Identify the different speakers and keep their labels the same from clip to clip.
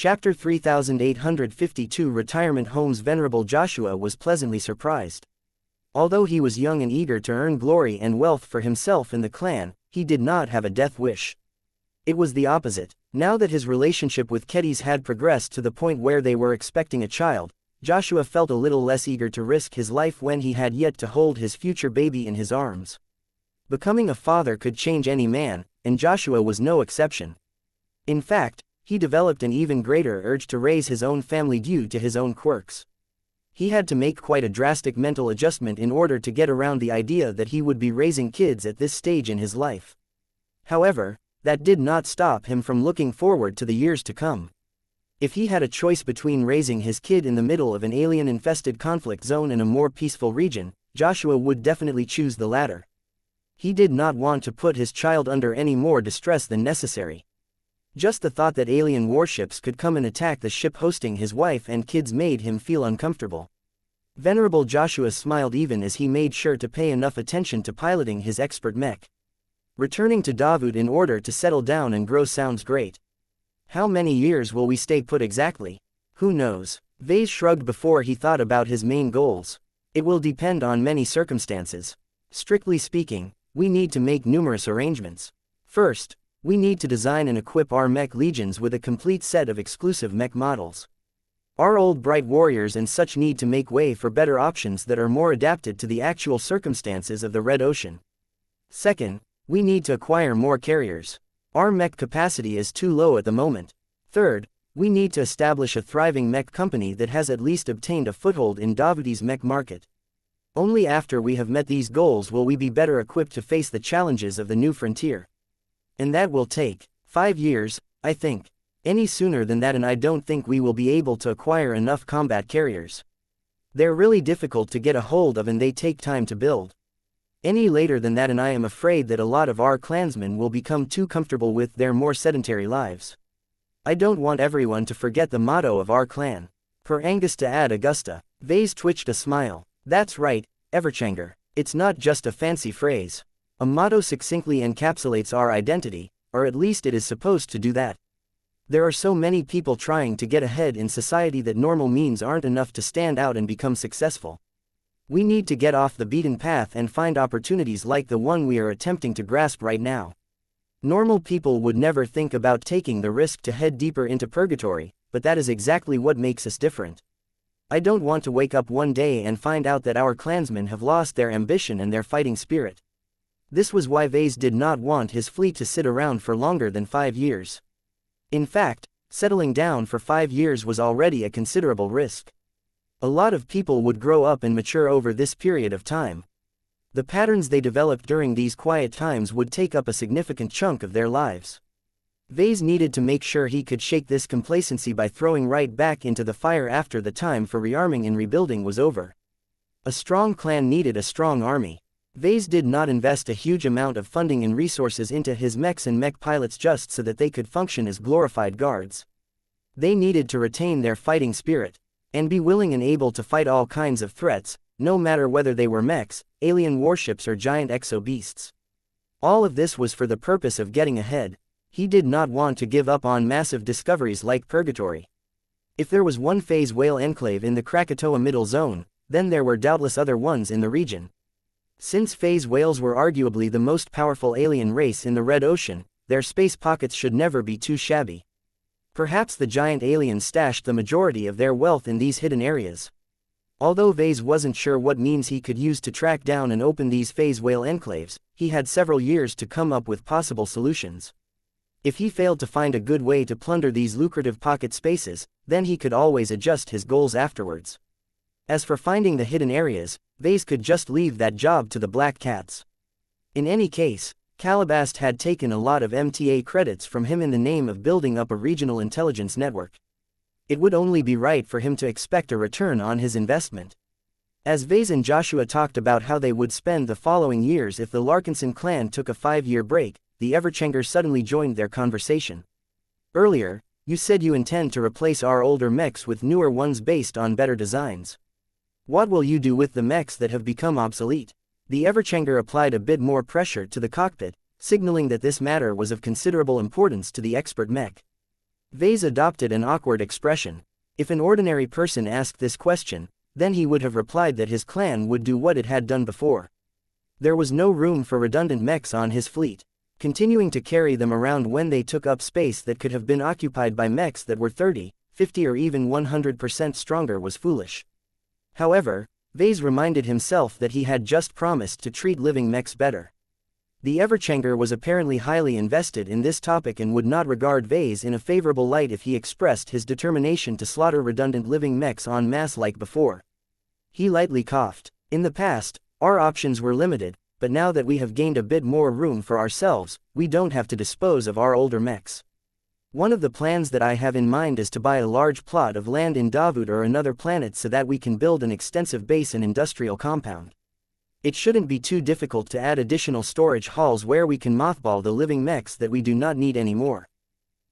Speaker 1: Chapter 3852 Retirement Homes. Venerable Joshua was pleasantly surprised. Although he was young and eager to earn glory and wealth for himself and the clan, he did not have a death wish. It was the opposite. Now that his relationship with Kedis had progressed to the point where they were expecting a child, Joshua felt a little less eager to risk his life when he had yet to hold his future baby in his arms. Becoming a father could change any man, and Joshua was no exception. In fact, he developed an even greater urge to raise his own family due to his own quirks. He had to make quite a drastic mental adjustment in order to get around the idea that he would be raising kids at this stage in his life. However, that did not stop him from looking forward to the years to come. If he had a choice between raising his kid in the middle of an alien-infested conflict zone in a more peaceful region, Joshua would definitely choose the latter. He did not want to put his child under any more distress than necessary. Just the thought that alien warships could come and attack the ship hosting his wife and kids made him feel uncomfortable. Venerable Joshua smiled even as he made sure to pay enough attention to piloting his expert mech. Returning to Davut in order to settle down and grow sounds great. How many years will we stay put exactly? Who knows? Vase shrugged before he thought about his main goals. It will depend on many circumstances. Strictly speaking, we need to make numerous arrangements. First, we need to design and equip our mech legions with a complete set of exclusive mech models. Our old bright warriors and such need to make way for better options that are more adapted to the actual circumstances of the Red Ocean. Second, we need to acquire more carriers. Our mech capacity is too low at the moment. Third, we need to establish a thriving mech company that has at least obtained a foothold in Davuti's mech market. Only after we have met these goals will we be better equipped to face the challenges of the new frontier. And that will take 5 years, I think. Any sooner than that and I don't think we will be able to acquire enough combat carriers. They're really difficult to get a hold of and they take time to build. Any later than that and I am afraid that a lot of our clansmen will become too comfortable with their more sedentary lives. I don't want everyone to forget the motto of our clan. Per Angusta ad Augusta. Vase twitched a smile. That's right, Everchanger. It's not just a fancy phrase. A motto succinctly encapsulates our identity, or at least it is supposed to do that. There are so many people trying to get ahead in society that normal means aren't enough to stand out and become successful. We need to get off the beaten path and find opportunities like the one we are attempting to grasp right now. Normal people would never think about taking the risk to head deeper into purgatory, but that is exactly what makes us different. I don't want to wake up one day and find out that our clansmen have lost their ambition and their fighting spirit. This was why Vase did not want his fleet to sit around for longer than 5 years. In fact, settling down for 5 years was already a considerable risk. A lot of people would grow up and mature over this period of time. The patterns they developed during these quiet times would take up a significant chunk of their lives. Vase needed to make sure he could shake this complacency by throwing right back into the fire after the time for rearming and rebuilding was over. A strong clan needed a strong army. Vase did not invest a huge amount of funding and resources into his mechs and mech pilots just so that they could function as glorified guards. They needed to retain their fighting spirit, and be willing and able to fight all kinds of threats, no matter whether they were mechs, alien warships or giant exo-beasts. All of this was for the purpose of getting ahead. He did not want to give up on massive discoveries like Purgatory. If there was one phase whale enclave in the Krakatoa Middle Zone, then there were doubtless other ones in the region. Since phase whales were arguably the most powerful alien race in the Red Ocean, their space pockets should never be too shabby. Perhaps the giant aliens stashed the majority of their wealth in these hidden areas. Although Vase wasn't sure what means he could use to track down and open these phase whale enclaves, he had several years to come up with possible solutions. If he failed to find a good way to plunder these lucrative pocket spaces, then he could always adjust his goals afterwards. As for finding the hidden areas, Vase could just leave that job to the Black Cats. In any case, Calabast had taken a lot of MTA credits from him in the name of building up a regional intelligence network. It would only be right for him to expect a return on his investment. As Vase and Joshua talked about how they would spend the following years if the Larkinson clan took a 5-year break, the Everchanger suddenly joined their conversation. Earlier, you said you intend to replace our older mechs with newer ones based on better designs. What will you do with the mechs that have become obsolete? The Everchanger applied a bit more pressure to the cockpit, signaling that this matter was of considerable importance to the expert mech. Vase adopted an awkward expression. If an ordinary person asked this question, then he would have replied that his clan would do what it had done before. There was no room for redundant mechs on his fleet. Continuing to carry them around when they took up space that could have been occupied by mechs that were 30, 50 or even 100% stronger was foolish. However, Vase reminded himself that he had just promised to treat living mechs better. The Everchanger was apparently highly invested in this topic and would not regard Vase in a favorable light if he expressed his determination to slaughter redundant living mechs en masse like before. He lightly coughed. In the past, our options were limited, but now that we have gained a bit more room for ourselves, we don't have to dispose of our older mechs. One of the plans that I have in mind is to buy a large plot of land in Davut or another planet so that we can build an extensive base and industrial compound. It shouldn't be too difficult to add additional storage halls where we can mothball the living mechs that we do not need anymore.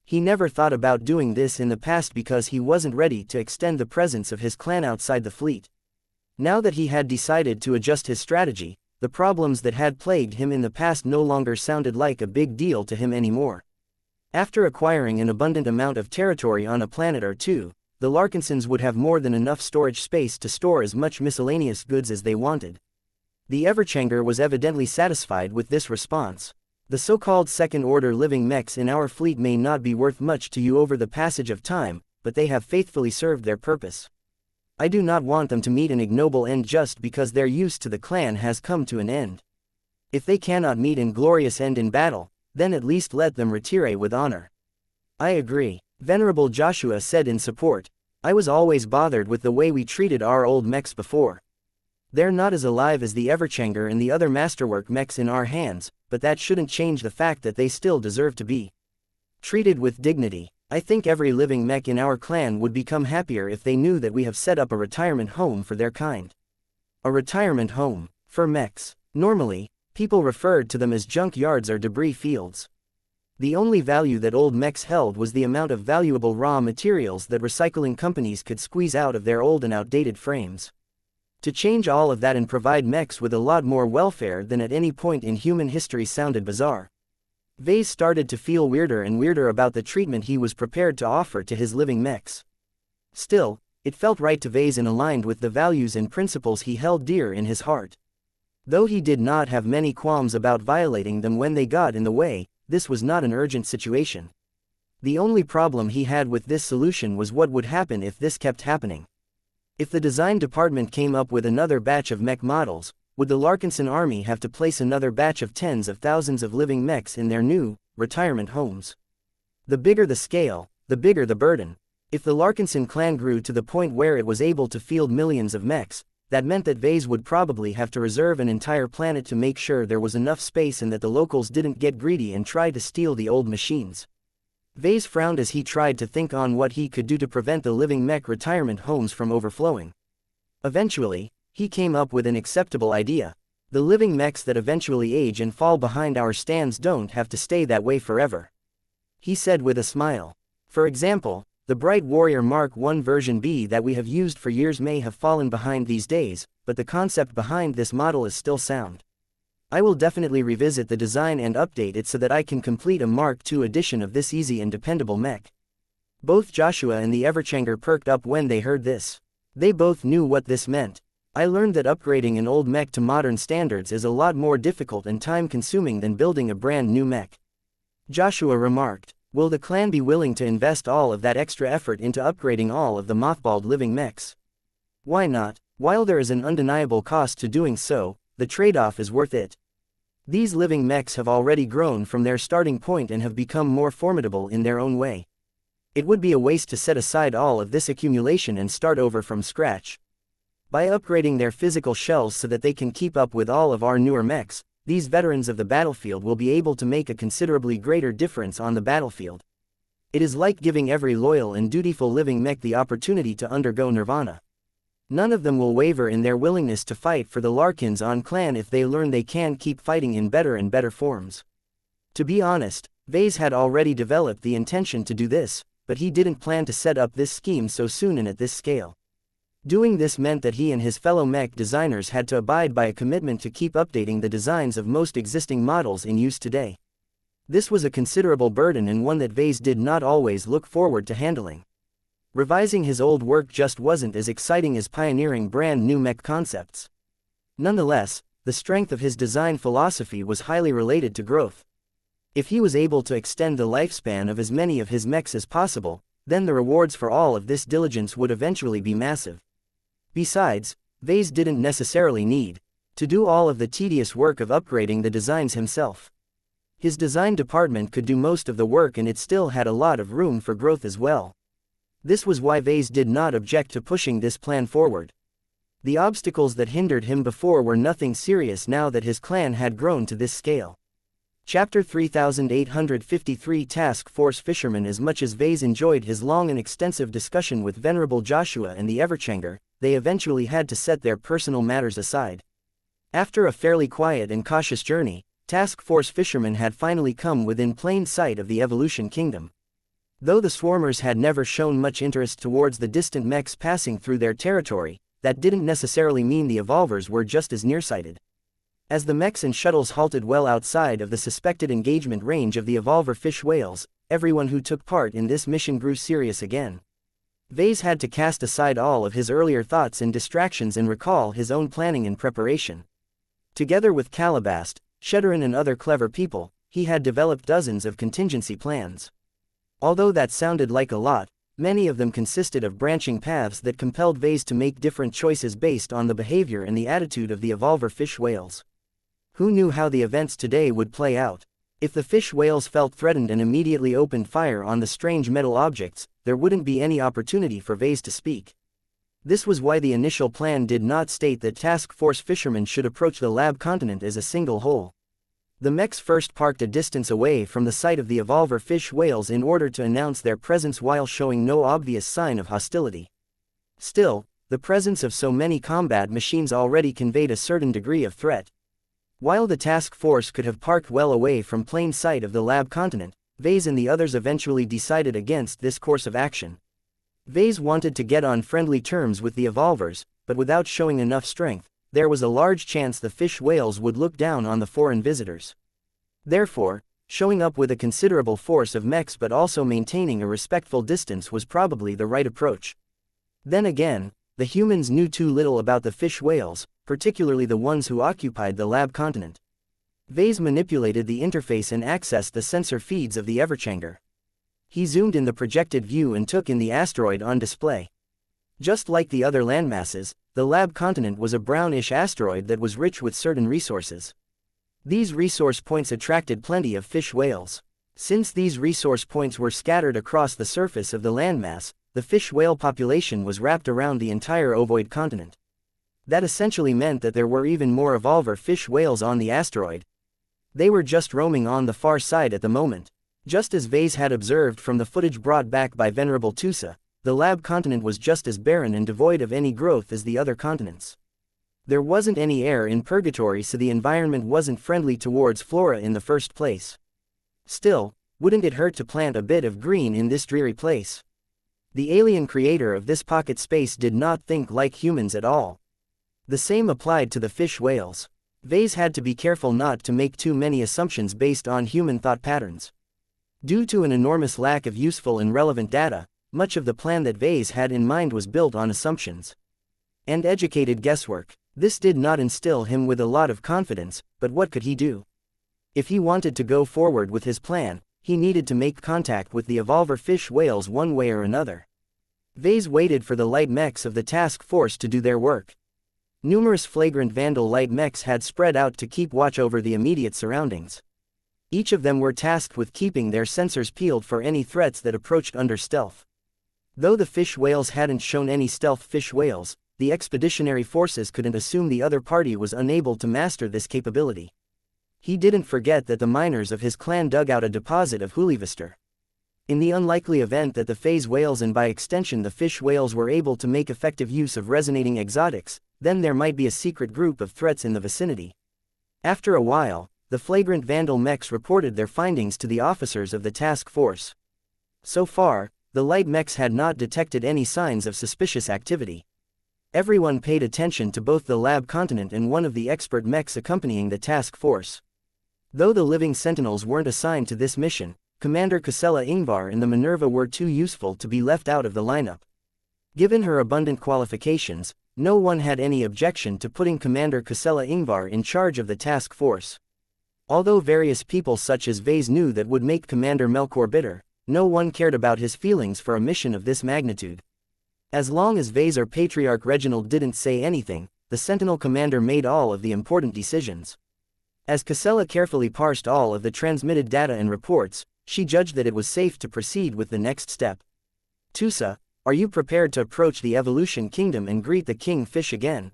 Speaker 1: He never thought about doing this in the past because he wasn't ready to extend the presence of his clan outside the fleet. Now that he had decided to adjust his strategy, the problems that had plagued him in the past no longer sounded like a big deal to him anymore. After acquiring an abundant amount of territory on a planet or two, the Larkinsons would have more than enough storage space to store as much miscellaneous goods as they wanted. The Everchanger was evidently satisfied with this response. The so-called second-order living mechs in our fleet may not be worth much to you over the passage of time, but they have faithfully served their purpose. I do not want them to meet an ignoble end just because their use to the clan has come to an end. If they cannot meet an glorious end in battle, then at least let them retire with honor. I agree, Venerable Joshua said in support. I was always bothered with the way we treated our old mechs before. They're not as alive as the Everchanger and the other masterwork mechs in our hands, but that shouldn't change the fact that they still deserve to be treated with dignity. I think every living mech in our clan would become happier if they knew that we have set up a retirement home for their kind. A retirement home for mechs. Normally, people referred to them as junk yards or debris fields. The only value that old mechs held was the amount of valuable raw materials that recycling companies could squeeze out of their old and outdated frames. To change all of that and provide mechs with a lot more welfare than at any point in human history sounded bizarre. Vase started to feel weirder and weirder about the treatment he was prepared to offer to his living mechs. Still, it felt right to Vase and aligned with the values and principles he held dear in his heart. Though he did not have many qualms about violating them when they got in the way, this was not an urgent situation. The only problem he had with this solution was what would happen if this kept happening. If the design department came up with another batch of mech models, would the Larkinson army have to place another batch of tens of thousands of living mechs in their new, retirement homes? The bigger the scale, the bigger the burden. If the Larkinson clan grew to the point where it was able to field millions of mechs, that meant that Vase would probably have to reserve an entire planet to make sure there was enough space and that the locals didn't get greedy and try to steal the old machines. Vase frowned as he tried to think on what he could do to prevent the living mech retirement homes from overflowing. Eventually, he came up with an acceptable idea. The living mechs that eventually age and fall behind our stands don't have to stay that way forever. He said with a smile. For example, the Bright Warrior Mark I version B that we have used for years may have fallen behind these days, but the concept behind this model is still sound. I will definitely revisit the design and update it so that I can complete a Mark II edition of this easy and dependable mech. Both Joshua and the Everchanger perked up when they heard this. They both knew what this meant. I learned that upgrading an old mech to modern standards is a lot more difficult and time-consuming than building a brand new mech. Joshua remarked, will the clan be willing to invest all of that extra effort into upgrading all of the mothballed living mechs? Why not? While there is an undeniable cost to doing so, the trade-off is worth it. These living mechs have already grown from their starting point and have become more formidable in their own way. It would be a waste to set aside all of this accumulation and start over from scratch. By upgrading their physical shells so that they can keep up with all of our newer mechs, these veterans of the battlefield will be able to make a considerably greater difference on the battlefield. It is like giving every loyal and dutiful living mech the opportunity to undergo nirvana. None of them will waver in their willingness to fight for the Larkins on clan if they learn they can keep fighting in better and better forms. To be honest, Vase had already developed the intention to do this, but he didn't plan to set up this scheme so soon and at this scale. Doing this meant that he and his fellow mech designers had to abide by a commitment to keep updating the designs of most existing models in use today. This was a considerable burden and one that Vase did not always look forward to handling. Revising his old work just wasn't as exciting as pioneering brand new mech concepts. Nonetheless, the strength of his design philosophy was highly related to growth. If he was able to extend the lifespan of as many of his mechs as possible, then the rewards for all of this diligence would eventually be massive. Besides, Vase didn't necessarily need to do all of the tedious work of upgrading the designs himself. His design department could do most of the work and it still had a lot of room for growth as well. This was why Vase did not object to pushing this plan forward. The obstacles that hindered him before were nothing serious now that his clan had grown to this scale. Chapter 3853 Task Force Fisherman. As much as Vase enjoyed his long and extensive discussion with Venerable Joshua and the Everchanger, they eventually had to set their personal matters aside. After a fairly quiet and cautious journey, Task Force Fisherman had finally come within plain sight of the Evolution Kingdom. Though the swarmers had never shown much interest towards the distant mechs passing through their territory, that didn't necessarily mean the evolvers were just as nearsighted. As the mechs and shuttles halted well outside of the suspected engagement range of the evolver fish whales, everyone who took part in this mission grew serious again. Vase had to cast aside all of his earlier thoughts and distractions and recall his own planning and preparation. Together with Calabast, Sheddarin and other clever people, he had developed dozens of contingency plans. Although that sounded like a lot, many of them consisted of branching paths that compelled Vase to make different choices based on the behavior and the attitude of the evolver fish whales. Who knew how the events today would play out? If the fish whales felt threatened and immediately opened fire on the strange metal objects, there wouldn't be any opportunity for Vase to speak. This was why the initial plan did not state that Task Force Fishermen should approach the lab continent as a single whole. The mechs first parked a distance away from the site of the evolver fish whales in order to announce their presence while showing no obvious sign of hostility. Still, the presence of so many combat machines already conveyed a certain degree of threat. While the task force could have parked well away from plain sight of the lab continent, Vase and the others eventually decided against this course of action. Vase wanted to get on friendly terms with the evolvers, but without showing enough strength, there was a large chance the fish whales would look down on the foreign visitors. Therefore, showing up with a considerable force of mechs but also maintaining a respectful distance was probably the right approach. Then again, the humans knew too little about the fish whales, particularly the ones who occupied the lab continent. Vase manipulated the interface and accessed the sensor feeds of the Everchanger. He zoomed in the projected view and took in the asteroid on display. Just like the other landmasses, the lab continent was a brownish asteroid that was rich with certain resources. These resource points attracted plenty of fish whales. Since these resource points were scattered across the surface of the landmass, the fish whale population was wrapped around the entire ovoid continent. That essentially meant that there were even more evolver fish whales on the asteroid. They were just roaming on the far side at the moment. Just as Vase had observed from the footage brought back by Venerable Tusa, the lab continent was just as barren and devoid of any growth as the other continents. There wasn't any air in purgatory, so the environment wasn't friendly towards flora in the first place. Still, wouldn't it hurt to plant a bit of green in this dreary place? The alien creator of this pocket space did not think like humans at all. The same applied to the fish whales. Vase had to be careful not to make too many assumptions based on human thought patterns. Due to an enormous lack of useful and relevant data, much of the plan that Vase had in mind was built on assumptions and educated guesswork. This did not instill him with a lot of confidence, but what could he do? If he wanted to go forward with his plan, he needed to make contact with the evolver fish whales one way or another. Vase waited for the light mechs of the task force to do their work. Numerous flagrant vandal light mechs had spread out to keep watch over the immediate surroundings. Each of them were tasked with keeping their sensors peeled for any threats that approached under stealth. Though the fish whales hadn't shown any stealth fish whales, the expeditionary forces couldn't assume the other party was unable to master this capability. He didn't forget that the miners of his clan dug out a deposit of Hulivister. In the unlikely event that the phase whales and by extension the fish whales were able to make effective use of resonating exotics, then there might be a secret group of threats in the vicinity. After a while, the flagrant vandal mechs reported their findings to the officers of the task force. So far, the light mechs had not detected any signs of suspicious activity. Everyone paid attention to both the lab continent and one of the expert mechs accompanying the task force. Though the living sentinels weren't assigned to this mission, Commander Ksela Ingvar and the Minerva were too useful to be left out of the lineup. Given her abundant qualifications, no one had any objection to putting Commander Ksela Ingvar in charge of the task force. Although various people such as Vase knew that would make Commander Melkor bitter, no one cared about his feelings for a mission of this magnitude. As long as Vase or Patriarch Reginald didn't say anything, the Sentinel commander made all of the important decisions. As Ksela carefully parsed all of the transmitted data and reports, she judged that it was safe to proceed with the next step. Tusa, are you prepared to approach the Evolution Kingdom and greet the King Fish again?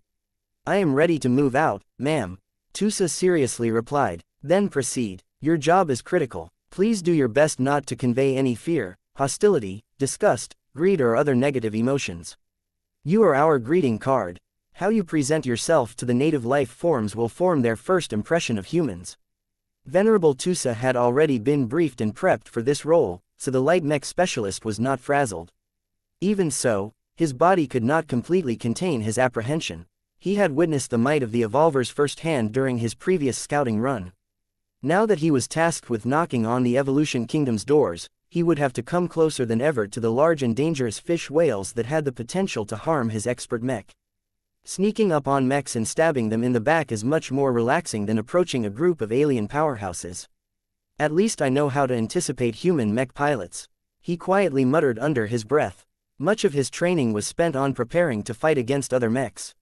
Speaker 1: I am ready to move out, ma'am. Tusa seriously replied. Then proceed. Your job is critical. Please do your best not to convey any fear, hostility, disgust, greed or other negative emotions. You are our greeting card. How you present yourself to the native life forms will form their first impression of humans. Venerable Tusa had already been briefed and prepped for this role, so the light mech specialist was not frazzled. Even so, his body could not completely contain his apprehension. He had witnessed the might of the Evolvers firsthand during his previous scouting run. Now that he was tasked with knocking on the Evolution Kingdom's doors, he would have to come closer than ever to the large and dangerous fish whales that had the potential to harm his expert mech. Sneaking up on mechs and stabbing them in the back is much more relaxing than approaching a group of alien powerhouses. At least I know how to anticipate human mech pilots. He quietly muttered under his breath. Much of his training was spent on preparing to fight against other mechs.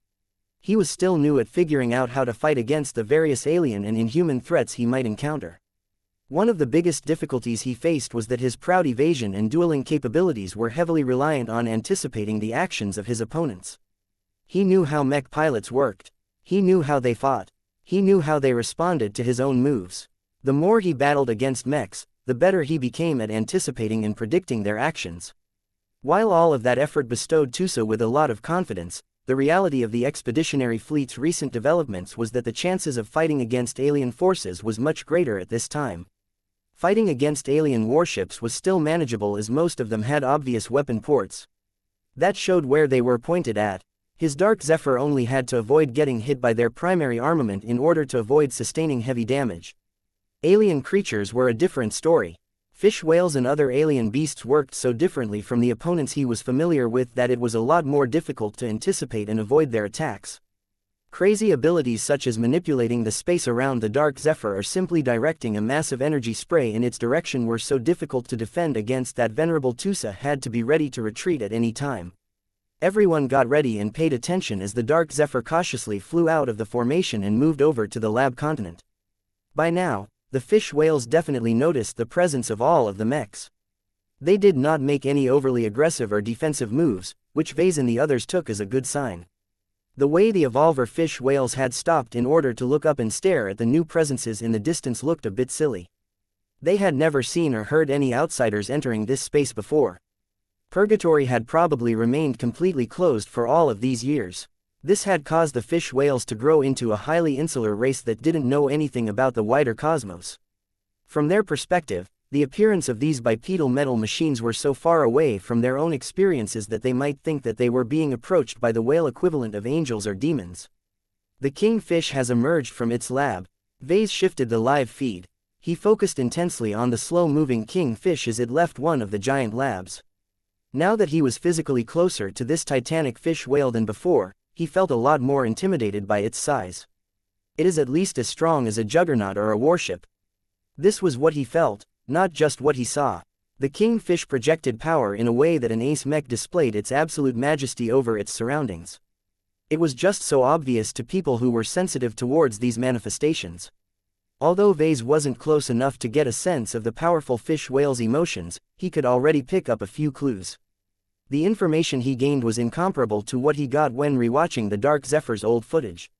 Speaker 1: He was still new at figuring out how to fight against the various alien and inhuman threats he might encounter. One of the biggest difficulties he faced was that his proud evasion and dueling capabilities were heavily reliant on anticipating the actions of his opponents. He knew how mech pilots worked. He knew how they fought. He knew how they responded to his own moves. The more he battled against mechs, the better he became at anticipating and predicting their actions. While all of that effort bestowed Tusa with a lot of confidence, the reality of the expeditionary fleet's recent developments was that the chances of fighting against alien forces was much greater at this time. Fighting against alien warships was still manageable as most of them had obvious weapon ports. That showed where they were pointed at. His Dark Zephyr only had to avoid getting hit by their primary armament in order to avoid sustaining heavy damage. Alien creatures were a different story. Fish whales and other alien beasts worked so differently from the opponents he was familiar with that it was a lot more difficult to anticipate and avoid their attacks. Crazy abilities such as manipulating the space around the Dark Zephyr or simply directing a massive energy spray in its direction were so difficult to defend against that Venerable Tusa had to be ready to retreat at any time. Everyone got ready and paid attention as the Dark Zephyr cautiously flew out of the formation and moved over to the lab continent. By now, the fish whales definitely noticed the presence of all of the mechs. They did not make any overly aggressive or defensive moves, which Vase and the others took as a good sign. The way the Evolver fish whales had stopped in order to look up and stare at the new presences in the distance looked a bit silly. They had never seen or heard any outsiders entering this space before. Purgatory had probably remained completely closed for all of these years. This had caused the fish whales to grow into a highly insular race that didn't know anything about the wider cosmos. From their perspective, the appearance of these bipedal metal machines were so far away from their own experiences that they might think that they were being approached by the whale equivalent of angels or demons. The kingfish has emerged from its lab. Vase shifted the live feed. He focused intensely on the slow-moving kingfish as it left one of the giant labs. Now that he was physically closer to this titanic fish whale than before, he felt a lot more intimidated by its size. It is at least as strong as a juggernaut or a warship. This was what he felt, not just what he saw. The kingfish projected power in a way that an ace mech displayed its absolute majesty over its surroundings. It was just so obvious to people who were sensitive towards these manifestations. Although Vase wasn't close enough to get a sense of the powerful fish whale's emotions, he could already pick up a few clues. The information he gained was incomparable to what he got when rewatching the Dark Zephyr's old footage.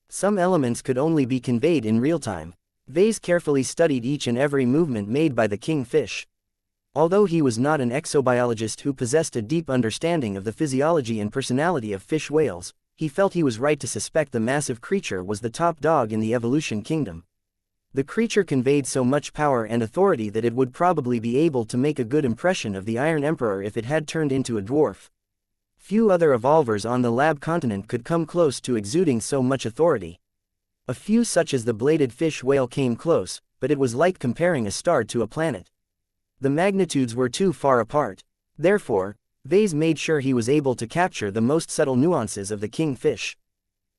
Speaker 1: Some elements could only be conveyed in real time. Vase carefully studied each and every movement made by the kingfish. Although he was not an exobiologist who possessed a deep understanding of the physiology and personality of fish whales, he felt he was right to suspect the massive creature was the top dog in the Evolution Kingdom. The creature conveyed so much power and authority that it would probably be able to make a good impression of the Iron Emperor if it had turned into a dwarf. Few other evolvers on the lab continent could come close to exuding so much authority. A few such as the bladed fish whale came close, but it was like comparing a star to a planet. The magnitudes were too far apart. Therefore, Vase made sure he was able to capture the most subtle nuances of the king fish.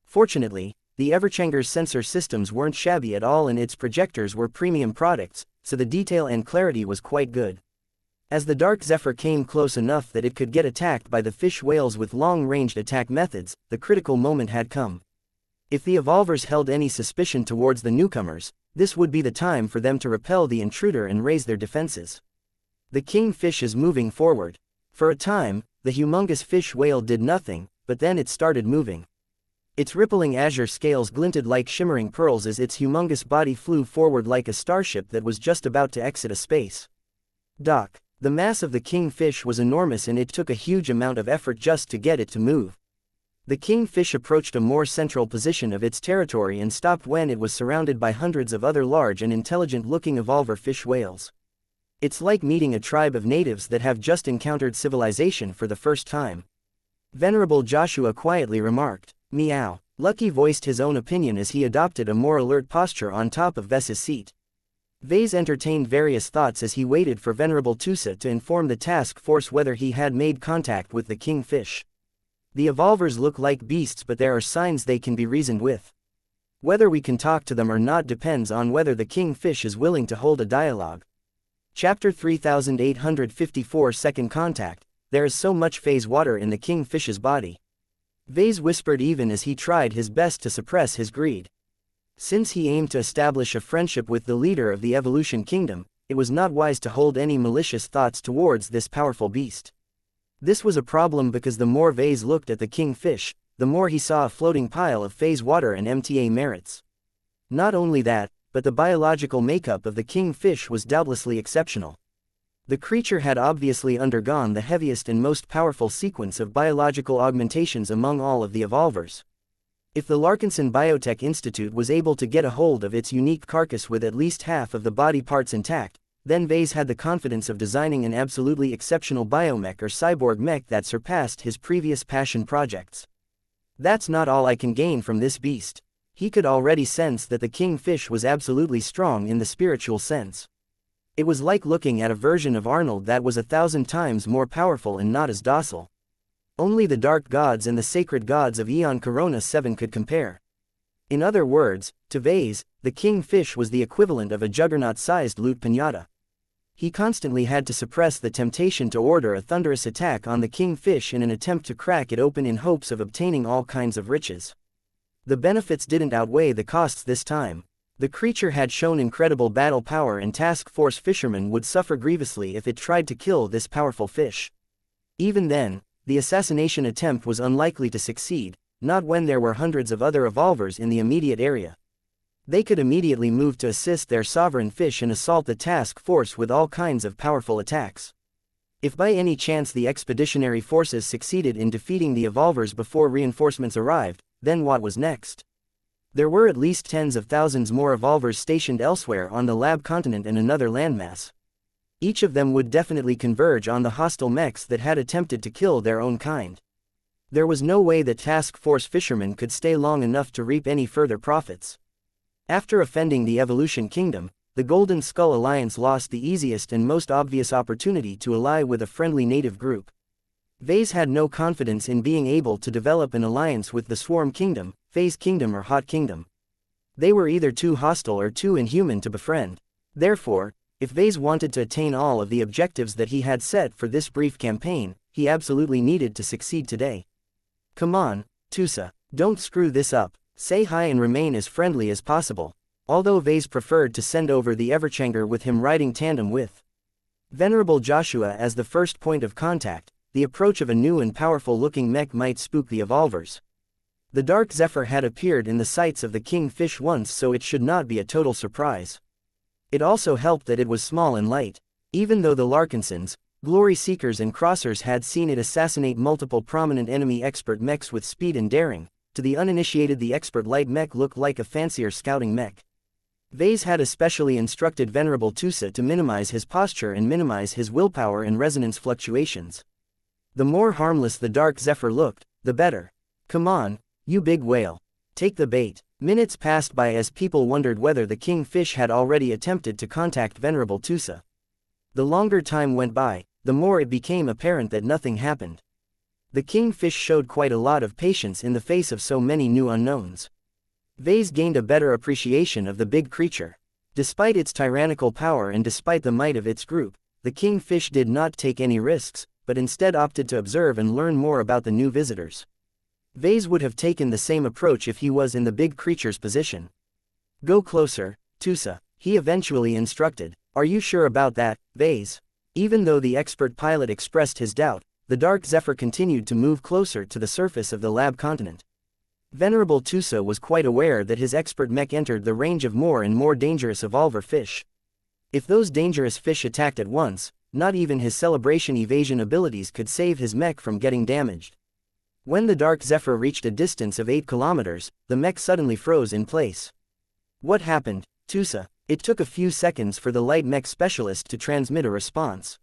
Speaker 1: Fortunately, the Everchanger's sensor systems weren't shabby at all and its projectors were premium products, so the detail and clarity was quite good. As the Dark Zephyr came close enough that it could get attacked by the fish whales with long-ranged attack methods, the critical moment had come. If the evolvers held any suspicion towards the newcomers, this would be the time for them to repel the intruder and raise their defenses. The king fish is moving forward. For a time, the humongous fish whale did nothing, but then it started moving. Its rippling azure scales glinted like shimmering pearls as its humongous body flew forward like a starship that was just about to exit a space dock. The mass of the king fish was enormous and it took a huge amount of effort just to get it to move. The king fish approached a more central position of its territory and stopped when it was surrounded by hundreds of other large and intelligent-looking evolver fish whales. It's like meeting a tribe of natives that have just encountered civilization for the first time. Venerable Joshua quietly remarked, "Meow." Lucky voiced his own opinion as he adopted a more alert posture on top of Ves's seat. Vase entertained various thoughts as he waited for Venerable Tusa to inform the task force whether he had made contact with the king fish. The evolvers look like beasts, but there are signs they can be reasoned with. Whether we can talk to them or not depends on whether the king fish is willing to hold a dialogue. Chapter 3854 Second Contact. There is so much phase water in the king fish's body. Vase whispered even as he tried his best to suppress his greed. Since he aimed to establish a friendship with the leader of the Evolution Kingdom, it was not wise to hold any malicious thoughts towards this powerful beast. This was a problem because the more Vase looked at the king fish, the more he saw a floating pile of phase water and MTA merits. Not only that, but the biological makeup of the king fish was doubtlessly exceptional. The creature had obviously undergone the heaviest and most powerful sequence of biological augmentations among all of the evolvers. If the Larkinson Biotech Institute was able to get a hold of its unique carcass with at least half of the body parts intact, then Vase had the confidence of designing an absolutely exceptional biomech or cyborg mech that surpassed his previous passion projects. That's not all I can gain from this beast. He could already sense that the king fish was absolutely strong in the spiritual sense. It was like looking at a version of Arnold that was 1,000 times more powerful and not as docile. Only the dark gods and the sacred gods of Eon Corona 7 could compare. In other words, to Vase, the king fish was the equivalent of a juggernaut-sized loot piñata. He constantly had to suppress the temptation to order a thunderous attack on the king fish in an attempt to crack it open in hopes of obtaining all kinds of riches. The benefits didn't outweigh the costs this time. The creature had shown incredible battle power and task force fishermen would suffer grievously if it tried to kill this powerful fish. Even then, the assassination attempt was unlikely to succeed, not when there were hundreds of other evolvers in the immediate area. They could immediately move to assist their sovereign fish and assault the task force with all kinds of powerful attacks. If by any chance the expeditionary forces succeeded in defeating the evolvers before reinforcements arrived, then what was next? There were at least tens of thousands more evolvers stationed elsewhere on the lab continent and another landmass. Each of them would definitely converge on the hostile mechs that had attempted to kill their own kind. There was no way that task force fishermen could stay long enough to reap any further profits. After offending the Evolution Kingdom, the Golden Skull Alliance lost the easiest and most obvious opportunity to ally with a friendly native group. Vase had no confidence in being able to develop an alliance with the Swarm Kingdom, Phase Kingdom or Hot Kingdom. They were either too hostile or too inhuman to befriend. Therefore, if Vase wanted to attain all of the objectives that he had set for this brief campaign, he absolutely needed to succeed today. Come on, Tusa, don't screw this up. Say hi and remain as friendly as possible. Although Vase preferred to send over the Everchanger with him riding tandem with Venerable Joshua as the first point of contact, the approach of a new and powerful-looking mech might spook the evolvers. The Dark Zephyr had appeared in the sights of the king fish once, so it should not be a total surprise. It also helped that it was small and light. Even though the Larkinsons, Glory Seekers and Crossers had seen it assassinate multiple prominent enemy expert mechs with speed and daring, to the uninitiated the expert light mech looked like a fancier scouting mech. Vase had especially instructed Venerable Tusa to minimize his posture and minimize his willpower and resonance fluctuations. The more harmless the Dark Zephyr looked, the better. Come on, you big whale. Take the bait. Minutes passed by as people wondered whether the kingfish had already attempted to contact Venerable Tusa. The longer time went by, the more it became apparent that nothing happened. The kingfish showed quite a lot of patience in the face of so many new unknowns. Vase gained a better appreciation of the big creature. Despite its tyrannical power and despite the might of its group, the kingfish did not take any risks, but instead opted to observe and learn more about the new visitors. Vase would have taken the same approach if he was in the big creature's position. Go closer, Tusa, he eventually instructed. Are you sure about that, Vase? Even though the expert pilot expressed his doubt, the dark zephyr continued to move closer to the surface of the lab continent. Venerable Tusa was quite aware that his expert mech entered the range of more and more dangerous evolver fish. If those dangerous fish attacked at once, not even his celebration evasion abilities could save his mech from getting damaged. When the dark zephyr reached a distance of 8 kilometers, the mech suddenly froze in place. What happened, Tusa? It took a few seconds for the light mech specialist to transmit a response.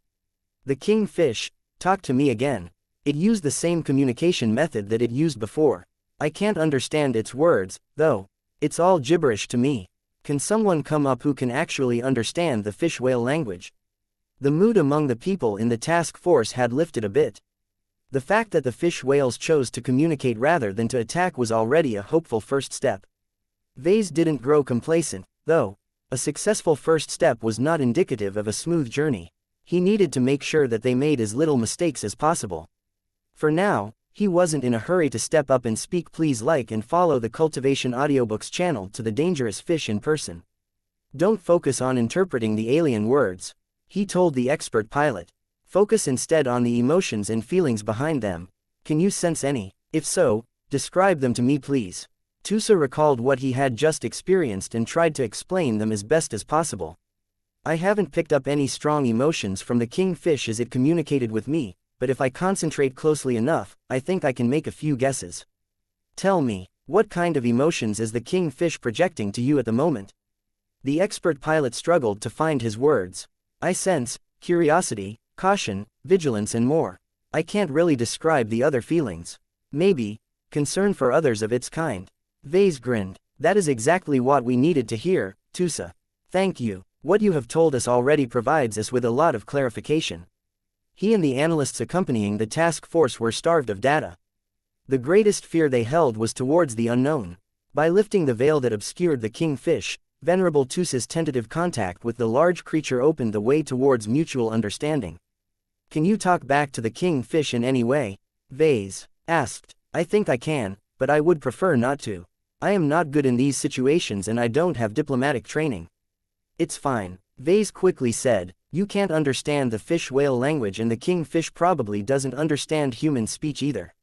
Speaker 1: The kingfish, talk to me again. It used the same communication method that it used before. I can't understand its words, though. It's all gibberish to me. Can someone come up who can actually understand the fish whale language? The mood among the people in the task force had lifted a bit. The fact that the fish whales chose to communicate rather than to attack was already a hopeful first step. Vase didn't grow complacent, though. A successful first step was not indicative of a smooth journey. He needed to make sure that they made as little mistakes as possible. For now, he wasn't in a hurry to step up and speak please like and follow the Cultivation Audiobooks channel to the dangerous fish in person. Don't focus on interpreting the alien words, he told the expert pilot. Focus instead on the emotions and feelings behind them. Can you sense any? If so, describe them to me please. Tusa recalled what he had just experienced and tried to explain them as best as possible. I haven't picked up any strong emotions from the kingfish as it communicated with me, but if I concentrate closely enough, I think I can make a few guesses. Tell me, what kind of emotions is the kingfish projecting to you at the moment? The expert pilot struggled to find his words. I sense curiosity, caution, vigilance and more. I can't really describe the other feelings. Maybe concern for others of its kind. Vase grinned. That is exactly what we needed to hear, Tusa. Thank you. What you have told us already provides us with a lot of clarification. He and the analysts accompanying the task force were starved of data. The greatest fear they held was towards the unknown. By lifting the veil that obscured the kingfish, Venerable Tusa's tentative contact with the large creature opened the way towards mutual understanding. Can you talk back to the kingfish in any way? Vase asked. I think I can, but I would prefer not to. I am not good in these situations and I don't have diplomatic training. It's fine, Vase quickly said. You can't understand the fish whale language and the kingfish probably doesn't understand human speech either.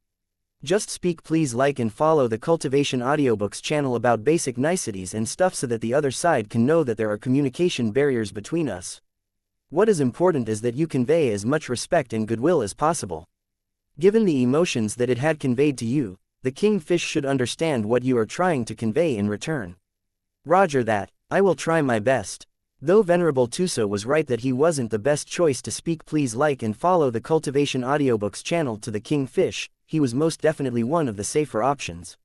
Speaker 1: Just speak please like and follow the Cultivation Audiobooks channel about basic niceties and stuff so that the other side can know that there are communication barriers between us. What is important is that you convey as much respect and goodwill as possible. Given the emotions that it had conveyed to you, the kingfish should understand what you are trying to convey in return. Roger that, I will try my best. Though Venerable Tusa was right that he wasn't the best choice to speak please like and follow the Cultivation Audiobooks channel to the kingfish, he was most definitely one of the safer options.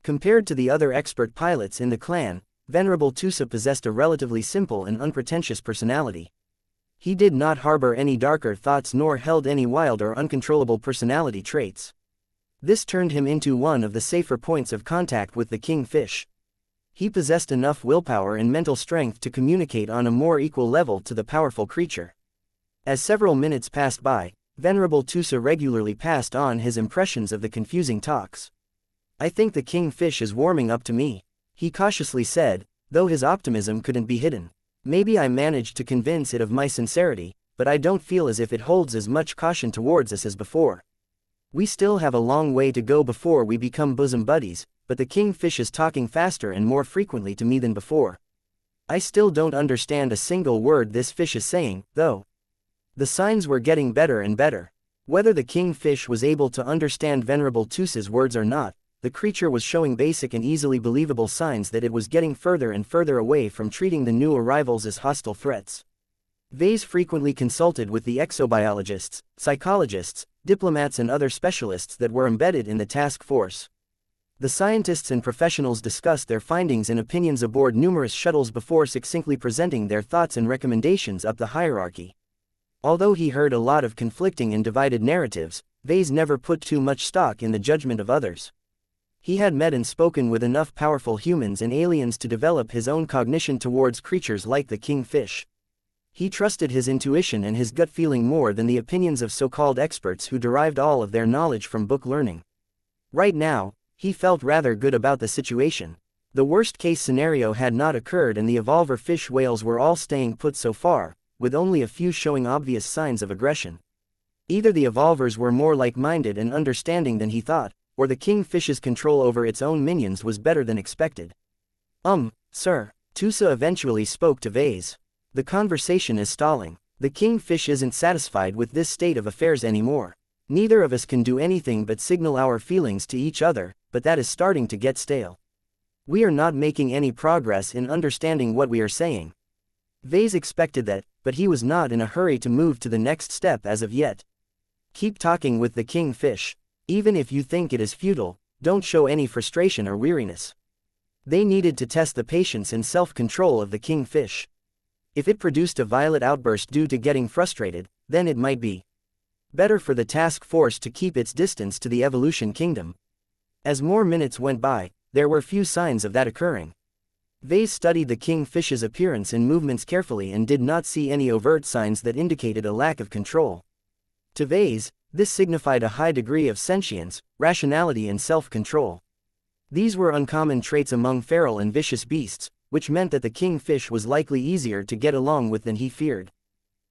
Speaker 1: Compared to the other expert pilots in the clan, Venerable Tusa possessed a relatively simple and unpretentious personality. He did not harbor any darker thoughts nor held any wild or uncontrollable personality traits. This turned him into one of the safer points of contact with the kingfish. He possessed enough willpower and mental strength to communicate on a more equal level to the powerful creature. As several minutes passed by, Venerable Tusa regularly passed on his impressions of the confusing talks. I think the kingfish is warming up to me, he cautiously said, though his optimism couldn't be hidden. Maybe I managed to convince it of my sincerity, but I don't feel as if it holds as much caution towards us as before. We still have a long way to go before we become bosom buddies, but the kingfish is talking faster and more frequently to me than before. I still don't understand a single word this fish is saying, though. The signs were getting better and better. Whether the kingfish was able to understand Venerable Tusa's words or not, the creature was showing basic and easily believable signs that it was getting further and further away from treating the new arrivals as hostile threats. Vase frequently consulted with the exobiologists, psychologists, diplomats and other specialists that were embedded in the task force. The scientists and professionals discussed their findings and opinions aboard numerous shuttles before succinctly presenting their thoughts and recommendations up the hierarchy. Although he heard a lot of conflicting and divided narratives, Vase never put too much stock in the judgment of others. He had met and spoken with enough powerful humans and aliens to develop his own cognition towards creatures like the kingfish. He trusted his intuition and his gut feeling more than the opinions of so-called experts who derived all of their knowledge from book learning. Right now, he felt rather good about the situation. The worst-case scenario had not occurred and the evolver fish whales were all staying put so far, with only a few showing obvious signs of aggression. Either the evolvers were more like-minded and understanding than he thought, or the kingfish's control over its own minions was better than expected. Sir. Tusa eventually spoke to Vase. The conversation is stalling. The kingfish isn't satisfied with this state of affairs anymore. Neither of us can do anything but signal our feelings to each other, but that is starting to get stale. We are not making any progress in understanding what we are saying. Vase expected that, but he was not in a hurry to move to the next step as of yet. Keep talking with the kingfish. Even if you think it is futile, don't show any frustration or weariness. They needed to test the patience and self-control of the kingfish. If it produced a violent outburst due to getting frustrated, then it might be better for the task force to keep its distance to the evolution kingdom. As more minutes went by, there were few signs of that occurring. Vase studied the kingfish's appearance and movements carefully and did not see any overt signs that indicated a lack of control. To Vase, this signified a high degree of sentience, rationality and self-control. These were uncommon traits among feral and vicious beasts, which meant that the kingfish was likely easier to get along with than he feared.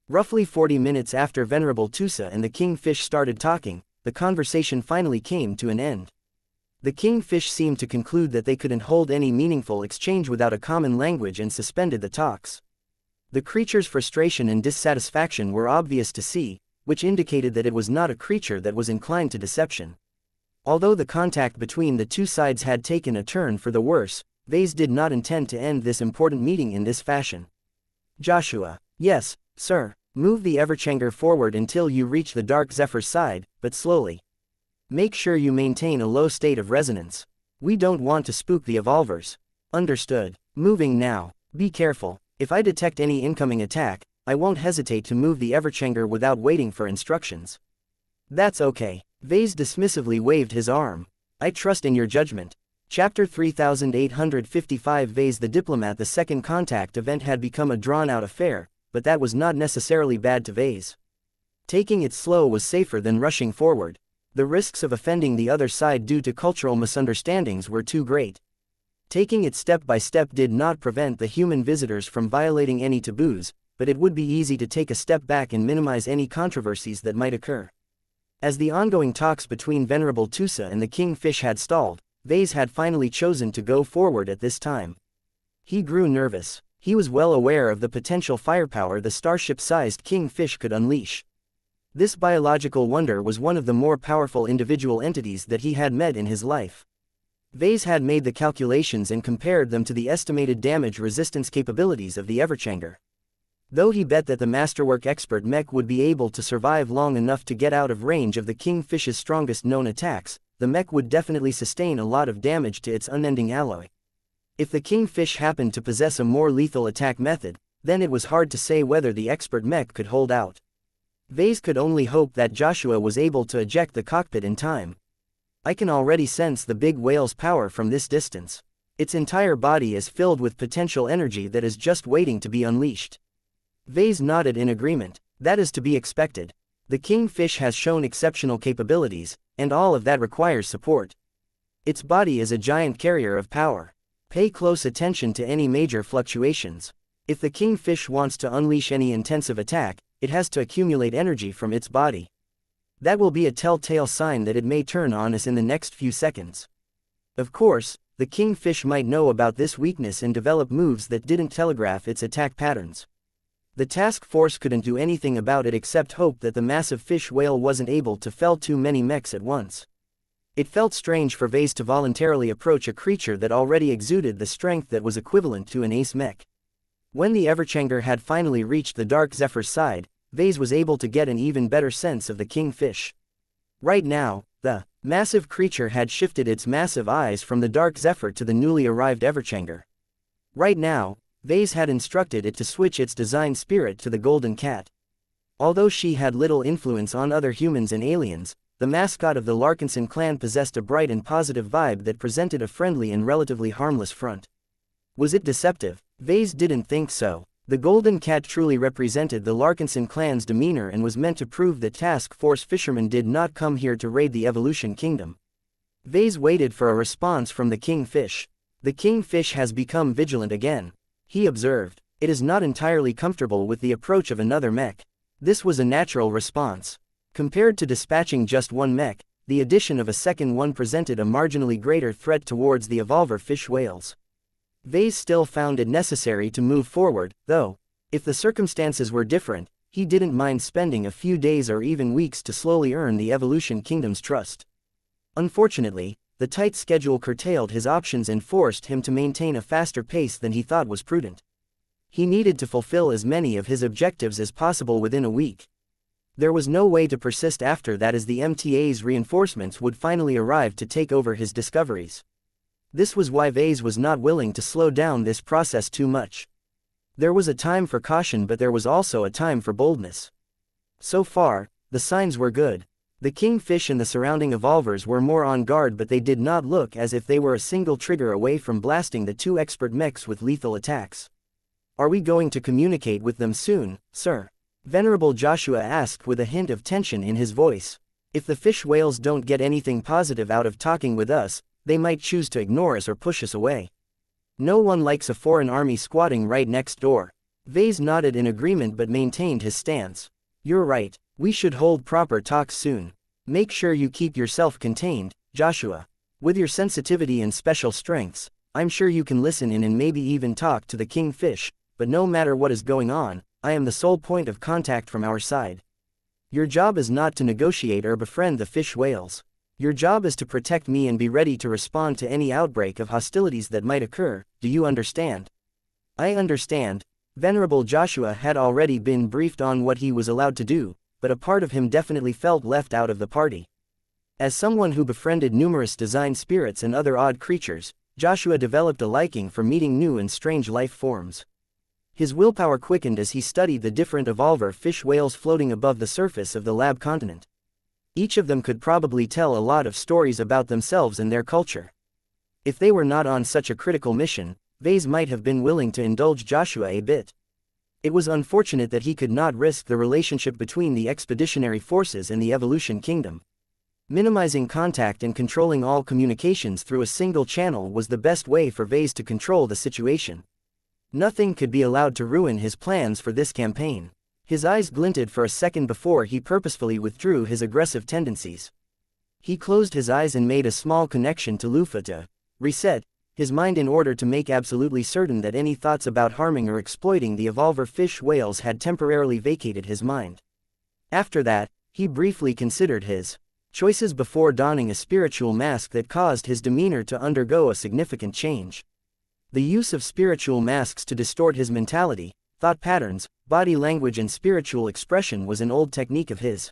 Speaker 1: Roughly 40 minutes after Venerable Tusa and the kingfish started talking, the conversation finally came to an end. The kingfish seemed to conclude that they couldn't hold any meaningful exchange without a common language and suspended the talks. The creature's frustration and dissatisfaction were obvious to see, which indicated that it was not a creature that was inclined to deception. Although the contact between the two sides had taken a turn for the worse, Vase did not intend to end this important meeting in this fashion. Joshua. Yes, sir. Move the Everchanger forward until you reach the Dark Zephyr's side, but slowly. Make sure you maintain a low state of resonance. We don't want to spook the evolvers. Understood. Moving now. Be careful. If I detect any incoming attack, I won't hesitate to move the Everchanger without waiting for instructions. That's okay. Vase dismissively waved his arm. I trust in your judgment. Chapter 3855 Vase the Diplomat. The second contact event had become a drawn-out affair, but that was not necessarily bad to Vase. Taking it slow was safer than rushing forward. The risks of offending the other side due to cultural misunderstandings were too great. Taking it step by step did not prevent the human visitors from violating any taboos, but it would be easy to take a step back and minimize any controversies that might occur. As the ongoing talks between Venerable Tusa and the kingfish had stalled, Vase had finally chosen to go forward at this time. He grew nervous. He was well aware of the potential firepower the starship-sized kingfish could unleash. This biological wonder was one of the more powerful individual entities that he had met in his life. Vase had made the calculations and compared them to the estimated damage resistance capabilities of the Everchanger. Though he bet that the masterwork expert Mech would be able to survive long enough to get out of range of the kingfish's strongest known attacks, the Mech would definitely sustain a lot of damage to its unending alloy. If the kingfish happened to possess a more lethal attack method, then it was hard to say whether the expert Mech could hold out. Vase could only hope that Joshua was able to eject the cockpit in time. I can already sense the big whale's power from this distance. Its entire body is filled with potential energy that is just waiting to be unleashed. Vase nodded in agreement. That is to be expected. The kingfish has shown exceptional capabilities, and all of that requires support. Its body is a giant carrier of power. Pay close attention to any major fluctuations. If the kingfish wants to unleash any intensive attack, it has to accumulate energy from its body. That will be a telltale sign that it may turn on us in the next few seconds. Of course, the kingfish might know about this weakness and develop moves that didn't telegraph its attack patterns. The task force couldn't do anything about it except hope that the massive fish whale wasn't able to fell too many mechs at once. It felt strange for Vase to voluntarily approach a creature that already exuded the strength that was equivalent to an ace mech. When the Everchanger had finally reached the Dark Zephyr's side, Vase was able to get an even better sense of the kingfish. Right now, the Massive creature had shifted its massive eyes from the dark Zephyr to the newly arrived Everchanger. Right now, Vase had instructed it to switch its design spirit to the Golden Cat. Although she had little influence on other humans and aliens, the mascot of the Larkinson clan possessed a bright and positive vibe that presented a friendly and relatively harmless front. Was it deceptive? Vase didn't think so. The Golden Cat truly represented the Larkinson clan's demeanor and was meant to prove that Task Force fishermen did not come here to raid the Evolution Kingdom. Vase waited for a response from the Kingfish. The Kingfish has become vigilant again, he observed. It is not entirely comfortable with the approach of another mech. This was a natural response. Compared to dispatching just one mech, the addition of a second one presented a marginally greater threat towards the evolver fish whales. Vase still found it necessary to move forward, though. If the circumstances were different, he didn't mind spending a few days or even weeks to slowly earn the Evolution Kingdom's trust. Unfortunately, the tight schedule curtailed his options and forced him to maintain a faster pace than he thought was prudent. He needed to fulfill as many of his objectives as possible within a week. There was no way to persist after that, as the MTA's reinforcements would finally arrive to take over his discoveries. This was why Vase was not willing to slow down this process too much. There was a time for caution, but there was also a time for boldness. So far, the signs were good. The Kingfish and the surrounding evolvers were more on guard, but they did not look as if they were a single trigger away from blasting the two expert mechs with lethal attacks. "Are we going to communicate with them soon, sir?" Venerable Joshua asked with a hint of tension in his voice. "If the fish whales don't get anything positive out of talking with us, they might choose to ignore us or push us away. No one likes a foreign army squatting right next door." Vase nodded in agreement but maintained his stance. "You're right, we should hold proper talks soon. Make sure you keep yourself contained, Joshua. With your sensitivity and special strengths, I'm sure you can listen in and maybe even talk to the Kingfish, but no matter what is going on, I am the sole point of contact from our side. Your job is not to negotiate or befriend the fish whales. Your job is to protect me and be ready to respond to any outbreak of hostilities that might occur. Do you understand?" "I understand." Venerable Joshua had already been briefed on what he was allowed to do, but a part of him definitely felt left out of the party. As someone who befriended numerous design spirits and other odd creatures, Joshua developed a liking for meeting new and strange life forms. His willpower quickened as he studied the different evolver fish whales floating above the surface of the lab continent. Each of them could probably tell a lot of stories about themselves and their culture. If they were not on such a critical mission, Vase might have been willing to indulge Joshua a bit. It was unfortunate that he could not risk the relationship between the expeditionary forces and the Evolution Kingdom. Minimizing contact and controlling all communications through a single channel was the best way for Vase to control the situation. Nothing could be allowed to ruin his plans for this campaign. His eyes glinted for a second before he purposefully withdrew his aggressive tendencies. He closed his eyes and made a small connection to Lufa to reset his mind in order to make absolutely certain that any thoughts about harming or exploiting the evolver fish whales had temporarily vacated his mind. After that, he briefly considered his choices before donning a spiritual mask that caused his demeanor to undergo a significant change. The use of spiritual masks to distort his mentality, thought patterns, body language and spiritual expression was an old technique of his.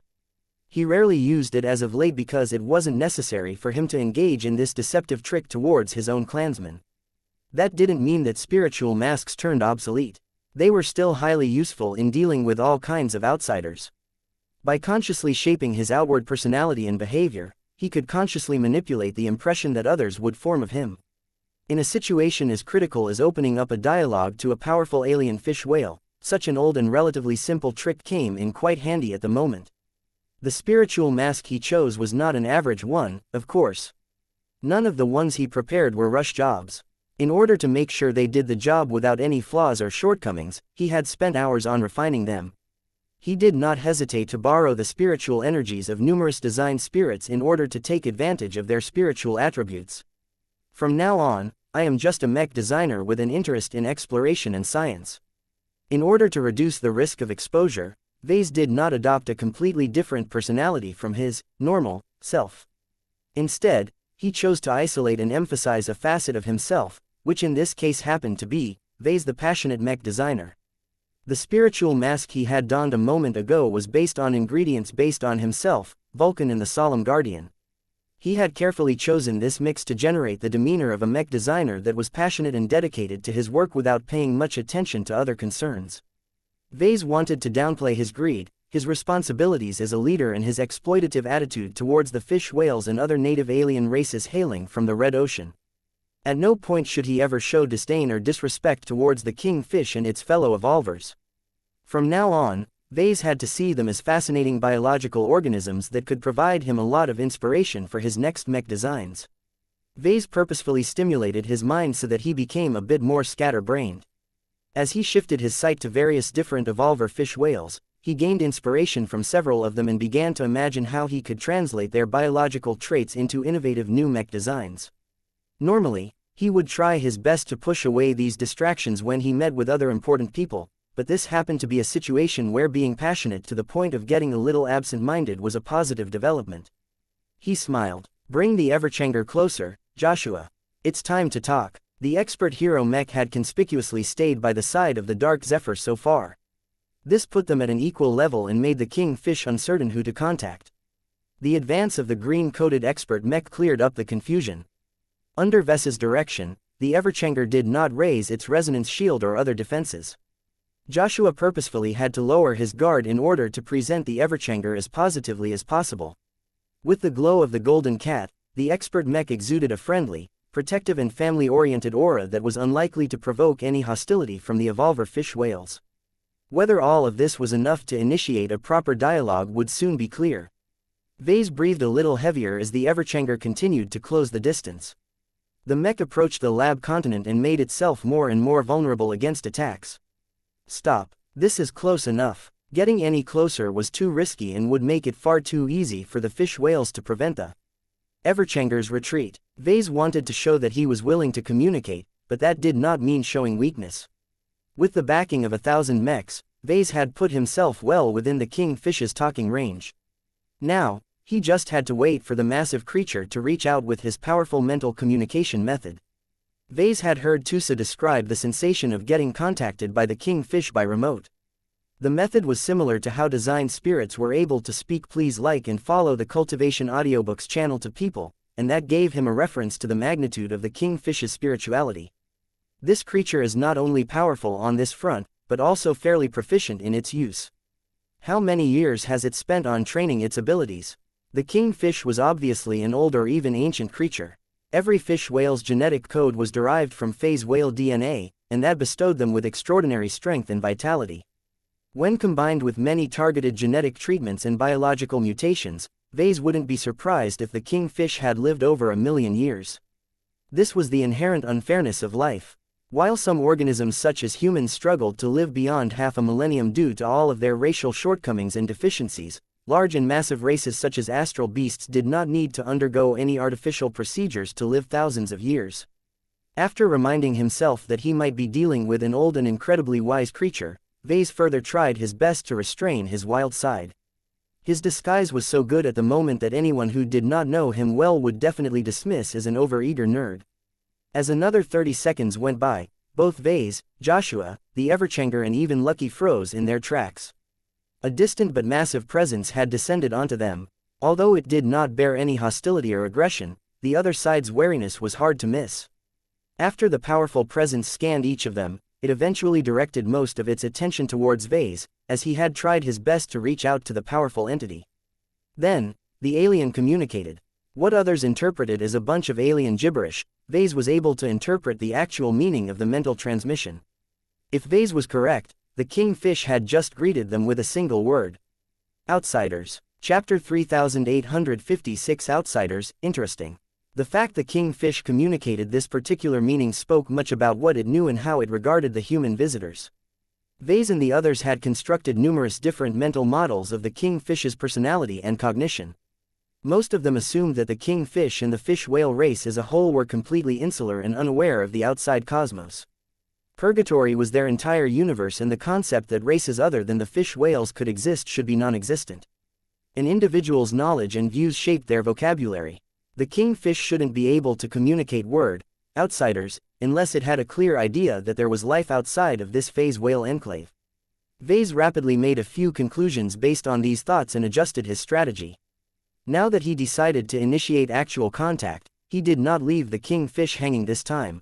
Speaker 1: He rarely used it as of late because it wasn't necessary for him to engage in this deceptive trick towards his own clansmen. That didn't mean that spiritual masks turned obsolete. They were still highly useful in dealing with all kinds of outsiders. By consciously shaping his outward personality and behavior, he could consciously manipulate the impression that others would form of him. In a situation as critical as opening up a dialogue to a powerful alien fish whale, such an old and relatively simple trick came in quite handy at the moment. The spiritual mask he chose was not an average one, of course. None of the ones he prepared were rush jobs. In order to make sure they did the job without any flaws or shortcomings, he had spent hours on refining them. He did not hesitate to borrow the spiritual energies of numerous design spirits in order to take advantage of their spiritual attributes. From now on, I am just a mech designer with an interest in exploration and science. In order to reduce the risk of exposure, Vase did not adopt a completely different personality from his normal self. Instead, he chose to isolate and emphasize a facet of himself, which in this case happened to be Vase the passionate mech designer. The spiritual mask he had donned a moment ago was based on ingredients based on himself, Vulcan and the Solemn Guardian. He had carefully chosen this mix to generate the demeanor of a mech designer that was passionate and dedicated to his work without paying much attention to other concerns. Vase wanted to downplay his greed, his responsibilities as a leader and his exploitative attitude towards the fish whales and other native alien races hailing from the Red Ocean. At no point should he ever show disdain or disrespect towards the king fish and its fellow evolvers. From now on, Vase had to see them as fascinating biological organisms that could provide him a lot of inspiration for his next mech designs. Vase purposefully stimulated his mind so that he became a bit more scatter-brained. As he shifted his sight to various different evolver fish whales, he gained inspiration from several of them and began to imagine how he could translate their biological traits into innovative new mech designs. Normally, he would try his best to push away these distractions when he met with other important people, but this happened to be a situation where being passionate to the point of getting a little absent-minded was a positive development. He smiled. "Bring the Everchanger closer, Joshua. It's time to talk." The expert hero Mech had conspicuously stayed by the side of the Dark Zephyr so far. This put them at an equal level and made the king fish uncertain who to contact. The advance of the green-coated expert Mech cleared up the confusion. Under Ves's direction, the Everchanger did not raise its resonance shield or other defenses. Joshua purposefully had to lower his guard in order to present the Everchanger as positively as possible. With the glow of the golden cat, the expert Mech exuded a friendly, protective and family-oriented aura that was unlikely to provoke any hostility from the evolver fish whales. Whether all of this was enough to initiate a proper dialogue would soon be clear. Vase breathed a little heavier as the Everchanger continued to close the distance. The mech approached the lab continent and made itself more and more vulnerable against attacks. "Stop. This is close enough." Getting any closer was too risky and would make it far too easy for the fish whales to prevent the Everchanger's retreat. Vase wanted to show that he was willing to communicate, but that did not mean showing weakness. With the backing of 1,000 mechs, Vase had put himself well within the king fish's talking range. Now, he just had to wait for the massive creature to reach out with his powerful mental communication method. Vase had heard Tusa describe the sensation of getting contacted by the king fish by remote. The method was similar to how designed spirits were able to speak please like and follow the Cultivation Audiobooks channel to people, and that gave him a reference to the magnitude of the king fish's spirituality. This creature is not only powerful on this front, but also fairly proficient in its use. How many years has it spent on training its abilities? The king fish was obviously an old or even ancient creature. Every fish whale's genetic code was derived from phase whale DNA, and that bestowed them with extraordinary strength and vitality. When combined with many targeted genetic treatments and biological mutations, Vase wouldn't be surprised if the king fish had lived over 1,000,000 years. This was the inherent unfairness of life. While some organisms such as humans struggled to live beyond half a millennium due to all of their racial shortcomings and deficiencies, large and massive races such as astral beasts did not need to undergo any artificial procedures to live thousands of years. After reminding himself that he might be dealing with an old and incredibly wise creature, Vase further tried his best to restrain his wild side. His disguise was so good at the moment that anyone who did not know him well would definitely dismiss as an overeager nerd. As another 30 seconds went by, both Vase, Joshua, the Everchanger and even Lucky froze in their tracks. A distant but massive presence had descended onto them. Although it did not bear any hostility or aggression, the other side's wariness was hard to miss. After the powerful presence scanned each of them, it eventually directed most of its attention towards Vase, as he had tried his best to reach out to the powerful entity. Then, the alien communicated. What others interpreted as a bunch of alien gibberish, Vase was able to interpret the actual meaning of the mental transmission. If Vase was correct, the king fish had just greeted them with a single word. Outsiders. Chapter 3856 Outsiders. Interesting. The fact the king fish communicated this particular meaning spoke much about what it knew and how it regarded the human visitors. Vase and the others had constructed numerous different mental models of the king fish's personality and cognition. Most of them assumed that the king fish and the fish whale race as a whole were completely insular and unaware of the outside cosmos. Purgatory was their entire universe, and the concept that races other than the fish whales could exist should be non-existent. An individual's knowledge and views shaped their vocabulary. The king fish shouldn't be able to communicate word, outsiders, unless it had a clear idea that there was life outside of this phase whale enclave. Vase rapidly made a few conclusions based on these thoughts and adjusted his strategy. Now that he decided to initiate actual contact, he did not leave the kingfish hanging this time.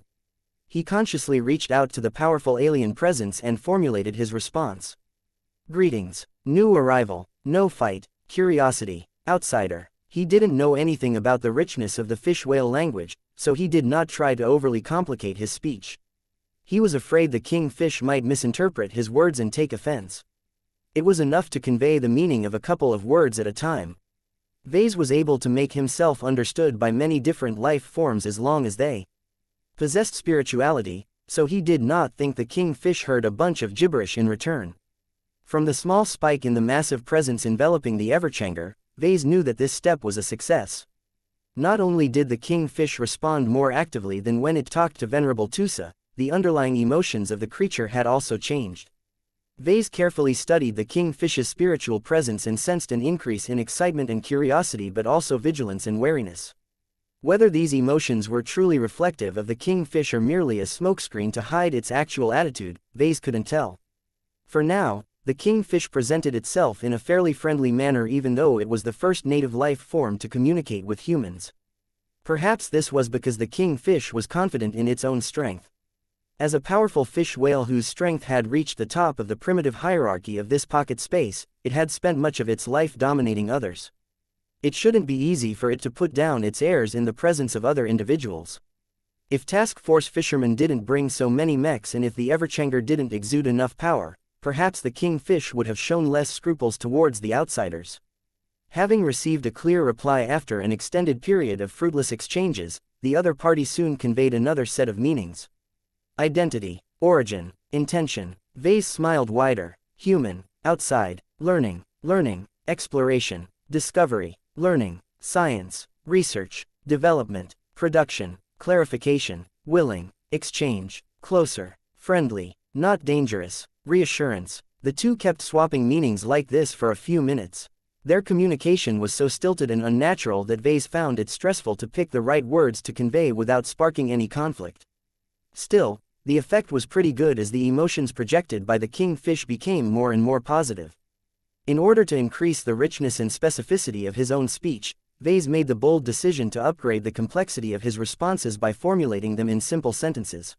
Speaker 1: He consciously reached out to the powerful alien presence and formulated his response. Greetings. New arrival. No fight. Curiosity. Outsider. He didn't know anything about the richness of the fish whale language, so he did not try to overly complicate his speech. He was afraid the kingfish might misinterpret his words and take offense. It was enough to convey the meaning of a couple of words at a time. Vase was able to make himself understood by many different life forms as long as they possessed spirituality, so he did not think the kingfish heard a bunch of gibberish in return. From the small spike in the massive presence enveloping the Everchanger, Vase knew that this step was a success. Not only did the kingfish respond more actively than when it talked to Venerable Tusa, the underlying emotions of the creature had also changed. Vase carefully studied the kingfish's spiritual presence and sensed an increase in excitement and curiosity, but also vigilance and wariness. Whether these emotions were truly reflective of the kingfish or merely a smokescreen to hide its actual attitude, Vase couldn't tell. For now, the kingfish presented itself in a fairly friendly manner, even though it was the first native life form to communicate with humans. Perhaps this was because the kingfish was confident in its own strength. As a powerful fish whale whose strength had reached the top of the primitive hierarchy of this pocket space, it had spent much of its life dominating others. It shouldn't be easy for it to put down its airs in the presence of other individuals. If Task Force Fisherman didn't bring so many mechs and if the Everchanger didn't exude enough power, perhaps the kingfish would have shown less scruples towards the outsiders. Having received a clear reply after an extended period of fruitless exchanges, the other party soon conveyed another set of meanings. Identity, origin, intention. Vase smiled wider. Human, outside, learning, exploration, discovery, learning, science, research, development, production, clarification, willing, exchange, closer, friendly, not dangerous, reassurance. The two kept swapping meanings like this for a few minutes. Their communication was so stilted and unnatural that Vase found it stressful to pick the right words to convey without sparking any conflict. Still, the effect was pretty good as the emotions projected by the kingfish became more and more positive. In order to increase the richness and specificity of his own speech, Vase made the bold decision to upgrade the complexity of his responses by formulating them in simple sentences.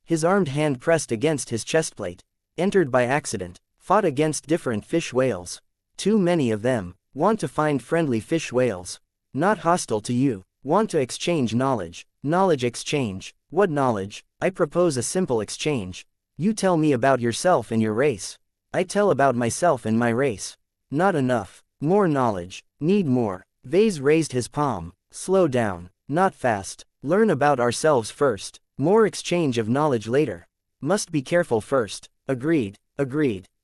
Speaker 1: His armed hand pressed against his chestplate. Entered by accident. Fought against different fish whales. Too many of them. Want to find friendly fish whales. Not hostile to you. Want to exchange knowledge. Knowledge exchange. What knowledge? I propose a simple exchange. You tell me about yourself and your race. I tell about myself and my race. Not enough. More knowledge. Need more. Vase raised his palm. Slow down. Not fast. Learn about ourselves first. More exchange of knowledge later. Must be careful first. Agreed.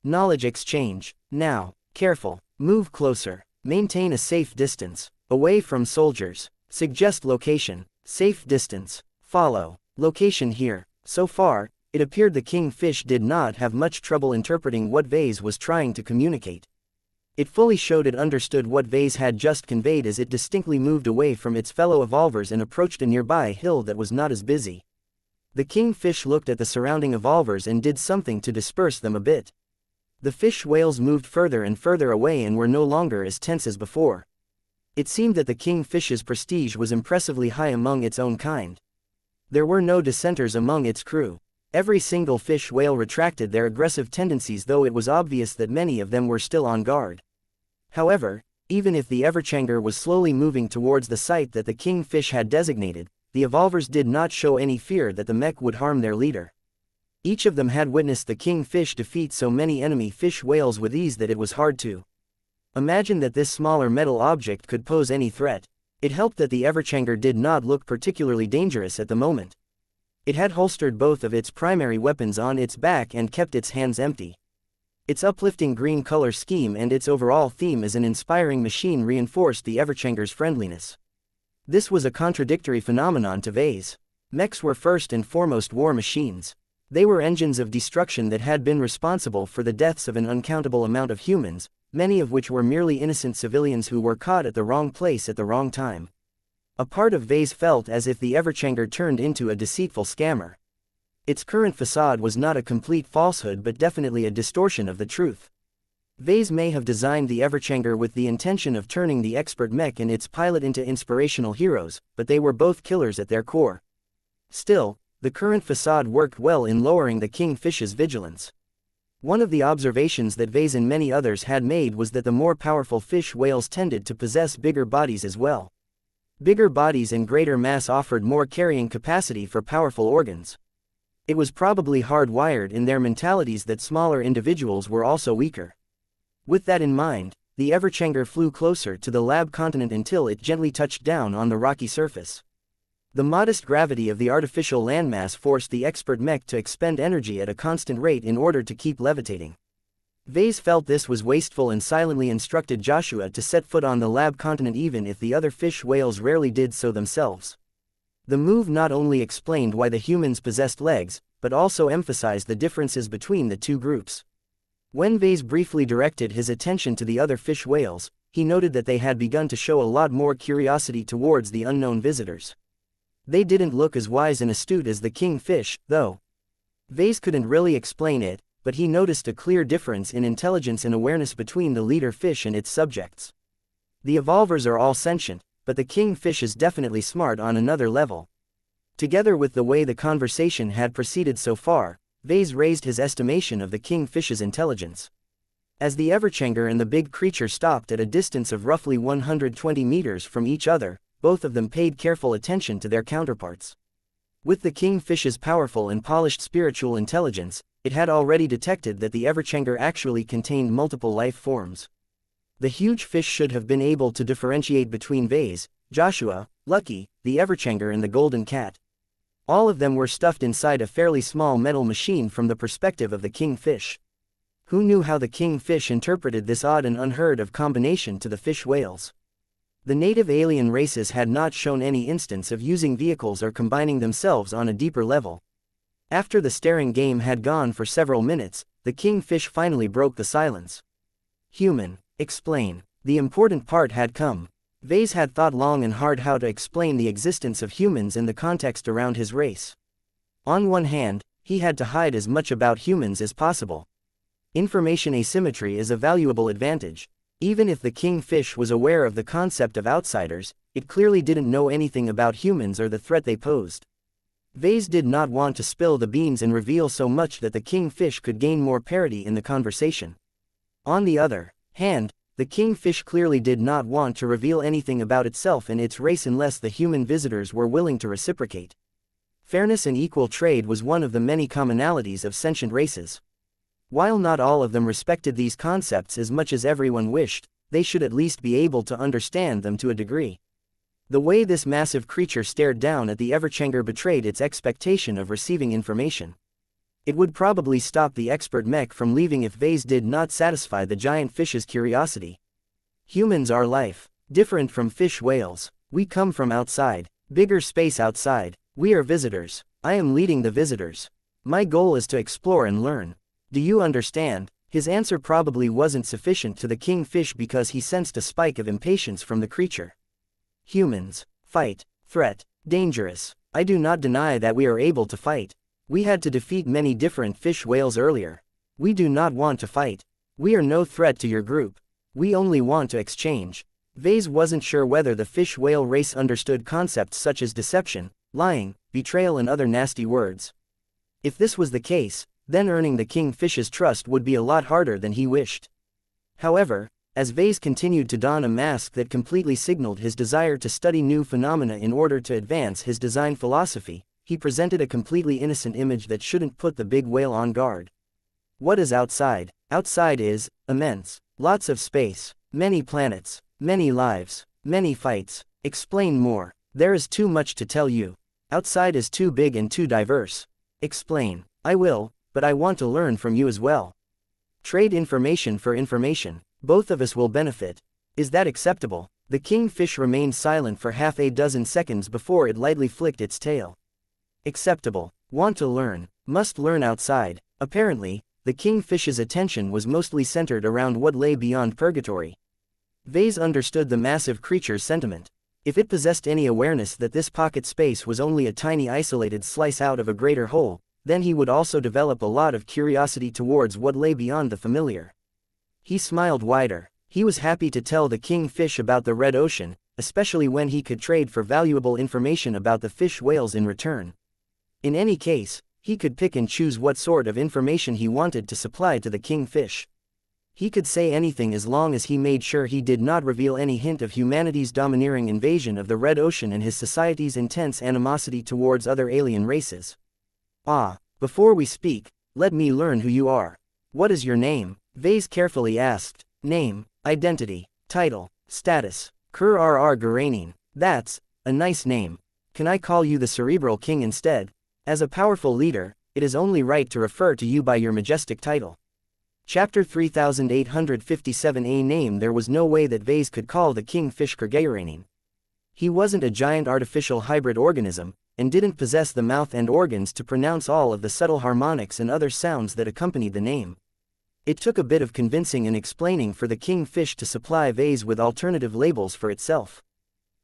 Speaker 1: Knowledge exchange. Now. Careful. Move closer. Maintain a safe distance. Away from soldiers. Suggest location. Safe distance. Follow. Location here. So far, it appeared the kingfish did not have much trouble interpreting what Vase was trying to communicate. It fully showed it understood what Vase had just conveyed as it distinctly moved away from its fellow evolvers and approached a nearby hill that was not as busy. The kingfish looked at the surrounding evolvers and did something to disperse them a bit. The fish whales moved further and further away and were no longer as tense as before. It seemed that the kingfish's prestige was impressively high among its own kind. There were no dissenters among its crew. Every single fish whale retracted their aggressive tendencies, though it was obvious that many of them were still on guard. However, even if the Everchanger was slowly moving towards the site that the kingfish had designated, the evolvers did not show any fear that the mech would harm their leader. Each of them had witnessed the kingfish defeat so many enemy fish whales with ease that it was hard to imagine that this smaller metal object could pose any threat. It helped that the Everchanger did not look particularly dangerous at the moment. It had holstered both of its primary weapons on its back and kept its hands empty. Its uplifting green color scheme and its overall theme as an inspiring machine reinforced the Everchanger's friendliness. This was a contradictory phenomenon to Vase. Mechs were first and foremost war machines. They were engines of destruction that had been responsible for the deaths of an uncountable amount of humans, many of which were merely innocent civilians who were caught at the wrong place at the wrong time. A part of Vase felt as if the Everchanger turned into a deceitful scammer. Its current facade was not a complete falsehood but definitely a distortion of the truth. Vase may have designed the Everchanger with the intention of turning the expert mech and its pilot into inspirational heroes, but they were both killers at their core. Still, the current facade worked well in lowering the kingfish's vigilance. One of the observations that Vase and many others had made was that the more powerful fish whales tended to possess bigger bodies as well. Bigger bodies and greater mass offered more carrying capacity for powerful organs. It was probably hardwired in their mentalities that smaller individuals were also weaker. With that in mind, the Everchanger flew closer to the lab continent until it gently touched down on the rocky surface. The modest gravity of the artificial landmass forced the expert mech to expend energy at a constant rate in order to keep levitating. Vase felt this was wasteful and silently instructed Joshua to set foot on the lab continent even if the other fish whales rarely did so themselves. The move not only explained why the humans possessed legs, but also emphasized the differences between the two groups. When Vase briefly directed his attention to the other fish whales, he noted that they had begun to show a lot more curiosity towards the unknown visitors. They didn't look as wise and astute as the kingfish, though. Vase couldn't really explain it, but he noticed a clear difference in intelligence and awareness between the leader fish and its subjects. The evolvers are all sentient, but the kingfish is definitely smart on another level. Together with the way the conversation had proceeded so far, Vase raised his estimation of the kingfish's intelligence. As the Everchanger and the big creature stopped at a distance of roughly 120 meters from each other, both of them paid careful attention to their counterparts. With the kingfish's powerful and polished spiritual intelligence, it had already detected that the Everchanger actually contained multiple life forms. The huge fish should have been able to differentiate between Vase, Joshua, Lucky, the Everchanger and the golden cat. All of them were stuffed inside a fairly small metal machine from the perspective of the kingfish. Who knew how the kingfish interpreted this odd and unheard of combination to the fish whales? The native alien races had not shown any instance of using vehicles or combining themselves on a deeper level. After the staring game had gone for several minutes, the kingfish finally broke the silence. Human, explain. The important part had come. Vase had thought long and hard how to explain the existence of humans in the context around his race. On one hand, he had to hide as much about humans as possible. Information asymmetry is a valuable advantage. Even if the kingfish was aware of the concept of outsiders, it clearly didn't know anything about humans or the threat they posed. Vase did not want to spill the beans and reveal so much that the kingfish could gain more parity in the conversation. On the other hand, the kingfish clearly did not want to reveal anything about itself and its race unless the human visitors were willing to reciprocate. Fairness and equal trade was one of the many commonalities of sentient races. While not all of them respected these concepts as much as everyone wished, they should at least be able to understand them to a degree. The way this massive creature stared down at the Everchanger betrayed its expectation of receiving information. It would probably stop the expert mech from leaving if Vase did not satisfy the giant fish's curiosity. Humans are life, different from fish whales. We come from outside, bigger space outside. We are visitors. I am leading the visitors. My goal is to explore and learn. Do you understand? His answer probably wasn't sufficient to the kingfish because he sensed a spike of impatience from the creature. Humans, fight, threat, dangerous. I do not deny that we are able to fight. We had to defeat many different fish whales earlier. We do not want to fight. We are no threat to your group. We only want to exchange. Vase wasn't sure whether the fish whale race understood concepts such as deception, lying, betrayal and other nasty words. If this was the case, then earning the kingfish's trust would be a lot harder than he wished. However, as Vase continued to don a mask that completely signaled his desire to study new phenomena in order to advance his design philosophy, he presented a completely innocent image that shouldn't put the big whale on guard. What is outside? Outside is immense. Lots of space, many planets, many lives, many fights. Explain more. There is too much to tell you. Outside is too big and too diverse. Explain. I will, but I want to learn from you as well. Trade information for information. Both of us will benefit. Is that acceptable? The kingfish remained silent for half a dozen seconds before it lightly flicked its tail. Acceptable. Want to learn. Must learn outside. Apparently, the kingfish's attention was mostly centered around what lay beyond purgatory. Vase understood the massive creature's sentiment. If it possessed any awareness that this pocket space was only a tiny isolated slice out of a greater whole, then he would also develop a lot of curiosity towards what lay beyond the familiar. He smiled wider. He was happy to tell the king fish about the Red Ocean, especially when he could trade for valuable information about the fish whales in return. In any case, he could pick and choose what sort of information he wanted to supply to the king fish. He could say anything as long as he made sure he did not reveal any hint of humanity's domineering invasion of the Red Ocean and his society's intense animosity towards other alien races. Before we speak, let me learn who you are. What is your name? Vase carefully asked. Name, identity, title, status. Kur Garanine. That's a nice name. Can I call you the Cerebral King instead? As a powerful leader, it is only right to refer to you by your majestic title. Chapter 3857. A name. There was no way that Vase could call the king fish Kurgairanin. He wasn't a giant artificial hybrid organism, and didn't possess the mouth and organs to pronounce all of the subtle harmonics and other sounds that accompanied the name. It took a bit of convincing and explaining for the king fish to supply Vase with alternative labels for itself.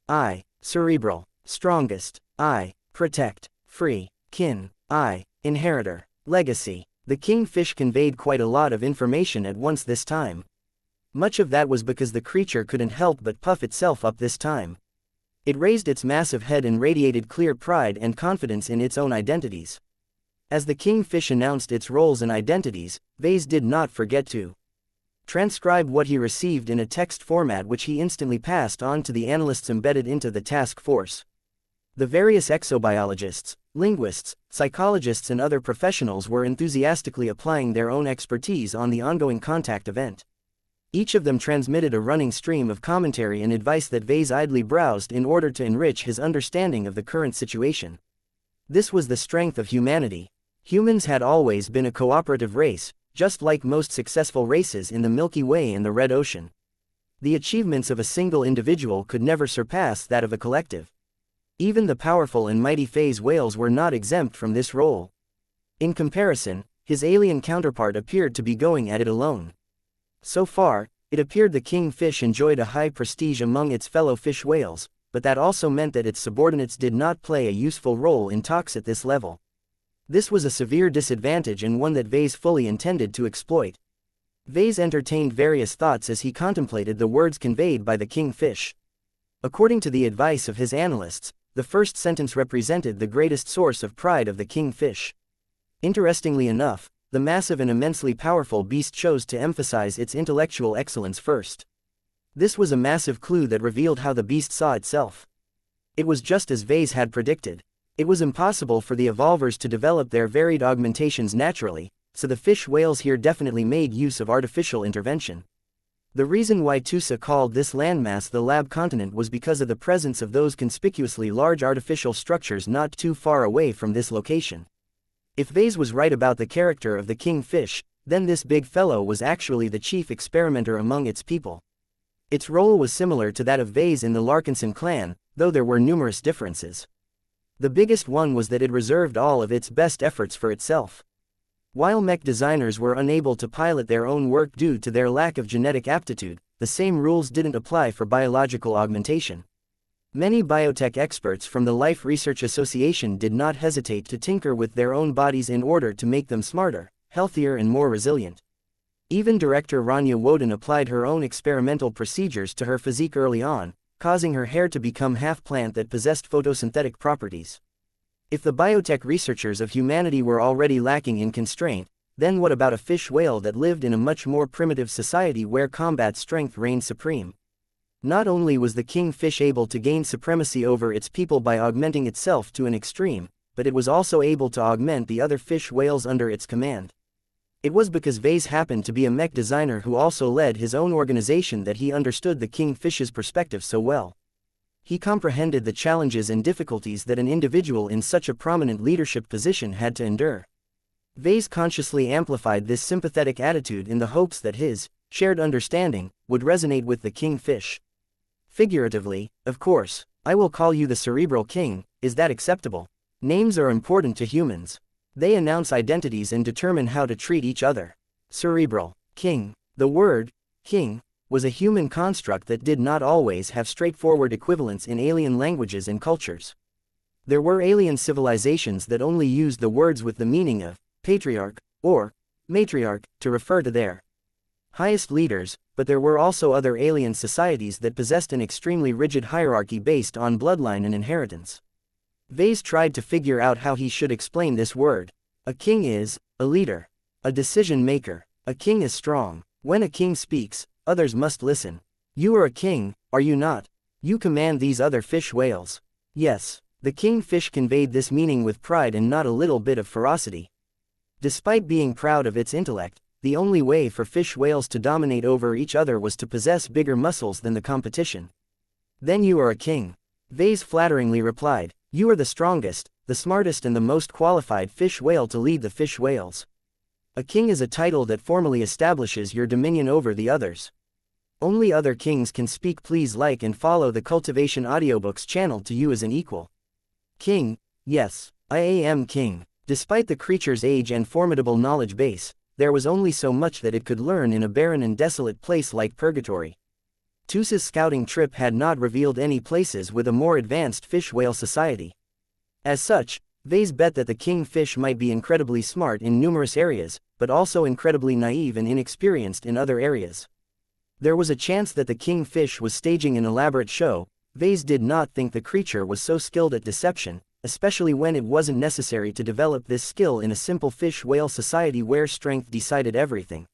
Speaker 1: I, cerebral, strongest. I, protect, free, kin. I, inheritor, legacy. The king fish conveyed quite a lot of information at once this time. Much of that was because the creature couldn't help but puff itself up this time. It raised its massive head and radiated clear pride and confidence in its own identities. As the king fish announced its roles and identities, Vase did not forget to transcribe what he received in a text format, which he instantly passed on to the analysts embedded into the task force. The various exobiologists, linguists, psychologists and other professionals were enthusiastically applying their own expertise on the ongoing contact event. Each of them transmitted a running stream of commentary and advice that Vase idly browsed in order to enrich his understanding of the current situation. This was the strength of humanity. Humans had always been a cooperative race, just like most successful races in the Milky Way and the Red Ocean. The achievements of a single individual could never surpass that of a collective. Even the powerful and mighty phase whales were not exempt from this role. In comparison, his alien counterpart appeared to be going at it alone. So far, it appeared the king fish enjoyed a high prestige among its fellow fish whales, but that also meant that its subordinates did not play a useful role in talks at this level. This was a severe disadvantage and one that Vase fully intended to exploit. Vase entertained various thoughts as he contemplated the words conveyed by the king fish. According to the advice of his analysts, the first sentence represented the greatest source of pride of the king fish. Interestingly enough, the massive and immensely powerful beast chose to emphasize its intellectual excellence first. This was a massive clue that revealed how the beast saw itself. It was just as Vase had predicted. It was impossible for the evolvers to develop their varied augmentations naturally, so the fish whales here definitely made use of artificial intervention. The reason why Tusa called this landmass the lab continent was because of the presence of those conspicuously large artificial structures not too far away from this location. If Vase was right about the character of the king fish, then this big fellow was actually the chief experimenter among its people. Its role was similar to that of Vase in the Larkinson clan, though there were numerous differences. The biggest one was that it reserved all of its best efforts for itself. While mech designers were unable to pilot their own work due to their lack of genetic aptitude, the same rules didn't apply for biological augmentation. Many biotech experts from the Life Research Association did not hesitate to tinker with their own bodies in order to make them smarter, healthier and more resilient. Even director Rania Woden applied her own experimental procedures to her physique early on, causing her hair to become half plant that possessed photosynthetic properties. If the biotech researchers of humanity were already lacking in constraint, then what about a fish whale that lived in a much more primitive society where combat strength reigned supreme? Not only was the king fish able to gain supremacy over its people by augmenting itself to an extreme, but it was also able to augment the other fish whales under its command. It was because Vase happened to be a mech designer who also led his own organization that he understood the king fish's perspective so well. He comprehended the challenges and difficulties that an individual in such a prominent leadership position had to endure. Vase consciously amplified this sympathetic attitude in the hopes that his shared understanding would resonate with the king fish. Figuratively, of course, I will call you the Cerebral King. Is that acceptable? Names are important to humans. They announce identities and determine how to treat each other. Cerebral King. The word king was a human construct that did not always have straightforward equivalents in alien languages and cultures. There were alien civilizations that only used the words with the meaning of patriarch or matriarch to refer to their highest leaders, but there were also other alien societies that possessed an extremely rigid hierarchy based on bloodline and inheritance. Vase tried to figure out how he should explain this word. A king is a leader, a decision maker. A king is strong. When a king speaks, others must listen. You are a king, are you not? You command these other fish whales. Yes. The kingfish conveyed this meaning with pride and not a little bit of ferocity. Despite being proud of its intellect, the only way for fish whales to dominate over each other was to possess bigger muscles than the competition. Then you are a king. Vase flatteringly replied, you are the strongest, the smartest and the most qualified fish whale to lead the fish whales. A king is a title that formally establishes your dominion over the others. Only other kings can speak. Please like and follow the Cultivation Audiobooks channel to you as an equal. King, yes, I am king. Despite the creature's age and formidable knowledge base, there was only so much that it could learn in a barren and desolate place like Purgatory. Tusa's scouting trip had not revealed any places with a more advanced fish whale society. As such, Vase bet that the kingfish might be incredibly smart in numerous areas, but also incredibly naive and inexperienced in other areas. There was a chance that the kingfish was staging an elaborate show. Vase did not think the creature was so skilled at deception, especially when it wasn't necessary to develop this skill in a simple fish-whale society where strength decided everything.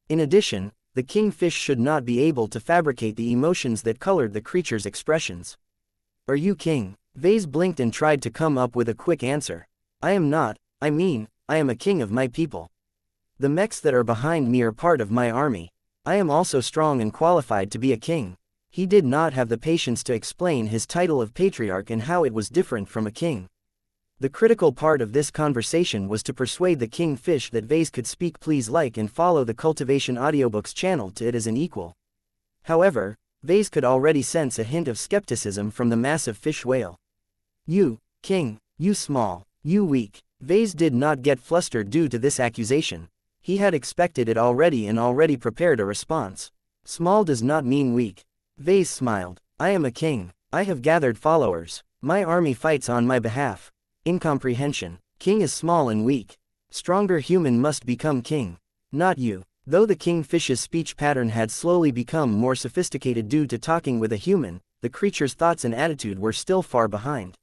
Speaker 1: In addition, the kingfish should not be able to fabricate the emotions that colored the creature's expressions. Are you king? Vase blinked and tried to come up with a quick answer. I am not, I am a king of my people. The mechs that are behind me are part of my army. I am also strong and qualified to be a king. He did not have the patience to explain his title of patriarch and how it was different from a king. The critical part of this conversation was to persuade the kingfish that Vase could speak. Please like and follow the Cultivation Audiobooks channel to it as an equal. However, Vase could already sense a hint of skepticism from the massive fish whale. You, king, you small, you weak. Vase did not get flustered due to this accusation. He had expected it already and already prepared a response. Small does not mean weak. Vase smiled. I am a king. I have gathered followers. My army fights on my behalf. Incomprehension. King is small and weak. Stronger human must become king. Not you. Though the kingfish's speech pattern had slowly become more sophisticated due to talking with a human, the creature's thoughts and attitude were still far behind.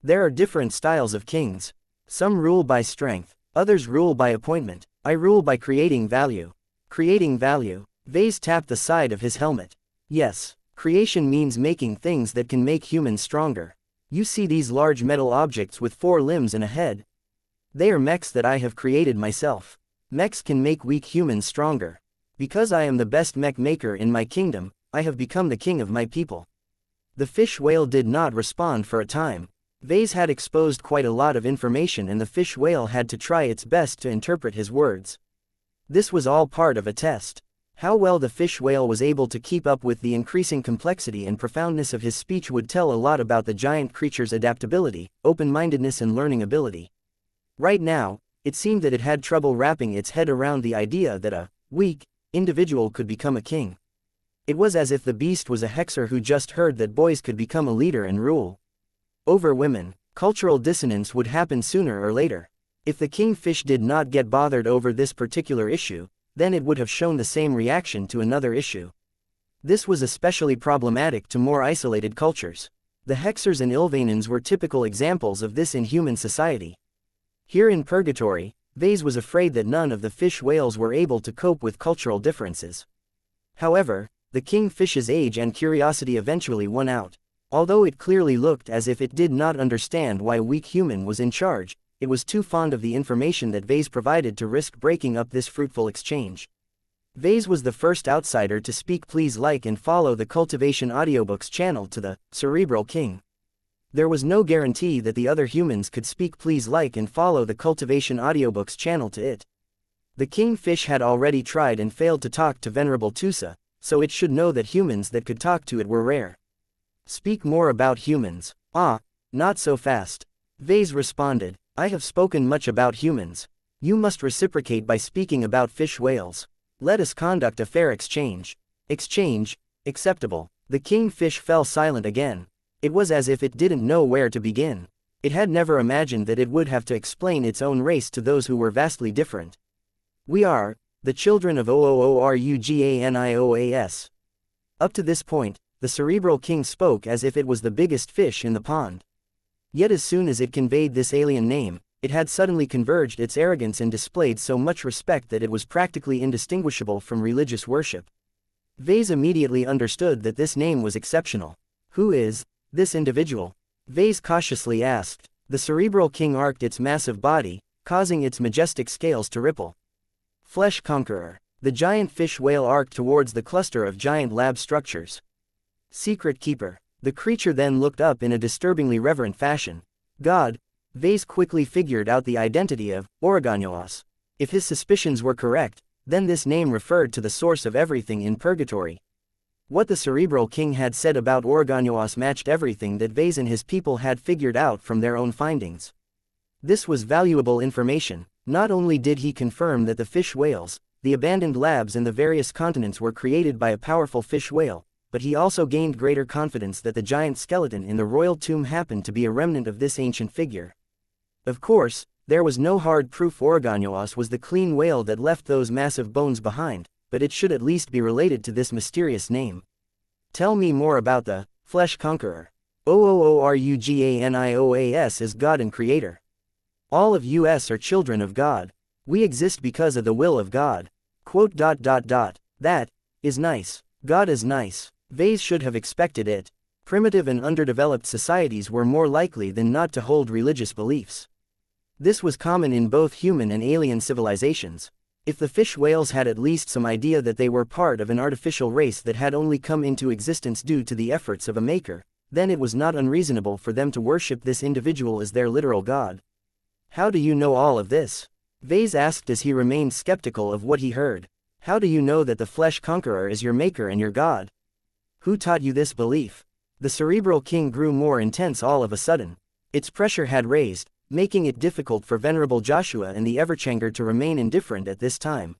Speaker 1: There are different styles of kings. Some rule by strength, others rule by appointment. I rule by creating value. Creating value. Vase tapped the side of his helmet. Yes, creation means making things that can make humans stronger. You see these large metal objects with 4 limbs and a head? They are mechs that I have created myself. Mechs can make weak humans stronger. Because I am the best mech maker in my kingdom, I have become the king of my people. The fish whale did not respond for a time. Vase had exposed quite a lot of information and the fish whale had to try its best to interpret his words. This was all part of a test. How well the fish whale was able to keep up with the increasing complexity and profoundness of his speech would tell a lot about the giant creature's adaptability, open-mindedness and learning ability. Right now, it seemed that it had trouble wrapping its head around the idea that a weak individual could become a king. It was as if the beast was a hexer who just heard that boys could become a leader and rule over women. Cultural dissonance would happen sooner or later. If the kingfish did not get bothered over this particular issue, then it would have shown the same reaction to another issue. This was especially problematic to more isolated cultures. The Hexers and Ilvanans were typical examples of this in human society. Here in Purgatory, Vase was afraid that none of the fish whales were able to cope with cultural differences. However, the kingfish's age and curiosity eventually won out. Although it clearly looked as if it did not understand why weak human was in charge, it was too fond of the information that Vase provided to risk breaking up this fruitful exchange. Vase was the first outsider to speak. Please like and follow the Cultivation Audiobooks channel to the Cerebral King. There was no guarantee that the other humans could speak. Please like and follow the Cultivation Audiobooks channel to it. The kingfish had already tried and failed to talk to Venerable Tusa, so it should know that humans that could talk to it were rare. Speak more about humans. Ah, not so fast. Vase responded. I have spoken much about humans. You must reciprocate by speaking about fish whales. Let us conduct a fair exchange. Exchange, acceptable. The kingfish fell silent again. It was as if it didn't know where to begin. It had never imagined that it would have to explain its own race to those who were vastly different. We are The children of Ooruganios. Up to this point, the cerebral king spoke as if it was the biggest fish in the pond. Yet as soon as it conveyed this alien name, it had suddenly converged its arrogance and displayed so much respect that it was practically indistinguishable from religious worship. Vase immediately understood that this name was exceptional. Who is this individual? Vase cautiously asked. The cerebral king arced its massive body, causing its majestic scales to ripple. Flesh Conqueror. The giant fish whale arced towards the cluster of giant lab structures. Secret Keeper. The creature then looked up in a disturbingly reverent fashion. God. Vase quickly figured out the identity of Ooruganios. If his suspicions were correct, then this name referred to the source of everything in purgatory. What the cerebral king had said about Ooruganios matched everything that Vase and his people had figured out from their own findings. This was valuable information. Not only did he confirm that the fish whales, the abandoned labs in the various continents were created by a powerful fish whale, but he also gained greater confidence that the giant skeleton in the royal tomb happened to be a remnant of this ancient figure. Of course, there was no hard proof Ooruganios was the clean whale that left those massive bones behind, but it should at least be related to this mysterious name. Tell me more about the Flesh Conqueror. Ooruganios is God and Creator. All of us are children of God. We exist because of the will of God. Quote. That is nice. God is nice. Vase should have expected it. Primitive and underdeveloped societies were more likely than not to hold religious beliefs. This was common in both human and alien civilizations. If the fish whales had at least some idea that they were part of an artificial race that had only come into existence due to the efforts of a maker, then it was not unreasonable for them to worship this individual as their literal god. How do you know all of this? Vase asked as he remained skeptical of what he heard. How do you know that the Flesh Conqueror is your maker and your god? Who taught you this belief? The cerebral king grew more intense all of a sudden. Its pressure had raised, making it difficult for Venerable Joshua and the Everchanger to remain indifferent at this time.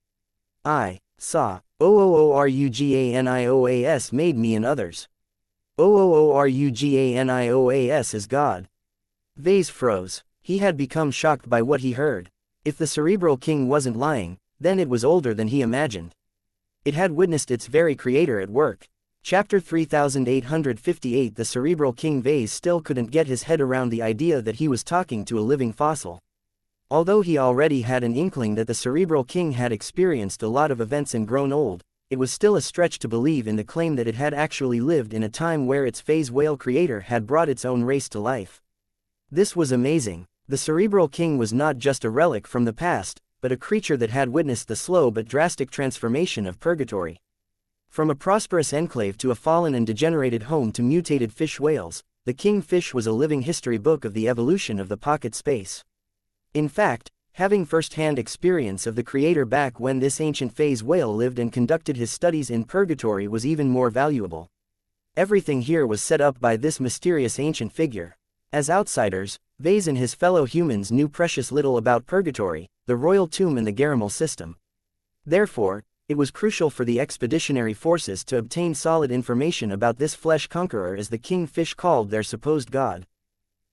Speaker 1: I saw Ooruganios made me and others. Ooruganios is God. Vase froze. He had become shocked by what he heard. If the cerebral king wasn't lying, then it was older than he imagined. It had witnessed its very creator at work. Chapter 3858. The cerebral king Vase still couldn't get his head around the idea that he was talking to a living fossil. Although he already had an inkling that the cerebral king had experienced a lot of events and grown old, it was still a stretch to believe in the claim that it had actually lived in a time where its phase whale creator had brought its own race to life. This was amazing. The cerebral king was not just a relic from the past, but a creature that had witnessed the slow but drastic transformation of purgatory. From a prosperous enclave to a fallen and degenerated home to mutated fish whales, the king fish was a living history book of the evolution of the pocket space. In fact, having first-hand experience of the creator back when this ancient phase whale lived and conducted his studies in purgatory was even more valuable. Everything here was set up by this mysterious ancient figure. As outsiders, Vase and his fellow humans knew precious little about purgatory, the royal tomb and the Garamal system. Therefore, it was crucial for the expeditionary forces to obtain solid information about this Flesh Conqueror as the king fish called their supposed god.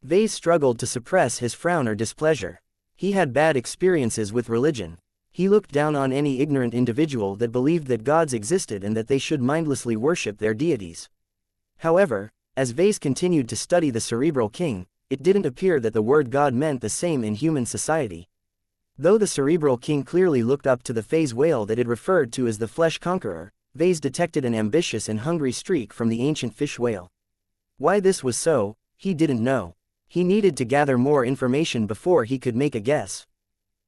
Speaker 1: Vase struggled to suppress his frown or displeasure. He had bad experiences with religion. He looked down on any ignorant individual that believed that gods existed and that they should mindlessly worship their deities. However, as Vase continued to study the cerebral king, it didn't appear that the word god meant the same in human society. Though the cerebral king clearly looked up to the phase whale that it referred to as the Flesh Conqueror, Vase detected an ambitious and hungry streak from the ancient fish whale. Why this was so, he didn't know. He needed to gather more information before he could make a guess.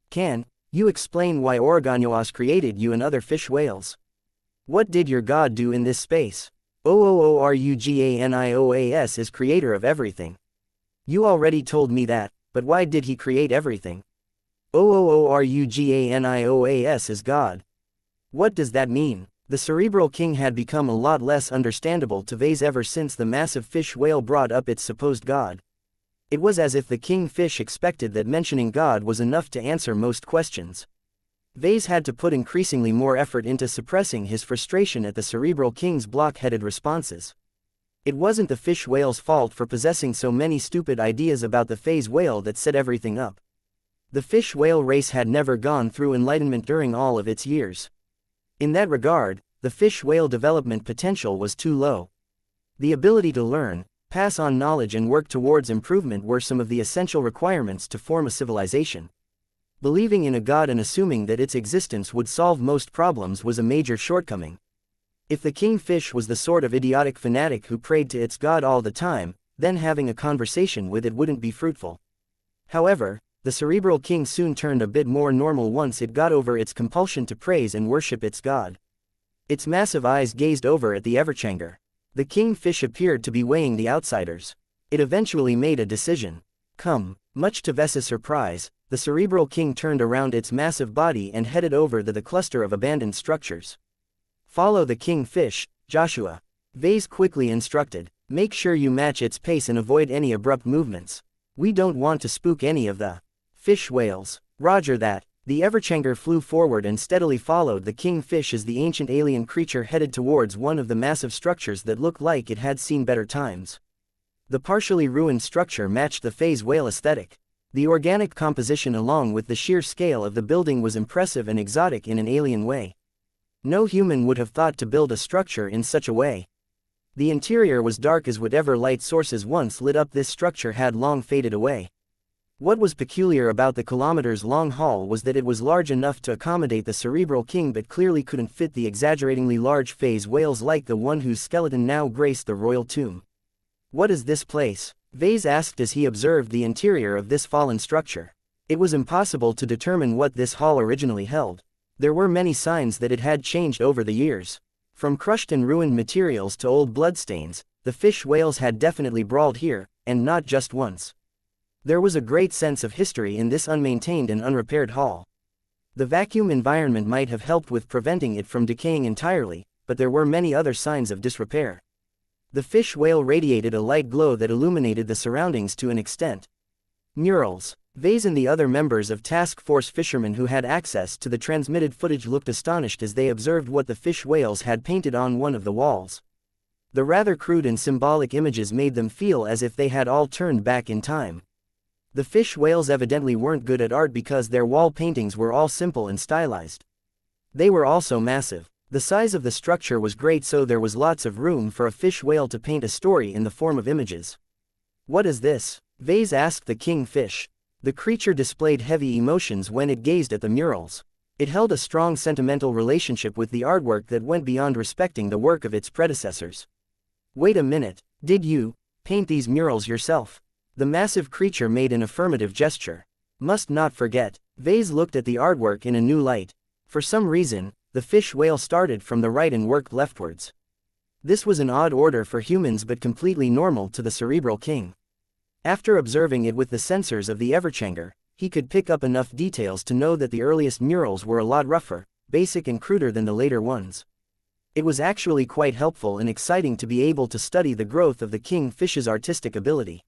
Speaker 1: Can you explain why Ooruganios created you and other fish whales? What did your god do in this space? Ooruganios is creator of everything. You already told me that, but why did he create everything? Ooruganios is God. What does that mean? The cerebral king had become a lot less understandable to Vase ever since the massive fish whale brought up its supposed god. It was as if the king fish expected that mentioning God was enough to answer most questions. Vase had to put increasingly more effort into suppressing his frustration at the cerebral king's block-headed responses. It wasn't the fish whale's fault for possessing so many stupid ideas about the phase whale that set everything up. The fish whale race had never gone through enlightenment during all of its years. In that regard, the fish whale development potential was too low. The ability to learn, pass on knowledge and work towards improvement were some of the essential requirements to form a civilization. Believing in a god and assuming that its existence would solve most problems was a major shortcoming. If the kingfish was the sort of idiotic fanatic who prayed to its god all the time, then having a conversation with it wouldn't be fruitful. However, the cerebral king soon turned a bit more normal once it got over its compulsion to praise and worship its god. Its massive eyes gazed over at the Everchanger. The kingfish appeared to be weighing the outsiders. It eventually made a decision. Come, much to Vess's surprise, the cerebral king turned around its massive body and headed over to the cluster of abandoned structures. Follow the kingfish, Joshua. Vase quickly instructed. Make sure you match its pace and avoid any abrupt movements. We don't want to spook any of the fish whales. Roger that. The Everchanger flew forward and steadily followed the kingfish as the ancient alien creature headed towards one of the massive structures that looked like it had seen better times. The partially ruined structure matched the phase whale aesthetic. The organic composition along with the sheer scale of the building was impressive and exotic in an alien way. No human would have thought to build a structure in such a way. The interior was dark as whatever light sources once lit up this structure had long faded away. What was peculiar about the kilometers-long hall was that it was large enough to accommodate the cerebral king but clearly couldn't fit the exaggeratingly large phase whales like the one whose skeleton now graced the royal tomb. What is this place? Vase asked as he observed the interior of this fallen structure. It was impossible to determine what this hall originally held. There were many signs that it had changed over the years. From crushed and ruined materials to old bloodstains, the fish whales had definitely brawled here, and not just once. There was a great sense of history in this unmaintained and unrepaired hall. The vacuum environment might have helped with preventing it from decaying entirely, but there were many other signs of disrepair. The fish whale radiated a light glow that illuminated the surroundings to an extent. Murals. Vase and the other members of Task Force fishermen who had access to the transmitted footage looked astonished as they observed what the fish whales had painted on one of the walls. The rather crude and symbolic images made them feel as if they had all turned back in time. The fish whales evidently weren't good at art because their wall paintings were all simple and stylized. They were also massive. The size of the structure was great, so there was lots of room for a fish whale to paint a story in the form of images. What is this? Vase asked the kingfish. The creature displayed heavy emotions when it gazed at the murals. It held a strong sentimental relationship with the artwork that went beyond respecting the work of its predecessors. Wait a minute, did you paint these murals yourself? The massive creature made an affirmative gesture. Must not forget. Vase looked at the artwork in a new light. For some reason, the fish whale started from the right and worked leftwards. This was an odd order for humans but completely normal to the cerebral king. After observing it with the sensors of the Everchanger, he could pick up enough details to know that the earliest murals were a lot rougher, basic and cruder than the later ones. It was actually quite helpful and exciting to be able to study the growth of the kingfish's artistic ability.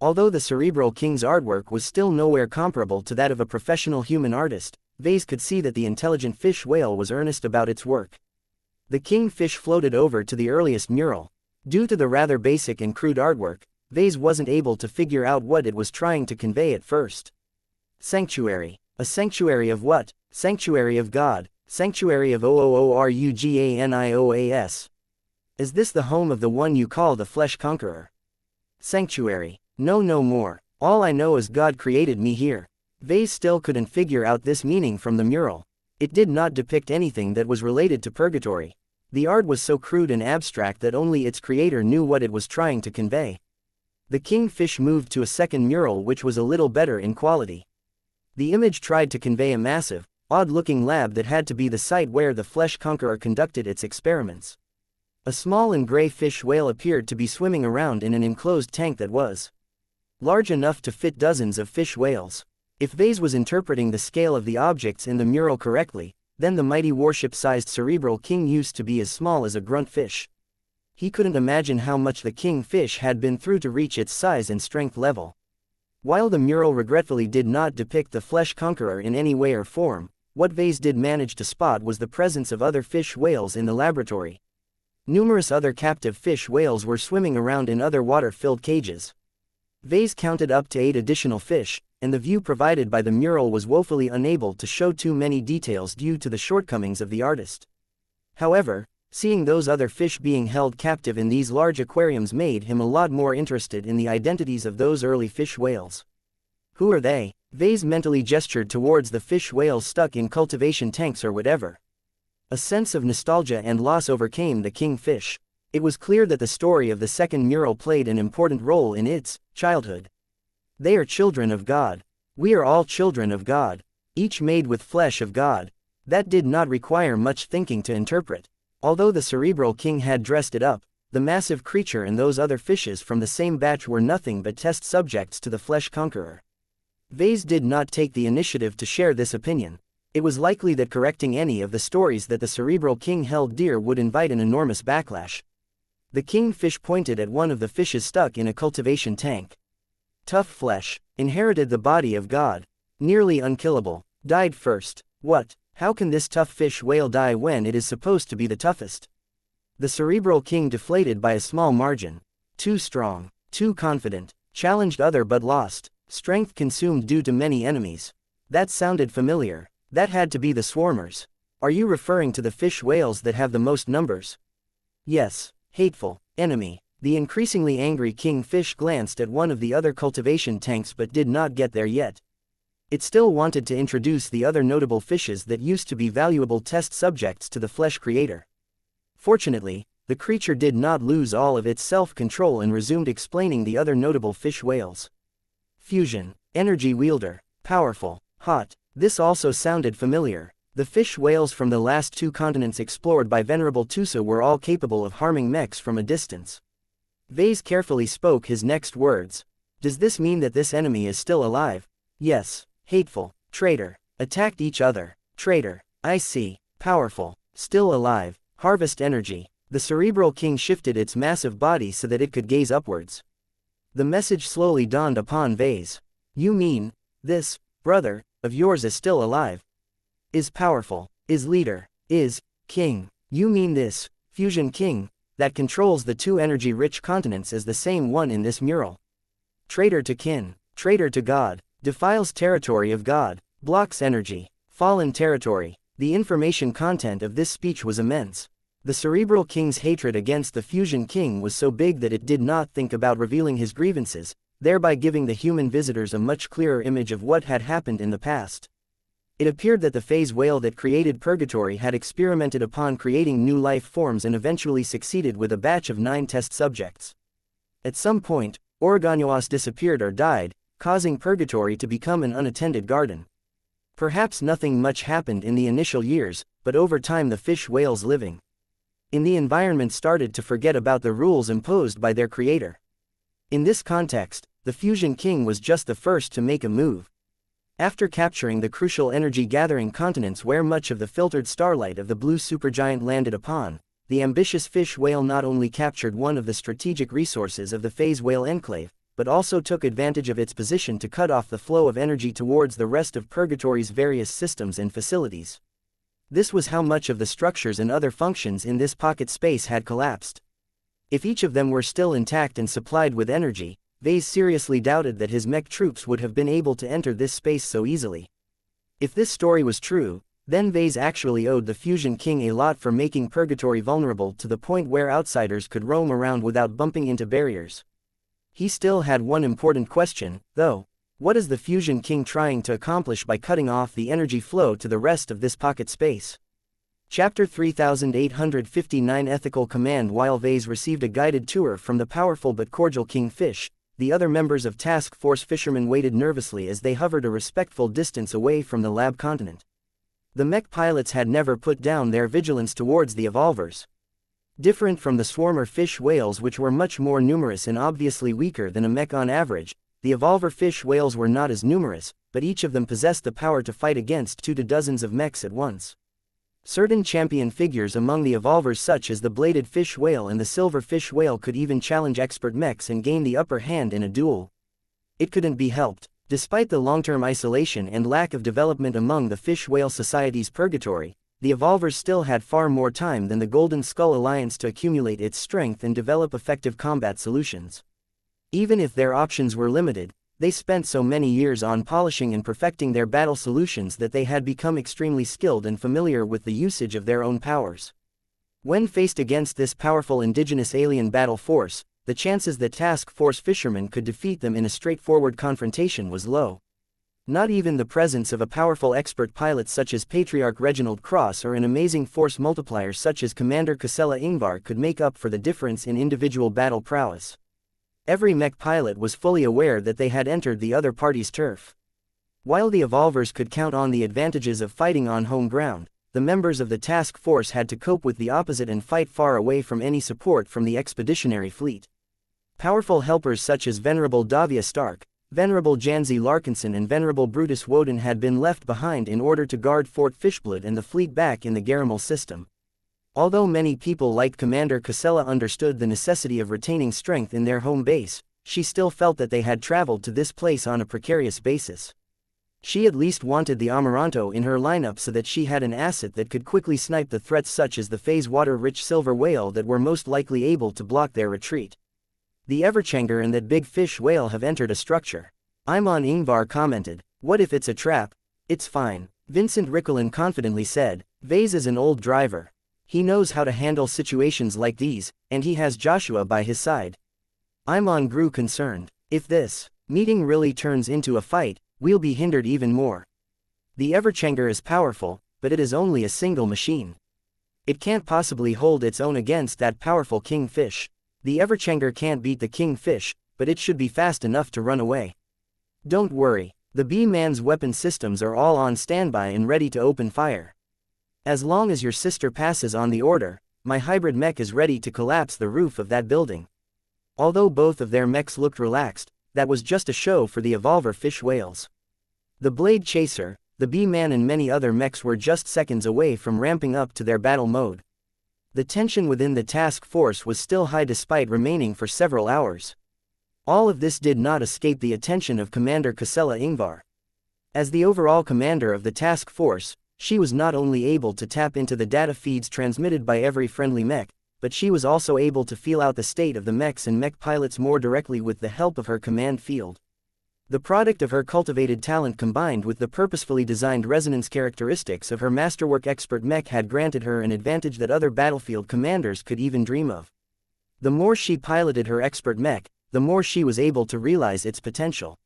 Speaker 1: Although the cerebral king's artwork was still nowhere comparable to that of a professional human artist, Vase could see that the intelligent fish whale was earnest about its work. The kingfish floated over to the earliest mural. Due to the rather basic and crude artwork, Vase wasn't able to figure out what it was trying to convey at first. Sanctuary. A sanctuary of what? Sanctuary of God. Sanctuary of Ooruganios. Is this the home of the one you call the Flesh Conqueror? Sanctuary. No more. All I know is God created me here. Vase still couldn't figure out this meaning from the mural. It did not depict anything that was related to purgatory. The art was so crude and abstract that only its creator knew what it was trying to convey. The kingfish moved to a second mural which was a little better in quality. The image tried to convey a massive, odd-looking lab that had to be the site where the Flesh Conqueror conducted its experiments. A small and gray fish whale appeared to be swimming around in an enclosed tank that was large enough to fit dozens of fish whales. If Vase was interpreting the scale of the objects in the mural correctly, then the mighty warship-sized cerebral king used to be as small as a grunt fish. He couldn't imagine how much the kingfish had been through to reach its size and strength level. While the mural regretfully did not depict the Flesh Conqueror in any way or form, what Vase did manage to spot was the presence of other fish whales in the laboratory. Numerous other captive fish whales were swimming around in other water-filled cages. Vase counted up to 8 additional fish, and the view provided by the mural was woefully unable to show too many details due to the shortcomings of the artist. However, seeing those other fish being held captive in these large aquariums made him a lot more interested in the identities of those early fish whales. Who are they? Vase mentally gestured towards the fish whales stuck in cultivation tanks or whatever. A sense of nostalgia and loss overcame the kingfish. It was clear that the story of the second mural played an important role in its childhood. They are children of God. We are all children of God, each made with flesh of God. That did not require much thinking to interpret. Although the cerebral king had dressed it up, the massive creature and those other fishes from the same batch were nothing but test subjects to the flesh conqueror. Vase did not take the initiative to share this opinion. It was likely that correcting any of the stories that the cerebral king held dear would invite an enormous backlash. The kingfish pointed at one of the fishes stuck in a cultivation tank. Tough flesh, inherited the body of God. Nearly unkillable, died first. What? How can this tough fish whale die when it is supposed to be the toughest? The cerebral king deflated by a small margin. Too strong, too confident, challenged other but lost, strength consumed due to many enemies. That sounded familiar. That had to be the swarmers. Are you referring to the fish whales that have the most numbers? Yes, hateful, enemy. The increasingly angry kingfish glanced at one of the other cultivation tanks but did not get there yet. It still wanted to introduce the other notable fishes that used to be valuable test subjects to the flesh creator. Fortunately, the creature did not lose all of its self-control and resumed explaining the other notable fish whales. Fusion, energy wielder, powerful, hot. This also sounded familiar. The fish whales from the last two continents explored by Venerable Tusa were all capable of harming mechs from a distance. Vase carefully spoke his next words. Does this mean that this enemy is still alive? Yes. Hateful, traitor, attacked each other, traitor, I see, powerful, still alive, harvest energy. The cerebral king shifted its massive body so that it could gaze upwards. The message slowly dawned upon Vase. You mean, this, brother, of yours is still alive? Is powerful, is leader, is, king. You mean this, fusion king, that controls the two energy-rich continents is the same one in this mural? Traitor to kin, traitor to God. Defiles territory of God, blocks energy, fallen territory. The information content of this speech was immense. The cerebral king's hatred against the fusion king was so big that it did not think about revealing his grievances, thereby giving the human visitors a much clearer image of what had happened in the past. It appeared that the phase whale that created purgatory had experimented upon creating new life forms and eventually succeeded with a batch of 9 test subjects. At some point, Organoas disappeared or died, causing purgatory to become an unattended garden. Perhaps nothing much happened in the initial years, but over time the fish whales living in the environment started to forget about the rules imposed by their creator. In this context, the fusion king was just the first to make a move. After capturing the crucial energy-gathering continents where much of the filtered starlight of the blue supergiant landed upon, the ambitious fish whale not only captured one of the strategic resources of the phase whale enclave, but also took advantage of its position to cut off the flow of energy towards the rest of Purgatory's various systems and facilities. This was how much of the structures and other functions in this pocket space had collapsed. If each of them were still intact and supplied with energy, Vase seriously doubted that his mech troops would have been able to enter this space so easily. If this story was true, then Vase actually owed the Fusion King a lot for making Purgatory vulnerable to the point where outsiders could roam around without bumping into barriers. He still had one important question, though. What is the Fusion King trying to accomplish by cutting off the energy flow to the rest of this pocket space? Chapter 3859 Ethical Command. While Vase received a guided tour from the powerful but cordial Kingfish, the other members of Task Force Fishermen waited nervously as they hovered a respectful distance away from the lab continent. The mech pilots had never put down their vigilance towards the evolvers. Different from the swarmer fish whales, which were much more numerous and obviously weaker than a mech on average, the evolver fish whales were not as numerous, but each of them possessed the power to fight against 2 to dozens of mechs at once. Certain champion figures among the evolvers, such as the bladed fish whale and the silver fish whale, could even challenge expert mechs and gain the upper hand in a duel. It couldn't be helped. Despite the long-term isolation and lack of development among the fish whale society's purgatory, the evolvers still had far more time than the Golden Skull Alliance to accumulate its strength and develop effective combat solutions. Even if their options were limited, They spent so many years on polishing and perfecting their battle solutions that they had become extremely skilled and familiar with the usage of their own powers. When faced against this powerful indigenous alien battle force, the chances that task force fishermen could defeat them in a straightforward confrontation was low. Not even the presence of a powerful expert pilot such as Patriarch Reginald Cross or an amazing force multiplier such as Commander Casella Ingvar could make up for the difference in individual battle prowess. Every mech pilot was fully aware that they had entered the other party's turf. While the evolvers could count on the advantages of fighting on home ground, the members of the task force had to cope with the opposite and fight far away from any support from the expeditionary fleet. Powerful helpers such as Venerable Davia Stark, Venerable Janzi Larkinson and Venerable Brutus Woden had been left behind in order to guard Fort Fishblood and the fleet back in the Garamel system. Although many people like Commander Casella understood the necessity of retaining strength in their home base, she still felt that they had traveled to this place on a precarious basis. She at least wanted the Amaranto in her lineup so that she had an asset that could quickly snipe the threats such as the phase water-rich silver whale that were most likely able to block their retreat. The Everchanger and that big fish whale have entered a structure. Imon Ingvar commented, "What if it's a trap?" "It's fine," Vincent Rickelin confidently said. "Vase is an old driver. He knows how to handle situations like these, and he has Joshua by his side." Imon grew concerned. "If this meeting really turns into a fight, we'll be hindered even more. The Everchanger is powerful, but it is only a single machine. It can't possibly hold its own against that powerful kingfish. The Everchanger can't beat the kingfish, but it should be fast enough to run away." "Don't worry, the B-Man's weapon systems are all on standby and ready to open fire. As long as your sister passes on the order, my hybrid mech is ready to collapse the roof of that building." Although both of their mechs looked relaxed, that was just a show for the evolver fish whales. The Blade Chaser, the B-Man and many other mechs were just seconds away from ramping up to their battle mode. The tension within the task force was still high despite remaining for several hours. All of this did not escape the attention of Commander Casella Ingvar. As the overall commander of the task force, she was not only able to tap into the data feeds transmitted by every friendly mech, but she was also able to feel out the state of the mechs and mech pilots more directly with the help of her command field. The product of her cultivated talent combined with the purposefully designed resonance characteristics of her masterwork expert mech had granted her an advantage that other battlefield commanders could even dream of. The more she piloted her expert mech, the more she was able to realize its potential.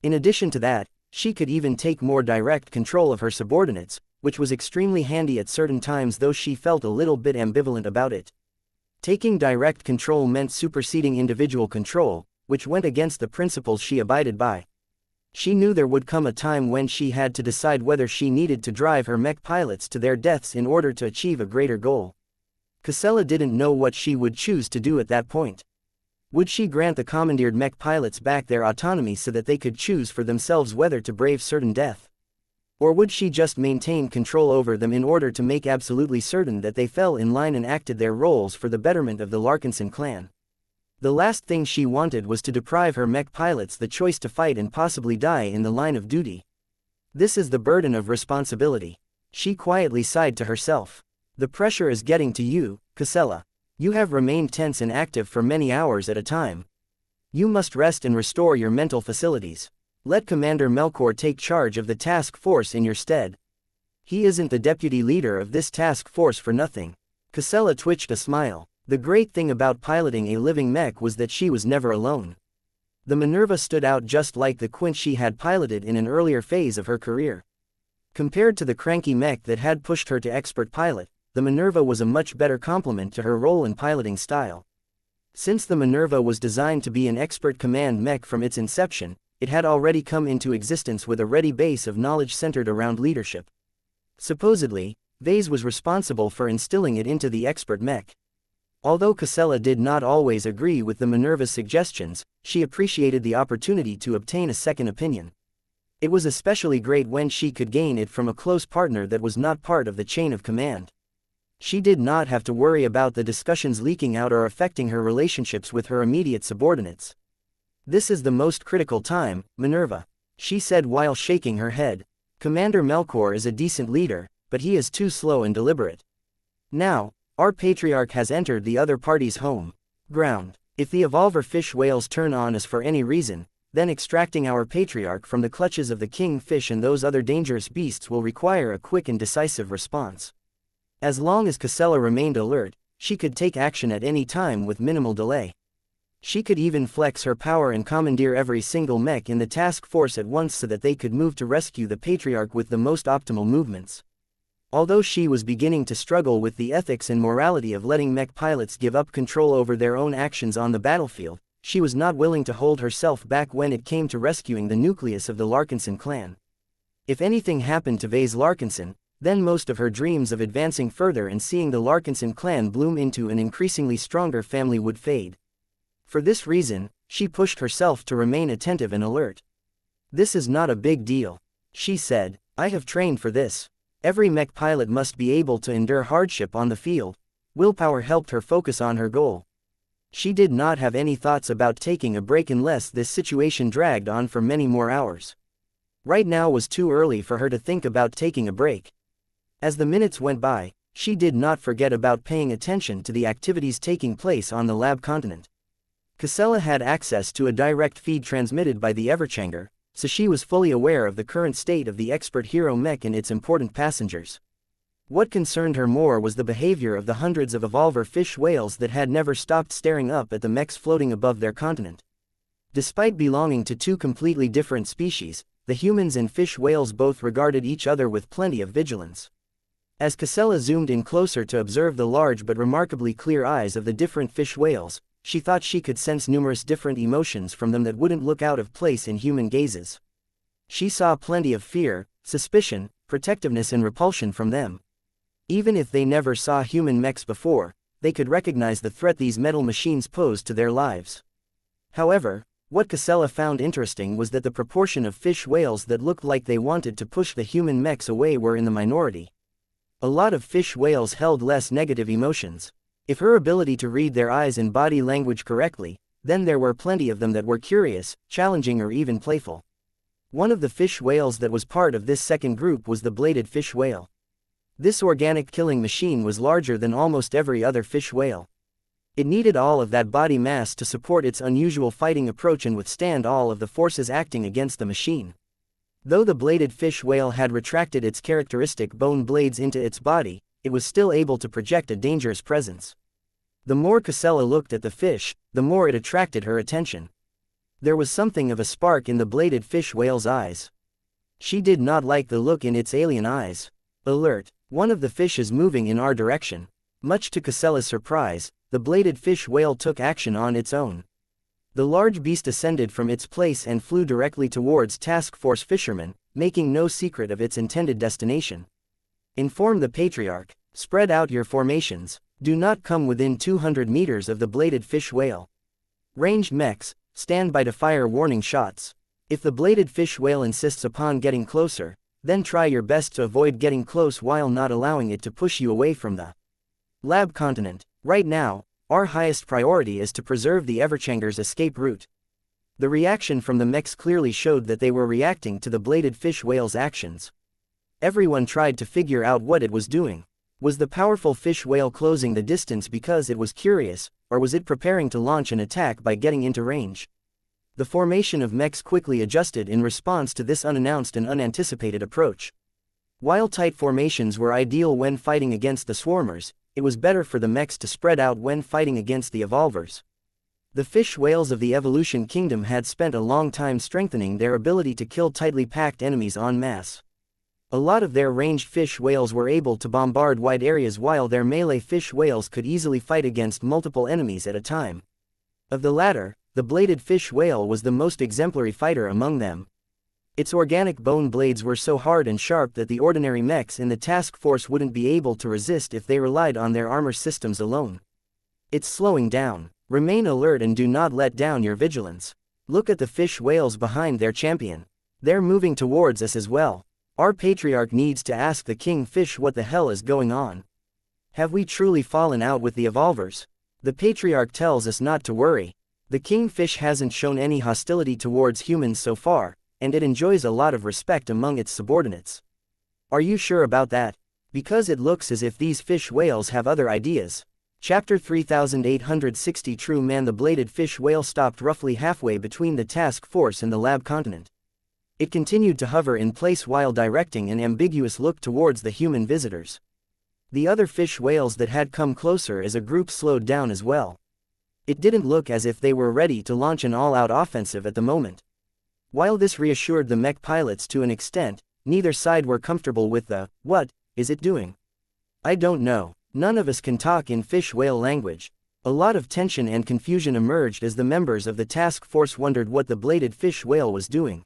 Speaker 1: In addition to that, she could even take more direct control of her subordinates, which was extremely handy at certain times, though she felt a little bit ambivalent about it. Taking direct control meant superseding individual control, which went against the principles she abided by. She knew there would come a time when she had to decide whether she needed to drive her mech pilots to their deaths in order to achieve a greater goal. Casella didn't know what she would choose to do at that point. Would she grant the commandeered mech pilots back their autonomy so that they could choose for themselves whether to brave certain death? Or would she just maintain control over them in order to make absolutely certain that they fell in line and acted their roles for the betterment of the Larkinson clan? The last thing she wanted was to deprive her mech pilots the choice to fight and possibly die in the line of duty. This is the burden of responsibility. She quietly sighed to herself. The pressure is getting to you, Casella. You have remained tense and active for many hours at a time. You must rest and restore your mental facilities. Let Commander Melkor take charge of the task force in your stead. He isn't the deputy leader of this task force for nothing. Casella twitched a smile. The great thing about piloting a living mech was that she was never alone. The Minerva stood out just like the Quint she had piloted in an earlier phase of her career. Compared to the cranky mech that had pushed her to expert pilot, the Minerva was a much better complement to her role and piloting style. Since the Minerva was designed to be an expert command mech from its inception, it had already come into existence with a ready base of knowledge centered around leadership. Supposedly, Vase was responsible for instilling it into the expert mech. Although Casella did not always agree with the Minerva's suggestions, she appreciated the opportunity to obtain a second opinion. It was especially great when she could gain it from a close partner that was not part of the chain of command. She did not have to worry about the discussions leaking out or affecting her relationships with her immediate subordinates. "This is the most critical time, Minerva," she said while shaking her head. "Commander Melkor is a decent leader, but he is too slow and deliberate. Now, our patriarch has entered the other party's home ground. If the evolver fish whales turn on us for any reason, then extracting our patriarch from the clutches of the king fish and those other dangerous beasts will require a quick and decisive response. As long as Casella remained alert, she could take action at any time with minimal delay. She could even flex her power and commandeer every single mech in the task force at once so that they could move to rescue the patriarch with the most optimal movements. Although she was beginning to struggle with the ethics and morality of letting mech pilots give up control over their own actions on the battlefield, she was not willing to hold herself back when it came to rescuing the nucleus of the Larkinson clan. If anything happened to Vase Larkinson, then most of her dreams of advancing further and seeing the Larkinson clan bloom into an increasingly stronger family would fade. For this reason, she pushed herself to remain attentive and alert. "This is not a big deal," she said. "I have trained for this. Every mech pilot must be able to endure hardship on the field." Willpower helped her focus on her goal. She did not have any thoughts about taking a break unless this situation dragged on for many more hours. Right now was too early for her to think about taking a break. As the minutes went by, she did not forget about paying attention to the activities taking place on the lab continent. Casella had access to a direct feed transmitted by the Everchanger, so she was fully aware of the current state of the expert hero mech and its important passengers. What concerned her more was the behavior of the hundreds of evolver fish whales that had never stopped staring up at the mechs floating above their continent. Despite belonging to two completely different species, the humans and fish whales both regarded each other with plenty of vigilance. As Casella zoomed in closer to observe the large but remarkably clear eyes of the different fish whales, she thought she could sense numerous different emotions from them that wouldn't look out of place in human gazes. She saw plenty of fear, suspicion, protectiveness and repulsion from them. Even if they never saw human mechs before, they could recognize the threat these metal machines posed to their lives. However, what Casella found interesting was that the proportion of fish whales that looked like they wanted to push the human mechs away were in the minority. A lot of fish whales held less negative emotions. If her ability to read their eyes and body language correctly, then there were plenty of them that were curious, challenging or even playful. One of the fish whales that was part of this second group was the bladed fish whale. This organic killing machine was larger than almost every other fish whale. It needed all of that body mass to support its unusual fighting approach and withstand all of the forces acting against the machine. Though the bladed fish whale had retracted its characteristic bone blades into its body, it was still able to project a dangerous presence. The more Casella looked at the fish, the more it attracted her attention. There was something of a spark in the bladed fish whale's eyes. She did not like the look in its alien eyes. "Alert, one of the fish is moving in our direction." Much to Casella's surprise, the bladed fish whale took action on its own. The large beast ascended from its place and flew directly towards Task Force fishermen, making no secret of its intended destination. "Inform the Patriarch, spread out your formations, do not come within 200 meters of the bladed fish whale. Ranged mechs, stand by to fire warning shots. If the bladed fish whale insists upon getting closer, then try your best to avoid getting close while not allowing it to push you away from the lab continent. Right now, our highest priority is to preserve the Everchanger's escape route." The reaction from the mechs clearly showed that they were reacting to the bladed fish whale's actions. Everyone tried to figure out what it was doing. Was the powerful fish whale closing the distance because it was curious, or was it preparing to launch an attack by getting into range? The formation of mechs quickly adjusted in response to this unannounced and unanticipated approach. While tight formations were ideal when fighting against the swarmers, it was better for the mechs to spread out when fighting against the evolvers. The fish whales of the Evolution Kingdom had spent a long time strengthening their ability to kill tightly packed enemies en masse. A lot of their ranged fish whales were able to bombard wide areas while their melee fish whales could easily fight against multiple enemies at a time. Of the latter, the bladed fish whale was the most exemplary fighter among them. Its organic bone blades were so hard and sharp that the ordinary mechs in the task force wouldn't be able to resist if they relied on their armor systems alone. "It's slowing down. Remain alert and do not let down your vigilance. Look at the fish whales behind their champion. They're moving towards us as well. Our patriarch needs to ask the king fish what the hell is going on. Have we truly fallen out with the evolvers? The patriarch tells us not to worry. The kingfish hasn't shown any hostility towards humans so far, and it enjoys a lot of respect among its subordinates." "Are you sure about that? Because it looks as if these fish whales have other ideas." Chapter 3860 True Man. The bladed fish whale stopped roughly halfway between the task force and the lab continent. It continued to hover in place while directing an ambiguous look towards the human visitors. The other fish whales that had come closer as a group slowed down as well. It didn't look as if they were ready to launch an all-out offensive at the moment. While this reassured the mech pilots to an extent, neither side were comfortable with the, "What is it doing? I don't know. None of us can talk in fish whale language." A lot of tension and confusion emerged as the members of the task force wondered what the bladed fish whale was doing.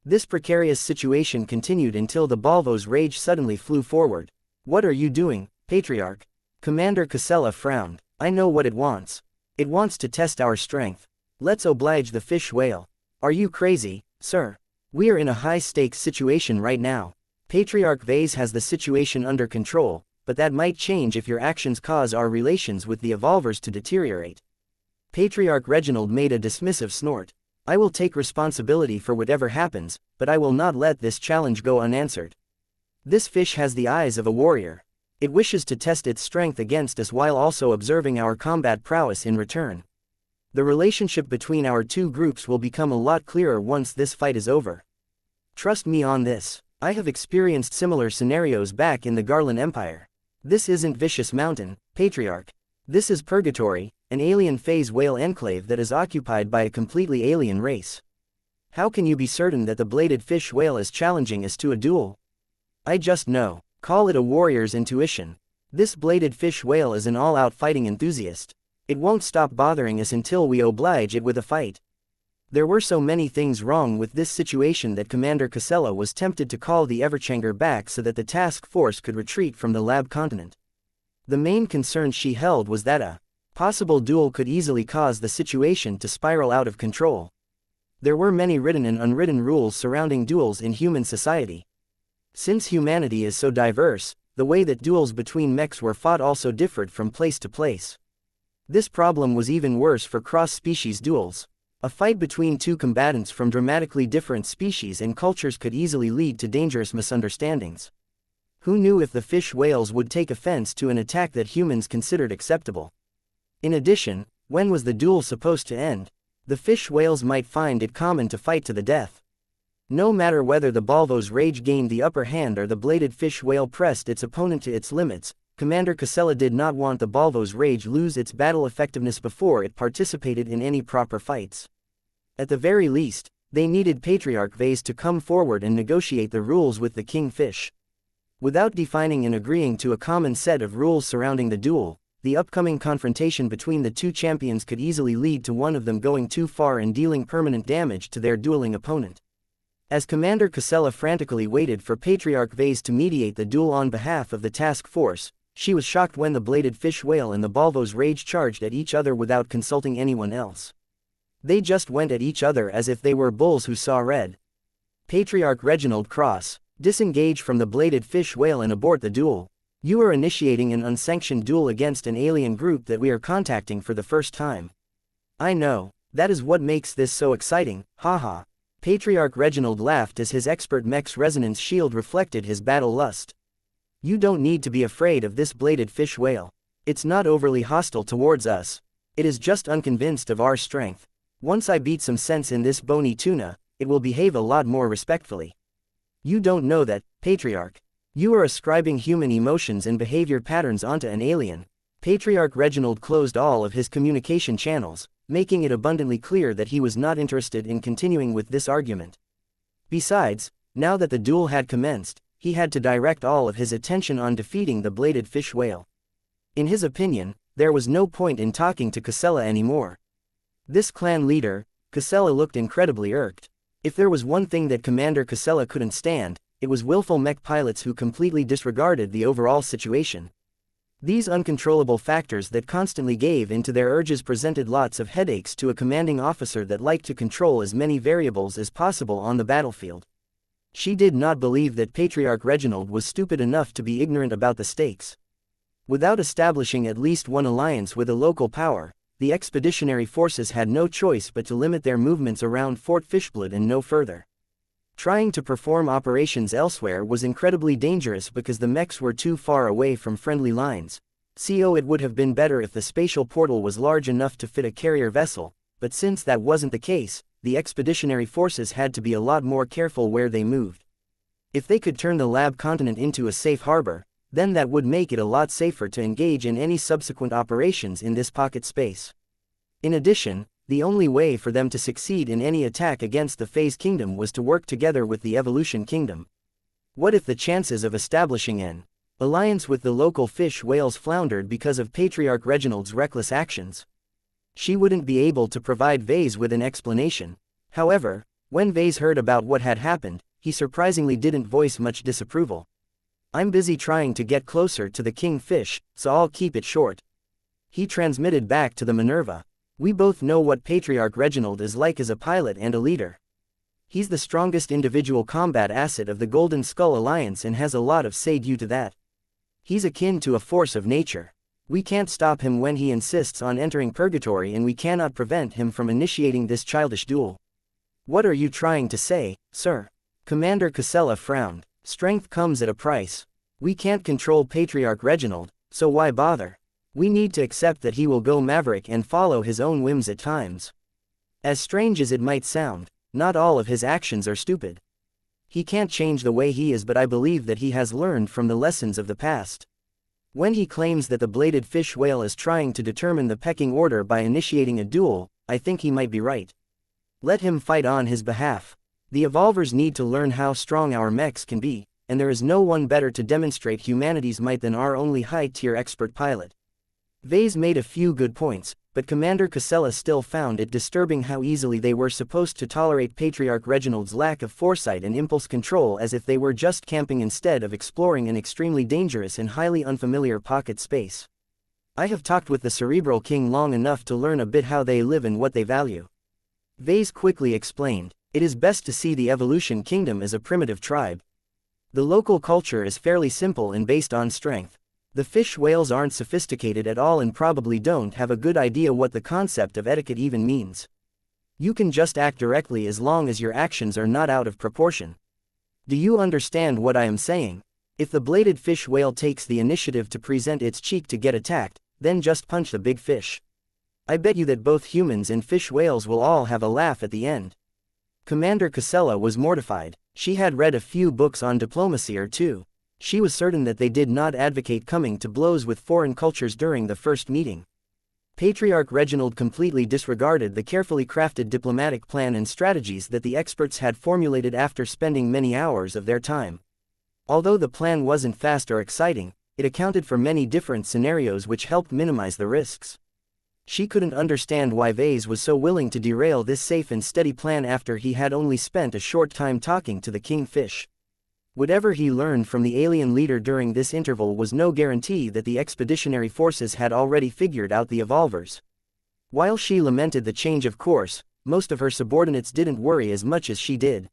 Speaker 1: This precarious situation continued until the Balvo's rage suddenly flew forward. "What are you doing, Patriarch?" Commander Casella frowned. "I know what it wants. It wants to test our strength. Let's oblige the fish whale." "Are you crazy, sir? We're in a high-stakes situation right now. Patriarch Vase has the situation under control, but that might change if your actions cause our relations with the evolvers to deteriorate." Patriarch Reginald made a dismissive snort. "I will take responsibility for whatever happens, but I will not let this challenge go unanswered. This fish has the eyes of a warrior. It wishes to test its strength against us while also observing our combat prowess in return. The relationship between our two groups will become a lot clearer once this fight is over. Trust me on this. I have experienced similar scenarios back in the Garland Empire. This isn't Vicious Mountain, Patriarch. This is Purgatory, an alien phase whale enclave that is occupied by a completely alien race. How can you be certain that the bladed fish whale is challenging us to a duel? I just know. Call it a warrior's intuition. This bladed fish whale is an all-out fighting enthusiast. It won't stop bothering us until we oblige it with a fight." There were so many things wrong with this situation that Commander Casella was tempted to call the Everchanger back so that the task force could retreat from the lab continent. The main concern she held was that a possible duel could easily cause the situation to spiral out of control. There were many written and unwritten rules surrounding duels in human society. Since humanity is so diverse, the way that duels between mechs were fought also differed from place to place. This problem was even worse for cross-species duels. A fight between two combatants from dramatically different species and cultures could easily lead to dangerous misunderstandings. Who knew if the fish whales would take offense to an attack that humans considered acceptable? In addition, when was the duel supposed to end? The fish whales might find it common to fight to the death. No matter whether the Balvo's rage gained the upper hand or the bladed fish whale pressed its opponent to its limits, Commander Casella did not want the Balvo's rage lose its battle effectiveness before it participated in any proper fights. At the very least, they needed Patriarch Vase to come forward and negotiate the rules with the king fish. Without defining and agreeing to a common set of rules surrounding the duel, the upcoming confrontation between the two champions could easily lead to one of them going too far and dealing permanent damage to their dueling opponent. As Commander Casella frantically waited for Patriarch Vase to mediate the duel on behalf of the task force, she was shocked when the bladed fish whale and the Balvo's rage charged at each other without consulting anyone else. They just went at each other as if they were bulls who saw red. Patriarch Reginald Cross, disengage from the bladed fish whale and abort the duel. You are initiating an unsanctioned duel against an alien group that we are contacting for the first time. I know, that is what makes this so exciting, haha. Patriarch Reginald laughed as his expert mech's resonance shield reflected his battle lust. You don't need to be afraid of this bladed fish whale. It's not overly hostile towards us. It is just unconvinced of our strength. Once I beat some sense in this bony tuna, it will behave a lot more respectfully. You don't know that, Patriarch. You are ascribing human emotions and behavior patterns onto an alien. Patriarch Reginald closed all of his communication channels, making it abundantly clear that he was not interested in continuing with this argument. Besides, now that the duel had commenced, he had to direct all of his attention on defeating the bladed fish whale. In his opinion, there was no point in talking to Casella anymore. This clan leader, Casella looked incredibly irked. If there was one thing that Commander Casella couldn't stand, it was willful mech pilots who completely disregarded the overall situation. These uncontrollable factors that constantly gave in to their urges presented lots of headaches to a commanding officer that liked to control as many variables as possible on the battlefield. She did not believe that Patriarch Reginald was stupid enough to be ignorant about the stakes. Without establishing at least one alliance with a local power, the expeditionary forces had no choice but to limit their movements around Fort Fishblood and no further. Trying to perform operations elsewhere was incredibly dangerous because the mechs were too far away from friendly lines. CO, it would have been better if the spatial portal was large enough to fit a carrier vessel, but since that wasn't the case, the expeditionary forces had to be a lot more careful where they moved. If they could turn the lab continent into a safe harbor, then that would make it a lot safer to engage in any subsequent operations in this pocket space. In addition, the only way for them to succeed in any attack against the Phase Kingdom was to work together with the Evolution Kingdom. What if the chances of establishing an alliance with the local fish whales floundered because of Patriarch Reginald's reckless actions? She wouldn't be able to provide Vase with an explanation. However, when Vase heard about what had happened, he surprisingly didn't voice much disapproval. "I'm busy trying to get closer to the king fish, so I'll keep it short." He transmitted back to the Minerva. "We both know what Patriarch Reginald is like as a pilot and a leader. He's the strongest individual combat asset of the Golden Skull Alliance and has a lot of say due to that. He's akin to a force of nature. We can't stop him when he insists on entering Purgatory, and we cannot prevent him from initiating this childish duel." "What are you trying to say, sir?" Commander Casella frowned. "Strength comes at a price. We can't control Patriarch Reginald, so why bother? We need to accept that he will go maverick and follow his own whims at times. As strange as it might sound, not all of his actions are stupid. He can't change the way he is, but I believe that he has learned from the lessons of the past. When he claims that the bladed fish whale is trying to determine the pecking order by initiating a duel, I think he might be right. Let him fight on his behalf. The evolvers need to learn how strong our mechs can be, and there is no one better to demonstrate humanity's might than our only high-tier expert pilot." Vase made a few good points, but Commander Casella still found it disturbing how easily they were supposed to tolerate Patriarch Reginald's lack of foresight and impulse control, as if they were just camping instead of exploring an extremely dangerous and highly unfamiliar pocket space. "I have talked with the Cerebral King long enough to learn a bit how they live and what they value," Vase quickly explained. "It is best to see the Evolution Kingdom as a primitive tribe. The local culture is fairly simple and based on strength. The fish whales aren't sophisticated at all and probably don't have a good idea what the concept of etiquette even means. You can just act directly as long as your actions are not out of proportion. Do you understand what I am saying? If the bladed fish whale takes the initiative to present its cheek to get attacked, then just punch the big fish. I bet you that both humans and fish whales will all have a laugh at the end." Commander Casella was mortified. She had read a few books on diplomacy or two. She was certain that they did not advocate coming to blows with foreign cultures during the first meeting. Patriarch Reginald completely disregarded the carefully crafted diplomatic plan and strategies that the experts had formulated after spending many hours of their time. Although the plan wasn't fast or exciting, it accounted for many different scenarios which helped minimize the risks. She couldn't understand why Vase was so willing to derail this safe and steady plan after he had only spent a short time talking to the kingfish. Whatever he learned from the alien leader during this interval was no guarantee that the expeditionary forces had already figured out the evolvers. While she lamented the change of course, most of her subordinates didn't worry as much as she did.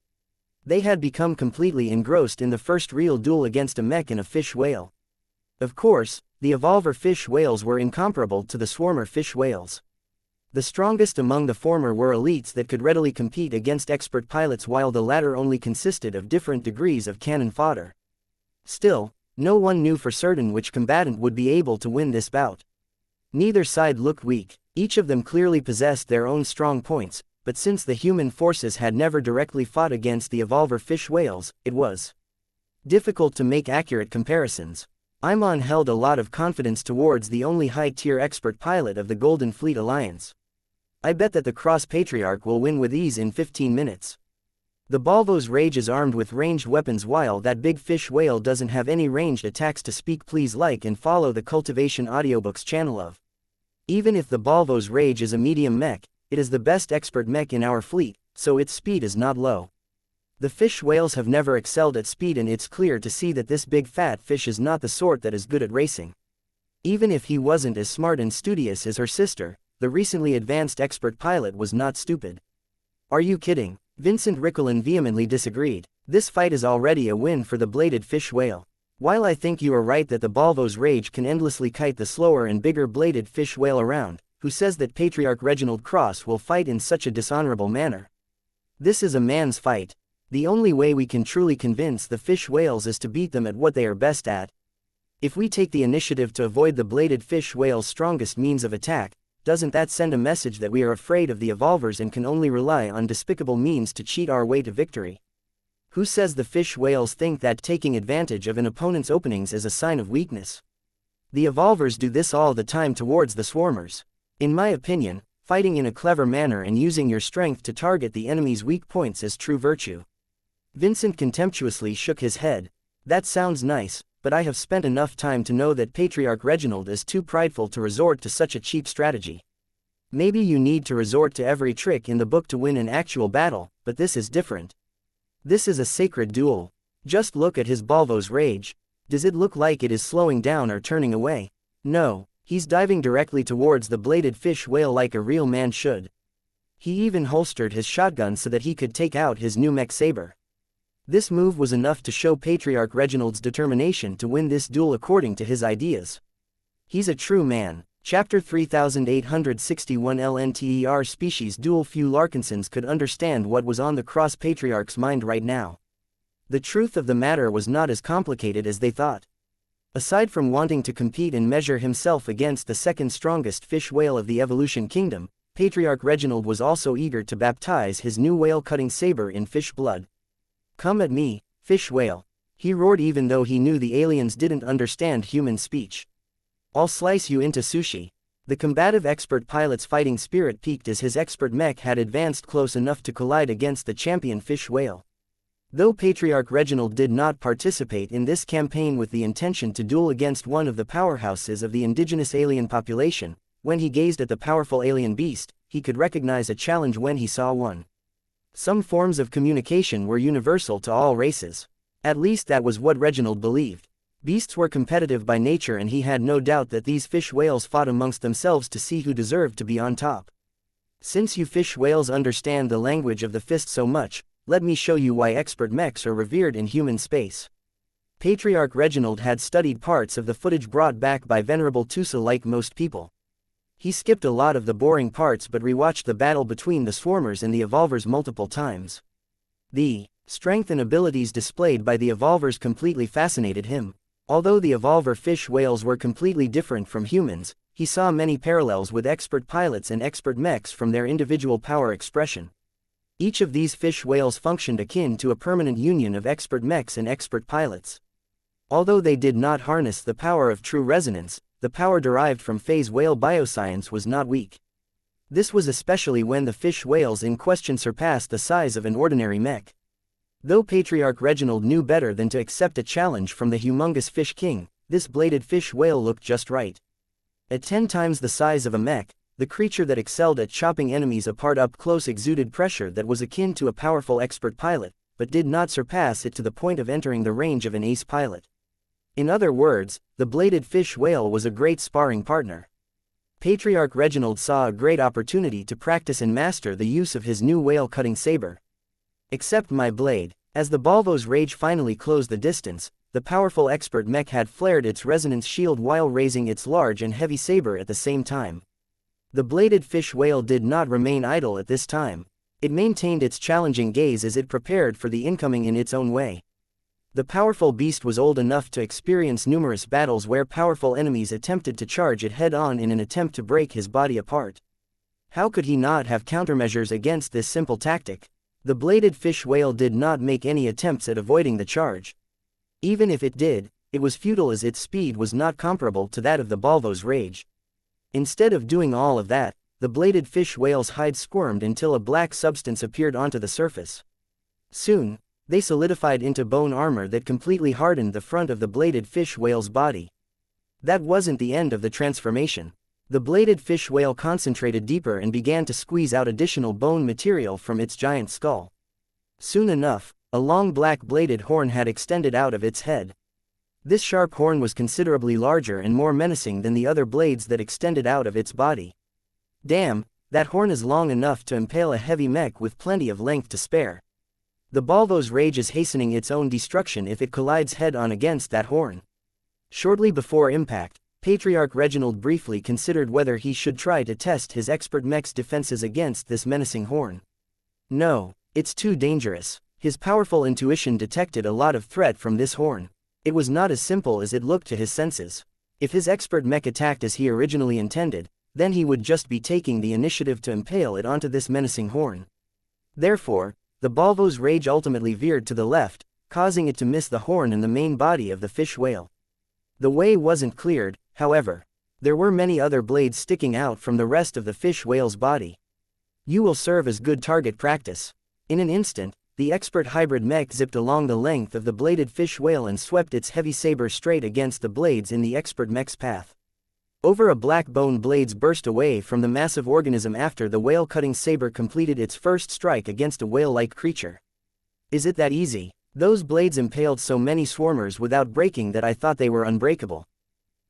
Speaker 1: They had become completely engrossed in the first real duel against a mech and a fish whale. Of course, the evolver fish whales were incomparable to the swarmer fish whales. The strongest among the former were elites that could readily compete against expert pilots, while the latter only consisted of different degrees of cannon fodder. Still, no one knew for certain which combatant would be able to win this bout. Neither side looked weak. Each of them clearly possessed their own strong points, but since the human forces had never directly fought against the evolver fish whales, it was difficult to make accurate comparisons. Imon held a lot of confidence towards the only high-tier expert pilot of the Golden Fleet Alliance. "I bet that the Cross Patriarch will win with ease in 15 minutes. The Balvo's Rage is armed with ranged weapons while that big fish whale doesn't have any ranged attacks to speak." Please like and follow the Cultivation Audiobooks channel of. Even if the Balvo's Rage is a medium mech, it is the best expert mech in our fleet, so its speed is not low. The fish whales have never excelled at speed, and it's clear to see that this big fat fish is not the sort that is good at racing. Even if he wasn't as smart and studious as her sister, the recently advanced expert pilot was not stupid. "Are you kidding?" Vincent Rickelin vehemently disagreed. "This fight is already a win for the bladed fish whale. While I think you are right that the Balvo's Rage can endlessly kite the slower and bigger bladed fish whale around, who says that Patriarch Reginald Cross will fight in such a dishonorable manner? This is a man's fight. The only way we can truly convince the fish whales is to beat them at what they are best at. If we take the initiative to avoid the bladed fish whale's strongest means of attack, doesn't that send a message that we are afraid of the evolvers and can only rely on despicable means to cheat our way to victory? Who says the fish whales think that taking advantage of an opponent's openings is a sign of weakness? The evolvers do this all the time towards the swarmers. In my opinion, fighting in a clever manner and using your strength to target the enemy's weak points is true virtue. Vincent contemptuously shook his head. That sounds nice, but I have spent enough time to know that Patriarch Reginald is too prideful to resort to such a cheap strategy. Maybe you need to resort to every trick in the book to win an actual battle, but this is different. This is a sacred duel. Just look at his Balvo's rage. Does it look like it is slowing down or turning away? No, he's diving directly towards the bladed fish whale like a real man should. He even holstered his shotgun so that he could take out his new mech saber. This move was enough to show Patriarch Reginald's determination to win this duel according to his ideas. He's a true man. Chapter 3861 LNTER Species Duel. Few Larkinsons could understand what was on the Cross Patriarch's mind right now. The truth of the matter was not as complicated as they thought. Aside from wanting to compete and measure himself against the second strongest fish whale of the Evolution Kingdom, Patriarch Reginald was also eager to baptize his new whale-cutting saber in fish blood. Come at me, fish whale, he roared even though he knew the aliens didn't understand human speech. I'll slice you into sushi. The combative expert pilot's fighting spirit peaked as his expert mech had advanced close enough to collide against the champion fish whale. Though Patriarch Reginald did not participate in this campaign with the intention to duel against one of the powerhouses of the indigenous alien population, when he gazed at the powerful alien beast, he could recognize a challenge when he saw one. Some forms of communication were universal to all races. At least that was what Reginald believed. Beasts were competitive by nature and he had no doubt that these fish whales fought amongst themselves to see who deserved to be on top. Since you fish whales understand the language of the fist so much, let me show you why expert mechs are revered in human space. Patriarch Reginald had studied parts of the footage brought back by Venerable Tusa like most people. He skipped a lot of the boring parts but rewatched the battle between the swarmers and the evolvers multiple times. The strength and abilities displayed by the evolvers completely fascinated him. Although the evolver fish whales were completely different from humans, he saw many parallels with expert pilots and expert mechs from their individual power expression. Each of these fish whales functioned akin to a permanent union of expert mechs and expert pilots. Although they did not harness the power of true resonance, the power derived from phase whale bioscience was not weak. This was especially when the fish whales in question surpassed the size of an ordinary mech. Though Patriarch Reginald knew better than to accept a challenge from the humongous fish king, this bladed fish whale looked just right. At 10 times the size of a mech, the creature that excelled at chopping enemies apart up close exuded pressure that was akin to a powerful expert pilot, but did not surpass it to the point of entering the range of an ace pilot. In other words, the bladed fish whale was a great sparring partner. Patriarch Reginald saw a great opportunity to practice and master the use of his new whale-cutting saber. Except my blade. As the Balvo's rage finally closed the distance, the powerful expert mech had flared its resonance shield while raising its large and heavy saber at the same time. The bladed fish whale did not remain idle at this time. It maintained its challenging gaze as it prepared for the incoming in its own way. The powerful beast was old enough to experience numerous battles where powerful enemies attempted to charge it head-on in an attempt to break his body apart. How could he not have countermeasures against this simple tactic? The bladed fish whale did not make any attempts at avoiding the charge. Even if it did, it was futile as its speed was not comparable to that of the Balvo's rage. Instead of doing all of that, the bladed fish whale's hide squirmed until a black substance appeared onto the surface. Soon, they solidified into bone armor that completely hardened the front of the bladed fish whale's body. That wasn't the end of the transformation. The bladed fish whale concentrated deeper and began to squeeze out additional bone material from its giant skull. Soon enough, a long black bladed horn had extended out of its head. This sharp horn was considerably larger and more menacing than the other blades that extended out of its body. Damn, that horn is long enough to impale a heavy mech with plenty of length to spare. The Balvo's rage is hastening its own destruction if it collides head-on against that horn. Shortly before impact, Patriarch Reginald briefly considered whether he should try to test his expert mech's defenses against this menacing horn. No, it's too dangerous. His powerful intuition detected a lot of threat from this horn. It was not as simple as it looked to his senses. If his expert mech attacked as he originally intended, then he would just be taking the initiative to impale it onto this menacing horn. Therefore, the Balvo's rage ultimately veered to the left, causing it to miss the horn and the main body of the fish whale. The way wasn't cleared, however. There were many other blades sticking out from the rest of the fish whale's body. You will serve as good target practice. In an instant, the expert hybrid mech zipped along the length of the bladed fish whale and swept its heavy saber straight against the blades in the expert mech's path. Over a black bone blades burst away from the massive organism after the whale-cutting saber completed its first strike against a whale-like creature. Is it that easy? Those blades impaled so many swarmers without breaking that I thought they were unbreakable.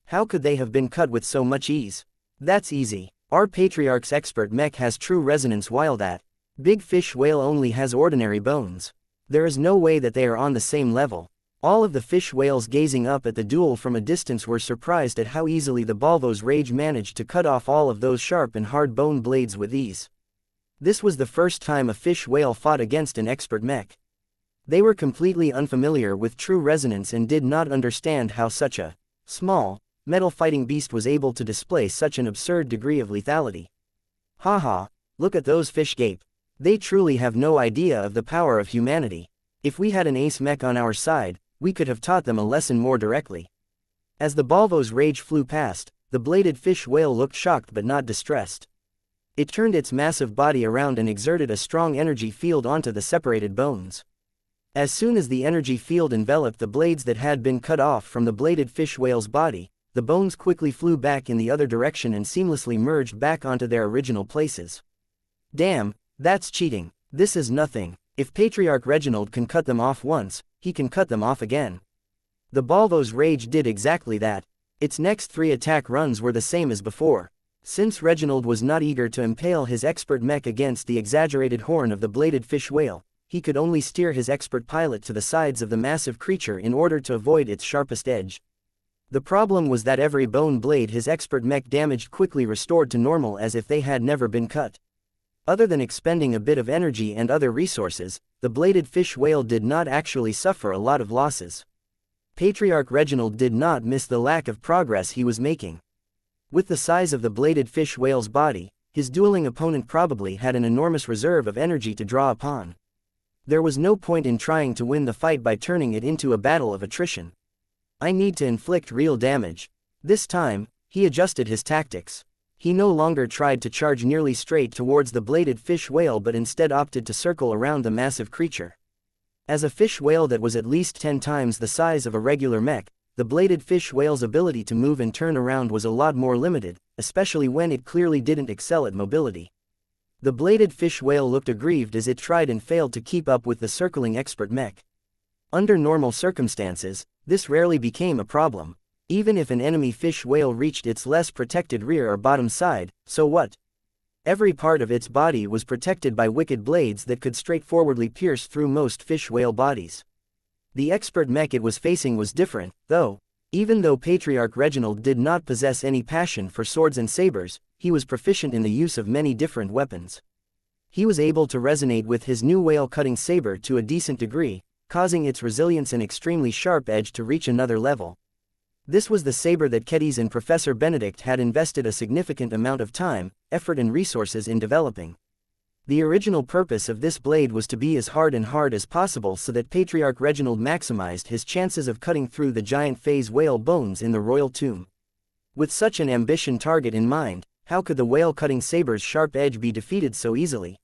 Speaker 1: How could they have been cut with so much ease? That's easy. Our Patriarch's expert mech has true resonance while that big fish whale only has ordinary bones. There is no way that they are on the same level. All of the fish whales gazing up at the duel from a distance were surprised at how easily the Balvo's rage managed to cut off all of those sharp and hard bone blades with ease. This was the first time a fish whale fought against an expert mech. They were completely unfamiliar with true resonance and did not understand how such a small, metal fighting beast was able to display such an absurd degree of lethality. Haha, look at those fish gape. They truly have no idea of the power of humanity. If we had an ace mech on our side, we could have taught them a lesson more directly. As the Balvo's rage flew past, the bladed fish whale looked shocked but not distressed. It turned its massive body around and exerted a strong energy field onto the separated bones. As soon as the energy field enveloped the blades that had been cut off from the bladed fish whale's body, the bones quickly flew back in the other direction and seamlessly merged back onto their original places. Damn, that's cheating. This is nothing. If Patriarch Reginald can cut them off once, he can cut them off again. The Balvo's rage did exactly that. Its next 3 attack runs were the same as before. Since Reginald was not eager to impale his expert mech against the exaggerated horn of the bladed fish whale, he could only steer his expert pilot to the sides of the massive creature in order to avoid its sharpest edge. The problem was that every bone blade his expert mech damaged quickly restored to normal as if they had never been cut. Other than expending a bit of energy and other resources, the bladed fish whale did not actually suffer a lot of losses. Patriarch Reginald did not miss the lack of progress he was making. With the size of the bladed fish whale's body, his dueling opponent probably had an enormous reserve of energy to draw upon. There was no point in trying to win the fight by turning it into a battle of attrition. I need to inflict real damage. This time, he adjusted his tactics. He no longer tried to charge nearly straight towards the bladed fish whale but instead opted to circle around the massive creature. As a fish whale that was at least 10 times the size of a regular mech, the bladed fish whale's ability to move and turn around was a lot more limited, especially when it clearly didn't excel at mobility. The bladed fish whale looked aggrieved as it tried and failed to keep up with the circling expert mech. Under normal circumstances, this rarely became a problem. Even if an enemy fish whale reached its less protected rear or bottom side, so what? Every part of its body was protected by wicked blades that could straightforwardly pierce through most fish whale bodies. The expert mech it was facing was different, though. Even though Patriarch Reginald did not possess any passion for swords and sabers, he was proficient in the use of many different weapons. He was able to resonate with his new whale-cutting saber to a decent degree, causing its resilience and extremely sharp edge to reach another level. This was the saber that Kedis and Professor Benedict had invested a significant amount of time, effort and resources in developing. The original purpose of this blade was to be as hard as possible so that Patriarch Reginald maximized his chances of cutting through the giant phase whale bones in the royal tomb. With such an ambition target in mind, how could the whale-cutting saber's sharp edge be defeated so easily?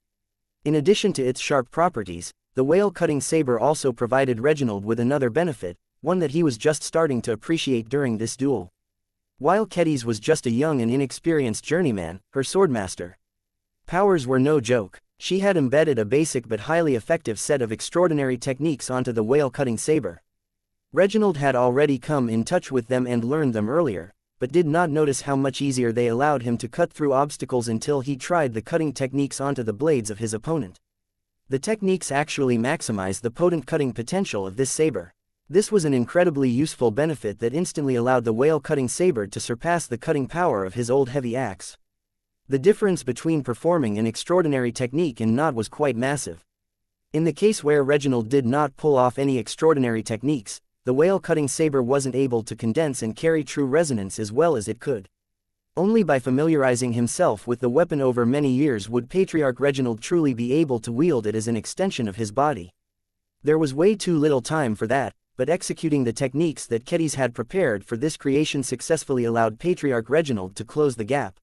Speaker 1: In addition to its sharp properties, the whale-cutting saber also provided Reginald with another benefit, one that he was just starting to appreciate during this duel. While Kedis was just a young and inexperienced journeyman, her swordmaster powers were no joke. She had embedded a basic but highly effective set of extraordinary techniques onto the whale-cutting saber. Reginald had already come in touch with them and learned them earlier, but did not notice how much easier they allowed him to cut through obstacles until he tried the cutting techniques onto the blades of his opponent. The techniques actually maximized the potent cutting potential of this saber. This was an incredibly useful benefit that instantly allowed the whale-cutting saber to surpass the cutting power of his old heavy axe. The difference between performing an extraordinary technique and not was quite massive. In the case where Reginald did not pull off any extraordinary techniques, the whale-cutting saber wasn't able to condense and carry true resonance as well as it could. Only by familiarizing himself with the weapon over many years would Patriarch Reginald truly be able to wield it as an extension of his body. There was way too little time for that, but executing the techniques that Kedis had prepared for this creation successfully allowed Patriarch Reginald to close the gap.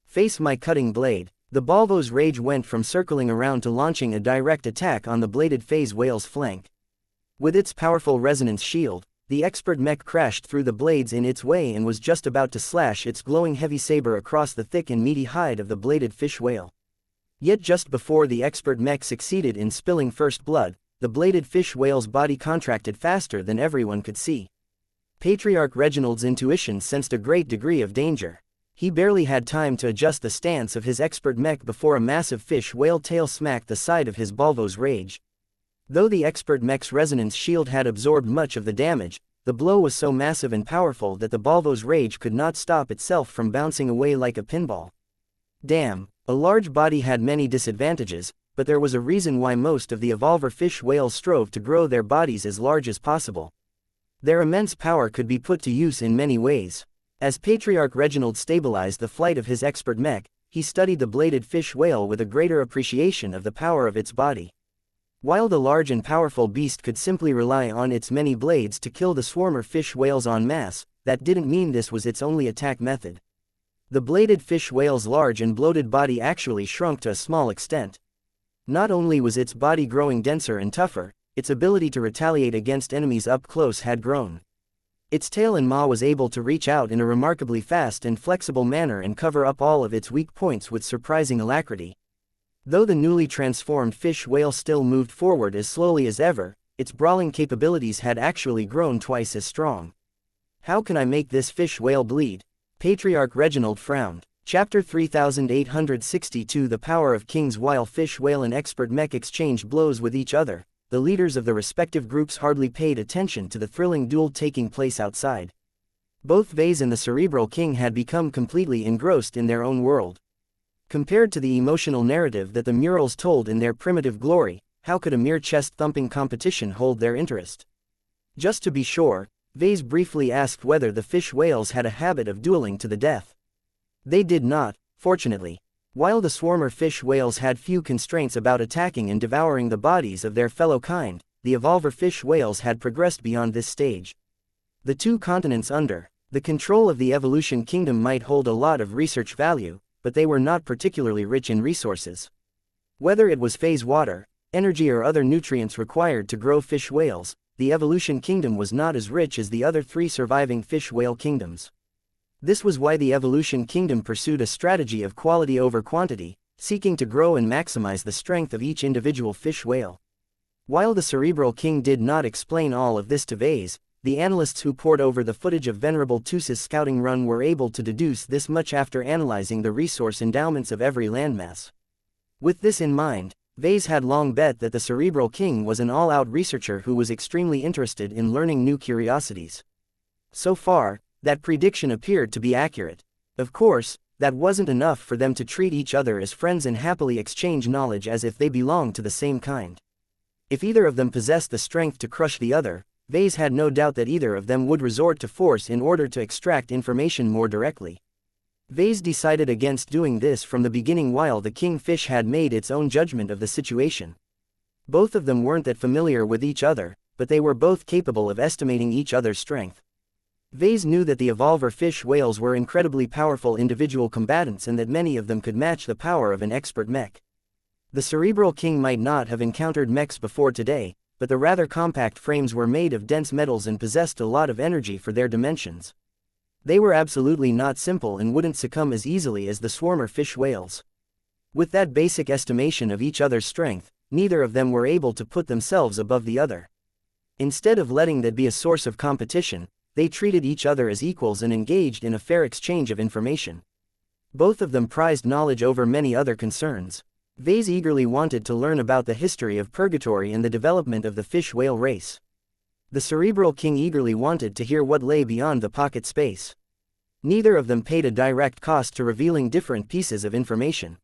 Speaker 1: Face my cutting blade. The Balvo's rage went from circling around to launching a direct attack on the bladed phase whale's flank. With its powerful resonance shield, the expert mech crashed through the blades in its way and was just about to slash its glowing heavy saber across the thick and meaty hide of the bladed fish whale. Yet just before the expert mech succeeded in spilling first blood, the bladed fish whale's body contracted faster than everyone could see. Patriarch Reginald's intuition sensed a great degree of danger. He barely had time to adjust the stance of his expert mech before a massive fish whale tail smacked the side of his Balvo's rage. Though the expert mech's resonance shield had absorbed much of the damage, the blow was so massive and powerful that the Balvo's rage could not stop itself from bouncing away like a pinball. Damn, a large body had many disadvantages, but there was a reason why most of the evolver fish whales strove to grow their bodies as large as possible. Their immense power could be put to use in many ways. As Patriarch Reginald stabilized the flight of his expert mech, he studied the bladed fish whale with a greater appreciation of the power of its body. While the large and powerful beast could simply rely on its many blades to kill the swarmer fish whales en masse, that didn't mean this was its only attack method. The bladed fish whale's large and bloated body actually shrunk to a small extent. Not only was its body growing denser and tougher, its ability to retaliate against enemies up close had grown. Its tail and maw was able to reach out in a remarkably fast and flexible manner and cover up all of its weak points with surprising alacrity. Though the newly transformed fish whale still moved forward as slowly as ever, its brawling capabilities had actually grown twice as strong. How can I make this fish whale bleed? Patriarch Reginald frowned. Chapter 3862 The Power of Kings. While fish whale and expert mech exchanged blows with each other, the leaders of the respective groups hardly paid attention to the thrilling duel taking place outside. Both Vase and the Cerebral King had become completely engrossed in their own world. Compared to the emotional narrative that the murals told in their primitive glory, how could a mere chest-thumping competition hold their interest? Just to be sure, Vase briefly asked whether the fish whales had a habit of dueling to the death. They did not, fortunately. While the swarmer fish whales had few constraints about attacking and devouring the bodies of their fellow kind, the evolver fish whales had progressed beyond this stage. The two continents under the control of the evolution kingdom might hold a lot of research value, but they were not particularly rich in resources. Whether it was phase water, energy or other nutrients required to grow fish whales, the evolution kingdom was not as rich as the other three surviving fish whale kingdoms. This was why the evolution kingdom pursued a strategy of quality over quantity, seeking to grow and maximize the strength of each individual fish whale. While the Cerebral King did not explain all of this to Vase, the analysts who pored over the footage of Venerable Tus's scouting run were able to deduce this much after analyzing the resource endowments of every landmass. With this in mind, Vase had long bet that the Cerebral King was an all-out researcher who was extremely interested in learning new curiosities. So far, that prediction appeared to be accurate. Of course, that wasn't enough for them to treat each other as friends and happily exchange knowledge as if they belonged to the same kind. If either of them possessed the strength to crush the other, Vase had no doubt that either of them would resort to force in order to extract information more directly. Vase decided against doing this from the beginning while the kingfish had made its own judgment of the situation. Both of them weren't that familiar with each other, but they were both capable of estimating each other's strength. Vase knew that the evolver fish whales were incredibly powerful individual combatants and that many of them could match the power of an expert mech. The Cerebral King might not have encountered mechs before today, but the rather compact frames were made of dense metals and possessed a lot of energy for their dimensions. They were absolutely not simple and wouldn't succumb as easily as the swarmer fish whales. With that basic estimation of each other's strength, neither of them were able to put themselves above the other. Instead of letting that be a source of competition, they treated each other as equals and engaged in a fair exchange of information. Both of them prized knowledge over many other concerns. Vase eagerly wanted to learn about the history of purgatory and the development of the fish whale race. The Cerebral King eagerly wanted to hear what lay beyond the pocket space. Neither of them paid a direct cost to revealing different pieces of information.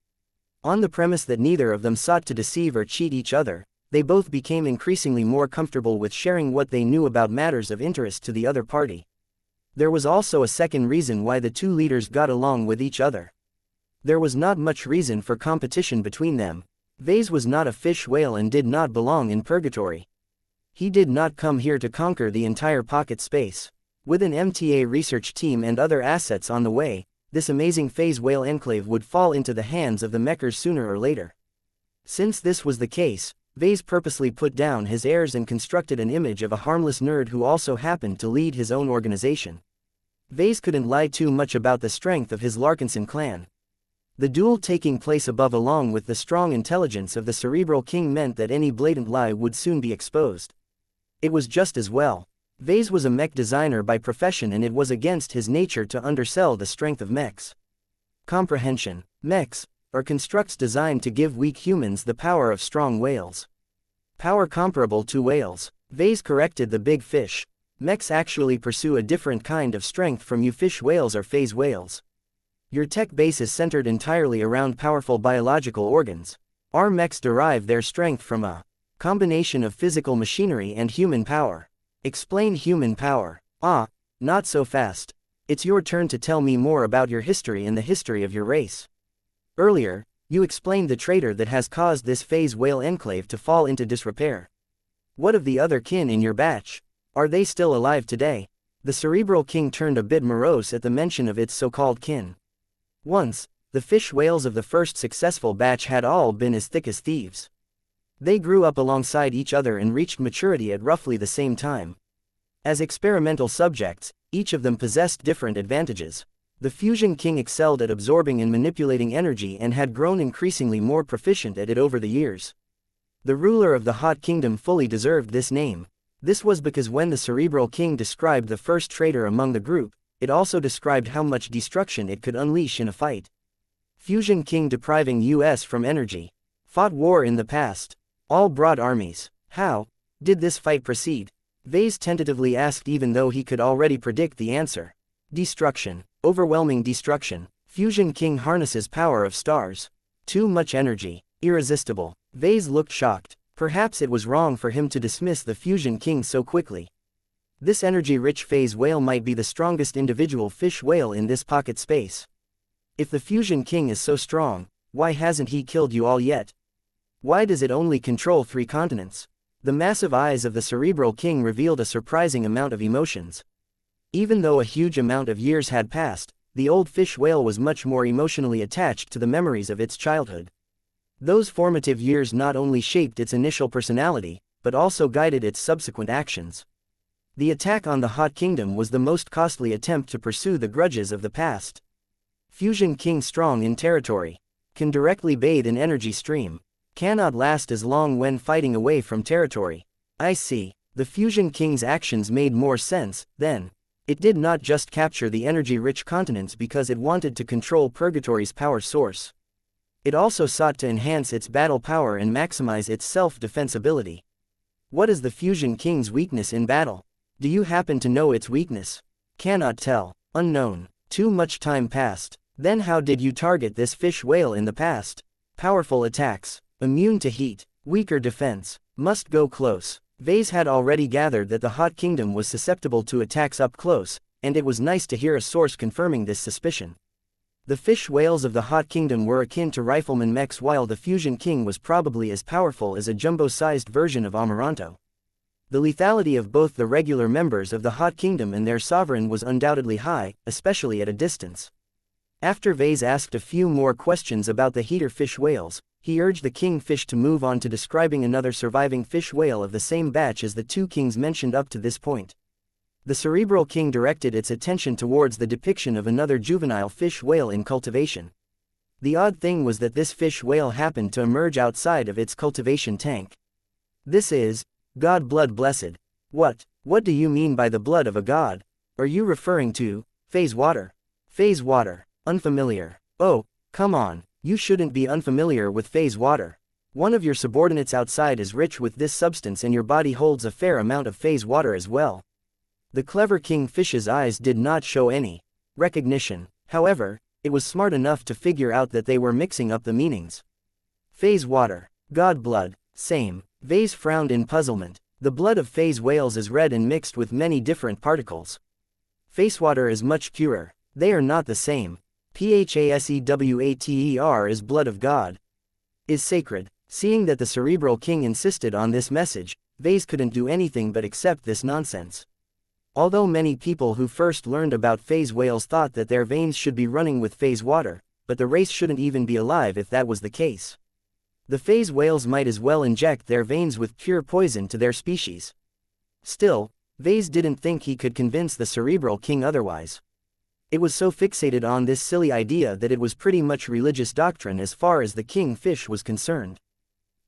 Speaker 1: On the premise that neither of them sought to deceive or cheat each other, they both became increasingly more comfortable with sharing what they knew about matters of interest to the other party. There was also a second reason why the two leaders got along with each other. There was not much reason for competition between them. Vase was not a fish whale and did not belong in purgatory. He did not come here to conquer the entire pocket space. With an MTA research team and other assets on the way, this amazing phase whale enclave would fall into the hands of the Mechers sooner or later. Since this was the case, Vase purposely put down his airs and constructed an image of a harmless nerd who also happened to lead his own organization. Vase couldn't lie too much about the strength of his Larkinson clan. The duel taking place above along with the strong intelligence of the Cerebral King meant that any blatant lie would soon be exposed. It was just as well. Vase was a mech designer by profession and it was against his nature to undersell the strength of mechs. Comprehension. Mechs are constructs designed to give weak humans the power of strong whales. Power comparable to whales. Vase corrected the big fish. Mechs actually pursue a different kind of strength from you fish whales or phase whales. Your tech base is centered entirely around powerful biological organs. Our mechs derive their strength from a combination of physical machinery and human power. Explain human power. Not so fast. It's your turn to tell me more about your history and the history of your race. Earlier, you explained the traitor that has caused this phase whale enclave to fall into disrepair. What of the other kin in your batch? Are they still alive today? The Cerebral King turned a bit morose at the mention of its so-called kin. Once, the fish whales of the first successful batch had all been as thick as thieves. They grew up alongside each other and reached maturity at roughly the same time. As experimental subjects, each of them possessed different advantages. The Fusion King excelled at absorbing and manipulating energy and had grown increasingly more proficient at it over the years. The ruler of the Hot Kingdom fully deserved this name. This was because when the Cerebral King described the first traitor among the group, it also described how much destruction it could unleash in a fight. Fusion King depriving us from energy. Fought war in the past. All brought armies. How did this fight proceed? Vase tentatively asked even though he could already predict the answer. Destruction. Overwhelming destruction. Fusion King harnesses power of stars. Too much energy. Irresistible. Vase looked shocked. Perhaps it was wrong for him to dismiss the Fusion King so quickly. This energy-rich phase whale might be the strongest individual fish whale in this pocket space. If the Fusion King is so strong, why hasn't he killed you all yet? Why does it only control 3 continents? The massive eyes of the Cerebral King revealed a surprising amount of emotions. Even though a huge amount of years had passed, the old fish whale was much more emotionally attached to the memories of its childhood. Those formative years not only shaped its initial personality, but also guided its subsequent actions. The attack on the Hot Kingdom was the most costly attempt to pursue the grudges of the past. Fusion King strong in territory. Can directly bathe in energy stream. Cannot last as long when fighting away from territory. I see. The Fusion King's actions made more sense, then. It did not just capture the energy-rich continents because it wanted to control Purgatory's power source. It also sought to enhance its battle power and maximize its self-defense ability. What is the Fusion King's weakness in battle? Do you happen to know its weakness? Cannot tell. Unknown. Too much time passed. Then how did you target this fish whale in the past? Powerful attacks. Immune to heat. Weaker defense. Must go close. Vase had already gathered that the Hot Kingdom was susceptible to attacks up close, and it was nice to hear a source confirming this suspicion. The fish whales of the Hot Kingdom were akin to rifleman mechs while the Fusion King was probably as powerful as a jumbo-sized version of Amaranto. The lethality of both the regular members of the Hot Kingdom and their sovereign was undoubtedly high, especially at a distance. After Vase asked a few more questions about the heater fish whales, he urged the kingfish to move on to describing another surviving fish whale of the same batch as the 2 kings mentioned up to this point. The Cerebral King directed its attention towards the depiction of another juvenile fish whale in cultivation. The odd thing was that this fish whale happened to emerge outside of its cultivation tank. This is god blood blessed. What do you mean by the blood of a god? Are you referring to phase water? Phase water. Unfamiliar. Oh, come on. You shouldn't be unfamiliar with phase water. One of your subordinates outside is rich with this substance and your body holds a fair amount of phase water as well. The clever kingfish's eyes did not show any recognition. However, it was smart enough to figure out that they were mixing up the meanings. Phase water. God blood. Same. Vase frowned in puzzlement. The blood of phase whales is red and mixed with many different particles. Face water is much purer. They are not the same. Phasewater is blood of God. Is sacred. Seeing that the cerebral king insisted on this message, Vase couldn't do anything but accept this nonsense. Although many people who first learned about phase whales thought that their veins should be running with phase water, but the race shouldn't even be alive if that was the case. The phase whales might as well inject their veins with pure poison to their species. Still, Vase didn't think he could convince the cerebral king otherwise. It was so fixated on this silly idea that it was pretty much religious doctrine as far as the king fish was concerned.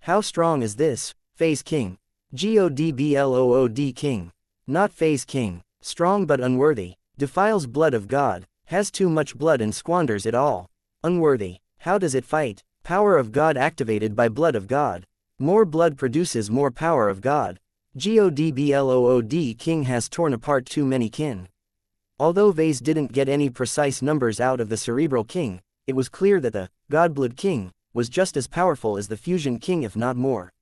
Speaker 1: How strong is this, phase king? Godblood king. Not phase king. Strong but unworthy. Defiles blood of God. Has too much blood and squanders it all. Unworthy. How does it fight? Power of God activated by blood of God. More blood produces more power of God. Godblood king has torn apart too many kin. Although Vase didn't get any precise numbers out of the cerebral king, it was clear that the Godblood king was just as powerful as the fusion king if not more.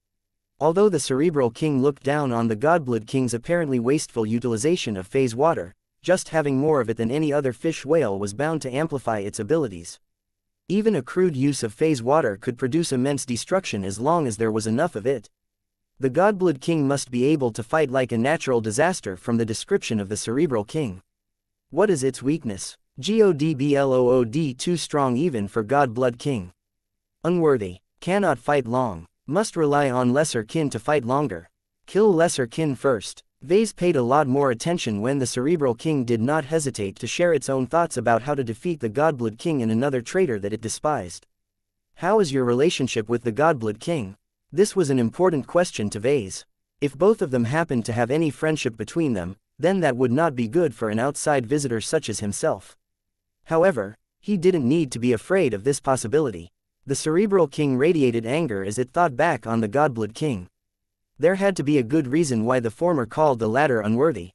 Speaker 1: Although the cerebral king looked down on the Godblood king's apparently wasteful utilization of phase water, just having more of it than any other fish whale was bound to amplify its abilities. Even a crude use of phase water could produce immense destruction as long as there was enough of it. The Godblood king must be able to fight like a natural disaster from the description of the cerebral king. What is its weakness? Godblood too strong even for Godblood king. Unworthy. Cannot fight long. Must rely on lesser kin to fight longer. Kill lesser kin first. Vase paid a lot more attention when the cerebral king did not hesitate to share its own thoughts about how to defeat the Godblood king and another traitor that it despised. How is your relationship with the Godblood king? This was an important question to Vase. If both of them happened to have any friendship between them, then that would not be good for an outside visitor such as himself. However, he didn't need to be afraid of this possibility. The cerebral king radiated anger as it thought back on the Godblood king. There had to be a good reason why the former called the latter unworthy.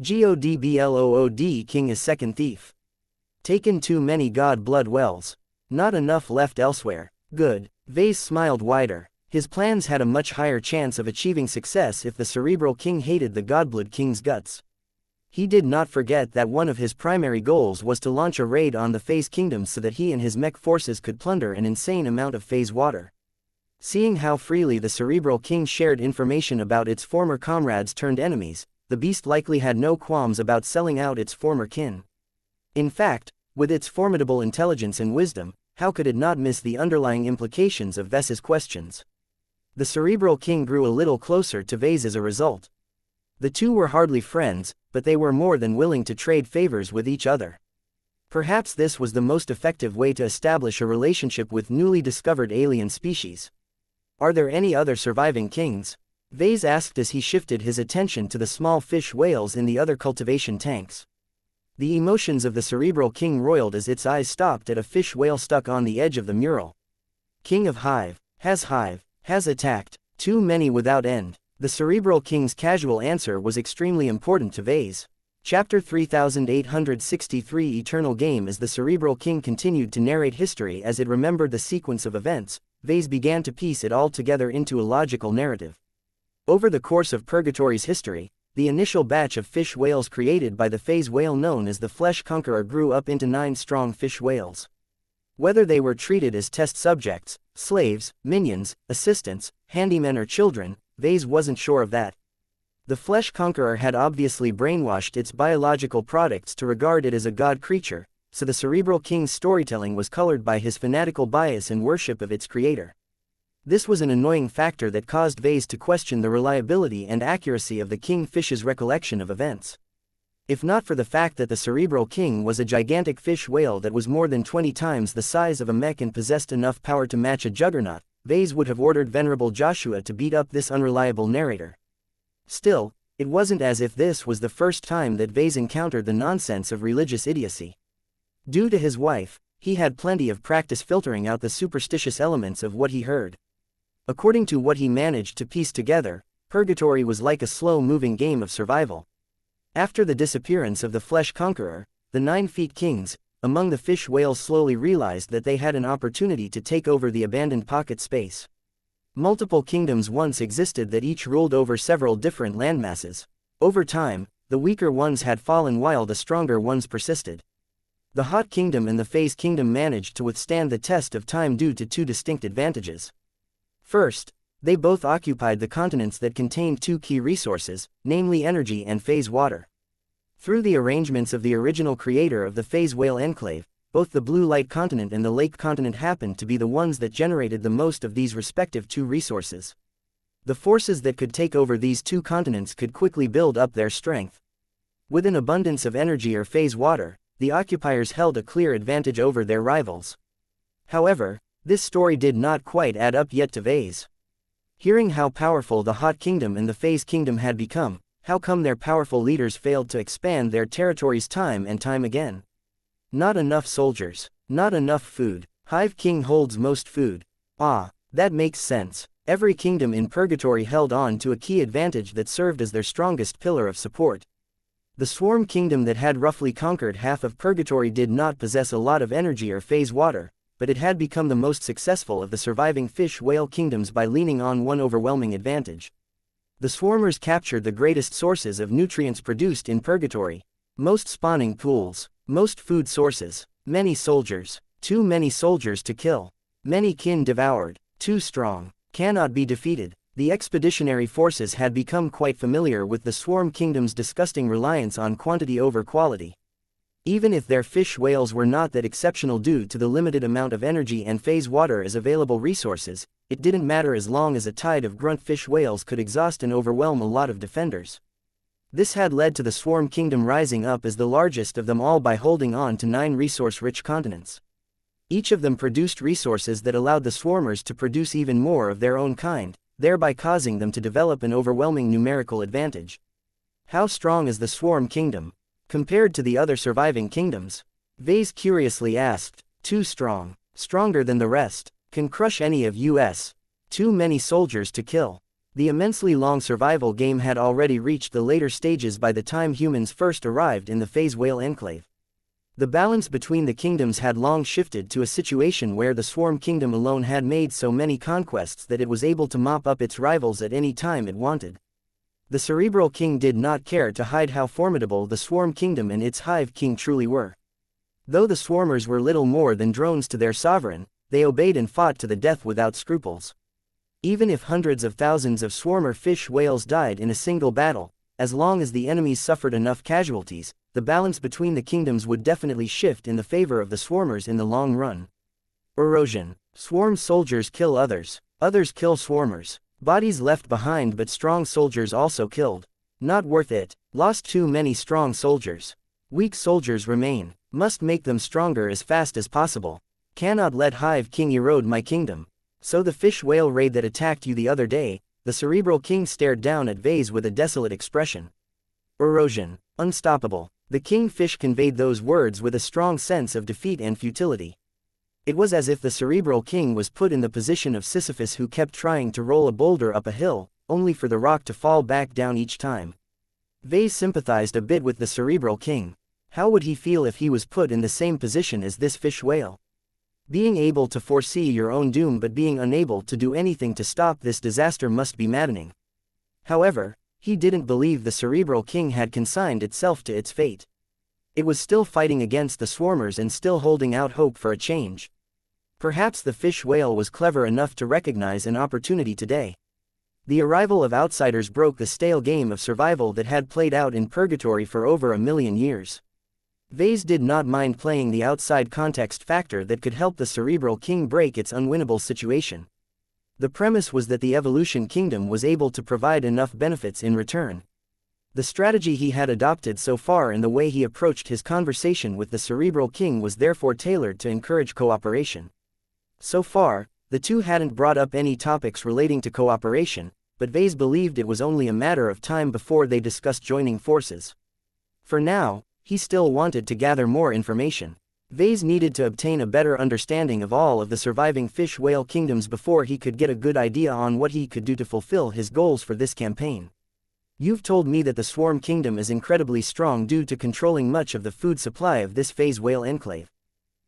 Speaker 1: Godblood king is second thief. Taken too many Godblood wells. Not enough left elsewhere. Good. Vase smiled wider. His plans had a much higher chance of achieving success if the cerebral king hated the Godblood king's guts. He did not forget that one of his primary goals was to launch a raid on the phase kingdoms so that he and his mech forces could plunder an insane amount of phase water. Seeing how freely the cerebral king shared information about its former comrades turned enemies, the beast likely had no qualms about selling out its former kin. In fact, with its formidable intelligence and wisdom, how could it not miss the underlying implications of Vase's questions? The cerebral king grew a little closer to Vase as a result. The two were hardly friends, but they were more than willing to trade favors with each other. Perhaps this was the most effective way to establish a relationship with newly discovered alien species. Are there any other surviving kings? Vase asked as he shifted his attention to the small fish whales in the other cultivation tanks. The emotions of the cerebral king roiled as its eyes stopped at a fish whale stuck on the edge of the mural. King of Hive. Has attacked. Too many without end. The cerebral king's casual answer was extremely important to Vase. Chapter 3863 Eternal Game. As the cerebral king continued to narrate history as it remembered the sequence of events, Vase began to piece it all together into a logical narrative. Over the course of Purgatory's history, the initial batch of fish whales created by the phase whale known as the Flesh Conqueror grew up into 9 strong fish whales. Whether they were treated as test subjects, slaves, minions, assistants, handymen or children, Vase wasn't sure of that. The Flesh Conqueror had obviously brainwashed its biological products to regard it as a god creature, so the cerebral king's storytelling was colored by his fanatical bias and worship of its creator. This was an annoying factor that caused Vase to question the reliability and accuracy of the kingfish's recollection of events. If not for the fact that the cerebral king was a gigantic fish whale that was more than 20 times the size of a mech and possessed enough power to match a juggernaut, Vase would have ordered Venerable Joshua to beat up this unreliable narrator. Still, it wasn't as if this was the first time that Vase encountered the nonsense of religious idiocy. Due to his wife, he had plenty of practice filtering out the superstitious elements of what he heard. According to what he managed to piece together, Purgatory was like a slow-moving game of survival. After the disappearance of the Flesh Conqueror, the 9 Feet Kings, among the fish whales slowly realized that they had an opportunity to take over the abandoned pocket space. Multiple kingdoms once existed that each ruled over several different landmasses. Over time, the weaker ones had fallen while the stronger ones persisted. The Hot Kingdom and the Phase Kingdom managed to withstand the test of time due to two distinct advantages. First, they both occupied the continents that contained two key resources, namely energy and phase water. Through the arrangements of the original creator of the Phase Whale Enclave, both the Blue Light Continent and the Lake Continent happened to be the ones that generated the most of these respective two resources. The forces that could take over these two continents could quickly build up their strength. With an abundance of energy or phase water, the occupiers held a clear advantage over their rivals. However, this story did not quite add up yet to Vase. Hearing how powerful the Hot Kingdom and the Phase Kingdom had become, how come their powerful leaders failed to expand their territories time and time again? Not enough soldiers, not enough food. Hive King holds most food. Ah, that makes sense. Every kingdom in Purgatory held on to a key advantage that served as their strongest pillar of support. The Swarm Kingdom that had roughly conquered half of Purgatory did not possess a lot of energy or phase water, but it had become the most successful of the surviving fish-whale kingdoms by leaning on one overwhelming advantage. The Swarmers captured the greatest sources of nutrients produced in Purgatory. Most spawning pools, most food sources, many soldiers, too many soldiers to kill, many kin devoured, too strong, cannot be defeated. The expeditionary forces had become quite familiar with the Swarm Kingdom's disgusting reliance on quantity over quality. Even if their fish whales were not that exceptional due to the limited amount of energy and phase water as available resources, it didn't matter as long as a tide of grunt fish whales could exhaust and overwhelm a lot of defenders. This had led to the Swarm Kingdom rising up as the largest of them all by holding on to 9 resource-rich continents. Each of them produced resources that allowed the Swarmers to produce even more of their own kind, thereby causing them to develop an overwhelming numerical advantage. How strong is the Swarm Kingdom compared to the other surviving kingdoms? Vase curiously asked. Too strong, stronger than the rest, can crush any of us. Too many soldiers to kill. The immensely long survival game had already reached the later stages by the time humans first arrived in the Phase Whale Enclave. The balance between the kingdoms had long shifted to a situation where the Swarm Kingdom alone had made so many conquests that it was able to mop up its rivals at any time it wanted. The Cerebral King did not care to hide how formidable the Swarm Kingdom and its Hive King truly were. Though the Swarmers were little more than drones to their sovereign, they obeyed and fought to the death without scruples. Even if hundreds of thousands of Swarmer fish whales died in a single battle, as long as the enemies suffered enough casualties, the balance between the kingdoms would definitely shift in the favor of the Swarmers in the long run. Erosion. Swarm soldiers kill others. Others kill Swarmers. Bodies left behind but strong soldiers also killed. Not worth it. Lost too many strong soldiers. Weak soldiers remain. Must make them stronger as fast as possible. Cannot let Hive King erode my kingdom. So the fish whale raid that attacked you the other day, the Cerebral King stared down at Vase with a desolate expression. Erosion. Unstoppable. The kingfish conveyed those words with a strong sense of defeat and futility. It was as if the Cerebral King was put in the position of Sisyphus who kept trying to roll a boulder up a hill, only for the rock to fall back down each time. Vase sympathized a bit with the Cerebral King. How would he feel if he was put in the same position as this fish whale? Being able to foresee your own doom but being unable to do anything to stop this disaster must be maddening. However, he didn't believe the Cerebral King had consigned itself to its fate. It was still fighting against the Swarmers and still holding out hope for a change. Perhaps the fish whale was clever enough to recognize an opportunity today. The arrival of outsiders broke the stale game of survival that had played out in Purgatory for over 1,000,000 years. Vase did not mind playing the outside context factor that could help the Cerebral King break its unwinnable situation. The premise was that the Evolution Kingdom was able to provide enough benefits in return. The strategy he had adopted so far and the way he approached his conversation with the Cerebral King was therefore tailored to encourage cooperation. So far, the two hadn't brought up any topics relating to cooperation, but Vase believed it was only a matter of time before they discussed joining forces. For now, he still wanted to gather more information. Vase needed to obtain a better understanding of all of the surviving fish whale kingdoms before he could get a good idea on what he could do to fulfill his goals for this campaign. You've told me that the Swarm Kingdom is incredibly strong due to controlling much of the food supply of this Phase Whale Enclave.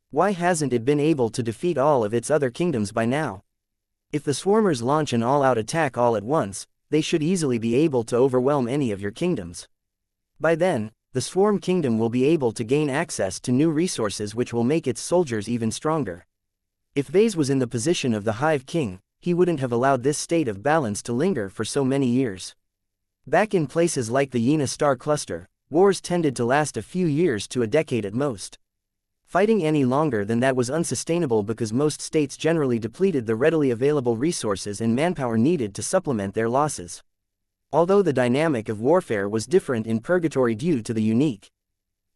Speaker 1: Why hasn't it been able to defeat all of its other kingdoms by now? If the swarmers launch an all-out attack all at once, they should easily be able to overwhelm any of your kingdoms. By then, the swarm kingdom will be able to gain access to new resources which will make its soldiers even stronger. If Vase was in the position of the Hive King, he wouldn't have allowed this state of balance to linger for so many years. Back in places like the Yena star cluster, wars tended to last a few years to a decade at most. Fighting any longer than that was unsustainable because most states generally depleted the readily available resources and manpower needed to supplement their losses. Although the dynamic of warfare was different in Purgatory due to the unique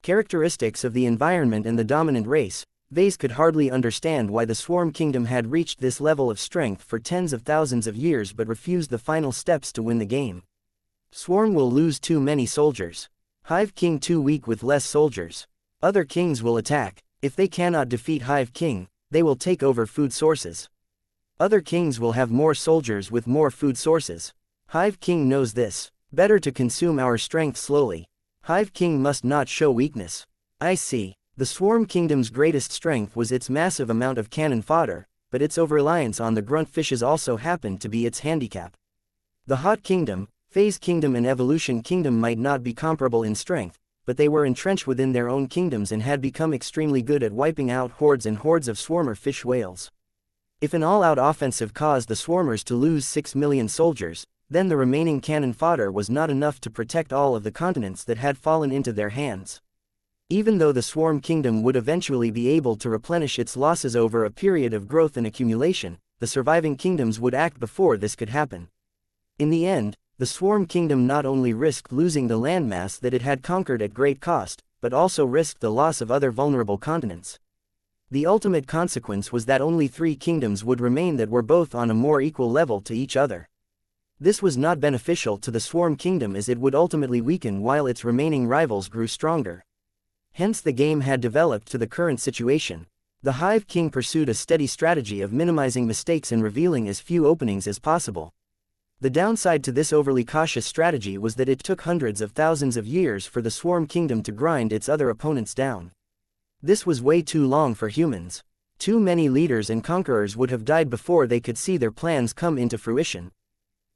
Speaker 1: characteristics of the environment and the dominant race, Vase could hardly understand why the Swarm Kingdom had reached this level of strength for tens of thousands of years but refused the final steps to win the game. Swarm will lose too many soldiers. Hive King too weak with less soldiers. Other kings will attack. If they cannot defeat Hive King, they will take over food sources. Other kings will have more soldiers with more food sources. Hive King knows this. Better to consume our strength slowly. Hive King must not show weakness. I see. The Swarm Kingdom's greatest strength was its massive amount of cannon fodder, but its over-reliance on the grunt fishes also happened to be its handicap. The Hot Kingdom, Phase Kingdom and Evolution Kingdom might not be comparable in strength, but they were entrenched within their own kingdoms and had become extremely good at wiping out hordes and hordes of swarmer fish whales. If an all-out offensive caused the swarmers to lose 6 million soldiers, then the remaining cannon fodder was not enough to protect all of the continents that had fallen into their hands. Even though the Swarm Kingdom would eventually be able to replenish its losses over a period of growth and accumulation, the surviving kingdoms would act before this could happen. In the end, the Swarm Kingdom not only risked losing the landmass that it had conquered at great cost, but also risked the loss of other vulnerable continents. The ultimate consequence was that only 3 kingdoms would remain that were both on a more equal level to each other. This was not beneficial to the Swarm Kingdom as it would ultimately weaken while its remaining rivals grew stronger. Hence the game had developed to the current situation. The Hive King pursued a steady strategy of minimizing mistakes and revealing as few openings as possible. The downside to this overly cautious strategy was that it took hundreds of thousands of years for the Swarm Kingdom to grind its other opponents down. This was way too long for humans. Too many leaders and conquerors would have died before they could see their plans come into fruition.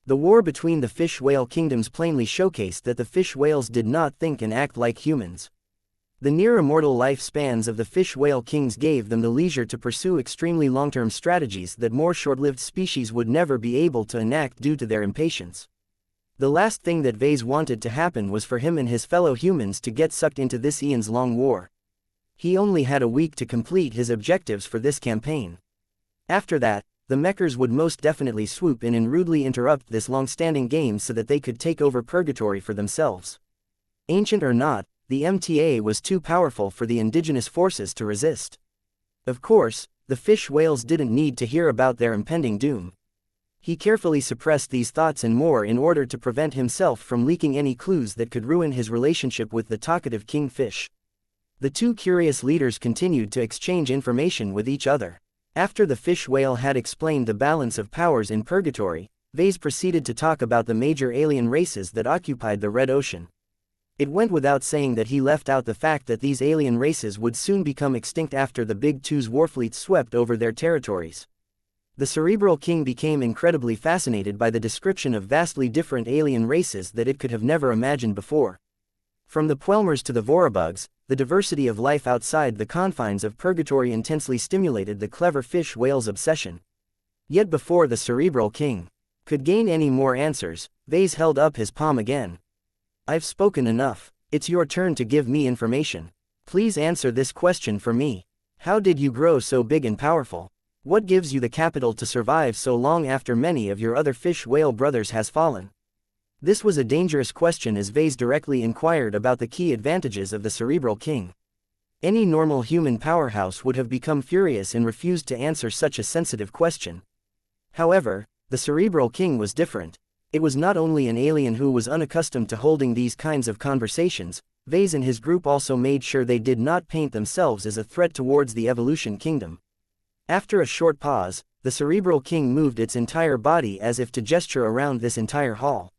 Speaker 1: The war between the fish whale kingdoms plainly showcased that the fish whales did not think and act like humans. The near-immortal lifespans of the fish whale kings gave them the leisure to pursue extremely long-term strategies that more short-lived species would never be able to enact due to their impatience. The last thing that Vase wanted to happen was for him and his fellow humans to get sucked into this eons-long war. He only had a week to complete his objectives for this campaign. After that, the Mechers would most definitely swoop in and rudely interrupt this long-standing game so that they could take over Purgatory for themselves. Ancient or not, the MTA was too powerful for the indigenous forces to resist. Of course, the fish whales didn't need to hear about their impending doom. He carefully suppressed these thoughts and more in order to prevent himself from leaking any clues that could ruin his relationship with the talkative kingfish. The two curious leaders continued to exchange information with each other. After the fish whale had explained the balance of powers in Purgatory, Vase proceeded to talk about the major alien races that occupied the Red Ocean. It went without saying that he left out the fact that these alien races would soon become extinct after the Big Two's warfleets swept over their territories. The Cerebral King became incredibly fascinated by the description of vastly different alien races that it could have never imagined before. From the Pwelmers to the Vorabugs, the diversity of life outside the confines of Purgatory intensely stimulated the clever fish whale's obsession. Yet before the Cerebral King could gain any more answers, Vase held up his palm again. I've spoken enough. It's your turn to give me information. Please answer this question for me. How did you grow so big and powerful? What gives you the capital to survive so long after many of your other fish whale brothers has fallen? This was a dangerous question as Vase directly inquired about the key advantages of the Cerebral King. Any normal human powerhouse would have become furious and refused to answer such a sensitive question. However, the Cerebral King was different. It was not only an alien who was unaccustomed to holding these kinds of conversations, Vase and his group also made sure they did not paint themselves as a threat towards the Evolution Kingdom. After a short pause, the Cerebral King moved its entire body as if to gesture around this entire hall.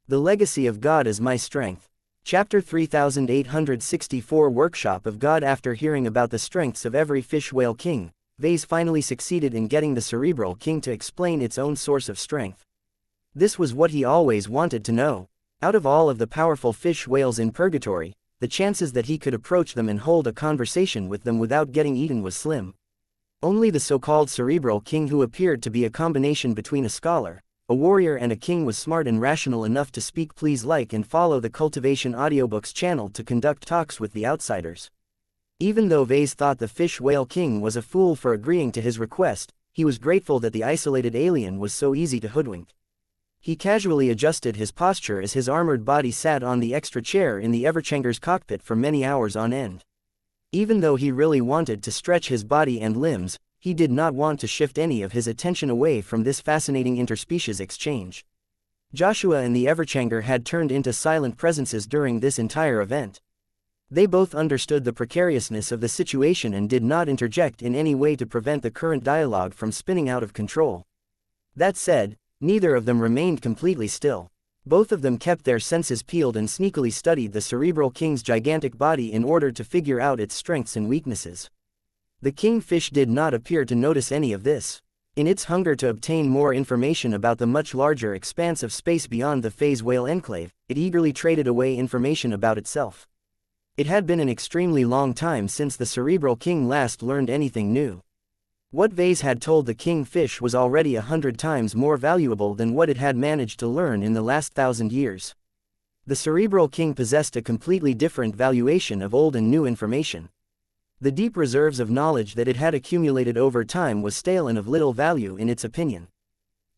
Speaker 1: The legacy of God is my strength. Chapter 3864 Workshop of God. After hearing about the strengths of every fish whale king, Vase finally succeeded in getting the Cerebral King to explain its own source of strength. This was what he always wanted to know. Out of all of the powerful fish whales in purgatory, the chances that he could approach them and hold a conversation with them without getting eaten was slim. Only the so-called Cerebral King, who appeared to be a combination between a scholar, a warrior and a king, was smart and rational enough to speak, please like and follow the Cultivation Audiobooks channel to conduct talks with the outsiders. Even though Vase thought the Fish Whale King was a fool for agreeing to his request, he was grateful that the isolated alien was so easy to hoodwink. He casually adjusted his posture as his armored body sat on the extra chair in the Everchanger's cockpit for many hours on end. Even though he really wanted to stretch his body and limbs, he did not want to shift any of his attention away from this fascinating interspecies exchange. Joshua and the Everchanger had turned into silent presences during this entire event. They both understood the precariousness of the situation and did not interject in any way to prevent the current dialogue from spinning out of control. That said, neither of them remained completely still. Both of them kept their senses peeled and sneakily studied the Cerebral King's gigantic body in order to figure out its strengths and weaknesses. The kingfish did not appear to notice any of this. In its hunger to obtain more information about the much larger expanse of space beyond the phase whale enclave, it eagerly traded away information about itself. It had been an extremely long time since the Cerebral King last learned anything new. What Vase had told the kingfish was already 100 times more valuable than what it had managed to learn in the last 1,000 years. The Cerebral King possessed a completely different valuation of old and new information. The deep reserves of knowledge that it had accumulated over time was stale and of little value in its opinion.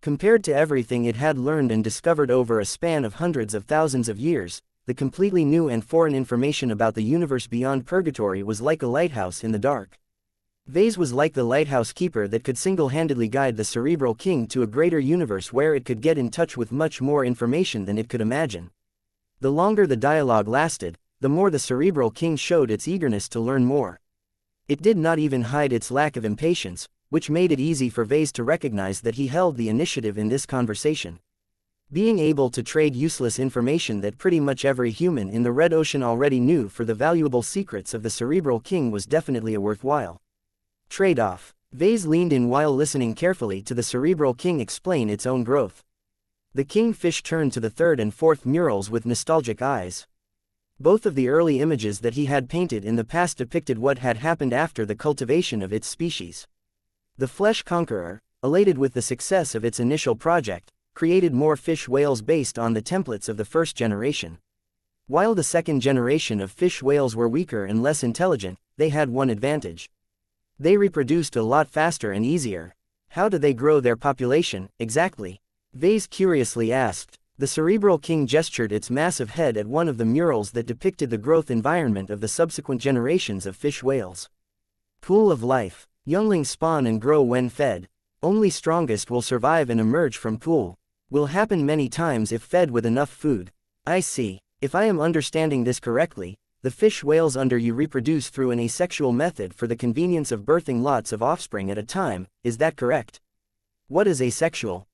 Speaker 1: Compared to everything it had learned and discovered over a span of hundreds of thousands of years, the completely new and foreign information about the universe beyond purgatory was like a lighthouse in the dark. Vase was like the lighthouse keeper that could single-handedly guide the Cerebral King to a greater universe where it could get in touch with much more information than it could imagine. The longer the dialogue lasted, the more the Cerebral King showed its eagerness to learn more. It did not even hide its lack of impatience, which made it easy for Vase to recognize that he held the initiative in this conversation. Being able to trade useless information that pretty much every human in the Red Ocean already knew for the valuable secrets of the Cerebral King was definitely a worthwhile trade-off. Vase leaned in while listening carefully to the Cerebral King explain its own growth. The kingfish turned to the third and fourth murals with nostalgic eyes. Both of the early images that he had painted in the past depicted what had happened after the cultivation of its species. The Flesh Conqueror, elated with the success of its initial project, created more fish whales based on the templates of the first generation. While the second generation of fish whales were weaker and less intelligent, they had one advantage. They reproduced a lot faster and easier. How do they grow their population, exactly? Vase curiously asked. The Cerebral King gestured its massive head at one of the murals that depicted the growth environment of the subsequent generations of fish whales. Pool of life. Younglings spawn and grow when fed. Only strongest will survive and emerge from pool. Will happen many times if fed with enough food. I see. If I am understanding this correctly, the fish whales under you reproduce through an asexual method for the convenience of birthing lots of offspring at a time, is that correct? What is asexual?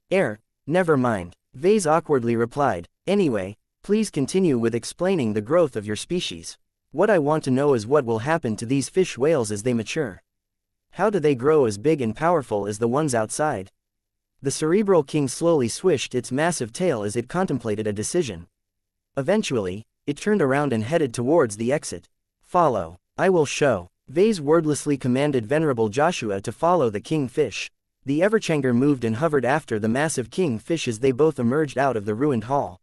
Speaker 1: Never mind. Vase awkwardly replied. Anyway, please continue with explaining the growth of your species. What I want to know is what will happen to these fish whales as they mature. How do they grow as big and powerful as the ones outside? The Cerebral King slowly swished its massive tail as it contemplated a decision. Eventually, it turned around and headed towards the exit. Follow. I will show. Vase wordlessly commanded Venerable Joshua to follow the kingfish. The Everchanger moved and hovered after the massive kingfish as they both emerged out of the ruined hall.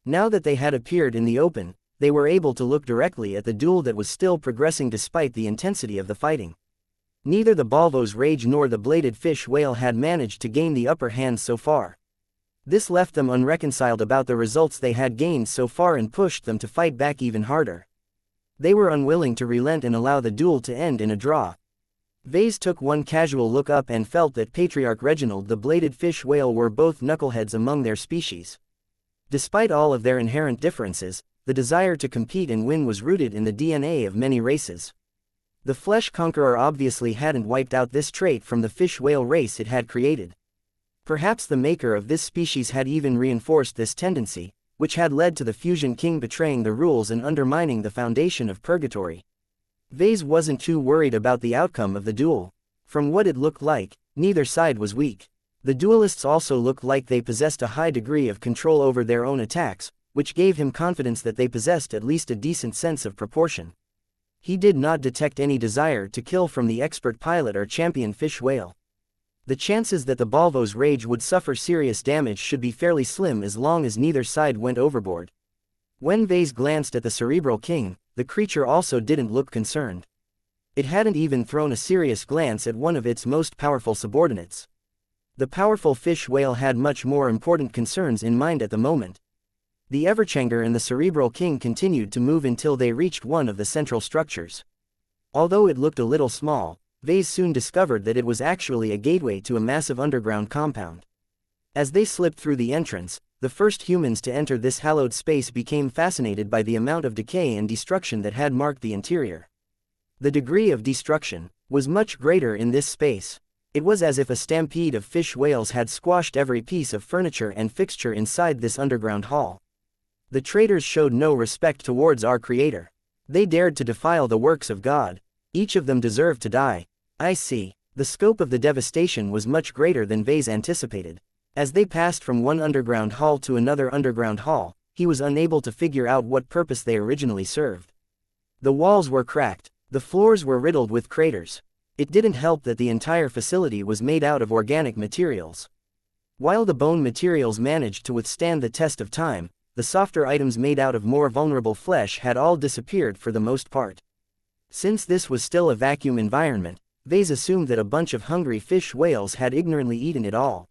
Speaker 1: Now that they had appeared in the open, they were able to look directly at the duel that was still progressing despite the intensity of the fighting. Neither the Balvo's rage nor the bladed fish whale had managed to gain the upper hand so far. This left them unreconciled about the results they had gained so far and pushed them to fight back even harder. They were unwilling to relent and allow the duel to end in a draw. Vase took one casual look up and felt that Patriarch Reginald the bladed fish whale were both knuckleheads among their species. Despite all of their inherent differences, the desire to compete and win was rooted in the DNA of many races. The Flesh Conqueror obviously hadn't wiped out this trait from the fish whale race it had created. Perhaps the maker of this species had even reinforced this tendency, which had led to the Fusion King betraying the rules and undermining the foundation of purgatory. Vase wasn't too worried about the outcome of the duel. From what it looked like, neither side was weak. The duelists also looked like they possessed a high degree of control over their own attacks, which gave him confidence that they possessed at least a decent sense of proportion. He did not detect any desire to kill from the expert pilot or champion fish whale. The chances that the Balvo's rage would suffer serious damage should be fairly slim as long as neither side went overboard. When Vase glanced at the Cerebral King, the creature also didn't look concerned. It hadn't even thrown a serious glance at one of its most powerful subordinates. The powerful fish whale had much more important concerns in mind at the moment. The Everchanger and the Cerebral King continued to move until they reached one of the central structures. Although it looked a little small, Vase soon discovered that it was actually a gateway to a massive underground compound. As they slipped through the entrance, the first humans to enter this hallowed space became fascinated by the amount of decay and destruction that had marked the interior. The degree of destruction was much greater in this space. It was as if a stampede of fish whales had squashed every piece of furniture and fixture inside this underground hall. The traitors showed no respect towards our Creator. They dared to defile the works of God. Each of them deserved to die. I see. The scope of the devastation was much greater than Vase anticipated. As they passed from one underground hall to another underground hall, he was unable to figure out what purpose they originally served. The walls were cracked. The floors were riddled with craters. It didn't help that the entire facility was made out of organic materials. While the bone materials managed to withstand the test of time, the softer items made out of more vulnerable flesh had all disappeared for the most part. Since this was still a vacuum environment, Vase assumed that a bunch of hungry fish whales had ignorantly eaten it all.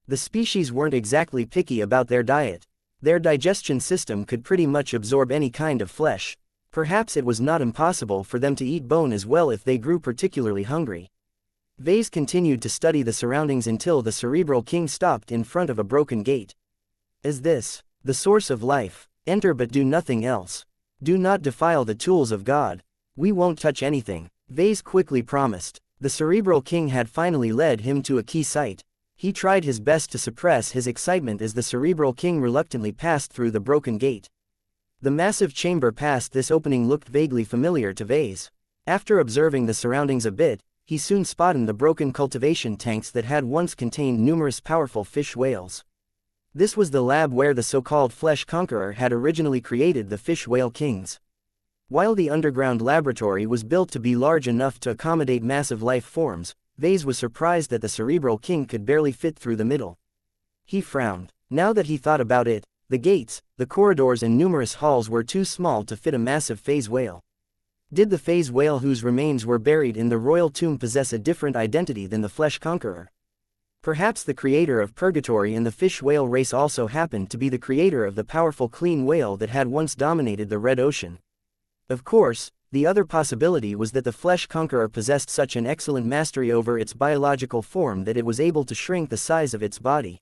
Speaker 1: The species weren't exactly picky about their diet. Their digestion system could pretty much absorb any kind of flesh. Perhaps it was not impossible for them to eat bone as well if they grew particularly hungry. Vase continued to study the surroundings until the Cerebral King stopped in front of a broken gate. Is this the source of life? Enter but do nothing else. Do not defile the tools of God. We won't touch anything, Vase quickly promised. The Cerebral King had finally led him to a key site. He tried his best to suppress his excitement as the Cerebral King reluctantly passed through the broken gate. The massive chamber past this opening looked vaguely familiar to Vase. After observing the surroundings a bit, he soon spotted the broken cultivation tanks that had once contained numerous powerful fish whales. This was the lab where the so-called Flesh Conqueror had originally created the fish whale kings. While the underground laboratory was built to be large enough to accommodate massive life forms, Vase was surprised that the Cerebral King could barely fit through the middle. He frowned. Now that he thought about it, the gates, the corridors and numerous halls were too small to fit a massive phase whale. Did the phase whale whose remains were buried in the royal tomb possess a different identity than the Flesh Conqueror? Perhaps the creator of Purgatory and the fish whale race also happened to be the creator of the powerful clean whale that had once dominated the Red Ocean. Of course, the other possibility was that the Flesh Conqueror possessed such an excellent mastery over its biological form that it was able to shrink the size of its body.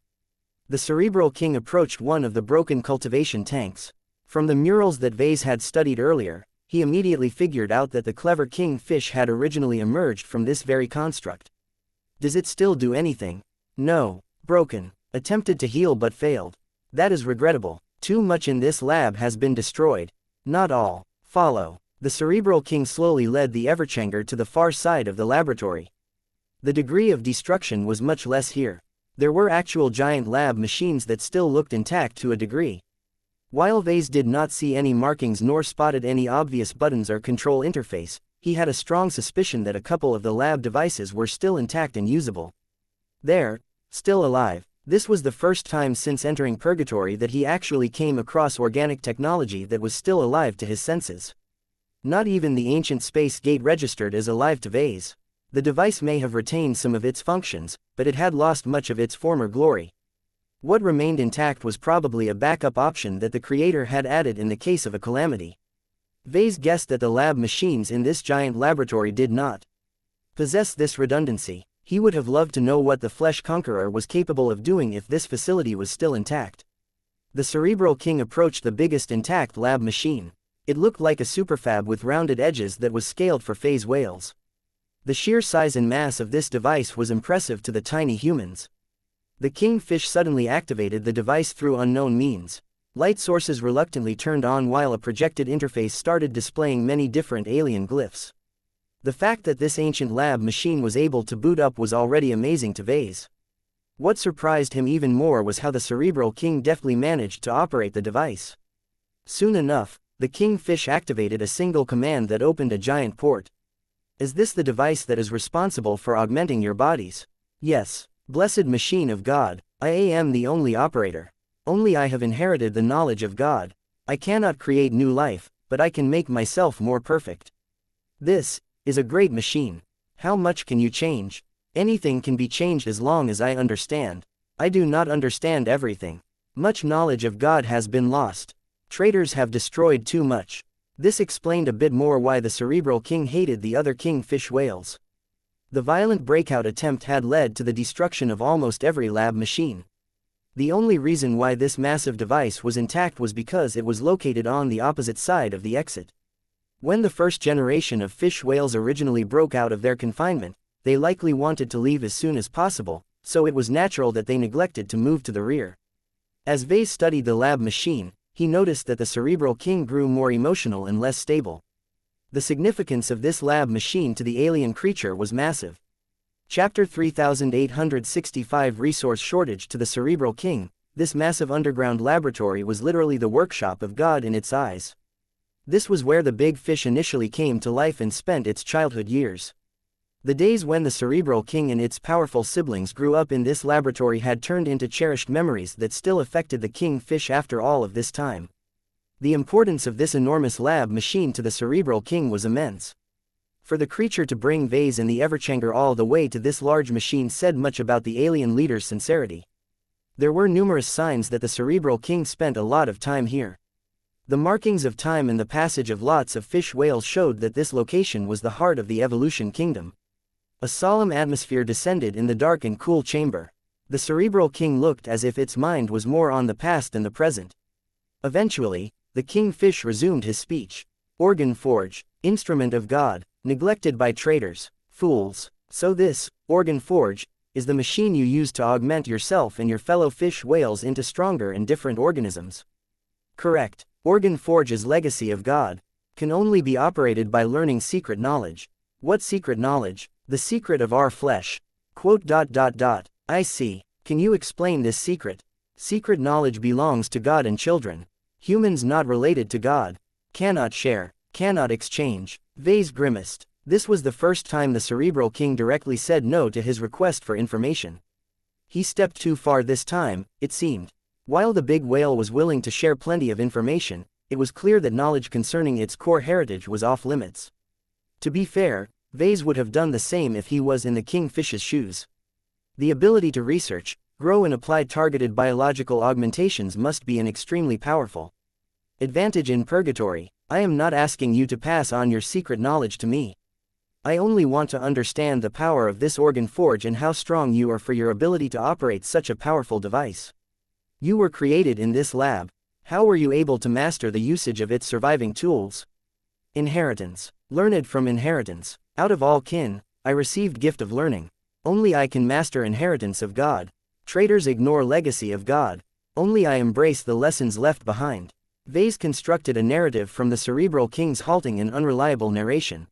Speaker 1: The Cerebral King approached one of the broken cultivation tanks. From the murals that Vase had studied earlier, he immediately figured out that the clever king fish had originally emerged from this very construct. Does it still do anything? No. Broken. Attempted to heal but failed. That is regrettable. Too much in this lab has been destroyed. Not all. Follow. The Cerebral King slowly led the Everchanger to the far side of the laboratory. The degree of destruction was much less here. There were actual giant lab machines that still looked intact to a degree. While Vase did not see any markings nor spotted any obvious buttons or control interface, he had a strong suspicion that a couple of the lab devices were still intact and usable. There, still alive. This was the first time since entering Purgatory that he actually came across organic technology that was still alive to his senses. Not even the ancient space gate registered as alive to Vase. The device may have retained some of its functions, but it had lost much of its former glory. What remained intact was probably a backup option that the creator had added in the case of a calamity. Vase guessed that the lab machines in this giant laboratory did not possess this redundancy. He would have loved to know what the Flesh Conqueror was capable of doing if this facility was still intact. The Cerebral King approached the biggest intact lab machine. It looked like a superfab with rounded edges that was scaled for phase whales. The sheer size and mass of this device was impressive to the tiny humans. The kingfish suddenly activated the device through unknown means. Light sources reluctantly turned on while a projected interface started displaying many different alien glyphs. The fact that this ancient lab machine was able to boot up was already amazing to Vase. What surprised him even more was how the Cerebral King deftly managed to operate the device. Soon enough, the Kingfish activated a single command that opened a giant port. Is this the device that is responsible for augmenting your bodies? Yes. Blessed machine of God, I am the only operator. Only I have inherited the knowledge of God. I cannot create new life, but I can make myself more perfect. This is a great machine. How much can you change? Anything can be changed as long as I understand. I do not understand everything. Much knowledge of God has been lost. Traitors have destroyed too much. This explained a bit more why the Cerebral King hated the other kingfish whales. The violent breakout attempt had led to the destruction of almost every lab machine. The only reason why this massive device was intact was because it was located on the opposite side of the exit. When the first generation of fish whales originally broke out of their confinement, they likely wanted to leave as soon as possible, so it was natural that they neglected to move to the rear. As Vase studied the lab machine, he noticed that the Cerebral King grew more emotional and less stable. The significance of this lab machine to the alien creature was massive. Chapter 3865 Resource Shortage to the Cerebral King. This massive underground laboratory was literally the workshop of God in its eyes. This was where the big fish initially came to life and spent its childhood years. The days when the Cerebral King and its powerful siblings grew up in this laboratory had turned into cherished memories that still affected the kingfish after all of this time. The importance of this enormous lab machine to the Cerebral King was immense. For the creature to bring Vase and the Everchanger all the way to this large machine said much about the alien leader's sincerity. There were numerous signs that the Cerebral King spent a lot of time here. The markings of time and the passage of lots of fish whales showed that this location was the heart of the Evolution Kingdom. A solemn atmosphere descended in the dark and cool chamber. The Cerebral King looked as if its mind was more on the past than the present. Eventually, the kingfish resumed his speech. Organ Forge, instrument of God, neglected by traitors, fools. So this, Organ Forge, is the machine you use to augment yourself and your fellow fish whales into stronger and different organisms. Correct. Organ Forge's legacy of God can only be operated by learning secret knowledge. What secret knowledge? The secret of our flesh. I see. Can you explain this secret? Secret knowledge belongs to God and children. Humans not related to God cannot share, cannot exchange. Vase grimaced. This was the first time the Cerebral King directly said no to his request for information. He stepped too far this time, it seemed. While the big whale was willing to share plenty of information, it was clear that knowledge concerning its core heritage was off limits. To be fair, Vase would have done the same if he was in the kingfish's shoes. The ability to research, grow and apply targeted biological augmentations must be an extremely powerful advantage in purgatory. I am not asking you to pass on your secret knowledge to me. I only want to understand the power of this Organ Forge and how strong you are for your ability to operate such a powerful device. You were created in this lab. How were you able to master the usage of its surviving tools? Inheritance. Learned from inheritance. Out of all kin, I received gift of learning. Only I can master inheritance of God. Traitors ignore legacy of God. Only I embrace the lessons left behind. Vase constructed a narrative from the Cerebral King's halting and unreliable narration.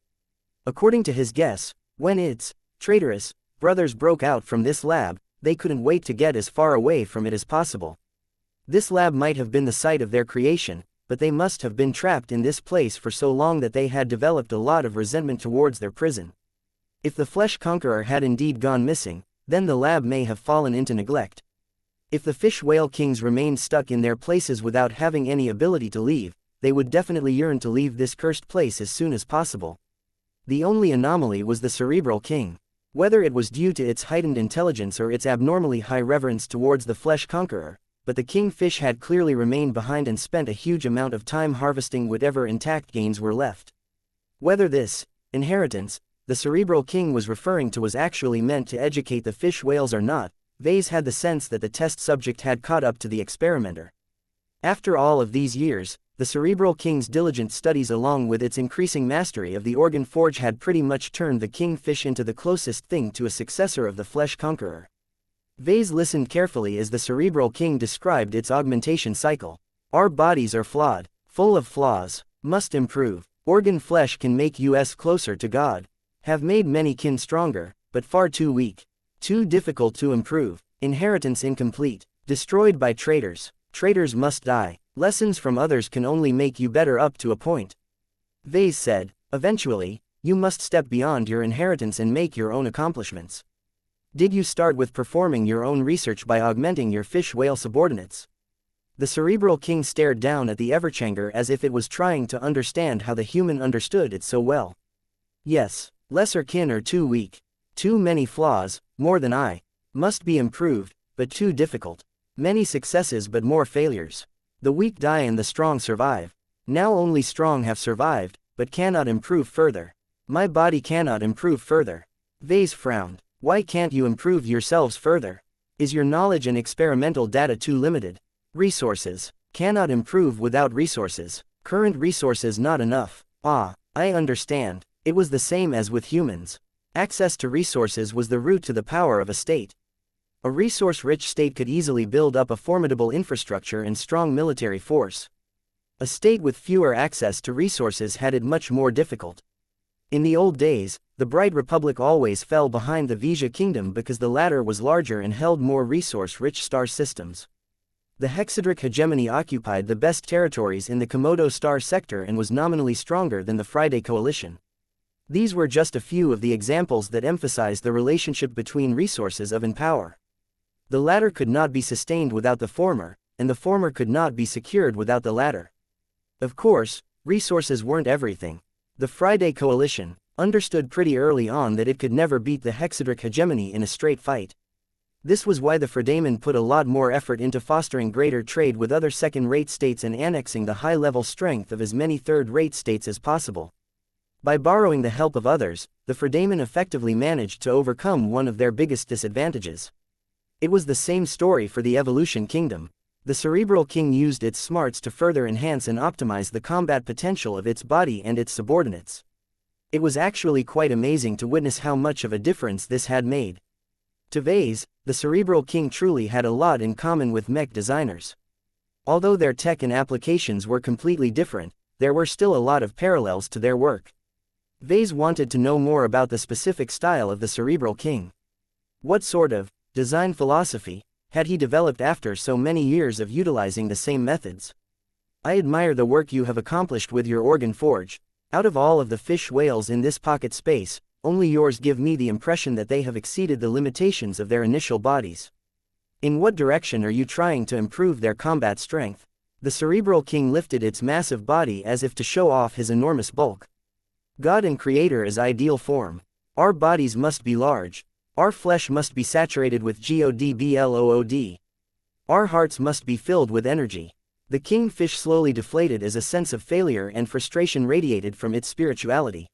Speaker 1: According to his guess, when its traitorous brothers broke out from this lab, they couldn't wait to get as far away from it as possible. This lab might have been the site of their creation, but they must have been trapped in this place for so long that they had developed a lot of resentment towards their prison. If the Flesh Conqueror had indeed gone missing, then the lab may have fallen into neglect. If the fish whale kings remained stuck in their places without having any ability to leave, they would definitely yearn to leave this cursed place as soon as possible. The only anomaly was the Cerebral King. Whether it was due to its heightened intelligence or its abnormally high reverence towards the Flesh Conqueror, but the kingfish had clearly remained behind and spent a huge amount of time harvesting whatever intact gains were left. Whether this inheritance the Cerebral King was referring to was actually meant to educate the fish whales or not, Vase had the sense that the test subject had caught up to the experimenter. After all of these years, the Cerebral King's diligent studies along with its increasing mastery of the Organ Forge had pretty much turned the kingfish into the closest thing to a successor of the Flesh Conqueror. Vase listened carefully as the Cerebral King described its augmentation cycle. Our bodies are flawed, full of flaws, must improve. Organ flesh can make us closer to God. Have made many kin stronger, but far too weak. Too difficult to improve. Inheritance incomplete. Destroyed by traitors. Traitors must die. Lessons from others can only make you better up to a point. Vase said, eventually, you must step beyond your inheritance and make your own accomplishments. Did you start with performing your own research by augmenting your fish-whale subordinates? The cerebral king stared down at the Everchanger as if it was trying to understand how the human understood it so well. Yes, lesser kin are too weak. Too many flaws, more than I. Must be improved, but too difficult. Many successes but more failures. The weak die and the strong survive. Now only strong have survived, but cannot improve further. My body cannot improve further. Vase frowned. Why can't you improve yourselves further? Is your knowledge and experimental data too limited? Resources. Cannot improve without resources. Current resources not enough. Ah, I understand. It was the same as with humans. Access to resources was the root to the power of a state. A resource-rich state could easily build up a formidable infrastructure and strong military force. A state with fewer access to resources had it much more difficult. In the old days, the Bright Republic always fell behind the Vija Kingdom because the latter was larger and held more resource-rich star systems. The Hexadric hegemony occupied the best territories in the Komodo star sector and was nominally stronger than the Friday Coalition. These were just a few of the examples that emphasize the relationship between resources and power. The latter could not be sustained without the former, and the former could not be secured without the latter. Of course, resources weren't everything. The Friday Coalition understood pretty early on that it could never beat the Hexadric hegemony in a straight fight. This was why the Fredaman put a lot more effort into fostering greater trade with other second-rate states and annexing the high-level strength of as many third-rate states as possible. By borrowing the help of others, the Fredaman effectively managed to overcome one of their biggest disadvantages. It was the same story for the Evolution Kingdom. The Cerebral King used its smarts to further enhance and optimize the combat potential of its body and its subordinates. It was actually quite amazing to witness how much of a difference this had made. To Vase, the Cerebral King truly had a lot in common with Mech designers. Although their tech and applications were completely different, there were still a lot of parallels to their work. Vase wanted to know more about the specific style of the Cerebral King. What sort of design philosophy had he developed after so many years of utilizing the same methods? I admire the work you have accomplished with your organ forge. Out of all of the fish whales in this pocket space, only yours give me the impression that they have exceeded the limitations of their initial bodies. In what direction are you trying to improve their combat strength? The Cerebral King lifted its massive body as if to show off his enormous bulk. God and Creator is ideal form. Our bodies must be large. Our flesh must be saturated with God-blood. Our hearts must be filled with energy. The kingfish slowly deflated as a sense of failure and frustration radiated from its spirituality.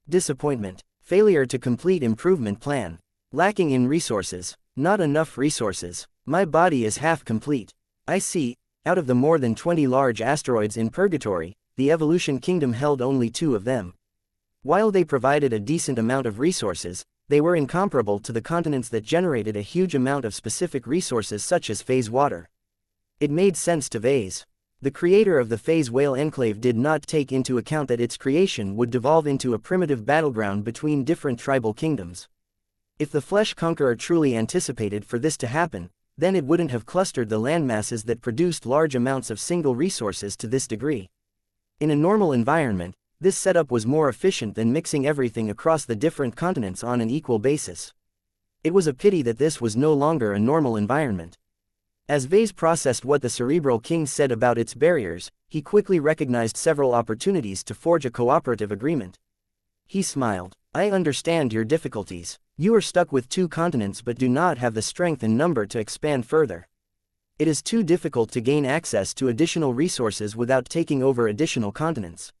Speaker 1: Disappointment. Failure to complete improvement plan. Lacking in resources. Not enough resources. My body is half complete. I see, out of the more than 20 large asteroids in Purgatory, the Evolution Kingdom held only 2 of them. While they provided a decent amount of resources, they were incomparable to the continents that generated a huge amount of specific resources such as phase water. It made sense to Vase. The creator of the phase whale enclave did not take into account that its creation would devolve into a primitive battleground between different tribal kingdoms. If the Flesh Conqueror truly anticipated for this to happen, then it wouldn't have clustered the landmasses that produced large amounts of single resources to this degree. In a normal environment, this setup was more efficient than mixing everything across the different continents on an equal basis. It was a pity that this was no longer a normal environment. As Vase processed what the Cerebral King said about its barriers, he quickly recognized several opportunities to forge a cooperative agreement. He smiled. I understand your difficulties. You are stuck with 2 continents but do not have the strength and number to expand further. It is too difficult to gain access to additional resources without taking over additional continents.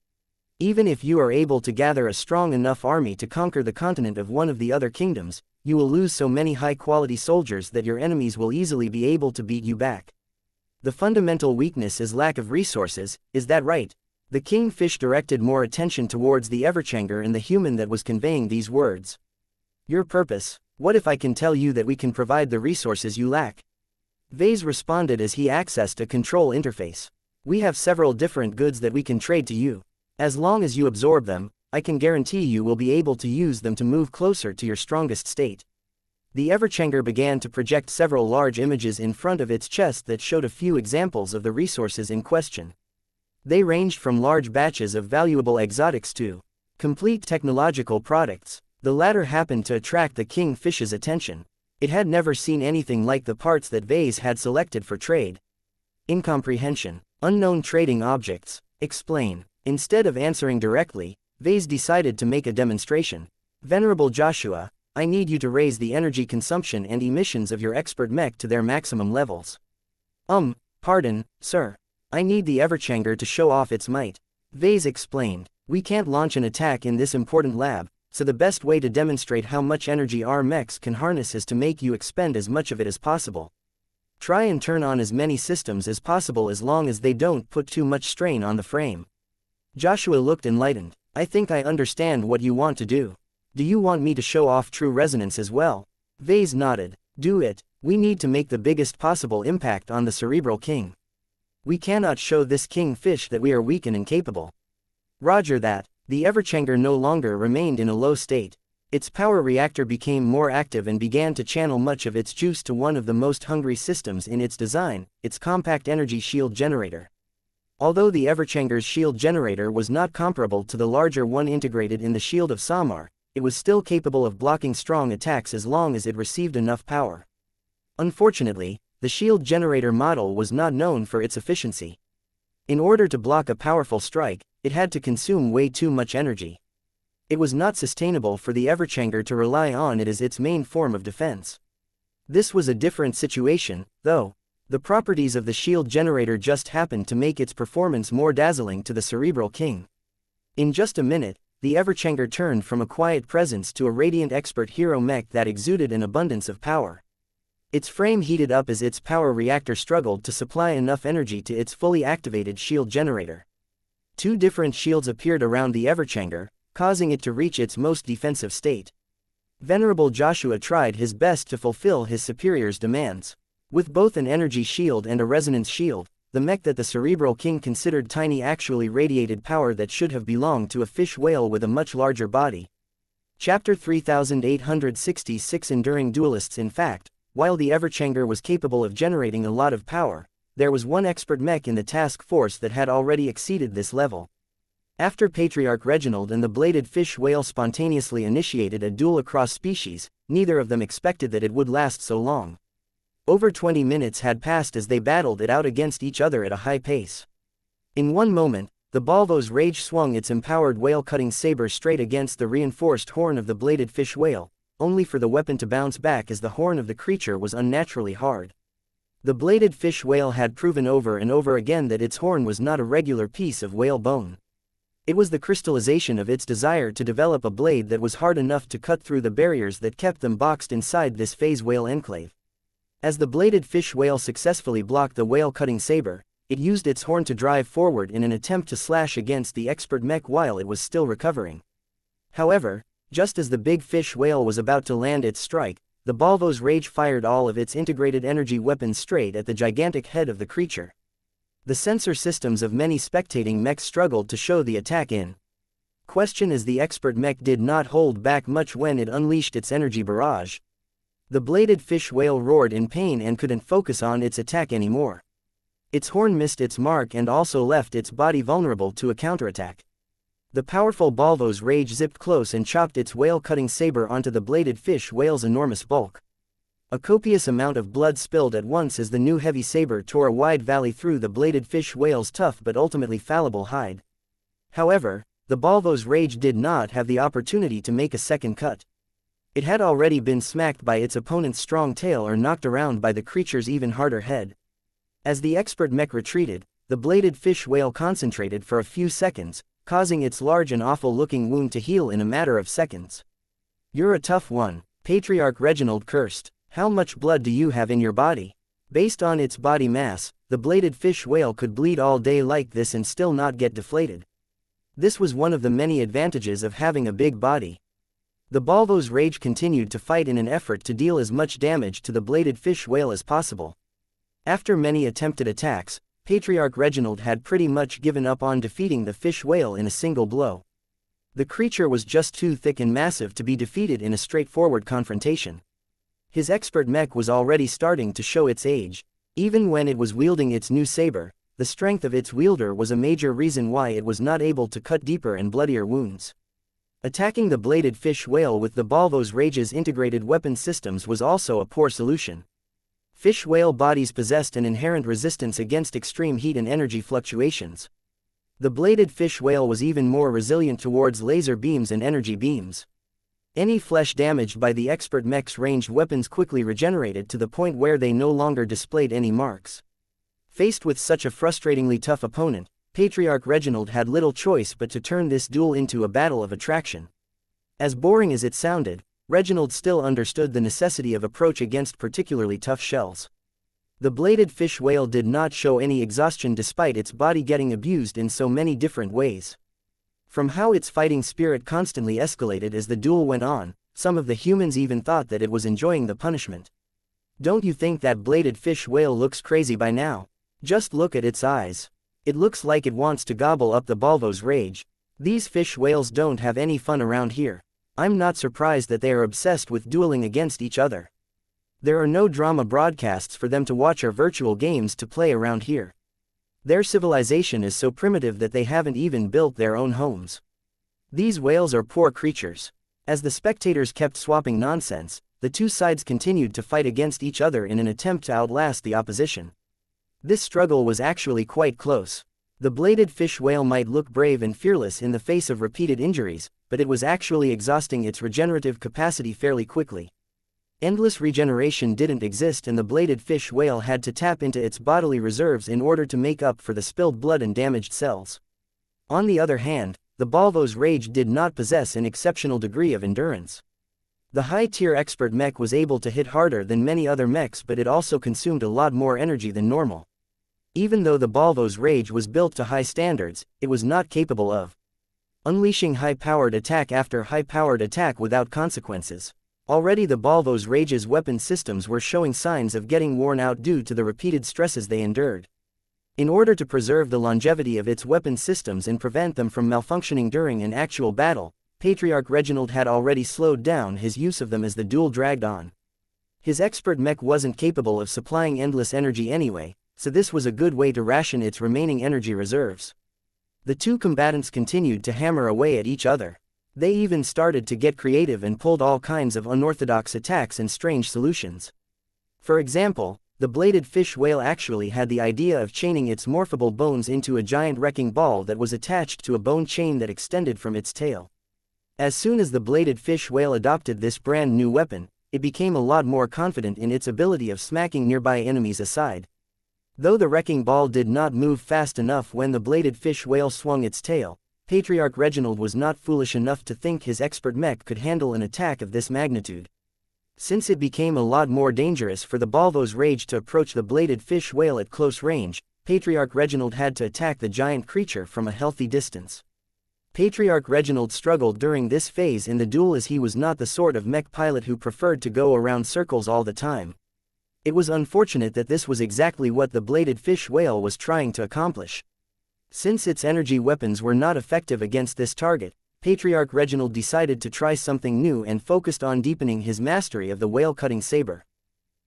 Speaker 1: Even if you are able to gather a strong enough army to conquer the continent of one of the other kingdoms, you will lose so many high-quality soldiers that your enemies will easily be able to beat you back. The fundamental weakness is lack of resources, is that right? The kingfish directed more attention towards the Everchanger and the human that was conveying these words. Your purpose? What if I can tell you that we can provide the resources you lack? Vase responded as he accessed a control interface. We have several different goods that we can trade to you. As long as you absorb them, I can guarantee you will be able to use them to move closer to your strongest state. The Everchanger began to project several large images in front of its chest that showed a few examples of the resources in question. They ranged from large batches of valuable exotics to complete technological products. The latter happened to attract the kingfish's attention. It had never seen anything like the parts that Vase had selected for trade. Incomprehension. Unknown trading objects. Explain. Instead of answering directly, Vase decided to make a demonstration. Venerable Joshua, I need you to raise the energy consumption and emissions of your expert mech to their maximum levels. Pardon, sir. I need the Everchanger to show off its might. Vase explained. We can't launch an attack in this important lab, so the best way to demonstrate how much energy our mechs can harness is to make you expend as much of it as possible. Try and turn on as many systems as possible as long as they don't put too much strain on the frame. Joshua looked enlightened. I think I understand what you want to do. Do you want me to show off true resonance as well? Vase nodded. Do it. We need to make the biggest possible impact on the Cerebral King. We cannot show this kingfish that we are weak and incapable. Roger that. The Everchanger no longer remained in a low state. Its power reactor became more active and began to channel much of its juice to one of the most hungry systems in its design, its compact energy shield generator. Although the Everchanger's shield generator was not comparable to the larger one integrated in the shield of Samar, it was still capable of blocking strong attacks as long as it received enough power. Unfortunately, the shield generator model was not known for its efficiency. In order to block a powerful strike, it had to consume way too much energy. It was not sustainable for the Everchanger to rely on it as its main form of defense. This was a different situation, though. The properties of the shield generator just happened to make its performance more dazzling to the Cerebral King. In just a minute, the Everchanger turned from a quiet presence to a radiant expert hero mech that exuded an abundance of power. Its frame heated up as its power reactor struggled to supply enough energy to its fully activated shield generator. Two different shields appeared around the Everchanger, causing it to reach its most defensive state. Venerable Joshua tried his best to fulfill his superior's demands. With both an energy shield and a resonance shield, the mech that the Cerebral King considered tiny actually radiated power that should have belonged to a fish whale with a much larger body. Chapter 3866 Enduring Duelists. In fact, while the Everchanger was capable of generating a lot of power, there was one expert mech in the task force that had already exceeded this level. After Patriarch Reginald and the bladed fish whale spontaneously initiated a duel across species, neither of them expected that it would last so long. Over 20 minutes had passed as they battled it out against each other at a high pace. In one moment, the Balvo's Rage swung its empowered whale-cutting saber straight against the reinforced horn of the bladed fish whale, only for the weapon to bounce back as the horn of the creature was unnaturally hard. The bladed fish whale had proven over and over again that its horn was not a regular piece of whale bone. It was the crystallization of its desire to develop a blade that was hard enough to cut through the barriers that kept them boxed inside this phase whale enclave. As the bladed fish whale successfully blocked the whale-cutting saber, it used its horn to drive forward in an attempt to slash against the expert mech while it was still recovering. However, just as the big fish whale was about to land its strike, the Balvo's Rage fired all of its integrated energy weapons straight at the gigantic head of the creature. The sensor systems of many spectating mechs struggled to show the attack in question as the expert mech did not hold back much when it unleashed its energy barrage. The bladed fish whale roared in pain and couldn't focus on its attack anymore. Its horn missed its mark and also left its body vulnerable to a counterattack. The powerful Balvo's Rage zipped close and chopped its whale-cutting saber onto the bladed fish whale's enormous bulk. A copious amount of blood spilled at once as the new heavy saber tore a wide valley through the bladed fish whale's tough but ultimately fallible hide. However, the Balvo's Rage did not have the opportunity to make a second cut. It had already been smacked by its opponent's strong tail or knocked around by the creature's even harder head. As the expert mech retreated, the bladed fish whale concentrated for a few seconds, causing its large and awful-looking wound to heal in a matter of seconds. "You're a tough one," Patriarch Reginald cursed. "How much blood do you have in your body?" Based on its body mass, the bladed fish whale could bleed all day like this and still not get deflated. This was one of the many advantages of having a big body. The Balvo's Rage continued to fight in an effort to deal as much damage to the bladed fish whale as possible. After many attempted attacks, Patriarch Reginald had pretty much given up on defeating the fish whale in a single blow. The creature was just too thick and massive to be defeated in a straightforward confrontation. His expert mech was already starting to show its age. Even when it was wielding its new saber, the strength of its wielder was a major reason why it was not able to cut deeper and bloodier wounds. Attacking the bladed fish whale with the Balvo's Rage's integrated weapon systems was also a poor solution. Fish whale bodies possessed an inherent resistance against extreme heat and energy fluctuations. The bladed fish whale was even more resilient towards laser beams and energy beams. Any flesh damaged by the expert mech's ranged weapons quickly regenerated to the point where they no longer displayed any marks. Faced with such a frustratingly tough opponent, Patriarch Reginald had little choice but to turn this duel into a battle of attraction. As boring as it sounded, Reginald still understood the necessity of approach against particularly tough shells. The bladed fish whale did not show any exhaustion despite its body getting abused in so many different ways. From how its fighting spirit constantly escalated as the duel went on, some of the humans even thought that it was enjoying the punishment. Don't you think that bladed fish whale looks crazy by now? Just look at its eyes. It looks like it wants to gobble up the Balvo's Rage. These fish whales don't have any fun around here. I'm not surprised that they are obsessed with dueling against each other. There are no drama broadcasts for them to watch or virtual games to play around here. Their civilization is so primitive that they haven't even built their own homes. These whales are poor creatures. As the spectators kept swapping nonsense, the two sides continued to fight against each other in an attempt to outlast the opposition. This struggle was actually quite close. The bladed fish whale might look brave and fearless in the face of repeated injuries, but it was actually exhausting its regenerative capacity fairly quickly. Endless regeneration didn't exist and the bladed fish whale had to tap into its bodily reserves in order to make up for the spilled blood and damaged cells. On the other hand, the Balvo's Rage did not possess an exceptional degree of endurance. The high-tier expert mech was able to hit harder than many other mechs, but it also consumed a lot more energy than normal. Even though the Balvo's Rage was built to high standards, it was not capable of unleashing high-powered attack after high-powered attack without consequences. Already the Balvo's Rage's weapon systems were showing signs of getting worn out due to the repeated stresses they endured. In order to preserve the longevity of its weapon systems and prevent them from malfunctioning during an actual battle, Patriarch Reginald had already slowed down his use of them as the duel dragged on. His expert mech wasn't capable of supplying endless energy anyway, so this was a good way to ration its remaining energy reserves. The two combatants continued to hammer away at each other. They even started to get creative and pulled all kinds of unorthodox attacks and strange solutions. For example, the bladed fish whale actually had the idea of chaining its morphable bones into a giant wrecking ball that was attached to a bone chain that extended from its tail. As soon as the bladed fish whale adopted this brand new weapon, it became a lot more confident in its ability of smacking nearby enemies aside. Though the wrecking ball did not move fast enough when the bladed fish whale swung its tail, Patriarch Reginald was not foolish enough to think his expert mech could handle an attack of this magnitude. Since it became a lot more dangerous for the Balvo's Rage to approach the bladed fish whale at close range, Patriarch Reginald had to attack the giant creature from a healthy distance. Patriarch Reginald struggled during this phase in the duel as he was not the sort of mech pilot who preferred to go around circles all the time. It was unfortunate that this was exactly what the bladed fish whale was trying to accomplish. Since its energy weapons were not effective against this target, Patriarch Reginald decided to try something new and focused on deepening his mastery of the whale-cutting saber.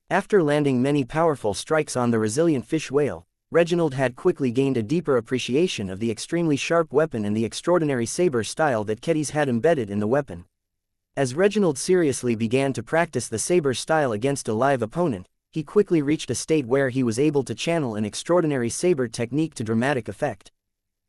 Speaker 1: After landing many powerful strikes on the resilient fish whale, Reginald had quickly gained a deeper appreciation of the extremely sharp weapon and the extraordinary saber style that Kedis had embedded in the weapon. As Reginald seriously began to practice the saber style against a live opponent, he quickly reached a state where he was able to channel an extraordinary saber technique to dramatic effect.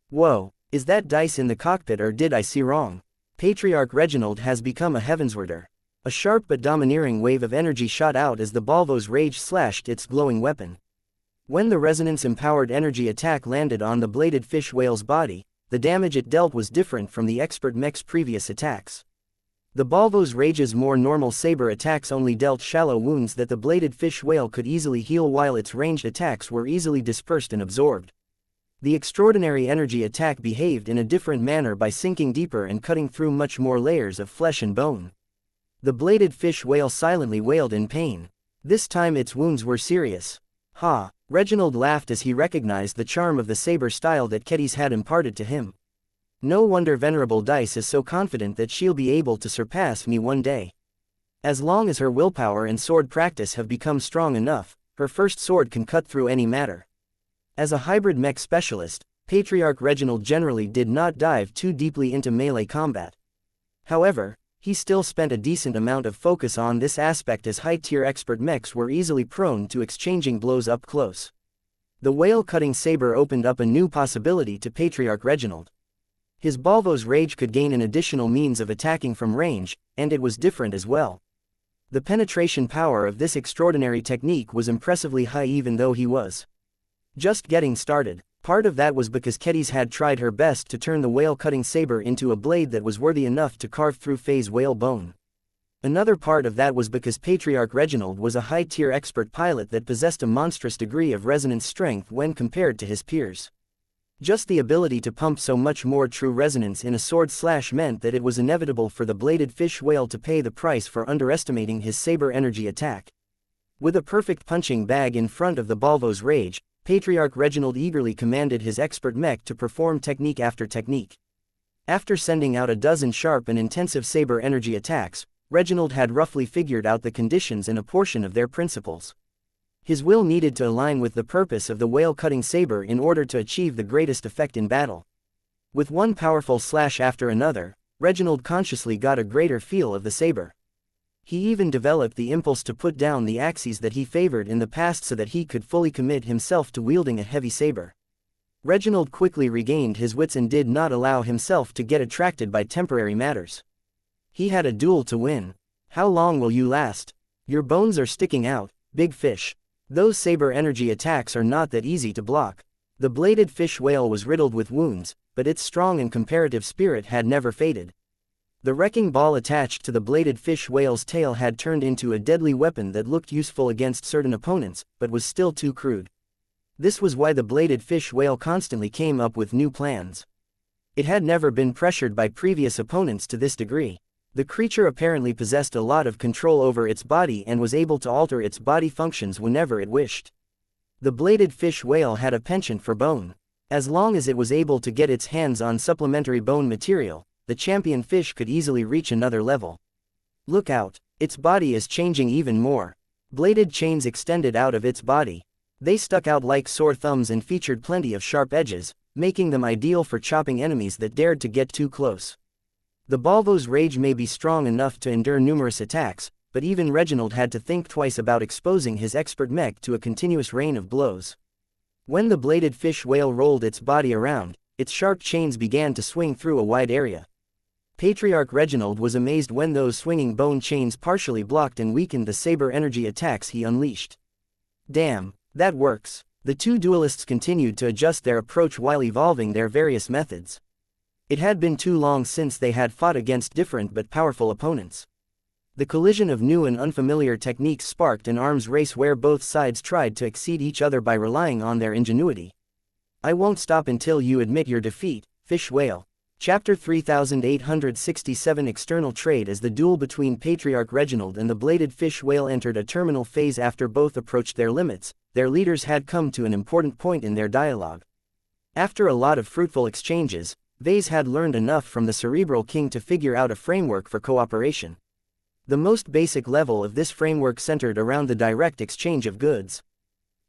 Speaker 1: Whoa, is that dice in the cockpit or did I see wrong? Patriarch Reginald has become a heavenswarder. A sharp but domineering wave of energy shot out as the Balvo's Rage slashed its glowing weapon. When the resonance-empowered energy attack landed on the bladed fish whale's body, the damage it dealt was different from the expert mech's previous attacks. The Balvo's Rage's more normal saber attacks only dealt shallow wounds that the bladed fish whale could easily heal, while its ranged attacks were easily dispersed and absorbed. The extraordinary energy attack behaved in a different manner by sinking deeper and cutting through much more layers of flesh and bone. The bladed fish whale silently wailed in pain. This time its wounds were serious. Ha! Reginald laughed as he recognized the charm of the saber style that Kedis had imparted to him. No wonder Venerable Dice is so confident that she'll be able to surpass me one day. As long as her willpower and sword practice have become strong enough, her first sword can cut through any matter. As a hybrid mech specialist, Patriarch Reginald generally did not dive too deeply into melee combat. However, he still spent a decent amount of focus on this aspect as high-tier expert mechs were easily prone to exchanging blows up close. The whale-cutting saber opened up a new possibility to Patriarch Reginald. His Balvo's Rage could gain an additional means of attacking from range, and it was different as well. The penetration power of this extraordinary technique was impressively high even though he was just getting started. Part of that was because Kedis had tried her best to turn the whale-cutting saber into a blade that was worthy enough to carve through Faye's whale bone. Another part of that was because Patriarch Reginald was a high-tier expert pilot that possessed a monstrous degree of resonance strength when compared to his peers. Just the ability to pump so much more true resonance in a sword slash meant that it was inevitable for the bladed fish whale to pay the price for underestimating his saber energy attack. With a perfect punching bag in front of the Balvo's Rage, Patriarch Reginald eagerly commanded his expert mech to perform technique after technique. After sending out a dozen sharp and intensive saber energy attacks, Reginald had roughly figured out the conditions and a portion of their principles. His will needed to align with the purpose of the whale-cutting saber in order to achieve the greatest effect in battle. With one powerful slash after another, Reginald consciously got a greater feel of the saber. He even developed the impulse to put down the axes that he favored in the past so that he could fully commit himself to wielding a heavy saber. Reginald quickly regained his wits and did not allow himself to get attracted by temporary matters. He had a duel to win. How long will you last? Your bones are sticking out, big fish. Those saber energy attacks are not that easy to block. The bladed fish whale was riddled with wounds, but its strong and comparative spirit had never faded. The wrecking ball attached to the bladed fish whale's tail had turned into a deadly weapon that looked useful against certain opponents, but was still too crude. This was why the bladed fish whale constantly came up with new plans. It had never been pressured by previous opponents to this degree. The creature apparently possessed a lot of control over its body and was able to alter its body functions whenever it wished. The bladed fish whale had a penchant for bone. As long as it was able to get its hands on supplementary bone material, the champion fish could easily reach another level. Look out, its body is changing even more. Bladed chains extended out of its body. They stuck out like sore thumbs and featured plenty of sharp edges, making them ideal for chopping enemies that dared to get too close. The Balvo's Rage may be strong enough to endure numerous attacks, but even Reginald had to think twice about exposing his expert mech to a continuous rain of blows. When the bladed fish whale rolled its body around, its sharp chains began to swing through a wide area. Patriarch Reginald was amazed when those swinging bone chains partially blocked and weakened the saber energy attacks he unleashed. Damn, that works. The two duelists continued to adjust their approach while evolving their various methods. It had been too long since they had fought against different but powerful opponents. The collision of new and unfamiliar techniques sparked an arms race where both sides tried to exceed each other by relying on their ingenuity. I won't stop until you admit your defeat, Fish Whale. Chapter 3867 External Trade. As the duel between Patriarch Reginald and the bladed fish whale entered a terminal phase after both approached their limits, their leaders had come to an important point in their dialogue. After a lot of fruitful exchanges, Vase had learned enough from the Cerebral King to figure out a framework for cooperation. The most basic level of this framework centered around the direct exchange of goods.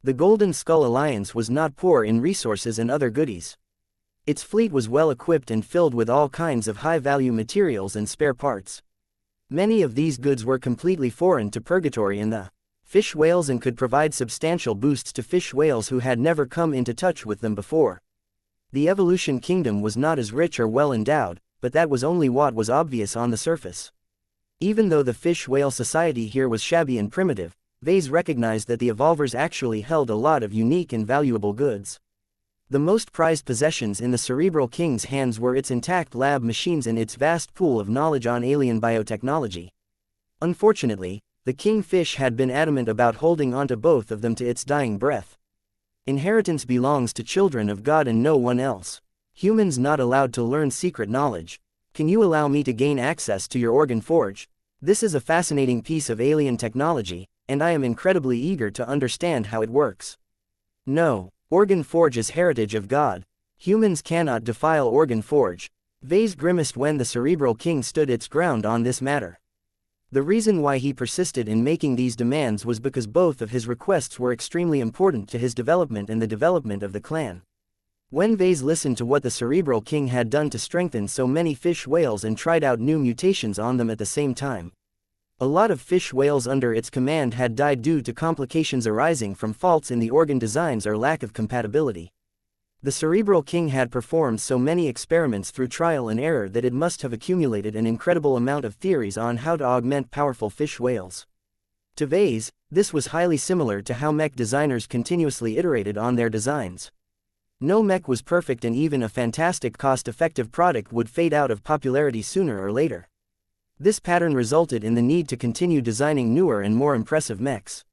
Speaker 1: The Golden Skull Alliance was not poor in resources and other goodies. Its fleet was well equipped and filled with all kinds of high-value materials and spare parts. Many of these goods were completely foreign to Purgatory and the fish whales and could provide substantial boosts to fish whales who had never come into touch with them before. The Evolution Kingdom was not as rich or well endowed, but that was only what was obvious on the surface. Even though the fish whale society here was shabby and primitive, Vase recognized that the Evolvers actually held a lot of unique and valuable goods. The most prized possessions in the Cerebral King's hands were its intact lab machines and its vast pool of knowledge on alien biotechnology. Unfortunately, the Kingfish had been adamant about holding onto both of them to its dying breath. Inheritance belongs to children of God and no one else. Humans not allowed to learn secret knowledge. Can you allow me to gain access to your organ forge? This is a fascinating piece of alien technology, and I am incredibly eager to understand how it works. No. Organ Forge is heritage of God. Humans cannot defile Organ Forge. Vase grimaced when the Cerebral King stood its ground on this matter. The reason why he persisted in making these demands was because both of his requests were extremely important to his development and the development of the clan. When Vase listened to what the Cerebral King had done to strengthen so many fish whales and tried out new mutations on them at the same time, a lot of fish whales under its command had died due to complications arising from faults in the organ designs or lack of compatibility. The Cerebral King had performed so many experiments through trial and error that it must have accumulated an incredible amount of theories on how to augment powerful fish whales. To Vase, this was highly similar to how mech designers continuously iterated on their designs. No mech was perfect, and even a fantastic cost-effective product would fade out of popularity sooner or later. This pattern resulted in the need to continue designing newer and more impressive mechs.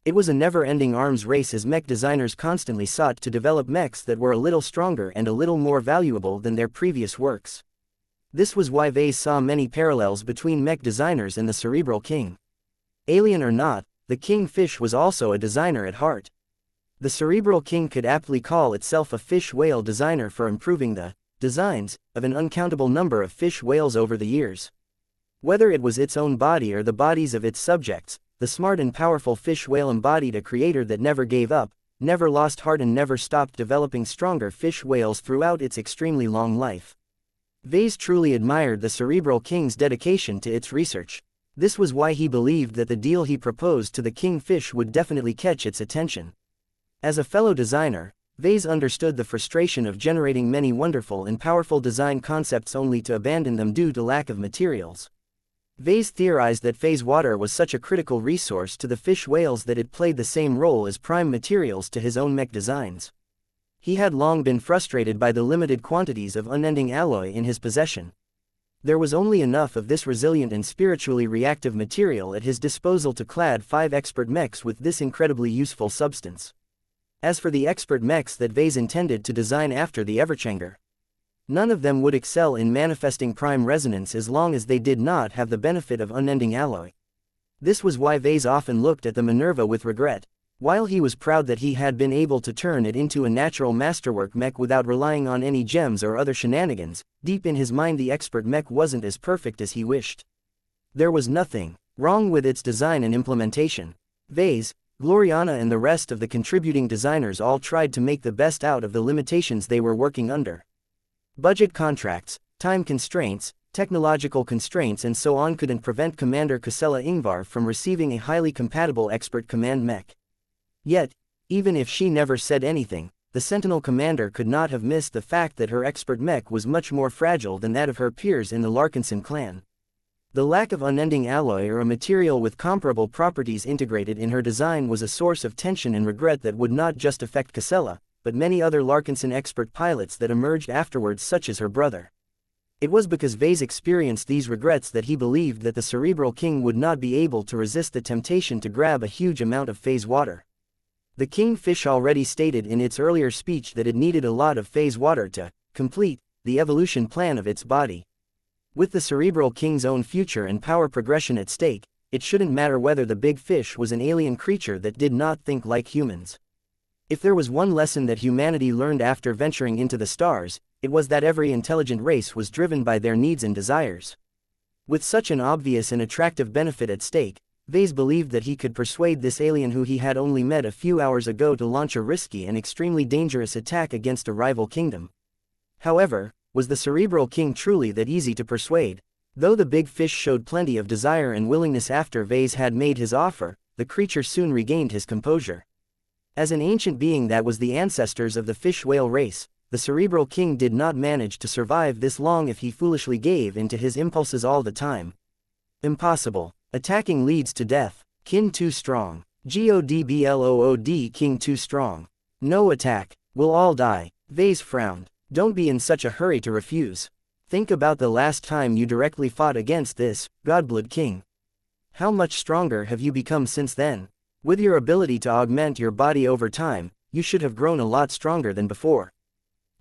Speaker 1: It was a never-ending arms race as mech designers constantly sought to develop mechs that were a little stronger and a little more valuable than their previous works. This was why Vase saw many parallels between mech designers and the Cerebral King. Alien or not, the King Fish was also a designer at heart. The Cerebral King could aptly call itself a fish whale designer for improving the designs of an uncountable number of fish whales over the years. Whether it was its own body or the bodies of its subjects, the smart and powerful fish whale embodied a creator that never gave up, never lost heart, and never stopped developing stronger fish whales throughout its extremely long life. Vase truly admired the Cerebral King's dedication to its research. This was why he believed that the deal he proposed to the King Fish would definitely catch its attention. As a fellow designer, Vase understood the frustration of generating many wonderful and powerful design concepts only to abandon them due to lack of materials. Vase theorized that phase water was such a critical resource to the fish whales that it played the same role as prime materials to his own mech designs. He had long been frustrated by the limited quantities of unending alloy in his possession. There was only enough of this resilient and spiritually reactive material at his disposal to clad 5 expert mechs with this incredibly useful substance. As for the expert mechs that Vase intended to design after the Everchanger, none of them would excel in manifesting prime resonance as long as they did not have the benefit of unending alloy. This was why Vase often looked at the Minerva with regret. While he was proud that he had been able to turn it into a natural masterwork mech without relying on any gems or other shenanigans, deep in his mind the expert mech wasn't as perfect as he wished. There was nothing wrong with its design and implementation. Vase, Gloriana and the rest of the contributing designers all tried to make the best out of the limitations they were working under. Budget contracts, time constraints, technological constraints and so on couldn't prevent Commander Kusela Ingvar from receiving a highly compatible expert command mech. Yet, even if she never said anything, the Sentinel commander could not have missed the fact that her expert mech was much more fragile than that of her peers in the Larkinson clan. The lack of unending alloy or a material with comparable properties integrated in her design was a source of tension and regret that would not just affect Kusela, but many other Larkinson expert pilots that emerged afterwards, such as her brother. It was because Vase experienced these regrets that he believed that the Cerebral King would not be able to resist the temptation to grab a huge amount of phase water. The King Fish already stated in its earlier speech that it needed a lot of phase water to complete the evolution plan of its body. With the Cerebral King's own future and power progression at stake, it shouldn't matter whether the big fish was an alien creature that did not think like humans. If there was one lesson that humanity learned after venturing into the stars, it was that every intelligent race was driven by their needs and desires. With such an obvious and attractive benefit at stake, Vase believed that he could persuade this alien who he had only met a few hours ago to launch a risky and extremely dangerous attack against a rival kingdom. However, was the Cerebral King truly that easy to persuade? Though the big fish showed plenty of desire and willingness after Vase had made his offer, the creature soon regained his composure. As an ancient being that was the ancestors of the fish whale race, the Cerebral King did not manage to survive this long if he foolishly gave in to his impulses all the time. Impossible. Attacking leads to death. Kin too strong. Godblood King too strong. No attack. We'll all die. Vase frowned. Don't be in such a hurry to refuse. Think about the last time you directly fought against this Godblood King. How much stronger have you become since then? With your ability to augment your body over time, you should have grown a lot stronger than before.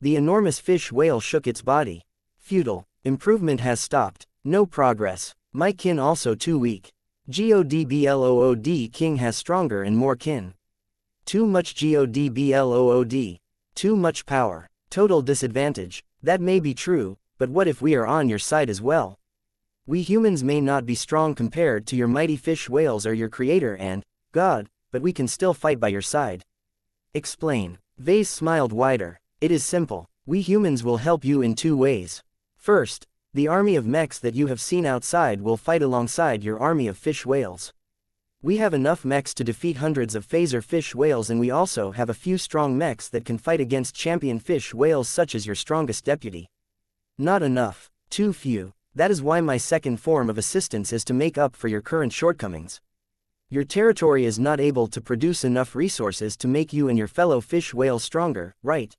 Speaker 1: The enormous fish whale shook its body. Futile. Improvement has stopped. No progress. My kin also too weak. Godblood King has stronger and more kin. Too much Godblood. Too much power. Total disadvantage. That may be true, but what if we are on your side as well? We humans may not be strong compared to your mighty fish whales or your creator and God, but we can still fight by your side. Explain. Vase smiled wider. It is simple. We humans will help you in two ways. First, the army of mechs that you have seen outside will fight alongside your army of fish whales. We have enough mechs to defeat hundreds of phaser fish whales, and we also have a few strong mechs that can fight against champion fish whales such as your strongest deputy. Not enough. Too few. That is why my second form of assistance is to make up for your current shortcomings. Your territory is not able to produce enough resources to make you and your fellow fish whales stronger, right?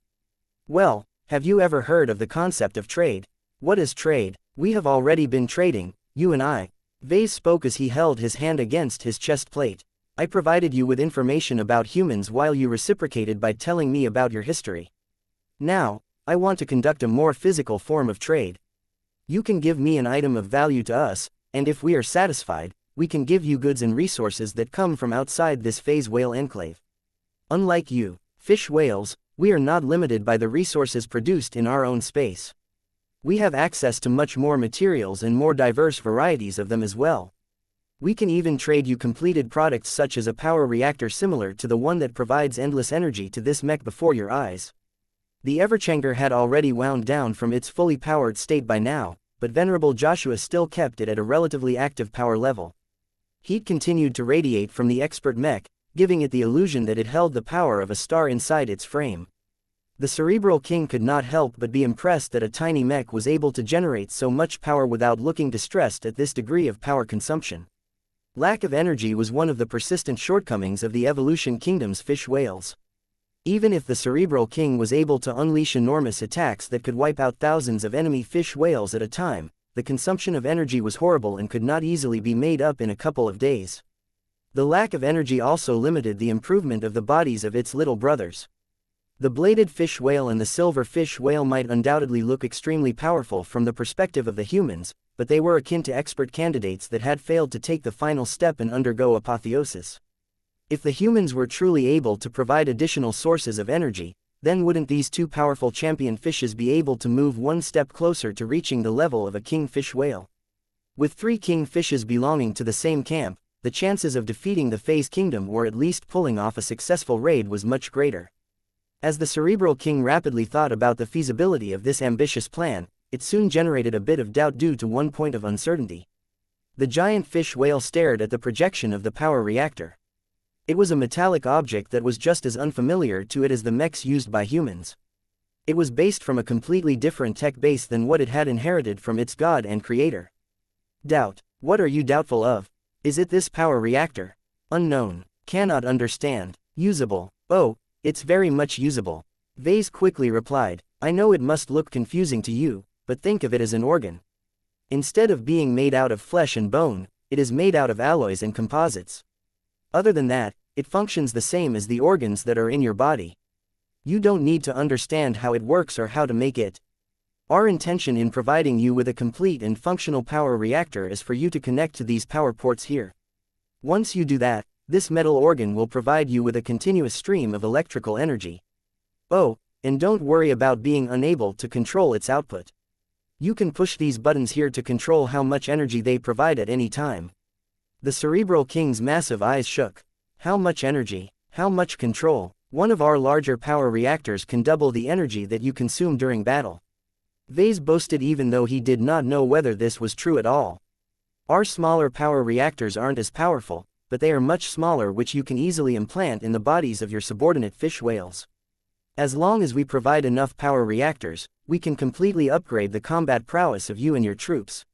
Speaker 1: Well, have you ever heard of the concept of trade? What is trade? We have already been trading, you and I. Vase spoke as he held his hand against his chest plate. I provided you with information about humans while you reciprocated by telling me about your history. Now, I want to conduct a more physical form of trade. You can give me an item of value to us, and if we are satisfied, we can give you goods and resources that come from outside this phase whale enclave. Unlike you, fish whales, we are not limited by the resources produced in our own space. We have access to much more materials and more diverse varieties of them as well. We can even trade you completed products such as a power reactor similar to the one that provides endless energy to this mech before your eyes. The Everchanger had already wound down from its fully powered state by now, but Venerable Joshua still kept it at a relatively active power level. Heat continued to radiate from the expert mech, giving it the illusion that it held the power of a star inside its frame. The Cerebral King could not help but be impressed that a tiny mech was able to generate so much power without looking distressed at this degree of power consumption. Lack of energy was one of the persistent shortcomings of the Evolution Kingdom's fish whales. Even if the Cerebral King was able to unleash enormous attacks that could wipe out thousands of enemy fish whales at a time, the consumption of energy was horrible and could not easily be made up in a couple of days. The lack of energy also limited the improvement of the bodies of its little brothers. The bladed fish whale and the silver fish whale might undoubtedly look extremely powerful from the perspective of the humans, but they were akin to expert candidates that had failed to take the final step and undergo apotheosis. If the humans were truly able to provide additional sources of energy, then wouldn't these two powerful champion fishes be able to move one step closer to reaching the level of a king fish whale? With 3 king fishes belonging to the same camp, the chances of defeating the Phase Kingdom or at least pulling off a successful raid was much greater. As the Cerebral King rapidly thought about the feasibility of this ambitious plan, it soon generated a bit of doubt due to one point of uncertainty. The giant fish whale stared at the projection of the power reactor. It was a metallic object that was just as unfamiliar to it as the mechs used by humans. It was based from a completely different tech base than what it had inherited from its god and creator. Doubt. What are you doubtful of? Is it this power reactor? Unknown. Cannot understand. Usable. Oh, it's very much usable. Vase quickly replied. I know it must look confusing to you, but think of it as an organ. Instead of being made out of flesh and bone, it is made out of alloys and composites. Other than that, it functions the same as the organs that are in your body. You don't need to understand how it works or how to make it. Our intention in providing you with a complete and functional power reactor is for you to connect to these power ports here. Once you do that, this metal organ will provide you with a continuous stream of electrical energy. Oh, and don't worry about being unable to control its output. You can push these buttons here to control how much energy they provide at any time. The Cerebral King's massive eyes shook. How much energy? How much control? One of our larger power reactors can double the energy that you consume during battle. Vase boasted even though he did not know whether this was true at all. Our smaller power reactors aren't as powerful, but they are much smaller, which you can easily implant in the bodies of your subordinate fish whales. As long as we provide enough power reactors, we can completely upgrade the combat prowess of you and your troops.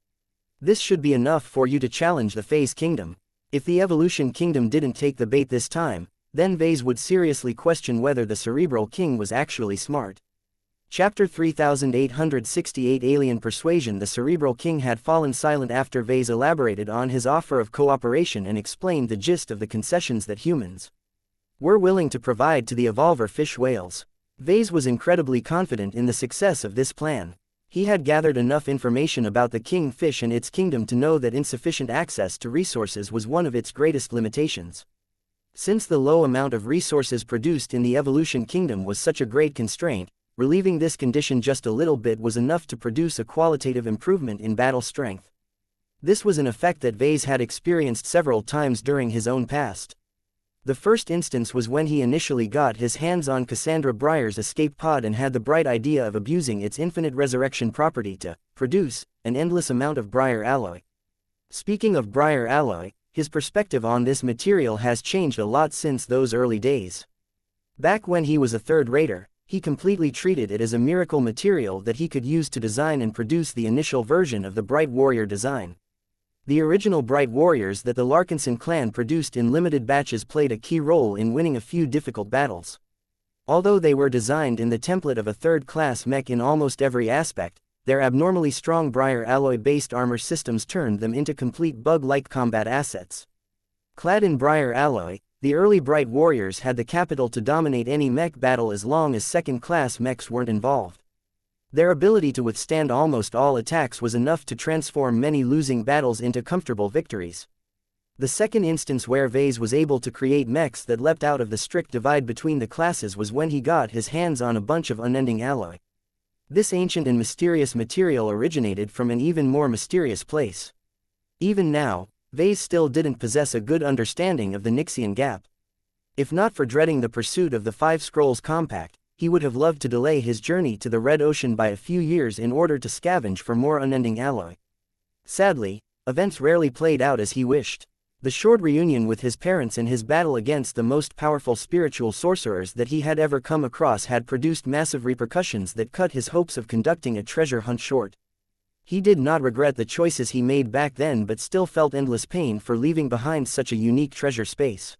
Speaker 1: This should be enough for you to challenge the Phase Kingdom. If the Evolution Kingdom didn't take the bait this time, then Vase would seriously question whether the Cerebral King was actually smart. Chapter 3868 Alien Persuasion. The Cerebral King had fallen silent after Vase elaborated on his offer of cooperation and explained the gist of the concessions that humans were willing to provide to the Evolver fish whales. Vase was incredibly confident in the success of this plan. He had gathered enough information about the king fish and its kingdom to know that insufficient access to resources was one of its greatest limitations. Since the low amount of resources produced in the Evolution Kingdom was such a great constraint, relieving this condition just a little bit was enough to produce a qualitative improvement in battle strength. This was an effect that Vase had experienced several times during his own past. The first instance was when he initially got his hands on Cassandra Breyer's escape pod and had the bright idea of abusing its infinite resurrection property to produce an endless amount of Breyer alloy. Speaking of Breyer alloy, his perspective on this material has changed a lot since those early days. Back when he was a third-rater, he completely treated it as a miracle material that he could use to design and produce the initial version of the Bright Warrior design. The original Bright Warriors that the Larkinson clan produced in limited batches played a key role in winning a few difficult battles. Although they were designed in the template of a third-class mech in almost every aspect, their abnormally strong Breyer alloy-based armor systems turned them into complete bug-like combat assets. Clad in Breyer alloy, the early Bright Warriors had the capital to dominate any mech battle as long as second-class mechs weren't involved. Their ability to withstand almost all attacks was enough to transform many losing battles into comfortable victories. The second instance where Vase was able to create mechs that leapt out of the strict divide between the classes was when he got his hands on a bunch of unending alloy. This ancient and mysterious material originated from an even more mysterious place. Even now, Vase still didn't possess a good understanding of the Nixian gap. If not for dreading the pursuit of the Five Scrolls Compact, he would have loved to delay his journey to the Red Ocean by a few years in order to scavenge for more unending alloy. Sadly, events rarely played out as he wished. The short reunion with his parents and his battle against the most powerful spiritual sorcerers that he had ever come across had produced massive repercussions that cut his hopes of conducting a treasure hunt short. He did not regret the choices he made back then but still felt endless pain for leaving behind such a unique treasure space.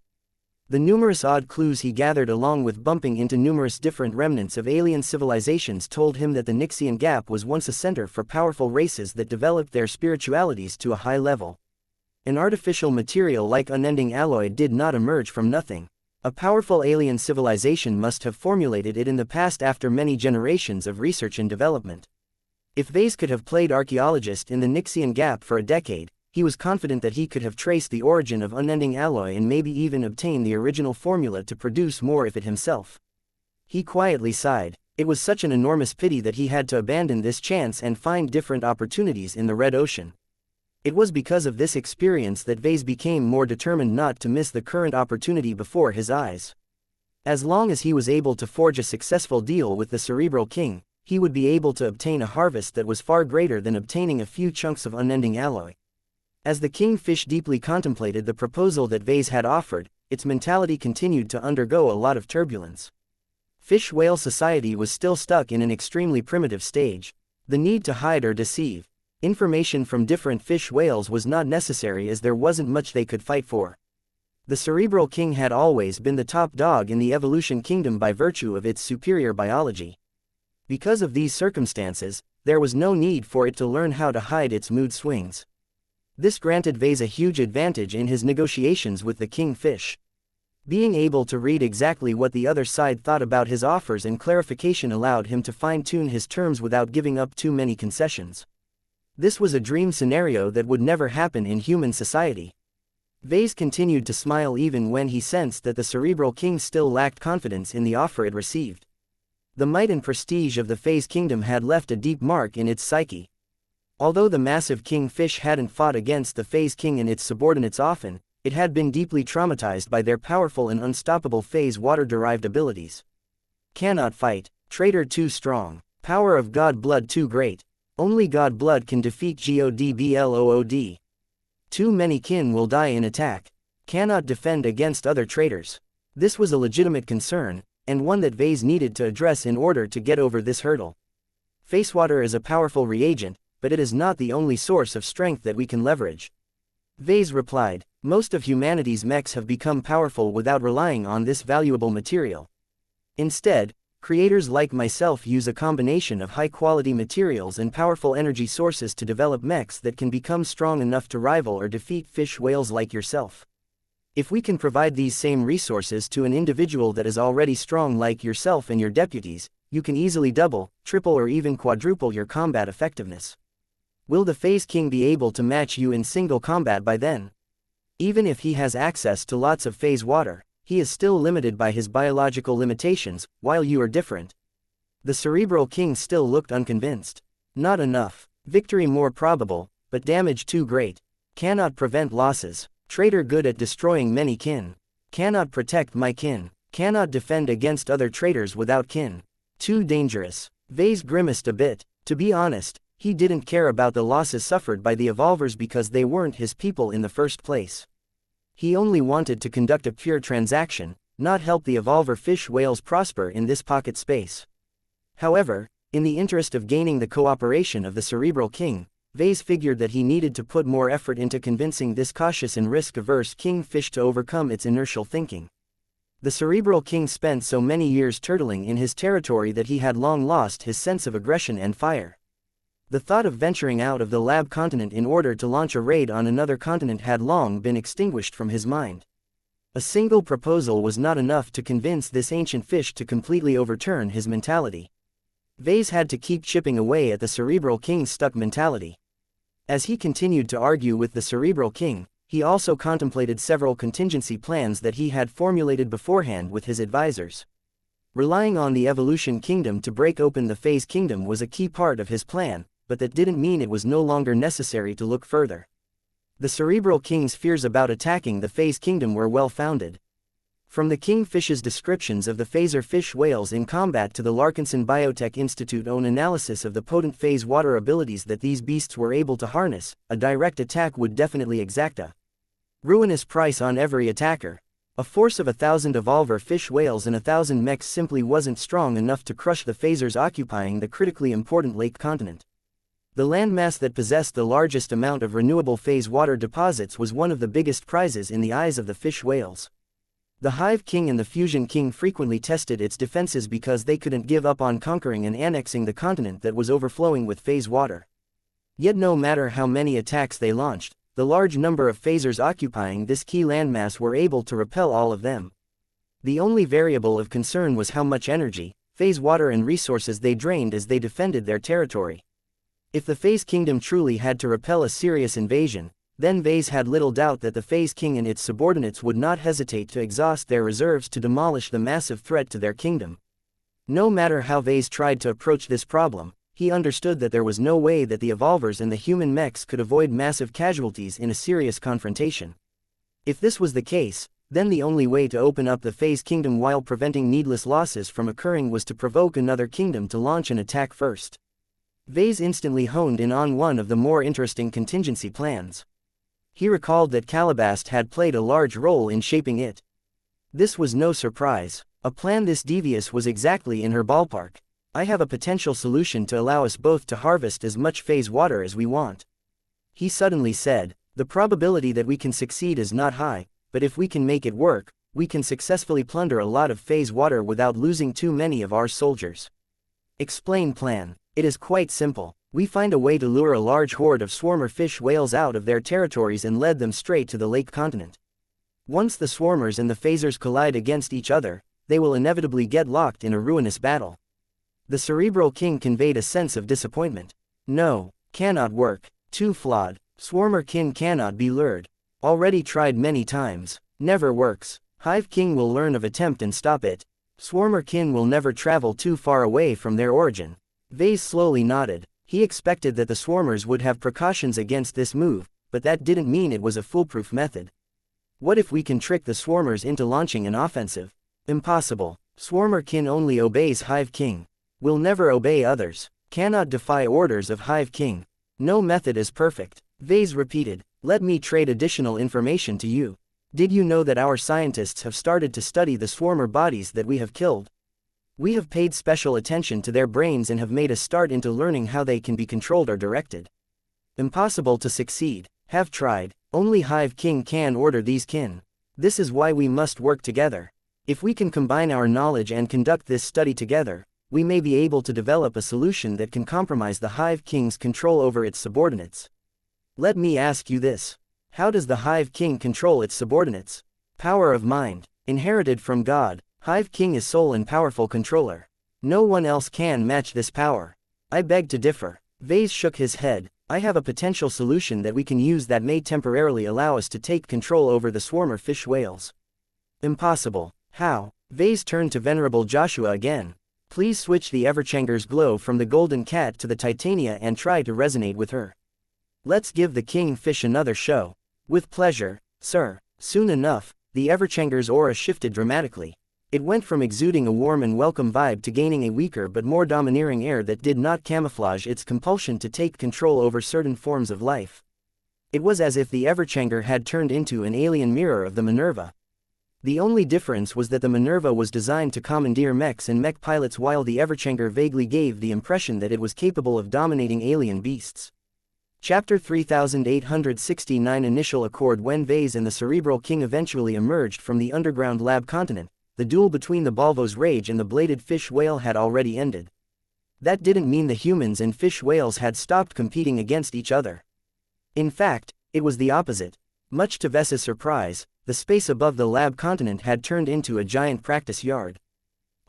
Speaker 1: The numerous odd clues he gathered along with bumping into numerous different remnants of alien civilizations told him that the Nixian Gap was once a center for powerful races that developed their spiritualities to a high level. An artificial material like unending alloy did not emerge from nothing. A powerful alien civilization must have formulated it in the past after many generations of research and development. If Vase could have played archaeologist in the Nixian Gap for a decade, he was confident that he could have traced the origin of unending alloy and maybe even obtain the original formula to produce more of it himself. He quietly sighed. It was such an enormous pity that he had to abandon this chance and find different opportunities in the Red Ocean. It was because of this experience that Vase became more determined not to miss the current opportunity before his eyes. As long as he was able to forge a successful deal with the Cerebral King, he would be able to obtain a harvest that was far greater than obtaining a few chunks of unending alloy. As the kingfish deeply contemplated the proposal that Vase had offered, its mentality continued to undergo a lot of turbulence. Fish-whale society was still stuck in an extremely primitive stage. The need to hide or deceive information from different fish whales was not necessary as there wasn't much they could fight for. The Cerebral King had always been the top dog in the evolution kingdom by virtue of its superior biology. Because of these circumstances, there was no need for it to learn how to hide its mood swings. This granted Vase a huge advantage in his negotiations with the kingfish. Being able to read exactly what the other side thought about his offers and clarification allowed him to fine-tune his terms without giving up too many concessions. This was a dream scenario that would never happen in human society. Vase continued to smile even when he sensed that the Cerebral King still lacked confidence in the offer it received. The might and prestige of the Phase Kingdom had left a deep mark in its psyche. Although the massive kingfish hadn't fought against the Phase King and its subordinates often, it had been deeply traumatized by their powerful and unstoppable phase water-derived abilities. Cannot fight. Traitor too strong. Power of God blood too great. Only God blood can defeat Godblood. Too many kin will die in attack. Cannot defend against other traitors. This was a legitimate concern, and one that Vase needed to address in order to get over this hurdle. Facewater is a powerful reagent, but it is not the only source of strength that we can leverage. Vase replied, most of humanity's mechs have become powerful without relying on this valuable material. Instead, creators like myself use a combination of high-quality materials and powerful energy sources to develop mechs that can become strong enough to rival or defeat fish whales like yourself. If we can provide these same resources to an individual that is already strong like yourself and your deputies, you can easily double, triple or even quadruple your combat effectiveness. Will the Phase King be able to match you in single combat by then? Even if he has access to lots of phase water, he is still limited by his biological limitations, while you are different. The Cerebral King still looked unconvinced. Not enough. Victory more probable, but damage too great. Cannot prevent losses. Traitor good at destroying many kin. Cannot protect my kin. Cannot defend against other traitors without kin. Too dangerous. Vase grimaced a bit. To be honest, he didn't care about the losses suffered by the Evolvers because they weren't his people in the first place. He only wanted to conduct a pure transaction, not help the Evolver fish whales prosper in this pocket space. However, in the interest of gaining the cooperation of the Cerebral King, Vase figured that he needed to put more effort into convincing this cautious and risk-averse kingfish to overcome its inertial thinking. The Cerebral King spent so many years turtling in his territory that he had long lost his sense of aggression and fire. The thought of venturing out of the lab continent in order to launch a raid on another continent had long been extinguished from his mind. A single proposal was not enough to convince this ancient fish to completely overturn his mentality. Vase had to keep chipping away at the Cerebral King's stuck mentality. As he continued to argue with the Cerebral King, he also contemplated several contingency plans that he had formulated beforehand with his advisors. Relying on the Evolution Kingdom to break open the Phase Kingdom was a key part of his plan, but that didn't mean it was no longer necessary to look further. The Cerebral King's fears about attacking the Phase Kingdom were well founded. From the Kingfish's descriptions of the phaser fish whales in combat to the Larkinson Biotech Institute's own analysis of the potent phase water abilities that these beasts were able to harness, a direct attack would definitely exact a ruinous price on every attacker. A force of 1,000 Evolver fish whales and 1,000 mechs simply wasn't strong enough to crush the phasers occupying the critically important lake continent. The landmass that possessed the largest amount of renewable phase water deposits was one of the biggest prizes in the eyes of the fish whales. The Hive King and the Fusion King frequently tested its defenses because they couldn't give up on conquering and annexing the continent that was overflowing with phase water. Yet no matter how many attacks they launched, the large number of phasers occupying this key landmass were able to repel all of them. The only variable of concern was how much energy, phase water and resources they drained as they defended their territory. If the Phase Kingdom truly had to repel a serious invasion, then Vase had little doubt that the Phase King and its subordinates would not hesitate to exhaust their reserves to demolish the massive threat to their kingdom. No matter how Vase tried to approach this problem, he understood that there was no way that the Evolvers and the human mechs could avoid massive casualties in a serious confrontation. If this was the case, then the only way to open up the Phase Kingdom while preventing needless losses from occurring was to provoke another kingdom to launch an attack first. Vase instantly honed in on one of the more interesting contingency plans. He recalled that Calabast had played a large role in shaping it. This was no surprise. A plan this devious was exactly in her ballpark. I have a potential solution to allow us both to harvest as much phase water as we want. He suddenly said, the probability that we can succeed is not high, but if we can make it work, we can successfully plunder a lot of phase water without losing too many of our soldiers. Explain plan. It is quite simple. We find a way to lure a large horde of swarmer fish whales out of their territories and lead them straight to the lake continent. Once the swarmers and the phasers collide against each other, they will inevitably get locked in a ruinous battle. The Cerebral King conveyed a sense of disappointment. No, cannot work. Too flawed. Swarmer kin cannot be lured. Already tried many times. Never works. Hive King will learn of attempt and stop it. Swarmer kin will never travel too far away from their origin. Vase slowly nodded. He expected that the swarmers would have precautions against this move, but that didn't mean it was a foolproof method. What if we can trick the swarmers into launching an offensive? Impossible. Swarmer kin only obeys Hive King. Will never obey others. Cannot defy orders of Hive King. No method is perfect. Vase repeated, let me trade additional information to you. Did you know that our scientists have started to study the swarmer bodies that we have killed? We have paid special attention to their brains and have made a start into learning how they can be controlled or directed. Impossible to succeed. Have tried. Only Hive King can order these kin. This is why we must work together. If we can combine our knowledge and conduct this study together, we may be able to develop a solution that can compromise the Hive King's control over its subordinates. Let me ask you this. How does the Hive King control its subordinates? Power of mind. Inherited from God. Hive King is sole and powerful controller. No one else can match this power. I beg to differ. Vase shook his head. I have a potential solution that we can use that may temporarily allow us to take control over the swarmer fish whales. Impossible. How? Vase turned to Venerable Joshua again. Please switch the Everchanger's glow from the golden cat to the titania and try to resonate with her. Let's give the kingfish another show. With pleasure, sir. Soon enough, the Everchanger's aura shifted dramatically. It went from exuding a warm and welcome vibe to gaining a weaker but more domineering air that did not camouflage its compulsion to take control over certain forms of life. It was as if the Everchanger had turned into an alien mirror of the Minerva. The only difference was that the Minerva was designed to commandeer mechs and mech pilots, while the Everchanger vaguely gave the impression that it was capable of dominating alien beasts. Chapter 3869 Initial Accord. When Vase and the Cerebral King eventually emerged from the underground lab continent, the duel between the Balvo's Rage and the bladed fish whale had already ended. That didn't mean the humans and fish whales had stopped competing against each other. In fact, it was the opposite. Much to Ves's surprise, the space above the lab continent had turned into a giant practice yard.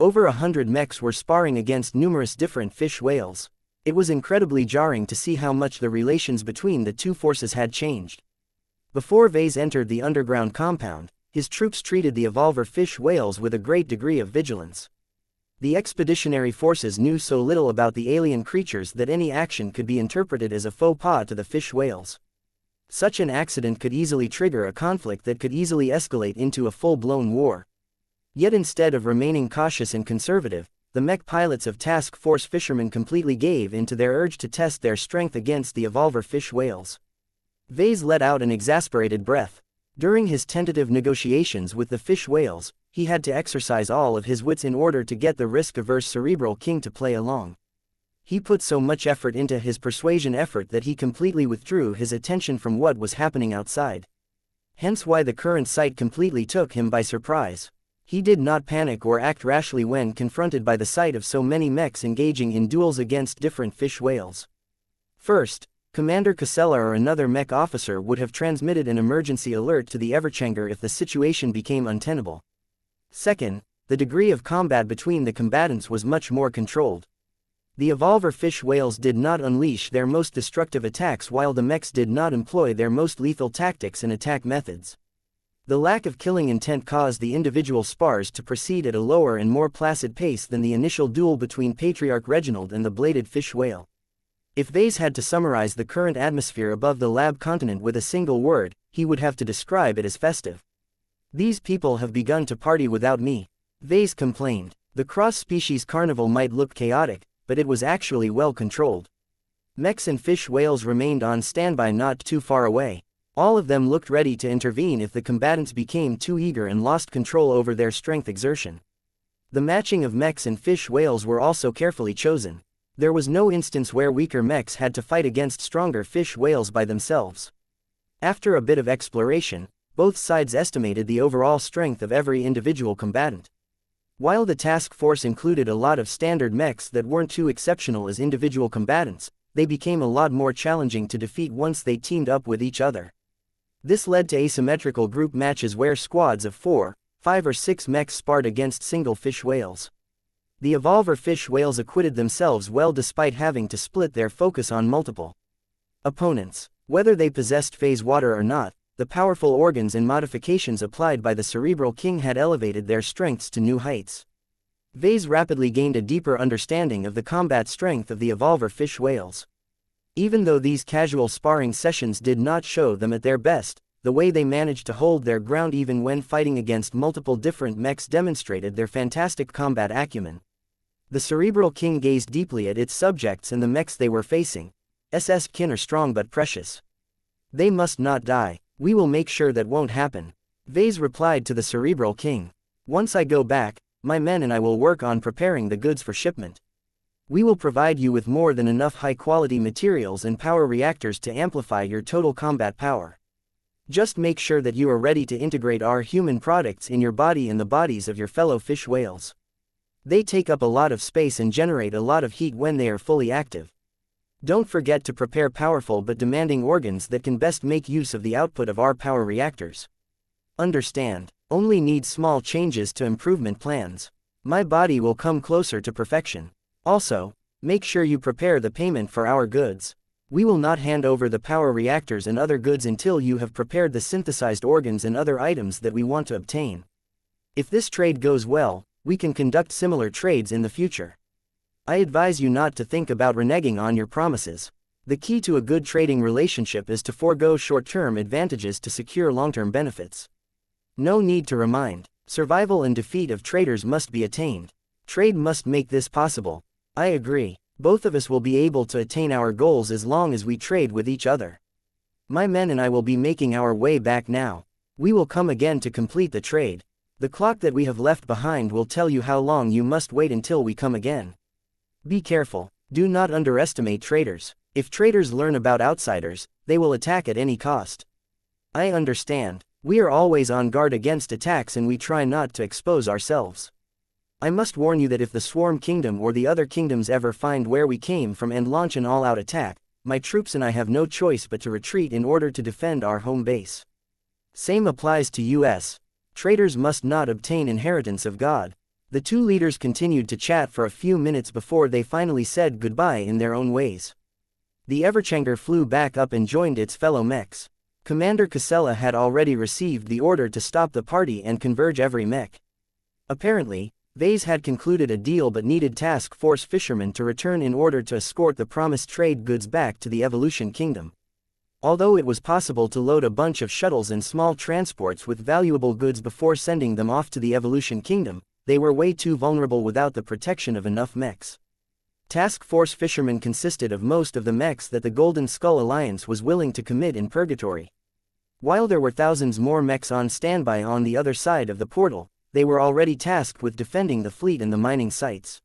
Speaker 1: Over 100 mechs were sparring against numerous different fish whales. It was incredibly jarring to see how much the relations between the two forces had changed. Before Vase entered the underground compound, his troops treated the evolver fish whales with a great degree of vigilance. The expeditionary forces knew so little about the alien creatures that any action could be interpreted as a faux pas to the fish whales. Such an accident could easily trigger a conflict that could easily escalate into a full-blown war. Yet instead of remaining cautious and conservative, the mech pilots of Task Force Fishermen completely gave in to their urge to test their strength against the evolver fish whales. Vase let out an exasperated breath. During his tentative negotiations with the fish whales, he had to exercise all of his wits in order to get the risk-averse Cerebral King to play along. He put so much effort into his persuasion effort that he completely withdrew his attention from what was happening outside. Hence why the current sight completely took him by surprise. He did not panic or act rashly when confronted by the sight of so many mechs engaging in duels against different fish whales. First, Commander Casella or another mech officer would have transmitted an emergency alert to the Everchanger if the situation became untenable. Second, the degree of combat between the combatants was much more controlled. The evolver fish whales did not unleash their most destructive attacks, while the mechs did not employ their most lethal tactics and attack methods. The lack of killing intent caused the individual spars to proceed at a lower and more placid pace than the initial duel between Patriarch Reginald and the bladed fish whale. If Vase had to summarize the current atmosphere above the lab continent with a single word, he would have to describe it as festive. These people have begun to party without me, Vase complained. The cross-species carnival might look chaotic, but it was actually well controlled. Mechs and fish whales remained on standby not too far away. All of them looked ready to intervene if the combatants became too eager and lost control over their strength exertion. The matching of mechs and fish whales were also carefully chosen. There was no instance where weaker mechs had to fight against stronger fish whales by themselves. After a bit of exploration, both sides estimated the overall strength of every individual combatant. While the task force included a lot of standard mechs that weren't too exceptional as individual combatants, they became a lot more challenging to defeat once they teamed up with each other. This led to asymmetrical group matches where squads of 4, 5 or 6 mechs sparred against single fish whales. The evolver fish whales acquitted themselves well despite having to split their focus on multiple opponents. Whether they possessed phase water or not, the powerful organs and modifications applied by the Cerebral King had elevated their strengths to new heights. Vase rapidly gained a deeper understanding of the combat strength of the evolver fish whales. Even though these casual sparring sessions did not show them at their best, the way they managed to hold their ground even when fighting against multiple different mechs demonstrated their fantastic combat acumen. The Cerebral King gazed deeply at its subjects and the mechs they were facing. SS kin are strong but precious. They must not die. We will make sure that won't happen, Vase replied to the Cerebral King. Once I go back, my men and I will work on preparing the goods for shipment. We will provide you with more than enough high-quality materials and power reactors to amplify your total combat power. Just make sure that you are ready to integrate our human products in your body and the bodies of your fellow fish whales. They take up a lot of space and generate a lot of heat when they are fully active. Don't forget to prepare powerful but demanding organs that can best make use of the output of our power reactors. Understand, only need small changes to improvement plans. My body will come closer to perfection. Also, make sure you prepare the payment for our goods. We will not hand over the power reactors and other goods until you have prepared the synthesized organs and other items that we want to obtain. If this trade goes well, we can conduct similar trades in the future. I advise you not to think about reneging on your promises. The key to a good trading relationship is to forego short-term advantages to secure long-term benefits. No need to remind. Survival and defeat of traders must be attained. Trade must make this possible. I agree. Both of us will be able to attain our goals as long as we trade with each other. My men and I will be making our way back now. We will come again to complete the trade. The clock that we have left behind will tell you how long you must wait until we come again. Be careful. Do not underestimate traders. If traders learn about outsiders, they will attack at any cost. I understand. We are always on guard against attacks and we try not to expose ourselves. I must warn you that if the Swarm Kingdom or the other kingdoms ever find where we came from and launch an all-out attack, my troops and I have no choice but to retreat in order to defend our home base. Same applies to US. Traders must not obtain inheritance of God. The two leaders continued to chat for a few minutes before they finally said goodbye in their own ways. The Everchanger flew back up and joined its fellow mechs. Commander Casella had already received the order to stop the party and converge every mech. Apparently, Vase had concluded a deal but needed task force fishermen to return in order to escort the promised trade goods back to the Evolution Kingdom. Although it was possible to load a bunch of shuttles and small transports with valuable goods before sending them off to the Evolution Kingdom, they were way too vulnerable without the protection of enough mechs. Task Force Fishermen consisted of most of the mechs that the Golden Skull Alliance was willing to commit in Purgatory. While there were thousands more mechs on standby on the other side of the portal, they were already tasked with defending the fleet and the mining sites.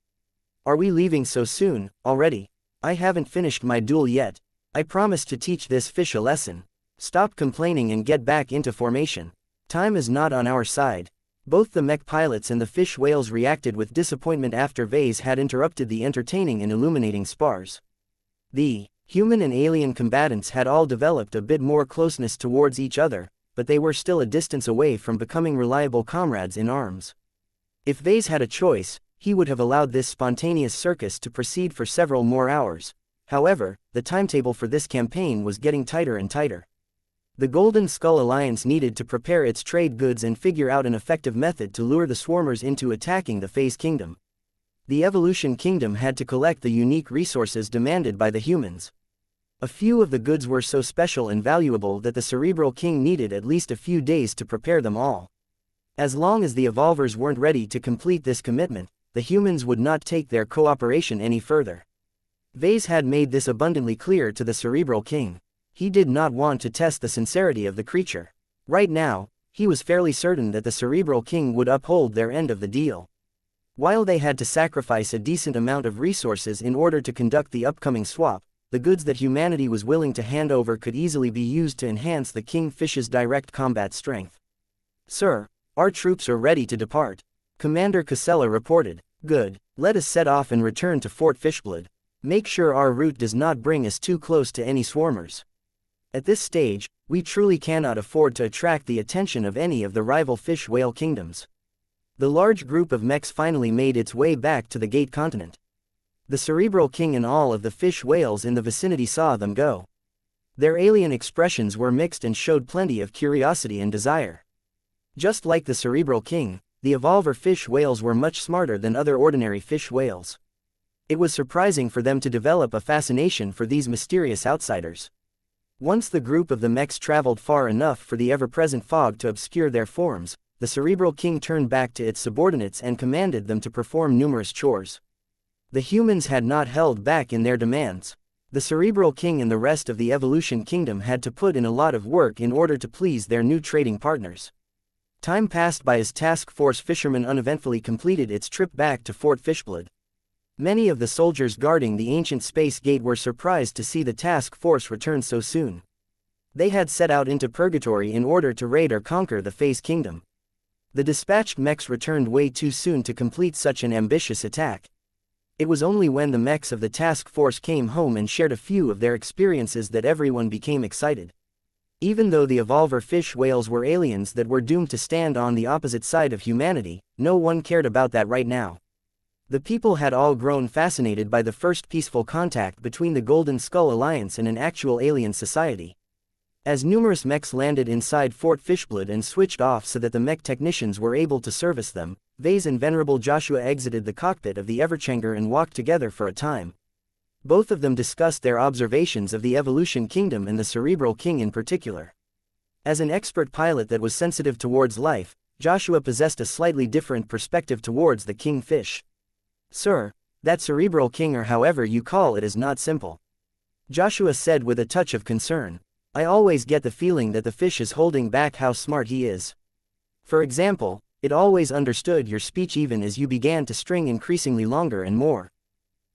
Speaker 1: Are we leaving so soon, already? I haven't finished my duel yet. I promised to teach this fish a lesson. Stop complaining and get back into formation. Time is not on our side. Both the mech pilots and the fish whales reacted with disappointment after Vase had interrupted the entertaining and illuminating spars. The human and alien combatants had all developed a bit more closeness towards each other, but they were still a distance away from becoming reliable comrades in arms. If Vase had a choice, he would have allowed this spontaneous circus to proceed for several more hours. However, the timetable for this campaign was getting tighter and tighter. The Golden Skull Alliance needed to prepare its trade goods and figure out an effective method to lure the swarmers into attacking the Phase Kingdom. The Evolution Kingdom had to collect the unique resources demanded by the humans. A few of the goods were so special and valuable that the Cerebral King needed at least a few days to prepare them all. As long as the Evolvers weren't ready to complete this commitment, the humans would not take their cooperation any further. Vase had made this abundantly clear to the Cerebral King. He did not want to test the sincerity of the creature. Right now, he was fairly certain that the Cerebral King would uphold their end of the deal. While they had to sacrifice a decent amount of resources in order to conduct the upcoming swap, the goods that humanity was willing to hand over could easily be used to enhance the Kingfish's direct combat strength. Sir, our troops are ready to depart. Commander Casella reported. Good, let us set off and return to Fort Fishblood. Make sure our route does not bring us too close to any swarmers. At this stage, we truly cannot afford to attract the attention of any of the rival fish whale kingdoms. The large group of mechs finally made its way back to the Gate Continent. The Cerebral King and all of the fish whales in the vicinity saw them go. Their alien expressions were mixed and showed plenty of curiosity and desire. Just like the Cerebral King, the Evolver fish whales were much smarter than other ordinary fish whales. It was surprising for them to develop a fascination for these mysterious outsiders. Once the group of the mechs traveled far enough for the ever-present fog to obscure their forms, the Cerebral King turned back to its subordinates and commanded them to perform numerous chores. The humans had not held back in their demands. The Cerebral King and the rest of the Evolution Kingdom had to put in a lot of work in order to please their new trading partners. Time passed by as Task Force Fishermen uneventfully completed its trip back to Fort Fishblood. Many of the soldiers guarding the ancient space gate were surprised to see the task force return so soon. They had set out into Purgatory in order to raid or conquer the Phase Kingdom. The dispatched mechs returned way too soon to complete such an ambitious attack. It was only when the mechs of the task force came home and shared a few of their experiences that everyone became excited. Even though the Evolver fish whales were aliens that were doomed to stand on the opposite side of humanity, no one cared about that right now. The people had all grown fascinated by the first peaceful contact between the Golden Skull Alliance and an actual alien society. As numerous mechs landed inside Fort Fishblood and switched off so that the mech technicians were able to service them, Vase and Venerable Joshua exited the cockpit of the Everchanger and walked together for a time. Both of them discussed their observations of the Evolution Kingdom and the Cerebral King in particular. As an expert pilot that was sensitive towards life, Joshua possessed a slightly different perspective towards the king fish. "Sir, that Cerebral King, or however you call it, is not simple," Joshua said with a touch of concern. "I always get the feeling that the fish is holding back how smart he is. For example, it always understood your speech even as you began to string increasingly longer and more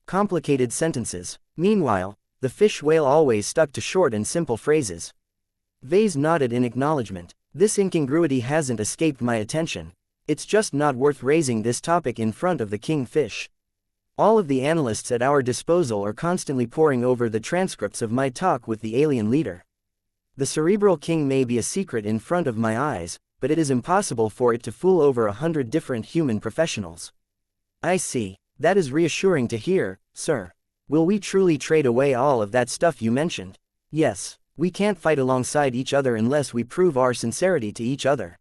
Speaker 1: complicated sentences. Meanwhile, the fish whale always stuck to short and simple phrases." Vase nodded in acknowledgement. "This incongruity hasn't escaped my attention. It's just not worth raising this topic in front of the king fish. All of the analysts at our disposal are constantly poring over the transcripts of my talk with the alien leader. The Cerebral King may be a secret in front of my eyes, but it is impossible for it to fool over 100 different human professionals." "I see. That is reassuring to hear, sir. Will we truly trade away all of that stuff you mentioned?" "Yes. We can't fight alongside each other unless we prove our sincerity to each other.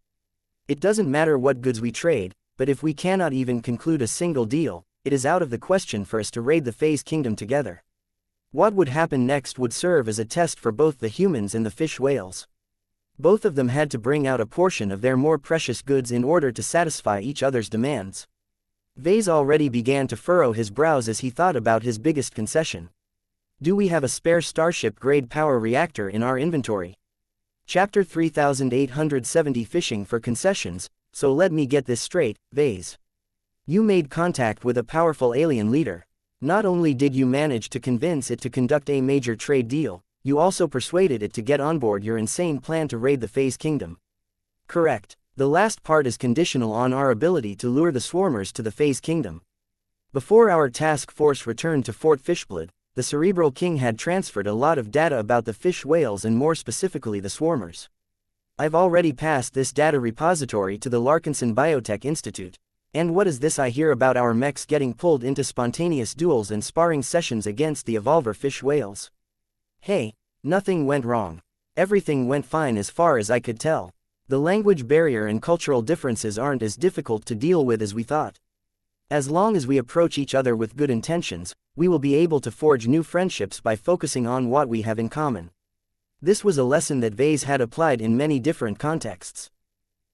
Speaker 1: It doesn't matter what goods we trade, but if we cannot even conclude a single deal, it is out of the question for us to raid the Phase Kingdom together. What would happen next would serve as a test for both the humans and the fish whales. Both of them had to bring out a portion of their more precious goods in order to satisfy each other's demands." Vase already began to furrow his brows as he thought about his biggest concession. "Do we have a spare Starship-grade power reactor in our inventory?" Chapter 3870 Fishing for Concessions. "So let me get this straight, Vase. You made contact with a powerful alien leader. Not only did you manage to convince it to conduct a major trade deal, you also persuaded it to get on board your insane plan to raid the Phase Kingdom." "Correct. The last part is conditional on our ability to lure the swarmers to the Phase Kingdom. Before our task force returned to Fort Fishblood, the Cerebral King had transferred a lot of data about the fish whales and more specifically the swarmers. I've already passed this data repository to the Larkinson Biotech Institute. And what is this I hear about our mechs getting pulled into spontaneous duels and sparring sessions against the evolver fish whales? Hey, nothing went wrong. Everything went fine as far as I could tell. The language barrier and cultural differences aren't as difficult to deal with as we thought. As long as we approach each other with good intentions, we will be able to forge new friendships by focusing on what we have in common." This was a lesson that Vase had applied in many different contexts.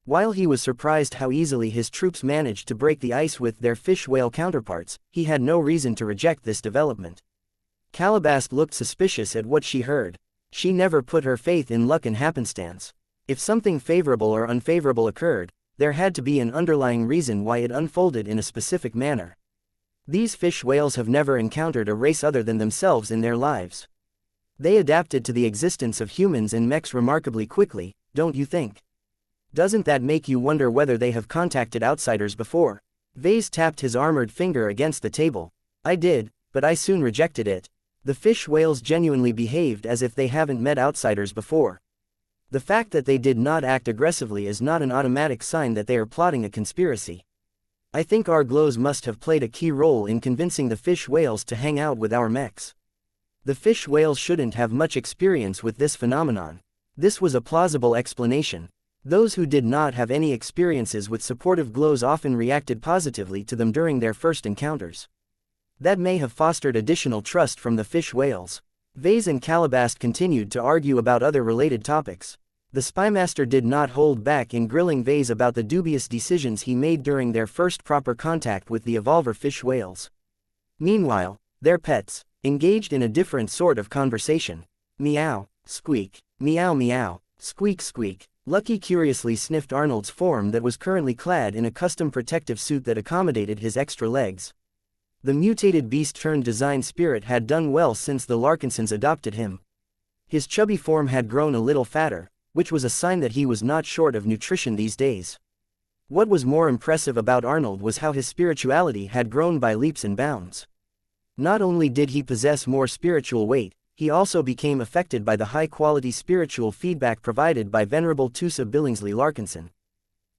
Speaker 1: While he was surprised how easily his troops managed to break the ice with their fish whale counterparts, he had no reason to reject this development. Calabast looked suspicious at what she heard. She never put her faith in luck and happenstance. If something favorable or unfavorable occurred, there had to be an underlying reason why it unfolded in a specific manner. These fish whales have never encountered a race other than themselves in their lives. They adapted to the existence of humans and mechs remarkably quickly, don't you think? Doesn't that make you wonder whether they have contacted outsiders before? Vase tapped his armored finger against the table. "I did, but I soon rejected it. The fish whales genuinely behaved as if they haven't met outsiders before. The fact that they did not act aggressively is not an automatic sign that they are plotting a conspiracy. I think our glows must have played a key role in convincing the fish whales to hang out with our mechs. The fish whales shouldn't have much experience with this phenomenon." This was a plausible explanation. Those who did not have any experiences with supportive glows often reacted positively to them during their first encounters. That may have fostered additional trust from the fish whales. Vase and Calabast continued to argue about other related topics. The spymaster did not hold back in grilling Vase about the dubious decisions he made during their first proper contact with the evolver fish whales. Meanwhile, their pets engaged in a different sort of conversation. Meow, squeak, meow meow, squeak squeak. Lucky curiously sniffed Arnold's form that was currently clad in a custom protective suit that accommodated his extra legs. The mutated beast-turned-design spirit had done well since the Larkinsons adopted him. His chubby form had grown a little fatter, which was a sign that he was not short of nutrition these days. What was more impressive about Arnold was how his spirituality had grown by leaps and bounds. Not only did he possess more spiritual weight, he also became affected by the high-quality spiritual feedback provided by Venerable Tusa Billingsley Larkinson.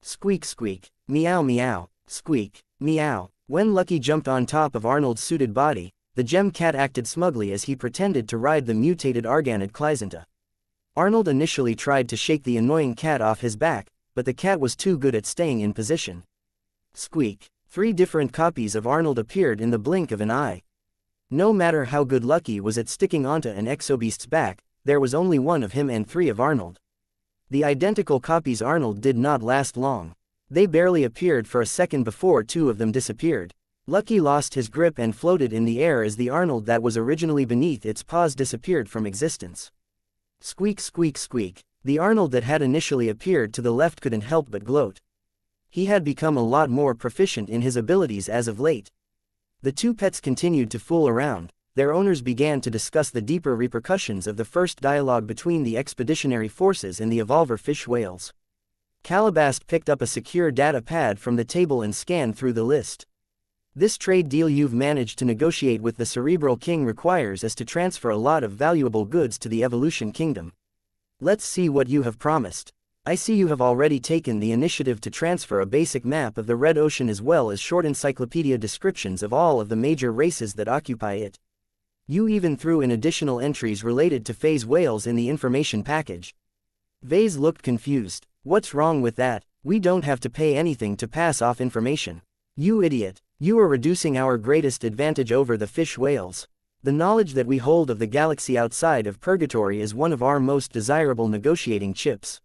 Speaker 1: Squeak squeak, meow meow, squeak, meow. When Lucky jumped on top of Arnold's suited body, the gem cat acted smugly as he pretended to ride the mutated Arganid Clysanta. Arnold initially tried to shake the annoying cat off his back, but the cat was too good at staying in position. Squeak. 3 different copies of Arnold appeared in the blink of an eye. No matter how good Lucky was at sticking onto an exobeast's back, there was only 1 of him and 3 of Arnold. The identical copies Arnold did not last long. They barely appeared for a second before 2 of them disappeared. Lucky lost his grip and floated in the air as the Arnold that was originally beneath its paws disappeared from existence. Squeak, squeak, squeak. The Arnold that had initially appeared to the left couldn't help but gloat. He had become a lot more proficient in his abilities as of late. The 2 pets continued to fool around. Their owners began to discuss the deeper repercussions of the first dialogue between the expeditionary forces and the evolver fish whales. Calabast picked up a secure data pad from the table and scanned through the list. This trade deal you've managed to negotiate with the Cerebral King requires us to transfer a lot of valuable goods to the Evolution Kingdom. Let's see what you have promised. I see you have already taken the initiative to transfer a basic map of the Red Ocean as well as short encyclopedia descriptions of all of the major races that occupy it. You even threw in additional entries related to phase whales in the information package. Vase looked confused. What's wrong with that? We don't have to pay anything to pass off information. You idiot. You are reducing our greatest advantage over the fish whales. The knowledge that we hold of the galaxy outside of Purgatory is one of our most desirable negotiating chips.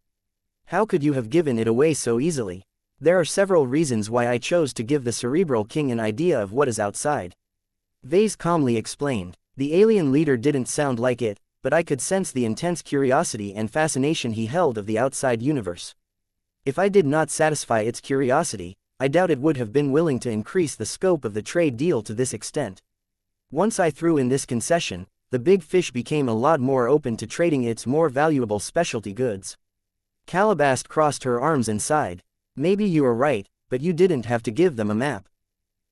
Speaker 1: How could you have given it away so easily? There are several reasons why I chose to give the Cerebral King an idea of what is outside. Vase calmly explained. The alien leader didn't sound like it, but I could sense the intense curiosity and fascination he held of the outside universe. If I did not satisfy its curiosity, I doubt it would have been willing to increase the scope of the trade deal to this extent. Once I threw in this concession, the big fish became a lot more open to trading its more valuable specialty goods. Calabast crossed her arms and sighed. Maybe you are right, but you didn't have to give them a map.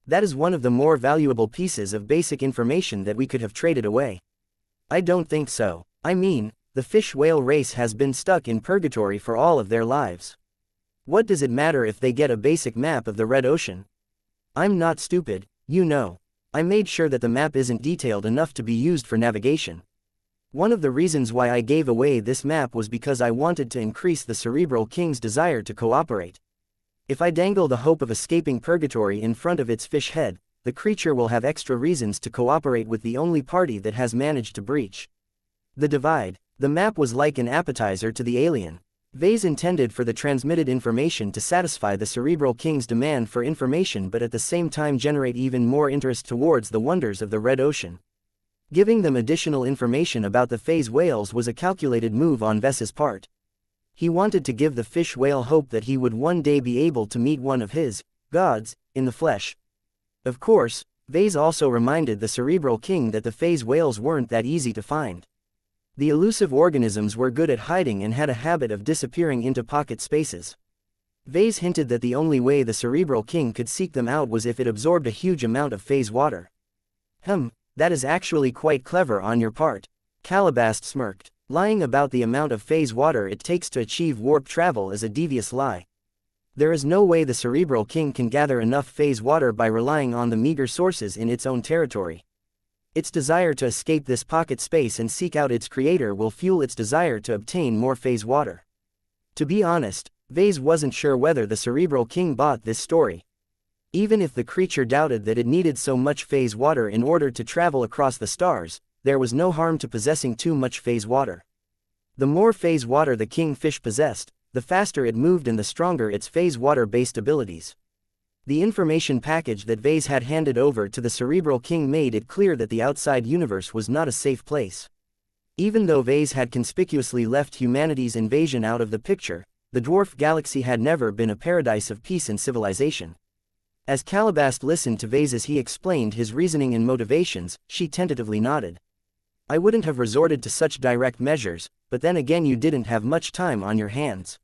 Speaker 1: That is one of the more valuable pieces of basic information that we could have traded away. I don't think so. I mean, the fish whale race has been stuck in Purgatory for all of their lives. What does it matter if they get a basic map of the Red Ocean? I'm not stupid, you know. I made sure that the map isn't detailed enough to be used for navigation. One of the reasons why I gave away this map was because I wanted to increase the Cerebral King's desire to cooperate. If I dangle the hope of escaping Purgatory in front of its fish head, the creature will have extra reasons to cooperate with the only party that has managed to breach the divide. The map was like an appetizer to the alien. Vase intended for the transmitted information to satisfy the Cerebral King's demand for information but at the same time generate even more interest towards the wonders of the Red Ocean. Giving them additional information about the phase whales was a calculated move on Ves's part. He wanted to give the fish whale hope that he would one day be able to meet one of his gods in the flesh. Of course, Vase also reminded the Cerebral King that the phase whales weren't that easy to find. The elusive organisms were good at hiding and had a habit of disappearing into pocket spaces. Vase hinted that the only way the Cerebral King could seek them out was if it absorbed a huge amount of phase water. That is actually quite clever on your part. Calabast smirked. Lying about the amount of phase water it takes to achieve warp travel is a devious lie. There is no way the Cerebral King can gather enough phase water by relying on the meager sources in its own territory. Its desire to escape this pocket space and seek out its creator will fuel its desire to obtain more phase water. To be honest, Vase wasn't sure whether the Cerebral King bought this story. Even if the creature doubted that it needed so much phase water in order to travel across the stars, there was no harm to possessing too much phase water. The more phase water the kingfish possessed, the faster it moved and the stronger its phase water-based abilities. The information package that Vase had handed over to the Cerebral King made it clear that the outside universe was not a safe place. Even though Vase had conspicuously left humanity's invasion out of the picture, the dwarf galaxy had never been a paradise of peace and civilization. As Calabast listened to Vase as he explained his reasoning and motivations, she tentatively nodded. I wouldn't have resorted to such direct measures, but then again you didn't have much time on your hands.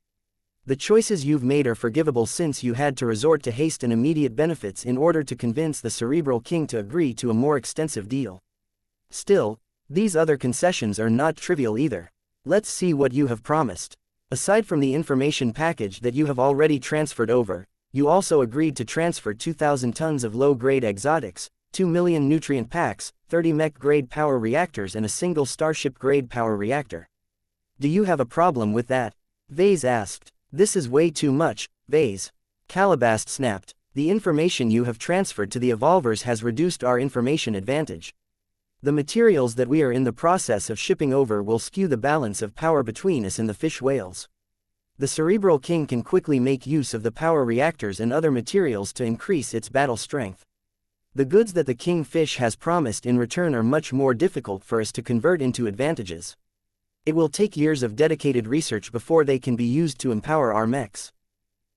Speaker 1: The choices you've made are forgivable since you had to resort to haste and immediate benefits in order to convince the Cerebral King to agree to a more extensive deal. Still, these other concessions are not trivial either. Let's see what you have promised. Aside from the information package that you have already transferred over, you also agreed to transfer 2,000 tons of low-grade exotics, 2 million nutrient packs, 30 mech-grade power reactors and a single starship-grade power reactor. Do you have a problem with that? Vase asked. This is way too much, Vase. Calabast snapped. The information you have transferred to the evolvers has reduced our information advantage. The materials that we are in the process of shipping over will skew the balance of power between us and the fish whales. The Cerebral King can quickly make use of the power reactors and other materials to increase its battle strength. The goods that the King Fish has promised in return are much more difficult for us to convert into advantages. It will take years of dedicated research before they can be used to empower our mechs.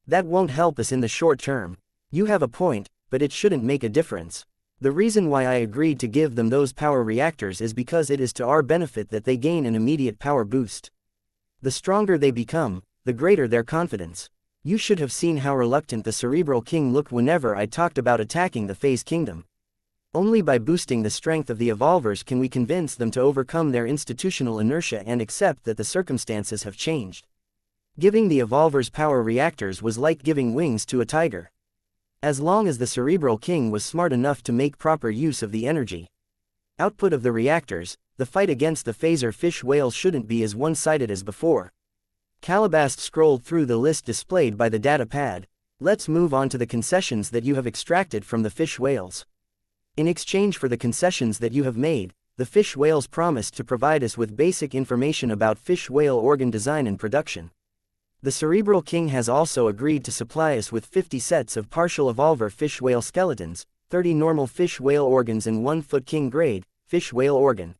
Speaker 1: That won't help us in the short term. You have a point, but it shouldn't make a difference. The reason why I agreed to give them those power reactors is because it is to our benefit that they gain an immediate power boost. The stronger they become, the greater their confidence. You should have seen how reluctant the Cerebral King looked whenever I talked about attacking the Phase Kingdom. Only by boosting the strength of the evolvers can we convince them to overcome their institutional inertia and accept that the circumstances have changed. Giving the evolvers power reactors was like giving wings to a tiger. As long as the Cerebral King was smart enough to make proper use of the energy output of the reactors, the fight against the phaser fish whales shouldn't be as one-sided as before. Calabast scrolled through the list displayed by the data pad. Let's move on to the concessions that you have extracted from the fish whales. In exchange for the concessions that you have made, the fish whales promised to provide us with basic information about fish whale organ design and production. The Cerebral King has also agreed to supply us with 50 sets of partial evolver fish whale skeletons, 30 normal fish whale organs and 1 Foot King grade fish whale organ.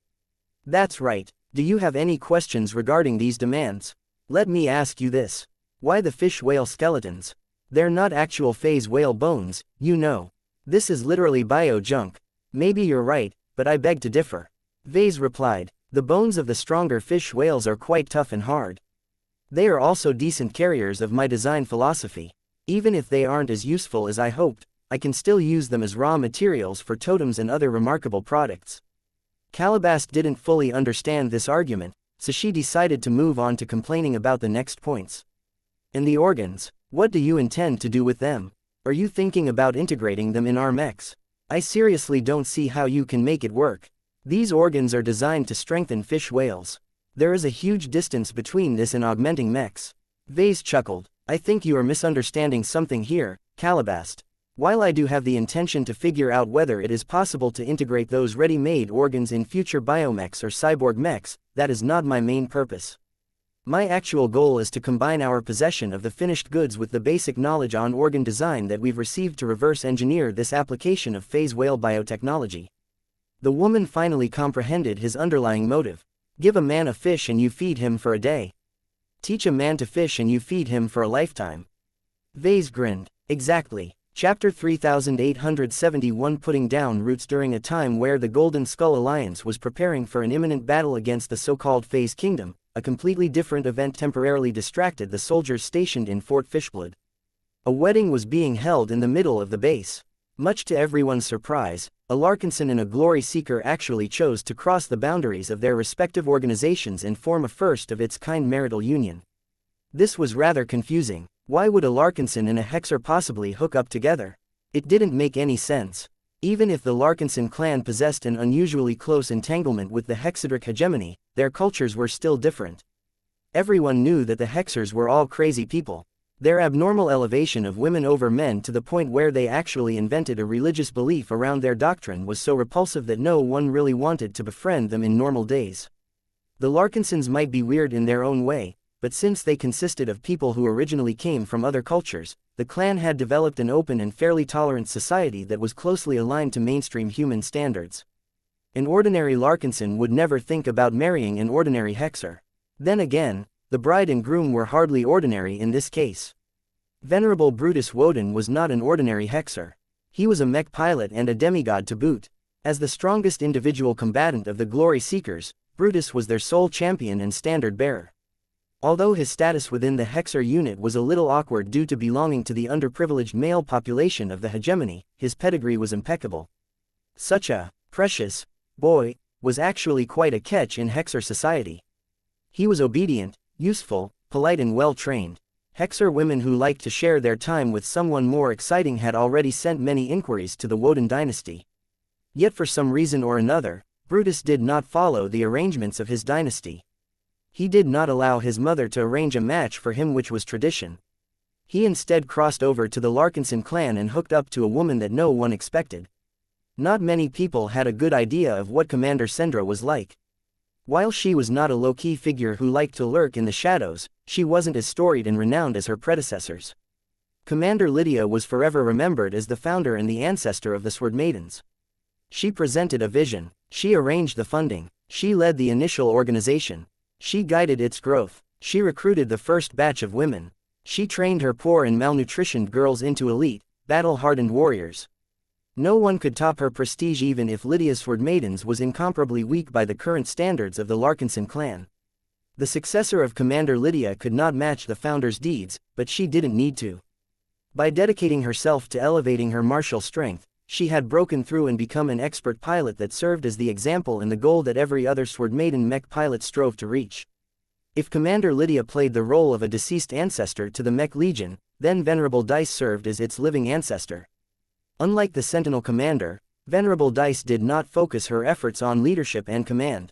Speaker 1: That's right. Do you have any questions regarding these demands? Let me ask you this. Why the fish whale skeletons? They're not actual phase whale bones, you know. This is literally bio-junk. Maybe you're right, but I beg to differ. Vase replied, the bones of the stronger fish whales are quite tough and hard. They are also decent carriers of my design philosophy. Even if they aren't as useful as I hoped, I can still use them as raw materials for totems and other remarkable products. Calabast didn't fully understand this argument, so she decided to move on to complaining about the next points. And the organs, what do you intend to do with them? Are you thinking about integrating them in our mechs? I seriously don't see how you can make it work. These organs are designed to strengthen fish whales. There is a huge distance between this and augmenting mechs. Vase chuckled. I think you are misunderstanding something here, Calabast. While I do have the intention to figure out whether it is possible to integrate those ready-made organs in future biomechs or cyborg mechs, that is not my main purpose. My actual goal is to combine our possession of the finished goods with the basic knowledge on organ design that we've received to reverse engineer this application of phase whale biotechnology. The woman finally comprehended his underlying motive. Give a man a fish and you feed him for a day. Teach a man to fish and you feed him for a lifetime. Vase grinned. Exactly. Chapter 3871 Putting down roots. During a time where the Golden Skull Alliance was preparing for an imminent battle against the so-called Phase Kingdom, a completely different event temporarily distracted the soldiers stationed in Fort Fishblood. A wedding was being held in the middle of the base. Much to everyone's surprise, a Larkinson and a Glory Seeker actually chose to cross the boundaries of their respective organizations and form a first-of-its-kind marital union. This was rather confusing. Why would a Larkinson and a Hexer possibly hook up together? It didn't make any sense. Even if the Larkinson clan possessed an unusually close entanglement with the Hexadric hegemony, their cultures were still different. Everyone knew that the Hexers were all crazy people. Their abnormal elevation of women over men to the point where they actually invented a religious belief around their doctrine was so repulsive that no one really wanted to befriend them in normal days. The Larkinsons might be weird in their own way, but since they consisted of people who originally came from other cultures, the clan had developed an open and fairly tolerant society that was closely aligned to mainstream human standards. An ordinary Larkinson would never think about marrying an ordinary Hexer. Then again, the bride and groom were hardly ordinary in this case. Venerable Brutus Woden was not an ordinary Hexer. He was a mech pilot and a demigod to boot. As the strongest individual combatant of the Glory Seekers, Brutus was their sole champion and standard bearer. Although his status within the Hexer unit was a little awkward due to belonging to the underprivileged male population of the hegemony, his pedigree was impeccable. Such a precious boy was actually quite a catch in Hexer society. He was obedient, useful, polite and well-trained. Hexer women who liked to share their time with someone more exciting had already sent many inquiries to the Woden dynasty. Yet for some reason or another, Brutus did not follow the arrangements of his dynasty. He did not allow his mother to arrange a match for him, which was tradition. He instead crossed over to the Larkinson clan and hooked up to a woman that no one expected. Not many people had a good idea of what Commander Sendra was like. While she was not a low-key figure who liked to lurk in the shadows, she wasn't as storied and renowned as her predecessors. Commander Lydia was forever remembered as the founder and the ancestor of the Sword Maidens. She presented a vision, she arranged the funding, she led the initial organization, she guided its growth, she recruited the first batch of women, she trained her poor and malnutritioned girls into elite, battle-hardened warriors. No one could top her prestige even if Lydia's Sword Maidens was incomparably weak by the current standards of the Larkinson clan. The successor of Commander Lydia could not match the founder's deeds, but she didn't need to. By dedicating herself to elevating her martial strength, she had broken through and become an expert pilot that served as the example and the goal that every other Sword Maiden mech pilot strove to reach. If Commander Lydia played the role of a deceased ancestor to the Mech Legion, then Venerable Dice served as its living ancestor. Unlike the Sentinel Commander, Venerable Dice did not focus her efforts on leadership and command.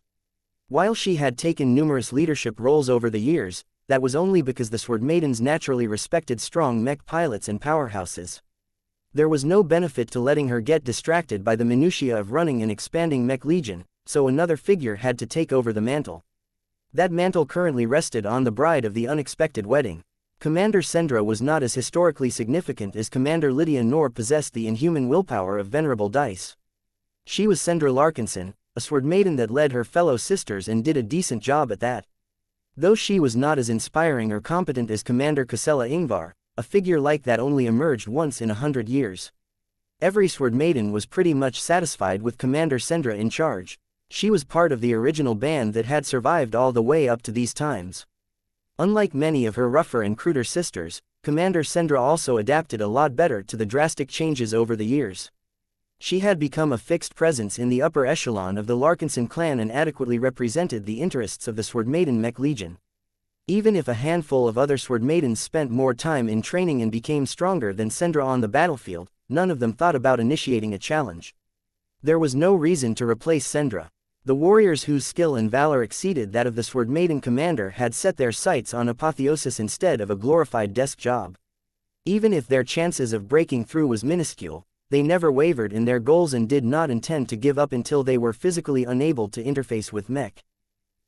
Speaker 1: While she had taken numerous leadership roles over the years, that was only because the Sword Maidens naturally respected strong mech pilots and powerhouses. There was no benefit to letting her get distracted by the minutiae of running an expanding Mech Legion, so another figure had to take over the mantle. That mantle currently rested on the bride of the unexpected wedding. Commander Sendra was not as historically significant as Commander Lydia nor possessed the inhuman willpower of Venerable Dice. She was Sendra Larkinson, a Sword Maiden that led her fellow sisters and did a decent job at that. Though she was not as inspiring or competent as Commander Casella Ingvar, a figure like that only emerged once in 100 years. Every Sword Maiden was pretty much satisfied with Commander Sendra in charge. She was part of the original band that had survived all the way up to these times. Unlike many of her rougher and cruder sisters, Commander Sendra also adapted a lot better to the drastic changes over the years. She had become a fixed presence in the upper echelon of the Larkinson clan and adequately represented the interests of the Sword Maiden Mech Legion. Even if a handful of other Sword Maidens spent more time in training and became stronger than Sendra on the battlefield, none of them thought about initiating a challenge. There was no reason to replace Sendra. The warriors whose skill and valor exceeded that of the Sword Maiden commander had set their sights on apotheosis instead of a glorified desk job. Even if their chances of breaking through was minuscule, they never wavered in their goals and did not intend to give up until they were physically unable to interface with Mech.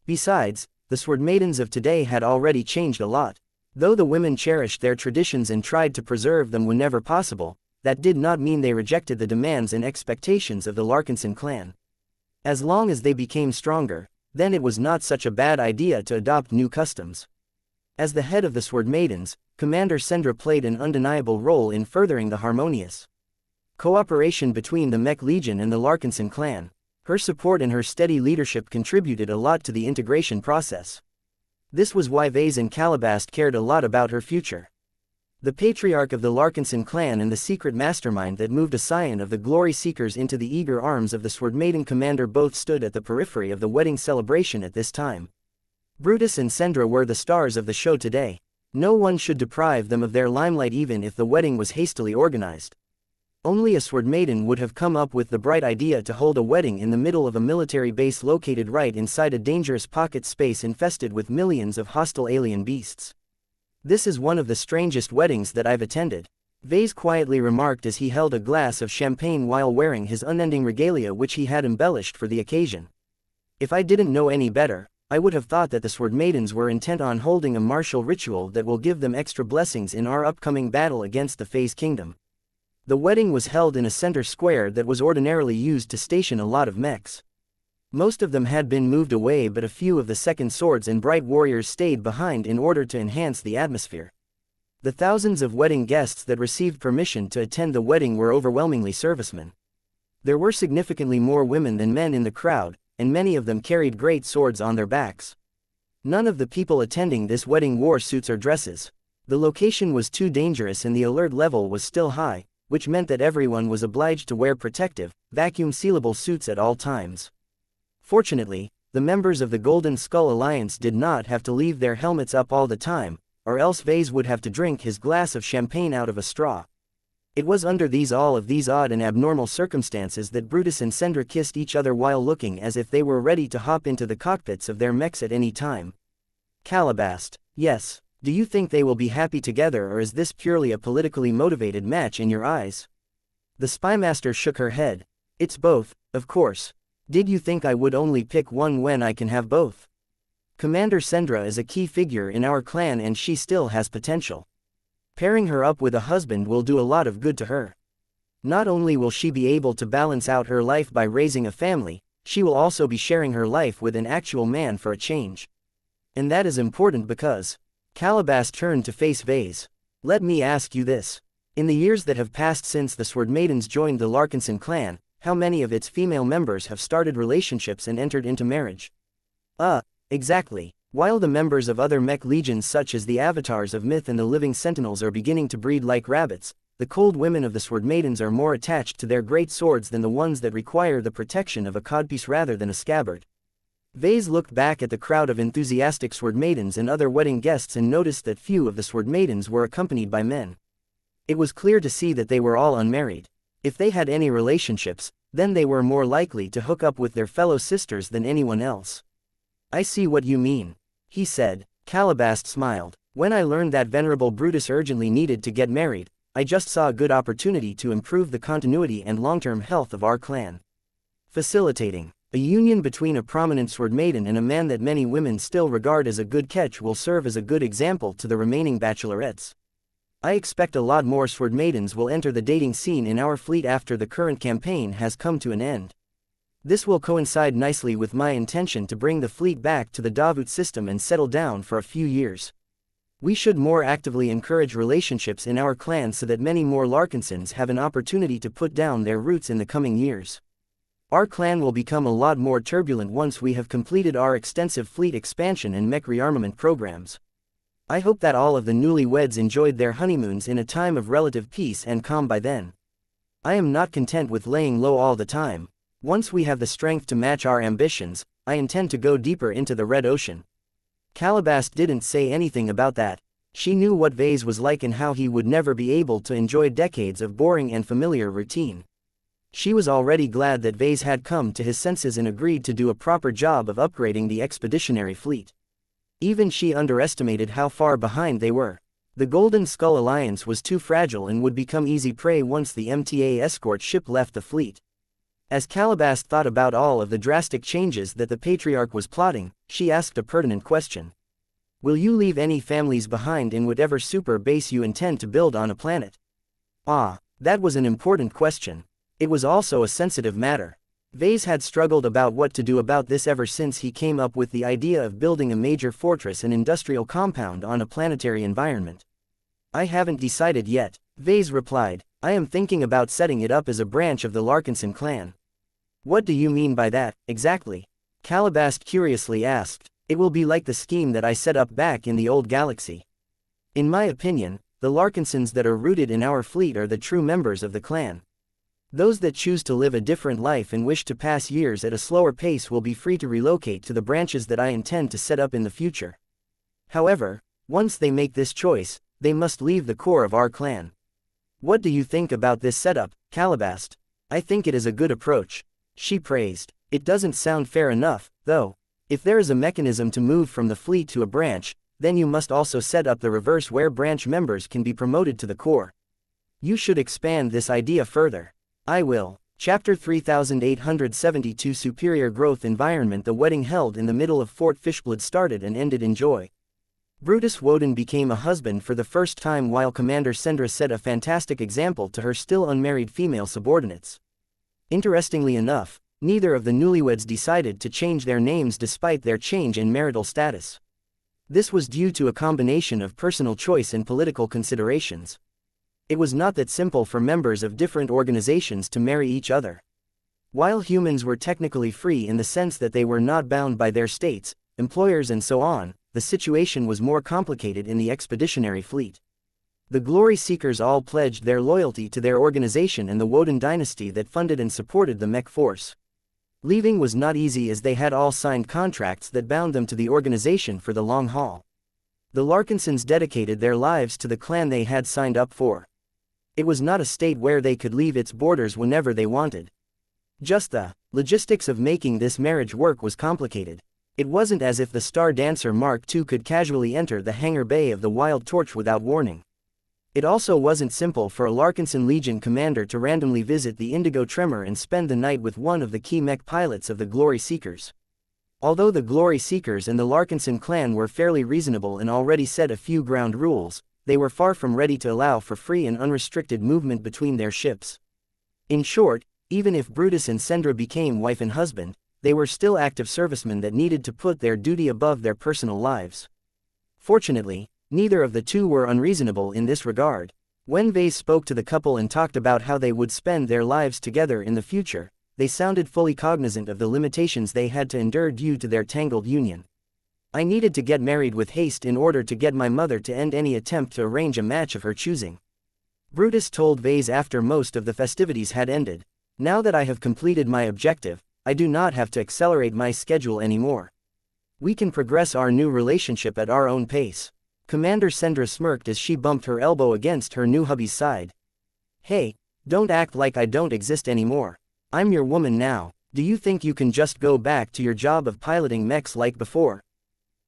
Speaker 1: Besides, the Sword Maidens of today had already changed a lot. Though the women cherished their traditions and tried to preserve them whenever possible, that did not mean they rejected the demands and expectations of the Larkinson clan. As long as they became stronger, then it was not such a bad idea to adopt new customs. As the head of the Sword Maidens, Commander Sendra played an undeniable role in furthering the harmonious cooperation between the Mech Legion and the Larkinson clan. Her support and her steady leadership contributed a lot to the integration process. This was why Vase and Calabast cared a lot about her future. The patriarch of the Larkinson clan and the secret mastermind that moved a scion of the Glory Seekers into the eager arms of the Sword Maiden commander both stood at the periphery of the wedding celebration at this time. Brutus and Sendra were the stars of the show today. No one should deprive them of their limelight even if the wedding was hastily organized. Only a Sword Maiden would have come up with the bright idea to hold a wedding in the middle of a military base located right inside a dangerous pocket space infested with millions of hostile alien beasts. This is one of the strangest weddings that I've attended, Vase quietly remarked as he held a glass of champagne while wearing his unending regalia which he had embellished for the occasion. If I didn't know any better, I would have thought that the Sword Maidens were intent on holding a martial ritual that will give them extra blessings in our upcoming battle against the Phase Kingdom. The wedding was held in a center square that was ordinarily used to station a lot of mechs. Most of them had been moved away, but a few of the Second Swords and Bright Warriors stayed behind in order to enhance the atmosphere. The thousands of wedding guests that received permission to attend the wedding were overwhelmingly servicemen. There were significantly more women than men in the crowd, and many of them carried great swords on their backs. None of the people attending this wedding wore suits or dresses. The location was too dangerous and the alert level was still high, which meant that everyone was obliged to wear protective, vacuum-sealable suits at all times. Fortunately, the members of the Golden Skull Alliance did not have to leave their helmets up all the time, or else Vase would have to drink his glass of champagne out of a straw. It was under all of these odd and abnormal circumstances that Brutus and Sendra kissed each other while looking as if they were ready to hop into the cockpits of their mechs at any time. Calabast. Yes, Do you think they will be happy together, or is this purely a politically motivated match in your eyes? The spymaster shook her head. It's both, of course. Did you think I would only pick one when I can have both? Commander Sendra is a key figure in our clan and she still has potential. Pairing her up with a husband will do a lot of good to her. Not only will she be able to balance out her life by raising a family, she will also be sharing her life with an actual man for a change. And that is important because... Calabash turned to face Vase. Let me ask you this. In the years that have passed since the Sword Maidens joined the Larkinson clan, how many of its female members have started relationships and entered into marriage? Exactly. While the members of other mech legions such as the Avatars of Myth and the Living Sentinels are beginning to breed like rabbits, the cold women of the Sword Maidens are more attached to their great swords than the ones that require the protection of a codpiece rather than a scabbard. Vase looked back at the crowd of enthusiastic Sword Maidens and other wedding guests and noticed that few of the Sword Maidens were accompanied by men. It was clear to see that they were all unmarried. If they had any relationships, then they were more likely to hook up with their fellow sisters than anyone else. I see what you mean, he said. Calabash smiled. When I learned that Venerable Brutus urgently needed to get married, I just saw a good opportunity to improve the continuity and long-term health of our clan. Facilitating a union between a prominent Sword Maiden and a man that many women still regard as a good catch will serve as a good example to the remaining bachelorettes. I expect a lot more Sword Maidens will enter the dating scene in our fleet after the current campaign has come to an end. This will coincide nicely with my intention to bring the fleet back to the Davut system and settle down for a few years. We should more actively encourage relationships in our clan so that many more Larkinsons have an opportunity to put down their roots in the coming years. Our clan will become a lot more turbulent once we have completed our extensive fleet expansion and mech rearmament programs. I hope that all of the newlyweds enjoyed their honeymoons in a time of relative peace and calm by then. I am not content with laying low all the time. Once we have the strength to match our ambitions, I intend to go deeper into the Red Ocean. Calabash didn't say anything about that. She knew what Vase was like and how he would never be able to enjoy decades of boring and familiar routine. She was already glad that Vase had come to his senses and agreed to do a proper job of upgrading the expeditionary fleet. Even she underestimated how far behind they were. The Golden Skull Alliance was too fragile and would become easy prey once the MTA escort ship left the fleet. As Calabash thought about all of the drastic changes that the Patriarch was plotting, she asked a pertinent question. Will you leave any families behind in whatever super base you intend to build on a planet? That was an important question. It was also a sensitive matter. Vase had struggled about what to do about this ever since he came up with the idea of building a major fortress and industrial compound on a planetary environment. I haven't decided yet, Vase replied. I am thinking about setting it up as a branch of the Larkinson clan. What do you mean by that, exactly? Calabash curiously asked. It will be like the scheme that I set up back in the old galaxy. In my opinion, the Larkinsons that are rooted in our fleet are the true members of the clan. Those that choose to live a different life and wish to pass years at a slower pace will be free to relocate to the branches that I intend to set up in the future. However, once they make this choice, they must leave the core of our clan. What do you think about this setup, Calabash? I think it is a good approach, she praised. It doesn't sound fair enough, though. If there is a mechanism to move from the fleet to a branch, then you must also set up the reverse where branch members can be promoted to the core. You should expand this idea further. I will. Chapter 3872 Superior Growth Environment. The wedding held in the middle of Fort Fishblood started and ended in joy. Brutus Woden became a husband for the first time while Commander Sendra set a fantastic example to her still unmarried female subordinates. Interestingly enough, neither of the newlyweds decided to change their names despite their change in marital status. This was due to a combination of personal choice and political considerations. It was not that simple for members of different organizations to marry each other. While humans were technically free in the sense that they were not bound by their states, employers and so on, the situation was more complicated in the expeditionary fleet. The Glory Seekers all pledged their loyalty to their organization and the Woden dynasty that funded and supported the Mech force. Leaving was not easy as they had all signed contracts that bound them to the organization for the long haul. The Larkinsons dedicated their lives to the clan they had signed up for. It was not a state where they could leave its borders whenever they wanted. Just the logistics of making this marriage work was complicated. It wasn't as if the Star Dancer Mark II could casually enter the hangar bay of the Wild Torch without warning. It also wasn't simple for a Larkinson Legion commander to randomly visit the Indigo Tremor and spend the night with one of the key mech pilots of the Glory Seekers. Although the Glory Seekers and the Larkinson clan were fairly reasonable and already set a few ground rules, they were far from ready to allow for free and unrestricted movement between their ships. In short, even if Brutus and Sendra became wife and husband, they were still active servicemen that needed to put their duty above their personal lives. Fortunately, neither of the two were unreasonable in this regard. When Vase spoke to the couple and talked about how they would spend their lives together in the future, they sounded fully cognizant of the limitations they had to endure due to their tangled union. I needed to get married with haste in order to get my mother to end any attempt to arrange a match of her choosing. Brutus told Vase after most of the festivities had ended. Now that I have completed my objective, I do not have to accelerate my schedule anymore. We can progress our new relationship at our own pace. Commander Sendra smirked as she bumped her elbow against her new hubby's side. Hey, don't act like I don't exist anymore. I'm your woman now. Do you think you can just go back to your job of piloting mechs like before?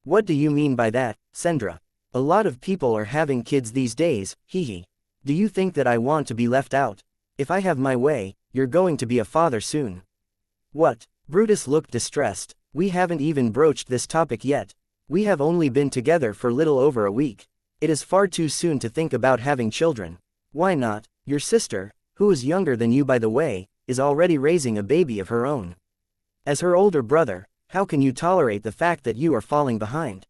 Speaker 1: What do you mean by that, Sendra? A lot of people are having kids these days, hee. Do you think that I want to be left out? If I have my way, you're going to be a father soon. What? Brutus looked distressed. We haven't even broached this topic yet. We have only been together for little over a week. It is far too soon to think about having children. Why not? Your sister, who is younger than you by the way, is already raising a baby of her own. As her older brother, how can you tolerate the fact that you are falling behind?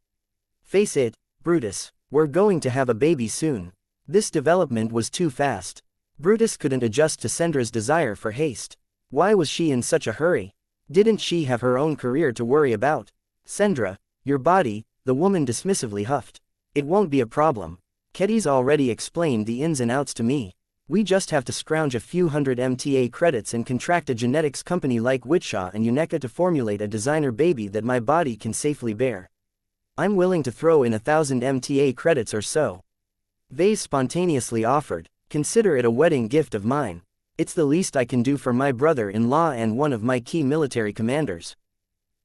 Speaker 1: Face it, Brutus, we're going to have a baby soon. This development was too fast. Brutus couldn't adjust to Sendra's desire for haste. Why was she in such a hurry? Didn't she have her own career to worry about? Sendra, your body, the woman dismissively huffed. It won't be a problem. Keddy's already explained the ins and outs to me. We just have to scrounge a few hundred MTA credits and contract a genetics company like wuxia and Uneka to formulate a designer baby that my body can safely bear. I'm willing to throw in 1,000 MTA credits or so. Vase spontaneously offered. Consider it a wedding gift of mine. It's the least I can do for my brother-in-law and one of my key military commanders.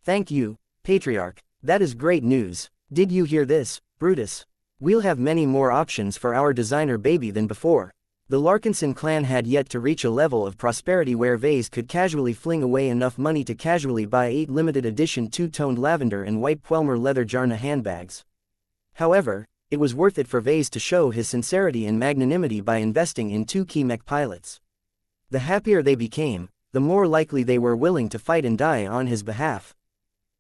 Speaker 1: Thank you, Patriarch. That is great news. Did you hear this, Brutus? We'll have many more options for our designer baby than before. The Larkinson clan had yet to reach a level of prosperity where Vase could casually fling away enough money to casually buy 8 limited edition two-toned lavender and white Puelmer leather Jarna handbags. However, it was worth it for Vase to show his sincerity and magnanimity by investing in 2 key mech pilots. The happier they became, the more likely they were willing to fight and die on his behalf.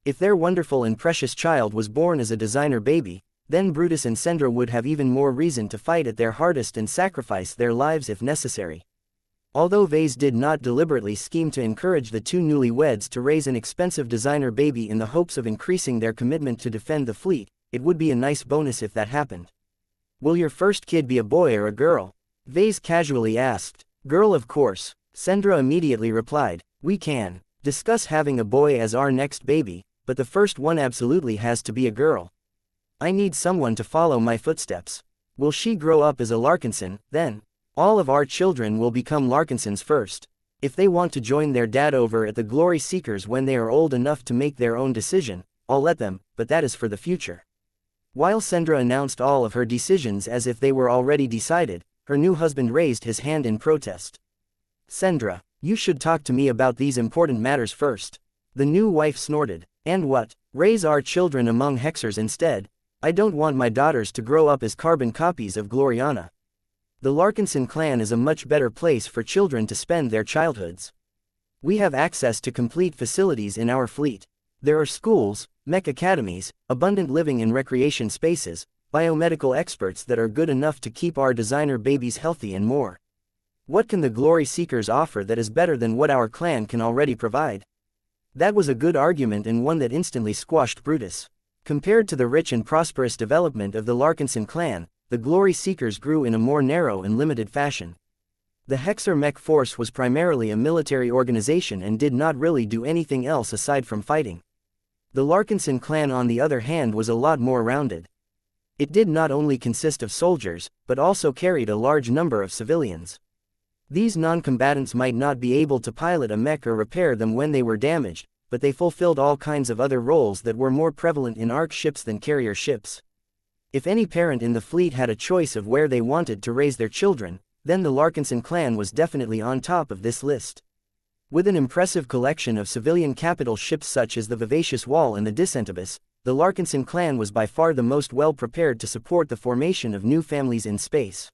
Speaker 1: If their wonderful and precious child was born as a designer baby, then Brutus and Sendra would have even more reason to fight at their hardest and sacrifice their lives if necessary. Although Vase did not deliberately scheme to encourage the 2 newlyweds to raise an expensive designer baby in the hopes of increasing their commitment to defend the fleet, it would be a nice bonus if that happened. Will your first kid be a boy or a girl? Vase casually asked. Girl, of course. Sendra immediately replied. We can discuss having a boy as our next baby, but the first one absolutely has to be a girl. I need someone to follow my footsteps. Will she grow up as a Larkinson, then? All of our children will become Larkinsons first. If they want to join their dad over at the Glory Seekers when they are old enough to make their own decision, I'll let them, but that is for the future. While Sendra announced all of her decisions as if they were already decided, her new husband raised his hand in protest. Sendra, you should talk to me about these important matters first. The new wife snorted. And what? Raise our children among hexers instead? I don't want my daughters to grow up as carbon copies of Gloriana. The Larkinson clan is a much better place for children to spend their childhoods. We have access to complete facilities in our fleet. There are schools, mech academies, abundant living and recreation spaces, biomedical experts that are good enough to keep our designer babies healthy and more. What can the Glory Seekers offer that is better than what our clan can already provide? That was a good argument and one that instantly squashed Brutus. Compared to the rich and prosperous development of the Larkinson clan, the Glory Seekers grew in a more narrow and limited fashion. The Hexer Mech Force was primarily a military organization and did not really do anything else aside from fighting. The Larkinson clan on the other hand was a lot more rounded. It did not only consist of soldiers, but also carried a large number of civilians. These non-combatants might not be able to pilot a mech or repair them when they were damaged, but they fulfilled all kinds of other roles that were more prevalent in ARC ships than carrier ships. If any parent in the fleet had a choice of where they wanted to raise their children, then the Larkinson clan was definitely on top of this list. With an impressive collection of civilian capital ships such as the Vivacious Wall and the Dissentibus, the Larkinson clan was by far the most well-prepared to support the formation of new families in space.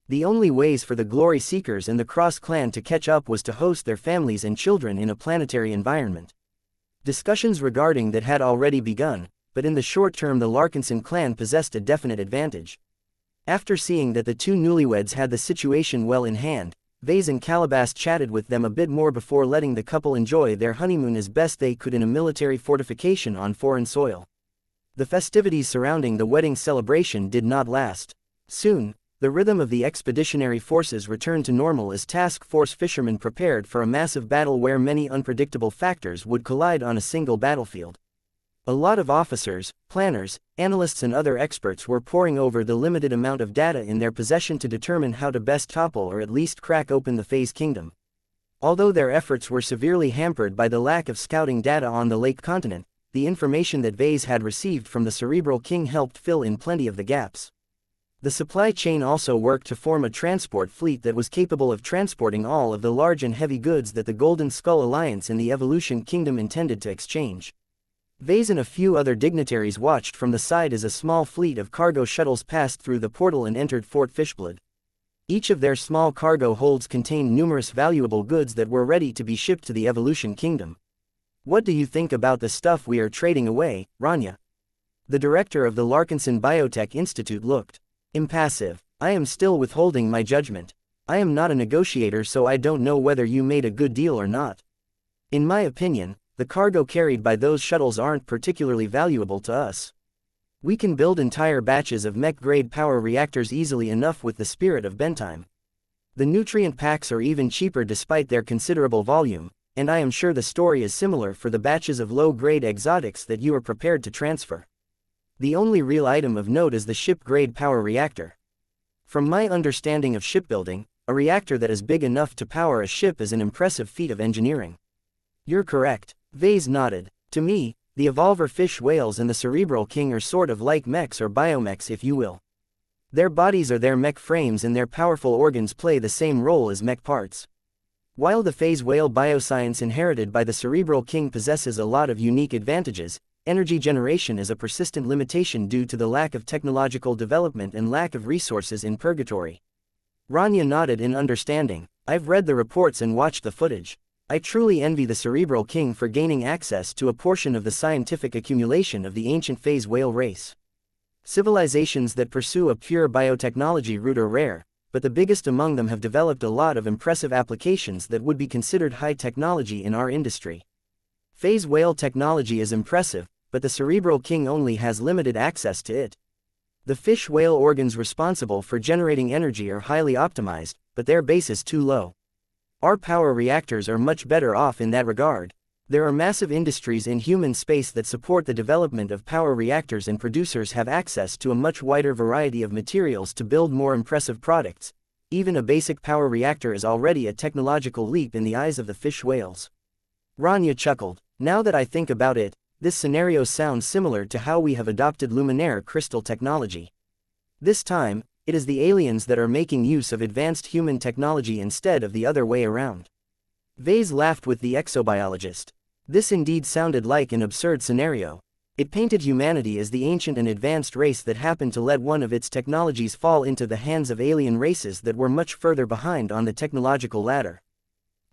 Speaker 1: The only ways for the Glory Seekers and the Cross clan to catch up was to host their families and children in a planetary environment. Discussions regarding that had already begun, but in the short term the Larkinson clan possessed a definite advantage. After seeing that the two newlyweds had the situation well in hand, Vase and Calabas chatted with them a bit more before letting the couple enjoy their honeymoon as best they could in a military fortification on foreign soil. The festivities surrounding the wedding celebration did not last. Soon, the rhythm of the expeditionary forces returned to normal as task force fishermen prepared for a massive battle where many unpredictable factors would collide on a single battlefield. A lot of officers, planners, analysts and other experts were poring over the limited amount of data in their possession to determine how to best topple or at least crack open the Phase Kingdom. Although their efforts were severely hampered by the lack of scouting data on the Lake Continent, the information that Vase had received from the Cerebral King helped fill in plenty of the gaps. The supply chain also worked to form a transport fleet that was capable of transporting all of the large and heavy goods that the Golden Skull Alliance and the Evolution Kingdom intended to exchange. Vase and a few other dignitaries watched from the side as a small fleet of cargo shuttles passed through the portal and entered Fort Fishblood. Each of their small cargo holds contained numerous valuable goods that were ready to be shipped to the Evolution Kingdom. "What do you think about the stuff we are trading away, Rania?" The director of the Larkinson Biotech Institute looked impassive. "I am still withholding my judgment. I am not a negotiator, so I don't know whether you made a good deal or not. In my opinion, the cargo carried by those shuttles aren't particularly valuable to us. We can build entire batches of mech-grade power reactors easily enough with the spirit of Bentime. The nutrient packs are even cheaper despite their considerable volume, and I am sure the story is similar for the batches of low-grade exotics that you are prepared to transfer. The only real item of note is the ship-grade power reactor. From my understanding of shipbuilding, a reactor that is big enough to power a ship is an impressive feat of engineering." "You're correct." Vase nodded. "To me, the Evolver fish whales and the Cerebral King are sort of like mechs or biomechs if you will. Their bodies are their mech frames and their powerful organs play the same role as mech parts. While the phase whale bioscience inherited by the Cerebral King possesses a lot of unique advantages, energy generation is a persistent limitation due to the lack of technological development and lack of resources in Purgatory." Rania nodded in understanding. "I've read the reports and watched the footage. I truly envy the Cerebral King for gaining access to a portion of the scientific accumulation of the ancient phase whale race. Civilizations that pursue a pure biotechnology route are rare, but the biggest among them have developed a lot of impressive applications that would be considered high technology in our industry. Phase whale technology is impressive, but the Cerebral King only has limited access to it. The fish whale organs responsible for generating energy are highly optimized, but their base is too low. Our power reactors are much better off in that regard. There are massive industries in human space that support the development of power reactors, and producers have access to a much wider variety of materials to build more impressive products. Even a basic power reactor is already a technological leap in the eyes of the fish whales." Rania chuckled. "Now that I think about it, this scenario sounds similar to how we have adopted Luminaire crystal technology. This time, it is the aliens that are making use of advanced human technology instead of the other way around." Vase laughed with the exobiologist. This indeed sounded like an absurd scenario. It painted humanity as the ancient and advanced race that happened to let one of its technologies fall into the hands of alien races that were much further behind on the technological ladder.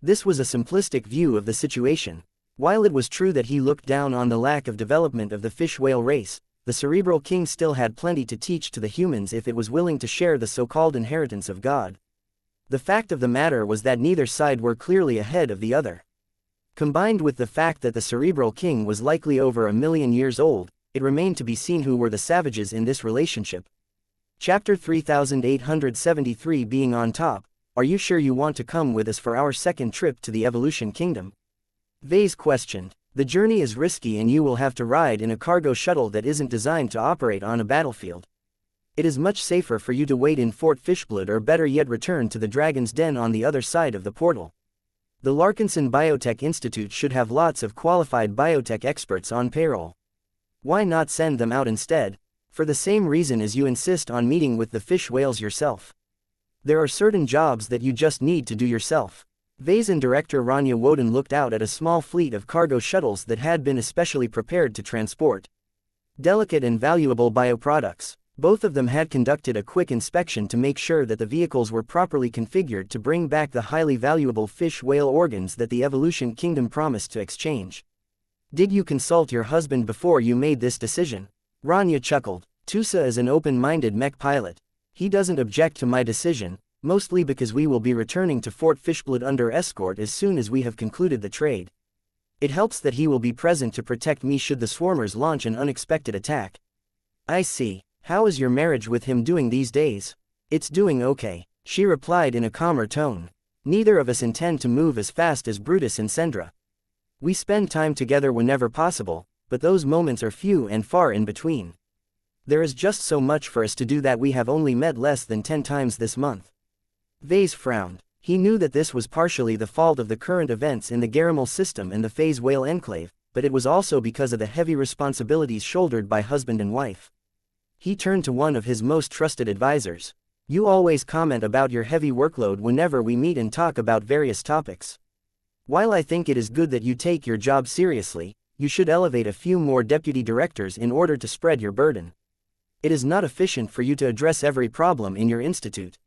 Speaker 1: This was a simplistic view of the situation. While it was true that he looked down on the lack of development of the fish whale race, the Cerebral King still had plenty to teach to the humans if it was willing to share the so-called inheritance of God. The fact of the matter was that neither side were clearly ahead of the other. Combined with the fact that the Cerebral King was likely over 1,000,000 years old, it remained to be seen who were the savages in this relationship. Chapter 3873 Being on top. "Are you sure you want to come with us for our second trip to the Evolution Kingdom?" Vase questioned. "The journey is risky and you will have to ride in a cargo shuttle that isn't designed to operate on a battlefield. It is much safer for you to wait in Fort Fishblood, or better yet return to the Dragon's Den on the other side of the portal." The Larkinson Biotech Institute should have lots of qualified biotech experts on payroll. Why not send them out instead? For the same reason as you insist on meeting with the fish whales yourself. There are certain jobs that you just need to do yourself. Vazen director Rania Woden looked out at a small fleet of cargo shuttles that had been especially prepared to transport delicate and valuable bioproducts. Both of them had conducted a quick inspection to make sure that the vehicles were properly configured to bring back the highly valuable fish whale organs that the Evolution Kingdom promised to exchange. Did you consult your husband before you made this decision? Rania chuckled. Tusa is an open-minded mech pilot. He doesn't object to my decision, mostly because we will be returning to Fort Fishblood under escort as soon as we have concluded the trade. It helps that he will be present to protect me should the swarmers launch an unexpected attack. I see. How is your marriage with him doing these days? It's doing okay, she replied in a calmer tone. Neither of us intend to move as fast as Brutus and Sendra. We spend time together whenever possible, but those moments are few and far in between. There is just so much for us to do that we have only met less than 10 times this month. Vase frowned. He knew that this was partially the fault of the current events in the Garimal system and the Phase Whale Enclave, but it was also because of the heavy responsibilities shouldered by husband and wife. He turned to one of his most trusted advisors. You always comment about your heavy workload whenever we meet and talk about various topics. While I think it is good that you take your job seriously, you should elevate a few more deputy directors in order to spread your burden. It is not efficient for you to address every problem in your institute.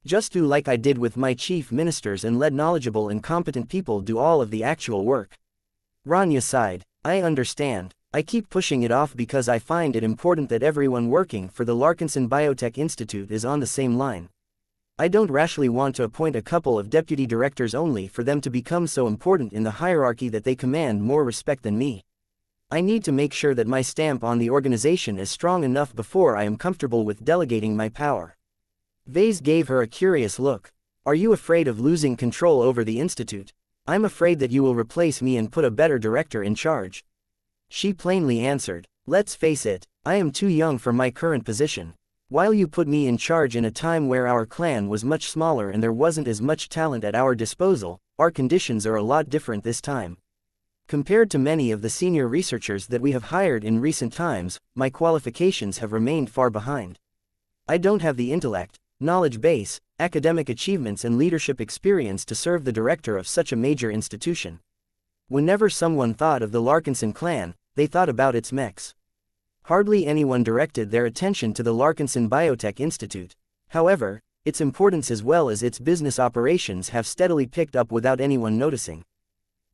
Speaker 1: Just do like I did with my chief ministers and let knowledgeable and competent people do all of the actual work. Rania sighed. I understand. I keep pushing it off because I find it important that everyone working for the Larkinson Biotech Institute is on the same line. I don't rashly want to appoint a couple of deputy directors only for them to become so important in the hierarchy that they command more respect than me. I need to make sure that my stamp on the organization is strong enough before I am comfortable with delegating my power. Vase gave her a curious look. Are you afraid of losing control over the institute? I'm afraid that you will replace me and put a better director in charge. She plainly answered. Let's face it, I am too young for my current position. While you put me in charge in a time where our clan was much smaller and there wasn't as much talent at our disposal, our conditions are a lot different this time. Compared to many of the senior researchers that we have hired in recent times, my qualifications have remained far behind. I don't have the intellect, knowledge base, academic achievements and leadership experience to serve the director of such a major institution. Whenever someone thought of the Larkinson clan, they thought about its mechs. Hardly anyone directed their attention to the Larkinson Biotech Institute. However, its importance as well as its business operations have steadily picked up without anyone noticing.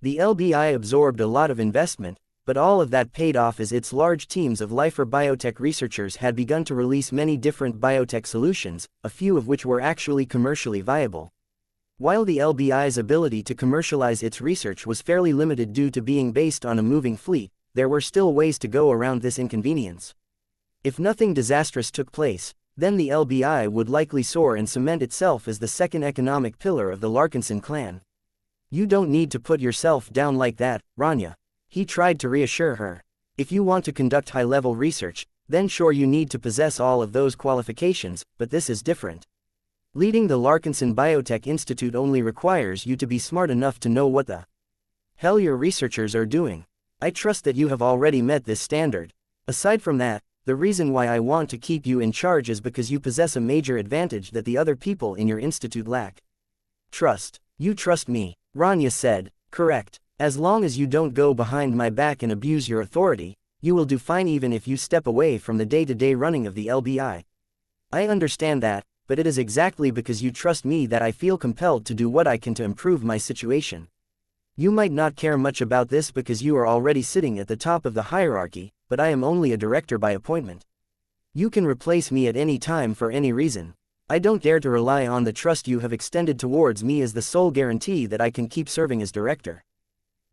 Speaker 1: The LBI absorbed a lot of investment, but all of that paid off as its large teams of lifer biotech researchers had begun to release many different biotech solutions, a few of which were actually commercially viable. While the LBI's ability to commercialize its research was fairly limited due to being based on a moving fleet, there were still ways to go around this inconvenience. If nothing disastrous took place, then the LBI would likely soar and cement itself as the second economic pillar of the Larkinson clan. You don't need to put yourself down like that, Rania. He tried to reassure her. If you want to conduct high-level research, then sure you need to possess all of those qualifications, but this is different. Leading the Larkinson Biotech Institute only requires you to be smart enough to know what the hell your researchers are doing. I trust that you have already met this standard. Aside from that, the reason why I want to keep you in charge is because you possess a major advantage that the other people in your institute lack. Trust. You trust me, Rania said. Correct. As long as you don't go behind my back and abuse your authority, you will do fine even if you step away from the day-to-day running of the LBI. I understand that, but it is exactly because you trust me that I feel compelled to do what I can to improve my situation. You might not care much about this because you are already sitting at the top of the hierarchy, but I am only a director by appointment. You can replace me at any time for any reason. I don't dare to rely on the trust you have extended towards me as the sole guarantee that I can keep serving as director.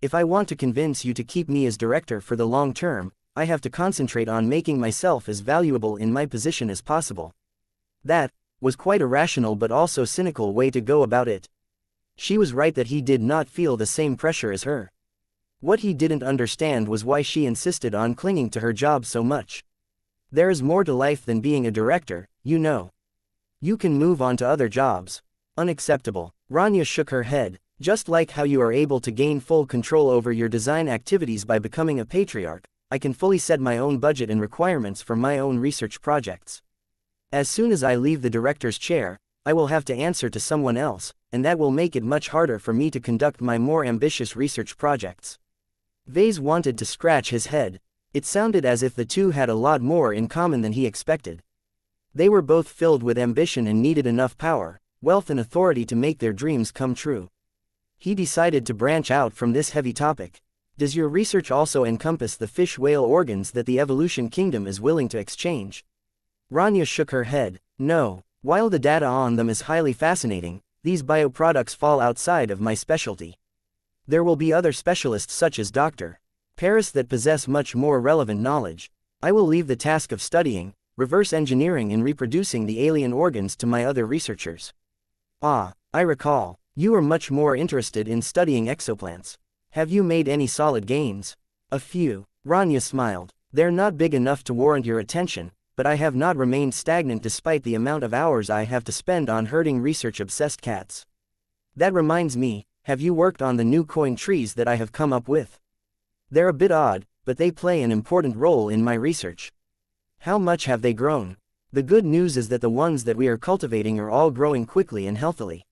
Speaker 1: If I want to convince you to keep me as director for the long term, I have to concentrate on making myself as valuable in my position as possible. That was quite a rational but also cynical way to go about it. She was right that he did not feel the same pressure as her. What he didn't understand was why she insisted on clinging to her job so much. There is more to life than being a director, you know. You can move on to other jobs. Unacceptable. Rania shook her head. Just like how you are able to gain full control over your design activities by becoming a patriarch, I can fully set my own budget and requirements for my own research projects. As soon as I leave the director's chair, I will have to answer to someone else, and that will make it much harder for me to conduct my more ambitious research projects. Vase wanted to scratch his head. It sounded as if the two had a lot more in common than he expected. They were both filled with ambition and needed enough power, wealth and authority to make their dreams come true. He decided to branch out from this heavy topic. Does your research also encompass the fish-whale organs that the Evolution Kingdom is willing to exchange? Rania shook her head. No. While the data on them is highly fascinating, these bioproducts fall outside of my specialty. There will be other specialists such as Dr. Paris that possess much more relevant knowledge. I will leave the task of studying, reverse engineering and reproducing the alien organs to my other researchers. Ah, I recall. You are much more interested in studying exoplants. Have you made any solid gains? A few. Rania smiled. They're not big enough to warrant your attention, but I have not remained stagnant despite the amount of hours I have to spend on herding research-obsessed cats. That reminds me, have you worked on the new coin trees that I have come up with? They're a bit odd, but they play an important role in my research. How much have they grown? The good news is that the ones that we are cultivating are all growing quickly and healthily.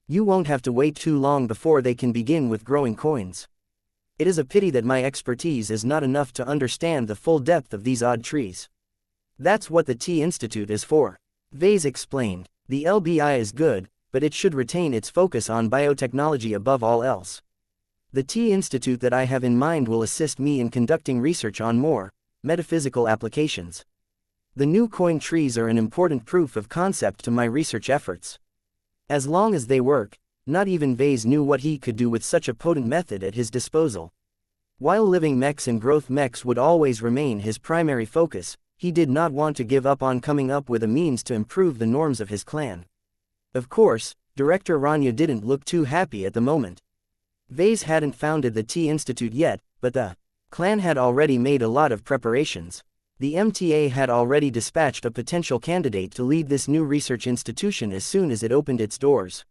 Speaker 1: You won't have to wait too long before they can begin with growing coins. It is a pity that my expertise is not enough to understand the full depth of these odd trees. That's what the Tea Institute is for. Vase explained. The LBI is good, but it should retain its focus on biotechnology above all else. The Tea Institute that I have in mind will assist me in conducting research on more metaphysical applications. The new coin trees are an important proof of concept to my research efforts. As long as they work, not even Vase knew what he could do with such a potent method at his disposal. While living mechs and growth mechs would always remain his primary focus, he did not want to give up on coming up with a means to improve the norms of his clan. Of course, Director Rania didn't look too happy at the moment. Vase hadn't founded the Tea Institute yet, but the clan had already made a lot of preparations. The MTA had already dispatched a potential candidate to lead this new research institution as soon as it opened its doors.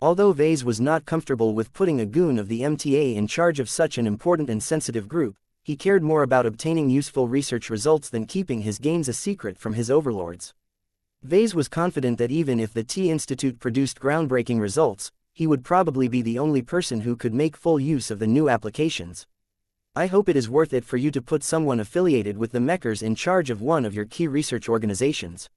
Speaker 1: Although Vase was not comfortable with putting a goon of the MTA in charge of such an important and sensitive group, he cared more about obtaining useful research results than keeping his gains a secret from his overlords. Vase was confident that even if the Tea Institute produced groundbreaking results, he would probably be the only person who could make full use of the new applications. I hope it is worth it for you to put someone affiliated with the Mechers in charge of one of your key research organizations.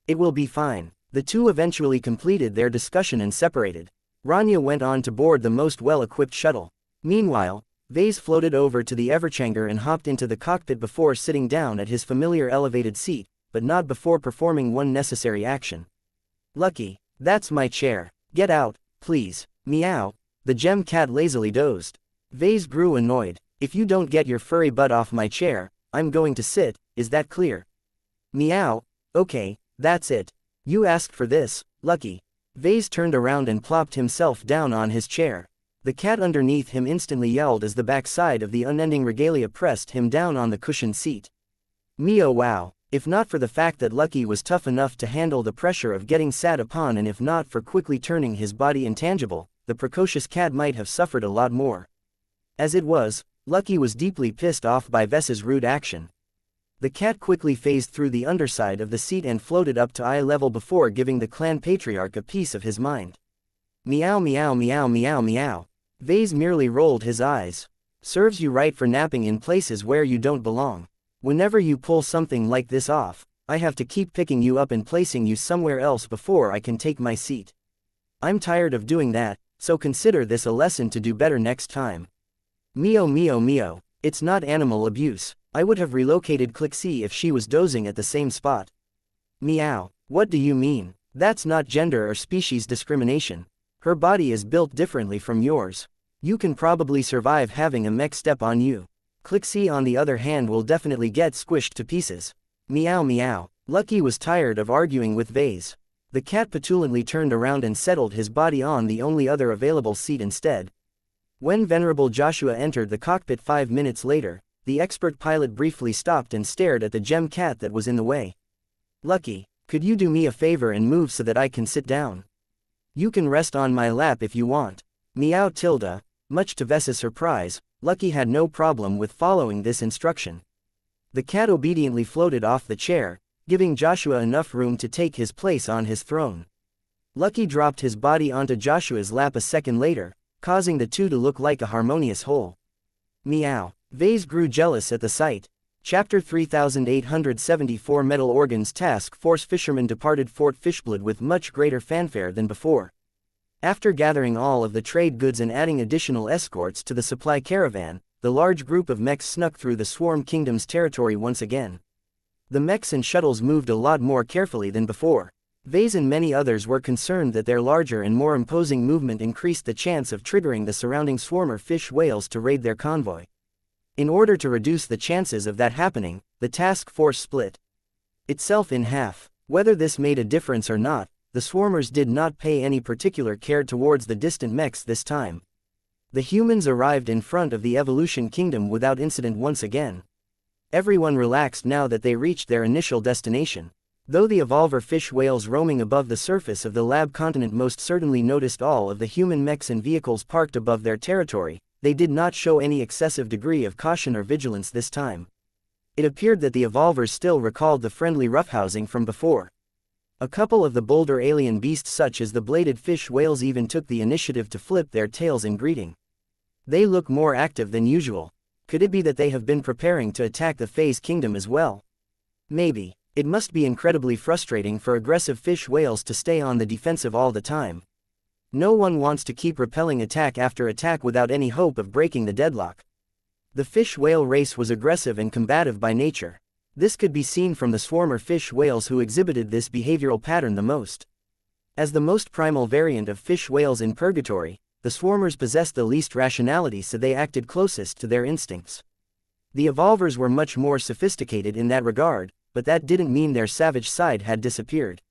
Speaker 1: It will be fine. The two eventually completed their discussion and separated. Rania went on to board the most well-equipped shuttle. Meanwhile, Vase floated over to the Everchanger and hopped into the cockpit before sitting down at his familiar elevated seat, but not before performing one necessary action. Lucky, that's my chair. Get out, please. Meow. The gem cat lazily dozed. Vase grew annoyed. If you don't get your furry butt off my chair, I'm going to sit, is that clear? Meow. Okay, that's it. You asked for this, Lucky. Vase turned around and plopped himself down on his chair. The cat underneath him instantly yelled as the backside of the unending regalia pressed him down on the cushioned seat. Meow wow. If not for the fact that Lucky was tough enough to handle the pressure of getting sat upon and if not for quickly turning his body intangible, the precocious cat might have suffered a lot more. As it was, Lucky was deeply pissed off by Ves's rude action. The cat quickly phased through the underside of the seat and floated up to eye level before giving the clan patriarch a piece of his mind. Meow meow meow meow meow. Vase merely rolled his eyes. Serves you right for napping in places where you don't belong. Whenever you pull something like this off, I have to keep picking you up and placing you somewhere else before I can take my seat. I'm tired of doing that, so consider this a lesson to do better next time. Meow meow meow. It's not animal abuse. I would have relocated Clixie if she was dozing at the same spot. Meow. What do you mean? That's not gender or species discrimination. Her body is built differently from yours. You can probably survive having a mech step on you. Clixie on the other hand will definitely get squished to pieces. Meow meow. Lucky was tired of arguing with Vase. The cat petulantly turned around and settled his body on the only other available seat instead. When Venerable Joshua entered the cockpit 5 minutes later, the expert pilot briefly stopped and stared at the gem cat that was in the way. Lucky, could you do me a favor and move so that I can sit down? You can rest on my lap if you want. Meow tilde. Much to Vessa's surprise, Lucky had no problem with following this instruction. The cat obediently floated off the chair, giving Joshua enough room to take his place on his throne. Lucky dropped his body onto Joshua's lap a second later, causing the two to look like a harmonious whole. Meow. Vase grew jealous at the sight. Chapter 3874 Metal Organs Task Force Fishermen departed Fort Fishblood with much greater fanfare than before. After gathering all of the trade goods and adding additional escorts to the supply caravan, the large group of mechs snuck through the Swarm Kingdom's territory once again. The mechs and shuttles moved a lot more carefully than before. Vase and many others were concerned that their larger and more imposing movement increased the chance of triggering the surrounding swarmer fish whales to raid their convoy. In order to reduce the chances of that happening, the task force split itself in half. Whether this made a difference or not, the swarmers did not pay any particular care towards the distant mechs this time. The humans arrived in front of the Evolution Kingdom without incident once again. Everyone relaxed now that they reached their initial destination. Though the evolver fish whales roaming above the surface of the lab continent most certainly noticed all of the human mechs and vehicles parked above their territory, they did not show any excessive degree of caution or vigilance this time. It appeared that the evolvers still recalled the friendly roughhousing from before. A couple of the bolder alien beasts such as the bladed fish whales even took the initiative to flip their tails in greeting. They look more active than usual. Could it be that they have been preparing to attack the Phase Kingdom as well? Maybe. It must be incredibly frustrating for aggressive fish whales to stay on the defensive all the time. No one wants to keep repelling attack after attack without any hope of breaking the deadlock. The fish whale race was aggressive and combative by nature. This could be seen from the swarmer fish whales who exhibited this behavioral pattern the most. As the most primal variant of fish whales in purgatory, the swarmers possessed the least rationality, so they acted closest to their instincts. The evolvers were much more sophisticated in that regard, but that didn't mean their savage side had disappeared.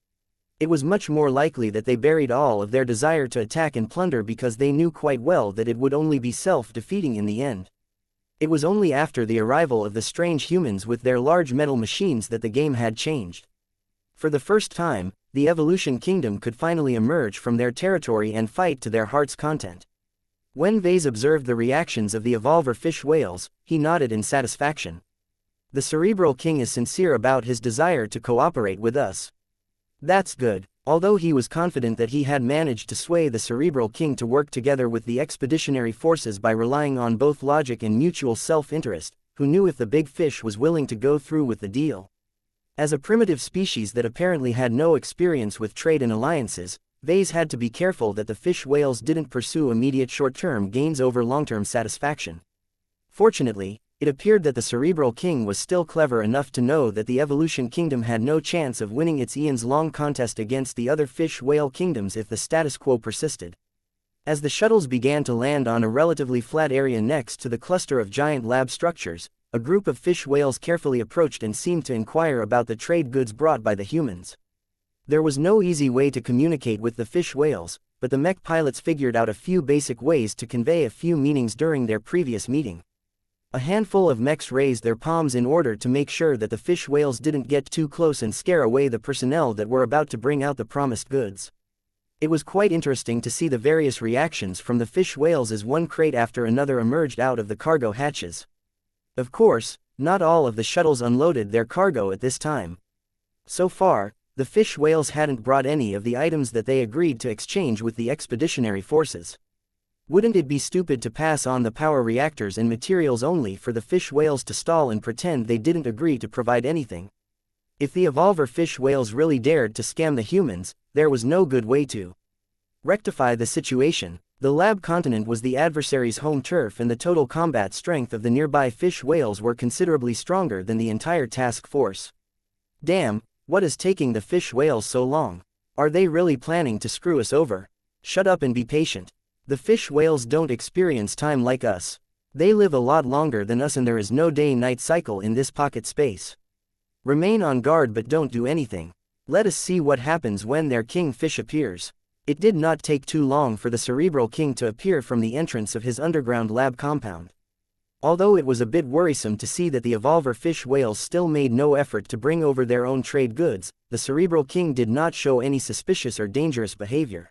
Speaker 1: It was much more likely that they buried all of their desire to attack and plunder because they knew quite well that it would only be self-defeating in the end. It was only after the arrival of the strange humans with their large metal machines that the game had changed. For the first time, the Evolution Kingdom could finally emerge from their territory and fight to their heart's content. When Vase observed the reactions of the evolver fish whales, he nodded in satisfaction. The Cerebral King is sincere about his desire to cooperate with us. That's good. Although he was confident that he had managed to sway the Cerebral King to work together with the expeditionary forces by relying on both logic and mutual self-interest, who knew if the big fish was willing to go through with the deal? As a primitive species that apparently had no experience with trade and alliances, Vase had to be careful that the fish whales didn't pursue immediate short-term gains over long-term satisfaction. Fortunately, it appeared that the Cerebral King was still clever enough to know that the Evolution Kingdom had no chance of winning its eons-long contest against the other fish whale kingdoms if the status quo persisted. As the shuttles began to land on a relatively flat area next to the cluster of giant lab structures, a group of fish whales carefully approached and seemed to inquire about the trade goods brought by the humans. There was no easy way to communicate with the fish whales, but the mech pilots figured out a few basic ways to convey a few meanings during their previous meeting. A handful of mechs raised their palms in order to make sure that the fish whales didn't get too close and scare away the personnel that were about to bring out the promised goods. It was quite interesting to see the various reactions from the fish whales as one crate after another emerged out of the cargo hatches. Of course, not all of the shuttles unloaded their cargo at this time. So far, the fish whales hadn't brought any of the items that they agreed to exchange with the expeditionary forces. Wouldn't it be stupid to pass on the power reactors and materials only for the fish whales to stall and pretend they didn't agree to provide anything? If the evolver fish whales really dared to scam the humans, there was no good way to rectify the situation. The lab continent was the adversary's home turf, and the total combat strength of the nearby fish whales were considerably stronger than the entire task force. Damn, what is taking the fish whales so long? Are they really planning to screw us over? Shut up and be patient. The fish whales don't experience time like us. They live a lot longer than us, and there is no day-night cycle in this pocket space. Remain on guard but don't do anything. Let us see what happens when their king fish appears. It did not take too long for the Cerebral King to appear from the entrance of his underground lab compound. Although it was a bit worrisome to see that the evolver fish whales still made no effort to bring over their own trade goods, the Cerebral King did not show any suspicious or dangerous behavior.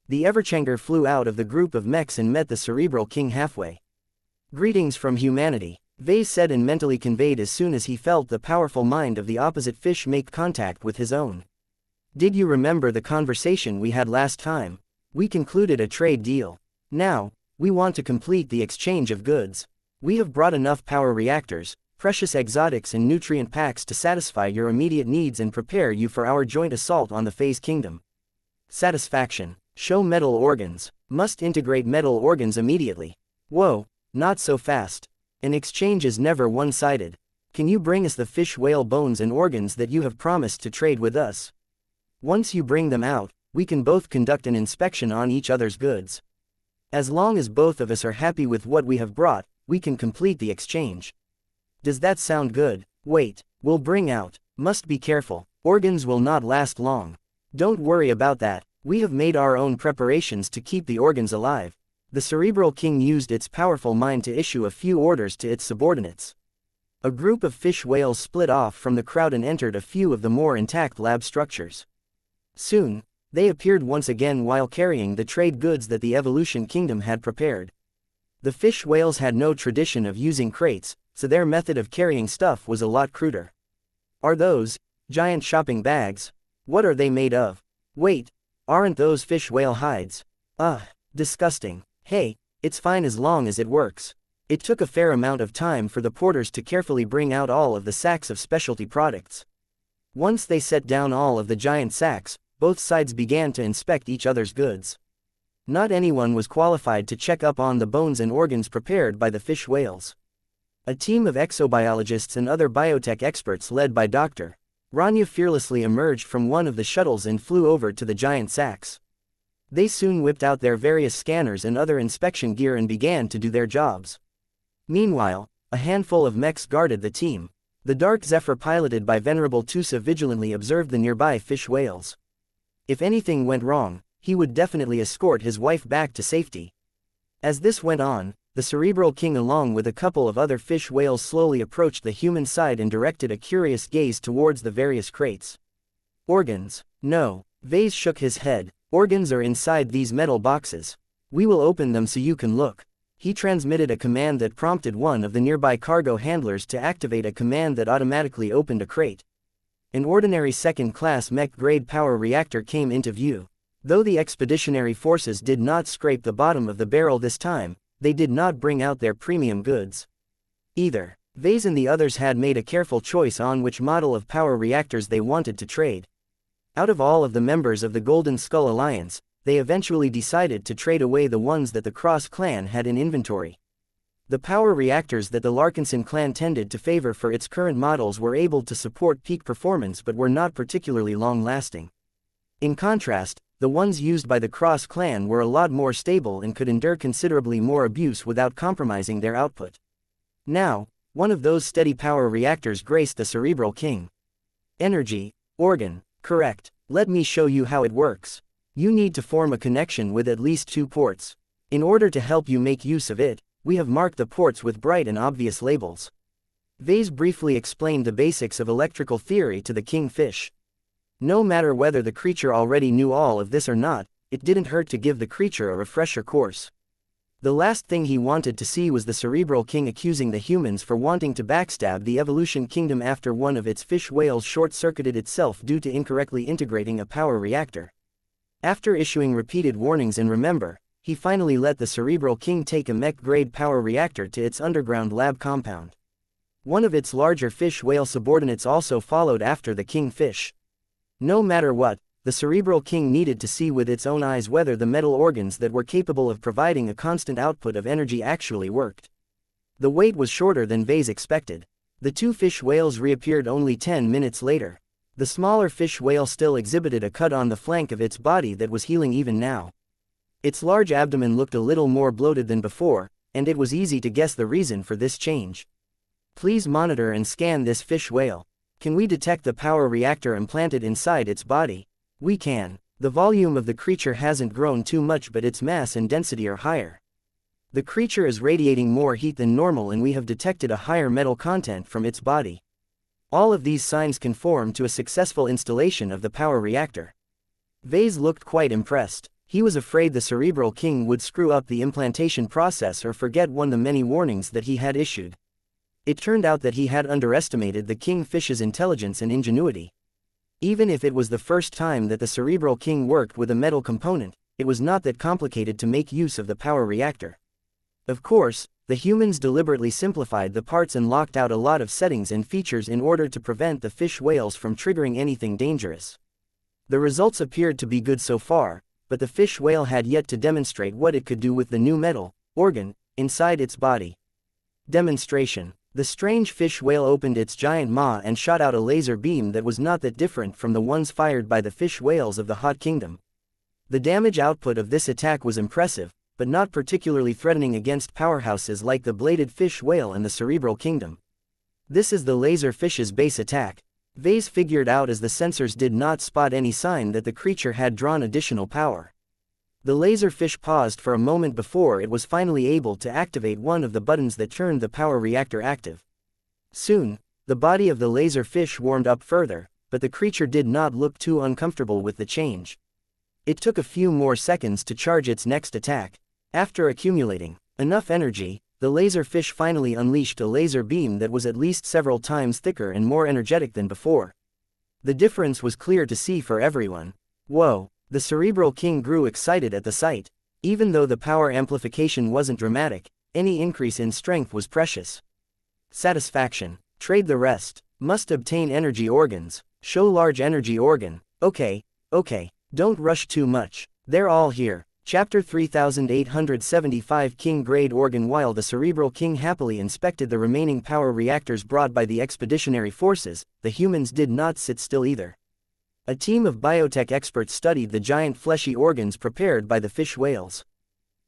Speaker 1: The Everchanger flew out of the group of mechs and met the Cerebral King halfway. "Greetings from humanity," Vase said and mentally conveyed as soon as he felt the powerful mind of the opposite fish make contact with his own. "Did you remember the conversation we had last time? We concluded a trade deal. Now, we want to complete the exchange of goods. We have brought enough power reactors, precious exotics and nutrient packs to satisfy your immediate needs and prepare you for our joint assault on the Phase Kingdom." Satisfaction. Show metal organs. Must integrate metal organs immediately. Whoa, not so fast. An exchange is never one-sided. Can you bring us the fish whale bones and organs that you have promised to trade with us? Once you bring them out, we can both conduct an inspection on each other's goods. As long as both of us are happy with what we have brought, we can complete the exchange. Does that sound good? Wait, we'll bring out. Must be careful. Organs will not last long. Don't worry about that. We have made our own preparations to keep the organs alive. The Cerebral King used its powerful mind to issue a few orders to its subordinates. A group of fish whales split off from the crowd and entered a few of the more intact lab structures. Soon, they appeared once again while carrying the trade goods that the Evolution Kingdom had prepared. The fish whales had no tradition of using crates, so their method of carrying stuff was a lot cruder. "Are those giant shopping bags? What are they made of? Wait, aren't those fish whale hides? Ugh, disgusting. Hey, it's fine as long as it works." It took a fair amount of time for the porters to carefully bring out all of the sacks of specialty products. Once they set down all of the giant sacks, both sides began to inspect each other's goods. Not anyone was qualified to check up on the bones and organs prepared by the fish whales. A team of exobiologists and other biotech experts led by Dr. Rania fearlessly emerged from one of the shuttles and flew over to the giant sacks. They soon whipped out their various scanners and other inspection gear and began to do their jobs. Meanwhile, a handful of mechs guarded the team. The Dark Zephyr piloted by Venerable Tusa vigilantly observed the nearby fish whales. If anything went wrong, he would definitely escort his wife back to safety. As this went on, the Cerebral King along with a couple of other fish whales slowly approached the human side and directed a curious gaze towards the various crates. "Organs? No." Vase shook his head. "Organs are inside these metal boxes. We will open them so you can look." He transmitted a command that prompted one of the nearby cargo handlers to activate a command that automatically opened a crate. An ordinary second-class mech-grade power reactor came into view. Though the expeditionary forces did not scrape the bottom of the barrel this time, they did not bring out their premium goods either. Vase and the others had made a careful choice on which model of power reactors they wanted to trade. Out of all of the members of the Golden Skull Alliance, they eventually decided to trade away the ones that the Cross clan had in inventory. The power reactors that the Larkinson clan tended to favor for its current models were able to support peak performance but were not particularly long-lasting. In contrast, the ones used by the Cross clan were a lot more stable and could endure considerably more abuse without compromising their output. Now, one of those steady power reactors graced the Cerebral King. "Energy, organ, correct. Let me show you how it works. You need to form a connection with at least 2 ports. In order to help you make use of it, we have marked the ports with bright and obvious labels." Vase briefly explained the basics of electrical theory to the kingfish. No matter whether the creature already knew all of this or not, it didn't hurt to give the creature a refresher course. The last thing he wanted to see was the Cerebral King accusing the humans for wanting to backstab the Evolution Kingdom after one of its fish whales short-circuited itself due to incorrectly integrating a power reactor. After issuing repeated warnings and remember, he finally let the Cerebral King take a mech-grade power reactor to its underground lab compound. One of its larger fish whale subordinates also followed after the kingfish. No matter what, the Cerebral King needed to see with its own eyes whether the metal organs that were capable of providing a constant output of energy actually worked. The wait was shorter than Vase expected. The 2 fish whales reappeared only 10 minutes later. The smaller fish whale still exhibited a cut on the flank of its body that was healing even now. Its large abdomen looked a little more bloated than before, and it was easy to guess the reason for this change. "Please monitor and scan this fish whale. Can we detect the power reactor implanted inside its body?" "We can. The volume of the creature hasn't grown too much but its mass and density are higher. The creature is radiating more heat than normal and we have detected a higher metal content from its body. All of these signs conform to a successful installation of the power reactor." Vase looked quite impressed. He was afraid the Cerebral King would screw up the implantation process or forget one of the many warnings that he had issued. It turned out that he had underestimated the Kingfish's intelligence and ingenuity. Even if it was the first time that the Cerebral King worked with a metal component, it was not that complicated to make use of the power reactor. Of course, the humans deliberately simplified the parts and locked out a lot of settings and features in order to prevent the fish whales from triggering anything dangerous. The results appeared to be good so far, but the fish whale had yet to demonstrate what it could do with the new metal organ inside its body. Demonstration. The strange fish whale opened its giant maw and shot out a laser beam that was not that different from the ones fired by the fish whales of the Hot Kingdom. The damage output of this attack was impressive, but not particularly threatening against powerhouses like the bladed fish whale and the Cerebral Kingdom. This is the laser fish's base attack. Vase figured out as the sensors did not spot any sign that the creature had drawn additional power. The laserfish paused for a moment before it was finally able to activate one of the buttons that turned the power reactor active. Soon, the body of the laserfish warmed up further, but the creature did not look too uncomfortable with the change. It took a few more seconds to charge its next attack. After accumulating enough energy, the laserfish finally unleashed a laser beam that was at least several times thicker and more energetic than before. The difference was clear to see for everyone. Whoa! The Cerebral King grew excited at the sight. Even though the power amplification wasn't dramatic, any increase in strength was precious. Satisfaction. Trade the rest. Must obtain energy organs. Show large energy organ. Okay. Don't rush too much. They're all here. Chapter 3875 King Grade Organ. While the Cerebral King happily inspected the remaining power reactors brought by the expeditionary forces, the humans did not sit still either. A team of biotech experts studied the giant fleshy organs prepared by the fish whales.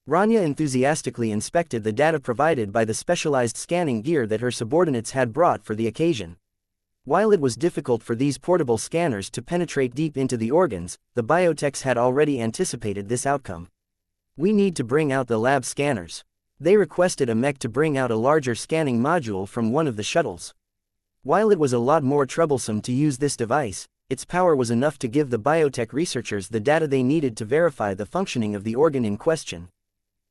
Speaker 1: Rania enthusiastically inspected the data provided by the specialized scanning gear that her subordinates had brought for the occasion. While it was difficult for these portable scanners to penetrate deep into the organs, the biotechs had already anticipated this outcome. We need to bring out the lab scanners. They requested a Mech to bring out a larger scanning module from one of the shuttles. While it was a lot more troublesome to use this device, its power was enough to give the biotech researchers the data they needed to verify the functioning of the organ in question.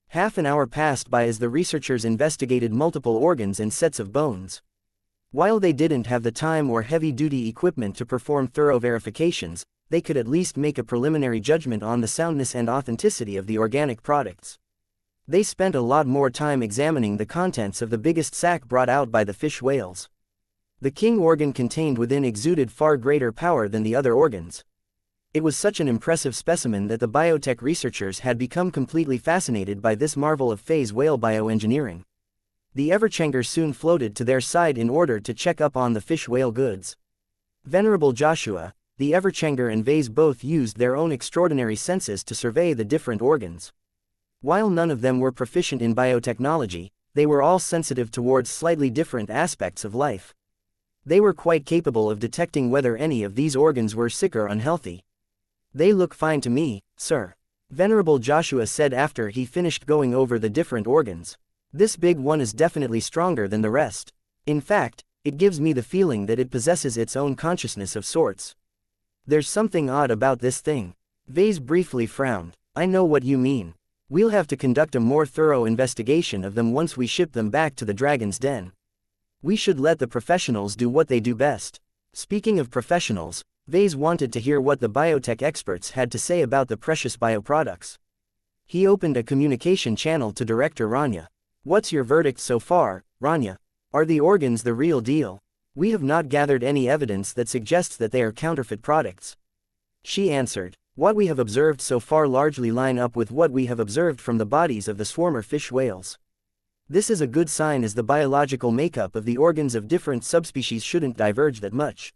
Speaker 1: Half an hour passed by as the researchers investigated multiple organs and sets of bones. While they didn't have the time or heavy-duty equipment to perform thorough verifications, they could at least make a preliminary judgment on the soundness and authenticity of the organic products. They spent a lot more time examining the contents of the biggest sack brought out by the fish whales. The king organ contained within exuded far greater power than the other organs. It was such an impressive specimen that the biotech researchers had become completely fascinated by this marvel of phase whale bioengineering. The Everchanger soon floated to their side in order to check up on the fish whale goods. Venerable Joshua, the Everchanger and Vase both used their own extraordinary senses to survey the different organs. While none of them were proficient in biotechnology, they were all sensitive towards slightly different aspects of life. They were quite capable of detecting whether any of these organs were sick or unhealthy. "They look fine to me, sir," Venerable Joshua said after he finished going over the different organs. "This big one is definitely stronger than the rest. In fact, it gives me the feeling that it possesses its own consciousness of sorts. There's something odd about this thing." Vase briefly frowned. "I know what you mean. We'll have to conduct a more thorough investigation of them once we ship them back to the Dragon's Den. We should let the professionals do what they do best." Speaking of professionals, Vase wanted to hear what the biotech experts had to say about the precious bioproducts. He opened a communication channel to Director Rania. "What's your verdict so far, Rania? Are the organs the real deal? We have not gathered any evidence that suggests that they are counterfeit products." She answered, "What we have observed so far largely line up with what we have observed from the bodies of the swarmer fish whales. This is a good sign as the biological makeup of the organs of different subspecies shouldn't diverge that much.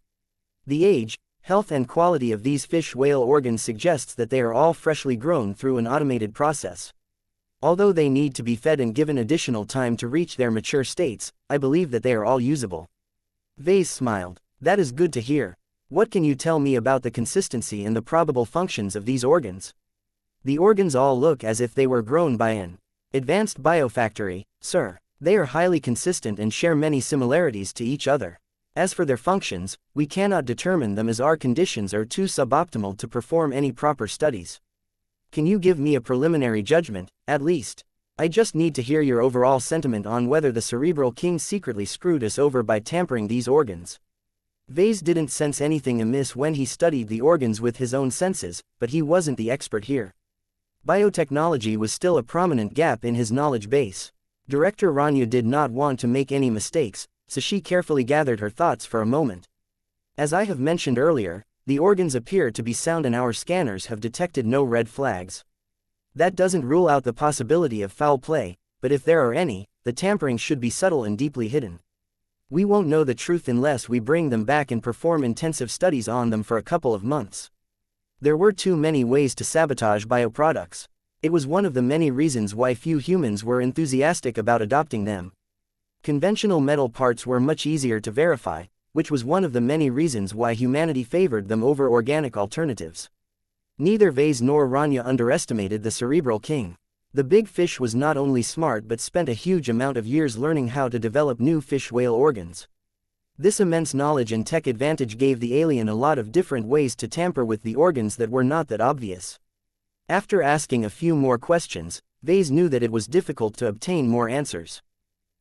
Speaker 1: The age, health and quality of these fish whale organs suggests that they are all freshly grown through an automated process. Although they need to be fed and given additional time to reach their mature states, I believe that they are all usable." Vase smiled. "That is good to hear. What can you tell me about the consistency and the probable functions of these organs?" "The organs all look as if they were grown by an advanced biofactory, sir. They are highly consistent and share many similarities to each other. As for their functions, we cannot determine them as our conditions are too suboptimal to perform any proper studies." Can you give me a preliminary judgment, at least? I just need to hear your overall sentiment on whether the cerebral king secretly screwed us over by tampering these organs. Vase didn't sense anything amiss when he studied the organs with his own senses, but he wasn't the expert here. Biotechnology was still a prominent gap in his knowledge base. Director Rania did not want to make any mistakes, so she carefully gathered her thoughts for a moment. As I have mentioned earlier, the organs appear to be sound and our scanners have detected no red flags. That doesn't rule out the possibility of foul play, but if there are any, the tampering should be subtle and deeply hidden. We won't know the truth unless we bring them back and perform intensive studies on them for a couple of months. There were too many ways to sabotage bioproducts. It was one of the many reasons why few humans were enthusiastic about adopting them. Conventional metal parts were much easier to verify, which was one of the many reasons why humanity favored them over organic alternatives. Neither Vase nor Rania underestimated the cerebral king. The big fish was not only smart but spent a huge amount of years learning how to develop new fish-whale organs. This immense knowledge and tech advantage gave the alien a lot of different ways to tamper with the organs that were not that obvious. After asking a few more questions, Vase knew that it was difficult to obtain more answers.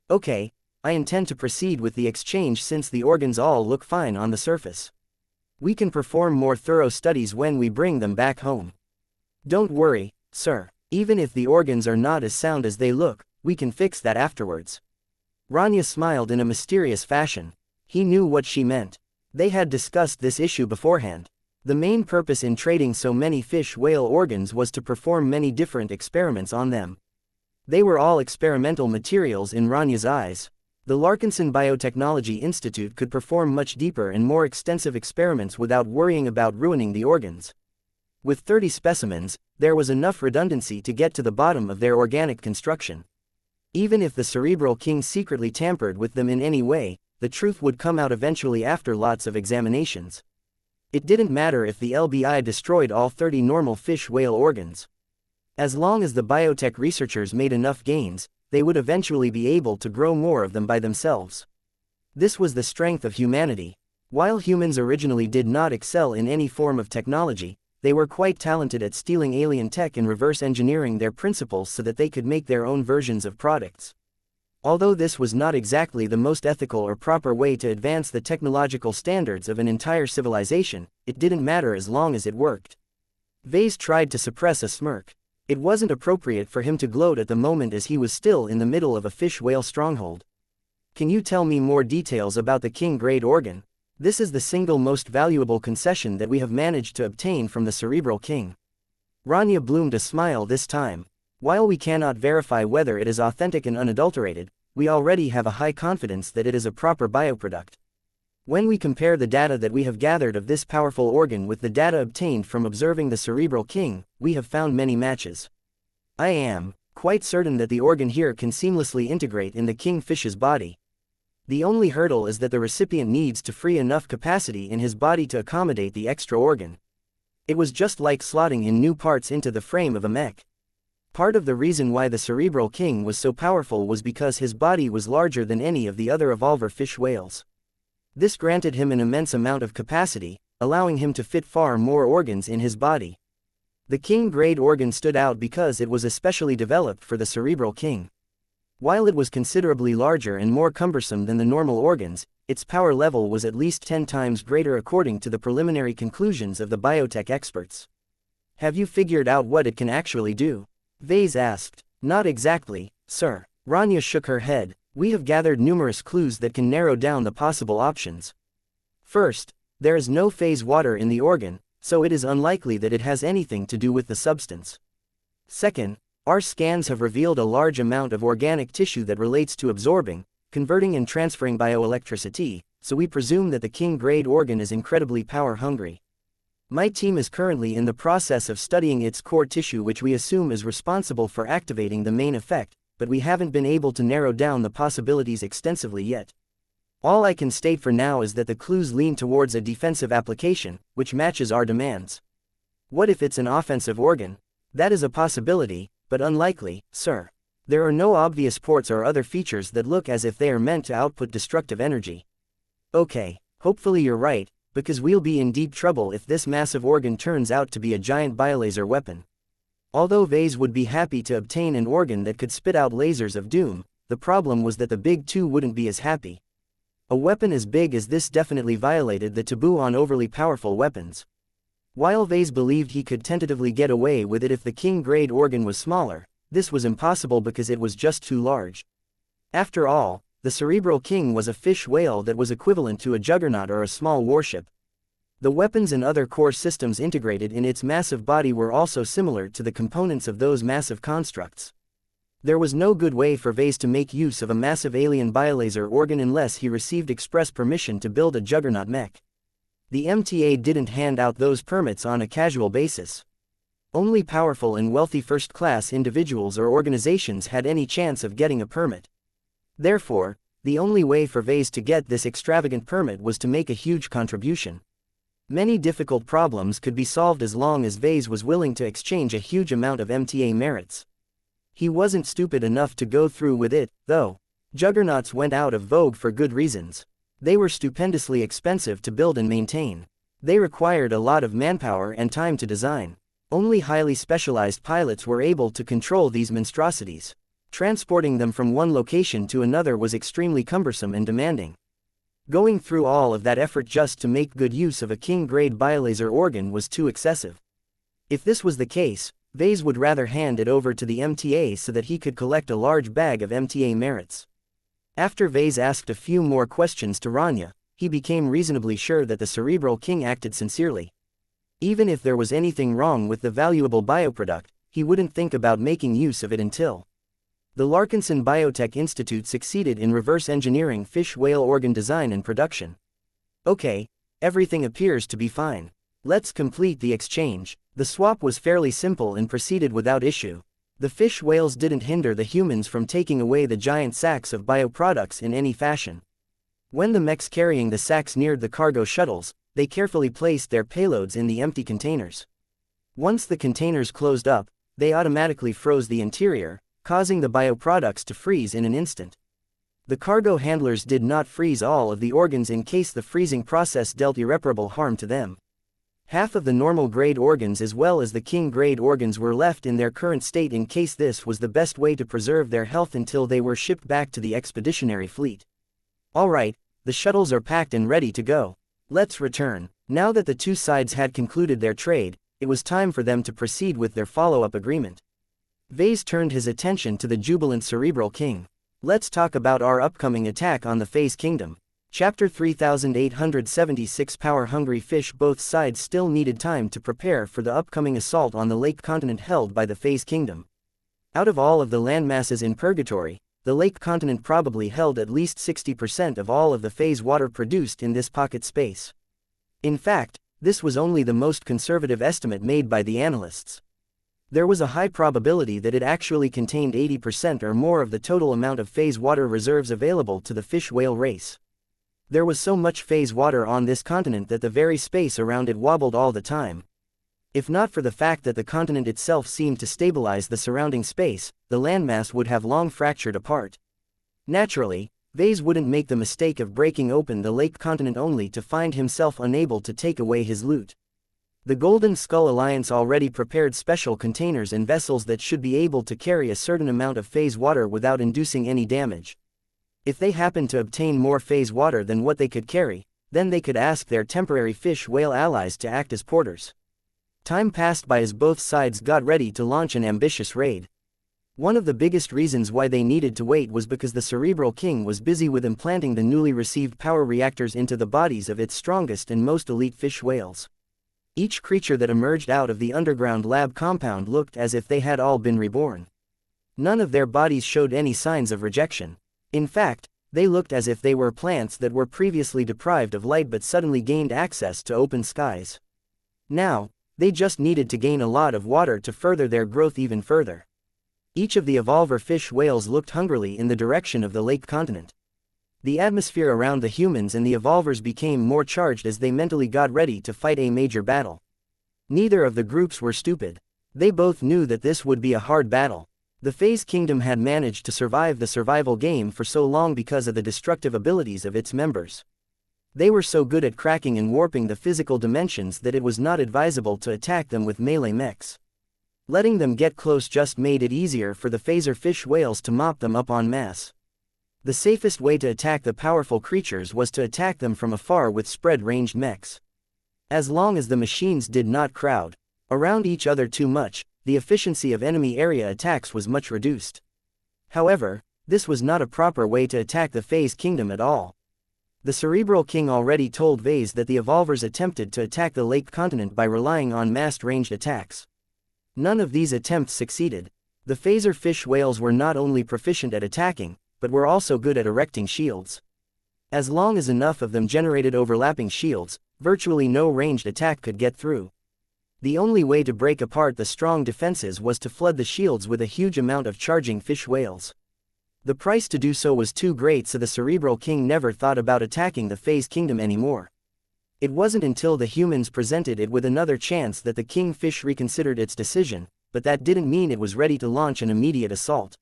Speaker 1: Okay, I intend to proceed with the exchange since the organs all look fine on the surface. We can perform more thorough studies when we bring them back home. Don't worry, sir. Even if the organs are not as sound as they look, we can fix that afterwards. Rania smiled in a mysterious fashion. He knew what she meant. They had discussed this issue beforehand. The main purpose in trading so many fish-whale organs was to perform many different experiments on them. They were all experimental materials in Rania's eyes. The Larkinson Biotechnology Institute could perform much deeper and more extensive experiments without worrying about ruining the organs. With 30 specimens, there was enough redundancy to get to the bottom of their organic construction. Even if the cerebral king secretly tampered with them in any way, the truth would come out eventually after lots of examinations. It didn't matter if the LBI destroyed all 30 normal fish-whale organs. As long as the biotech researchers made enough gains, they would eventually be able to grow more of them by themselves. This was the strength of humanity. While humans originally did not excel in any form of technology, they were quite talented at stealing alien tech and reverse engineering their principles so that they could make their own versions of products. Although this was not exactly the most ethical or proper way to advance the technological standards of an entire civilization, it didn't matter as long as it worked. Vase tried to suppress a smirk. It wasn't appropriate for him to gloat at the moment as he was still in the middle of a fish-whale stronghold. Can you tell me more details about the king-grade organ? This is the single most valuable concession that we have managed to obtain from the cerebral king. Rania bloomed a smile this time. While we cannot verify whether it is authentic and unadulterated, we already have a high confidence that it is a proper bioproduct. When we compare the data that we have gathered of this powerful organ with the data obtained from observing the cerebral king, we have found many matches. I am quite certain that the organ here can seamlessly integrate in the kingfish's body. The only hurdle is that the recipient needs to free enough capacity in his body to accommodate the extra organ. It was just like slotting in new parts into the frame of a mech. Part of the reason why the cerebral king was so powerful was because his body was larger than any of the other evolver fish whales. This granted him an immense amount of capacity, allowing him to fit far more organs in his body. The king-grade organ stood out because it was especially developed for the cerebral king. While it was considerably larger and more cumbersome than the normal organs, its power level was at least 10 times greater according to the preliminary conclusions of the biotech experts. Have you figured out what it can actually do? Vase asked. Not exactly, sir. Rania shook her head. We have gathered numerous clues that can narrow down the possible options. First, there is no phase water in the organ, so it is unlikely that it has anything to do with the substance. Second, our scans have revealed a large amount of organic tissue that relates to absorbing, converting and transferring bioelectricity, so we presume that the king-grade organ is incredibly power-hungry. My team is currently in the process of studying its core tissue, which we assume is responsible for activating the main effect, but we haven't been able to narrow down the possibilities extensively yet. All I can state for now is that the clues lean towards a defensive application, which matches our demands. What if it's an offensive organ? That is a possibility, but unlikely, sir. There are no obvious ports or other features that look as if they are meant to output destructive energy. Okay, hopefully you're right, because we'll be in deep trouble if this massive organ turns out to be a giant biolaser weapon. Although Vase would be happy to obtain an organ that could spit out lasers of doom, the problem was that the big two wouldn't be as happy. A weapon as big as this definitely violated the taboo on overly powerful weapons. While Vase believed he could tentatively get away with it if the king-grade organ was smaller, this was impossible because it was just too large. After all, the Cerebral King was a fish whale that was equivalent to a juggernaut or a small warship. The weapons and other core systems integrated in its massive body were also similar to the components of those massive constructs. There was no good way for Vase to make use of a massive alien biolaser organ unless he received express permission to build a juggernaut mech. The MTA didn't hand out those permits on a casual basis. Only powerful and wealthy first-class individuals or organizations had any chance of getting a permit. Therefore, the only way for Vase to get this extravagant permit was to make a huge contribution. Many difficult problems could be solved as long as Vase was willing to exchange a huge amount of MTA merits. He wasn't stupid enough to go through with it, though. Juggernauts went out of vogue for good reasons. They were stupendously expensive to build and maintain. They required a lot of manpower and time to design. Only highly specialized pilots were able to control these monstrosities. Transporting them from one location to another was extremely cumbersome and demanding. Going through all of that effort just to make good use of a king-grade biolaser organ was too excessive. If this was the case, Vase would rather hand it over to the MTA so that he could collect a large bag of MTA merits. After Vase asked a few more questions to Rania, he became reasonably sure that the Cerebral King acted sincerely. Even if there was anything wrong with the valuable bioproduct, he wouldn't think about making use of it until the Larkinson Biotech Institute succeeded in reverse engineering fish whale organ design and production. Okay, everything appears to be fine. Let's complete the exchange. The swap was fairly simple and proceeded without issue. The fish whales didn't hinder the humans from taking away the giant sacks of bioproducts in any fashion. When the mechs carrying the sacks neared the cargo shuttles, they carefully placed their payloads in the empty containers. Once the containers closed up, they automatically froze the interior, causing the bioproducts to freeze in an instant. The cargo handlers did not freeze all of the organs in case the freezing process dealt irreparable harm to them. Half of the normal grade organs as well as the king grade organs were left in their current state in case this was the best way to preserve their health until they were shipped back to the expeditionary fleet. Alright, the shuttles are packed and ready to go. Let's return. Now that the two sides had concluded their trade, it was time for them to proceed with their follow-up agreement. Vase turned his attention to the jubilant Cerebral King. Let's talk about our upcoming attack on the Phase Kingdom. Chapter 3876. Power-hungry fish. Both sides still needed time to prepare for the upcoming assault on the lake continent held by the Phase Kingdom. Out of all of the landmasses in Purgatory, the lake continent probably held at least 60% of all of the phase water produced in this pocket space. In fact, this was only the most conservative estimate made by the analysts. There was a high probability that it actually contained 80% or more of the total amount of phase water reserves available to the fish whale race. There was so much phase water on this continent that the very space around it wobbled all the time. If not for the fact that the continent itself seemed to stabilize the surrounding space, the landmass would have long fractured apart. Naturally, Vase wouldn't make the mistake of breaking open the lake continent only to find himself unable to take away his loot. The Golden Skull Alliance already prepared special containers and vessels that should be able to carry a certain amount of phase water without inducing any damage. If they happened to obtain more phase water than what they could carry, then they could ask their temporary fish whale allies to act as porters. Time passed by as both sides got ready to launch an ambitious raid. One of the biggest reasons why they needed to wait was because the Cerebral King was busy with implanting the newly received power reactors into the bodies of its strongest and most elite fish whales. Each creature that emerged out of the underground lab compound looked as if they had all been reborn. None of their bodies showed any signs of rejection. In fact, they looked as if they were plants that were previously deprived of light but suddenly gained access to open skies. Now, they just needed to gain a lot of water to further their growth even further. Each of the evolver fish whales looked hungrily in the direction of the lake continent. The atmosphere around the humans and the evolvers became more charged as they mentally got ready to fight a major battle. Neither of the groups were stupid. They both knew that this would be a hard battle. The Phase Kingdom had managed to survive the survival game for so long because of the destructive abilities of its members. They were so good at cracking and warping the physical dimensions that it was not advisable to attack them with melee mechs. Letting them get close just made it easier for the phaser fish whales to mop them up en masse. The safest way to attack the powerful creatures was to attack them from afar with spread-ranged mechs. As long as the machines did not crowd around each other too much, the efficiency of enemy area attacks was much reduced. However, this was not a proper way to attack the Phase Kingdom at all. The Cerebral King already told Vase that the Evolvers attempted to attack the Lake Continent by relying on massed ranged attacks. None of these attempts succeeded. The phaser fish whales were not only proficient at attacking, but were also good at erecting shields. As long as enough of them generated overlapping shields, virtually no ranged attack could get through. The only way to break apart the strong defenses was to flood the shields with a huge amount of charging fish whales. The price to do so was too great, so the Cerebral King never thought about attacking the Phase Kingdom anymore. It wasn't until the humans presented it with another chance that the Kingfish reconsidered its decision, but that didn't mean it was ready to launch an immediate assault.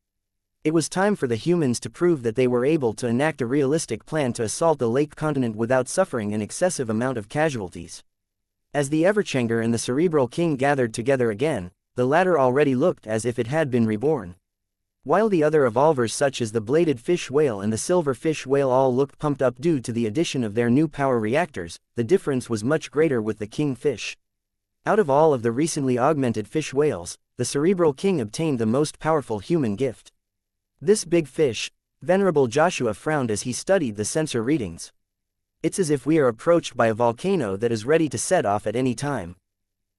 Speaker 1: It was time for the humans to prove that they were able to enact a realistic plan to assault the Lake Continent without suffering an excessive amount of casualties. As the Everchanger and the Cerebral King gathered together again, the latter already looked as if it had been reborn. While the other evolvers such as the bladed fish whale and the silver fish whale all looked pumped up due to the addition of their new power reactors, the difference was much greater with the kingfish. Out of all of the recently augmented fish whales, the Cerebral King obtained the most powerful human gift. This big fish, Venerable Joshua frowned as he studied the sensor readings. It's as if we are approached by a volcano that is ready to set off at any time.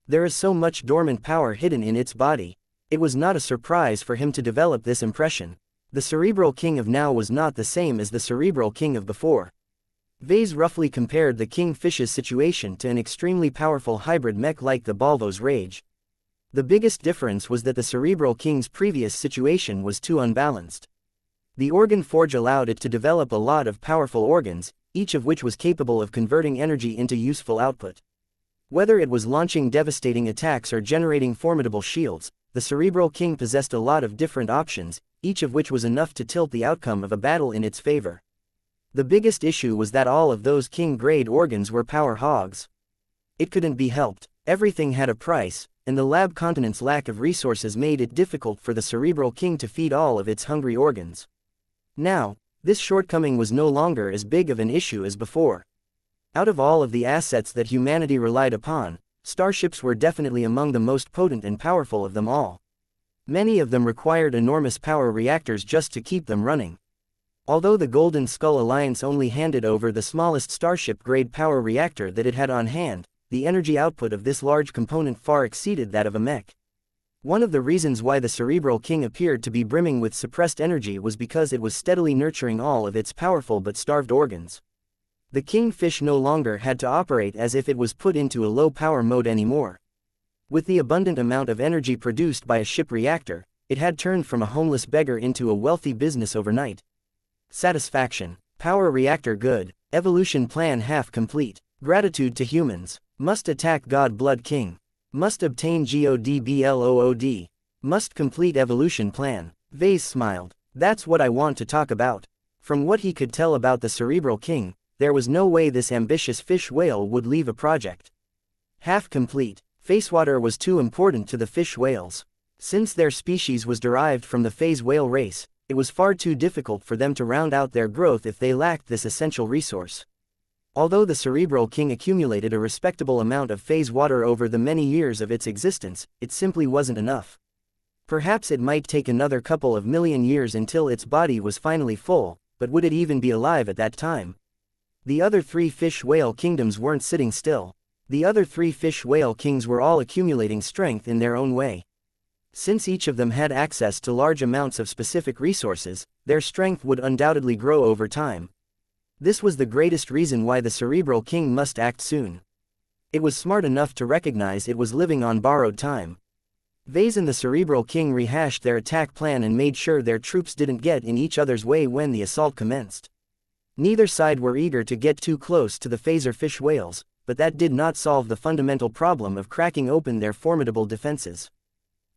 Speaker 1: There is so much dormant power hidden in its body. It was not a surprise for him to develop this impression. The Cerebral King of now was not the same as the Cerebral King of before. Vase roughly compared the Kingfish's situation to an extremely powerful hybrid mech like the Balvo's Rage. The biggest difference was that the Cerebral King's previous situation was too unbalanced. The Organ Forge allowed it to develop a lot of powerful organs, each of which was capable of converting energy into useful output. Whether it was launching devastating attacks or generating formidable shields, the Cerebral King possessed a lot of different options, each of which was enough to tilt the outcome of a battle in its favor. The biggest issue was that all of those king-grade organs were power hogs. It couldn't be helped, everything had a price, and the lab continent's lack of resources made it difficult for the Cerebral King to feed all of its hungry organs. Now, this shortcoming was no longer as big of an issue as before. Out of all of the assets that humanity relied upon, starships were definitely among the most potent and powerful of them all. Many of them required enormous power reactors just to keep them running. Although the Golden Skull Alliance only handed over the smallest starship-grade power reactor that it had on hand, the energy output of this large component far exceeded that of a mech. One of the reasons why the Cerebral King appeared to be brimming with suppressed energy was because it was steadily nurturing all of its powerful but starved organs. The Kingfish no longer had to operate as if it was put into a low-power mode anymore. With the abundant amount of energy produced by a ship reactor, it had turned from a homeless beggar into a wealthy business overnight. Satisfaction. Power reactor good. Evolution plan half complete. Gratitude to humans. Must attack God Blood King. Must obtain GODBLOOD. Must complete evolution plan. Vase smiled. That's what I want to talk about. From what he could tell about the Cerebral King, there was no way this ambitious fish whale would leave a project half complete. Facewater was too important to the fish whales. Since their species was derived from the phase whale race, it was far too difficult for them to round out their growth if they lacked this essential resource. Although the Cerebral King accumulated a respectable amount of phase water over the many years of its existence, it simply wasn't enough. Perhaps it might take another couple of million years until its body was finally full, but would it even be alive at that time? The other three fish whale kingdoms weren't sitting still. The other three fish whale kings were all accumulating strength in their own way. Since each of them had access to large amounts of specific resources, their strength would undoubtedly grow over time. This was the greatest reason why the Cerebral King must act soon. It was smart enough to recognize it was living on borrowed time. Vase and the Cerebral King rehashed their attack plan and made sure their troops didn't get in each other's way when the assault commenced. Neither side were eager to get too close to the phaser fish whales, but that did not solve the fundamental problem of cracking open their formidable defenses.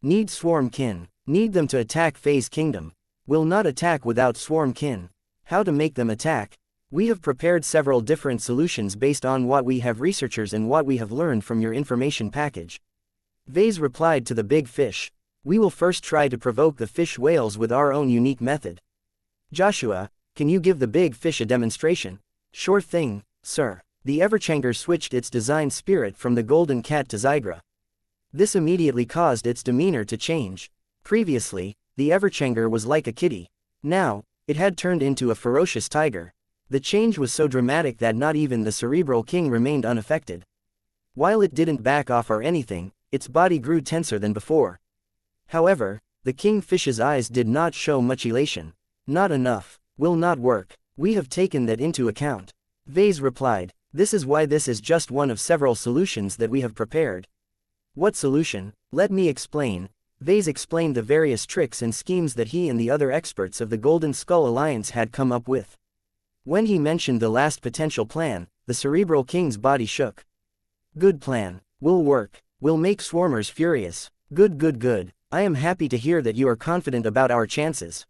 Speaker 1: Need swarm kin. Need them to attack Phase Kingdom. Will not attack without swarm kin. How to make them attack? We have prepared several different solutions based on what we have researchers and what we have learned from your information package. Vase replied to the big fish. We will first try to provoke the fish whales with our own unique method. Joshua, can you give the big fish a demonstration? Sure thing, sir. The Everchanger switched its design spirit from the golden cat to Zygra. This immediately caused its demeanor to change. Previously, the Everchanger was like a kitty. Now, it had turned into a ferocious tiger. The change was so dramatic that not even the Cerebral King remained unaffected. While it didn't back off or anything, its body grew tenser than before. However, the kingfish's eyes did not show much elation. Not enough. Will not work. We have taken that into account. Vase replied. This is why this is just one of several solutions that we have prepared. What solution? Let me explain. Vase explained the various tricks and schemes that he and the other experts of the Golden Skull Alliance had come up with. When he mentioned the last potential plan, the Cerebral King's body shook. Good plan. Will work. Will make swarmers furious. Good, good, good. I am happy to hear that you are confident about our chances.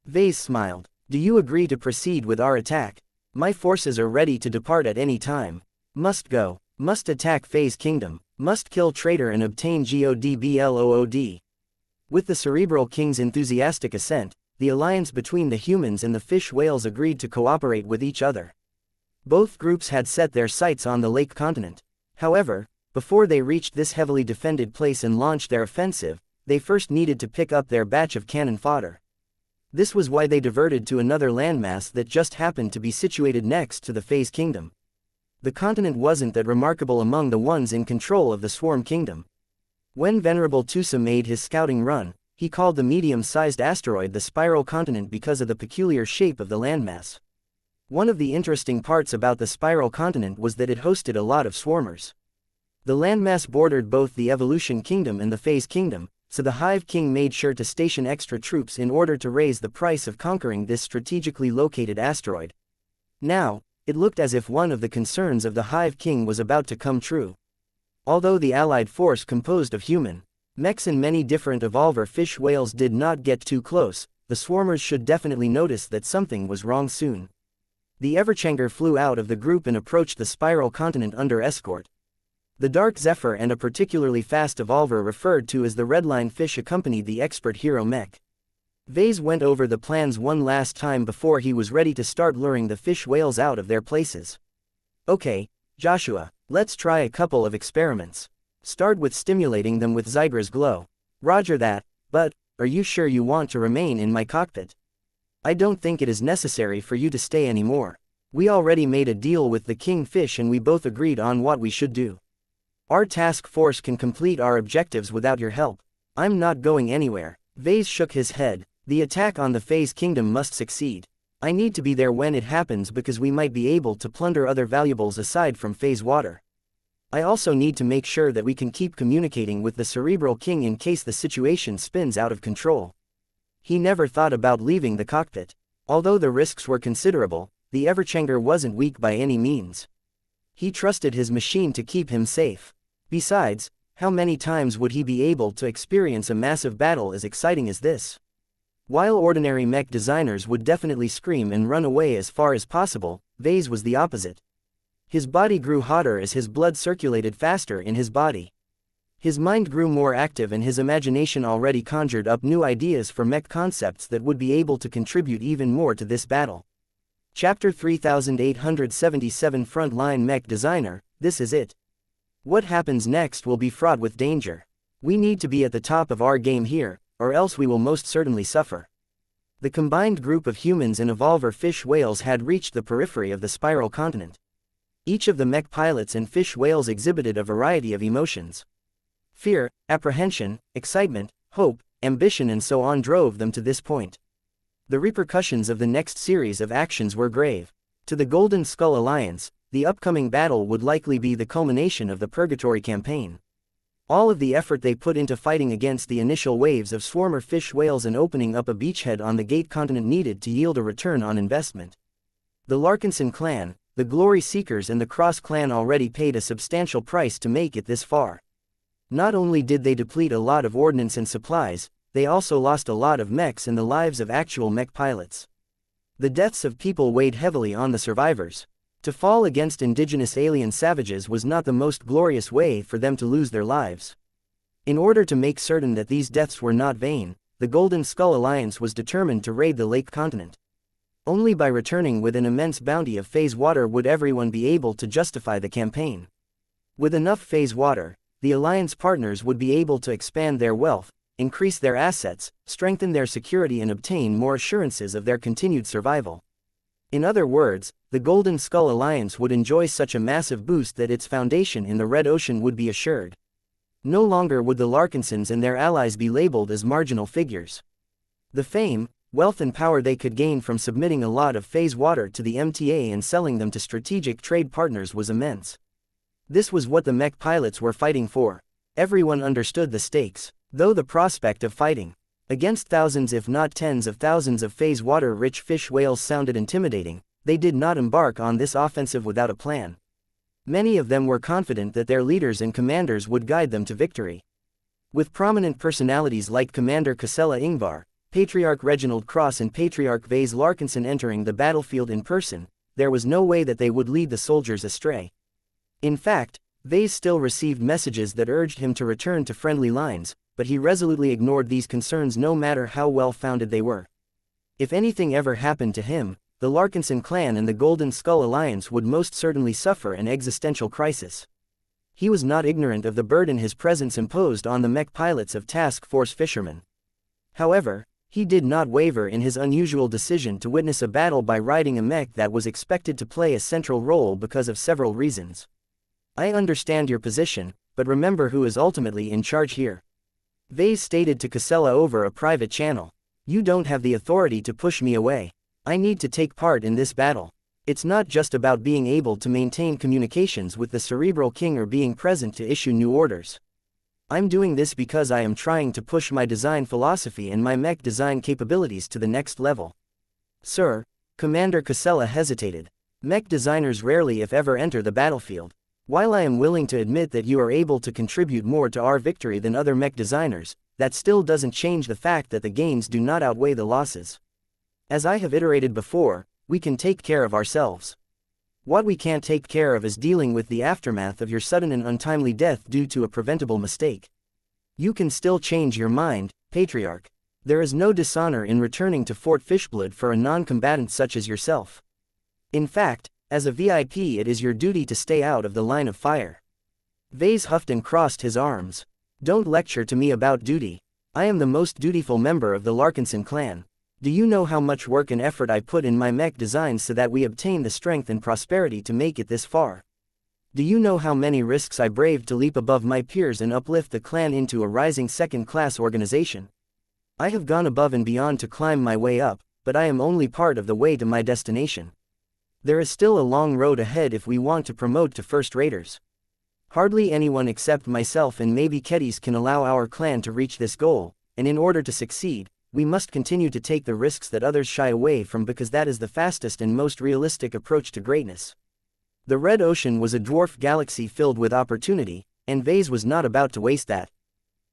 Speaker 1: Vase smiled. Do you agree to proceed with our attack? My forces are ready to depart at any time. Must go. Must attack Phase Kingdom. Must kill traitor and obtain Godblood. With the Cerebral King's enthusiastic assent, the alliance between the humans and the fish whales agreed to cooperate with each other. Both groups had set their sights on the lake continent. However, before they reached this heavily defended place and launched their offensive, they first needed to pick up their batch of cannon fodder. This was why they diverted to another landmass that just happened to be situated next to the Phase Kingdom. The continent wasn't that remarkable among the ones in control of the Swarm Kingdom. When Venerable Tusa made his scouting run, he called the medium-sized asteroid the Spiral Continent because of the peculiar shape of the landmass. One of the interesting parts about the Spiral Continent was that it hosted a lot of swarmers. The landmass bordered both the Evolution Kingdom and the Phase Kingdom, so the Hive King made sure to station extra troops in order to raise the price of conquering this strategically located asteroid. Now, it looked as if one of the concerns of the Hive King was about to come true. Although the allied force composed of human, mechs and many different evolver fish whales did not get too close, the swarmers should definitely notice that something was wrong soon. The Everchanger flew out of the group and approached the Spiral Continent under escort. The Dark Zephyr and a particularly fast evolver referred to as the Redline Fish accompanied the expert hero Mech. Vase went over the plans one last time before he was ready to start luring the fish whales out of their places. Okay, Joshua, let's try a couple of experiments. Start with stimulating them with Zygra's glow. Roger that, but, are you sure you want to remain in my cockpit? I don't think it is necessary for you to stay anymore. We already made a deal with the Kingfish and we both agreed on what we should do. Our task force can complete our objectives without your help. I'm not going anywhere. Vase shook his head. The attack on the Phase Kingdom must succeed. I need to be there when it happens because we might be able to plunder other valuables aside from Phase Water. I also need to make sure that we can keep communicating with the Cerebral King in case the situation spins out of control. He never thought about leaving the cockpit. Although the risks were considerable, the Everchanger wasn't weak by any means. He trusted his machine to keep him safe. Besides, how many times would he be able to experience a massive battle as exciting as this? While ordinary mech designers would definitely scream and run away as far as possible, Vase was the opposite. His body grew hotter as his blood circulated faster in his body. His mind grew more active and his imagination already conjured up new ideas for mech concepts that would be able to contribute even more to this battle. Chapter 3877 Frontline Mech Designer, this is it. What happens next will be fraught with danger. We need to be at the top of our game here, or else we will most certainly suffer. The combined group of humans and evolver fish whales had reached the periphery of the Spiral Continent. Each of the mech pilots and fish whales exhibited a variety of emotions. Fear, apprehension, excitement, hope, ambition and so on drove them to this point. The repercussions of the next series of actions were grave. To the Golden Skull Alliance, the upcoming battle would likely be the culmination of the Purgatory campaign. All of the effort they put into fighting against the initial waves of swarmer fish whales and opening up a beachhead on the Gate Continent needed to yield a return on investment. The Larkinson clan, the Glory Seekers and the Cross clan already paid a substantial price to make it this far. Not only did they deplete a lot of ordnance and supplies, they also lost a lot of mechs and the lives of actual mech pilots. The deaths of people weighed heavily on the survivors. To fall against indigenous alien savages was not the most glorious way for them to lose their lives. In order to make certain that these deaths were not vain, the Golden Skull Alliance was determined to raid the lake continent. Only by returning with an immense bounty of phase water would everyone be able to justify the campaign. With enough phase water, the alliance partners would be able to expand their wealth, increase their assets, strengthen their security and obtain more assurances of their continued survival. In other words, the Golden Skull Alliance would enjoy such a massive boost that its foundation in the Red Ocean would be assured. No longer would the Larkinsons and their allies be labeled as marginal figures. The fame, wealth and power they could gain from submitting a lot of phase water to the MTA and selling them to strategic trade partners was immense. This was what the mech pilots were fighting for. Everyone understood the stakes, though the prospect of fighting against thousands if not tens of thousands of phase water-rich fish whales sounded intimidating. They did not embark on this offensive without a plan. Many of them were confident that their leaders and commanders would guide them to victory. With prominent personalities like Commander Casella Ingvar, Patriarch Reginald Cross and Patriarch Vase Larkinson entering the battlefield in person, there was no way that they would lead the soldiers astray. In fact, Vase still received messages that urged him to return to friendly lines, but he resolutely ignored these concerns no matter how well-founded they were. If anything ever happened to him, the Larkinson clan and the Golden Skull Alliance would most certainly suffer an existential crisis. He was not ignorant of the burden his presence imposed on the mech pilots of Task Force Fishermen. However, he did not waver in his unusual decision to witness a battle by riding a mech that was expected to play a central role because of several reasons. I understand your position, but remember who is ultimately in charge here. Vase stated to Casella over a private channel. You don't have the authority to push me away. I need to take part in this battle. It's not just about being able to maintain communications with the Cerebral King or being present to issue new orders. I'm doing this because I am trying to push my design philosophy and my mech design capabilities to the next level. Sir, Commander Casella hesitated. Mech designers rarely if ever enter the battlefield. While I am willing to admit that you are able to contribute more to our victory than other mech designers, that still doesn't change the fact that the gains do not outweigh the losses. As I have iterated before, we can take care of ourselves. What we can't take care of is dealing with the aftermath of your sudden and untimely death due to a preventable mistake. You can still change your mind, Patriarch. There is no dishonor in returning to Fort Fishblood for a non-combatant such as yourself. In fact, as a VIP it is your duty to stay out of the line of fire. Vase huffed and crossed his arms. Don't lecture to me about duty. I am the most dutiful member of the Larkinson clan. Do you know how much work and effort I put in my mech designs so that we obtain the strength and prosperity to make it this far? Do you know how many risks I braved to leap above my peers and uplift the clan into a rising second-class organization? I have gone above and beyond to climb my way up, but I am only part of the way to my destination. There is still a long road ahead if we want to promote to first-raters. Hardly anyone except myself and maybe Keddies can allow our clan to reach this goal, and in order to succeed, we must continue to take the risks that others shy away from because that is the fastest and most realistic approach to greatness. The Red Ocean was a dwarf galaxy filled with opportunity, and Vase was not about to waste that.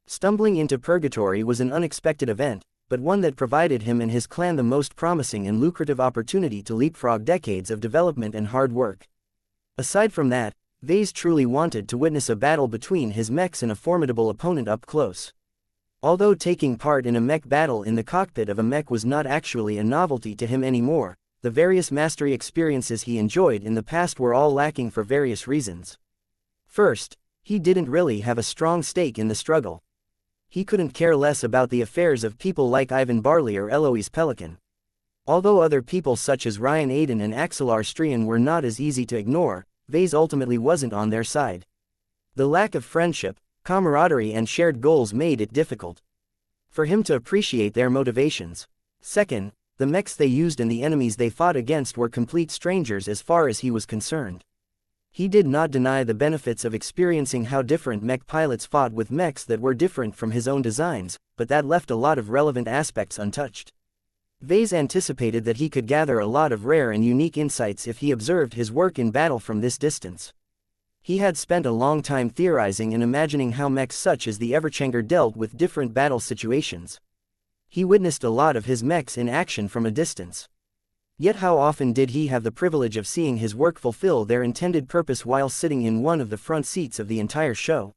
Speaker 1: Stumbling into Purgatory was an unexpected event, but one that provided him and his clan the most promising and lucrative opportunity to leapfrog decades of development and hard work. Aside from that, Vase truly wanted to witness a battle between his mechs and a formidable opponent up close. Although taking part in a mech battle in the cockpit of a mech was not actually a novelty to him anymore, the various mastery experiences he enjoyed in the past were all lacking for various reasons. First, he didn't really have a strong stake in the struggle. He couldn't care less about the affairs of people like Ivan Barley or Eloise Pelican. Although other people such as Ryan Aiden and Axelar Strian were not as easy to ignore, Vase ultimately wasn't on their side. The lack of friendship, camaraderie and shared goals made it difficult for him to appreciate their motivations. Second, the mechs they used and the enemies they fought against were complete strangers as far as he was concerned. He did not deny the benefits of experiencing how different mech pilots fought with mechs that were different from his own designs, but that left a lot of relevant aspects untouched. Vase anticipated that he could gather a lot of rare and unique insights if he observed his work in battle from this distance. He had spent a long time theorizing and imagining how mechs such as the Everchanger dealt with different battle situations. He witnessed a lot of his mechs in action from a distance. Yet how often did he have the privilege of seeing his work fulfill their intended purpose while sitting in one of the front seats of the entire show?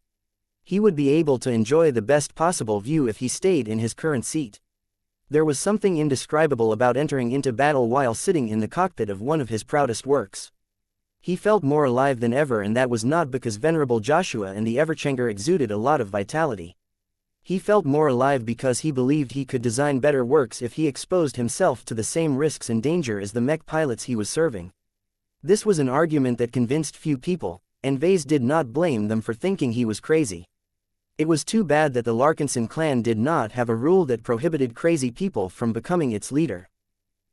Speaker 1: He would be able to enjoy the best possible view if he stayed in his current seat. There was something indescribable about entering into battle while sitting in the cockpit of one of his proudest works. He felt more alive than ever, and that was not because Venerable Joshua and the Everchanger exuded a lot of vitality. He felt more alive because he believed he could design better works if he exposed himself to the same risks and danger as the mech pilots he was serving. This was an argument that convinced few people, and Vase did not blame them for thinking he was crazy. It was too bad that the Larkinson clan did not have a rule that prohibited crazy people from becoming its leader.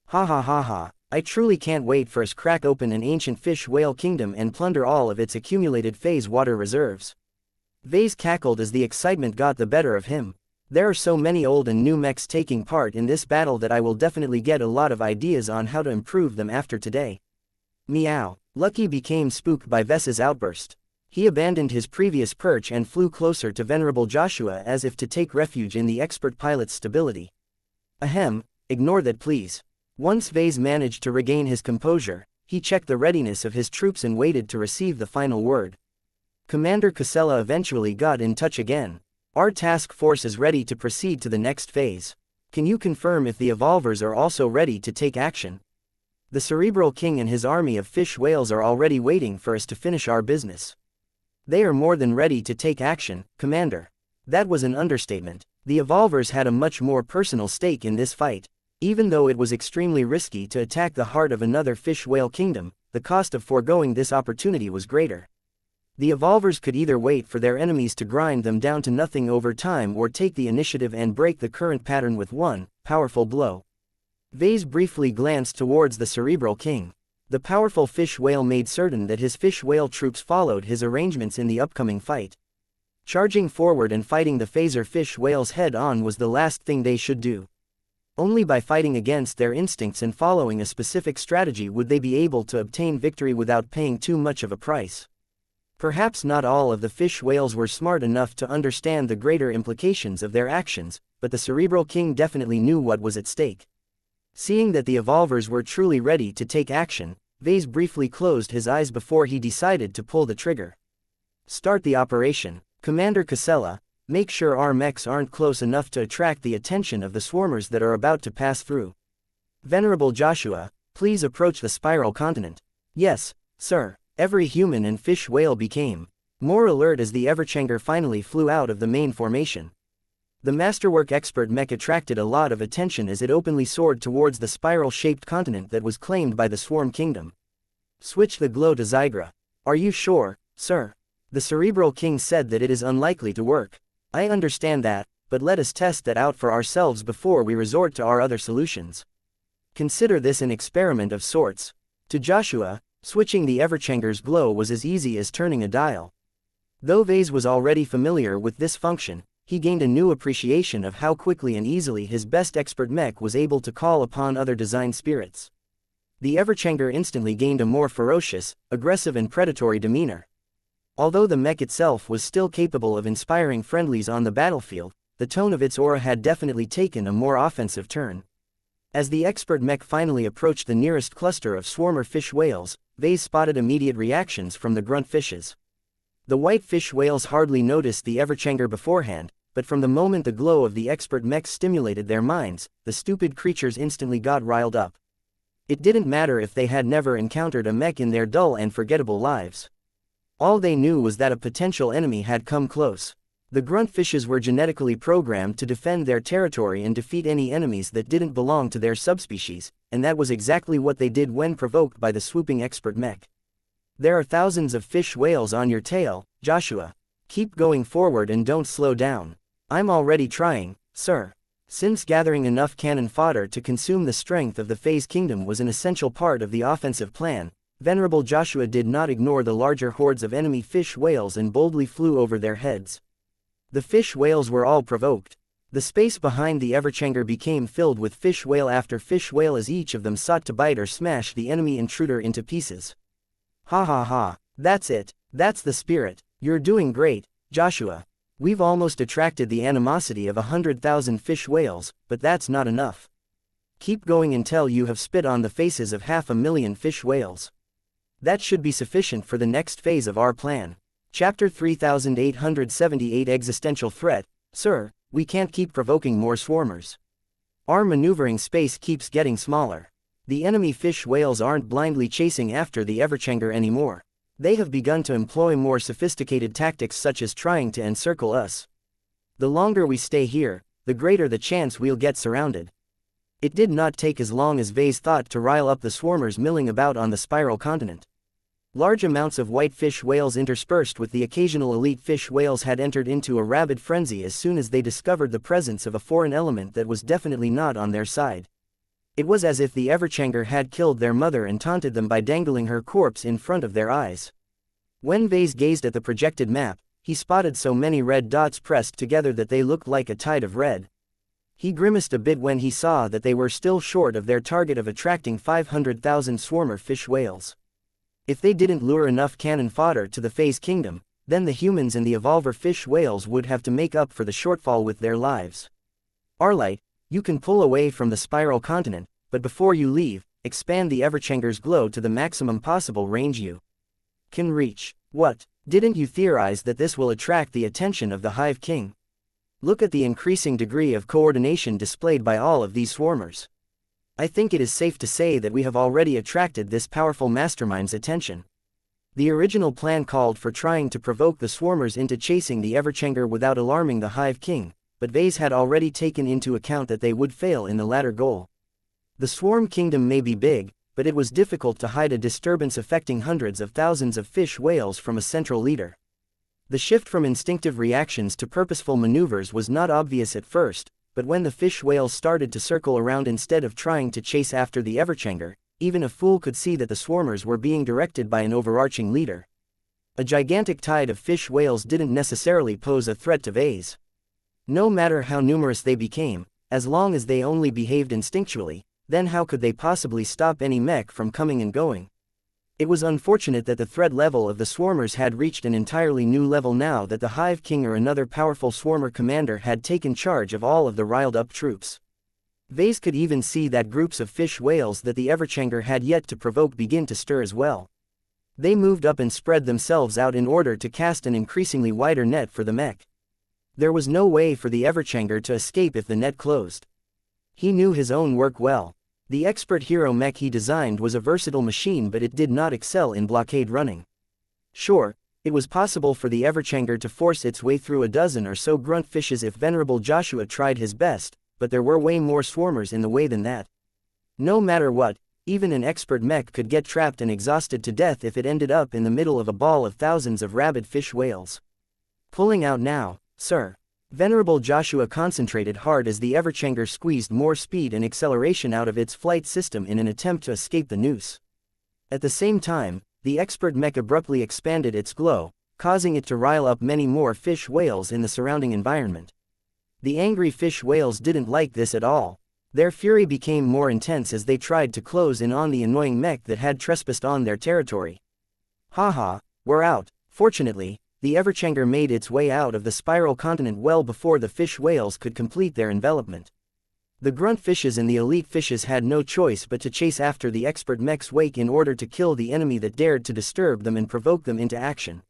Speaker 1: Ha ha ha ha, I truly can't wait for us to crack open an ancient fish whale kingdom and plunder all of its accumulated phase water reserves. Vase cackled as the excitement got the better of him. There are so many old and new mechs taking part in this battle that I will definitely get a lot of ideas on how to improve them after today. Meow. Lucky became spooked by Ves's outburst. He abandoned his previous perch and flew closer to Venerable Joshua as if to take refuge in the expert pilot's stability. Ahem, ignore that please. Once Vase managed to regain his composure, he checked the readiness of his troops and waited to receive the final word. Commander Casella eventually got in touch again. Our task force is ready to proceed to the next phase. Can you confirm if the Evolvers are also ready to take action? The Cerebral King and his army of fish whales are already waiting for us to finish our business. They are more than ready to take action, Commander. That was an understatement. The Evolvers had a much more personal stake in this fight. Even though it was extremely risky to attack the heart of another fish whale kingdom, the cost of foregoing this opportunity was greater. The Evolvers could either wait for their enemies to grind them down to nothing over time or take the initiative and break the current pattern with one powerful blow. Vase briefly glanced towards the Cerebral King. The powerful fish whale made certain that his fish whale troops followed his arrangements in the upcoming fight. Charging forward and fighting the phaser fish whales head-on was the last thing they should do. Only by fighting against their instincts and following a specific strategy would they be able to obtain victory without paying too much of a price. Perhaps not all of the fish whales were smart enough to understand the greater implications of their actions, but the Cerebral King definitely knew what was at stake. Seeing that the Evolvers were truly ready to take action, Vase briefly closed his eyes before he decided to pull the trigger. Start the operation. Commander Casella, make sure our mechs aren't close enough to attract the attention of the swarmers that are about to pass through. Venerable Joshua, please approach the spiral continent. Yes, sir. Every human and fish whale became more alert as the Everchanger finally flew out of the main formation. The masterwork expert mech attracted a lot of attention as it openly soared towards the spiral-shaped continent that was claimed by the Swarm Kingdom. Switch the glow to Zygra. Are you sure, sir? The Cerebral King said that it is unlikely to work. I understand that, but let us test that out for ourselves before we resort to our other solutions. Consider this an experiment of sorts. To Joshua, switching the Everchanger's glow was as easy as turning a dial. Though Vase was already familiar with this function, he gained a new appreciation of how quickly and easily his best expert mech was able to call upon other design spirits. The Everchanger instantly gained a more ferocious, aggressive and predatory demeanor. Although the mech itself was still capable of inspiring friendlies on the battlefield, the tone of its aura had definitely taken a more offensive turn. As the expert mech finally approached the nearest cluster of swarmer fish whales, Vase spotted immediate reactions from the grunt fishes. The white fish whales hardly noticed the Everchanger beforehand, but from the moment the glow of the expert mech stimulated their minds, the stupid creatures instantly got riled up. It didn't matter if they had never encountered a mech in their dull and forgettable lives. All they knew was that a potential enemy had come close. The grunt fishes were genetically programmed to defend their territory and defeat any enemies that didn't belong to their subspecies, and that was exactly what they did when provoked by the swooping expert mech. There are thousands of fish whales on your tail, Joshua. Keep going forward and don't slow down. I'm already trying, sir. Since gathering enough cannon fodder to consume the strength of the Phase Kingdom was an essential part of the offensive plan, Venerable Joshua did not ignore the larger hordes of enemy fish whales and boldly flew over their heads. The fish whales were all provoked. The space behind the Everchanger became filled with fish whale after fish whale as each of them sought to bite or smash the enemy intruder into pieces. Ha ha ha, that's it, that's the spirit. You're doing great, Joshua. We've almost attracted the animosity of 100,000 fish whales, but that's not enough. Keep going until you have spit on the faces of 500,000 fish whales. That should be sufficient for the next phase of our plan. Chapter 3878 Existential Threat. Sir, we can't keep provoking more swarmers. Our maneuvering space keeps getting smaller. The enemy fish whales aren't blindly chasing after the Everchanger anymore. They have begun to employ more sophisticated tactics such as trying to encircle us. The longer we stay here, the greater the chance we'll get surrounded. It did not take as long as Vase thought to rile up the swarmers milling about on the spiral continent. Large amounts of white fish whales interspersed with the occasional elite fish whales had entered into a rabid frenzy as soon as they discovered the presence of a foreign element that was definitely not on their side. It was as if the Everchanger had killed their mother and taunted them by dangling her corpse in front of their eyes. When Vase gazed at the projected map, he spotted so many red dots pressed together that they looked like a tide of red. He grimaced a bit when he saw that they were still short of their target of attracting 500,000 swarmer fish whales. If they didn't lure enough cannon fodder to the Phase Kingdom, then the humans and the evolver fish whales would have to make up for the shortfall with their lives. Arlight, you can pull away from the spiral continent, but before you leave, expand the Everchanger's glow to the maximum possible range you can reach. What? Didn't you theorize that this will attract the attention of the Hive King? Look at the increasing degree of coordination displayed by all of these swarmers. I think it is safe to say that we have already attracted this powerful mastermind's attention. The original plan called for trying to provoke the swarmers into chasing the Everchanger without alarming the Hive King, but Vase had already taken into account that they would fail in the latter goal. The Swarm Kingdom may be big, but it was difficult to hide a disturbance affecting hundreds of thousands of fish whales from a central leader. The shift from instinctive reactions to purposeful maneuvers was not obvious at first, but when the fish whales started to circle around instead of trying to chase after the Everchanger, even a fool could see that the swarmers were being directed by an overarching leader. A gigantic tide of fish whales didn't necessarily pose a threat to Vase. No matter how numerous they became, as long as they only behaved instinctually, then how could they possibly stop any mech from coming and going? It was unfortunate that the threat level of the swarmers had reached an entirely new level now that the Hive King or another powerful swarmer commander had taken charge of all of the riled-up troops. Vase could even see that groups of fish whales that the Everchanger had yet to provoke begin to stir as well. They moved up and spread themselves out in order to cast an increasingly wider net for the mech. There was no way for the Everchanger to escape if the net closed. He knew his own work well. The expert hero mech he designed was a versatile machine, but it did not excel in blockade running. Sure, it was possible for the Everchanger to force its way through a dozen or so grunt fishes if Venerable Joshua tried his best, but there were way more swarmers in the way than that. No matter what, even an expert mech could get trapped and exhausted to death if it ended up in the middle of a ball of thousands of rabid fish whales. Pulling out now, sir. Venerable Joshua concentrated hard as the Everchanger squeezed more speed and acceleration out of its flight system in an attempt to escape the noose. At the same time, the expert mech abruptly expanded its glow, causing it to rile up many more fish whales in the surrounding environment. The angry fish whales didn't like this at all. Their fury became more intense as they tried to close in on the annoying mech that had trespassed on their territory. Haha, we're out. Fortunately, the Everchanger made its way out of the spiral continent well before the fish whales could complete their envelopment. The grunt fishes and the elite fishes had no choice but to chase after the expert mech's wake in order to kill the enemy that dared to disturb them and provoke them into action.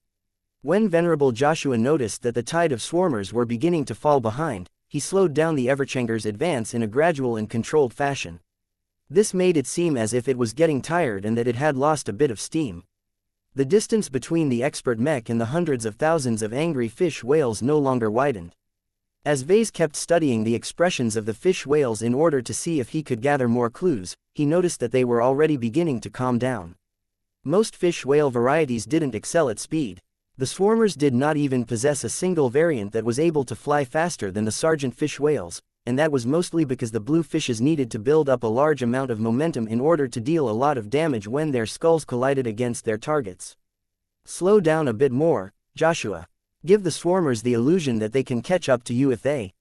Speaker 1: When Venerable Joshua noticed that the tide of swarmers were beginning to fall behind, he slowed down the Everchanger's advance in a gradual and controlled fashion. This made it seem as if it was getting tired and that it had lost a bit of steam. The distance between the expert mech and the hundreds of thousands of angry fish whales no longer widened. As Vase kept studying the expressions of the fish whales in order to see if he could gather more clues, he noticed that they were already beginning to calm down. Most fish whale varieties didn't excel at speed. The swarmers did not even possess a single variant that was able to fly faster than the sergeant fish whales, and that was mostly because the blue fishes needed to build up a large amount of momentum in order to deal a lot of damage when their skulls collided against their targets. Slow down a bit more, Joshua. Give the swarmers the illusion that they can catch up to you if they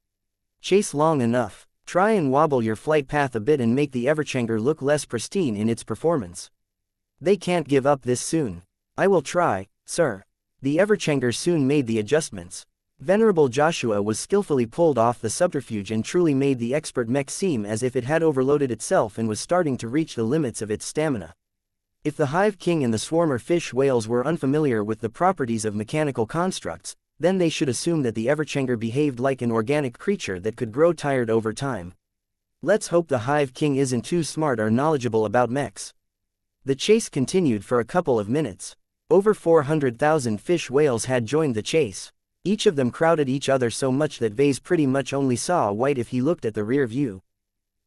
Speaker 1: chase long enough. Try and wobble your flight path a bit and make the Everchanger look less pristine in its performance. They can't give up this soon. I will try, sir. The Everchanger soon made the adjustments. Venerable Joshua was skillfully pulled off the subterfuge and truly made the expert mech seem as if it had overloaded itself and was starting to reach the limits of its stamina. If the Hive King and the swarmer fish whales were unfamiliar with the properties of mechanical constructs, then they should assume that the Everchanger behaved like an organic creature that could grow tired over time. Let's hope the Hive King isn't too smart or knowledgeable about mechs. The chase continued for a couple of minutes. Over 400,000 fish whales had joined the chase. Each of them crowded each other so much that Vase pretty much only saw white if he looked at the rear view.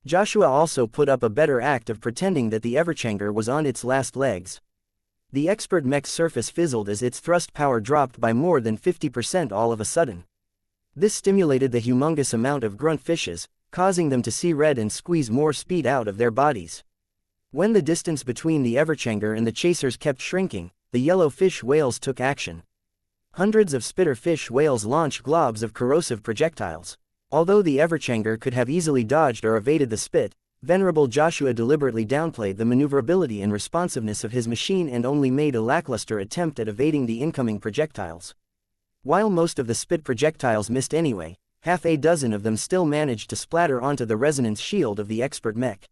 Speaker 1: Joshua also put up a better act of pretending that the Everchanger was on its last legs. The expert mech's surface fizzled as its thrust power dropped by more than 50% all of a sudden. This stimulated the humongous amount of grunt fishes, causing them to see red and squeeze more speed out of their bodies. When the distance between the Everchanger and the chasers kept shrinking, the yellow fish whales took action. Hundreds of spitter fish whales launched globs of corrosive projectiles. Although the Everchanger could have easily dodged or evaded the spit, Venerable Joshua deliberately downplayed the maneuverability and responsiveness of his machine and only made a lackluster attempt at evading the incoming projectiles. While most of the spit projectiles missed anyway, half a dozen of them still managed to splatter onto the resonance shield of the expert mech.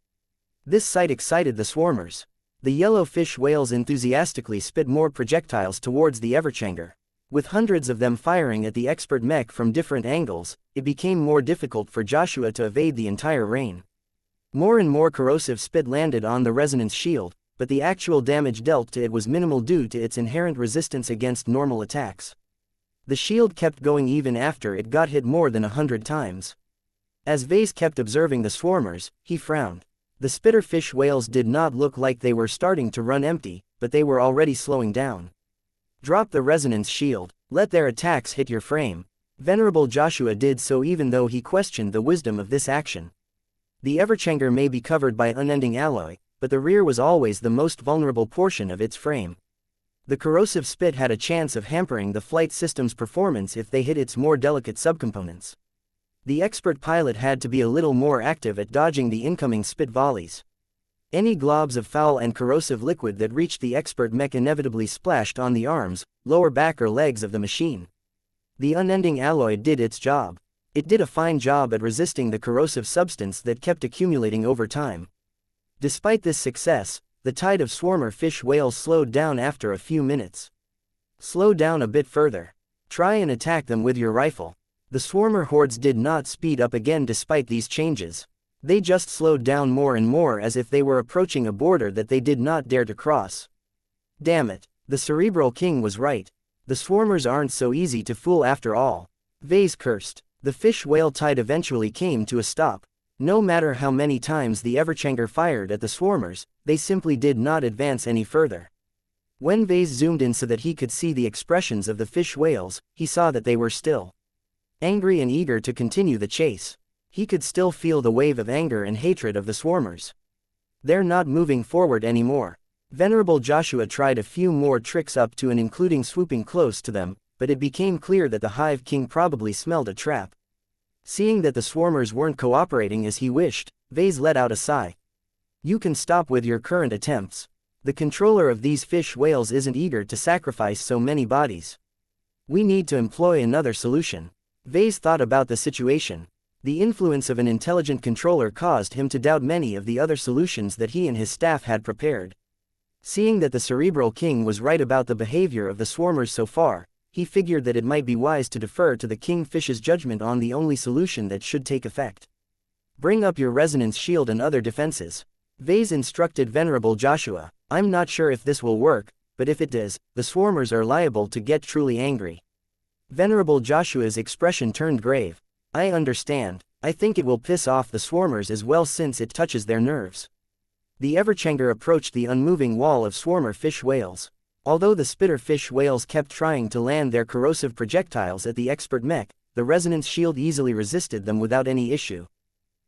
Speaker 1: This sight excited the swarmers. The yellow fish whales enthusiastically spit more projectiles towards the Everchanger. With hundreds of them firing at the expert mech from different angles, it became more difficult for Joshua to evade the entire rain. More and more corrosive spit landed on the resonance shield, but the actual damage dealt to it was minimal due to its inherent resistance against normal attacks. The shield kept going even after it got hit more than 100 times. As Vase kept observing the swarmers, he frowned. The spitter fish whales did not look like they were starting to run empty, but they were already slowing down. Drop the resonance shield, let their attacks hit your frame. Venerable Joshua did so even though he questioned the wisdom of this action. The Everchanger may be covered by unending alloy, but the rear was always the most vulnerable portion of its frame. The corrosive spit had a chance of hampering the flight system's performance if they hit its more delicate subcomponents. The expert pilot had to be a little more active at dodging the incoming spit volleys. Any globs of foul and corrosive liquid that reached the expert mech inevitably splashed on the arms, lower back or legs of the machine. The unending alloy did its job. It did a fine job at resisting the corrosive substance that kept accumulating over time. Despite this success, the tide of swarmer fish whales slowed down after a few minutes. Slow down a bit further. Try and attack them with your rifle. The swarmer hordes did not speed up again despite these changes. They just slowed down more and more as if they were approaching a border that they did not dare to cross. Damn it, the Cerebral King was right. The swarmers aren't so easy to fool after all. Vase cursed. The fish whale tide eventually came to a stop. No matter how many times the Everchanger fired at the swarmers, they simply did not advance any further. When Vase zoomed in so that he could see the expressions of the fish whales, he saw that they were still angry and eager to continue the chase. He could still feel the wave of anger and hatred of the swarmers. They're not moving forward anymore. Venerable Joshua tried a few more tricks up to and including swooping close to them, but it became clear that the Hive King probably smelled a trap. Seeing that the swarmers weren't cooperating as he wished, Vase let out a sigh. You can stop with your current attempts. The controller of these fish whales isn't eager to sacrifice so many bodies. We need to employ another solution. Vase thought about the situation. The influence of an intelligent controller caused him to doubt many of the other solutions that he and his staff had prepared. Seeing that the Cerebral King was right about the behavior of the swarmers so far, he figured that it might be wise to defer to the Kingfish's judgment on the only solution that should take effect. Bring up your resonance shield and other defenses. Vase instructed Venerable Joshua. I'm not sure if this will work, but if it does, the swarmers are liable to get truly angry. Venerable Joshua's expression turned grave. I understand. I think it will piss off the swarmers as well since it touches their nerves. The Everchanger approached the unmoving wall of swarmer fish whales. Although the spitter fish whales kept trying to land their corrosive projectiles at the expert mech, the resonance shield easily resisted them without any issue.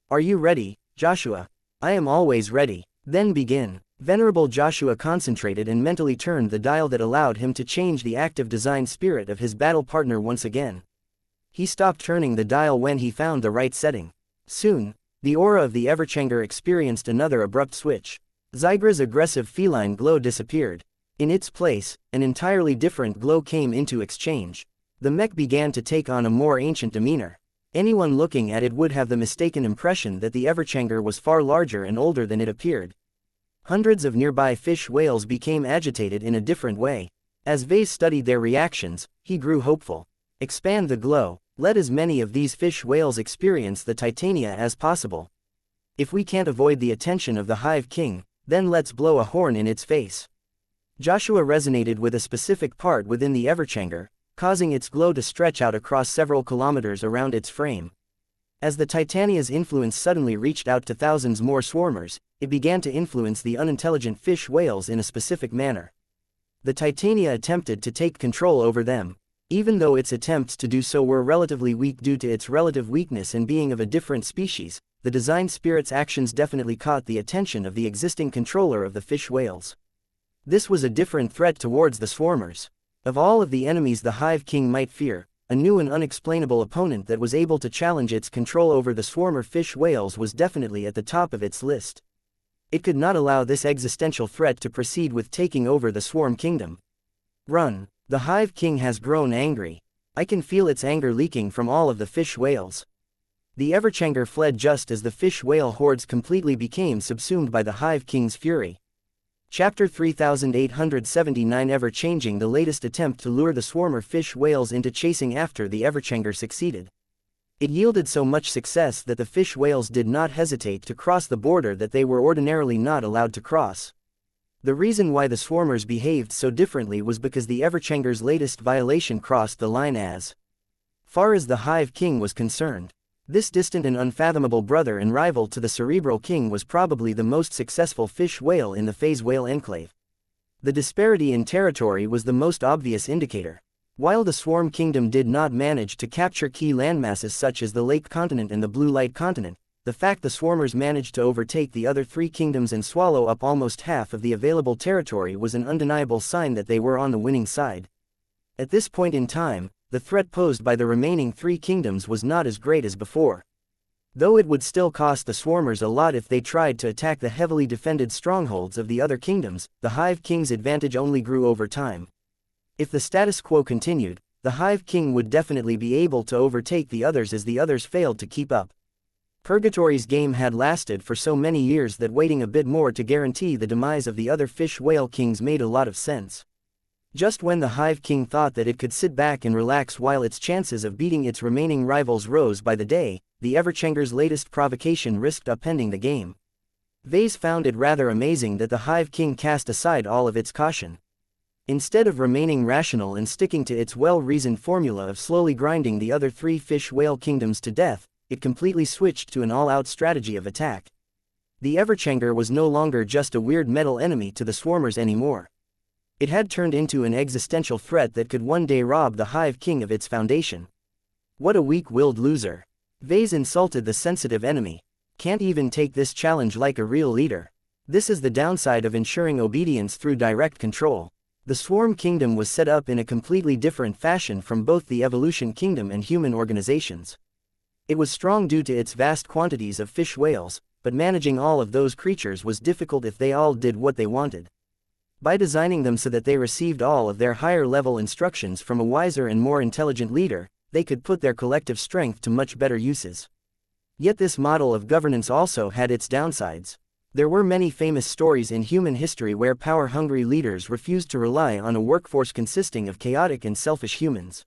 Speaker 1: Are you ready, Joshua? I am always ready. Then begin. Venerable Joshua concentrated and mentally turned the dial that allowed him to change the active design spirit of his battle partner once again. He stopped turning the dial when he found the right setting. Soon, the aura of the Everchanger experienced another abrupt switch. Zygra's aggressive feline glow disappeared. In its place, an entirely different glow came into exchange. The mech began to take on a more ancient demeanor. Anyone looking at it would have the mistaken impression that the Everchanger was far larger and older than it appeared. Hundreds of nearby fish whales became agitated in a different way. As Vase studied their reactions, he grew hopeful. Expand the glow. Let as many of these fish whales experience the Titania as possible. If we can't avoid the attention of the Hive King, then let's blow a horn in its face. Joshua resonated with a specific part within the Everchanger, causing its glow to stretch out across several kilometers around its frame. As the Titania's influence suddenly reached out to thousands more swarmers, it began to influence the unintelligent fish whales in a specific manner. The Titania attempted to take control over them. Even though its attempts to do so were relatively weak due to its relative weakness in being of a different species, the design spirit's actions definitely caught the attention of the existing controller of the fish whales. This was a different threat towards the swarmers. Of all of the enemies the Hive King might fear, a new and unexplainable opponent that was able to challenge its control over the swarmer fish whales was definitely at the top of its list. It could not allow this existential threat to proceed with taking over the swarm kingdom. Run! The Hive King has grown angry. I can feel its anger leaking from all of the fish whales. The Everchanger fled just as the fish whale hordes completely became subsumed by the Hive King's fury. Chapter 3879 Ever-changing. The latest attempt to lure the swarmer fish whales into chasing after the Everchanger succeeded. It yielded so much success that the fish whales did not hesitate to cross the border that they were ordinarily not allowed to cross. The reason why the swarmers behaved so differently was because the Everchanger's latest violation crossed the line as far as the Hive King was concerned. This distant and unfathomable brother and rival to the Cerebral King was probably the most successful fish whale in the phase whale enclave. The disparity in territory was the most obvious indicator. While the Swarm Kingdom did not manage to capture key landmasses such as the Lake Continent and the Blue Light Continent, the fact the swarmers managed to overtake the other three kingdoms and swallow up almost half of the available territory was an undeniable sign that they were on the winning side. At this point in time, the threat posed by the remaining three kingdoms was not as great as before. Though it would still cost the swarmers a lot if they tried to attack the heavily defended strongholds of the other kingdoms, the Hive King's advantage only grew over time. If the status quo continued, the Hive King would definitely be able to overtake the others as the others failed to keep up. Purgatory's game had lasted for so many years that waiting a bit more to guarantee the demise of the other fish whale kings made a lot of sense. Just when the Hive King thought that it could sit back and relax while its chances of beating its remaining rivals rose by the day, the Everchanger's latest provocation risked upending the game. Vase found it rather amazing that the Hive King cast aside all of its caution. Instead of remaining rational and sticking to its well-reasoned formula of slowly grinding the other three fish whale kingdoms to death, it completely switched to an all-out strategy of attack. The Everchanger was no longer just a weird metal enemy to the swarmers anymore. It had turned into an existential threat that could one day rob the Hive King of its foundation. What a weak-willed loser. Vase insulted the sensitive enemy. Can't even take this challenge like a real leader. This is the downside of ensuring obedience through direct control. The Swarm Kingdom was set up in a completely different fashion from both the Evolution Kingdom and human organizations. It was strong due to its vast quantities of fish whales, but managing all of those creatures was difficult if they all did what they wanted. By designing them so that they received all of their higher-level instructions from a wiser and more intelligent leader, they could put their collective strength to much better uses. Yet this model of governance also had its downsides. There were many famous stories in human history where power-hungry leaders refused to rely on a workforce consisting of chaotic and selfish humans.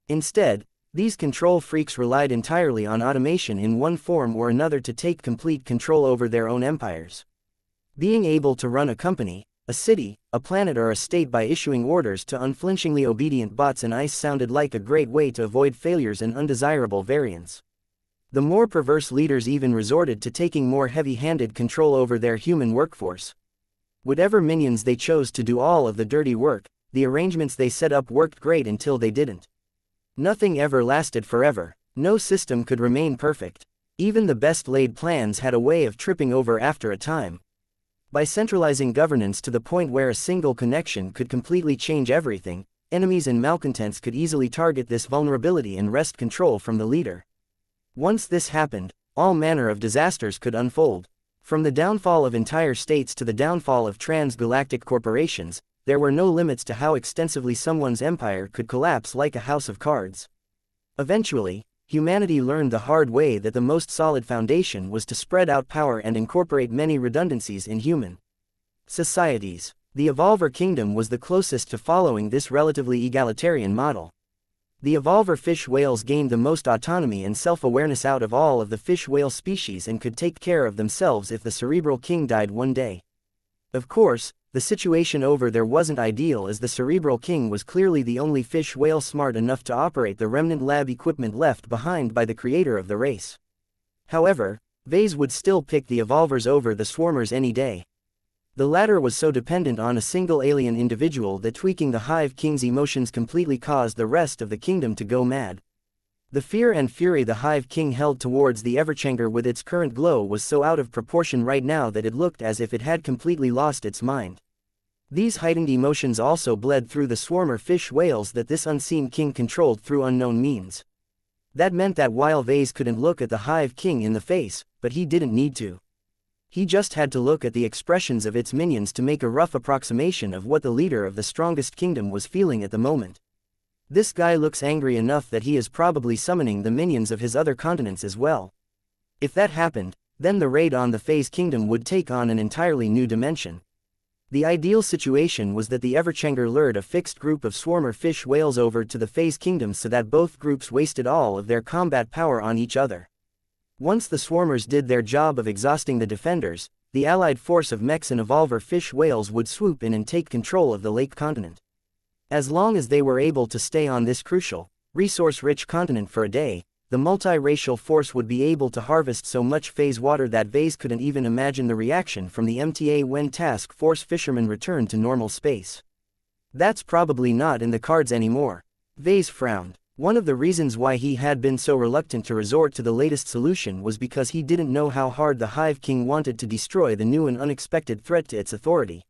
Speaker 1: Instead, these control freaks relied entirely on automation in one form or another to take complete control over their own empires. Being able to run a company, a city, a planet or a state by issuing orders to unflinchingly obedient bots and ICE sounded like a great way to avoid failures and undesirable variants. The more perverse leaders even resorted to taking more heavy-handed control over their human workforce. Whatever minions they chose to do all of the dirty work, the arrangements they set up worked great until they didn't. Nothing ever lasted forever. No system could remain perfect. Even the best-laid plans had a way of tripping over after a time. By centralizing governance to the point where a single connection could completely change everything, enemies and malcontents could easily target this vulnerability and wrest control from the leader. Once this happened, all manner of disasters could unfold. From the downfall of entire states to the downfall of transgalactic corporations, there were no limits to how extensively someone's empire could collapse like a house of cards. Eventually, humanity learned the hard way that the most solid foundation was to spread out power and incorporate many redundancies in human Societies. The Evolver Kingdom was the closest to following this relatively egalitarian model. The Evolver fish whales gained the most autonomy and self-awareness out of all of the fish whale species and could take care of themselves if the Cerebral King died one day. Of course, the situation over there wasn't ideal, as the Cerebral King was clearly the only fish whale smart enough to operate the remnant lab equipment left behind by the creator of the race. However, Vase would still pick the Evolvers over the Swarmers any day. The latter was so dependent on a single alien individual that tweaking the Hive King's emotions completely caused the rest of the kingdom to go mad. The fear and fury the Hive King held towards the Everchanger with its current glow was so out of proportion right now that it looked as if it had completely lost its mind. These heightened emotions also bled through the swarmer fish whales that this unseen king controlled through unknown means. That meant that while Vase couldn't look at the Hive King in the face, but he didn't need to. He just had to look at the expressions of its minions to make a rough approximation of what the leader of the strongest kingdom was feeling at the moment. This guy looks angry enough that he is probably summoning the minions of his other continents as well. If that happened, then the raid on the Phase Kingdom would take on an entirely new dimension. The ideal situation was that the Everchanger lured a fixed group of swarmer fish whales over to the Phase Kingdom so that both groups wasted all of their combat power on each other. Once the swarmers did their job of exhausting the defenders, the allied force of Mechs and Evolver fish whales would swoop in and take control of the lake continent. As long as they were able to stay on this crucial, resource-rich continent for a day, the multiracial force would be able to harvest so much phase water that Vase couldn't even imagine the reaction from the MTA when task force fishermen returned to normal space. That's probably not in the cards anymore. Vase frowned. One of the reasons why he had been so reluctant to resort to the latest solution was because he didn't know how hard the Hive King wanted to destroy the new and unexpected threat to its authority.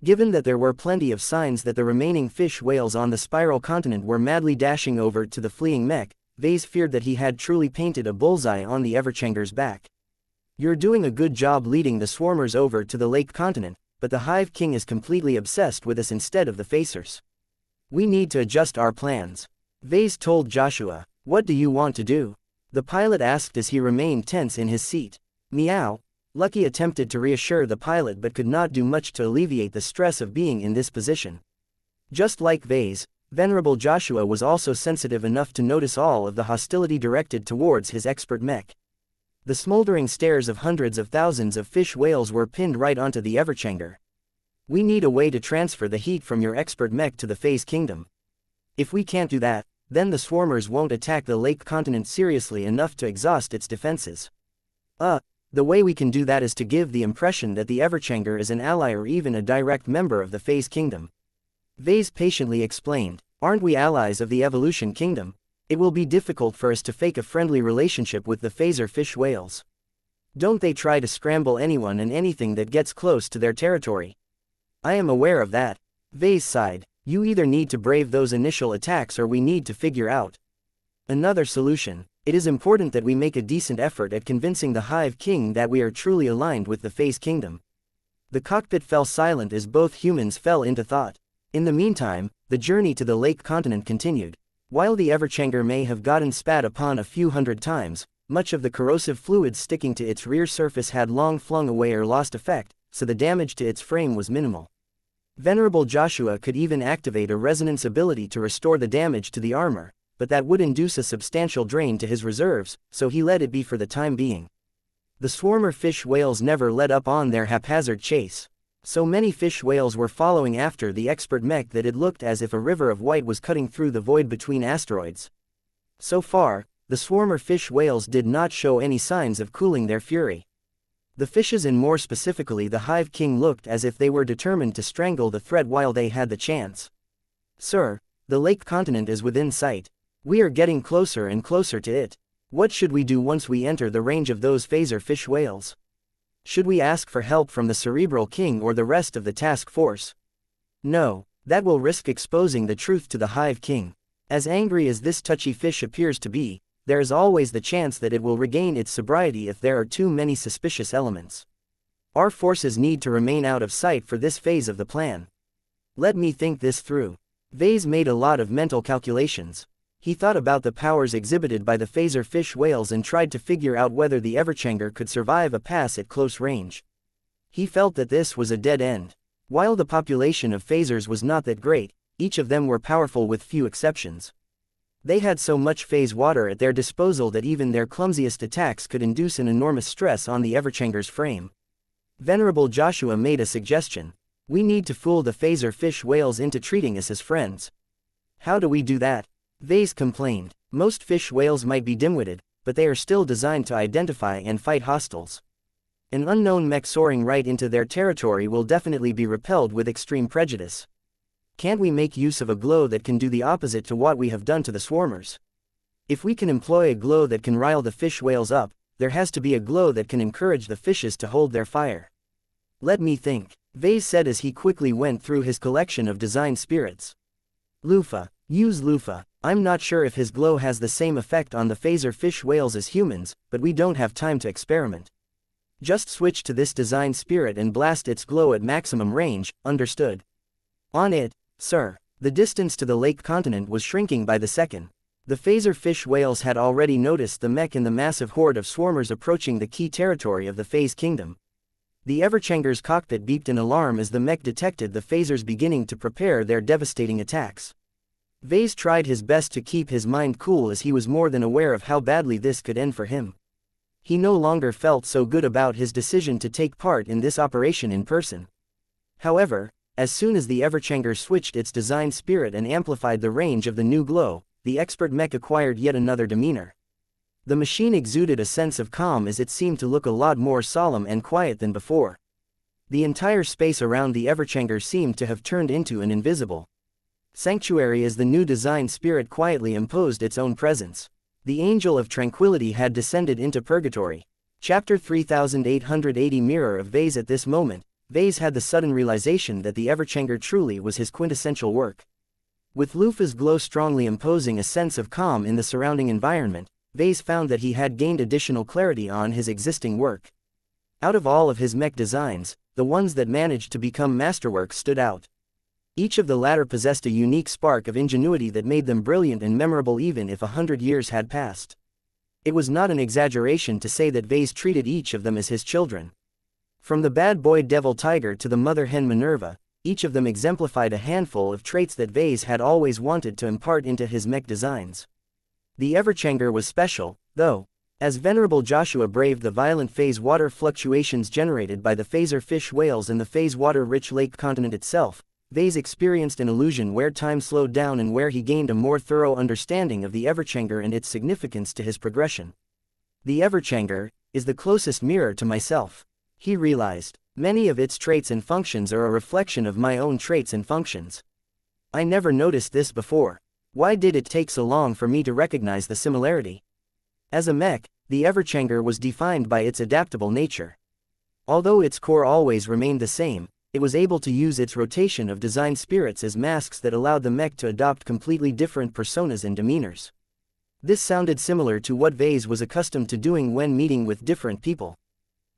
Speaker 1: Given that there were plenty of signs that the remaining fish whales on the spiral continent were madly dashing over to the fleeing Mech, Vase feared that he had truly painted a bullseye on the Everchanger's back. You're doing a good job leading the swarmers over to the lake continent, but the Hive King is completely obsessed with us instead of the Facers. We need to adjust our plans. Vase told Joshua. What do you want to do? The pilot asked as he remained tense in his seat. Meow. Lucky attempted to reassure the pilot but could not do much to alleviate the stress of being in this position. Just like Vase, Venerable Joshua was also sensitive enough to notice all of the hostility directed towards his expert Mech. The smoldering stares of hundreds of thousands of fish whales were pinned right onto the Everchanger. We need a way to transfer the heat from your expert Mech to the Phase Kingdom. If we can't do that, then the swarmers won't attack the lake continent seriously enough to exhaust its defenses. The way we can do that is to give the impression that the Everchanger is an ally or even a direct member of the Phase Kingdom. Vase patiently explained. Aren't we allies of the Evolution Kingdom? It will be difficult for us to fake a friendly relationship with the Phaser fish whales. Don't they try to scramble anyone and anything that gets close to their territory? I am aware of that. Vase sighed. You either need to brave those initial attacks or we need to figure out another solution. It is important that we make a decent effort at convincing the Hive King that we are truly aligned with the Phase Kingdom. The cockpit fell silent as both humans fell into thought. In the meantime, the journey to the lake continent continued. While the Everchanger may have gotten spat upon a few hundred times, much of the corrosive fluid sticking to its rear surface had long flung away or lost effect, so the damage to its frame was minimal. Venerable Joshua could even activate a resonance ability to restore the damage to the armor, but that would induce a substantial drain to his reserves, so he let it be for the time being. The swarmer fish whales never let up on their haphazard chase. So many fish whales were following after the expert Mech that it looked as if a river of white was cutting through the void between asteroids. So far, the swarmer fish whales did not show any signs of cooling their fury. The fishes, and more specifically the Hive King, looked as if they were determined to strangle the threat while they had the chance. Sir, the lake continent is within sight. We are getting closer and closer to it. What should we do once we enter the range of those phaser fish whales? Should we ask for help from the Cerebral King or the rest of the task force? No, that will risk exposing the truth to the Hive King. As angry as this touchy fish appears to be, there is always the chance that it will regain its sobriety if there are too many suspicious elements. Our forces need to remain out of sight for this phase of the plan. Let me think this through. Vase made a lot of mental calculations. He thought about the powers exhibited by the phaser fish whales and tried to figure out whether the Everchanger could survive a pass at close range. He felt that this was a dead end. While the population of phasers was not that great, each of them were powerful with few exceptions. They had so much phase water at their disposal that even their clumsiest attacks could induce an enormous stress on the Everchanger's frame. Venerable Joshua made a suggestion. We need to fool the phaser fish whales into treating us as friends. How do we do that? Vase complained. Most fish whales might be dim-witted, but they are still designed to identify and fight hostiles. An unknown mech soaring right into their territory will definitely be repelled with extreme prejudice. Can't we make use of a glow that can do the opposite to what we have done to the swarmers? If we can employ a glow that can rile the fish whales up, there has to be a glow that can encourage the fishes to hold their fire. Let me think, Vase said as he quickly went through his collection of design spirits. Loofah. Use loofah. I'm not sure if his glow has the same effect on the phaser fish whales as humans, but we don't have time to experiment. Just switch to this design spirit and blast its glow at maximum range, understood? On it, sir. The distance to the lake continent was shrinking by the second. The phaser fish whales had already noticed the mech and the massive horde of swarmers approaching the key territory of the phase kingdom. The Everchanger's cockpit beeped an alarm as the mech detected the phasers beginning to prepare their devastating attacks. Vase tried his best to keep his mind cool as he was more than aware of how badly this could end for him. He no longer felt so good about his decision to take part in this operation in person. However, as soon as the Everchanger switched its design spirit and amplified the range of the new glow, the expert mech acquired yet another demeanor. The machine exuded a sense of calm as it seemed to look a lot more solemn and quiet than before. The entire space around the Everchanger seemed to have turned into an invisible sanctuary as the new design spirit quietly imposed its own presence. The Angel of Tranquility had descended into purgatory. Chapter 3880 Mirror of Vase. At this moment, Vase had the sudden realization that the Everchanger truly was his quintessential work. With Loofah's glow strongly imposing a sense of calm in the surrounding environment, Vase found that he had gained additional clarity on his existing work. Out of all of his mech designs, the ones that managed to become masterworks stood out. Each of the latter possessed a unique spark of ingenuity that made them brilliant and memorable even if 100 years had passed. It was not an exaggeration to say that Vase treated each of them as his children. From the bad boy devil tiger to the mother hen Minerva, each of them exemplified a handful of traits that Vase had always wanted to impart into his mech designs. The Everchanger was special, though. As Venerable Joshua braved the violent phase water fluctuations generated by the phaser fish whales and the phase water-rich lake continent itself, Vase experienced an illusion where time slowed down and where he gained a more thorough understanding of the Everchanger and its significance to his progression. The Everchanger is the closest mirror to myself, he realized. Many of its traits and functions are a reflection of my own traits and functions. I never noticed this before. Why did it take so long for me to recognize the similarity? As a mech, the Everchanger was defined by its adaptable nature. Although its core always remained the same, it was able to use its rotation of design spirits as masks that allowed the mech to adopt completely different personas and demeanors. This sounded similar to what Vase was accustomed to doing when meeting with different people.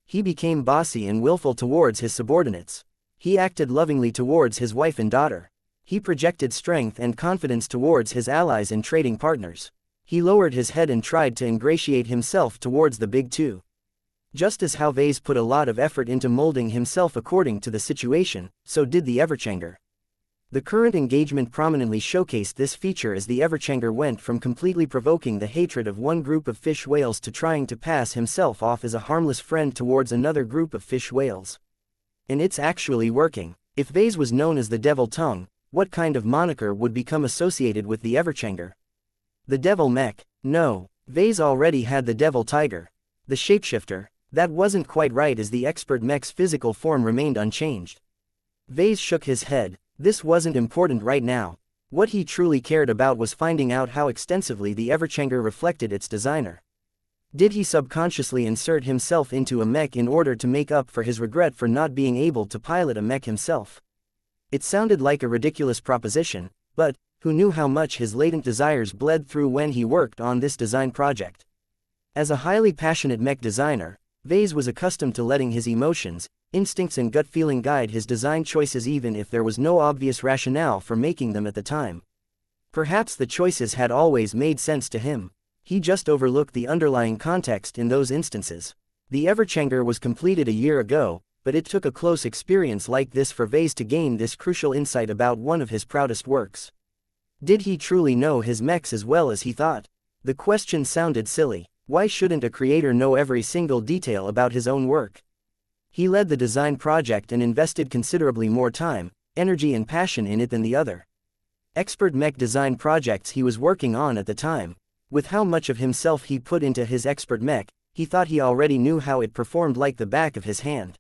Speaker 1: He became bossy and willful towards his subordinates. He acted lovingly towards his wife and daughter. He projected strength and confidence towards his allies and trading partners. He lowered his head and tried to ingratiate himself towards the big two. Just as how Vase put a lot of effort into molding himself according to the situation, so did the Everchanger. The current engagement prominently showcased this feature as the Everchanger went from completely provoking the hatred of one group of fish whales to trying to pass himself off as a harmless friend towards another group of fish whales. And it's actually working. If Vase was known as the Devil Tongue, what kind of moniker would become associated with the Everchanger? The Devil Mech? No, Vase already had the Devil Tiger. The Shapeshifter? That wasn't quite right as the expert mech's physical form remained unchanged. Vase shook his head. This wasn't important right now. What he truly cared about was finding out how extensively the Everchanger reflected its designer. Did he subconsciously insert himself into a mech in order to make up for his regret for not being able to pilot a mech himself? It sounded like a ridiculous proposition, but who knew how much his latent desires bled through when he worked on this design project? As a highly passionate mech designer, Vase was accustomed to letting his emotions, instincts and gut feeling guide his design choices even if there was no obvious rationale for making them at the time. Perhaps the choices had always made sense to him. He just overlooked the underlying context in those instances. The Everchanger was completed a year ago, but it took a close experience like this for Vase to gain this crucial insight about one of his proudest works. Did he truly know his mechs as well as he thought? The question sounded silly. Why shouldn't a creator know every single detail about his own work? He led the design project and invested considerably more time, energy and passion in it than the other expert mech design projects he was working on at the time. With how much of himself he put into his expert mech, he thought he already knew how it performed like the back of his hand.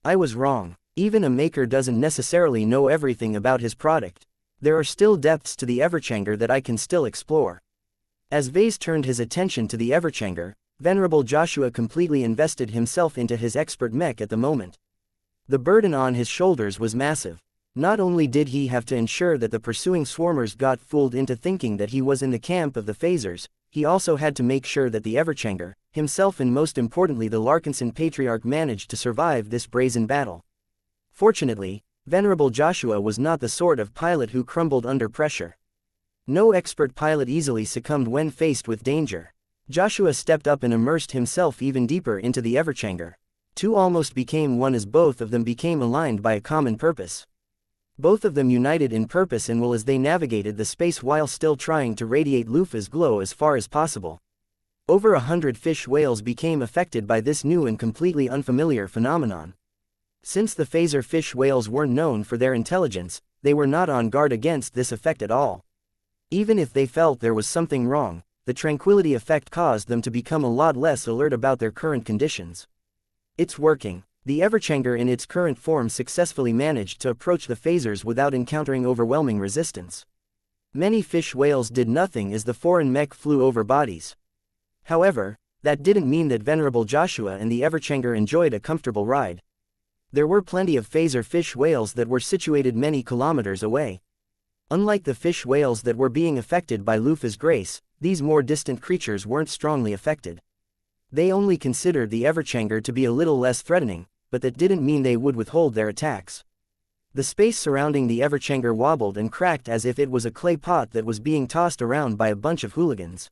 Speaker 1: I was wrong. Even a maker doesn't necessarily know everything about his product. There are still depths to the Everchanger that I can still explore. As Vase turned his attention to the Everchanger, Venerable Joshua completely invested himself into his expert mech at the moment. The burden on his shoulders was massive. Not only did he have to ensure that the pursuing swarmers got fooled into thinking that he was in the camp of the phasers, he also had to make sure that the Everchanger, himself and most importantly the Larkinson Patriarch managed to survive this brazen battle. Fortunately, Venerable Joshua was not the sort of pilot who crumbled under pressure. No expert pilot easily succumbed when faced with danger. Joshua stepped up and immersed himself even deeper into the Everchanger. Two almost became one as both of them became aligned by a common purpose. Both of them united in purpose and will as they navigated the space while still trying to radiate Lufa's glow as far as possible. Over 100 fish whales became affected by this new and completely unfamiliar phenomenon. Since the phaser fish whales weren't known for their intelligence, they were not on guard against this effect at all. Even if they felt there was something wrong, the tranquility effect caused them to become a lot less alert about their current conditions. It's working. The Everchanger in its current form successfully managed to approach the phasers without encountering overwhelming resistance. Many fish whales did nothing as the foreign mech flew over bodies. However, that didn't mean that Venerable Joshua and the Everchanger enjoyed a comfortable ride. There were plenty of phaser fish whales that were situated many kilometers away. Unlike the fish whales that were being affected by Lufa's grace, these more distant creatures weren't strongly affected. They only considered the Everchanger to be a little less threatening, but that didn't mean they would withhold their attacks. The space surrounding the Everchanger wobbled and cracked as if it was a clay pot that was being tossed around by a bunch of hooligans.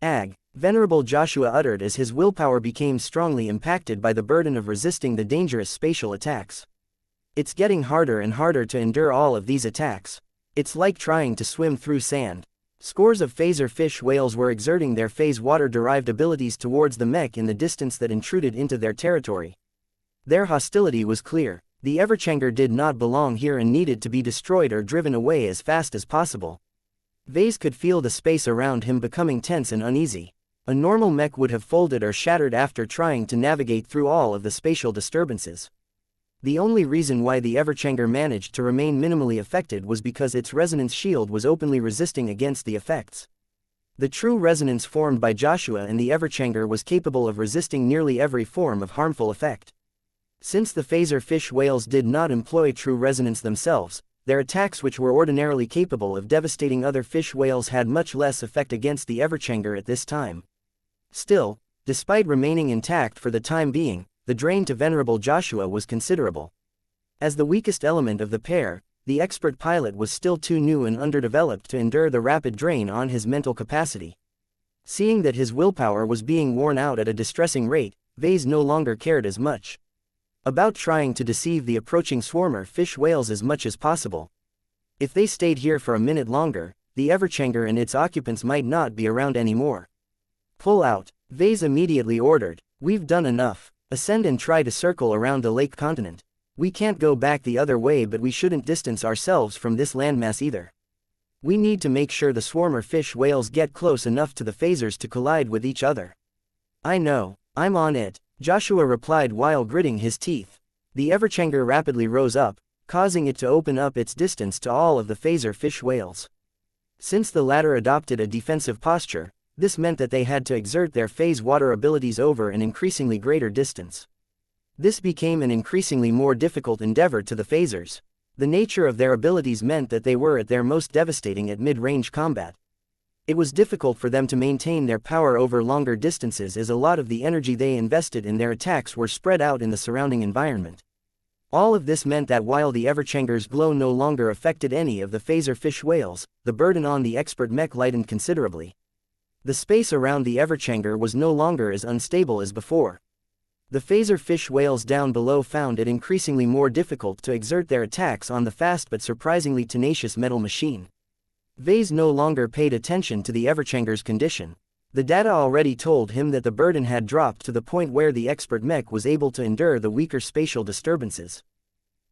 Speaker 1: Ag, Venerable Joshua uttered as his willpower became strongly impacted by the burden of resisting the dangerous spatial attacks. It's getting harder and harder to endure all of these attacks. It's like trying to swim through sand. Scores of phaser fish whales were exerting their phase water-derived abilities towards the mech in the distance that intruded into their territory. Their hostility was clear. The Everchanger did not belong here and needed to be destroyed or driven away as fast as possible. Vase could feel the space around him becoming tense and uneasy. A normal mech would have folded or shattered after trying to navigate through all of the spatial disturbances. The only reason why the Everchanger managed to remain minimally affected was because its resonance shield was openly resisting against the effects. The true resonance formed by Joshua and the Everchanger was capable of resisting nearly every form of harmful effect. Since the phaser fish whales did not employ true resonance themselves, their attacks which were ordinarily capable of devastating other fish whales had much less effect against the Everchanger at this time. Still, despite remaining intact for the time being, the drain to Venerable Joshua was considerable. As the weakest element of the pair, the expert pilot was still too new and underdeveloped to endure the rapid drain on his mental capacity. Seeing that his willpower was being worn out at a distressing rate, Vase no longer cared as much about trying to deceive the approaching swarmer fish whales as much as possible. If they stayed here for a minute longer, the Everchanger and its occupants might not be around anymore. Pull out, Vase immediately ordered. We've done enough. Ascend and try to circle around the lake continent. We can't go back the other way, but we shouldn't distance ourselves from this landmass either. We need to make sure the swarmer fish whales get close enough to the phasers to collide with each other. I know, I'm on it, Joshua replied while gritting his teeth. The Everchanger rapidly rose up, causing it to open up its distance to all of the phaser fish whales. Since the latter adopted a defensive posture, this meant that they had to exert their phase water abilities over an increasingly greater distance. This became an increasingly more difficult endeavor to the phasers. The nature of their abilities meant that they were at their most devastating at mid-range combat. It was difficult for them to maintain their power over longer distances as a lot of the energy they invested in their attacks were spread out in the surrounding environment. All of this meant that while the Everchanger's glow no longer affected any of the phaser fish whales, the burden on the expert mech lightened considerably. The space around the Everchanger was no longer as unstable as before. The phaser fish whales down below found it increasingly more difficult to exert their attacks on the fast but surprisingly tenacious metal machine. Vase no longer paid attention to the Everchanger's condition. The data already told him that the burden had dropped to the point where the expert mech was able to endure the weaker spatial disturbances.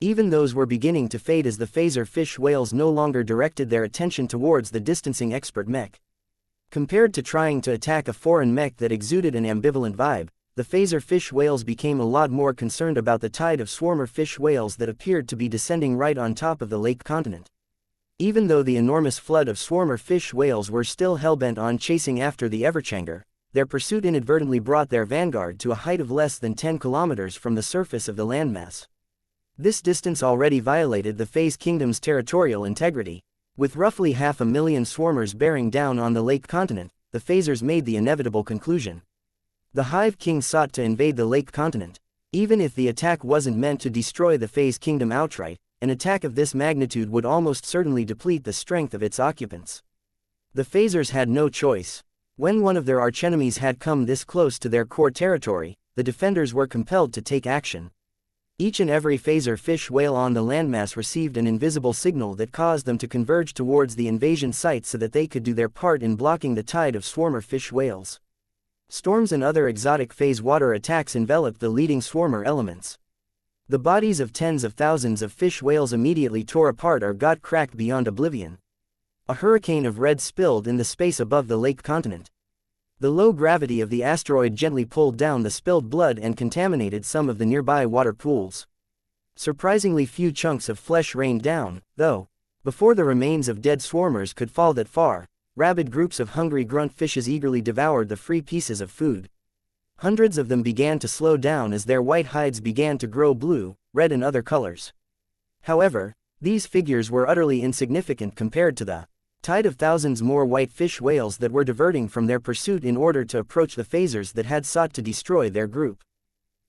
Speaker 1: Even those were beginning to fade as the phaser fish whales no longer directed their attention towards the distancing expert mech. Compared to trying to attack a foreign mech that exuded an ambivalent vibe, the phaser fish whales became a lot more concerned about the tide of swarmer fish whales that appeared to be descending right on top of the lake continent. Even though the enormous flood of swarmer fish whales were still hellbent on chasing after the Everchanger, their pursuit inadvertently brought their vanguard to a height of less than 10 kilometers from the surface of the landmass. This distance already violated the Phase Kingdom's territorial integrity. With roughly 500,000 swarmers bearing down on the lake continent, the phasers made the inevitable conclusion. The Hive King sought to invade the lake continent. Even if the attack wasn't meant to destroy the Phase Kingdom outright, an attack of this magnitude would almost certainly deplete the strength of its occupants. The phasers had no choice. When one of their archenemies had come this close to their core territory, the defenders were compelled to take action. Each and every phaser fish whale on the landmass received an invisible signal that caused them to converge towards the invasion site so that they could do their part in blocking the tide of swarmer fish whales. Storms and other exotic phase water attacks enveloped the leading swarmer elements. The bodies of tens of thousands of fish whales immediately tore apart or got cracked beyond oblivion. A hurricane of red spilled in the space above the lake continent. The low gravity of the asteroid gently pulled down the spilled blood and contaminated some of the nearby water pools. Surprisingly few chunks of flesh rained down, though. Before the remains of dead swarmers could fall that far, rabid groups of hungry grunt fishes eagerly devoured the free pieces of food. Hundreds of them began to slow down as their white hides began to grow blue, red and other colors. However, these figures were utterly insignificant compared to the tide of thousands more white fish whales that were diverting from their pursuit in order to approach the phasers that had sought to destroy their group.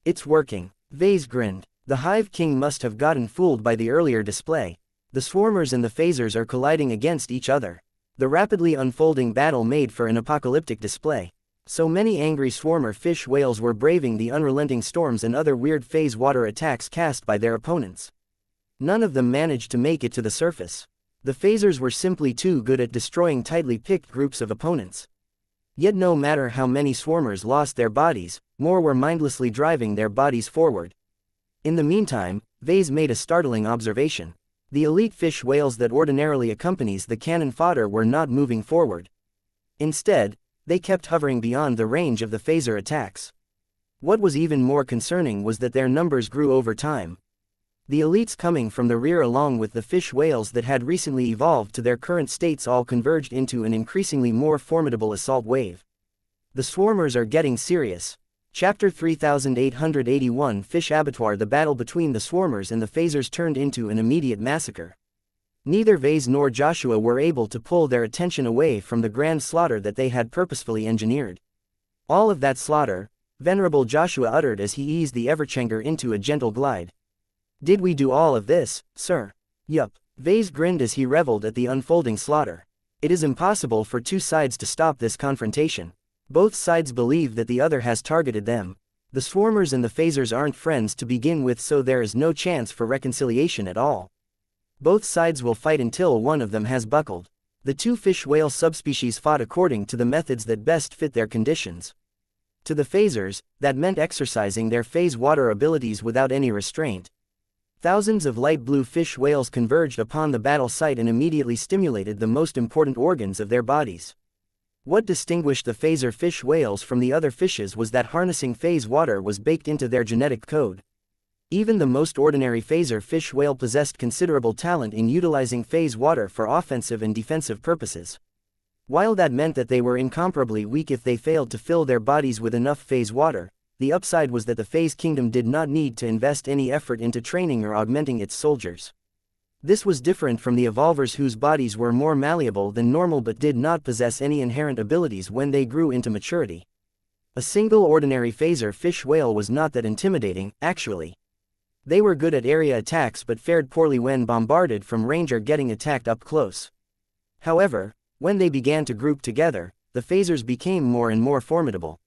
Speaker 1: It's working. Vase grinned. The Hive King must have gotten fooled by the earlier display. The swarmers and the phasers are colliding against each other. The rapidly unfolding battle made for an apocalyptic display. So many angry swarmer fish whales were braving the unrelenting storms and other weird phase water attacks cast by their opponents. None of them managed to make it to the surface. The phasers were simply too good at destroying tightly picked groups of opponents. Yet no matter how many swarmers lost their bodies, more were mindlessly driving their bodies forward. In the meantime, Vase made a startling observation. The elite fish whales that ordinarily accompanies the cannon fodder were not moving forward. Instead, they kept hovering beyond the range of the phaser attacks. What was even more concerning was that their numbers grew over time. The elites coming from the rear along with the fish whales that had recently evolved to their current states all converged into an increasingly more formidable assault wave. The swarmers are getting serious. Chapter 3881 Fish Abattoir. The battle between the swarmers and the phasers turned into an immediate massacre. Neither Vase nor Joshua were able to pull their attention away from the grand slaughter that they had purposefully engineered. All of that slaughter, Venerable Joshua uttered as he eased the Everchanger into a gentle glide. Did we do all of this, sir? Yup. Vase grinned as he reveled at the unfolding slaughter. It is impossible for two sides to stop this confrontation. Both sides believe that the other has targeted them. The swarmers and the phasers aren't friends to begin with, so there is no chance for reconciliation at all. Both sides will fight until one of them has buckled. The two fish whale subspecies fought according to the methods that best fit their conditions. To the phasers, that meant exercising their phase water abilities without any restraint. Thousands of light blue fish whales converged upon the battle site and immediately stimulated the most important organs of their bodies. What distinguished the phaser fish whales from the other fishes was that harnessing phase water was baked into their genetic code. Even the most ordinary phaser fish whale possessed considerable talent in utilizing phase water for offensive and defensive purposes. While that meant that they were incomparably weak if they failed to fill their bodies with enough phase water, the upside was that the Phase Kingdom did not need to invest any effort into training or augmenting its soldiers. This was different from the evolvers whose bodies were more malleable than normal but did not possess any inherent abilities when they grew into maturity. A single ordinary phaser fish whale was not that intimidating, actually. They were good at area attacks but fared poorly when bombarded from range or getting attacked up close. However, when they began to group together, the phasers became more and more formidable.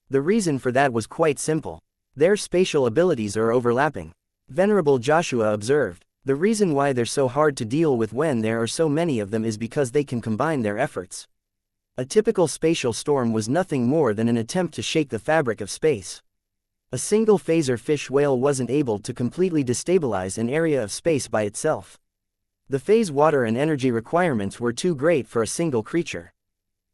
Speaker 1: The reason for that was quite simple. Their spatial abilities are overlapping. Venerable Joshua observed, the reason why they're so hard to deal with when there are so many of them is because they can combine their efforts. A typical spatial storm was nothing more than an attempt to shake the fabric of space. A single phaser fish whale wasn't able to completely destabilize an area of space by itself. The phase water and energy requirements were too great for a single creature.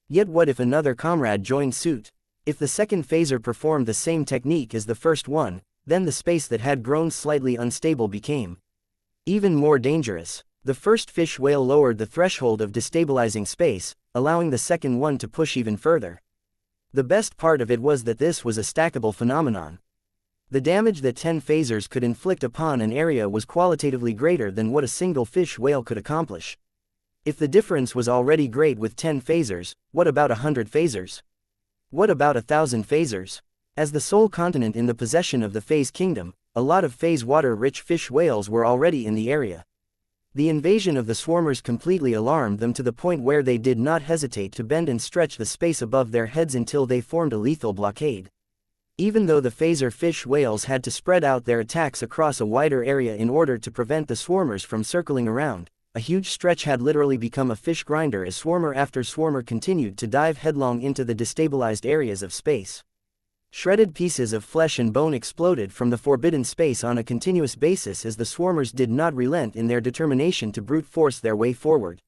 Speaker 1: Yet what if another comrade joined suit? If the second phaser performed the same technique as the first one, then the space that had grown slightly unstable became even more dangerous. The first fish whale lowered the threshold of destabilizing space, allowing the second one to push even further. The best part of it was that this was a stackable phenomenon. The damage that 10 phasers could inflict upon an area was qualitatively greater than what a single fish whale could accomplish. If the difference was already great with 10 phasers, what about 100 phasers? What about 1,000 phasers? As the sole continent in the possession of the Phase Kingdom, a lot of phase water-rich fish whales were already in the area. The invasion of the swarmers completely alarmed them to the point where they did not hesitate to bend and stretch the space above their heads until they formed a lethal blockade. Even though the phaser fish whales had to spread out their attacks across a wider area in order to prevent the swarmers from circling around, a huge stretch had literally become a fish grinder as swarmer after swarmer continued to dive headlong into the destabilized areas of space. Shredded pieces of flesh and bone exploded from the forbidden space on a continuous basis as the swarmers did not relent in their determination to brute force their way forward.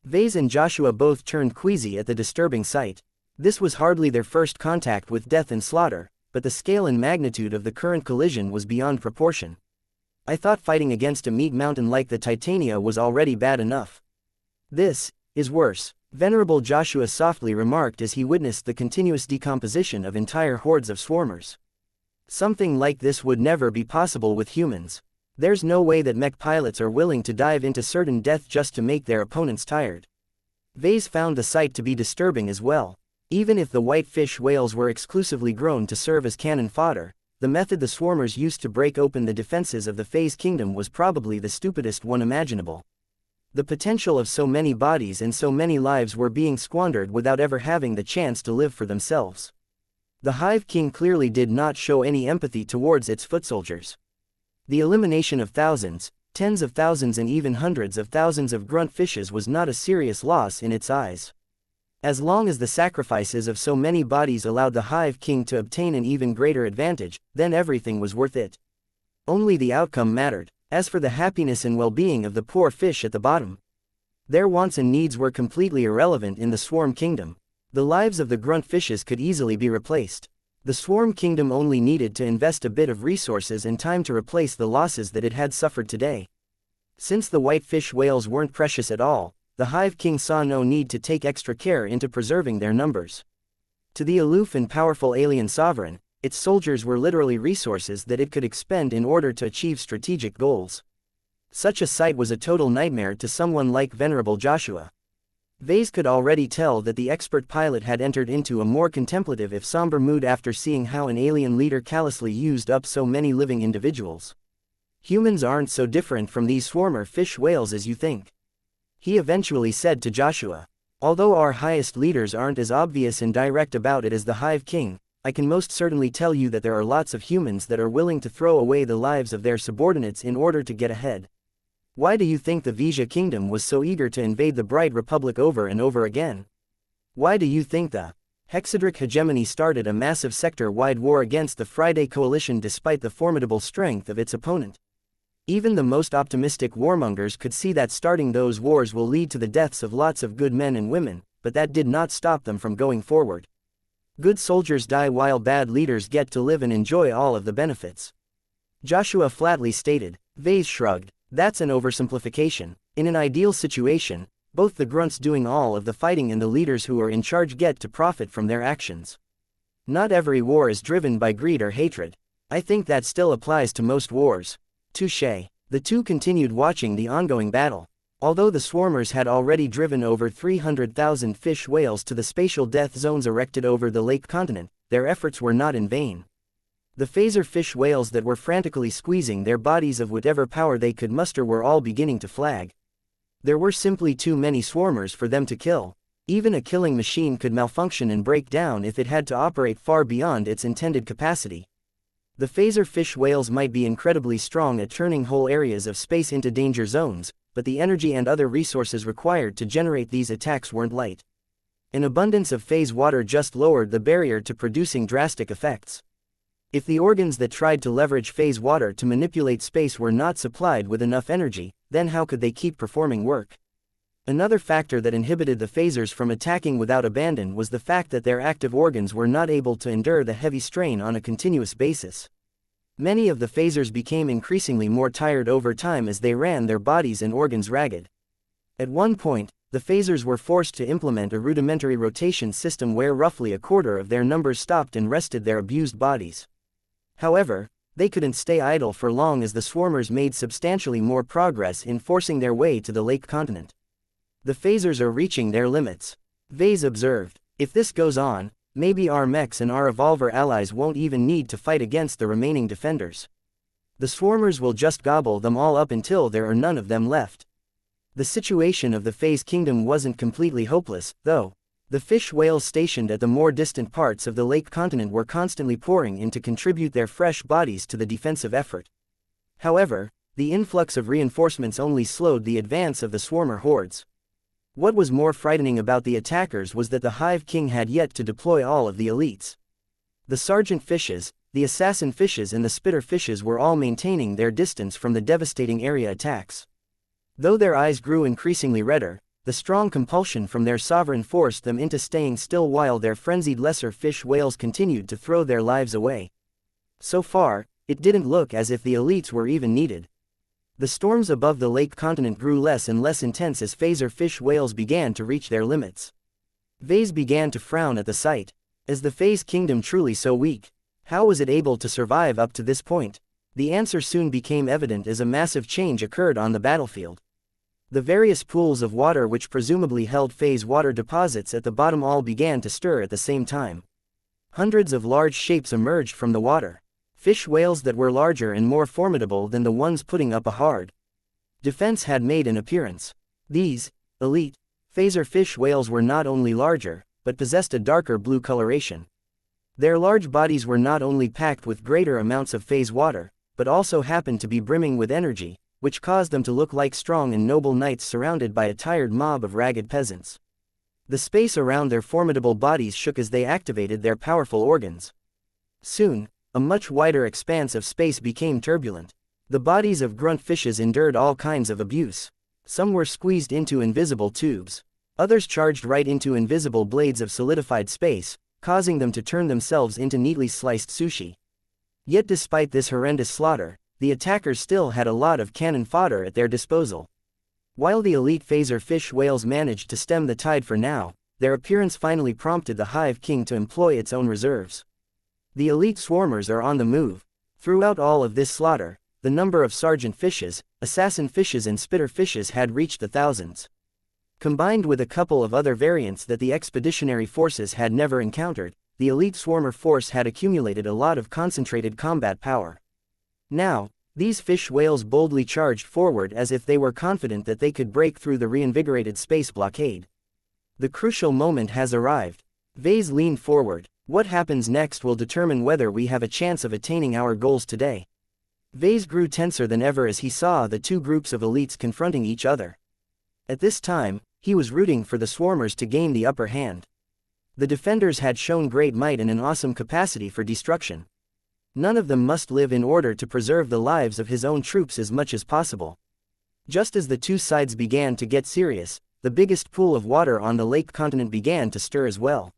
Speaker 1: Vase and Joshua both turned queasy at the disturbing sight. This was hardly their first contact with death and slaughter, but the scale and magnitude of the current collision was beyond proportion. I thought fighting against a meat mountain like the Titania was already bad enough. This is worse, Venerable Joshua softly remarked as he witnessed the continuous decomposition of entire hordes of swarmers. Something like this would never be possible with humans. There's no way that mech pilots are willing to dive into certain death just to make their opponents tired. Vase found the sight to be disturbing as well. Even if the white fish whales were exclusively grown to serve as cannon fodder, the method the swarmers used to break open the defenses of the Phase Kingdom was probably the stupidest one imaginable. The potential of so many bodies and so many lives were being squandered without ever having the chance to live for themselves. The Hive King clearly did not show any empathy towards its foot soldiers. The elimination of thousands, tens of thousands and even hundreds of thousands of grunt fishes was not a serious loss in its eyes. As long as the sacrifices of so many bodies allowed the Hive King to obtain an even greater advantage, then everything was worth it. Only the outcome mattered. As for the happiness and well-being of the poor fish at the bottom, their wants and needs were completely irrelevant in the Swarm Kingdom. The lives of the grunt fishes could easily be replaced. The Swarm Kingdom only needed to invest a bit of resources and time to replace the losses that it had suffered today. Since the white fish whales weren't precious at all, the Hive King saw no need to take extra care into preserving their numbers. To the aloof and powerful alien sovereign, its soldiers were literally resources that it could expend in order to achieve strategic goals. Such a sight was a total nightmare to someone like Venerable Joshua. Vase could already tell that the expert pilot had entered into a more contemplative if somber mood after seeing how an alien leader callously used up so many living individuals. Humans aren't so different from these swarmer fish whales as you think, he eventually said to Joshua. Although our highest leaders aren't as obvious and direct about it as the Hive King, I can most certainly tell you that there are lots of humans that are willing to throw away the lives of their subordinates in order to get ahead. Why do you think the Vija Kingdom was so eager to invade the Bright Republic over and over again? Why do you think the Hexadric hegemony started a massive sector-wide war against the Friday Coalition despite the formidable strength of its opponent? Even the most optimistic warmongers could see that starting those wars will lead to the deaths of lots of good men and women, but that did not stop them from going forward. Good soldiers die while bad leaders get to live and enjoy all of the benefits, Joshua flatly stated. Vase shrugged. That's an oversimplification. In an ideal situation, both the grunts doing all of the fighting and the leaders who are in charge get to profit from their actions. Not every war is driven by greed or hatred. I think that still applies to most wars. Touché. The two continued watching the ongoing battle. Although the swarmers had already driven over 300,000 fish whales to the spatial death zones erected over the lake continent, their efforts were not in vain. The phaser fish whales that were frantically squeezing their bodies of whatever power they could muster were all beginning to flag. There were simply too many swarmers for them to kill. Even a killing machine could malfunction and break down if it had to operate far beyond its intended capacity. The phaser fish whales might be incredibly strong at turning whole areas of space into danger zones, but the energy and other resources required to generate these attacks weren't light. An abundance of phase water just lowered the barrier to producing drastic effects. If the organs that tried to leverage phase water to manipulate space were not supplied with enough energy, then how could they keep performing work? Another factor that inhibited the phasers from attacking without abandon was the fact that their active organs were not able to endure the heavy strain on a continuous basis. Many of the phasers became increasingly more tired over time as they ran their bodies and organs ragged. At one point, the phasers were forced to implement a rudimentary rotation system where roughly a quarter of their numbers stopped and rested their abused bodies. However, they couldn't stay idle for long as the swarmers made substantially more progress in forcing their way to the lake continent. The phasers are reaching their limits. Vase observed. If this goes on, maybe our mechs and our evolver allies won't even need to fight against the remaining defenders. The swarmers will just gobble them all up until there are none of them left. The situation of the Phase Kingdom wasn't completely hopeless, though. The fish whales stationed at the more distant parts of the lake continent were constantly pouring in to contribute their fresh bodies to the defensive effort. However, the influx of reinforcements only slowed the advance of the swarmer hordes. What was more frightening about the attackers was that the Hive King had yet to deploy all of the elites. The sergeant fishes, the assassin fishes and the spitter fishes were all maintaining their distance from the devastating area attacks. Though their eyes grew increasingly redder, the strong compulsion from their sovereign forced them into staying still while their frenzied lesser fish whales continued to throw their lives away. So far, it didn't look as if the elites were even needed. The storms above the lake continent grew less and less intense as phaser fish whales began to reach their limits. Vase began to frown at the sight. Is the Phase Kingdom truly so weak? How was it able to survive up to this point? The answer soon became evident as a massive change occurred on the battlefield. The various pools of water which presumably held phase water deposits at the bottom all began to stir at the same time. Hundreds of large shapes emerged from the water. Fish whales that were larger and more formidable than the ones putting up a hard defense had made an appearance. These elite phaser fish whales were not only larger, but possessed a darker blue coloration. Their large bodies were not only packed with greater amounts of phase water, but also happened to be brimming with energy, which caused them to look like strong and noble knights surrounded by a tired mob of ragged peasants. The space around their formidable bodies shook as they activated their powerful organs. Soon, a much wider expanse of space became turbulent. The bodies of grunt fishes endured all kinds of abuse. Some were squeezed into invisible tubes. Others charged right into invisible blades of solidified space, causing them to turn themselves into neatly sliced sushi. Yet despite this horrendous slaughter, the attackers still had a lot of cannon fodder at their disposal. While the elite phaser fish whales managed to stem the tide for now, their appearance finally prompted the Hive King to employ its own reserves. The elite swarmers are on the move. Throughout all of this slaughter, the number of sergeant fishes, assassin fishes and spitter fishes had reached the thousands. Combined with a couple of other variants that the expeditionary forces had never encountered, the elite swarmer force had accumulated a lot of concentrated combat power. Now, these fish whales boldly charged forward as if they were confident that they could break through the reinvigorated space blockade. The crucial moment has arrived. Vase leaned forward. What happens next will determine whether we have a chance of attaining our goals today. Vase grew tenser than ever as he saw the two groups of elites confronting each other. At this time, he was rooting for the swarmers to gain the upper hand. The defenders had shown great might and an awesome capacity for destruction. None of them must live in order to preserve the lives of his own troops as much as possible. Just as the two sides began to get serious, the biggest pool of water on the lake continent began to stir as well.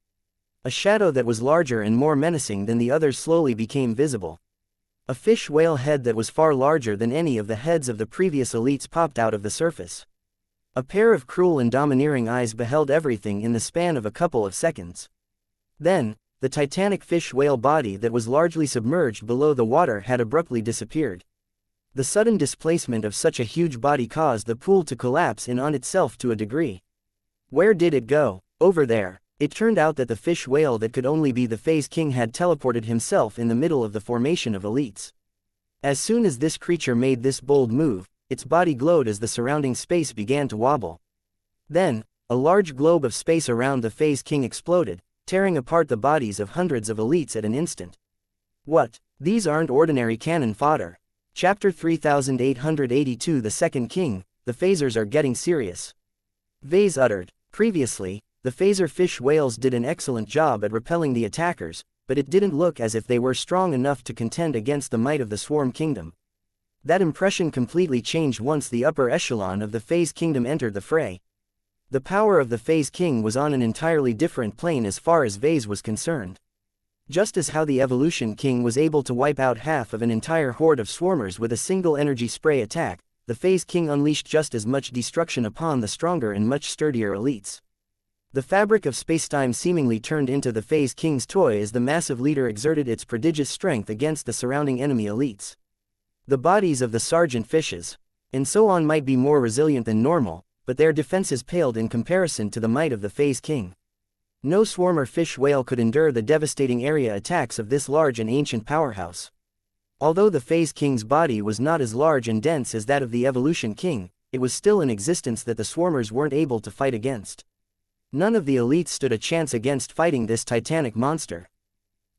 Speaker 1: A shadow that was larger and more menacing than the others slowly became visible. A fish whale head that was far larger than any of the heads of the previous elites popped out of the surface. A pair of cruel and domineering eyes beheld everything in the span of a couple of seconds. Then, the titanic fish whale body that was largely submerged below the water had abruptly disappeared. The sudden displacement of such a huge body caused the pool to collapse in on itself to a degree. Where did it go? Over there. It turned out that the fish whale that could only be the Phase King had teleported himself in the middle of the formation of elites. As soon as this creature made this bold move, its body glowed as the surrounding space began to wobble. Then, a large globe of space around the Phase King exploded, tearing apart the bodies of hundreds of elites at an instant. What? These aren't ordinary cannon fodder. Chapter 3882 The Second King, the phasers are getting serious. Vase uttered. Previously, the phaser fish whales did an excellent job at repelling the attackers, but it didn't look as if they were strong enough to contend against the might of the Swarm Kingdom. That impression completely changed once the upper echelon of the Phase Kingdom entered the fray. The power of the Phase King was on an entirely different plane as far as Vase was concerned. Just as how the Evolution King was able to wipe out half of an entire horde of swarmers with a single energy spray attack, the Phase King unleashed just as much destruction upon the stronger and much sturdier elites. The fabric of spacetime seemingly turned into the Phase King's toy as the massive leader exerted its prodigious strength against the surrounding enemy elites. The bodies of the sergeant fishes, and so on, might be more resilient than normal, but their defenses paled in comparison to the might of the Phase King. No swarmer fish whale could endure the devastating area attacks of this large and ancient powerhouse. Although the Phase King's body was not as large and dense as that of the Evolution King, it was still an existence that the swarmers weren't able to fight against. None of the elites stood a chance against fighting this titanic monster.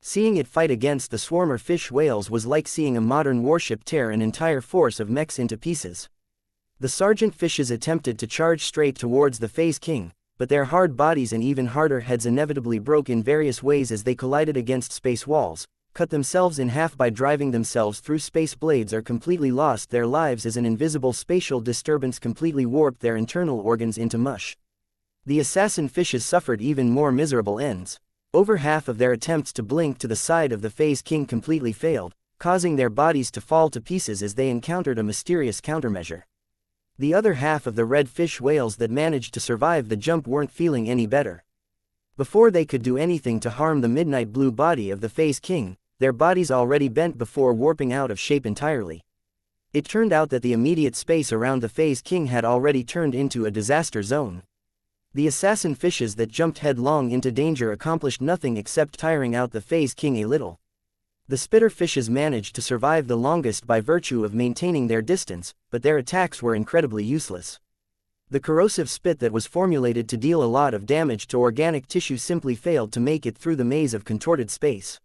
Speaker 1: Seeing it fight against the swarmer fish whales was like seeing a modern warship tear an entire force of mechs into pieces. The sergeant fishes attempted to charge straight towards the Phase King, but their hard bodies and even harder heads inevitably broke in various ways as they collided against space walls, cut themselves in half by driving themselves through space blades, or completely lost their lives as an invisible spatial disturbance completely warped their internal organs into mush. The assassin fishes suffered even more miserable ends. Over half of their attempts to blink to the side of the Phase King completely failed, causing their bodies to fall to pieces as they encountered a mysterious countermeasure. The other half of the red fish whales that managed to survive the jump weren't feeling any better. Before they could do anything to harm the midnight blue body of the Phase King, their bodies already bent before warping out of shape entirely. It turned out that the immediate space around the Phase King had already turned into a disaster zone. The assassin fishes that jumped headlong into danger accomplished nothing except tiring out the Phase King a little. The spitter fishes managed to survive the longest by virtue of maintaining their distance, but their attacks were incredibly useless. The corrosive spit that was formulated to deal a lot of damage to organic tissue simply failed to make it through the maze of contorted space.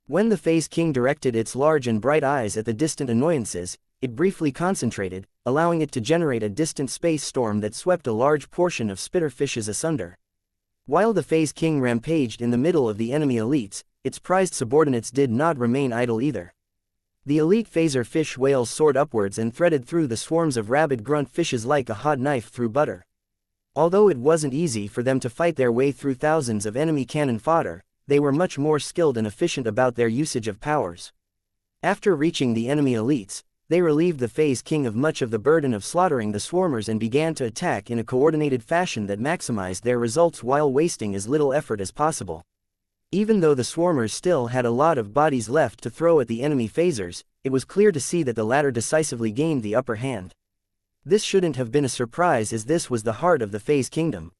Speaker 1: When the Phase King directed its large and bright eyes at the distant annoyances, it briefly concentrated, allowing it to generate a distant space storm that swept a large portion of spitter fishes asunder. While the Phase King rampaged in the middle of the enemy elites, its prized subordinates did not remain idle either. The elite phaser fish whales soared upwards and threaded through the swarms of rabid grunt fishes like a hot knife through butter. Although it wasn't easy for them to fight their way through thousands of enemy cannon fodder, they were much more skilled and efficient about their usage of powers. After reaching the enemy elites, they relieved the Phase King of much of the burden of slaughtering the swarmers and began to attack in a coordinated fashion that maximized their results while wasting as little effort as possible. Even though the swarmers still had a lot of bodies left to throw at the enemy phasers, it was clear to see that the latter decisively gained the upper hand. This shouldn't have been a surprise, as this was the heart of the Phase Kingdom.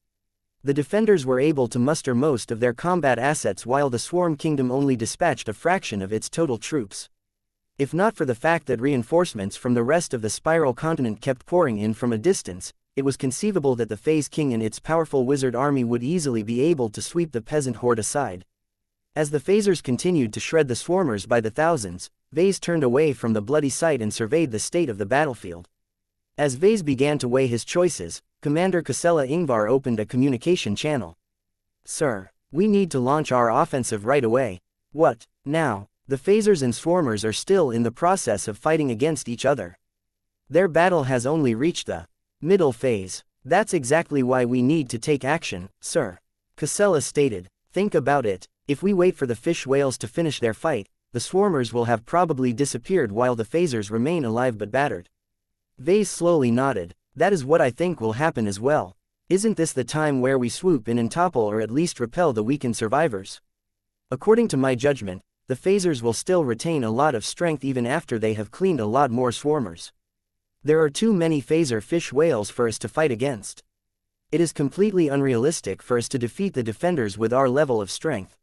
Speaker 1: The defenders were able to muster most of their combat assets while the Swarm Kingdom only dispatched a fraction of its total troops. If not for the fact that reinforcements from the rest of the Spiral Continent kept pouring in from a distance, it was conceivable that the Phase King and its powerful wizard army would easily be able to sweep the peasant horde aside. As the phasers continued to shred the swarmers by the thousands, Vase turned away from the bloody sight and surveyed the state of the battlefield. As Vase began to weigh his choices, Commander Casella Ingvar opened a communication channel. "Sir, we need to launch our offensive right away." "What, now?" "The phasers and swarmers are still in the process of fighting against each other. Their battle has only reached the middle phase. That's exactly why we need to take action, sir," Casella stated. "Think about it. If we wait for the fish whales to finish their fight, the swarmers will have probably disappeared while the phasers remain alive but battered." Vase slowly nodded. "That is what I think will happen as well. Isn't this the time where we swoop in and topple or at least repel the weakened survivors? According to my judgment, the phasers will still retain a lot of strength even after they have cleaned a lot more swarmers. There are too many phaser fish whales for us to fight against. It is completely unrealistic for us to defeat the defenders with our level of strength.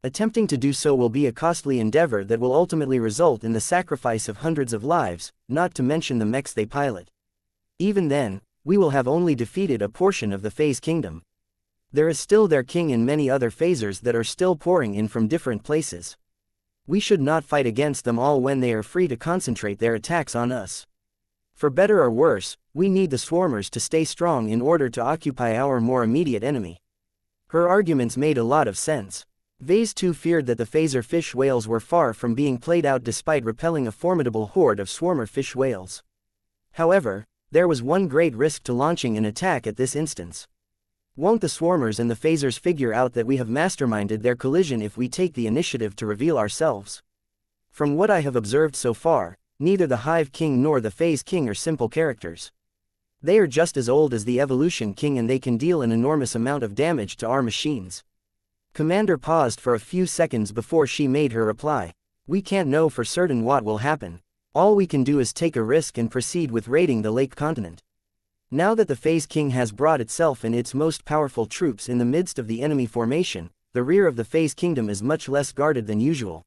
Speaker 1: Attempting to do so will be a costly endeavor that will ultimately result in the sacrifice of hundreds of lives, not to mention the mechs they pilot. Even then, we will have only defeated a portion of the Phase Kingdom. There is still their king and many other phasers that are still pouring in from different places. We should not fight against them all when they are free to concentrate their attacks on us. For better or worse, we need the swarmers to stay strong in order to occupy our more immediate enemy. Her arguments made a lot of sense. Vase too feared that the phaser fish whales were far from being played out despite repelling a formidable horde of swarmer fish whales. However, there was one great risk to launching an attack at this instance. Won't the swarmers and the phasers figure out that we have masterminded their collision if we take the initiative to reveal ourselves? From what I have observed so far, neither the Hive King nor the Phase King are simple characters. They are just as old as the Evolution King, and they can deal an enormous amount of damage to our machines. Commander paused for a few seconds before she made her reply. We can't know for certain what will happen. All we can do is take a risk and proceed with raiding the Lake Continent. Now that the Phase King has brought itself and its most powerful troops in the midst of the enemy formation, the rear of the Phase Kingdom is much less guarded than usual.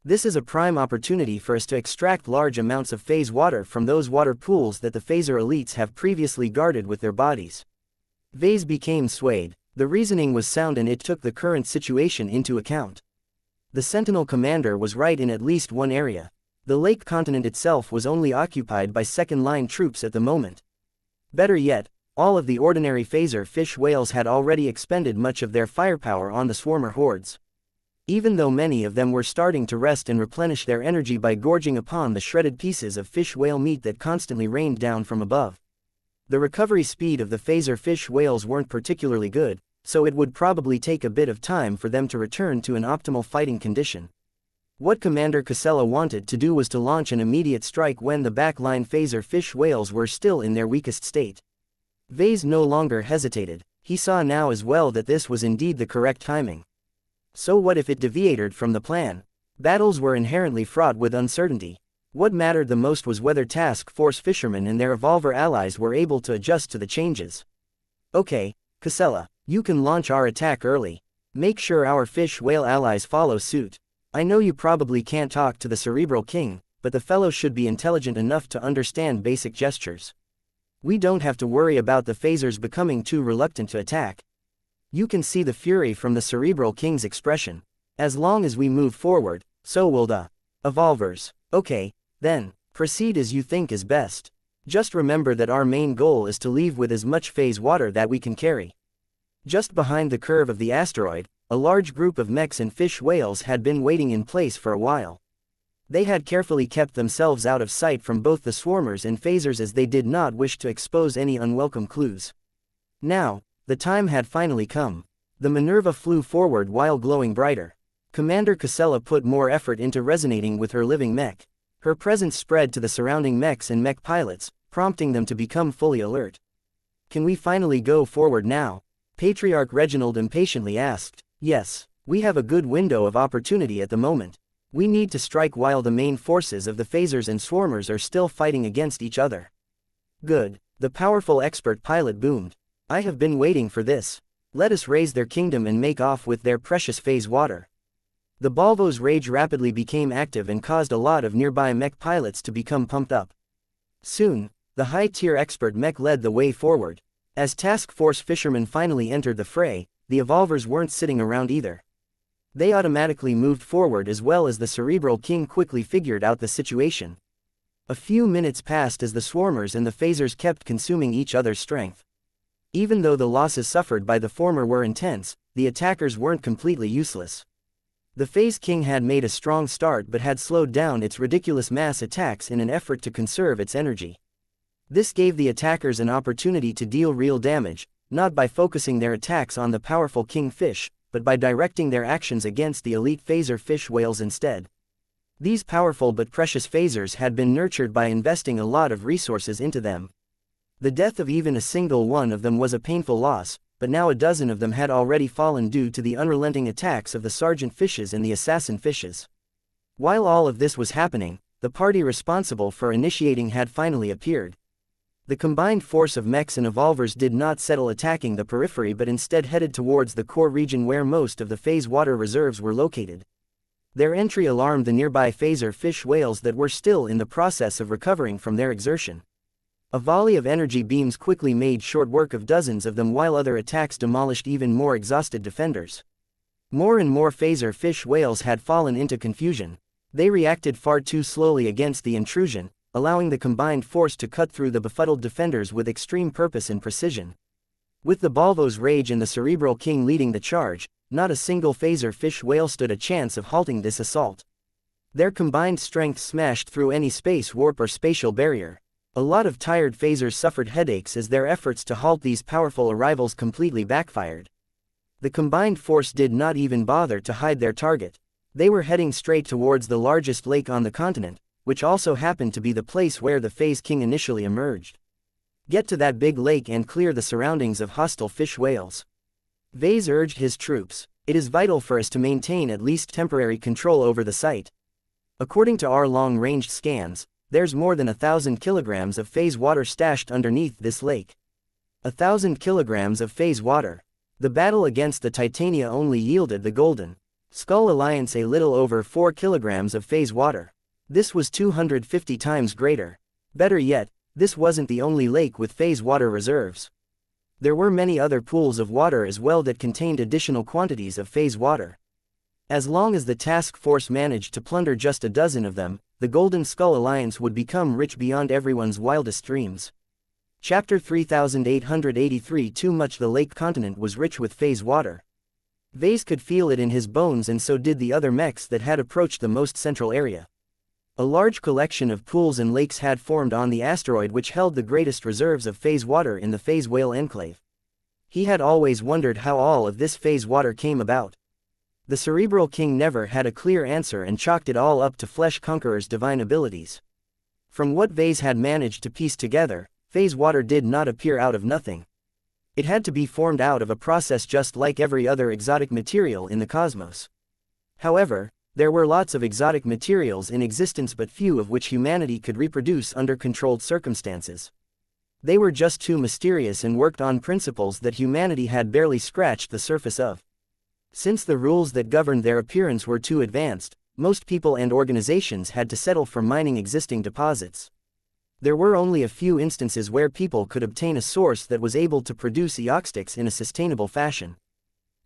Speaker 1: This is a prime opportunity for us to extract large amounts of phase water from those water pools that the phaser elites have previously guarded with their bodies. Vase became swayed. The reasoning was sound and it took the current situation into account. The Sentinel commander was right in at least one area. The Lake Continent itself was only occupied by second-line troops at the moment. Better yet, all of the ordinary phaser fish whales had already expended much of their firepower on the swarmer hordes. Even though many of them were starting to rest and replenish their energy by gorging upon the shredded pieces of fish whale meat that constantly rained down from above. The recovery speed of the phaser fish whales weren't particularly good, so it would probably take a bit of time for them to return to an optimal fighting condition. What Commander Casella wanted to do was to launch an immediate strike when the backline phaser fish whales were still in their weakest state. Vase no longer hesitated. He saw now as well that this was indeed the correct timing. So what if it deviated from the plan? Battles were inherently fraught with uncertainty. What mattered the most was whether Task Force fishermen and their Evolver allies were able to adjust to the changes. Okay, Casella, you can launch our attack early. Make sure our fish whale allies follow suit. I know you probably can't talk to the Cerebral King, but the fellow should be intelligent enough to understand basic gestures. We don't have to worry about the phasers becoming too reluctant to attack. You can see the fury from the Cerebral King's expression. As long as we move forward, so will the Evolvers. Okay, then, proceed as you think is best. Just remember that our main goal is to leave with as much phase water that we can carry. Just behind the curve of the asteroid, a large group of mechs and fish whales had been waiting in place for a while. They had carefully kept themselves out of sight from both the swarmers and phasers as they did not wish to expose any unwelcome clues. Now, the time had finally come. The Minerva flew forward while glowing brighter. Commander Casella put more effort into resonating with her living mech. Her presence spread to the surrounding mechs and mech pilots, prompting them to become fully alert. Can we finally go forward now? Patriarch Reginald impatiently asked. Yes, we have a good window of opportunity at the moment. We need to strike while the main forces of the phasers and swarmers are still fighting against each other. Good, the powerful expert pilot boomed. I have been waiting for this. Let us raise their kingdom and make off with their precious phase water. The Balvo's rage rapidly became active and caused a lot of nearby mech pilots to become pumped up. Soon, the high-tier expert mech led the way forward. As Task Force fishermen finally entered the fray, the Evolvers weren't sitting around either. They automatically moved forward as well as the Cerebral King quickly figured out the situation. A few minutes passed as the swarmers and the phasers kept consuming each other's strength. Even though the losses suffered by the former were intense, the attackers weren't completely useless. The Phase King had made a strong start but had slowed down its ridiculous mass attacks in an effort to conserve its energy. This gave the attackers an opportunity to deal real damage, not by focusing their attacks on the powerful king fish, but by directing their actions against the elite phaser fish whales instead. These powerful but precious phasers had been nurtured by investing a lot of resources into them. The death of even a single one of them was a painful loss, but now a dozen of them had already fallen due to the unrelenting attacks of the sergeant fishes and the assassin fishes. While all of this was happening, the party responsible for initiating had finally appeared. The combined force of mechs and evolvers did not settle attacking the periphery but instead headed towards the core region where most of the phase water reserves were located. Their entry alarmed the nearby phaser fish whales that were still in the process of recovering from their exertion. A volley of energy beams quickly made short work of dozens of them while other attacks demolished even more exhausted defenders. More and more phaser fish whales had fallen into confusion. They reacted far too slowly against the intrusion, allowing the combined force to cut through the befuddled defenders with extreme purpose and precision. With the Balvo's rage and the Cerebral King leading the charge, not a single phaser fish whale stood a chance of halting this assault. Their combined strength smashed through any space warp or spatial barrier. A lot of tired phasers suffered headaches as their efforts to halt these powerful arrivals completely backfired. The combined force did not even bother to hide their target. They were heading straight towards the largest lake on the continent, which also happened to be the place where the Phase King initially emerged. Get to that big lake and clear the surroundings of hostile fish whales. Vase urged his troops. It is vital for us to maintain at least temporary control over the site. According to our long-ranged scans, there's more than 1,000 kilograms of phase water stashed underneath this lake. 1,000 kilograms of phase water. The battle against the Titania only yielded the Golden Skull Alliance a little over 4 kilograms of phase water. This was 250 times greater. Better yet, this wasn't the only lake with phase water reserves. There were many other pools of water as well that contained additional quantities of phase water. As long as the task force managed to plunder just a dozen of them, the Golden Skull Alliance would become rich beyond everyone's wildest dreams. Chapter 3883. Too much. The lake continent was rich with phase water. Vase could feel it in his bones, and so did the other mechs that had approached the most central area. A large collection of pools and lakes had formed on the asteroid which held the greatest reserves of phase water in the phase whale enclave. He had always wondered how all of this phase water came about. The Cerebral King never had a clear answer and chalked it all up to Flesh Conqueror's divine abilities. From what Vase had managed to piece together, phase water did not appear out of nothing. It had to be formed out of a process just like every other exotic material in the cosmos. However, there were lots of exotic materials in existence, but few of which humanity could reproduce under controlled circumstances. They were just too mysterious and worked on principles that humanity had barely scratched the surface of. Since the rules that governed their appearance were too advanced, most people and organizations had to settle for mining existing deposits. There were only a few instances where people could obtain a source that was able to produce xianxias in a sustainable fashion.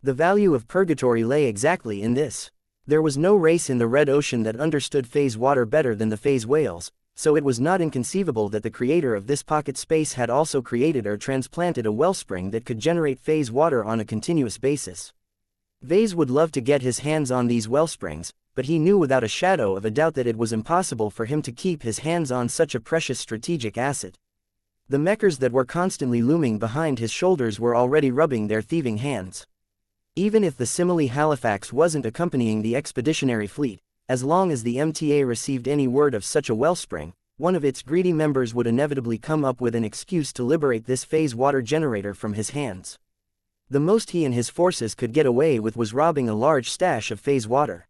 Speaker 1: The value of purgatory lay exactly in this. There was no race in the Red Ocean that understood phase water better than the phase whales, so it was not inconceivable that the creator of this pocket space had also created or transplanted a wellspring that could generate phase water on a continuous basis. Vase would love to get his hands on these wellsprings, but he knew without a shadow of a doubt that it was impossible for him to keep his hands on such a precious strategic asset. The mechers that were constantly looming behind his shoulders were already rubbing their thieving hands. Even if the Simile Halifax wasn't accompanying the expeditionary fleet, as long as the MTA received any word of such a wellspring, one of its greedy members would inevitably come up with an excuse to liberate this phase water generator from his hands. The most he and his forces could get away with was robbing a large stash of phase water.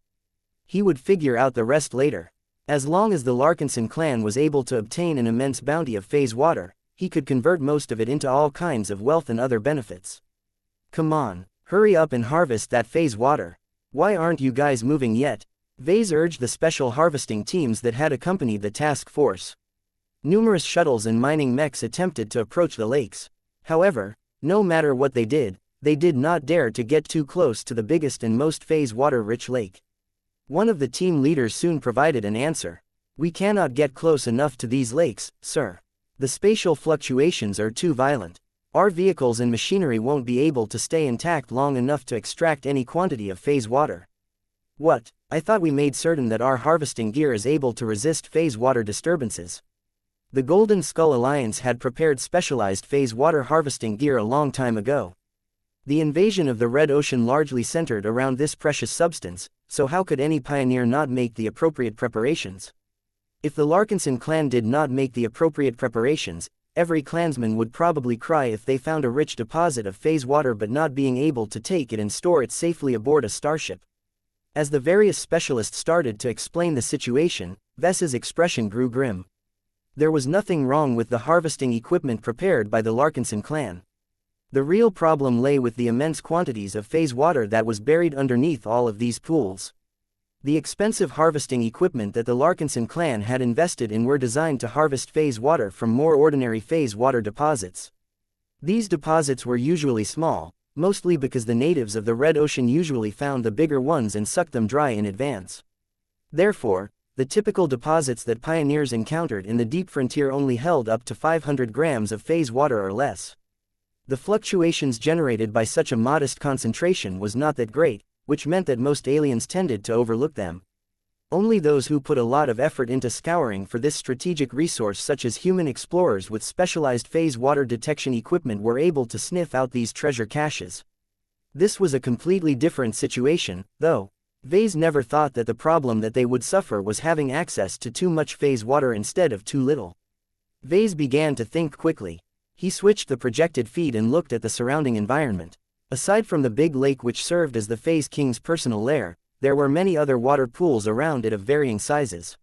Speaker 1: He would figure out the rest later. As long as the Larkinson clan was able to obtain an immense bounty of phase water, he could convert most of it into all kinds of wealth and other benefits. Come on, hurry up and harvest that phase water. Why aren't you guys moving yet? Vase urged the special harvesting teams that had accompanied the task force. Numerous shuttles and mining mechs attempted to approach the lakes. However, no matter what they did not dare to get too close to the biggest and most phase water-rich lake. One of the team leaders soon provided an answer. We cannot get close enough to these lakes, sir. The spatial fluctuations are too violent. Our vehicles and machinery won't be able to stay intact long enough to extract any quantity of phase water. What? I thought we made certain that our harvesting gear is able to resist phase water disturbances. The Golden Skull Alliance had prepared specialized phase water harvesting gear a long time ago. The invasion of the Red Ocean largely centered around this precious substance, so how could any pioneer not make the appropriate preparations? If the Larkinson clan did not make the appropriate preparations, every clansman would probably cry if they found a rich deposit of phase water but not being able to take it and store it safely aboard a starship. As the various specialists started to explain the situation, Vess's expression grew grim. There was nothing wrong with the harvesting equipment prepared by the Larkinson clan. The real problem lay with the immense quantities of phase water that was buried underneath all of these pools. The expensive harvesting equipment that the Larkinson clan had invested in were designed to harvest phase water from more ordinary phase water deposits. These deposits were usually small, mostly because the natives of the Red Ocean usually found the bigger ones and sucked them dry in advance. Therefore, the typical deposits that pioneers encountered in the deep frontier only held up to 500 grams of phase water or less. The fluctuations generated by such a modest concentration was not that great, which meant that most aliens tended to overlook them. Only those who put a lot of effort into scouring for this strategic resource, such as human explorers with specialized phase water detection equipment, were able to sniff out these treasure caches. This was a completely different situation, though. Vase never thought that the problem that they would suffer was having access to too much phase water instead of too little. Vase began to think quickly. He switched the projected feed and looked at the surrounding environment. Aside from the big lake which served as the Phase King's personal lair, there were many other water pools around it of varying sizes.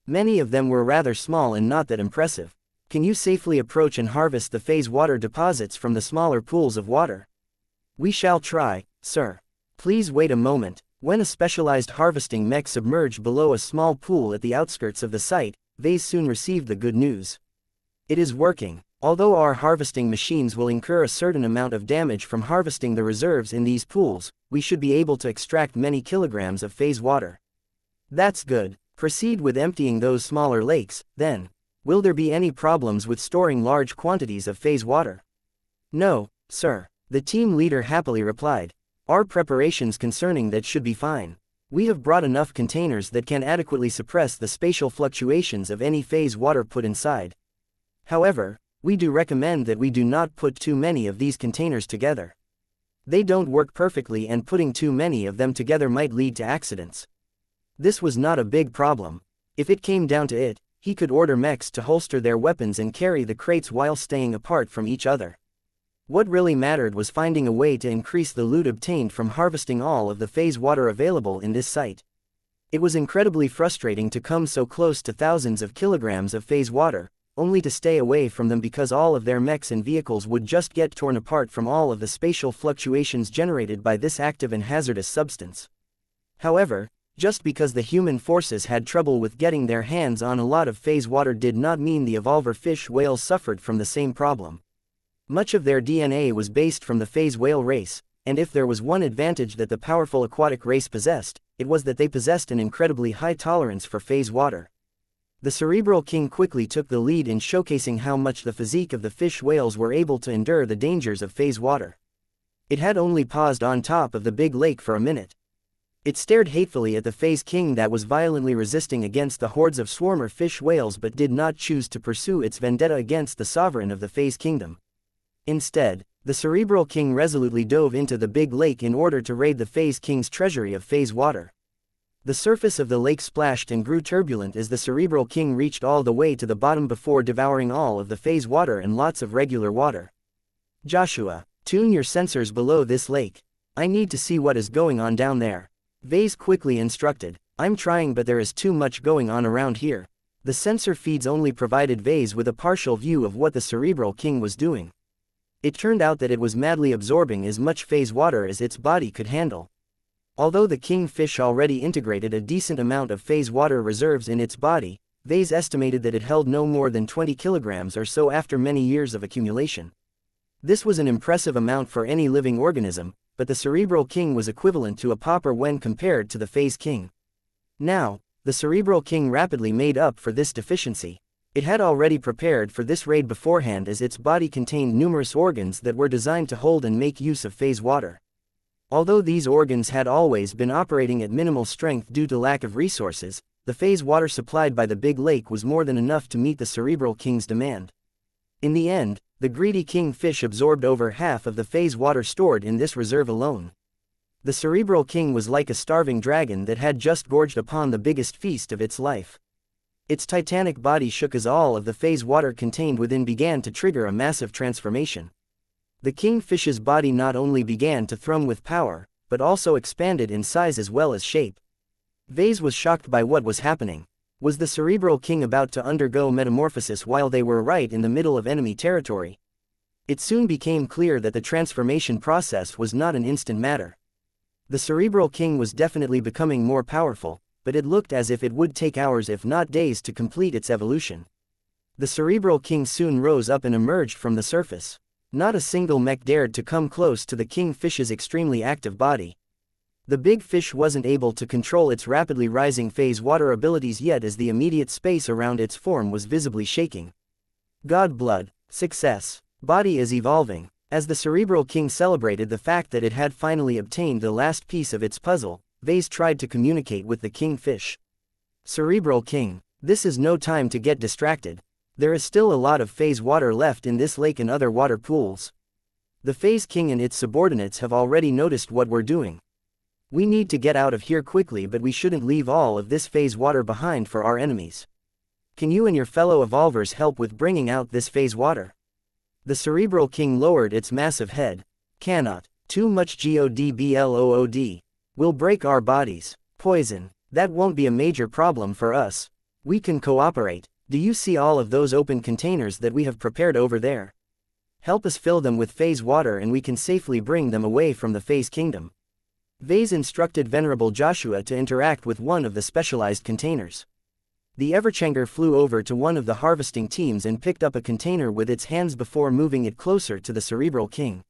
Speaker 1: Many of them were rather small and not that impressive. Can you safely approach and harvest the phase water deposits from the smaller pools of water? We shall try, sir. Please wait a moment. When a specialized harvesting mech submerged below a small pool at the outskirts of the site, Vase soon received the good news. It is working. Although our harvesting machines will incur a certain amount of damage from harvesting the reserves in these pools, we should be able to extract many kilograms of phase water. That's good. Proceed with emptying those smaller lakes, then. Will there be any problems with storing large quantities of phase water? No, sir. The team leader happily replied. Our preparations concerning that should be fine. We have brought enough containers that can adequately suppress the spatial fluctuations of any phase water put inside. However, we do recommend that we do not put too many of these containers together. They don't work perfectly, and putting too many of them together might lead to accidents. This was not a big problem. If it came down to it, he could order mechs to holster their weapons and carry the crates while staying apart from each other. What really mattered was finding a way to increase the loot obtained from harvesting all of the phase water available in this site. It was incredibly frustrating to come so close to thousands of kilograms of phase water, only to stay away from them because all of their mechs and vehicles would just get torn apart from all of the spatial fluctuations generated by this active and hazardous substance. However, just because the human forces had trouble with getting their hands on a lot of phase water did not mean the evolver fish whales suffered from the same problem. Much of their DNA was based from the phase whale race, and if there was one advantage that the powerful aquatic race possessed, it was that they possessed an incredibly high tolerance for phase water. The Cerebral King quickly took the lead in showcasing how much the physique of the fish whales were able to endure the dangers of phase water. It had only paused on top of the big lake for a minute. It stared hatefully at the Phase King that was violently resisting against the hordes of swarmer fish whales, but did not choose to pursue its vendetta against the sovereign of the Phase Kingdom. Instead, the Cerebral King resolutely dove into the big lake in order to raid the Phase King's treasury of phase water. The surface of the lake splashed and grew turbulent as the Cerebral King reached all the way to the bottom before devouring all of the phase water and lots of regular water. Joshua, tune your sensors below this lake. I need to see what is going on down there. Vase quickly instructed. I'm trying, but there is too much going on around here. The sensor feeds only provided Vase with a partial view of what the Cerebral King was doing. It turned out that it was madly absorbing as much phase water as its body could handle. Although the kingfish already integrated a decent amount of phase water reserves in its body, Vase estimated that it held no more than 20 kilograms or so after many years of accumulation. This was an impressive amount for any living organism, but the Cerebral King was equivalent to a pauper when compared to the Phase King. Now, the Cerebral King rapidly made up for this deficiency. It had already prepared for this raid beforehand, as its body contained numerous organs that were designed to hold and make use of phase water. Although these organs had always been operating at minimal strength due to lack of resources, the phase water supplied by the big lake was more than enough to meet the Cerebral King's demand. In the end, the greedy kingfish absorbed over half of the phase water stored in this reserve alone. The Cerebral King was like a starving dragon that had just gorged upon the biggest feast of its life. Its titanic body shook as all of the phase water contained within began to trigger a massive transformation. The kingfish's body not only began to thrum with power, but also expanded in size as well as shape. Vase was shocked by what was happening. Was the Cerebral King about to undergo metamorphosis while they were right in the middle of enemy territory? It soon became clear that the transformation process was not an instant matter. The Cerebral King was definitely becoming more powerful, but it looked as if it would take hours if not days to complete its evolution. The Cerebral King soon rose up and emerged from the surface. Not a single mech dared to come close to the kingfish's extremely active body. The big fish wasn't able to control its rapidly rising phase water abilities yet, as the immediate space around its form was visibly shaking. God blood, success. Body is evolving. As the Cerebral King celebrated the fact that it had finally obtained the last piece of its puzzle, Vase tried to communicate with the kingfish. Cerebral King, this is no time to get distracted. There is still a lot of phase water left in this lake and other water pools. The Phase King and its subordinates have already noticed what we're doing. We need to get out of here quickly, but we shouldn't leave all of this phase water behind for our enemies. Can you and your fellow evolvers help with bringing out this phase water? The Cerebral King lowered its massive head. Cannot. Too much godblood. Will break our bodies. Poison. That won't be a major problem for us. We can cooperate. Do you see all of those open containers that we have prepared over there? Help us fill them with phase water and we can safely bring them away from the Phase Kingdom. Vase instructed Venerable Joshua to interact with one of the specialized containers. The Everchanger flew over to one of the harvesting teams and picked up a container with its hands before moving it closer to the Cerebral King.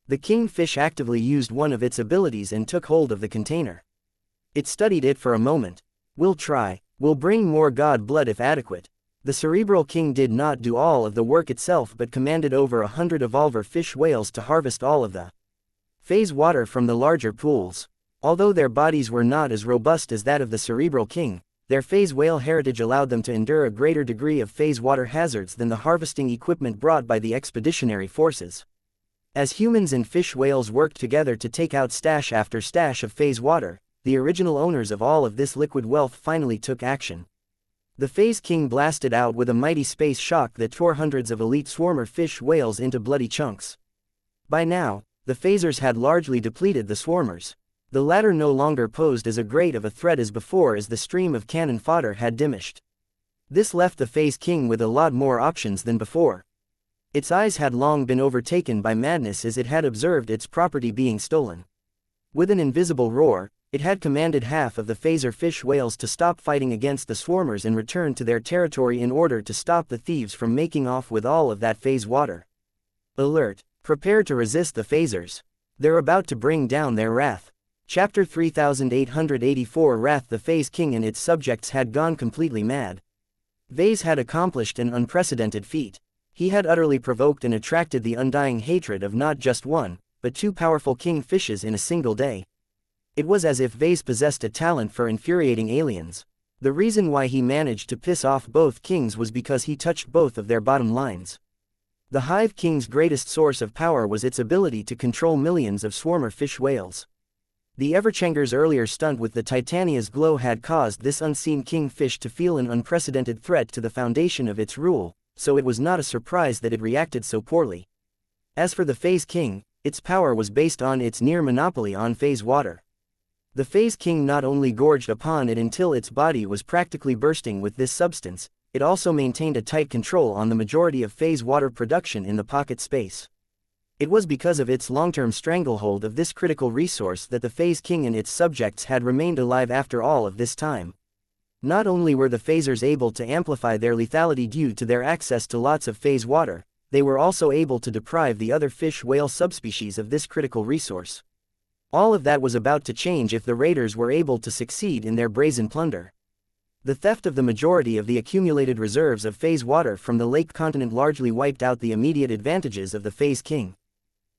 Speaker 1: The kingfish actively used one of its abilities and took hold of the container. It studied it for a moment. We'll try. We'll bring more god blood if adequate. The Cerebral King did not do all of the work itself but commanded over 100 evolver fish whales to harvest all of the phase water from the larger pools. Although their bodies were not as robust as that of the Cerebral King, their phase whale heritage allowed them to endure a greater degree of phase water hazards than the harvesting equipment brought by the expeditionary forces. As humans and fish whales worked together to take out stash after stash of phase water, the original owners of all of this liquid wealth finally took action. The Phase King blasted out with a mighty space shock that tore hundreds of elite swarmer fish whales into bloody chunks. By now, the phasers had largely depleted the swarmers. The latter no longer posed as great of a threat as before, as the stream of cannon fodder had diminished. This left the Phase King with a lot more options than before. Its eyes had long been overtaken by madness as it had observed its property being stolen. With an invisible roar, it had commanded half of the phaser fish whales to stop fighting against the swarmers and return to their territory in order to stop the thieves from making off with all of that phase water. Alert! Prepare to resist the phasers. They're about to bring down their wrath. Chapter 3884 Wrath. The Phase King and its subjects had gone completely mad. Vase had accomplished an unprecedented feat. He had utterly provoked and attracted the undying hatred of not just one, but two powerful kingfishes in a single day. It was as if Vase possessed a talent for infuriating aliens. The reason why he managed to piss off both kings was because he touched both of their bottom lines. The Hive King's greatest source of power was its ability to control millions of swarmer fish whales. The Everchanger's earlier stunt with the Titania's glow had caused this unseen kingfish to feel an unprecedented threat to the foundation of its rule, so it was not a surprise that it reacted so poorly. As for the Phase King, its power was based on its near monopoly on phase water. The Phase King not only gorged upon it until its body was practically bursting with this substance, it also maintained a tight control on the majority of phase water production in the pocket space. It was because of its long-term stranglehold of this critical resource that the Phase King and its subjects had remained alive after all of this time. Not only were the phasers able to amplify their lethality due to their access to lots of phase water, they were also able to deprive the other fish whale subspecies of this critical resource. All of that was about to change if the raiders were able to succeed in their brazen plunder. The theft of the majority of the accumulated reserves of phase water from the lake continent largely wiped out the immediate advantages of the Phase King.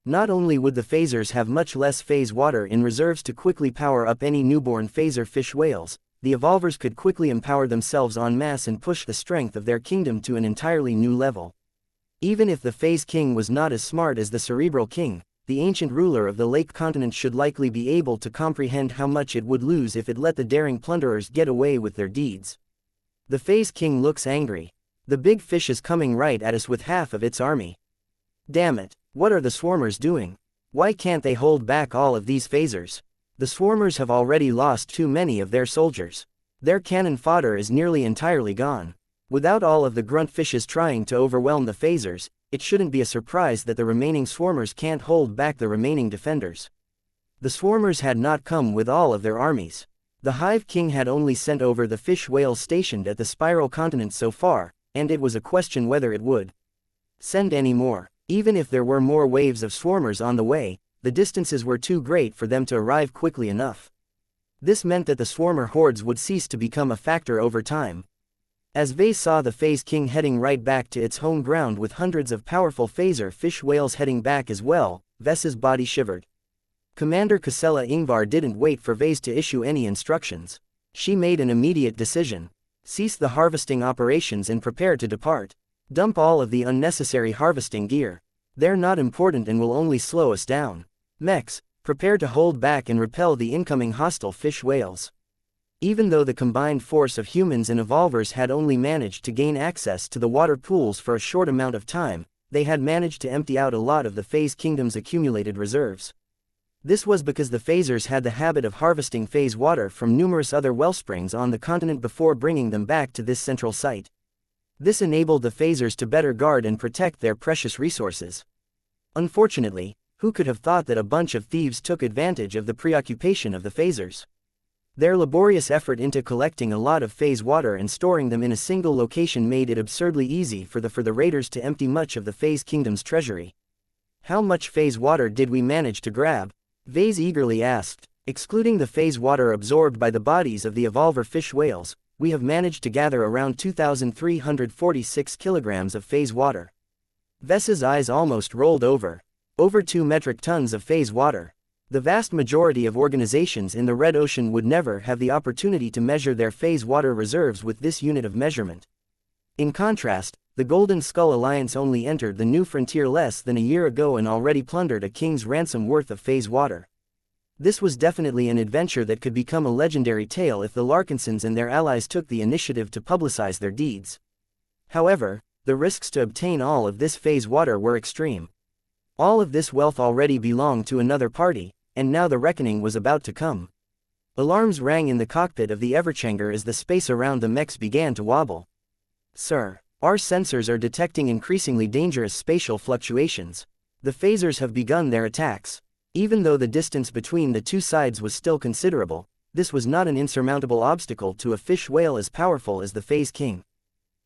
Speaker 1: Not only would the phasers have much less phase water in reserves to quickly power up any newborn phaser fish whales, the evolvers could quickly empower themselves en masse and push the strength of their kingdom to an entirely new level. Even if the Phase King was not as smart as the Cerebral King, the ancient ruler of the lake continent should likely be able to comprehend how much it would lose if it let the daring plunderers get away with their deeds. The Phase King looks angry. The big fish is coming right at us with half of its army. Damn it, what are the swarmers doing? Why can't they hold back all of these phasers? The swarmers have already lost too many of their soldiers. Their cannon fodder is nearly entirely gone. Without all of the grunt fishes trying to overwhelm the phasers, it shouldn't be a surprise that the remaining swarmers can't hold back the remaining defenders. The swarmers had not come with all of their armies. The Hive King had only sent over the fish whales stationed at the spiral continent so far, and it was a question whether it would send any more. Even if there were more waves of swarmers on the way, the distances were too great for them to arrive quickly enough. This meant that the swarmer hordes would cease to become a factor over time. As Vase saw the Phase King heading right back to its home ground with hundreds of powerful phaser fish whales heading back as well, Ves's body shivered. Commander Casella Ingvar didn't wait for Vase to issue any instructions. She made an immediate decision. Cease the harvesting operations and prepare to depart. Dump all of the unnecessary harvesting gear. They're not important and will only slow us down. Mechs, prepare to hold back and repel the incoming hostile fish whales. Even though the combined force of humans and evolvers had only managed to gain access to the water pools for a short amount of time, they had managed to empty out a lot of the Phase Kingdom's accumulated reserves. This was because the phasers had the habit of harvesting phase water from numerous other wellsprings on the continent before bringing them back to this central site. This enabled the phasers to better guard and protect their precious resources. Unfortunately, who could have thought that a bunch of thieves took advantage of the preoccupation of the phasers? Their laborious effort into collecting a lot of phase water and storing them in a single location made it absurdly easy for the raiders to empty much of the Phase Kingdom's treasury. How much phase water did we manage to grab? Vase eagerly asked. Excluding the phase water absorbed by the bodies of the evolver fish whales, we have managed to gather around 2,346 kilograms of phase water. Ves's eyes almost rolled over. Over 2 metric tons of phase water. The vast majority of organizations in the Red Ocean would never have the opportunity to measure their phase water reserves with this unit of measurement. In contrast, the Golden Skull Alliance only entered the new frontier less than a year ago and already plundered a king's ransom worth of phase water. This was definitely an adventure that could become a legendary tale if the Larkinsons and their allies took the initiative to publicize their deeds. However, the risks to obtain all of this phase water were extreme. All of this wealth already belonged to another party, and now the reckoning was about to come. Alarms rang in the cockpit of the Everchanger as the space around the mechs began to wobble. Sir, our sensors are detecting increasingly dangerous spatial fluctuations. The phasers have begun their attacks. Even though the distance between the two sides was still considerable, this was not an insurmountable obstacle to a fish whale as powerful as the Phase King.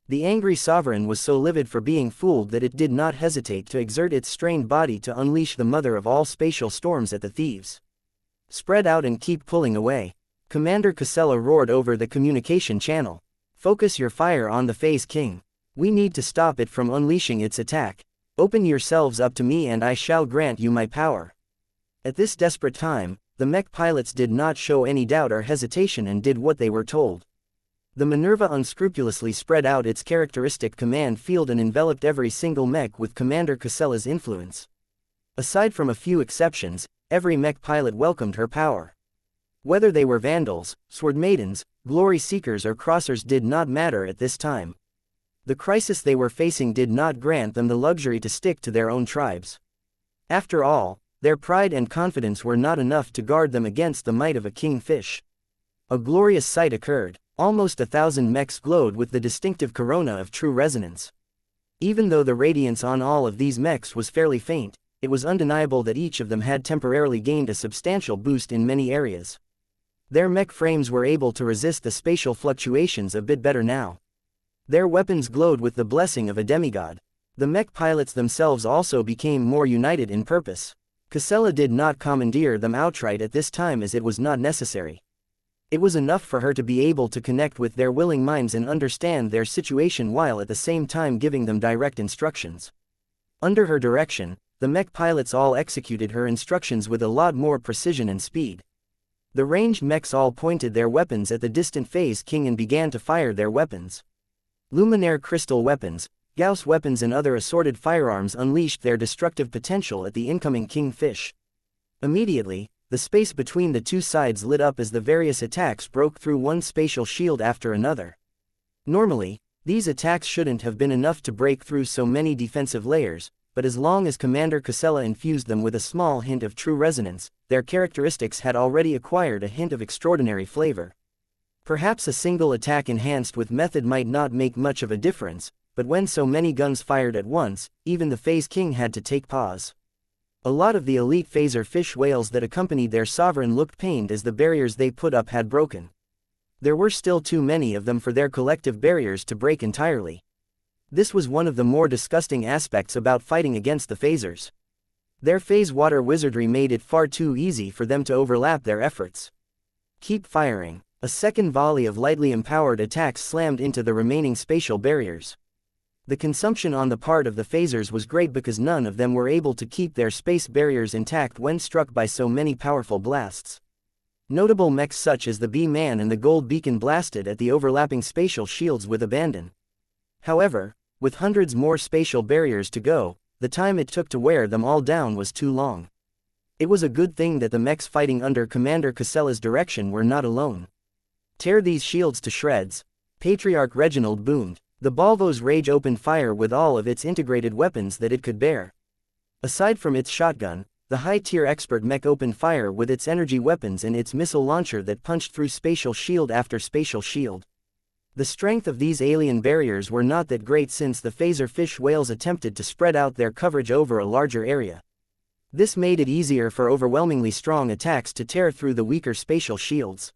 Speaker 1: The angry sovereign was so livid for being fooled that it did not hesitate to exert its strained body to unleash the mother of all spatial storms at the thieves. Spread out and keep pulling away. Commander Casella roared over the communication channel. Focus your fire on the Phase King. We need to stop it from unleashing its attack. Open yourselves up to me and I shall grant you my power. At this desperate time, the mech pilots did not show any doubt or hesitation and did what they were told. The Minerva unscrupulously spread out its characteristic command field and enveloped every single mech with Commander Casella's influence. Aside from a few exceptions, every mech pilot welcomed her power. Whether they were Vandals, Sword Maidens, Glory Seekers or Crossers did not matter at this time. The crisis they were facing did not grant them the luxury to stick to their own tribes. After all, their pride and confidence were not enough to guard them against the might of a kingfish. A glorious sight occurred. Almost 1,000 mechs glowed with the distinctive corona of true resonance. Even though the radiance on all of these mechs was fairly faint, it was undeniable that each of them had temporarily gained a substantial boost in many areas. Their mech frames were able to resist the spatial fluctuations a bit better now. Their weapons glowed with the blessing of a demigod. The mech pilots themselves also became more united in purpose. Casella did not commandeer them outright at this time as it was not necessary. It was enough for her to be able to connect with their willing minds and understand their situation while at the same time giving them direct instructions. Under her direction, the mech pilots all executed her instructions with a lot more precision and speed. The ranged mechs all pointed their weapons at the distant Phase King and began to fire their weapons. Luminaire crystal weapons, Gauss weapons and other assorted firearms unleashed their destructive potential at the incoming kingfish. Immediately, the space between the two sides lit up as the various attacks broke through one spatial shield after another. Normally, these attacks shouldn't have been enough to break through so many defensive layers, but as long as Commander Casella infused them with a small hint of true resonance, their characteristics had already acquired a hint of extraordinary flavor. Perhaps a single attack enhanced with method might not make much of a difference, but when so many guns fired at once, even the Phase King had to take pause. A lot of the elite phaser fish whales that accompanied their sovereign looked pained as the barriers they put up had broken. There were still too many of them for their collective barriers to break entirely. This was one of the more disgusting aspects about fighting against the phasers. Their phase water wizardry made it far too easy for them to overlap their efforts. Keep firing. A second volley of lightly empowered attacks slammed into the remaining spatial barriers. The consumption on the part of the phasers was great because none of them were able to keep their space barriers intact when struck by so many powerful blasts. Notable mechs such as the Bee-Man and the Gold Beacon blasted at the overlapping spatial shields with abandon. However, with hundreds more spatial barriers to go, the time it took to wear them all down was too long. It was a good thing that the mechs fighting under Commander Casella's direction were not alone. Tear these shields to shreds, Patriarch Reginald boomed. The Balvo's Rage opened fire with all of its integrated weapons that it could bear. Aside from its shotgun, the high-tier expert mech opened fire with its energy weapons and its missile launcher that punched through spatial shield after spatial shield. The strength of these alien barriers were not that great since the phaser fish whales attempted to spread out their coverage over a larger area. This made it easier for overwhelmingly strong attacks to tear through the weaker spatial shields.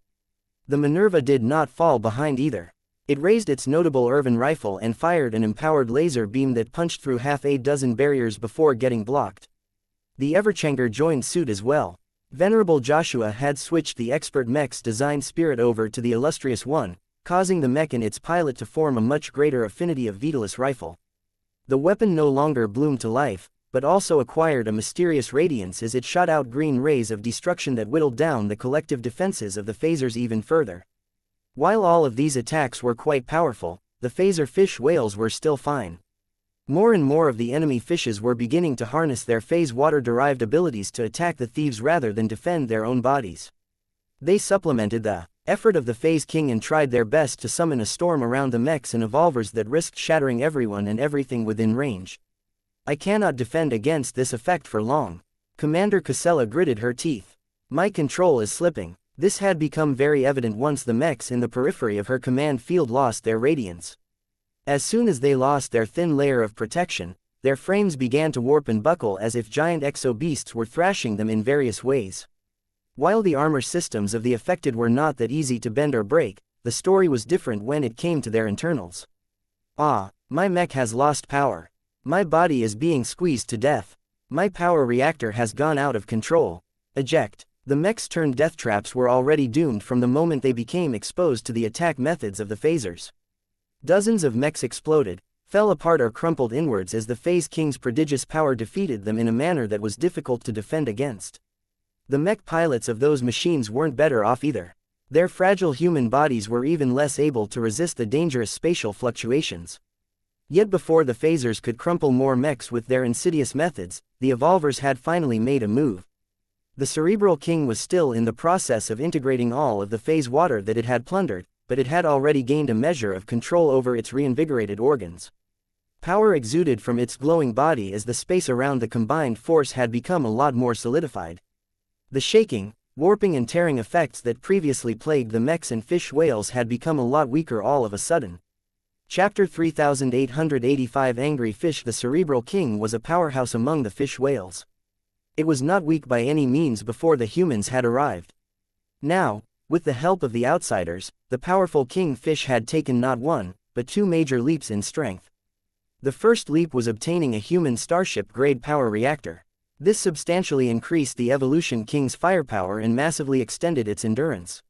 Speaker 1: The Minerva did not fall behind either. It raised its notable Irvin rifle and fired an empowered laser beam that punched through half a dozen barriers before getting blocked. The Everchanger joined suit as well. Venerable Joshua had switched the expert mech's design spirit over to the illustrious one, causing the mech and its pilot to form a much greater affinity of Vitalis rifle. The weapon no longer bloomed to life, but also acquired a mysterious radiance as it shot out green rays of destruction that whittled down the collective defenses of the phasers even further. While all of these attacks were quite powerful, the phaser fish whales were still fine. More and more of the enemy fishes were beginning to harness their phase water-derived abilities to attack the thieves rather than defend their own bodies. They supplemented the effort of the Phase King and tried their best to summon a storm around the mechs and evolvers that risked shattering everyone and everything within range. I cannot defend against this effect for long. Commander Casella gritted her teeth. My control is slipping. This had become very evident once the mechs in the periphery of her command field lost their radiance. As soon as they lost their thin layer of protection, their frames began to warp and buckle as if giant exo-beasts were thrashing them in various ways. While the armor systems of the affected were not that easy to bend or break, the story was different when it came to their internals. Ah, my mech has lost power. My body is being squeezed to death. My power reactor has gone out of control. Eject. The mechs turned death traps were already doomed from the moment they became exposed to the attack methods of the phasers. Dozens of mechs exploded, fell apart or crumpled inwards as the Phase King's prodigious power defeated them in a manner that was difficult to defend against. The mech pilots of those machines weren't better off either. Their fragile human bodies were even less able to resist the dangerous spatial fluctuations. Yet before the phasers could crumple more mechs with their insidious methods, the evolvers had finally made a move. The Cerebral King was still in the process of integrating all of the phase water that it had plundered, but it had already gained a measure of control over its reinvigorated organs. Power exuded from its glowing body as the space around the combined force had become a lot more solidified. The shaking, warping and tearing effects that previously plagued the mechs and fish whales had become a lot weaker all of a sudden. Chapter 3885 Angry Fish. The Cerebral King was a powerhouse among the fish whales. It was not weak by any means before the humans had arrived. Now, with the help of the outsiders, the powerful king fish had taken not one, but two major leaps in strength. The first leap was obtaining a human starship-grade power reactor. This substantially increased the Evolution King's firepower and massively extended its endurance.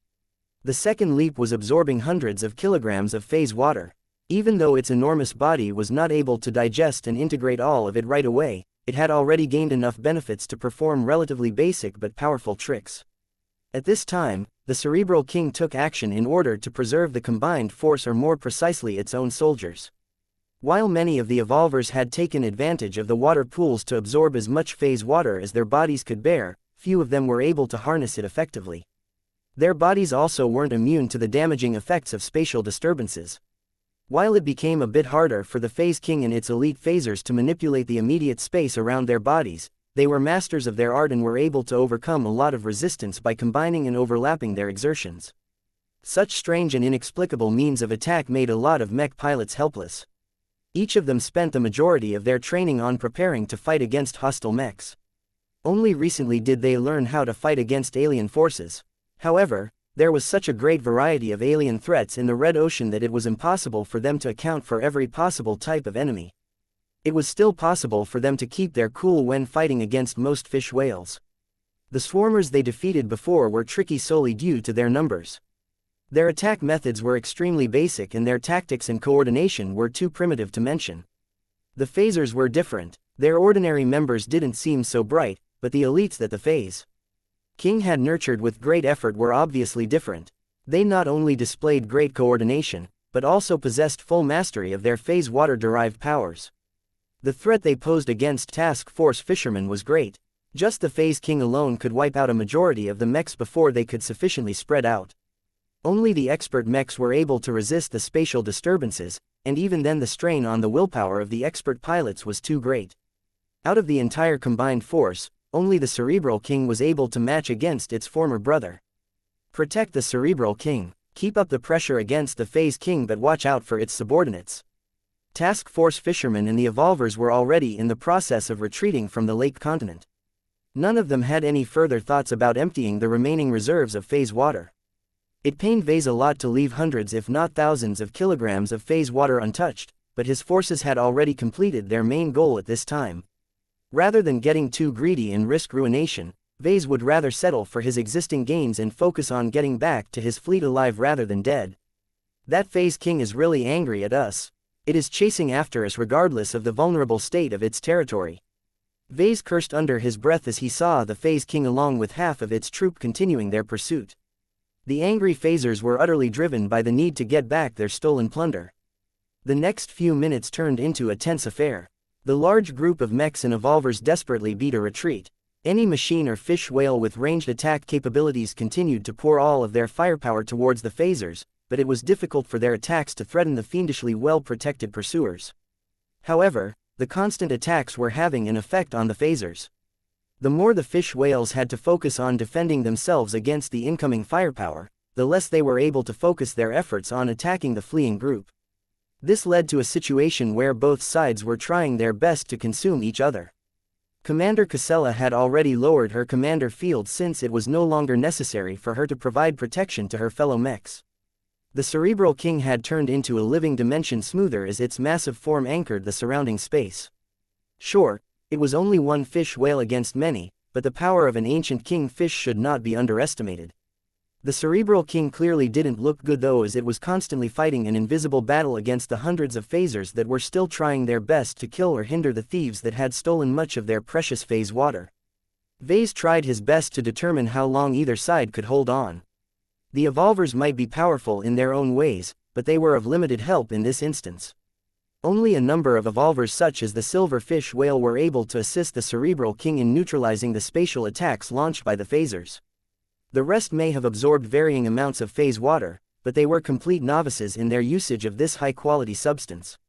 Speaker 1: The second leap was absorbing hundreds of kilograms of phase water. Even though its enormous body was not able to digest and integrate all of it right away, it had already gained enough benefits to perform relatively basic but powerful tricks. At this time, the Cerebral King took action in order to preserve the combined force, or more precisely its own soldiers. While many of the evolvers had taken advantage of the water pools to absorb as much phase water as their bodies could bear, few of them were able to harness it effectively. Their bodies also weren't immune to the damaging effects of spatial disturbances. While it became a bit harder for the Phase King and its elite phasers to manipulate the immediate space around their bodies, they were masters of their art and were able to overcome a lot of resistance by combining and overlapping their exertions. Such strange and inexplicable means of attack made a lot of mech pilots helpless. Each of them spent the majority of their training on preparing to fight against hostile mechs. Only recently did they learn how to fight against alien forces. However, There was such a great variety of alien threats in the Red Ocean that it was impossible for them to account for every possible type of enemy. It was still possible for them to keep their cool when fighting against most fish whales. The swarmers they defeated before were tricky solely due to their numbers. Their attack methods were extremely basic and their tactics and coordination were too primitive to mention. The phasers were different. Their ordinary members didn't seem so bright, but the elites that the phase king had nurtured with great effort were obviously different. They not only displayed great coordination, but also possessed full mastery of their phase water-derived powers. The threat they posed against task force fishermen was great. Just the phase king alone could wipe out a majority of the mechs before they could sufficiently spread out. Only the expert mechs were able to resist the spatial disturbances, and even then the strain on the willpower of the expert pilots was too great. Out of the entire combined force, only the Cerebral King was able to match against its former brother. Protect the Cerebral King. Keep up the pressure against the Phase King but watch out for its subordinates. Task Force fishermen and the Evolvers were already in the process of retreating from the lake continent. None of them had any further thoughts about emptying the remaining reserves of phase water. It pained Vase a lot to leave hundreds if not thousands of kilograms of phase water untouched, but his forces had already completed their main goal at this time. Rather than getting too greedy and risk ruination, Vase would rather settle for his existing gains and focus on getting back to his fleet alive rather than dead. That Phase King is really angry at us. It is chasing after us regardless of the vulnerable state of its territory. Vase cursed under his breath as he saw the Phase King along with half of its troop continuing their pursuit. The angry phasers were utterly driven by the need to get back their stolen plunder. The next few minutes turned into a tense affair. The large group of mechs and evolvers desperately beat a retreat. Any machine or fish whale with ranged attack capabilities continued to pour all of their firepower towards the phasers, but it was difficult for their attacks to threaten the fiendishly well-protected pursuers. However, the constant attacks were having an effect on the phasers. The more the fish whales had to focus on defending themselves against the incoming firepower, the less they were able to focus their efforts on attacking the fleeing group. This led to a situation where both sides were trying their best to consume each other. Commander Casella had already lowered her commander field since it was no longer necessary for her to provide protection to her fellow mechs. The Cerebral King had turned into a living dimension smoother as its massive form anchored the surrounding space. Sure, it was only one fish whale against many, but the power of an ancient king fish should not be underestimated. The Cerebral King clearly didn't look good though, as it was constantly fighting an invisible battle against the hundreds of phasers that were still trying their best to kill or hinder the thieves that had stolen much of their precious phase water. Vase tried his best to determine how long either side could hold on. The Evolvers might be powerful in their own ways, but they were of limited help in this instance. Only a number of Evolvers such as the Silver Fish Whale were able to assist the Cerebral King in neutralizing the spatial attacks launched by the phasers. The rest may have absorbed varying amounts of phase water, but they were complete novices in their usage of this high-quality substance.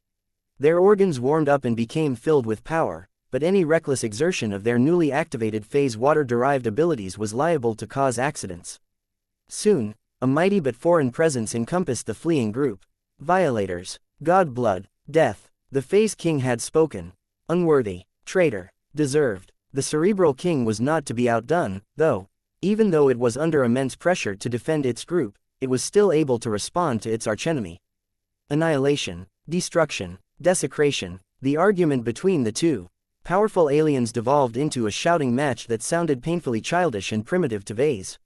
Speaker 1: Their organs warmed up and became filled with power, but any reckless exertion of their newly activated phase water-derived abilities was liable to cause accidents. Soon, a mighty but foreign presence encompassed the fleeing group. Violators. Godblood. Death. The Phase King had spoken. Unworthy. Traitor. Deserved. The Cerebral King was not to be outdone, though. Even though it was under immense pressure to defend its group, it was still able to respond to its archenemy. Annihilation, destruction, desecration. The argument between the two powerful aliens devolved into a shouting match that sounded painfully childish and primitive to Vase.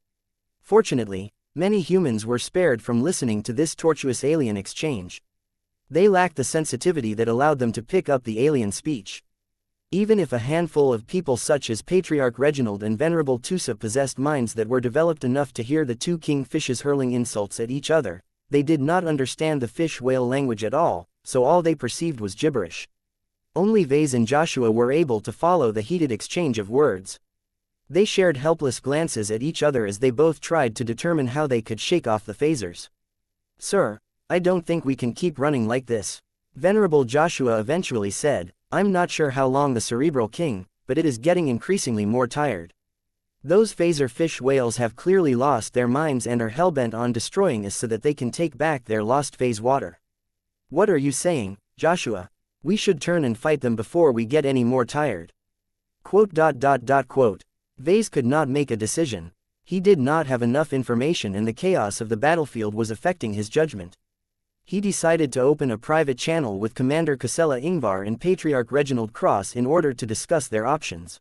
Speaker 1: Fortunately, many humans were spared from listening to this tortuous alien exchange. They lacked the sensitivity that allowed them to pick up the alien speech. Even if a handful of people such as Patriarch Reginald and Venerable Tusa possessed minds that were developed enough to hear the two kingfishes hurling insults at each other, they did not understand the fish whale language at all, so all they perceived was gibberish. Only Vase and Joshua were able to follow the heated exchange of words. They shared helpless glances at each other as they both tried to determine how they could shake off the phasers. "Sir, I don't think we can keep running like this," Venerable Joshua eventually said. "I'm not sure how long the Cerebral King, but it is getting increasingly more tired. Those phaser fish whales have clearly lost their minds and are hellbent on destroying us so that they can take back their lost phase water." "What are you saying, Joshua? We should turn and fight them before we get any more tired." Quote. Vase could not make a decision. He did not have enough information and the chaos of the battlefield was affecting his judgment. He decided to open a private channel with Commander Casella Ingvar and Patriarch Reginald Cross in order to discuss their options.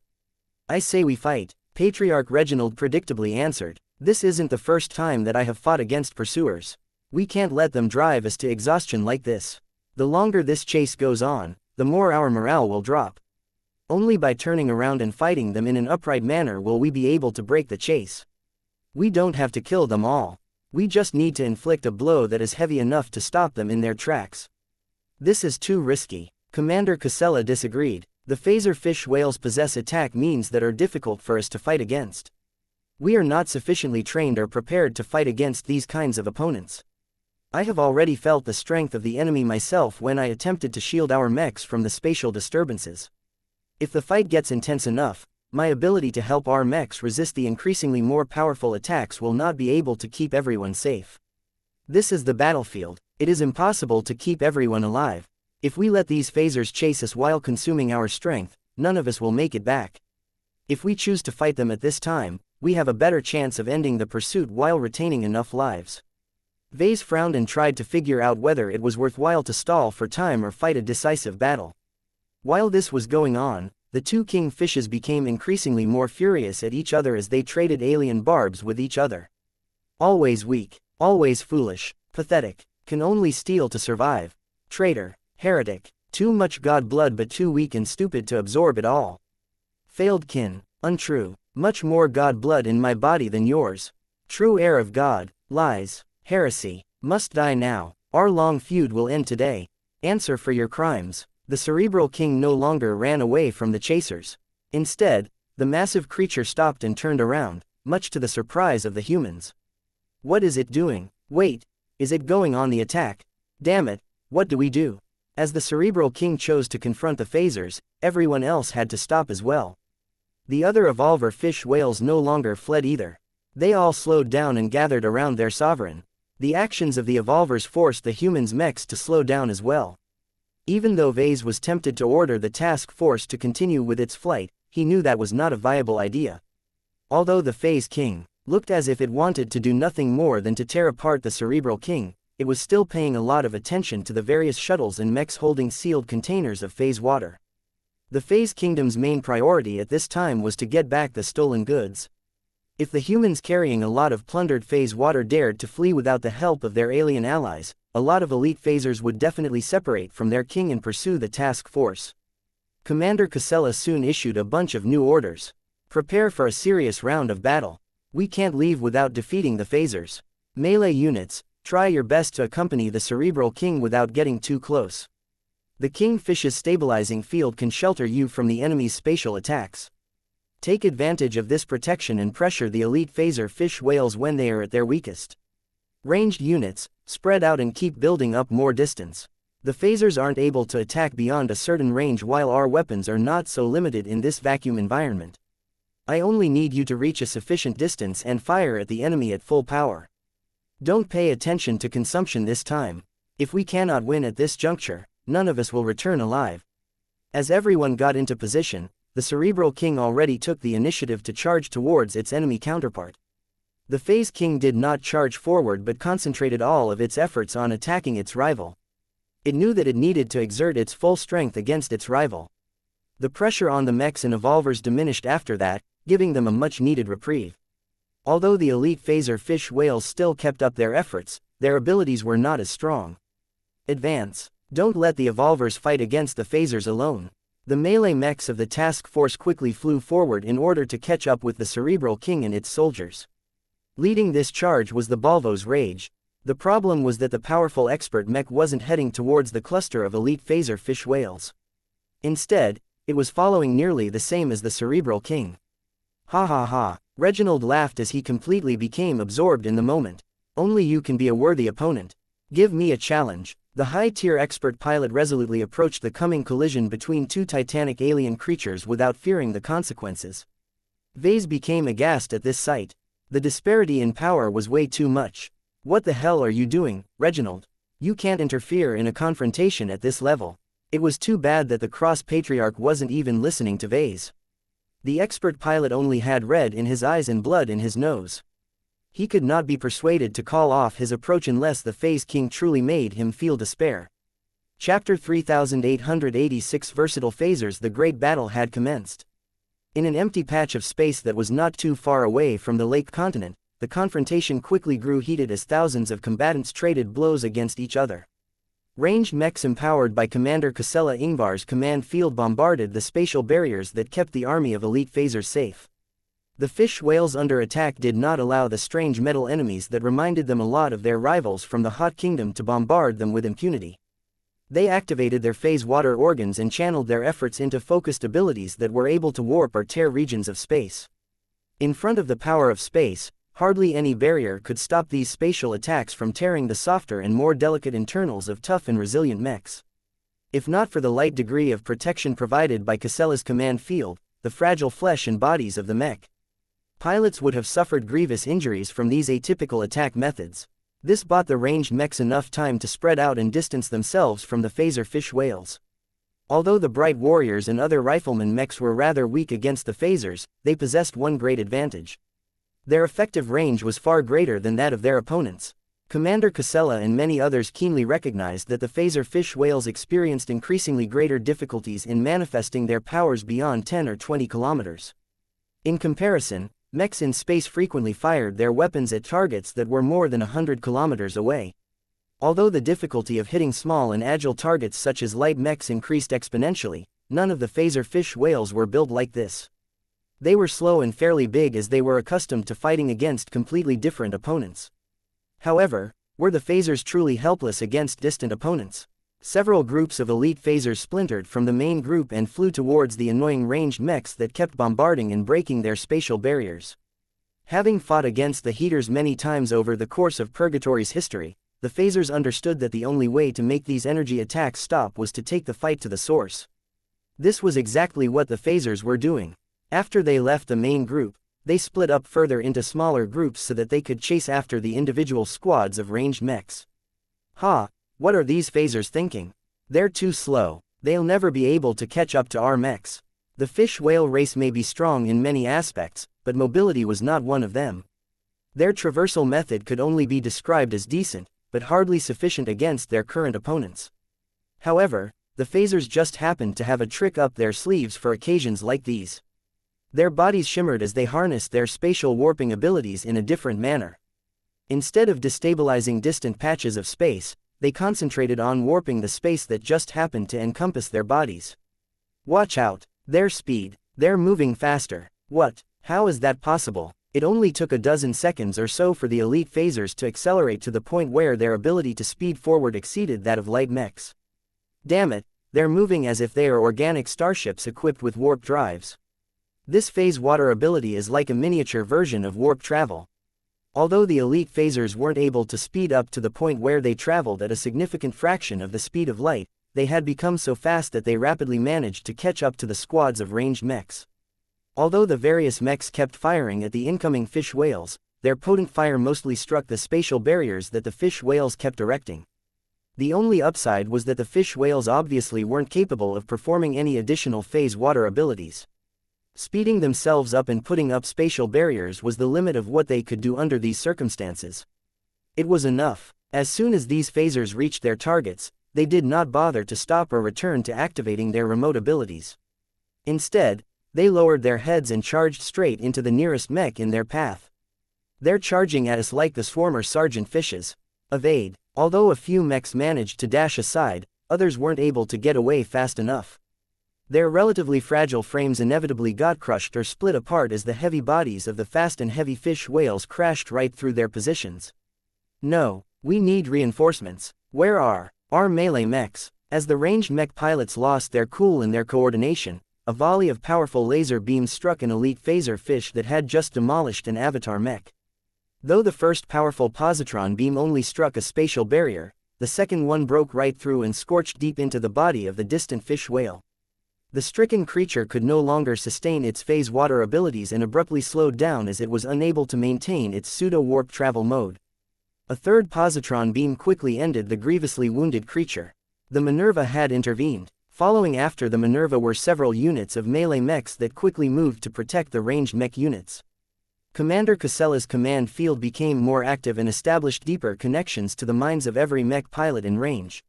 Speaker 1: "I say we fight," Patriarch Reginald predictably answered. "This isn't the first time that I have fought against pursuers. We can't let them drive us to exhaustion like this. The longer this chase goes on, the more our morale will drop. Only by turning around and fighting them in an upright manner will we be able to break the chase. We don't have to kill them all. We just need to inflict a blow that is heavy enough to stop them in their tracks." "This is too risky." Commander Casella disagreed. "The phaser fish whales possess attack means that are difficult for us to fight against. We are not sufficiently trained or prepared to fight against these kinds of opponents. I have already felt the strength of the enemy myself when I attempted to shield our mechs from the spatial disturbances. If the fight gets intense enough, my ability to help our mechs resist the increasingly more powerful attacks will not be able to keep everyone safe. This is the battlefield. It is impossible to keep everyone alive. If we let these phasers chase us while consuming our strength, none of us will make it back. If we choose to fight them at this time, we have a better chance of ending the pursuit while retaining enough lives." Vase frowned and tried to figure out whether it was worthwhile to stall for time or fight a decisive battle. While this was going on, the two kingfishes became increasingly more furious at each other as they traded alien barbs with each other. "Always weak, always foolish, pathetic, can only steal to survive. Traitor, heretic, too much god blood but too weak and stupid to absorb it all. Failed kin, untrue, much more god blood in my body than yours. True heir of God, lies, heresy, must die now. Our long feud will end today. Answer for your crimes." The cerebral king no longer ran away from the chasers. Instead, the massive creature stopped and turned around, much to the surprise of the humans. "What is it doing? Wait, is it going on the attack? Damn it, what do we do?" As the cerebral king chose to confront the phasers, everyone else had to stop as well. The other evolver fish whales no longer fled either. They all slowed down and gathered around their sovereign. The actions of the evolvers forced the humans' mechs to slow down as well. Even though Vase was tempted to order the task force to continue with its flight, he knew that was not a viable idea. Although the Phase King looked as if it wanted to do nothing more than to tear apart the Cerebral King, it was still paying a lot of attention to the various shuttles and mechs holding sealed containers of Phase water. The Phase Kingdom's main priority at this time was to get back the stolen goods. If the humans carrying a lot of plundered Phase water dared to flee without the help of their alien allies, a lot of elite phasers would definitely separate from their king and pursue the task force. Commander Casella soon issued a bunch of new orders. "Prepare for a serious round of battle. We can't leave without defeating the phasers. Melee units, try your best to accompany the Cerebral King without getting too close. The Kingfish's stabilizing field can shelter you from the enemy's spatial attacks. Take advantage of this protection and pressure the elite phaser fish whales when they are at their weakest. Ranged units, spread out and keep building up more distance. The phasers aren't able to attack beyond a certain range while our weapons are not so limited in this vacuum environment. I only need you to reach a sufficient distance and fire at the enemy at full power. Don't pay attention to consumption this time. If we cannot win at this juncture, none of us will return alive." As everyone got into position, the Cerebral King already took the initiative to charge towards its enemy counterpart. The Phase King did not charge forward but concentrated all of its efforts on attacking its rival. It knew that it needed to exert its full strength against its rival. The pressure on the mechs and evolvers diminished after that, giving them a much-needed reprieve. Although the elite phaser fish whales still kept up their efforts, their abilities were not as strong. Advance. Don't let the evolvers fight against the phasers alone. The melee mechs of the task force quickly flew forward in order to catch up with the Cerebral King and its soldiers. Leading this charge was the Balvo's Rage. The problem was that the powerful expert mech wasn't heading towards the cluster of elite phaser fish whales. Instead, it was following nearly the same as the Cerebral King. Ha ha ha, Reginald laughed as he completely became absorbed in the moment. Only you can be a worthy opponent. Give me a challenge. The high-tier expert pilot resolutely approached the coming collision between two titanic alien creatures without fearing the consequences. Vase became aghast at this sight. The disparity in power was way too much. What the hell are you doing, Reginald? You can't interfere in a confrontation at this level. It was too bad that the Cross Patriarch wasn't even listening to Vase. The expert pilot only had red in his eyes and blood in his nose. He could not be persuaded to call off his approach unless the Phase King truly made him feel despair. Chapter 3886 Versatile Phasers. The great battle had commenced. In an empty patch of space that was not too far away from the lake continent, the confrontation quickly grew heated as thousands of combatants traded blows against each other. Ranged mechs empowered by Commander Casella Ingvar's command field bombarded the spatial barriers that kept the army of elite phasers safe. The fish whales under attack did not allow the strange metal enemies that reminded them a lot of their rivals from the Hot Kingdom to bombard them with impunity. They activated their phase water organs and channeled their efforts into focused abilities that were able to warp or tear regions of space. In front of the power of space, hardly any barrier could stop these spatial attacks from tearing the softer and more delicate internals of tough and resilient mechs. If not for the light degree of protection provided by Casella's command field, the fragile flesh and bodies of the mech pilots would have suffered grievous injuries from these atypical attack methods. This bought the ranged mechs enough time to spread out and distance themselves from the phaser fish whales. Although the bright warriors and other rifleman mechs were rather weak against the phasers, they possessed one great advantage. Their effective range was far greater than that of their opponents. Commander Casella and many others keenly recognized that the phaser fish whales experienced increasingly greater difficulties in manifesting their powers beyond 10 or 20 kilometers. In comparison, mechs in space frequently fired their weapons at targets that were more than 100 kilometers away. Although the difficulty of hitting small and agile targets such as light mechs increased exponentially, none of the phaser fish whales were built like this. They were slow and fairly big as they were accustomed to fighting against completely different opponents. However, were the phasers truly helpless against distant opponents? Several groups of elite phasers splintered from the main group and flew towards the annoying ranged mechs that kept bombarding and breaking their spatial barriers. Having fought against the heaters many times over the course of Purgatory's history, the phasers understood that the only way to make these energy attacks stop was to take the fight to the source. This was exactly what the phasers were doing. After they left the main group, they split up further into smaller groups so that they could chase after the individual squads of ranged mechs. What are these phasers thinking? They're too slow. They'll never be able to catch up to our mechs. The fish whale race may be strong in many aspects, but mobility was not one of them. Their traversal method could only be described as decent, but hardly sufficient against their current opponents. However, the phasers just happened to have a trick up their sleeves for occasions like these. Their bodies shimmered as they harnessed their spatial warping abilities in a different manner. Instead of destabilizing distant patches of space, they concentrated on warping the space that just happened to encompass their bodies. Watch out! Their speed! They're moving faster! What? How is that possible? It only took a dozen seconds or so for the elite phasers to accelerate to the point where their ability to speed forward exceeded that of light mechs. Damn it, they're moving as if they are organic starships equipped with warp drives. This phase water ability is like a miniature version of warp travel. Although the elite phasers weren't able to speed up to the point where they traveled at a significant fraction of the speed of light, they had become so fast that they rapidly managed to catch up to the squads of ranged mechs. Although the various mechs kept firing at the incoming fish whales, their potent fire mostly struck the spatial barriers that the fish whales kept erecting. The only upside was that the fish whales obviously weren't capable of performing any additional phase water abilities. Speeding themselves up and putting up spatial barriers was the limit of what they could do under these circumstances. It was enough. As soon as these phasers reached their targets, they did not bother to stop or return to activating their remote abilities. Instead, they lowered their heads and charged straight into the nearest mech in their path. They're charging at us like the swarmer sergeant fishes. Evade. Although a few mechs managed to dash aside, others weren't able to get away fast enough. Their relatively fragile frames inevitably got crushed or split apart as the heavy bodies of the fast and heavy fish whales crashed right through their positions. No, we need reinforcements. Where are our melee mechs? As the ranged mech pilots lost their cool and their coordination, a volley of powerful laser beams struck an elite phaser fish that had just demolished an avatar mech. Though the first powerful positron beam only struck a spatial barrier, the second one broke right through and scorched deep into the body of the distant fish whale. The stricken creature could no longer sustain its phase water abilities and abruptly slowed down as it was unable to maintain its pseudo-warp travel mode. A third positron beam quickly ended the grievously wounded creature. The Minerva had intervened. Following after the Minerva were several units of melee mechs that quickly moved to protect the ranged mech units. Commander Casella's command field became more active and established deeper connections to the minds of every mech pilot in range.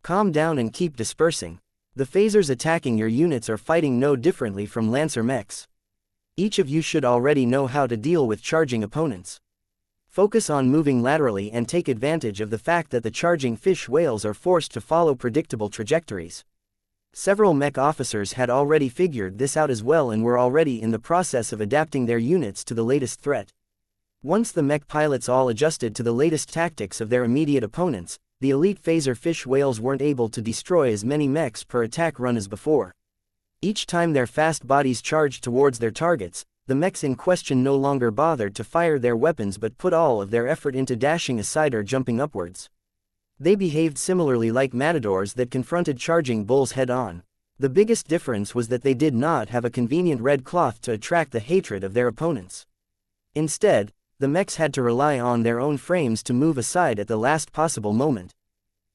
Speaker 1: Calm down and keep dispersing. The phasers attacking your units are fighting no differently from Lancer mechs. Each of you should already know how to deal with charging opponents. Focus on moving laterally and take advantage of the fact that the charging fish whales are forced to follow predictable trajectories. Several mech officers had already figured this out as well and were already in the process of adapting their units to the latest threat. Once the mech pilots all adjusted to the latest tactics of their immediate opponents, the elite phaser fish whales weren't able to destroy as many mechs per attack run as before. Each time their fast bodies charged towards their targets, the mechs in question no longer bothered to fire their weapons but put all of their effort into dashing aside or jumping upwards. They behaved similarly like matadors that confronted charging bulls head-on. The biggest difference was that they did not have a convenient red cloth to attract the hatred of their opponents. Instead, the mechs had to rely on their own frames to move aside at the last possible moment.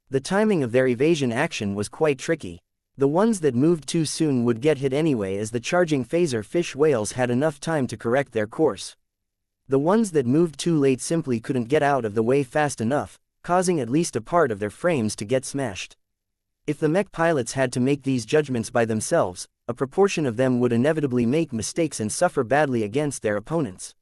Speaker 1: The timing of their evasion action was quite tricky. The ones that moved too soon would get hit anyway, as the charging phaser fish whales had enough time to correct their course. The ones that moved too late simply couldn't get out of the way fast enough, causing at least a part of their frames to get smashed. If the mech pilots had to make these judgments by themselves, a proportion of them would inevitably make mistakes and suffer badly against their opponents.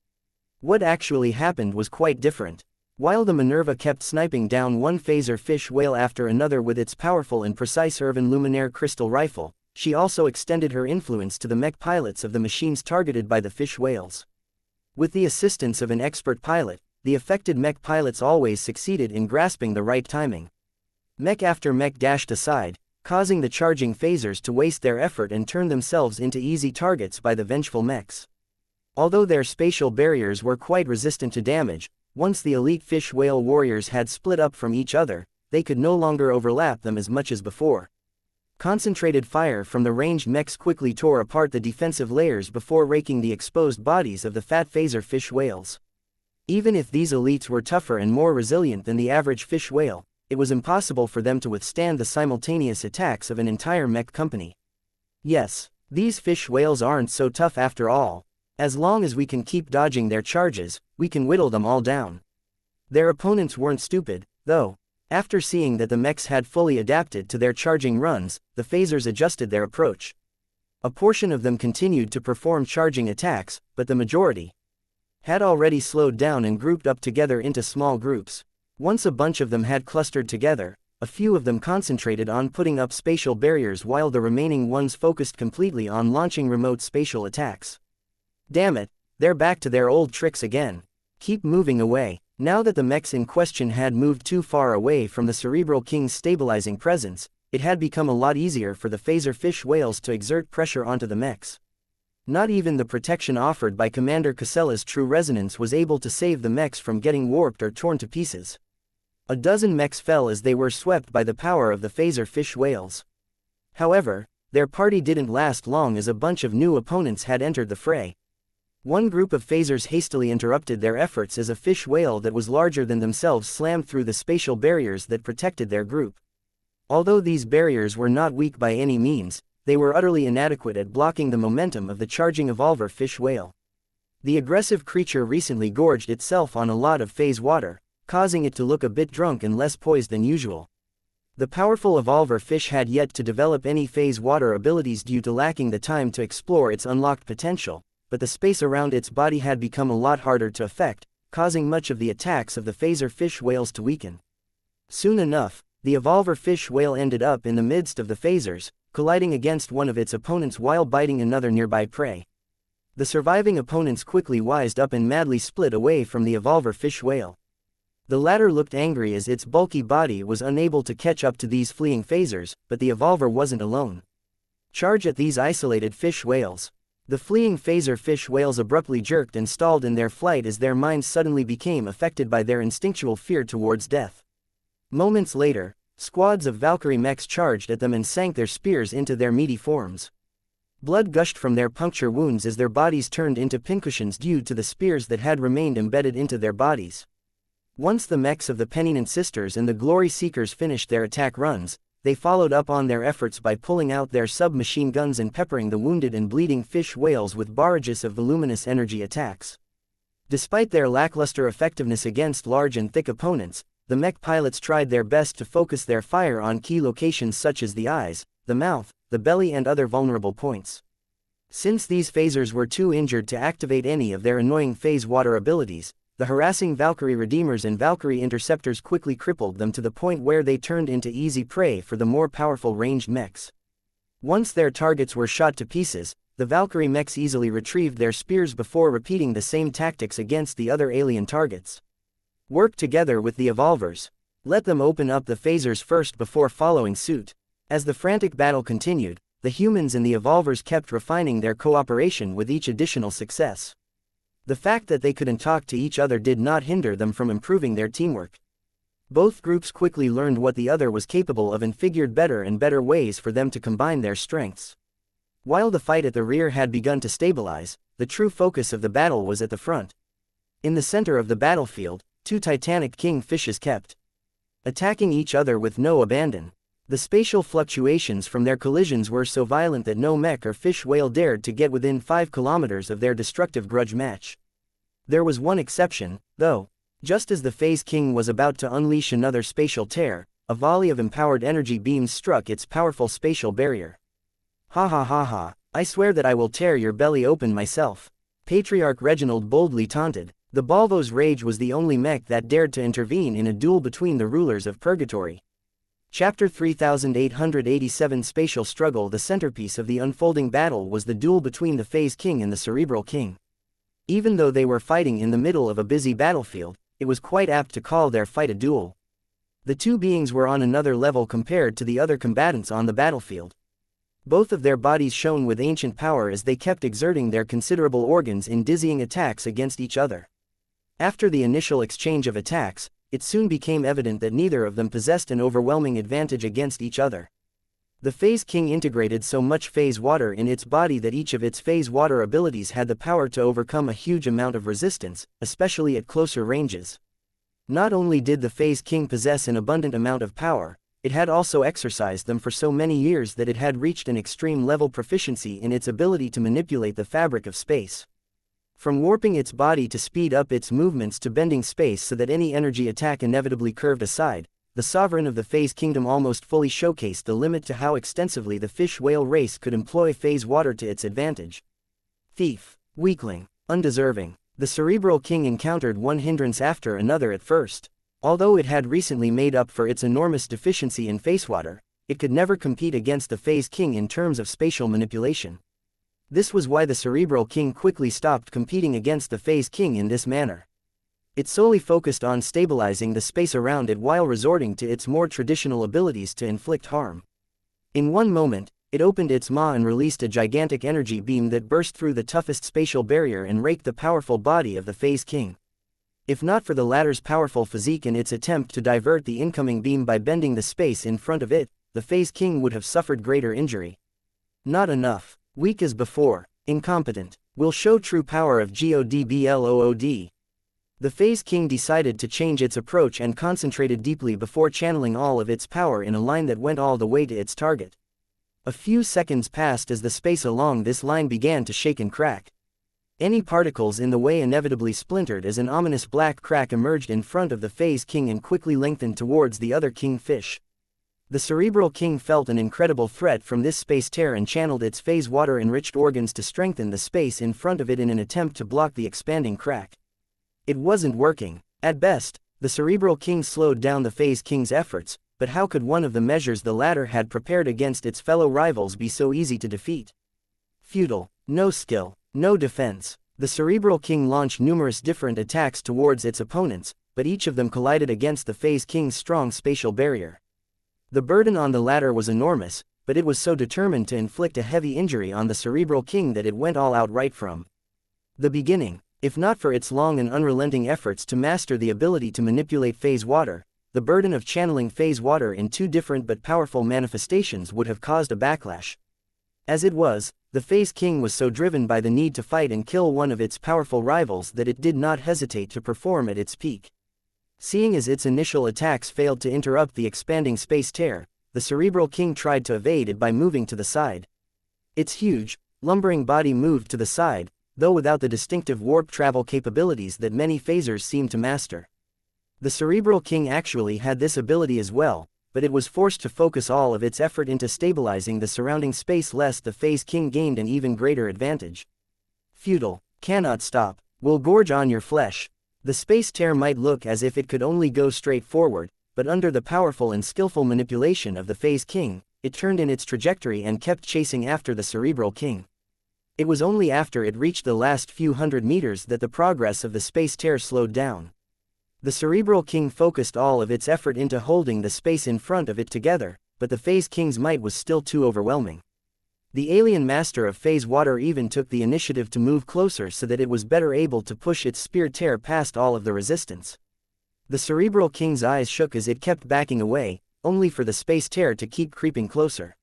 Speaker 1: What actually happened was quite different. While the Minerva kept sniping down one phaser fish whale after another with its powerful and precise Irvin Luminaire crystal rifle, she also extended her influence to the mech pilots of the machines targeted by the fish whales. With the assistance of an expert pilot, the affected mech pilots always succeeded in grasping the right timing. Mech after mech dashed aside, causing the charging phasers to waste their effort and turn themselves into easy targets by the vengeful mechs. Although their spatial barriers were quite resistant to damage, once the elite fish whale warriors had split up from each other, they could no longer overlap them as much as before. Concentrated fire from the ranged mechs quickly tore apart the defensive layers before raking the exposed bodies of the fat phaser fish whales. Even if these elites were tougher and more resilient than the average fish whale, it was impossible for them to withstand the simultaneous attacks of an entire mech company. Yes, these fish whales aren't so tough after all. As long as we can keep dodging their charges, we can whittle them all down. Their opponents weren't stupid, though. After seeing that the mechs had fully adapted to their charging runs, the phasers adjusted their approach. A portion of them continued to perform charging attacks, but the majority had already slowed down and grouped up together into small groups. Once a bunch of them had clustered together, a few of them concentrated on putting up spatial barriers while the remaining ones focused completely on launching remote spatial attacks. Damn it, they're back to their old tricks again. Keep moving away. Now that the mechs in question had moved too far away from the Cerebral King's stabilizing presence, it had become a lot easier for the phaser fish whales to exert pressure onto the mechs. Not even the protection offered by Commander Casella's true resonance was able to save the mechs from getting warped or torn to pieces. A dozen mechs fell as they were swept by the power of the phaser fish whales. However, their party didn't last long as a bunch of new opponents had entered the fray. One group of phasers hastily interrupted their efforts as a fish whale that was larger than themselves slammed through the spatial barriers that protected their group. Although these barriers were not weak by any means, they were utterly inadequate at blocking the momentum of the charging evolver fish whale. The aggressive creature recently gorged itself on a lot of phase water, causing it to look a bit drunk and less poised than usual. The powerful evolver fish had yet to develop any phase water abilities due to lacking the time to explore its unlocked potential, but the space around its body had become a lot harder to affect, causing much of the attacks of the phaser fish whales to weaken. Soon enough, the evolver fish whale ended up in the midst of the phasers, colliding against one of its opponents while biting another nearby prey. The surviving opponents quickly wised up and madly split away from the evolver fish whale. The latter looked angry as its bulky body was unable to catch up to these fleeing phasers, but the evolver wasn't alone. Charge at these isolated fish whales. The fleeing phaser fish whales abruptly jerked and stalled in their flight as their minds suddenly became affected by their instinctual fear towards death. Moments later, squads of Valkyrie mechs charged at them and sank their spears into their meaty forms. Blood gushed from their puncture wounds as their bodies turned into pincushions due to the spears that had remained embedded into their bodies. Once the mechs of the Penitent Sisters and the Glory Seekers finished their attack runs, they followed up on their efforts by pulling out their submachine guns and peppering the wounded and bleeding fish whales with barrages of voluminous energy attacks. Despite their lackluster effectiveness against large and thick opponents, the mech pilots tried their best to focus their fire on key locations such as the eyes, the mouth, the belly and other vulnerable points. Since these phasers were too injured to activate any of their annoying phase water abilities, the harassing Valkyrie Redeemers and Valkyrie Interceptors quickly crippled them to the point where they turned into easy prey for the more powerful ranged mechs. Once their targets were shot to pieces, the Valkyrie mechs easily retrieved their spears before repeating the same tactics against the other alien targets. Work together with the Evolvers. Let them open up the phasers first before following suit. As the frantic battle continued, the humans and the Evolvers kept refining their cooperation with each additional success. The fact that they couldn't talk to each other did not hinder them from improving their teamwork. Both groups quickly learned what the other was capable of and figured better and better ways for them to combine their strengths. While the fight at the rear had begun to stabilize, the true focus of the battle was at the front. In the center of the battlefield, two titanic king fishes kept attacking each other with no abandon. The spatial fluctuations from their collisions were so violent that no mech or fish whale dared to get within 5 kilometers of their destructive grudge match. There was one exception, though. Just as the Phase King was about to unleash another spatial tear, a volley of empowered energy beams struck its powerful spatial barrier. Ha ha ha ha, I swear that I will tear your belly open myself. Patriarch Reginald boldly taunted. The Balvo's rage was the only mech that dared to intervene in a duel between the rulers of Purgatory. Chapter 3887 Spatial Struggle. The centerpiece of the unfolding battle was the duel between the Phase King and the Cerebral King. Even though they were fighting in the middle of a busy battlefield, it was quite apt to call their fight a duel. The two beings were on another level compared to the other combatants on the battlefield. Both of their bodies shone with ancient power as they kept exerting their considerable organs in dizzying attacks against each other. After the initial exchange of attacks, it soon became evident that neither of them possessed an overwhelming advantage against each other. The Phase King integrated so much phase water in its body that each of its phase water abilities had the power to overcome a huge amount of resistance, especially at closer ranges. Not only did the Phase King possess an abundant amount of power, it had also exercised them for so many years that it had reached an extreme level proficiency in its ability to manipulate the fabric of space. From warping its body to speed up its movements to bending space so that any energy attack inevitably curved aside, the sovereign of the Phase Kingdom almost fully showcased the limit to how extensively the fish whale race could employ phase water to its advantage. Thief, weakling, undeserving. The Cerebral King encountered one hindrance after another at first. Although it had recently made up for its enormous deficiency in phase water, it could never compete against the Phase King in terms of spatial manipulation. This was why the Cerebral King quickly stopped competing against the Phase King in this manner. It solely focused on stabilizing the space around it while resorting to its more traditional abilities to inflict harm. In one moment, it opened its maw and released a gigantic energy beam that burst through the toughest spatial barrier and raked the powerful body of the Phase King. If not for the latter's powerful physique and its attempt to divert the incoming beam by bending the space in front of it, the Phase King would have suffered greater injury. Not enough. Weak as before. Incompetent. Will show true power of GODBLOOD. The Phase King decided to change its approach and concentrated deeply before channeling all of its power in a line that went all the way to its target. A few seconds passed as the space along this line began to shake and crack. Any particles in the way inevitably splintered as an ominous black crack emerged in front of the Phase King and quickly lengthened towards the other kingfish. The Cerebral King felt an incredible threat from this space tear and channeled its phase water-enriched organs to strengthen the space in front of it in an attempt to block the expanding crack. It wasn't working. At best, the Cerebral King slowed down the Phase King's efforts, but how could one of the measures the latter had prepared against its fellow rivals be so easy to defeat? Futile. No skill. No defense. The Cerebral King launched numerous different attacks towards its opponents, but each of them collided against the Phase King's strong spatial barrier. The burden on the latter was enormous, but it was so determined to inflict a heavy injury on the Cerebral King that it went all out right from the beginning. If not for its long and unrelenting efforts to master the ability to manipulate phase water, the burden of channeling phase water in two different but powerful manifestations would have caused a backlash. As it was, the Phase King was so driven by the need to fight and kill one of its powerful rivals that it did not hesitate to perform at its peak. Seeing as its initial attacks failed to interrupt the expanding space tear, the Cerebral King tried to evade it by moving to the side. Its huge, lumbering body moved to the side, though without the distinctive warp travel capabilities that many phasers seem to master. The Cerebral King actually had this ability as well, but it was forced to focus all of its effort into stabilizing the surrounding space lest the Phase King gained an even greater advantage. Futile. Cannot stop. Will gorge on your flesh. The space tear might look as if it could only go straight forward, but under the powerful and skillful manipulation of the Phase King, it turned in its trajectory and kept chasing after the Cerebral King. It was only after it reached the last few hundred meters that the progress of the space tear slowed down. The Cerebral King focused all of its effort into holding the space in front of it together, but the Phase King's might was still too overwhelming. The alien master of Phase Water even took the initiative to move closer so that it was better able to push its spear tear past all of the resistance. The Cerebral King's eyes shook as it kept backing away, only for the space tear to keep creeping closer.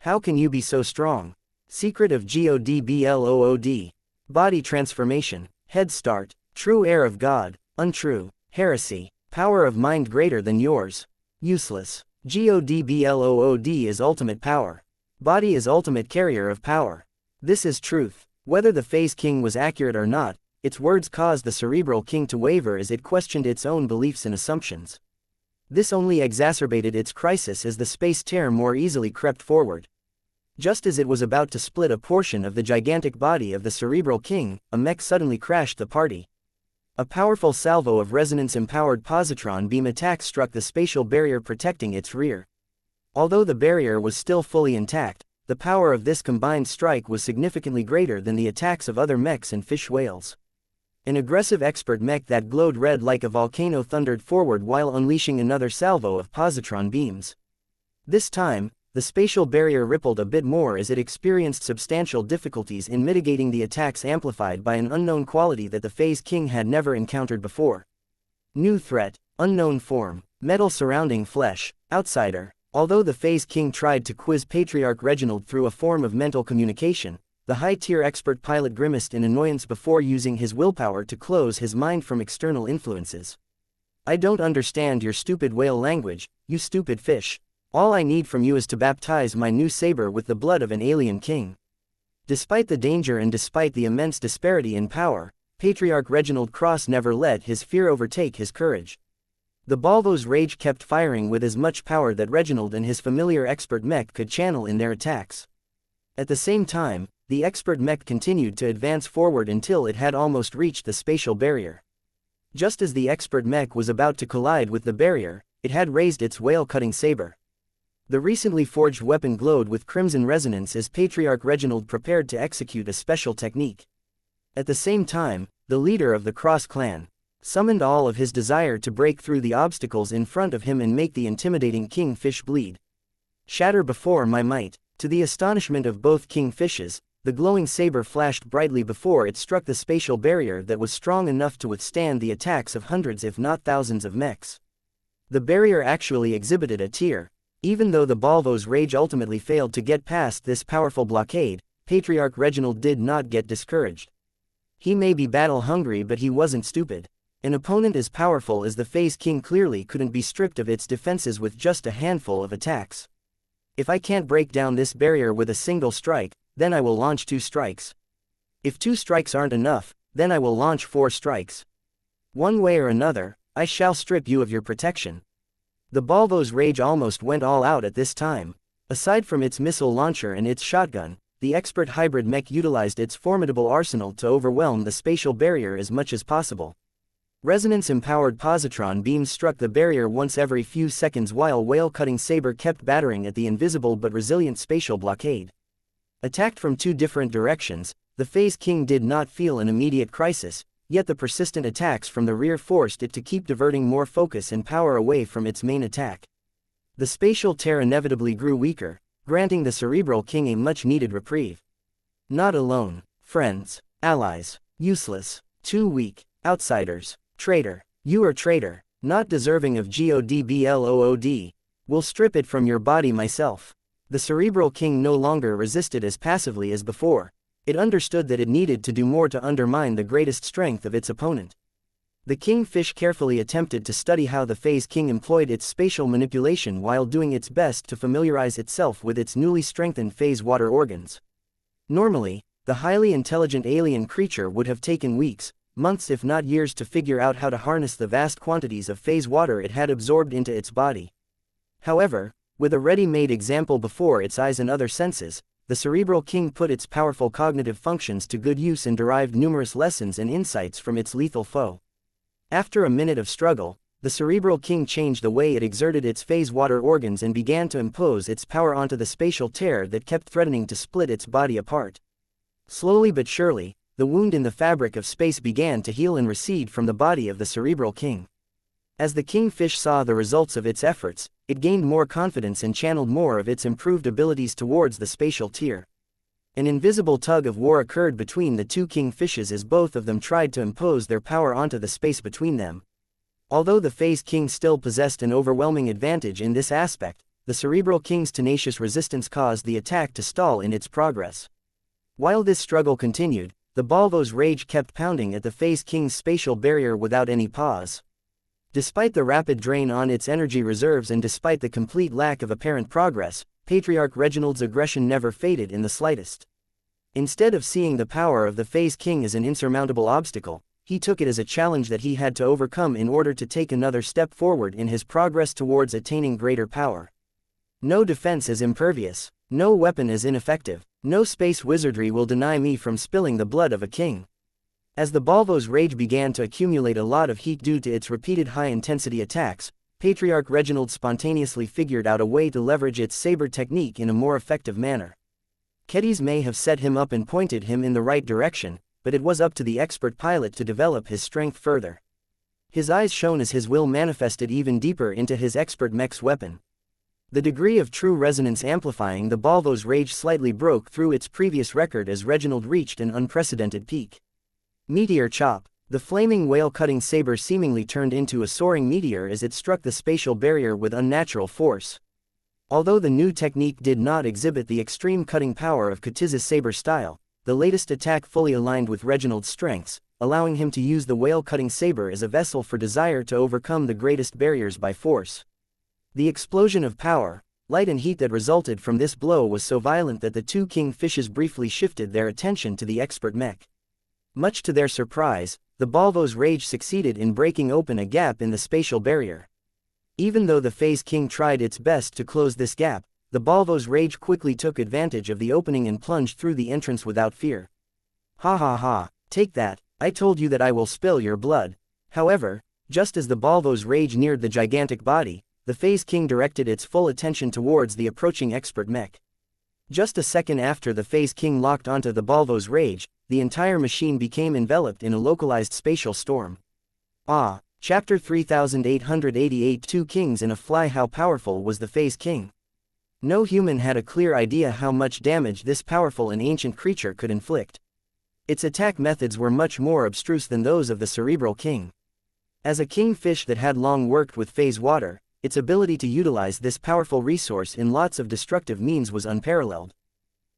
Speaker 1: How can you be so strong? Secret of Godblood. Body transformation. Head start. True heir of God. Untrue. Heresy. Power of mind greater than yours. Useless. Godblood is ultimate power. Body is ultimate carrier of power. This is truth. Whether the Phase King was accurate or not, its words caused the Cerebral King to waver as it questioned its own beliefs and assumptions. This only exacerbated its crisis as the space tear more easily crept forward. Just as it was about to split a portion of the gigantic body of the Cerebral King, a mech suddenly crashed the party. A powerful salvo of resonance-empowered positron beam attacks struck the spatial barrier protecting its rear. Although the barrier was still fully intact, the power of this combined strike was significantly greater than the attacks of other mechs and fish whales. An aggressive expert mech that glowed red like a volcano thundered forward while unleashing another salvo of positron beams. This time, the spatial barrier rippled a bit more as it experienced substantial difficulties in mitigating the attacks amplified by an unknown quality that the Phase King had never encountered before. New threat, unknown form, metal surrounding flesh, outsider. Although the Phase King tried to quiz Patriarch Reginald through a form of mental communication, the high-tier expert pilot grimaced in annoyance before using his willpower to close his mind from external influences. I don't understand your stupid whale language, you stupid fish. All I need from you is to baptize my new saber with the blood of an alien king. Despite the danger and despite the immense disparity in power, Patriarch Reginald Cross never let his fear overtake his courage. The Balvo's rage kept firing with as much power that Reginald and his familiar expert mech could channel in their attacks. At the same time, the expert mech continued to advance forward until it had almost reached the spatial barrier. Just as the expert mech was about to collide with the barrier, it had raised its whale-cutting saber. The recently forged weapon glowed with crimson resonance as Patriarch Reginald prepared to execute a special technique. At the same time, the leader of the Cross clan summoned all of his desire to break through the obstacles in front of him and make the intimidating kingfish bleed. Shatter before my might. To the astonishment of both kingfishes, the glowing saber flashed brightly before it struck the spatial barrier that was strong enough to withstand the attacks of hundreds if not thousands of mechs. The barrier actually exhibited a tear. Even though the Balvo's rage ultimately failed to get past this powerful blockade, Patriarch Reginald did not get discouraged. He may be battle-hungry but he wasn't stupid. An opponent as powerful as the Phase King clearly couldn't be stripped of its defenses with just a handful of attacks. If I can't break down this barrier with a single strike, then I will launch 2 strikes. If 2 strikes aren't enough, then I will launch 4 strikes. One way or another, I shall strip you of your protection. The Balvo's rage almost went all out at this time. Aside from its missile launcher and its shotgun, the expert hybrid mech utilized its formidable arsenal to overwhelm the spatial barrier as much as possible. Resonance-empowered positron beams struck the barrier once every few seconds while whale-cutting saber kept battering at the invisible but resilient spatial blockade. Attacked from 2 different directions, the Phase King did not feel an immediate crisis, yet the persistent attacks from the rear forced it to keep diverting more focus and power away from its main attack. The spatial tear inevitably grew weaker, granting the Cerebral King a much-needed reprieve. Not alone. Friends. Allies. Useless. Too weak. Outsiders. Traitor. You are traitor. Not deserving of Godblood. Will strip it from your body myself. The Cerebral King no longer resisted as passively as before. It understood that it needed to do more to undermine the greatest strength of its opponent. The kingfish carefully attempted to study how the Phase King employed its spatial manipulation while doing its best to familiarize itself with its newly strengthened phase water organs. Normally, the highly intelligent alien creature would have taken weeks, months if not years to figure out how to harness the vast quantities of phase water it had absorbed into its body. However, with a ready-made example before its eyes and other senses, the cerebral king put its powerful cognitive functions to good use and derived numerous lessons and insights from its lethal foe. After a minute of struggle, the cerebral king changed the way it exerted its phase water organs and began to impose its power onto the spatial tear that kept threatening to split its body apart. Slowly but surely, the wound in the fabric of space began to heal and recede from the body of the cerebral king. As the kingfish saw the results of its efforts, it gained more confidence and channeled more of its improved abilities towards the spatial tier. An invisible tug of war occurred between the two kingfishes as both of them tried to impose their power onto the space between them. Although the Phase King still possessed an overwhelming advantage in this aspect, the cerebral king's tenacious resistance caused the attack to stall in its progress. While this struggle continued, the Balvo's rage kept pounding at the Phase King's spatial barrier without any pause. Despite the rapid drain on its energy reserves and despite the complete lack of apparent progress, Patriarch Reginald's aggression never faded in the slightest. Instead of seeing the power of the Phase King as an insurmountable obstacle, he took it as a challenge that he had to overcome in order to take another step forward in his progress towards attaining greater power. No defense is impervious, no weapon is ineffective, no space wizardry will deny me from spilling the blood of a king. As the Balvo's rage began to accumulate a lot of heat due to its repeated high-intensity attacks, Patriarch Reginald spontaneously figured out a way to leverage its saber technique in a more effective manner. Keddies may have set him up and pointed him in the right direction, but it was up to the expert pilot to develop his strength further. His eyes shone as his will manifested even deeper into his expert mech's weapon. The degree of true resonance amplifying the Balvo's rage slightly broke through its previous record as Reginald reached an unprecedented peak. Meteor Chop. The flaming whale-cutting saber seemingly turned into a soaring meteor as it struck the spatial barrier with unnatural force. Although the new technique did not exhibit the extreme cutting power of Kutiz's saber style, the latest attack fully aligned with Reginald's strengths, allowing him to use the whale-cutting saber as a vessel for desire to overcome the greatest barriers by force. The explosion of power, light and heat that resulted from this blow was so violent that the two kingfishes briefly shifted their attention to the expert mech. Much to their surprise, the Balvo's rage succeeded in breaking open a gap in the spatial barrier. Even though the Phase King tried its best to close this gap, the Balvo's rage quickly took advantage of the opening and plunged through the entrance without fear. Ha ha ha, take that, I told you that I will spill your blood. However, just as the Balvo's rage neared the gigantic body, the Phase King directed its full attention towards the approaching expert mech. Just a second after the Phase King locked onto the Balvo's rage, the entire machine became enveloped in a localized spatial storm. Ah, Chapter 3888 Two Kings in a Fly. How powerful was the Phase King? No human had a clear idea how much damage this powerful and ancient creature could inflict. Its attack methods were much more abstruse than those of the Cerebral King. As a kingfish that had long worked with phase water, its ability to utilize this powerful resource in lots of destructive means was unparalleled.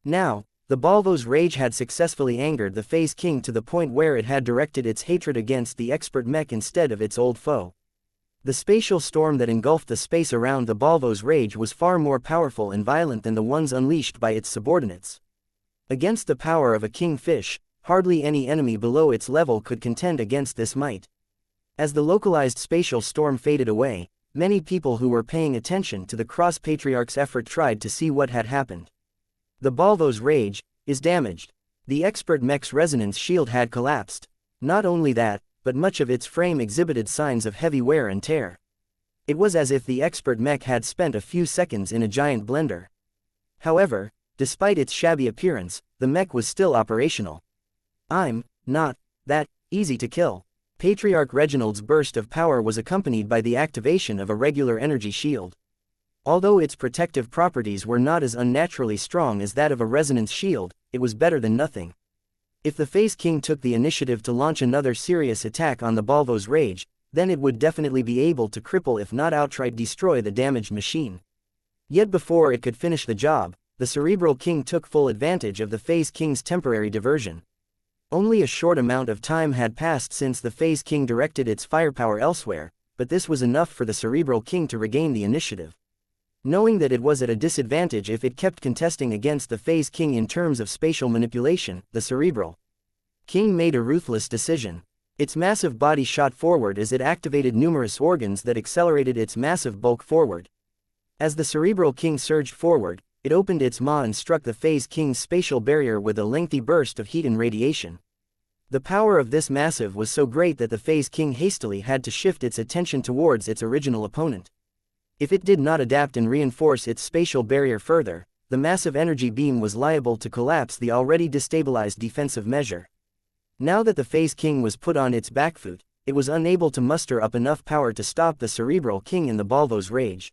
Speaker 1: Now, the Balvo's rage had successfully angered the Phase King to the point where it had directed its hatred against the expert mech instead of its old foe. The spatial storm that engulfed the space around the Balvo's rage was far more powerful and violent than the ones unleashed by its subordinates. Against the power of a kingfish, hardly any enemy below its level could contend against this might. As the localized spatial storm faded away, many people who were paying attention to the cross-patriarch's effort tried to see what had happened. The Balvo's rage is damaged. The expert mech's resonance shield had collapsed. Not only that, but much of its frame exhibited signs of heavy wear and tear. It was as if the expert mech had spent a few seconds in a giant blender. However, despite its shabby appearance, the mech was still operational. I'm not that easy to kill. Patriarch Reginald's burst of power was accompanied by the activation of a regular energy shield. Although its protective properties were not as unnaturally strong as that of a resonance shield, it was better than nothing. If the Phase King took the initiative to launch another serious attack on the Balvo's rage, then it would definitely be able to cripple if not outright destroy the damaged machine. Yet before it could finish the job, the Cerebral King took full advantage of the Phase King's temporary diversion. Only a short amount of time had passed since the Phase King directed its firepower elsewhere, but this was enough for the Cerebral King to regain the initiative. Knowing that it was at a disadvantage if it kept contesting against the Phase King in terms of spatial manipulation, the Cerebral King made a ruthless decision. Its massive body shot forward as it activated numerous organs that accelerated its massive bulk forward. As the Cerebral King surged forward, it opened its maw and struck the Phase King's spatial barrier with a lengthy burst of heat and radiation. The power of this massive was so great that the Phase King hastily had to shift its attention towards its original opponent. If it did not adapt and reinforce its spatial barrier further, the massive energy beam was liable to collapse the already destabilized defensive measure. Now that the Phase King was put on its back foot, it was unable to muster up enough power to stop the Cerebral King in the Balvo's rage.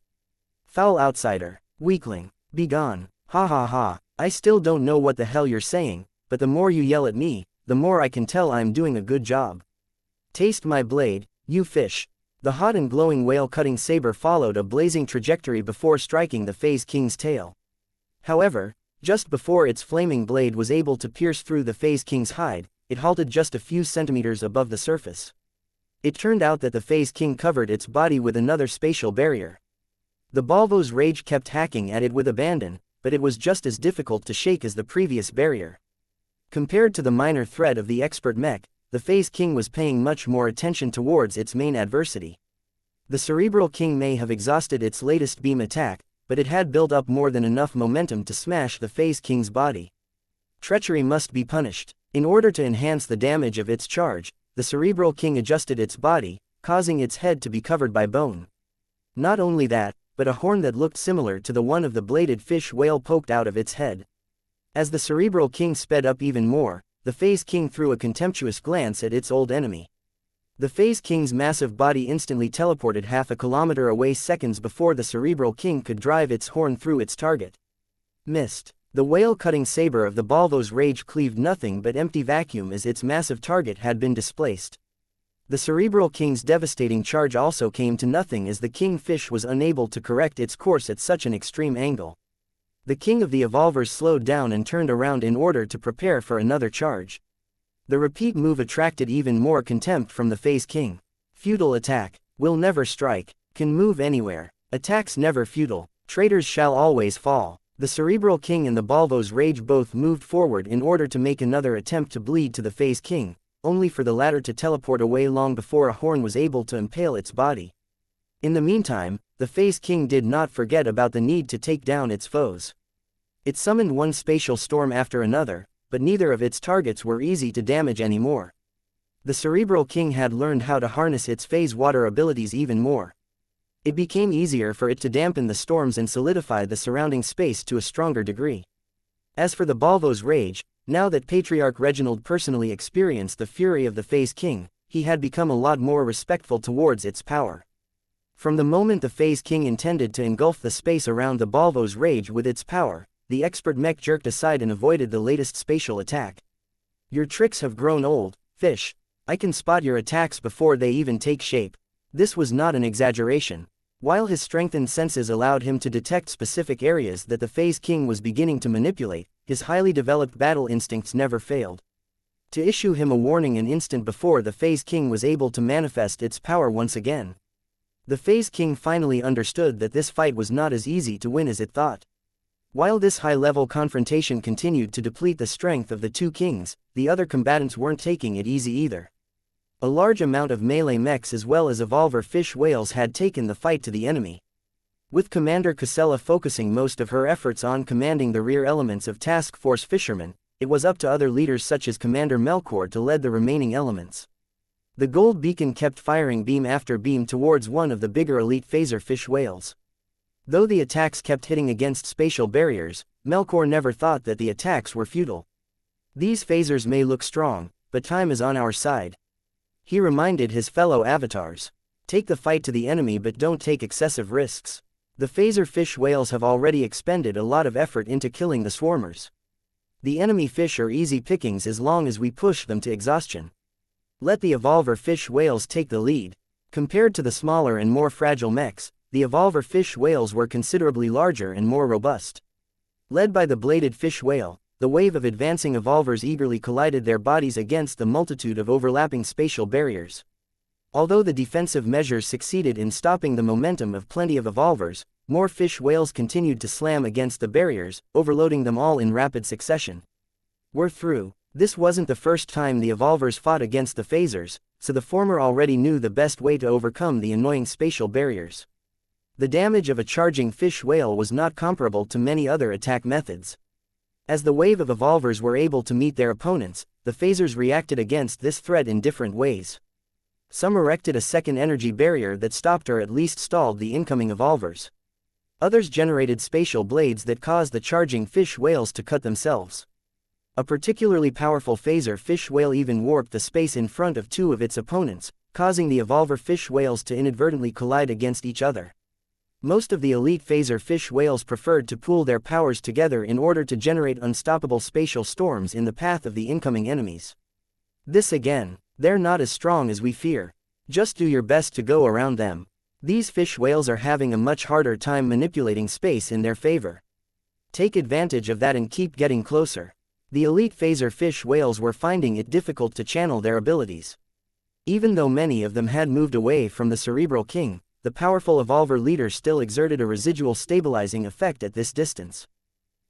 Speaker 1: Foul outsider, weakling, be gone, ha ha ha, I still don't know what the hell you're saying, but the more you yell at me, the more I can tell I'm doing a good job. Taste my blade, you fish. The hot and glowing whale-cutting saber followed a blazing trajectory before striking the Phase King's tail. However, just before its flaming blade was able to pierce through the Phase King's hide, it halted just a few centimeters above the surface. It turned out that the Phase King covered its body with another spatial barrier. The Balvo's rage kept hacking at it with abandon, but it was just as difficult to shake as the previous barrier. Compared to the minor threat of the expert Mech, the Phase King was paying much more attention towards its main adversity. The Cerebral King may have exhausted its latest beam attack, but it had built up more than enough momentum to smash the Phase King's body. Treachery must be punished. In order to enhance the damage of its charge, the Cerebral King adjusted its body, causing its head to be covered by bone. Not only that, but a horn that looked similar to the one of the bladed fish whale poked out of its head. As the Cerebral King sped up even more, the Phase King threw a contemptuous glance at its old enemy. The Phase King's massive body instantly teleported half a kilometer away seconds before the Cerebral King could drive its horn through its target. Missed. The whale-cutting saber of the Balvo's rage cleaved nothing but empty vacuum as its massive target had been displaced. The Cerebral King's devastating charge also came to nothing as the kingfish was unable to correct its course at such an extreme angle. The king of the evolvers slowed down and turned around in order to prepare for another charge. The repeat move attracted even more contempt from the Phase King. Futile attack. Will never strike. Can move anywhere. Attacks never futile. Traitors shall always fall. The Cerebral King and the Balvo's rage both moved forward in order to make another attempt to bleed to the Phase King, only for the latter to teleport away long before a horn was able to impale its body. In the meantime, the Phase King did not forget about the need to take down its foes. It summoned one spatial storm after another, but neither of its targets were easy to damage anymore. The Cerebral King had learned how to harness its phase water abilities even more. It became easier for it to dampen the storms and solidify the surrounding space to a stronger degree. As for the Balvo's rage, now that Patriarch Reginald personally experienced the fury of the Phase King, he had become a lot more respectful towards its power. From the moment the Phase King intended to engulf the space around the Balvo's rage with its power, the expert Mech jerked aside and avoided the latest spatial attack. Your tricks have grown old, fish. I can spot your attacks before they even take shape. This was not an exaggeration. While his strengthened senses allowed him to detect specific areas that the Phase King was beginning to manipulate, his highly developed battle instincts never failed to issue him a warning an instant before the Phase King was able to manifest its power once again. The Phase King finally understood that this fight was not as easy to win as it thought. While this high-level confrontation continued to deplete the strength of the two kings, the other combatants weren't taking it easy either. A large amount of melee mechs as well as evolver fish whales had taken the fight to the enemy. With Commander Casella focusing most of her efforts on commanding the rear elements of Task Force Fishermen, it was up to other leaders such as Commander Melkor to lead the remaining elements. The gold beacon kept firing beam after beam towards one of the bigger elite phaser fish whales. Though the attacks kept hitting against spatial barriers, Melkor never thought that the attacks were futile. These phasers may look strong, but time is on our side. He reminded his fellow avatars. Take the fight to the enemy but don't take excessive risks. The phaser fish whales have already expended a lot of effort into killing the swarmers. The enemy fish are easy pickings as long as we push them to exhaustion. Let the evolver fish whales take the lead. Compared to the smaller and more fragile mechs, the evolver fish whales were considerably larger and more robust. Led by the bladed fish whale, the wave of advancing evolvers eagerly collided their bodies against the multitude of overlapping spatial barriers. Although the defensive measures succeeded in stopping the momentum of plenty of evolvers, more fish whales continued to slam against the barriers, overloading them all in rapid succession. We're through. This wasn't the first time the evolvers fought against the phasers, so the former already knew the best way to overcome the annoying spatial barriers. The damage of a charging fish whale was not comparable to many other attack methods. As the wave of evolvers were able to meet their opponents, the phasers reacted against this threat in different ways. Some erected a second energy barrier that stopped or at least stalled the incoming evolvers. Others generated spatial blades that caused the charging fish whales to cut themselves. A particularly powerful phaser fish whale even warped the space in front of two of its opponents, causing the evolver fish whales to inadvertently collide against each other. Most of the elite phaser fish whales preferred to pool their powers together in order to generate unstoppable spatial storms in the path of the incoming enemies. This again. They're not as strong as we fear. Just do your best to go around them. These fish whales are having a much harder time manipulating space in their favor. Take advantage of that and keep getting closer. The elite phaser fish whales were finding it difficult to channel their abilities. Even though many of them had moved away from the Cerebral King, the powerful evolver leader still exerted a residual stabilizing effect at this distance.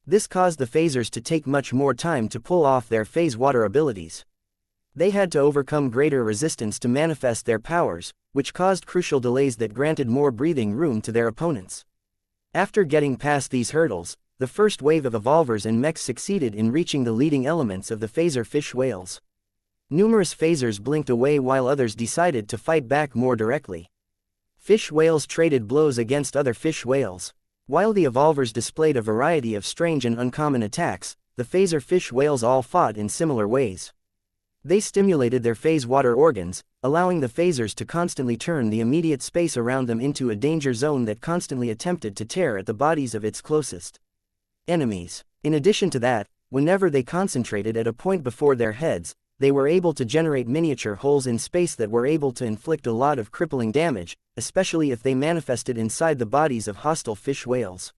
Speaker 1: This caused the phasers to take much more time to pull off their phase water abilities. They had to overcome greater resistance to manifest their powers, which caused crucial delays that granted more breathing room to their opponents. After getting past these hurdles, the first wave of evolvers and mechs succeeded in reaching the leading elements of the phaser fish whales. Numerous phasers blinked away while others decided to fight back more directly. Fish whales traded blows against other fish whales. While the evolvers displayed a variety of strange and uncommon attacks, the phaser fish whales all fought in similar ways. They stimulated their phase water organs, allowing the phasers to constantly turn the immediate space around them into a danger zone that constantly attempted to tear at the bodies of its closest enemies. In addition to that, whenever they concentrated at a point before their heads, they were able to generate miniature holes in space that were able to inflict a lot of crippling damage, especially if they manifested inside the bodies of hostile fish whales.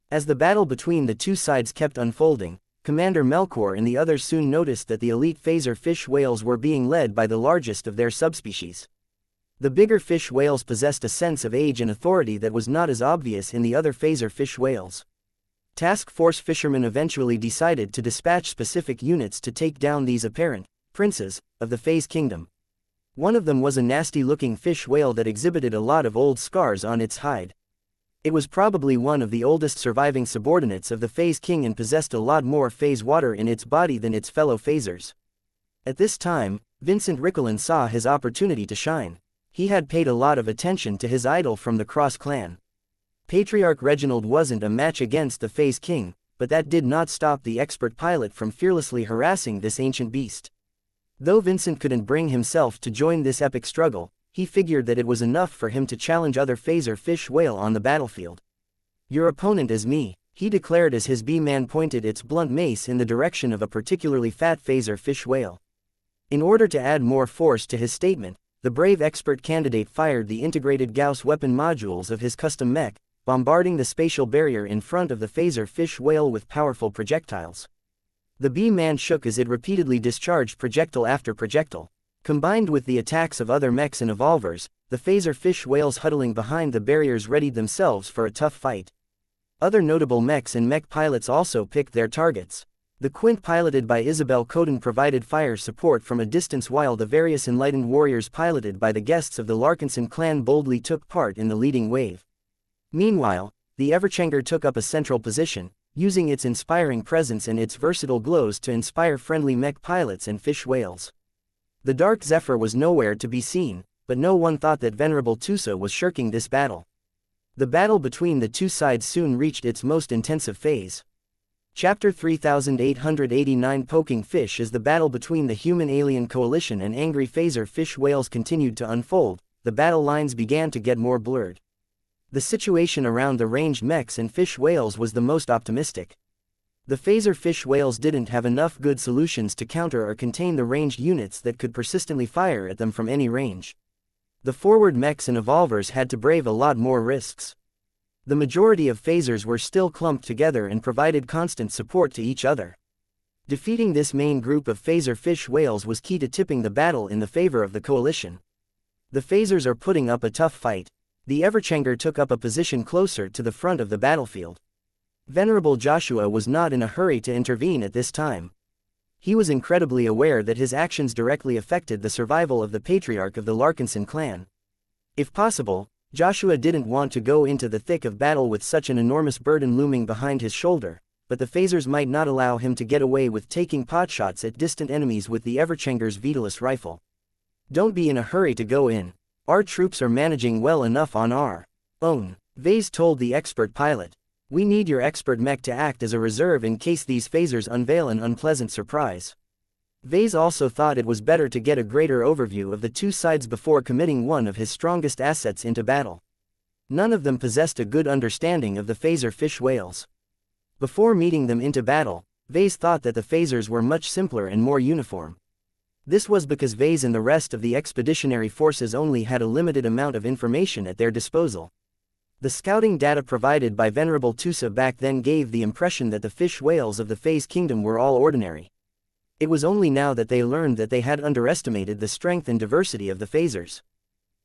Speaker 1: As the battle between the two sides kept unfolding, Commander Melkor and the others soon noticed that the elite phaser fish whales were being led by the largest of their subspecies. The bigger fish whales possessed a sense of age and authority that was not as obvious in the other phaser fish whales. Task Force fishermen eventually decided to dispatch specific units to take down these apparent princes of the phase kingdom. One of them was a nasty-looking fish whale that exhibited a lot of old scars on its hide. It was probably one of the oldest surviving subordinates of the Phase King and possessed a lot more phase water in its body than its fellow phasers. At this time, Vincent Rickelin saw his opportunity to shine. He had paid a lot of attention to his idol from the Cross clan. Patriarch Reginald wasn't a match against the Phase King, but that did not stop the expert pilot from fearlessly harassing this ancient beast. Though Vincent couldn't bring himself to join this epic struggle, he figured that it was enough for him to challenge other phaser fish whale on the battlefield. "Your opponent is me," he declared as his B-man pointed its blunt mace in the direction of a particularly fat phaser fish whale. In order to add more force to his statement, the brave expert candidate fired the integrated Gauss weapon modules of his custom mech, bombarding the spatial barrier in front of the phaser fish whale with powerful projectiles. The B-man shook as it repeatedly discharged projectile after projectile. Combined with the attacks of other mechs and evolvers, the phaser fish whales huddling behind the barriers readied themselves for a tough fight. Other notable mechs and mech pilots also picked their targets. The Quint piloted by Isabel Coden provided fire support from a distance while the various enlightened warriors piloted by the guests of the Larkinson clan boldly took part in the leading wave. Meanwhile, the Everchanger took up a central position, using its inspiring presence and its versatile glows to inspire friendly mech pilots and fish whales. The Dark Zephyr was nowhere to be seen, but no one thought that Venerable Tusa was shirking this battle. The battle between the two sides soon reached its most intensive phase. Chapter 3889 Poking Fish. As the battle between the Human-Alien Coalition and angry phaser fish whales continued to unfold, the battle lines began to get more blurred. The situation around the ranged mechs and fish whales was the most optimistic. The phaser fish whales didn't have enough good solutions to counter or contain the ranged units that could persistently fire at them from any range. The forward mechs and evolvers had to brave a lot more risks. The majority of phasers were still clumped together and provided constant support to each other. Defeating this main group of phaser fish whales was key to tipping the battle in the favor of the coalition. The phasers are putting up a tough fight. The Everchanger took up a position closer to the front of the battlefield. Venerable Joshua was not in a hurry to intervene at this time. He was incredibly aware that his actions directly affected the survival of the patriarch of the Larkinson clan. If possible, Joshua didn't want to go into the thick of battle with such an enormous burden looming behind his shoulder, but the phasers might not allow him to get away with taking potshots at distant enemies with the Everchanger's Vitulus rifle. Don't be in a hurry to go in. Our troops are managing well enough on our own, Vase told the expert pilot. We need your expert mech to act as a reserve in case these phasers unveil an unpleasant surprise. Vase also thought it was better to get a greater overview of the two sides before committing one of his strongest assets into battle. None of them possessed a good understanding of the phaser fish whales. Before meeting them into battle, Vase thought that the phasers were much simpler and more uniform. This was because Vase and the rest of the expeditionary forces only had a limited amount of information at their disposal. The scouting data provided by Venerable Tusa back then gave the impression that the fish whales of the Phase Kingdom were all ordinary. It was only now that they learned that they had underestimated the strength and diversity of the phasers.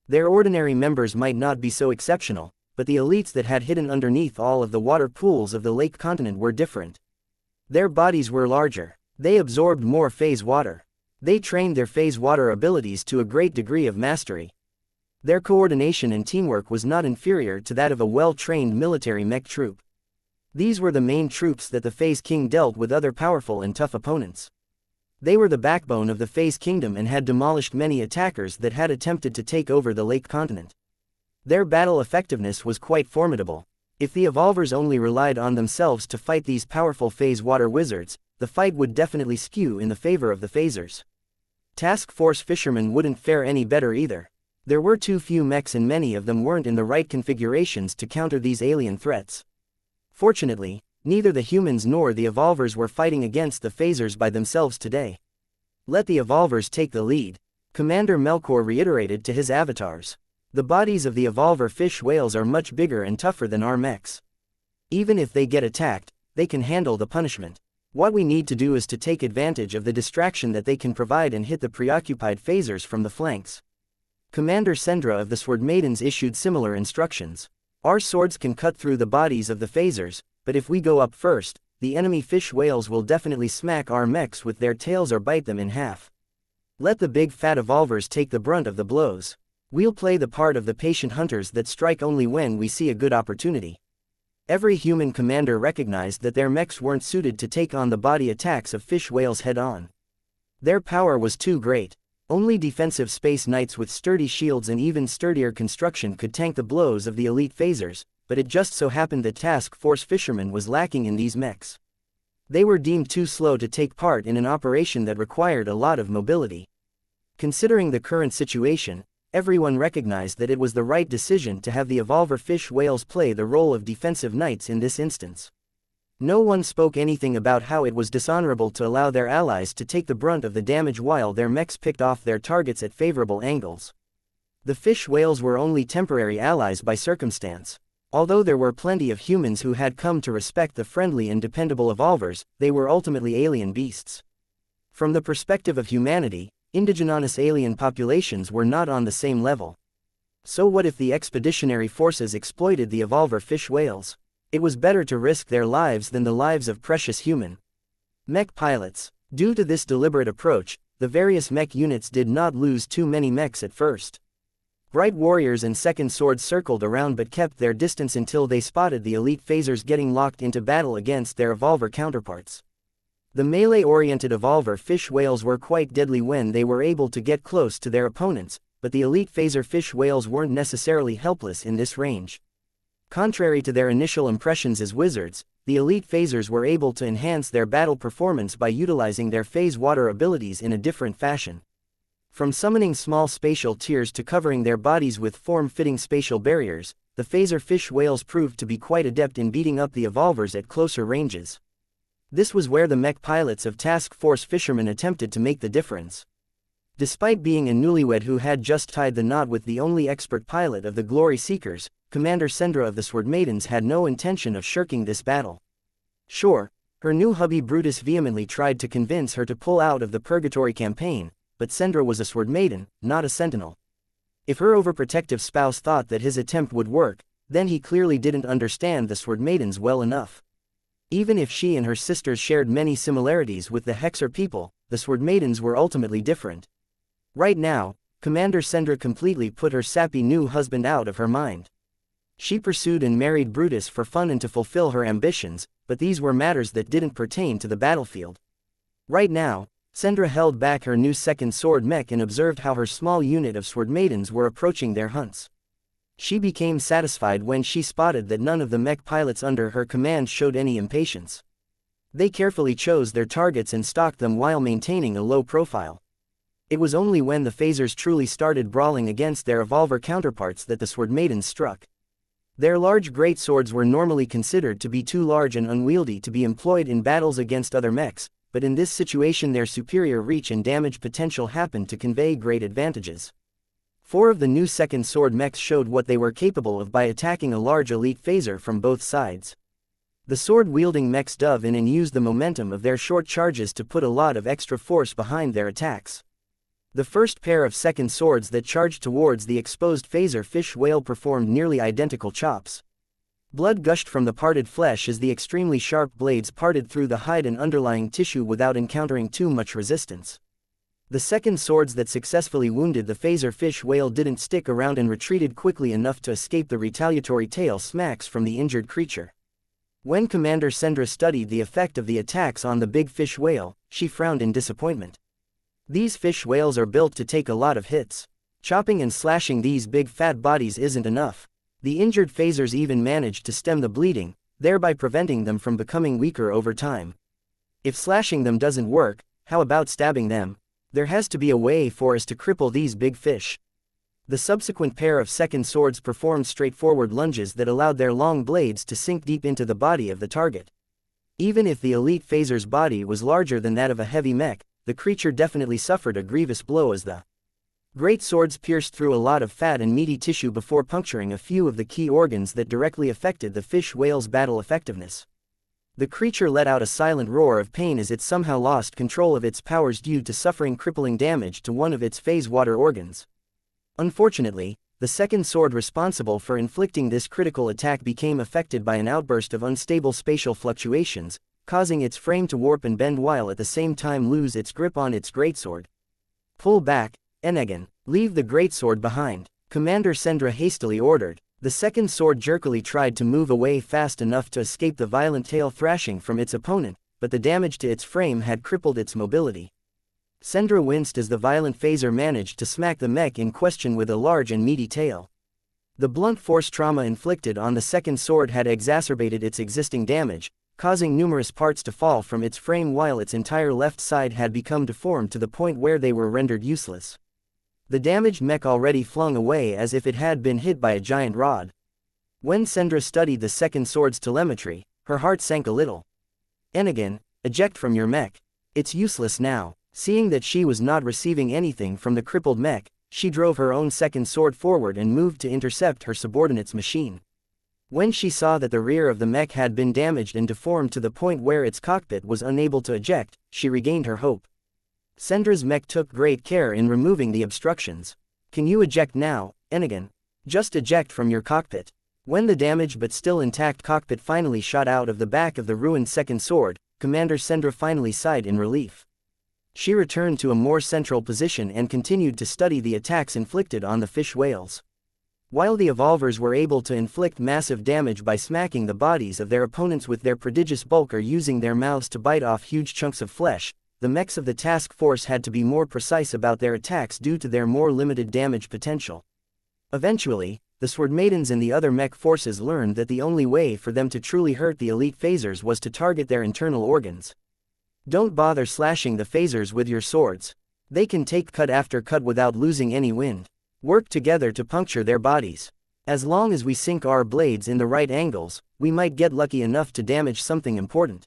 Speaker 1: Their ordinary members might not be so exceptional, but the elites that had hidden underneath all of the water pools of the lake continent were different. Their bodies were larger. They absorbed more phase water. They trained their phase water abilities to a great degree of mastery. Their coordination and teamwork was not inferior to that of a well-trained military mech troop. These were the main troops that the Phase King dealt with other powerful and tough opponents. They were the backbone of the Phase Kingdom and had demolished many attackers that had attempted to take over the lake continent. Their battle effectiveness was quite formidable. If the evolvers only relied on themselves to fight these powerful phase water wizards, the fight would definitely skew in the favor of the phasers. Task Force fishermen wouldn't fare any better either. There were too few mechs and many of them weren't in the right configurations to counter these alien threats. Fortunately, neither the humans nor the evolvers were fighting against the phasers by themselves today. Let the evolvers take the lead, Commander Melkor reiterated to his avatars. The bodies of the evolver fish whales are much bigger and tougher than our mechs. Even if they get attacked, they can handle the punishment. What we need to do is to take advantage of the distraction that they can provide and hit the preoccupied phasers from the flanks. Commander Sendra of the Sword Maidens issued similar instructions. Our swords can cut through the bodies of the phasers, but if we go up first, the enemy fish whales will definitely smack our mechs with their tails or bite them in half. Let the big fat evolvers take the brunt of the blows. We'll play the part of the patient hunters that strike only when we see a good opportunity. Every human commander recognized that their mechs weren't suited to take on the body attacks of fish whales head-on. Their power was too great. Only defensive space knights with sturdy shields and even sturdier construction could tank the blows of the elite phasers, but it just so happened that Task Force Fisherman was lacking in these mechs. They were deemed too slow to take part in an operation that required a lot of mobility. Considering the current situation, everyone recognized that it was the right decision to have the evolver fish whales play the role of defensive knights in this instance. No one spoke anything about how it was dishonorable to allow their allies to take the brunt of the damage while their mechs picked off their targets at favorable angles. The fish whales were only temporary allies by circumstance. Although there were plenty of humans who had come to respect the friendly and dependable evolvers, they were ultimately alien beasts. From the perspective of humanity, indigenous alien populations were not on the same level. So what if the expeditionary forces exploited the evolver fish whales? It was better to risk their lives than the lives of precious human mech pilots. Due to this deliberate approach, the various mech units did not lose too many mechs at first. Bright warriors and second swords circled around but kept their distance until they spotted the elite phasers getting locked into battle against their evolver counterparts. The melee-oriented evolver fish whales were quite deadly when they were able to get close to their opponents, but the elite phaser fish whales weren't necessarily helpless in this range. Contrary to their initial impressions as wizards, the elite phasers were able to enhance their battle performance by utilizing their phase water abilities in a different fashion. From summoning small spatial tiers to covering their bodies with form-fitting spatial barriers, the phaser fish whales proved to be quite adept in beating up the evolvers at closer ranges. This was where the mech pilots of Task Force Fishermen attempted to make the difference. Despite being a newlywed who had just tied the knot with the only expert pilot of the Glory Seekers, Commander Sendra of the Sword Maidens had no intention of shirking this battle. Sure, Her new hubby Brutus vehemently tried to convince her to pull out of the Purgatory campaign, but Sendra was a sword maiden, not a sentinel. If her overprotective spouse thought that his attempt would work, then he clearly didn't understand the sword maidens well enough. Even if she and her sisters shared many similarities with the Hexer people, the sword maidens were ultimately different. Right now, Commander Sendra completely put her sappy new husband out of her mind. She pursued and married Brutus for fun and to fulfill her ambitions, but these were matters that didn't pertain to the battlefield. Right now, Sendra held back her new second sword Mech and observed how her small unit of sword maidens were approaching their hunts. She became satisfied when she spotted that none of the Mech pilots under her command showed any impatience. They carefully chose their targets and stalked them while maintaining a low profile. It was only when the phasers truly started brawling against their evolver counterparts that the sword maidens struck. Their large great swords were normally considered to be too large and unwieldy to be employed in battles against other mechs, but in this situation their superior reach and damage potential happened to convey great advantages. 4 of the new second sword mechs showed what they were capable of by attacking a large elite phaser from both sides. The sword-wielding mechs dove in and used the momentum of their short charges to put a lot of extra force behind their attacks. The first pair of second swords that charged towards the exposed phaser fish whale performed nearly identical chops. Blood gushed from the parted flesh as the extremely sharp blades parted through the hide and underlying tissue without encountering too much resistance. The second swords that successfully wounded the phaser fish whale didn't stick around and retreated quickly enough to escape the retaliatory tail smacks from the injured creature. When Commander Sendra studied the effect of the attacks on the big fish whale, she frowned in disappointment. These fish whales are built to take a lot of hits. Chopping and slashing these big fat bodies isn't enough. The injured phasers even managed to stem the bleeding, thereby preventing them from becoming weaker over time. If slashing them doesn't work, how about stabbing them? There has to be a way for us to cripple these big fish. The subsequent pair of second swords performed straightforward lunges that allowed their long blades to sink deep into the body of the target. Even if the elite phaser's body was larger than that of a heavy mech, the creature definitely suffered a grievous blow as the great swords pierced through a lot of fat and meaty tissue before puncturing a few of the key organs that directly affected the fish whale's battle effectiveness. The creature let out a silent roar of pain as it somehow lost control of its powers due to suffering crippling damage to one of its phase water organs. Unfortunately, the second sword responsible for inflicting this critical attack became affected by an outburst of unstable spatial fluctuations, causing its frame to warp and bend while at the same time lose its grip on its greatsword. Pull back, Enegan, leave the greatsword behind, Commander Sendra hastily ordered. The second sword jerkily tried to move away fast enough to escape the violent tail thrashing from its opponent, but the damage to its frame had crippled its mobility. Sendra winced as the violent phaser managed to smack the mech in question with a large and meaty tail. The blunt force trauma inflicted on the second sword had exacerbated its existing damage, causing numerous parts to fall from its frame while its entire left side had become deformed to the point where they were rendered useless. The damaged mech already flung away as if it had been hit by a giant rod. When Sendra studied the second sword's telemetry, her heart sank a little. Enegan, eject from your mech. It's useless now. Seeing that she was not receiving anything from the crippled mech, she drove her own second sword forward and moved to intercept her subordinate's machine. When she saw that the rear of the mech had been damaged and deformed to the point where its cockpit was unable to eject, she regained her hope. Sendra's mech took great care in removing the obstructions. Can you eject now, Enegan? Just eject from your cockpit. When the damaged but still intact cockpit finally shot out of the back of the ruined second sword, Commander Sendra finally sighed in relief. She returned to a more central position and continued to study the attacks inflicted on the fish whales. While the evolvers were able to inflict massive damage by smacking the bodies of their opponents with their prodigious bulk or using their mouths to bite off huge chunks of flesh, the mechs of the task force had to be more precise about their attacks due to their more limited damage potential. Eventually, the sword maidens and the other mech forces learned that the only way for them to truly hurt the elite phasers was to target their internal organs. Don't bother slashing the phasers with your swords. They can take cut after cut without losing any wind. Work together to puncture their bodies. As long as we sink our blades in the right angles, we might get lucky enough to damage something important.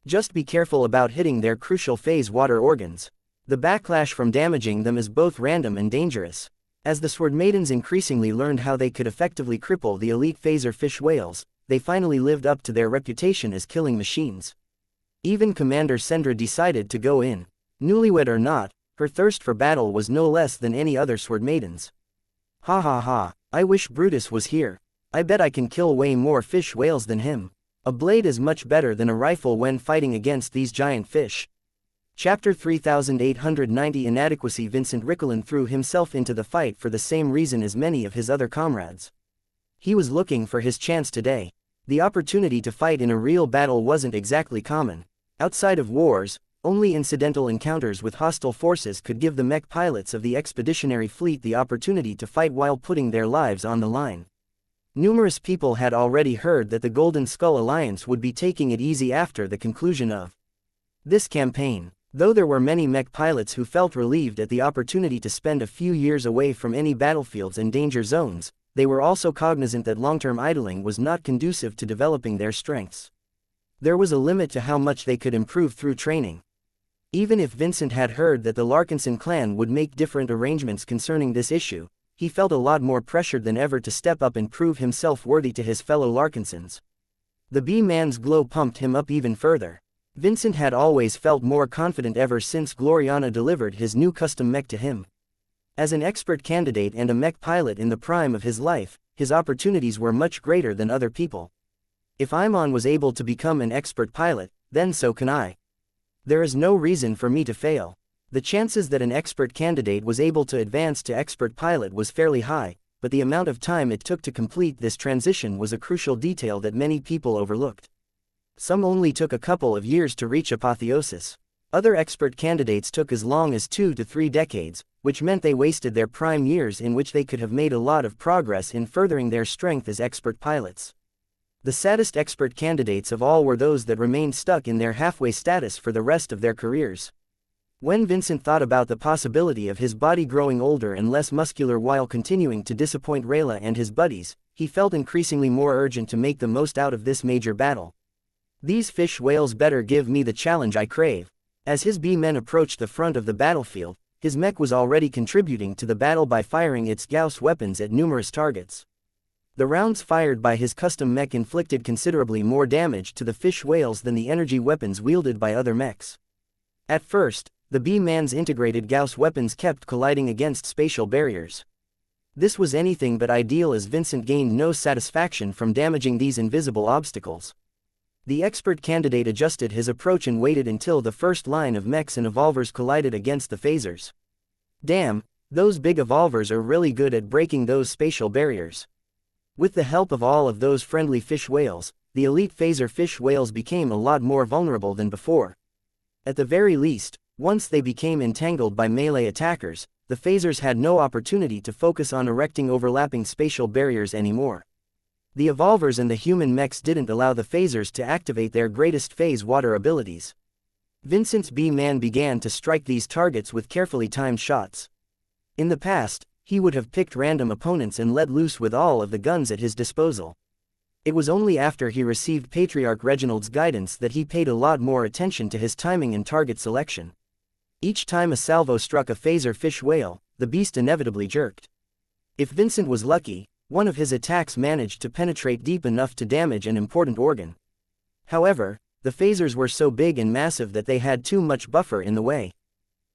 Speaker 1: Just be careful about hitting their crucial phase water organs. The backlash from damaging them is both random and dangerous. As the sword maidens increasingly learned how they could effectively cripple the elite phaser fish whales, they finally lived up to their reputation as killing machines. Even Commander Sendra decided to go in. Newlywed or not, her thirst for battle was no less than any other sword maiden's. Ha ha ha, I wish Brutus was here. I bet I can kill way more fish whales than him. A blade is much better than a rifle when fighting against these giant fish. Chapter 3890 Inadequacy. Vincent Rickelin threw himself into the fight for the same reason as many of his other comrades. He was looking for his chance today. The opportunity to fight in a real battle wasn't exactly common. Outside of wars, only incidental encounters with hostile forces could give the mech pilots of the expeditionary fleet the opportunity to fight while putting their lives on the line. Numerous people had already heard that the Golden Skull Alliance would be taking it easy after the conclusion of this campaign. Though there were many mech pilots who felt relieved at the opportunity to spend a few years away from any battlefields and danger zones, they were also cognizant that long-term idling was not conducive to developing their strengths. There was a limit to how much they could improve through training. Even if Vincent had heard that the Larkinson clan would make different arrangements concerning this issue, he felt a lot more pressured than ever to step up and prove himself worthy to his fellow Larkinsons. The B-man's glow pumped him up even further. Vincent had always felt more confident ever since Gloriana delivered his new custom mech to him. As an expert candidate and a mech pilot in the prime of his life, his opportunities were much greater than other people. If Imon was able to become an expert pilot, then so can I. There is no reason for me to fail. The chances that an expert candidate was able to advance to expert pilot was fairly high, but the amount of time it took to complete this transition was a crucial detail that many people overlooked. Some only took a couple of years to reach apotheosis. Other expert candidates took as long as 2 to 3 decades, which meant they wasted their prime years in which they could have made a lot of progress in furthering their strength as expert pilots. The saddest expert candidates of all were those that remained stuck in their halfway status for the rest of their careers. When Vincent thought about the possibility of his body growing older and less muscular while continuing to disappoint Rayla and his buddies, he felt increasingly more urgent to make the most out of this major battle. These fish whales better give me the challenge I crave. As his B-men approached the front of the battlefield, his mech was already contributing to the battle by firing its Gauss weapons at numerous targets. The rounds fired by his custom mech inflicted considerably more damage to the fish whales than the energy weapons wielded by other mechs. At first, the B-man's integrated Gauss weapons kept colliding against spatial barriers. This was anything but ideal as Vincent gained no satisfaction from damaging these invisible obstacles. The expert candidate adjusted his approach and waited until the first line of mechs and evolvers collided against the phasers. Damn, those big evolvers are really good at breaking those spatial barriers. With the help of all of those friendly fish whales, the elite phaser fish whales became a lot more vulnerable than before. At the very least, once they became entangled by melee attackers, the phasers had no opportunity to focus on erecting overlapping spatial barriers anymore. The evolvers and the human mechs didn't allow the phasers to activate their greatest phase water abilities. Vincent's B-man began to strike these targets with carefully timed shots. In the past, he would have picked random opponents and let loose with all of the guns at his disposal. It was only after he received Patriarch Reginald's guidance that he paid a lot more attention to his timing and target selection. Each time a salvo struck a phaser fish whale, the beast inevitably jerked. If Vincent was lucky, one of his attacks managed to penetrate deep enough to damage an important organ. However, the phasers were so big and massive that they had too much buffer in the way.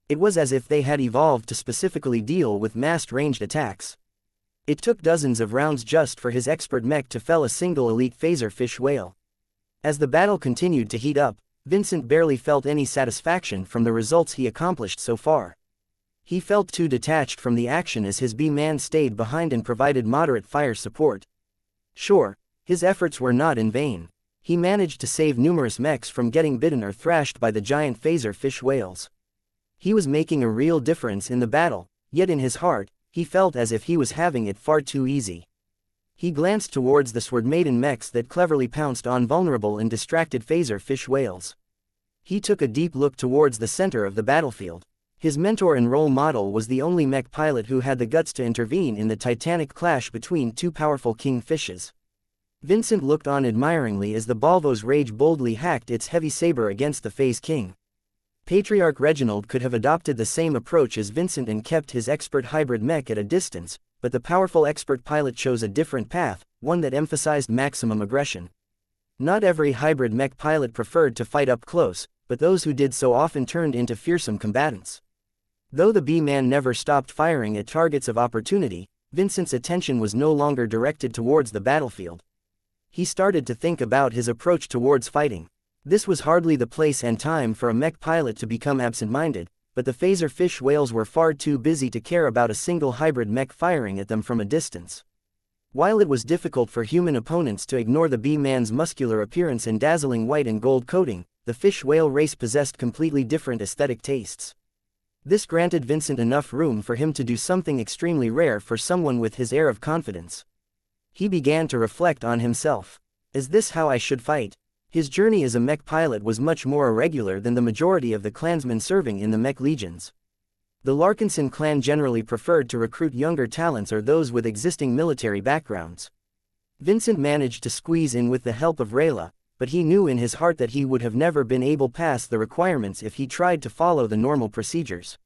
Speaker 1: It was as if they had evolved to specifically deal with massed ranged attacks. It took dozens of rounds just for his expert mech to fell a single elite phaser fish whale. As the battle continued to heat up, Vincent barely felt any satisfaction from the results he accomplished so far. He felt too detached from the action as his B-man stayed behind and provided moderate fire support. Sure, his efforts were not in vain. He managed to save numerous mechs from getting bitten or thrashed by the giant phaser fish whales. He was making a real difference in the battle, yet in his heart, he felt as if he was having it far too easy. He glanced towards the sword maiden mechs that cleverly pounced on vulnerable and distracted phaser fish whales. He took a deep look towards the center of the battlefield. His mentor and role model was the only mech pilot who had the guts to intervene in the titanic clash between two powerful king fishes. Vincent looked on admiringly as the Balvo's rage boldly hacked its heavy saber against the Phase King. Patriarch Reginald could have adopted the same approach as Vincent and kept his expert hybrid mech at a distance, but the powerful expert pilot chose a different path, one that emphasized maximum aggression. Not every hybrid mech pilot preferred to fight up close, but those who did so often turned into fearsome combatants. Though the B-Man never stopped firing at targets of opportunity, Vincent's attention was no longer directed towards the battlefield. He started to think about his approach towards fighting. This was hardly the place and time for a mech pilot to become absent-minded, but the phaser fish whales were far too busy to care about a single hybrid mech firing at them from a distance. While it was difficult for human opponents to ignore the B-Man's muscular appearance and dazzling white and gold coating, the fish whale race possessed completely different aesthetic tastes. This granted Vincent enough room for him to do something extremely rare for someone with his air of confidence. He began to reflect on himself. Is this how I should fight? His journey as a mech pilot was much more irregular than the majority of the clansmen serving in the mech legions. The Larkinson clan generally preferred to recruit younger talents or those with existing military backgrounds. Vincent managed to squeeze in with the help of Rayla, but he knew in his heart that he would have never been able past the requirements if he tried to follow the normal procedures.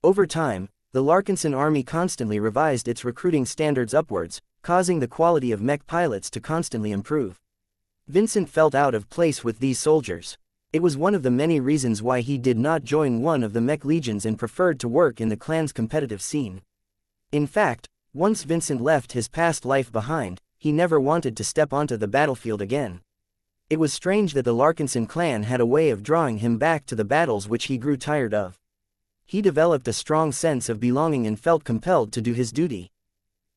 Speaker 1: Over time, the Larkinson army constantly revised its recruiting standards upwards, causing the quality of mech pilots to constantly improve. Vincent felt out of place with these soldiers. It was one of the many reasons why he did not join one of the mech legions and preferred to work in the clan's competitive scene. In fact, once Vincent left his past life behind, he never wanted to step onto the battlefield again. It was strange that the Larkinson clan had a way of drawing him back to the battles which he grew tired of. He developed a strong sense of belonging and felt compelled to do his duty.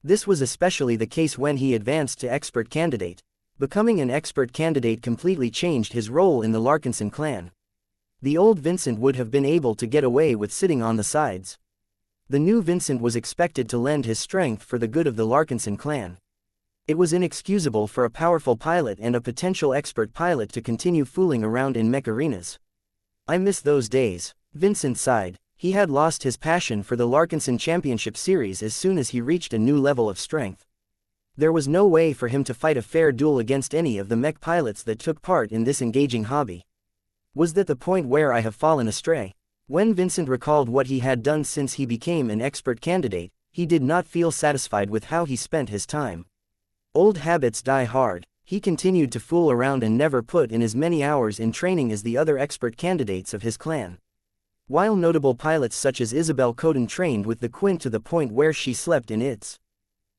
Speaker 1: This was especially the case when he advanced to expert candidate. Becoming an expert candidate completely changed his role in the Larkinson clan. The old Vincent would have been able to get away with sitting on the sides. The new Vincent was expected to lend his strength for the good of the Larkinson clan. It was inexcusable for a powerful pilot and a potential expert pilot to continue fooling around in mech arenas. I miss those days, Vincent sighed. He had lost his passion for the Larkinson Championship Series as soon as he reached a new level of strength. There was no way for him to fight a fair duel against any of the mech pilots that took part in this engaging hobby. Was that the point where I have fallen astray? When Vincent recalled what he had done since he became an expert candidate, he did not feel satisfied with how he spent his time. Old habits die hard. He continued to fool around and never put in as many hours in training as the other expert candidates of his clan. While notable pilots such as Isabel Coden trained with the Quint to the point where she slept in its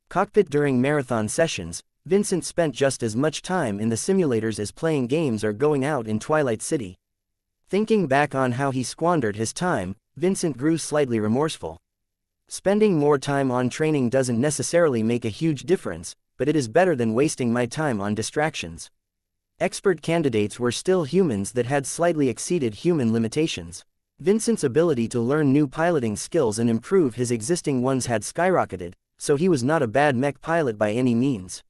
Speaker 1: cockpit during marathon sessions, Vincent spent just as much time in the simulators as playing games or going out in Twilight City. Thinking back on how he squandered his time, Vincent grew slightly remorseful. Spending more time on training doesn't necessarily make a huge difference, but it is better than wasting my time on distractions. Expert candidates were still humans that had slightly exceeded human limitations. Vincent's ability to learn new piloting skills and improve his existing ones had skyrocketed, so he was not a bad mech pilot by any means.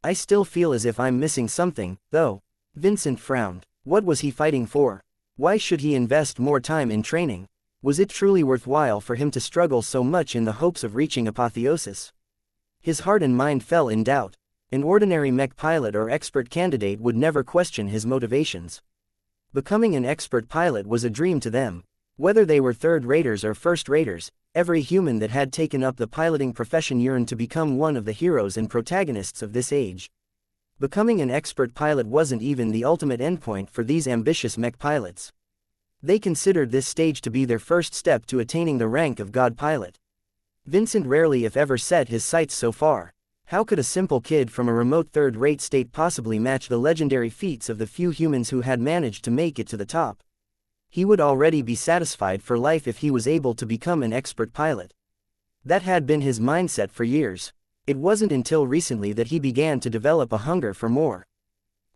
Speaker 1: I still feel as if I'm missing something, though. Vincent frowned. What was he fighting for? Why should he invest more time in training? Was it truly worthwhile for him to struggle so much in the hopes of reaching apotheosis? His heart and mind fell in doubt. An ordinary mech pilot or expert candidate would never question his motivations. Becoming an expert pilot was a dream to them. Whether they were third-raters or first-raters, every human that had taken up the piloting profession yearned to become one of the heroes and protagonists of this age. Becoming an expert pilot wasn't even the ultimate endpoint for these ambitious mech pilots. They considered this stage to be their first step to attaining the rank of God Pilot. Vincent rarely if ever set his sights so far. How could a simple kid from a remote third-rate state possibly match the legendary feats of the few humans who had managed to make it to the top? He would already be satisfied for life if he was able to become an expert pilot. That had been his mindset for years. It wasn't until recently that he began to develop a hunger for more.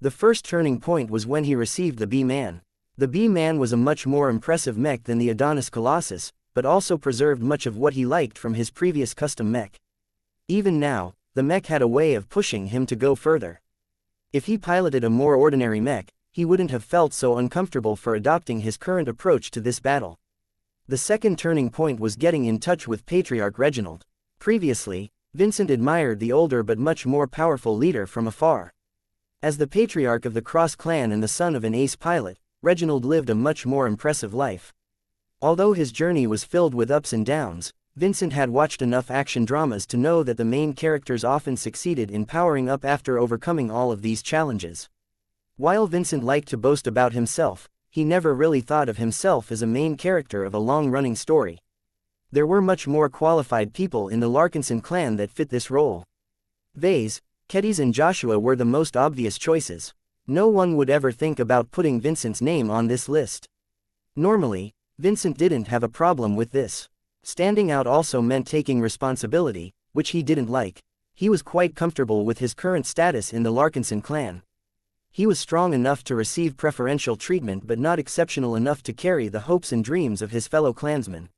Speaker 1: The first turning point was when he received the B-Man. The B-Man was a much more impressive mech than the Adonis Colossus, but also preserved much of what he liked from his previous custom mech. Even now, the mech had a way of pushing him to go further. If he piloted a more ordinary mech, he wouldn't have felt so uncomfortable for adopting his current approach to this battle. The second turning point was getting in touch with Patriarch Reginald. Previously, Vincent admired the older but much more powerful leader from afar. As the patriarch of the Cross clan and the son of an ace pilot, Reginald lived a much more impressive life. Although his journey was filled with ups and downs, Vincent had watched enough action dramas to know that the main characters often succeeded in powering up after overcoming all of these challenges. While Vincent liked to boast about himself, he never really thought of himself as a main character of a long-running story. There were much more qualified people in the Larkinson clan that fit this role. Vase, Keddies and Joshua were the most obvious choices. No one would ever think about putting Vincent's name on this list. Normally, Vincent didn't have a problem with this. Standing out also meant taking responsibility, which he didn't like. He was quite comfortable with his current status in the Larkinson clan. He was strong enough to receive preferential treatment but not exceptional enough to carry the hopes and dreams of his fellow clansmen.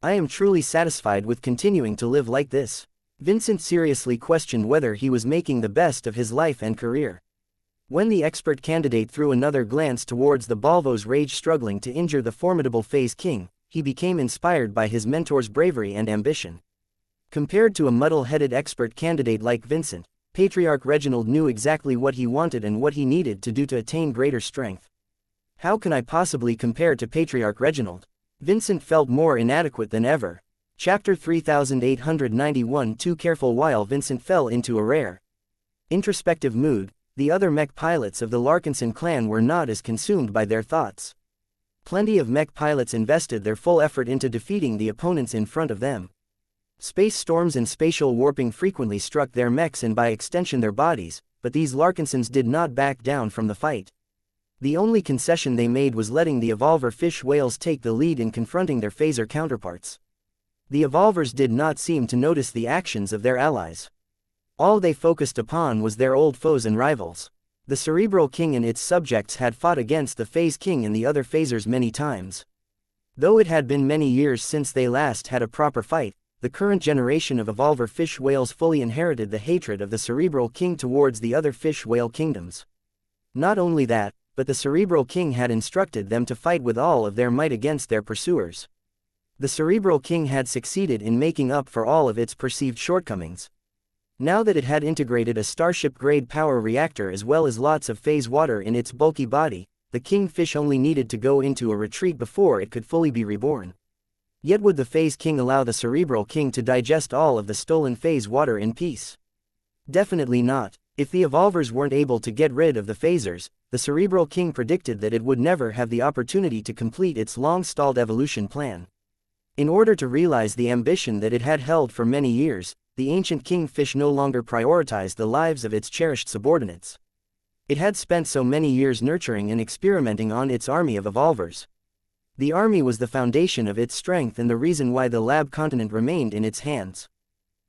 Speaker 1: I am truly satisfied with continuing to live like this. Vincent seriously questioned whether he was making the best of his life and career. When the expert candidate threw another glance towards the Balvo's rage struggling to injure the formidable Phase King, he became inspired by his mentor's bravery and ambition. Compared to a muddle-headed expert candidate like Vincent, Patriarch Reginald knew exactly what he wanted and what he needed to do to attain greater strength. How can I possibly compare to Patriarch Reginald? Vincent felt more inadequate than ever. Chapter 3891. Too careful. While Vincent fell into a rare, introspective mood, the other mech pilots of the Larkinson clan were not as consumed by their thoughts. Plenty of mech pilots invested their full effort into defeating the opponents in front of them. Space storms and spatial warping frequently struck their mechs and by extension their bodies, but these Larkinsons did not back down from the fight. The only concession they made was letting the Evolver fish whales take the lead in confronting their phaser counterparts. The Evolvers did not seem to notice the actions of their allies. All they focused upon was their old foes and rivals. The Cerebral King and its subjects had fought against the Phase King and the other phasers many times. Though it had been many years since they last had a proper fight, the current generation of Evolver fish whales fully inherited the hatred of the Cerebral King towards the other fish whale kingdoms. Not only that, but the Cerebral King had instructed them to fight with all of their might against their pursuers. The Cerebral King had succeeded in making up for all of its perceived shortcomings. Now that it had integrated a Starship-grade power reactor as well as lots of phase water in its bulky body, the Kingfish only needed to go into a retreat before it could fully be reborn. Yet would the Phase King allow the Cerebral King to digest all of the stolen phase water in peace? Definitely not. If the Evolvers weren't able to get rid of the phasers, the Cerebral King predicted that it would never have the opportunity to complete its long-stalled evolution plan. In order to realize the ambition that it had held for many years, the ancient Kingfish no longer prioritized the lives of its cherished subordinates. It had spent so many years nurturing and experimenting on its army of Evolvers. The army was the foundation of its strength and the reason why the lab continent remained in its hands.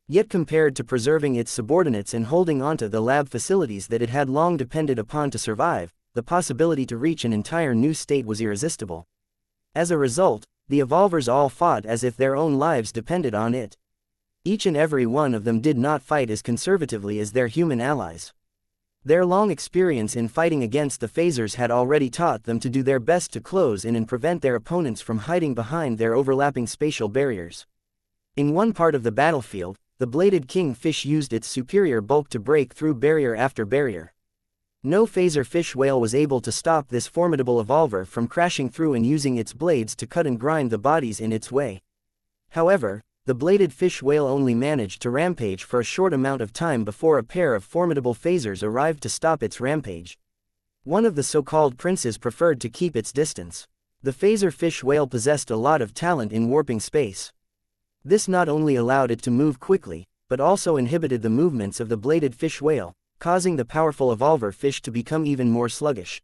Speaker 1: Yet compared to preserving its subordinates and holding onto the lab facilities that it had long depended upon to survive, the possibility to reach an entire new state was irresistible. As a result, the Evolvers all fought as if their own lives depended on it. Each and every one of them did not fight as conservatively as their human allies. Their long experience in fighting against the phasers had already taught them to do their best to close in and prevent their opponents from hiding behind their overlapping spatial barriers. In one part of the battlefield, the bladed Kingfish used its superior bulk to break through barrier after barrier. No phaser fish whale was able to stop this formidable Evolver from crashing through and using its blades to cut and grind the bodies in its way. However, the bladed fish whale only managed to rampage for a short amount of time before a pair of formidable phasers arrived to stop its rampage. One of the so-called princes preferred to keep its distance. The phaser fish whale possessed a lot of talent in warping space. This not only allowed it to move quickly, but also inhibited the movements of the bladed fish whale, causing the powerful Evolver fish to become even more sluggish.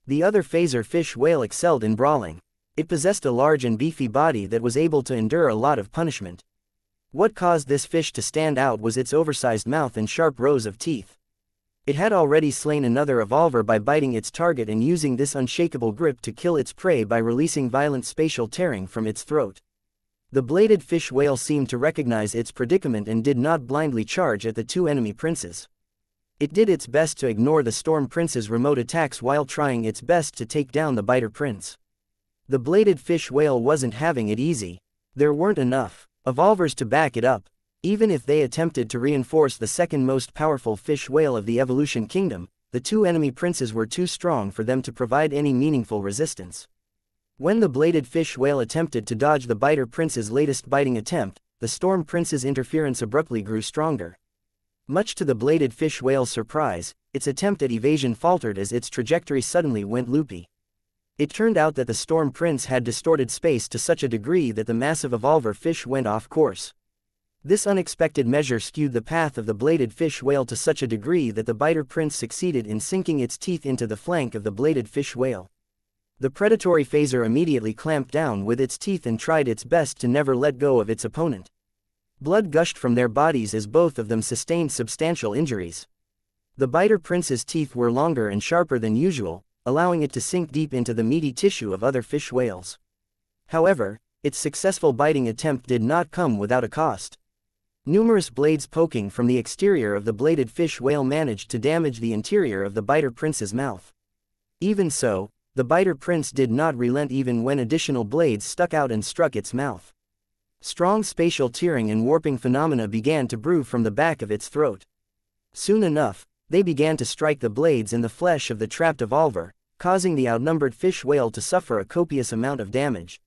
Speaker 1: The other phaser fish whale excelled in brawling. It possessed a large and beefy body that was able to endure a lot of punishment. What caused this fish to stand out was its oversized mouth and sharp rows of teeth. It had already slain another Evolver by biting its target and using this unshakable grip to kill its prey by releasing violent spatial tearing from its throat. The bladed fish whale seemed to recognize its predicament and did not blindly charge at the two enemy princes. It did its best to ignore the Storm Prince's remote attacks while trying its best to take down the Biter Prince. The bladed fish whale wasn't having it easy. There weren't enough Evolvers to back it up. Even if they attempted to reinforce the second most powerful fish whale of the Evolution Kingdom, the two enemy princes were too strong for them to provide any meaningful resistance. When the bladed fish whale attempted to dodge the Biter Prince's latest biting attempt, the Storm Prince's interference abruptly grew stronger. Much to the bladed fish whale's surprise, its attempt at evasion faltered as its trajectory suddenly went loopy. It turned out that the Storm Prince had distorted space to such a degree that the massive evolver fish went off course. This unexpected measure skewed the path of the bladed fish whale to such a degree that the biter prince succeeded in sinking its teeth into the flank of the bladed fish whale. The predatory phaser immediately clamped down with its teeth and tried its best to never let go of its opponent. Blood gushed from their bodies as both of them sustained substantial injuries. The biter prince's teeth were longer and sharper than usual, allowing it to sink deep into the meaty tissue of other fish whales. However, its successful biting attempt did not come without a cost. Numerous blades poking from the exterior of the bladed fish whale managed to damage the interior of the biter prince's mouth. Even so, the biter prince did not relent even when additional blades stuck out and struck its mouth. Strong spatial tearing and warping phenomena began to brew from the back of its throat. Soon enough, they began to strike the blades in the flesh of the trapped evolver, causing the outnumbered fish whale to suffer a copious amount of damage.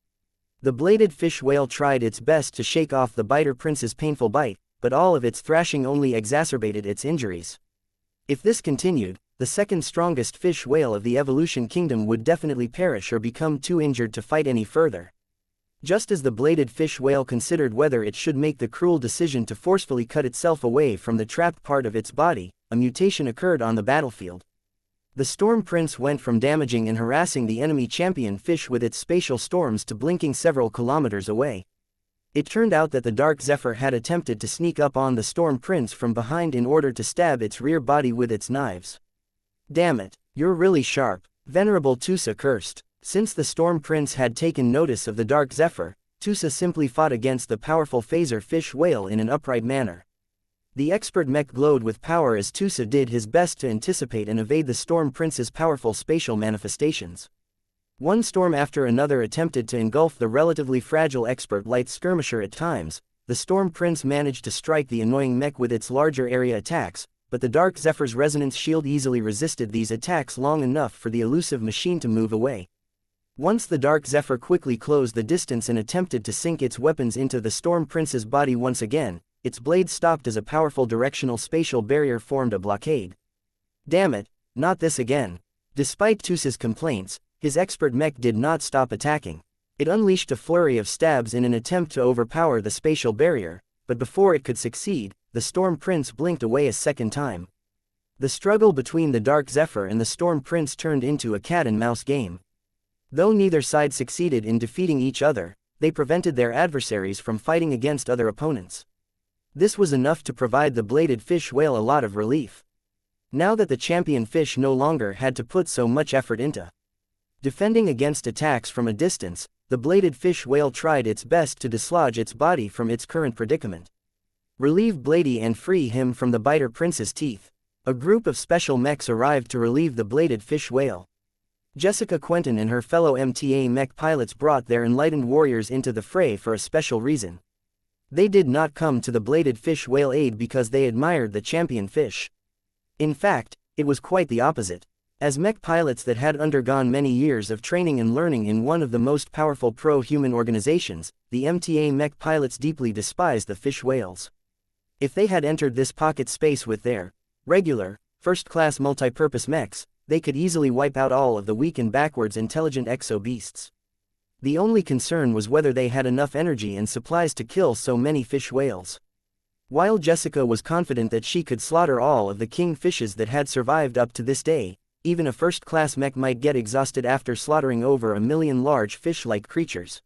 Speaker 1: The bladed fish whale tried its best to shake off the biter prince's painful bite, but all of its thrashing only exacerbated its injuries. If this continued, the second strongest fish whale of the evolution kingdom would definitely perish or become too injured to fight any further. Just as the bladed fish whale considered whether it should make the cruel decision to forcefully cut itself away from the trapped part of its body, a mutation occurred on the battlefield. The Storm Prince went from damaging and harassing the enemy champion fish with its spatial storms to blinking several kilometers away. It turned out that the Dark Zephyr had attempted to sneak up on the Storm Prince from behind in order to stab its rear body with its knives. "Damn it, you're really sharp," Venerable Tusa cursed. Since the Storm Prince had taken notice of the Dark Zephyr, Tusa simply fought against the powerful phaser fish whale in an upright manner. The expert Mech glowed with power as Tusa did his best to anticipate and evade the Storm Prince's powerful spatial manifestations. One storm after another attempted to engulf the relatively fragile expert light skirmisher at times. The Storm Prince managed to strike the annoying Mech with its larger area attacks, but the Dark Zephyr's resonance shield easily resisted these attacks long enough for the elusive machine to move away. Once the Dark Zephyr quickly closed the distance and attempted to sink its weapons into the Storm Prince's body once again, its blade stopped as a powerful directional spatial barrier formed a blockade. "Damn it, not this again." Despite Tusa's complaints, his expert Mech did not stop attacking. It unleashed a flurry of stabs in an attempt to overpower the spatial barrier, but before it could succeed, the Storm Prince blinked away a second time. The struggle between the Dark Zephyr and the Storm Prince turned into a cat-and-mouse game. Though neither side succeeded in defeating each other, they prevented their adversaries from fighting against other opponents. This was enough to provide the bladed fish whale a lot of relief. Now that the champion fish no longer had to put so much effort into defending against attacks from a distance, the bladed fish whale tried its best to dislodge its body from its current predicament. Relieve Blady and free him from the biter prince's teeth. A group of special mechs arrived to relieve the bladed fish whale. Jessica Quentin and her fellow MTA mech pilots brought their enlightened warriors into the fray for a special reason. They did not come to the bladed fish whale aid because they admired the champion fish. In fact, it was quite the opposite. As mech pilots that had undergone many years of training and learning in one of the most powerful pro-human organizations, the MTA mech pilots deeply despised the fish whales. If they had entered this pocket space with their regular, first-class multipurpose mechs, they could easily wipe out all of the weak and backwards intelligent exo-beasts. The only concern was whether they had enough energy and supplies to kill so many fish whales. While Jessica was confident that she could slaughter all of the king fishes that had survived up to this day, even a first-class mech might get exhausted after slaughtering over 1,000,000 large fish-like creatures.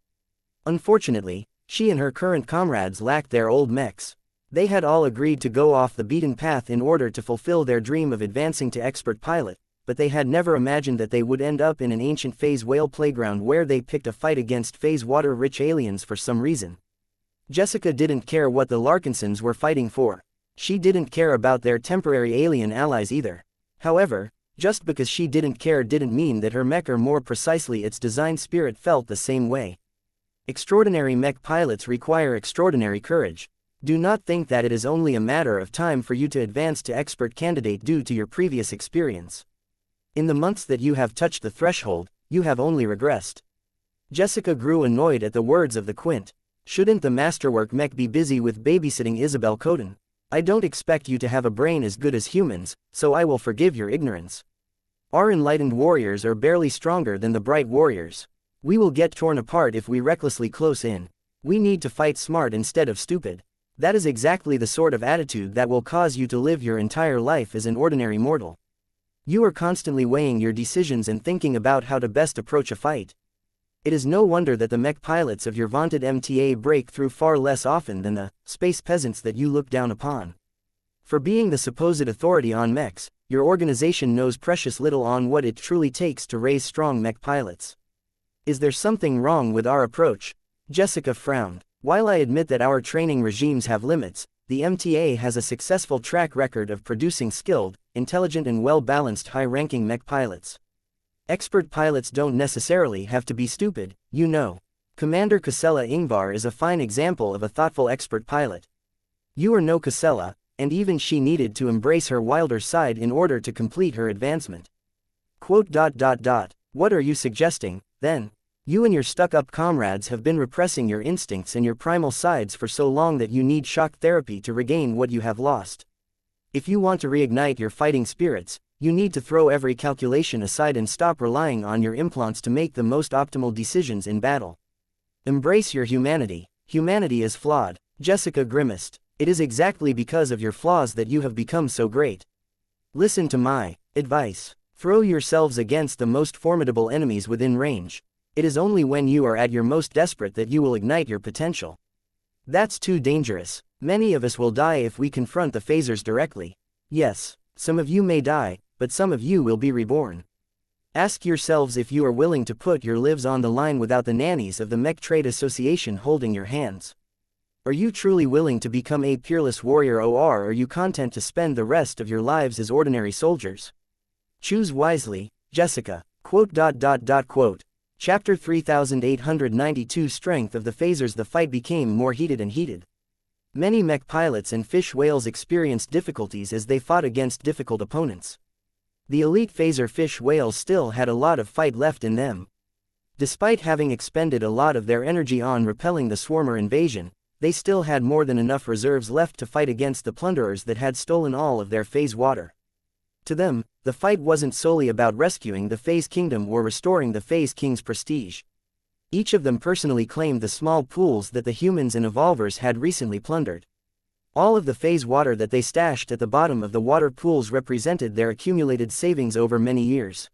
Speaker 1: Unfortunately, she and her current comrades lacked their old mechs. They had all agreed to go off the beaten path in order to fulfill their dream of advancing to expert pilot, but they had never imagined that they would end up in an ancient phase whale playground where they picked a fight against phase water-rich aliens for some reason. Jessica didn't care what the Larkinsons were fighting for. She didn't care about their temporary alien allies either. However, just because she didn't care didn't mean that her mech, or more precisely its design spirit, felt the same way. Extraordinary mech pilots require extraordinary courage. Do not think that it is only a matter of time for you to advance to expert candidate due to your previous experience. In the months that you have touched the threshold, you have only regressed. Jessica grew annoyed at the words of the Quint. Shouldn't the masterwork mech be busy with babysitting Isabel Coden? I don't expect you to have a brain as good as humans, so I will forgive your ignorance. Our enlightened warriors are barely stronger than the bright warriors. We will get torn apart if we recklessly close in. We need to fight smart instead of stupid. That is exactly the sort of attitude that will cause you to live your entire life as an ordinary mortal. You are constantly weighing your decisions and thinking about how to best approach a fight. It is no wonder that the mech pilots of your vaunted MTA break through far less often than the space peasants that you look down upon. For being the supposed authority on mechs, your organization knows precious little on what it truly takes to raise strong mech pilots. Is there something wrong with our approach? Jessica frowned. While I admit that our training regimes have limits, the MTA has a successful track record of producing skilled, intelligent and well-balanced high-ranking mech pilots. Expert pilots don't necessarily have to be stupid, you know. Commander Casella Ingvar is a fine example of a thoughtful expert pilot. You are no Casella, and even she needed to embrace her wilder side in order to complete her advancement. What are you suggesting, then? You and your stuck-up comrades have been repressing your instincts and your primal sides for so long that you need shock therapy to regain what you have lost. If you want to reignite your fighting spirits, you need to throw every calculation aside and stop relying on your implants to make the most optimal decisions in battle. Embrace your humanity. Humanity is flawed. Jessica grimaced. It is exactly because of your flaws that you have become so great. Listen to my advice. Throw yourselves against the most formidable enemies within range. It is only when you are at your most desperate that you will ignite your potential. That's too dangerous. Many of us will die if we confront the phasers directly. Yes, some of you may die, but some of you will be reborn. Ask yourselves if you are willing to put your lives on the line without the nannies of the Mech Trade Association holding your hands. Are you truly willing to become a peerless warrior, or are you content to spend the rest of your lives as ordinary soldiers? Choose wisely, Jessica. Chapter 3892 Strength of the Phasers. The fight became more heated and heated. Many mech pilots and fish whales experienced difficulties as they fought against difficult opponents. The elite phaser fish whales still had a lot of fight left in them. Despite having expended a lot of their energy on repelling the swarmer invasion, they still had more than enough reserves left to fight against the plunderers that had stolen all of their phase water. To them, the fight wasn't solely about rescuing the Phase Kingdom or restoring the Phase King's prestige. Each of them personally claimed the small pools that the humans and evolvers had recently plundered. All of the phase water that they stashed at the bottom of the water pools represented their accumulated savings over many years.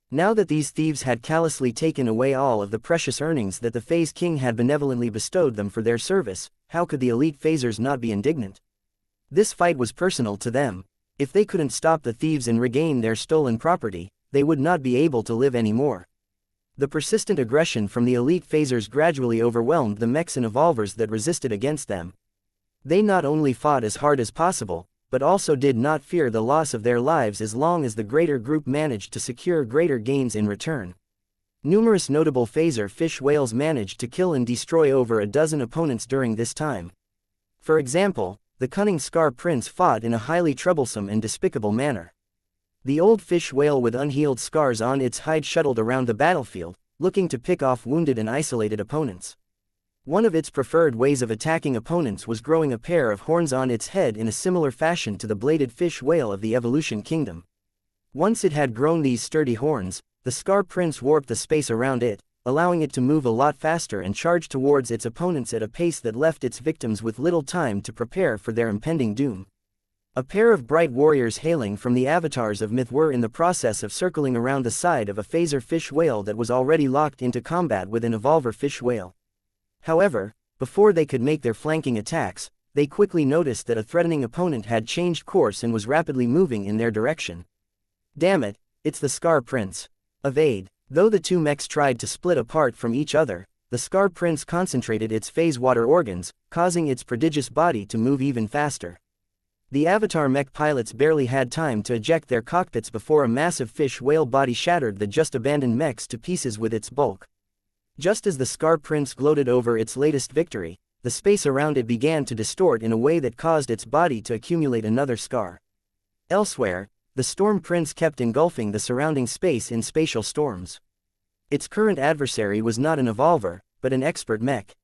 Speaker 1: Now that these thieves had callously taken away all of the precious earnings that the Phase King had benevolently bestowed them for their service, how could the elite phasers not be indignant? This fight was personal to them. If they couldn't stop the thieves and regain their stolen property, they would not be able to live anymore. The persistent aggression from the elite phasers gradually overwhelmed the mechs and evolvers that resisted against them. They not only fought as hard as possible, but also did not fear the loss of their lives as long as the greater group managed to secure greater gains in return. Numerous notable phaser fish whales managed to kill and destroy over a dozen opponents during this time. For example, the cunning Scar Prince fought in a highly troublesome and despicable manner. The old fish whale with unhealed scars on its hide shuttled around the battlefield, looking to pick off wounded and isolated opponents. One of its preferred ways of attacking opponents was growing a pair of horns on its head in a similar fashion to the bladed fish whale of the Evolution Kingdom. Once it had grown these sturdy horns, the Scar Prince warped the space around it, allowing it to move a lot faster and charge towards its opponents at a pace that left its victims with little time to prepare for their impending doom. A pair of bright warriors hailing from the avatars of myth were in the process of circling around the side of a phaser fish whale that was already locked into combat with an evolver fish whale. However, before they could make their flanking attacks, they quickly noticed that a threatening opponent had changed course and was rapidly moving in their direction. Damn it, it's the Scar Prince. Evade. Though the two mechs tried to split apart from each other, the Scar Prince concentrated its phase water organs, causing its prodigious body to move even faster. The Avatar mech pilots barely had time to eject their cockpits before a massive fish whale body shattered the just-abandoned mechs to pieces with its bulk. Just as the Scar Prince gloated over its latest victory, the space around it began to distort in a way that caused its body to accumulate another scar. Elsewhere, the Storm Prince kept engulfing the surrounding space in spatial storms. Its current adversary was not an evolver, but an expert mech.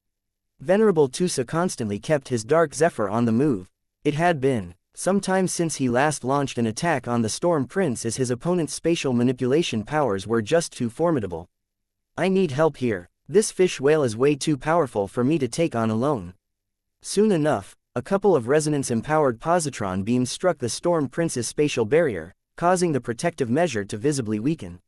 Speaker 1: Venerable Tusa constantly kept his Dark Zephyr on the move. It had been some time since he last launched an attack on the Storm Prince, as his opponent's spatial manipulation powers were just too formidable. I need help here. This fish whale is way too powerful for me to take on alone. Soon enough, a couple of resonance-empowered positron beams struck the Storm Prince's spatial barrier, causing the protective measure to visibly weaken.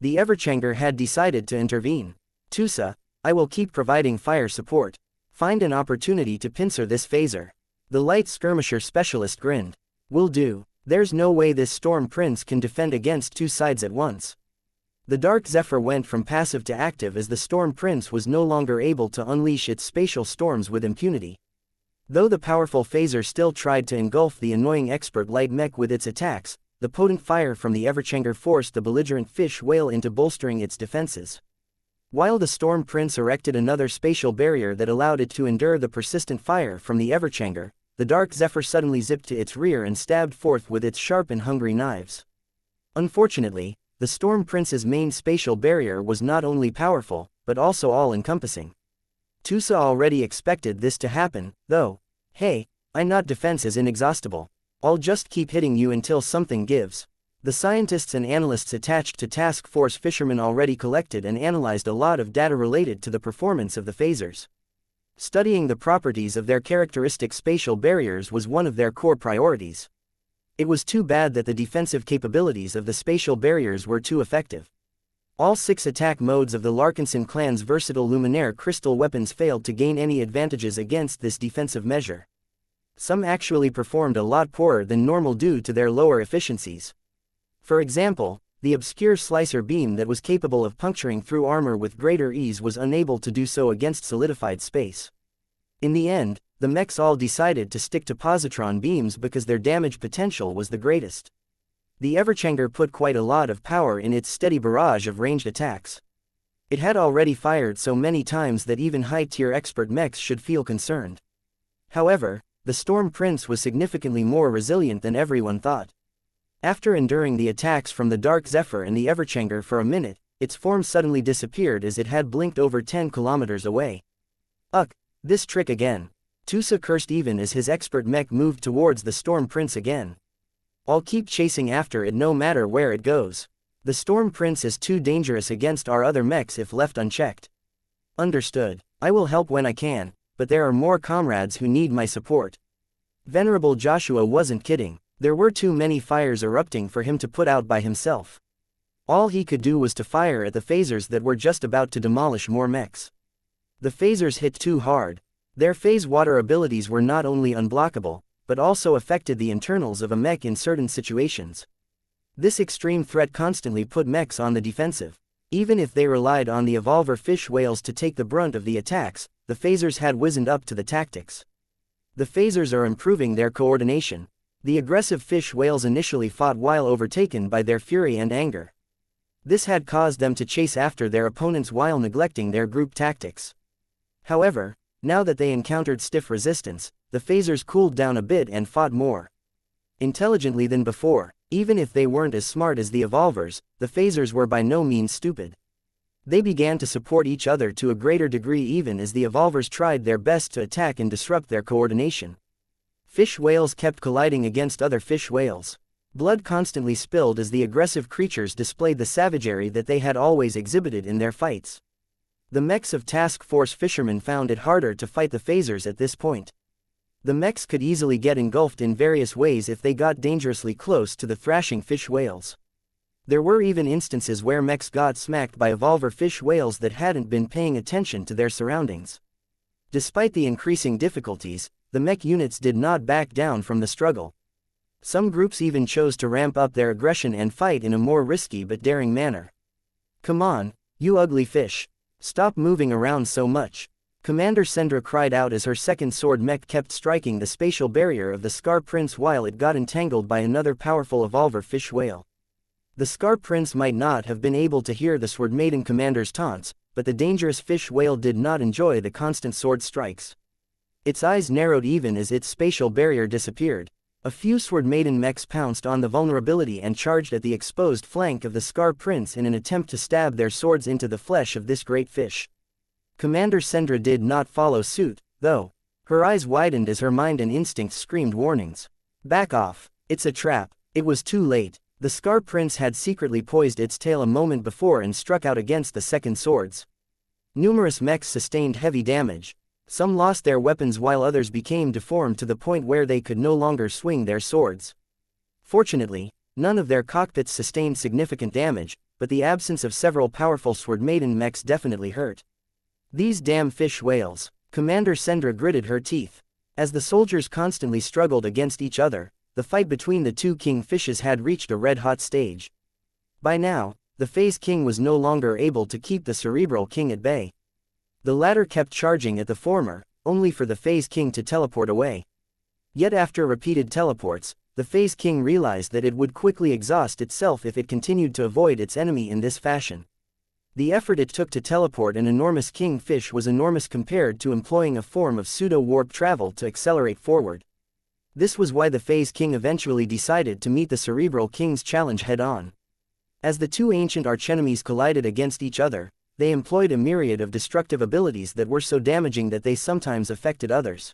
Speaker 1: The Everchanger had decided to intervene. Tusa, I will keep providing fire support. Find an opportunity to pincer this phaser. The light skirmisher specialist grinned. Will do. There's no way this Storm Prince can defend against two sides at once. The Dark Zephyr went from passive to active as the Storm Prince was no longer able to unleash its spatial storms with impunity. Though the powerful phaser still tried to engulf the annoying expert light mech with its attacks, the potent fire from the Everchanger forced the belligerent fish whale into bolstering its defenses. While the Storm Prince erected another spatial barrier that allowed it to endure the persistent fire from the Everchanger, the Dark Zephyr suddenly zipped to its rear and stabbed forth with its sharp and hungry knives. Unfortunately, the Storm Prince's main spatial barrier was not only powerful, but also all-encompassing. Tusa already expected this to happen, though. Hey, I'm not defense is inexhaustible. I'll just keep hitting you until something gives. The scientists and analysts attached to Task Force Fishermen already collected and analyzed a lot of data related to the performance of the phasers. Studying the properties of their characteristic spatial barriers was one of their core priorities. It was too bad that the defensive capabilities of the spatial barriers were too effective. All 6 attack modes of the Larkinson clan's versatile Luminaire crystal weapons failed to gain any advantages against this defensive measure. Some actually performed a lot poorer than normal due to their lower efficiencies. For example, the obscure slicer beam that was capable of puncturing through armor with greater ease was unable to do so against solidified space. In the end, the mechs all decided to stick to positron beams because their damage potential was the greatest. The Everchanger put quite a lot of power in its steady barrage of ranged attacks. It had already fired so many times that even high-tier expert mechs should feel concerned. However, the Storm Prince was significantly more resilient than everyone thought. After enduring the attacks from the Dark Zephyr and the Everchanger for a minute, its form suddenly disappeared as it had blinked over 10 kilometers away. Ugh, this trick again. Tusa cursed even as his expert mech moved towards the Storm Prince again. I'll keep chasing after it no matter where it goes. The Storm Prince is too dangerous against our other mechs if left unchecked. Understood. I will help when I can, but there are more comrades who need my support. Venerable Joshua wasn't kidding. There were too many fires erupting for him to put out by himself. All he could do was to fire at the phasers that were just about to demolish more mechs. The phasers hit too hard. Their phase water abilities were not only unblockable, but also affected the internals of a mech in certain situations. This extreme threat constantly put mechs on the defensive. Even if they relied on the evolver fish whales to take the brunt of the attacks, the phasers had wizened up to the tactics. The phasers are improving their coordination. The aggressive fish whales initially fought while overtaken by their fury and anger. This had caused them to chase after their opponents while neglecting their group tactics. However, now that they encountered stiff resistance, the phasers cooled down a bit and fought more intelligently than before. Even if they weren't as smart as the evolvers, the phasers were by no means stupid. They began to support each other to a greater degree even as the evolvers tried their best to attack and disrupt their coordination. Fish whales kept colliding against other fish whales. Blood constantly spilled as the aggressive creatures displayed the savagery that they had always exhibited in their fights. The mechs of Task Force Fishermen found it harder to fight the phasers at this point. The mechs could easily get engulfed in various ways if they got dangerously close to the thrashing fish whales. There were even instances where mechs got smacked by evolver fish whales that hadn't been paying attention to their surroundings. Despite the increasing difficulties, the mech units did not back down from the struggle. Some groups even chose to ramp up their aggression and fight in a more risky but daring manner. Come on, you ugly fish. Stop moving around so much. Commander Sendra cried out as her second sword mech kept striking the spatial barrier of the Scar Prince while it got entangled by another powerful evolver fish whale. The Scar Prince might not have been able to hear the Sword Maiden commander's taunts, but the dangerous fish whale did not enjoy the constant sword strikes. Its eyes narrowed even as its spatial barrier disappeared. A few Sword Maiden mechs pounced on the vulnerability and charged at the exposed flank of the Scar Prince in an attempt to stab their swords into the flesh of this great fish. Commander Sendra did not follow suit, though. Her eyes widened as her mind and instincts screamed warnings. Back off. It's a trap. It was too late. The Scar Prince had secretly poised its tail a moment before and struck out against the second swords. Numerous mechs sustained heavy damage. Some lost their weapons while others became deformed to the point where they could no longer swing their swords. Fortunately, none of their cockpits sustained significant damage, but the absence of several powerful sword-maiden mechs definitely hurt. These damn fish whales. Commander Sendra gritted her teeth. As the soldiers constantly struggled against each other, the fight between the two kingfishes had reached a red-hot stage. By now, the Phase King was no longer able to keep the Cerebral King at bay. The latter kept charging at the former, only for the Phase King to teleport away. Yet after repeated teleports, the Phase King realized that it would quickly exhaust itself if it continued to avoid its enemy in this fashion. The effort it took to teleport an enormous kingfish was enormous compared to employing a form of pseudo-warp travel to accelerate forward. This was why the Phase King eventually decided to meet the Cerebral King's challenge head-on. As the two ancient archenemies collided against each other, they employed a myriad of destructive abilities that were so damaging that they sometimes affected others.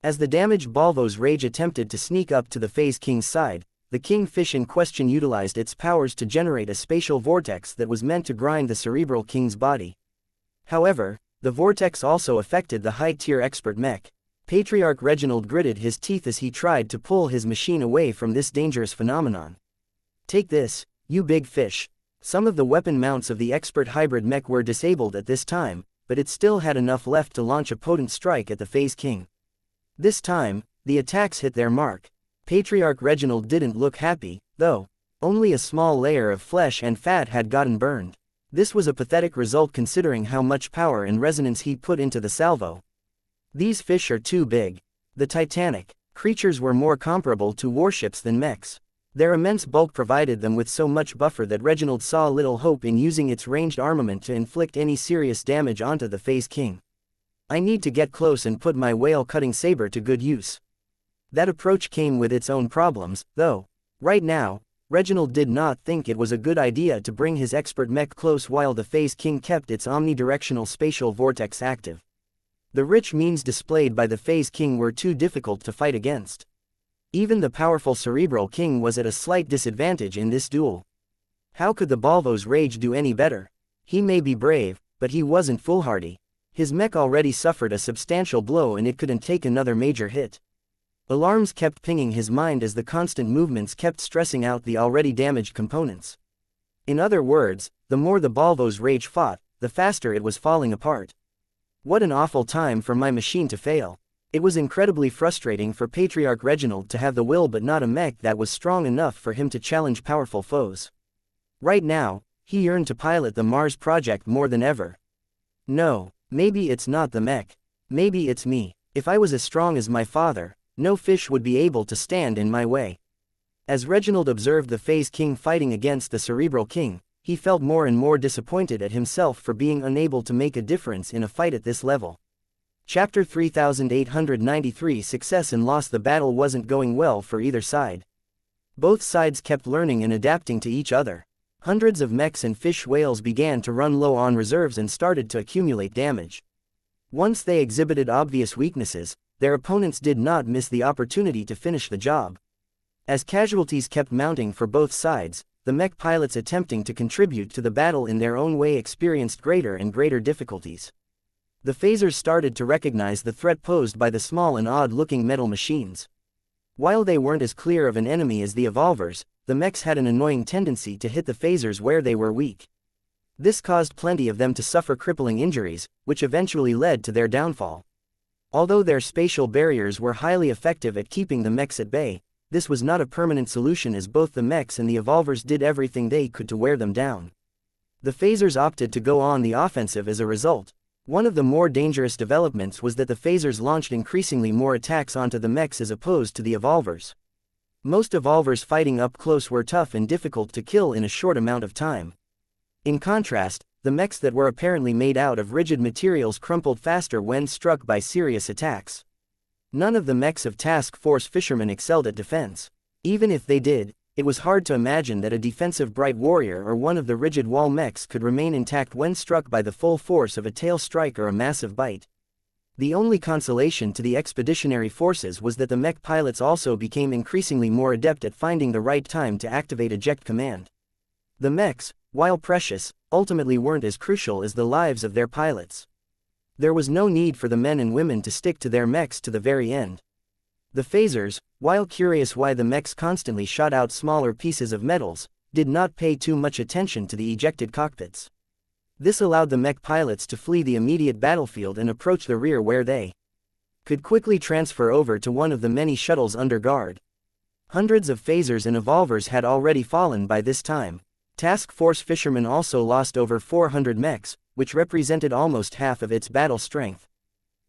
Speaker 1: As the damaged Balvo's rage attempted to sneak up to the Phase King's side, the kingfish in question utilized its powers to generate a spatial vortex that was meant to grind the Cerebral King's body. However, the vortex also affected the high-tier expert mech. Patriarch Reginald gritted his teeth as he tried to pull his machine away from this dangerous phenomenon. Take this, you big fish. Some of the weapon mounts of the expert hybrid mech were disabled at this time, but it still had enough left to launch a potent strike at the Phase King. This time, the attacks hit their mark. Patriarch Reginald didn't look happy, though. Only a small layer of flesh and fat had gotten burned. This was a pathetic result considering how much power and resonance he put into the salvo. These fish are too big. The Titanic creatures were more comparable to warships than mechs. Their immense bulk provided them with so much buffer that Reginald saw little hope in using its ranged armament to inflict any serious damage onto the Phase King. I need to get close and put my whale-cutting saber to good use. That approach came with its own problems, though. Right now, Reginald did not think it was a good idea to bring his expert mech close while the Phase King kept its omnidirectional spatial vortex active. The rich means displayed by the Phase King were too difficult to fight against. Even the powerful Cerebral King was at a slight disadvantage in this duel. How could the Balvo's rage do any better? He may be brave, but he wasn't foolhardy. His mech already suffered a substantial blow and it couldn't take another major hit. Alarms kept pinging his mind as the constant movements kept stressing out the already damaged components. In other words, the more the Balvo's rage fought, the faster it was falling apart. What an awful time for my machine to fail. It was incredibly frustrating for Patriarch Reginald to have the will but not a mech that was strong enough for him to challenge powerful foes. Right now, he yearned to pilot the Mars project more than ever. No, maybe it's not the mech. Maybe it's me. If I was as strong as my father, no fish would be able to stand in my way. As Reginald observed the Phase King fighting against the Cerebral King, he felt more and more disappointed at himself for being unable to make a difference in a fight at this level. Chapter 3893 Success and Loss. The battle wasn't going well for either side. Both sides kept learning and adapting to each other. Hundreds of mechs and fish whales began to run low on reserves and started to accumulate damage. Once they exhibited obvious weaknesses, their opponents did not miss the opportunity to finish the job. As casualties kept mounting for both sides, the mech pilots attempting to contribute to the battle in their own way experienced greater and greater difficulties. The phasers started to recognize the threat posed by the small and odd-looking metal machines. While they weren't as clear of an enemy as the evolvers, the mechs had an annoying tendency to hit the phasers where they were weak. This caused plenty of them to suffer crippling injuries, which eventually led to their downfall. Although their spatial barriers were highly effective at keeping the mechs at bay, this was not a permanent solution as both the mechs and the evolvers did everything they could to wear them down. The phasers opted to go on the offensive as a result. One of the more dangerous developments was that the phasers launched increasingly more attacks onto the mechs as opposed to the evolvers. Most evolvers fighting up close were tough and difficult to kill in a short amount of time. In contrast, the mechs that were apparently made out of rigid materials crumpled faster when struck by serious attacks. None of the mechs of Task Force Fishermen excelled at defense. Even if they did, it was hard to imagine that a defensive Bright Warrior or one of the rigid wall mechs could remain intact when struck by the full force of a tail strike or a massive bite. The only consolation to the expeditionary forces was that the mech pilots also became increasingly more adept at finding the right time to activate eject command. The mechs, while precious, ultimately weren't as crucial as the lives of their pilots. There was no need for the men and women to stick to their mechs to the very end. The phasers, while curious why the mechs constantly shot out smaller pieces of metals, did not pay too much attention to the ejected cockpits. This allowed the mech pilots to flee the immediate battlefield and approach the rear where they could quickly transfer over to one of the many shuttles under guard. Hundreds of phasers and evolvers had already fallen by this time. Task Force Fisherman also lost over 400 mechs, which represented almost half of its battle strength.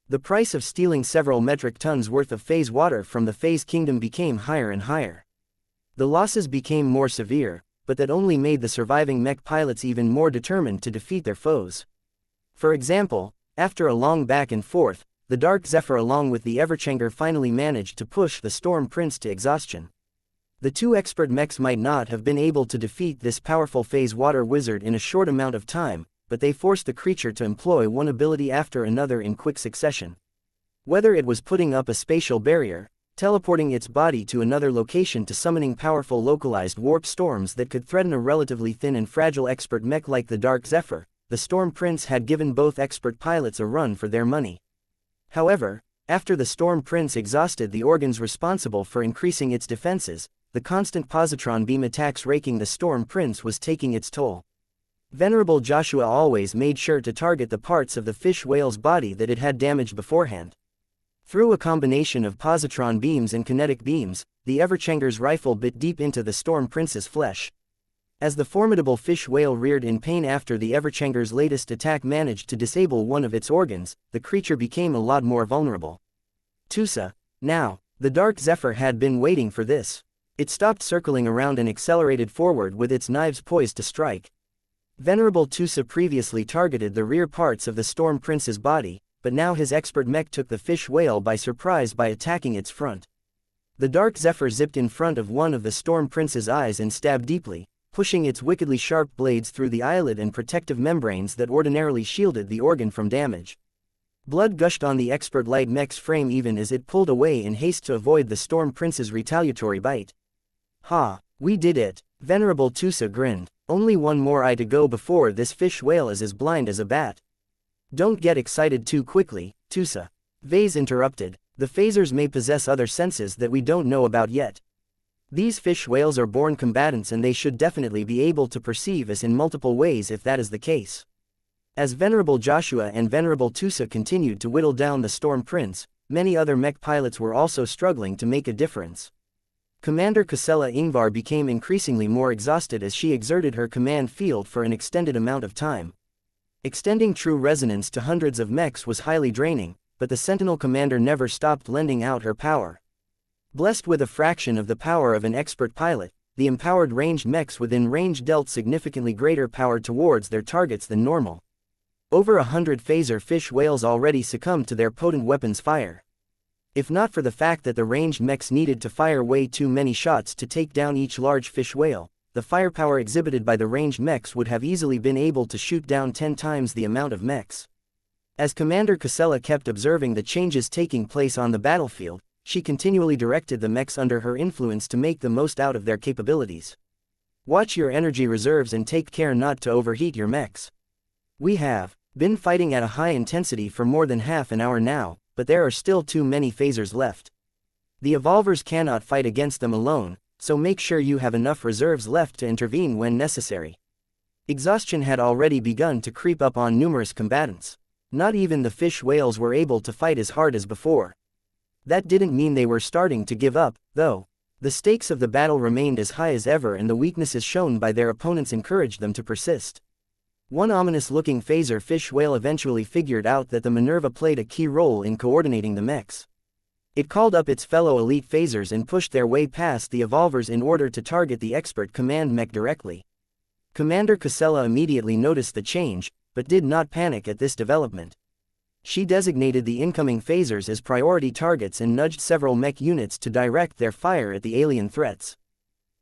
Speaker 1: The price of stealing several metric tons worth of phase water from the Phase Kingdom became higher and higher. The losses became more severe, but that only made the surviving mech pilots even more determined to defeat their foes. For example, after a long back and forth, the Dark Zephyr along with the Everchanger finally managed to push the Storm Prince to exhaustion. The two expert mechs might not have been able to defeat this powerful phase water wizard in a short amount of time, but they forced the creature to employ one ability after another in quick succession. Whether it was putting up a spatial barrier, teleporting its body to another location to summoning powerful localized warp storms that could threaten a relatively thin and fragile expert mech like the Dark Zephyr, the Storm Prince had given both expert pilots a run for their money. However, after the Storm Prince exhausted the organs responsible for increasing its defenses, the constant positron beam attacks raking the Storm Prince was taking its toll. Venerable Joshua always made sure to target the parts of the fish whale's body that it had damaged beforehand. Through a combination of positron beams and kinetic beams, the Everchanger's rifle bit deep into the Storm Prince's flesh. As the formidable fish whale reared in pain after the Everchanger's latest attack managed to disable one of its organs, the creature became a lot more vulnerable. Tusa. Now, the Dark Zephyr had been waiting for this. It stopped circling around and accelerated forward with its knives poised to strike. Venerable Tusa previously targeted the rear parts of the Storm Prince's body, but now his expert mech took the fish whale by surprise by attacking its front. The Dark Zephyr zipped in front of one of the Storm Prince's eyes and stabbed deeply, pushing its wickedly sharp blades through the eyelid and protective membranes that ordinarily shielded the organ from damage. Blood gushed on the expert light mech's frame even as it pulled away in haste to avoid the Storm Prince's retaliatory bite. Ha, we did it, Venerable Tusa grinned. Only one more eye to go before this fish whale is as blind as a bat. Don't get excited too quickly, Tusa. Vase interrupted. The phasers may possess other senses that we don't know about yet. These fish whales are born combatants and they should definitely be able to perceive us in multiple ways if that is the case. As Venerable Joshua and Venerable Tusa continued to whittle down the Storm Prince, many other mech pilots were also struggling to make a difference. Commander Casella Ingvar became increasingly more exhausted as she exerted her command field for an extended amount of time. Extending true resonance to hundreds of mechs was highly draining, but the Sentinel commander never stopped lending out her power. Blessed with a fraction of the power of an expert pilot, the empowered ranged mechs within range dealt significantly greater power towards their targets than normal. Over 100 phaser fish whales already succumbed to their potent weapons fire. If not for the fact that the ranged mechs needed to fire way too many shots to take down each large fish whale, the firepower exhibited by the ranged mechs would have easily been able to shoot down 10 times the amount of mechs. As Commander Casella kept observing the changes taking place on the battlefield, she continually directed the mechs under her influence to make the most out of their capabilities. Watch your energy reserves and take care not to overheat your mechs. We have been fighting at a high intensity for more than half an hour now, but there are still too many phasers left. The evolvers cannot fight against them alone, so make sure you have enough reserves left to intervene when necessary. Exhaustion had already begun to creep up on numerous combatants. Not even the fish whales were able to fight as hard as before. That didn't mean they were starting to give up, though. The stakes of the battle remained as high as ever and the weaknesses shown by their opponents encouraged them to persist. One ominous-looking phaser fish whale eventually figured out that the Minerva played a key role in coordinating the mechs. It called up its fellow elite phasers and pushed their way past the evolvers in order to target the expert command mech directly. Commander Casella immediately noticed the change, but did not panic at this development. She designated the incoming phasers as priority targets and nudged several mech units to direct their fire at the alien threats.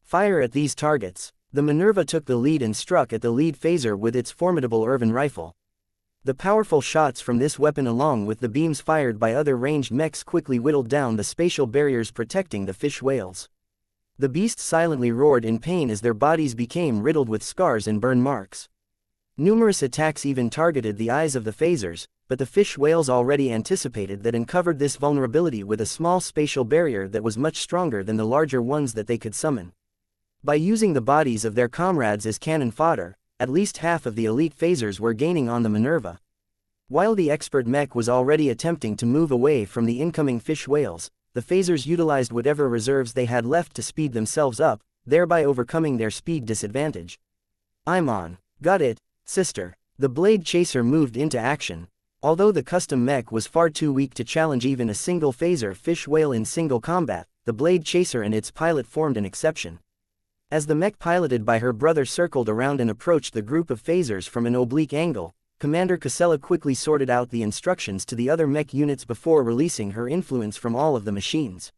Speaker 1: Fire at these targets. The Minerva took the lead and struck at the lead phaser with its formidable Irvin rifle. The powerful shots from this weapon along with the beams fired by other ranged mechs quickly whittled down the spatial barriers protecting the fish whales. The beasts silently roared in pain as their bodies became riddled with scars and burn marks. Numerous attacks even targeted the eyes of the phasers, but the fish whales already anticipated that and covered this vulnerability with a small spatial barrier that was much stronger than the larger ones that they could summon. By using the bodies of their comrades as cannon fodder, at least half of the elite phasers were gaining on the Minerva. While the expert mech was already attempting to move away from the incoming fish whales, the phasers utilized whatever reserves they had left to speed themselves up, thereby overcoming their speed disadvantage. "I'm on. Got it, sister." The blade chaser moved into action. Although the custom mech was far too weak to challenge even a single phaser fish whale in single combat, the blade chaser and its pilot formed an exception. As the mech piloted by her brother circled around and approached the group of phasers from an oblique angle, Commander Casella quickly sorted out the instructions to the other mech units before releasing her influence from all of the machines.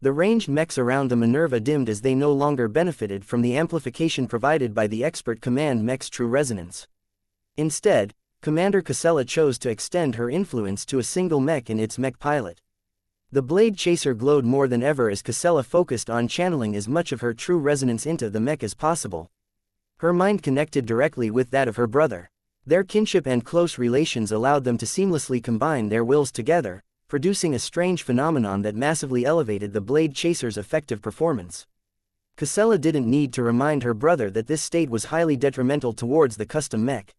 Speaker 1: The ranged mechs around the Minerva dimmed as they no longer benefited from the amplification provided by the expert command mech's true resonance. Instead, Commander Casella chose to extend her influence to a single mech and its mech pilot. The blade chaser glowed more than ever as Casella focused on channeling as much of her true resonance into the mech as possible. Her mind connected directly with that of her brother. Their kinship and close relations allowed them to seamlessly combine their wills together, producing a strange phenomenon that massively elevated the blade chaser's effective performance. Casella didn't need to remind her brother that this state was highly detrimental towards the custom mech.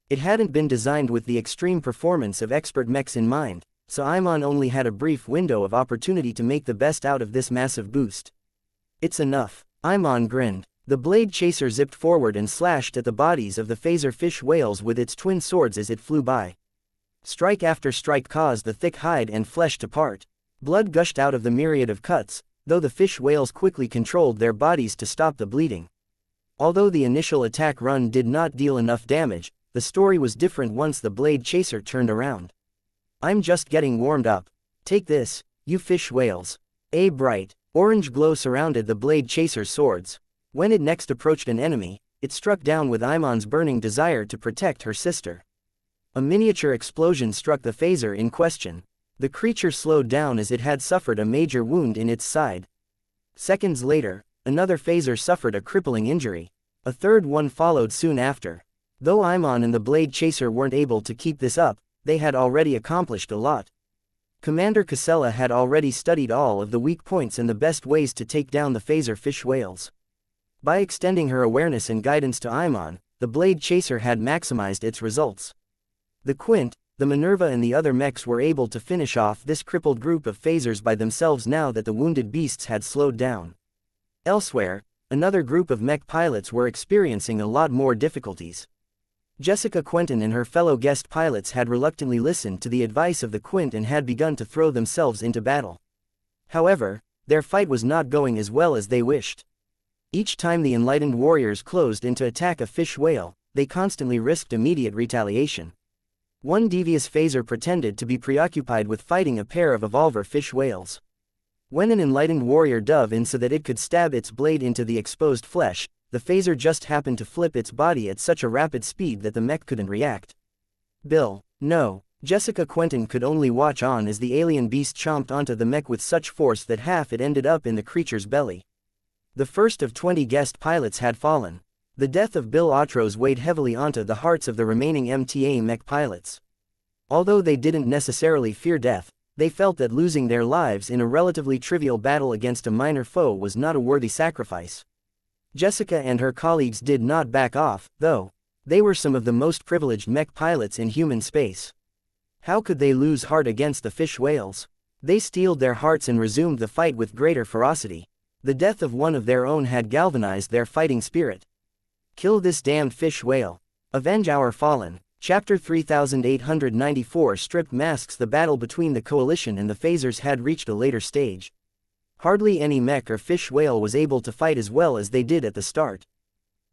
Speaker 1: It hadn't been designed with the extreme performance of expert mechs in mind, so Imon only had a brief window of opportunity to make the best out of this massive boost. "It's enough." Imon grinned. The blade chaser zipped forward and slashed at the bodies of the phaser fish whales with its twin swords as it flew by. Strike after strike caused the thick hide and flesh to part. Blood gushed out of the myriad of cuts, though the fish whales quickly controlled their bodies to stop the bleeding. Although the initial attack run did not deal enough damage, the story was different once the blade chaser turned around. "I'm just getting warmed up. Take this, you fish whales." A bright, orange glow surrounded the blade chaser's swords. When it next approached an enemy, it struck down with Imon's burning desire to protect her sister. A miniature explosion struck the phaser in question. The creature slowed down as it had suffered a major wound in its side. Seconds later, another phaser suffered a crippling injury. A third one followed soon after. Though Imon and the blade chaser weren't able to keep this up, they had already accomplished a lot. Commander Casella had already studied all of the weak points and the best ways to take down the phaser fish whales. By extending her awareness and guidance to Imon, the blade chaser had maximized its results. The Quint, the Minerva and the other mechs were able to finish off this crippled group of phasers by themselves now that the wounded beasts had slowed down. Elsewhere, another group of mech pilots were experiencing a lot more difficulties. Jessica Quentin and her fellow guest pilots had reluctantly listened to the advice of the Quint and had begun to throw themselves into battle. However, their fight was not going as well as they wished. Each time the enlightened warriors closed in to attack a fish whale, they constantly risked immediate retaliation. One devious phaser pretended to be preoccupied with fighting a pair of evolver fish whales. When an enlightened warrior dove in so that it could stab its blade into the exposed flesh, the phaser just happened to flip its body at such a rapid speed that the mech couldn't react. "Bill, no." Jessica Quentin could only watch on as the alien beast chomped onto the mech with such force that half it ended up in the creature's belly. The first of 20 guest pilots had fallen. The death of Bill Otros weighed heavily onto the hearts of the remaining MTA mech pilots. Although they didn't necessarily fear death, they felt that losing their lives in a relatively trivial battle against a minor foe was not a worthy sacrifice. Jessica and her colleagues did not back off, though. They were some of the most privileged mech pilots in human space. How could they lose heart against the fish whales? They steeled their hearts and resumed the fight with greater ferocity. The death of one of their own had galvanized their fighting spirit. "Kill this damned fish whale. Avenge our fallen." Chapter 3894 Stripped masks. The battle between the coalition and the phasers had reached a later stage. Hardly any mech or fish whale was able to fight as well as they did at the start.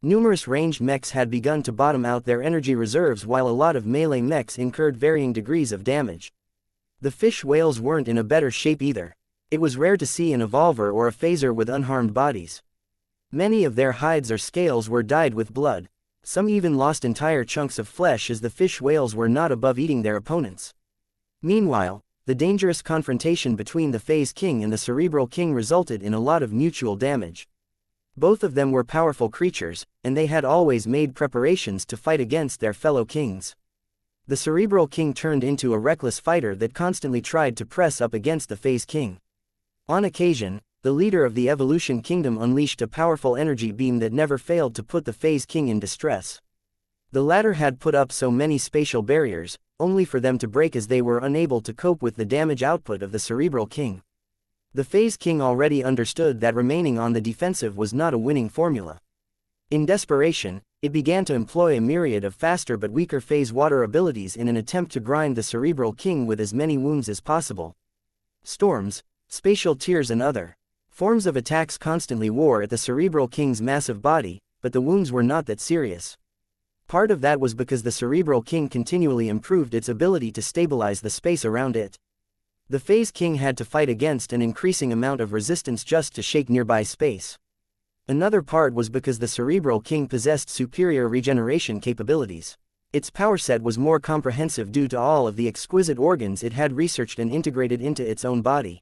Speaker 1: Numerous ranged mechs had begun to bottom out their energy reserves while a lot of melee mechs incurred varying degrees of damage. The fish whales weren't in a better shape either. It was rare to see an evolver or a phaser with unharmed bodies. Many of their hides or scales were dyed with blood. Some even lost entire chunks of flesh as the fish whales were not above eating their opponents. Meanwhile, the dangerous confrontation between the Phase King and the Cerebral King resulted in a lot of mutual damage. Both of them were powerful creatures, and they had always made preparations to fight against their fellow kings. The Cerebral King turned into a reckless fighter that constantly tried to press up against the Phase King. On occasion, the leader of the Evolution Kingdom unleashed a powerful energy beam that never failed to put the Phase King in distress. The latter had put up so many spatial barriers, only for them to break as they were unable to cope with the damage output of the Cerebral King. The Phase King already understood that remaining on the defensive was not a winning formula. In desperation, it began to employ a myriad of faster but weaker phase water abilities in an attempt to grind the Cerebral King with as many wounds as possible. Storms, spatial tears and other forms of attacks constantly wore at the Cerebral King's massive body, but the wounds were not that serious. Part of that was because the Cerebral King continually improved its ability to stabilize the space around it. The Phase King had to fight against an increasing amount of resistance just to shake nearby space. Another part was because the Cerebral King possessed superior regeneration capabilities. Its power set was more comprehensive due to all of the exquisite organs it had researched and integrated into its own body.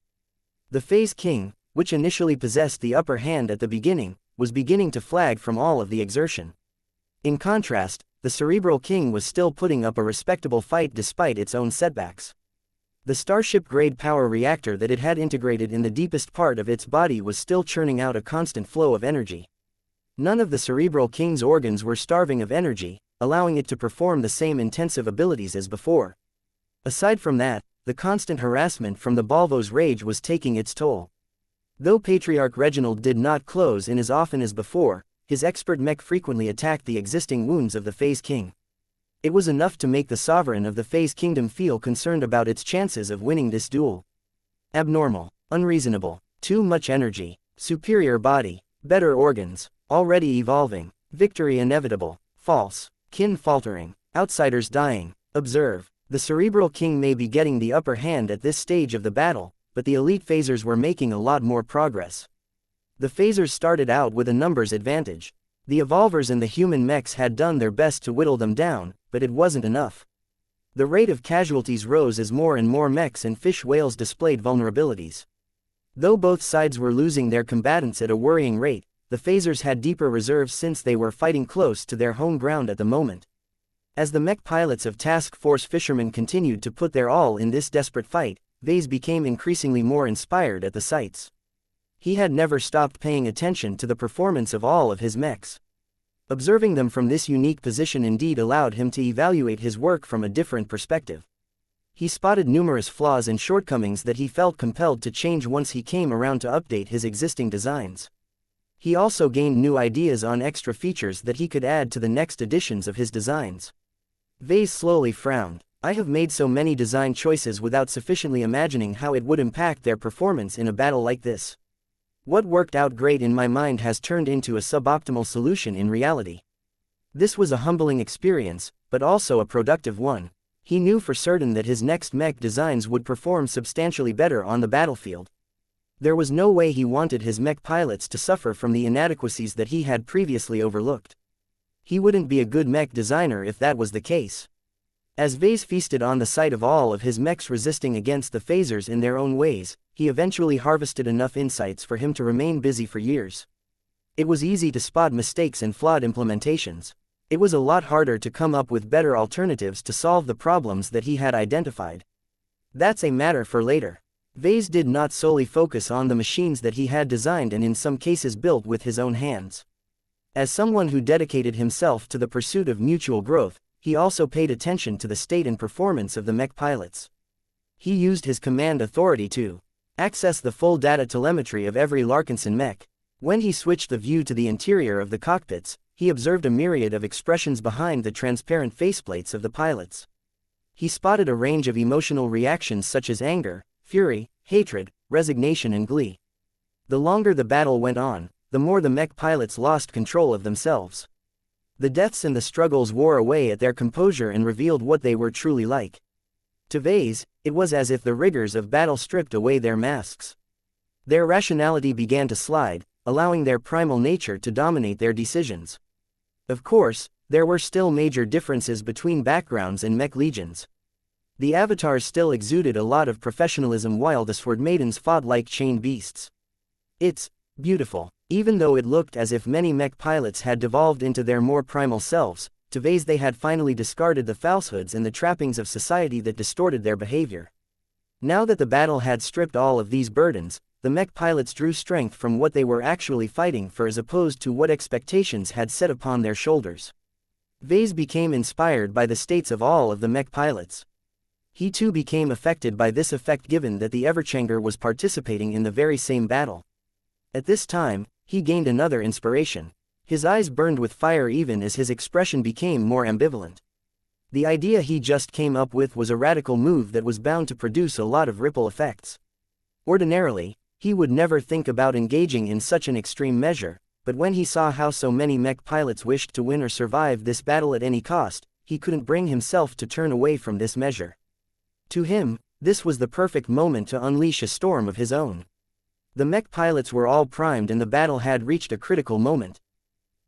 Speaker 1: The Phase King, which initially possessed the upper hand at the beginning, was beginning to flag from all of the exertion. In contrast, the Cerebral King was still putting up a respectable fight despite its own setbacks. The Starship-grade power reactor that it had integrated in the deepest part of its body was still churning out a constant flow of energy. None of the Cerebral King's organs were starving of energy, allowing it to perform the same intensive abilities as before. Aside from that, the constant harassment from the Balvo's rage was taking its toll. Though Patriarch Reginald did not close in as often as before, his expert Mech frequently attacked the existing wounds of the Phase King. It was enough to make the sovereign of the Phase Kingdom feel concerned about its chances of winning this duel. Abnormal, unreasonable, too much energy, superior body, better organs, already evolving, victory inevitable, false, kin faltering, outsiders dying. Observe, the Cerebral King may be getting the upper hand at this stage of the battle, but the elite phasers were making a lot more progress. The phasers started out with a numbers advantage. The evolvers and the human mechs had done their best to whittle them down, but it wasn't enough. The rate of casualties rose as more and more mechs and fish whales displayed vulnerabilities. Though both sides were losing their combatants at a worrying rate, the phasers had deeper reserves since they were fighting close to their home ground at the moment. As the mech pilots of Task Force Fishermen continued to put their all in this desperate fight, Vase became increasingly more inspired at the sights. He had never stopped paying attention to the performance of all of his mechs. Observing them from this unique position indeed allowed him to evaluate his work from a different perspective. He spotted numerous flaws and shortcomings that he felt compelled to change once he came around to update his existing designs. He also gained new ideas on extra features that he could add to the next editions of his designs. Vase slowly frowned. I have made so many design choices without sufficiently imagining how it would impact their performance in a battle like this. What worked out great in my mind has turned into a suboptimal solution in reality. This was a humbling experience, but also a productive one. He knew for certain that his next mech designs would perform substantially better on the battlefield. There was no way he wanted his mech pilots to suffer from the inadequacies that he had previously overlooked. He wouldn't be a good mech designer if that was the case. As Vase feasted on the sight of all of his mechs resisting against the phasers in their own ways, he eventually harvested enough insights for him to remain busy for years. It was easy to spot mistakes and flawed implementations. It was a lot harder to come up with better alternatives to solve the problems that he had identified. That's a matter for later. Vase did not solely focus on the machines that he had designed and in some cases built with his own hands. As someone who dedicated himself to the pursuit of mutual growth, he also paid attention to the state and performance of the mech pilots. He used his command authority to access the full data telemetry of every Larkinson mech. When he switched the view to the interior of the cockpits, he observed a myriad of expressions behind the transparent faceplates of the pilots. He spotted a range of emotional reactions such as anger, fury, hatred, resignation and glee. The longer the battle went on, the more the mech pilots lost control of themselves. The deaths and the struggles wore away at their composure and revealed what they were truly like. To Vase, it was as if the rigors of battle stripped away their masks. Their rationality began to slide, allowing their primal nature to dominate their decisions. Of course, There were still major differences between backgrounds and mech legions. The avatars still exuded a lot of professionalism while the sword maidens fought like chained beasts. It's beautiful. Even though it looked as if many mech pilots had devolved into their more primal selves, to Vase they had finally discarded the falsehoods and the trappings of society that distorted their behavior. Now that the battle had stripped all of these burdens, the mech pilots drew strength from what they were actually fighting for as opposed to what expectations had set upon their shoulders. Vase became inspired by the states of all of the mech pilots. He too became affected by this effect given that the Everchanger was participating in the very same battle. At this time, he gained another inspiration. His eyes burned with fire even as his expression became more ambivalent. The idea he just came up with was a radical move that was bound to produce a lot of ripple effects. Ordinarily, he would never think about engaging in such an extreme measure, but when he saw how so many mech pilots wished to win or survive this battle at any cost, he couldn't bring himself to turn away from this measure. To him, this was the perfect moment to unleash a storm of his own. The mech pilots were all primed and the battle had reached a critical moment.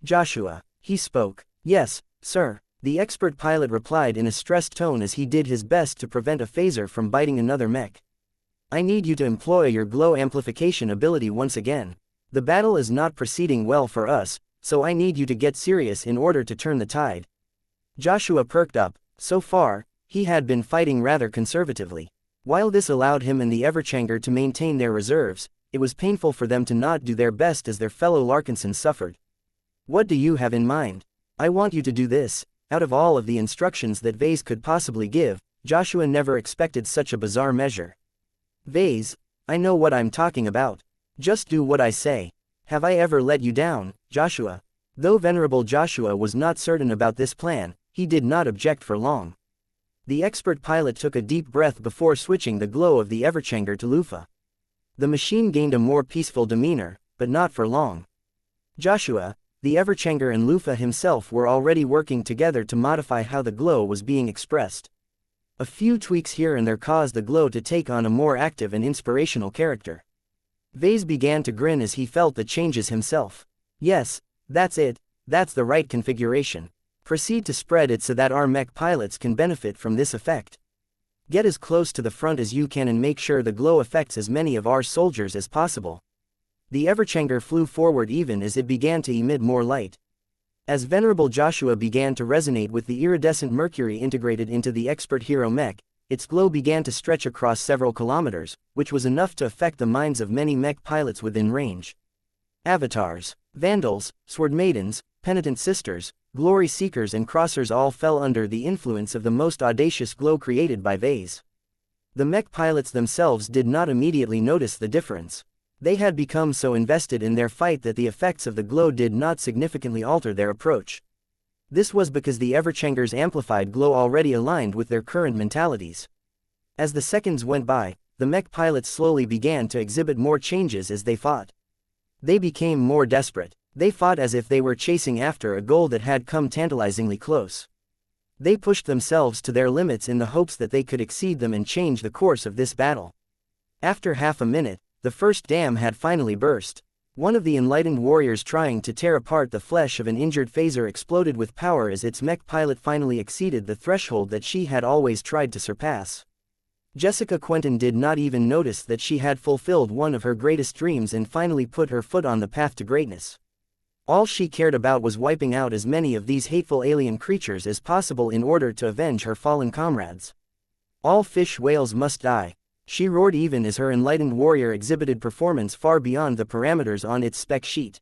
Speaker 1: "Joshua," he spoke. "Yes, sir," the expert pilot replied in a stressed tone as he did his best to prevent a phaser from biting another mech. "I need you to employ your glow amplification ability once again. The battle is not proceeding well for us, so I need you to get serious in order to turn the tide." Joshua perked up. So far, he had been fighting rather conservatively. While this allowed him and the Everchanger to maintain their reserves, it was painful for them to not do their best as their fellow Larkinsons suffered. "What do you have in mind?" "I want you to do this." Out of all of the instructions that Vase could possibly give, Joshua never expected such a bizarre measure. "Vase, I know what I'm talking about. Just do what I say. Have I ever let you down, Joshua?" Though Venerable Joshua was not certain about this plan, he did not object for long. The expert pilot took a deep breath before switching the glow of the Everchanger to Lufa. The machine gained a more peaceful demeanor, but not for long. Joshua, the Everchanger and Lufa himself were already working together to modify how the glow was being expressed. A few tweaks here and there caused the glow to take on a more active and inspirational character. Vase began to grin as he felt the changes himself. "Yes, that's it, that's the right configuration. Proceed to spread it so that our mech pilots can benefit from this effect. Get as close to the front as you can and make sure the glow affects as many of our soldiers as possible." The Everchanger flew forward even as it began to emit more light. As Venerable Joshua began to resonate with the iridescent mercury integrated into the expert hero mech, its glow began to stretch across several kilometers, which was enough to affect the minds of many mech pilots within range. Avatars, Vandals, Sword Maidens, Penitent Sisters, Glory Seekers and Crossers all fell under the influence of the most audacious glow created by Vase. The mech pilots themselves did not immediately notice the difference. They had become so invested in their fight that the effects of the glow did not significantly alter their approach. This was because the Everchanger's amplified glow already aligned with their current mentalities. As the seconds went by, the mech pilots slowly began to exhibit more changes as they fought. They became more desperate. They fought as if they were chasing after a goal that had come tantalizingly close. They pushed themselves to their limits in the hopes that they could exceed them and change the course of this battle. After half a minute, the first dam had finally burst. One of the enlightened warriors trying to tear apart the flesh of an injured phaser exploded with power as its mech pilot finally exceeded the threshold that she had always tried to surpass. Jessica Quentin did not even notice that she had fulfilled one of her greatest dreams and finally put her foot on the path to greatness. All she cared about was wiping out as many of these hateful alien creatures as possible in order to avenge her fallen comrades. "All fish whales must die," she roared even as her enlightened warrior exhibited performance far beyond the parameters on its spec sheet.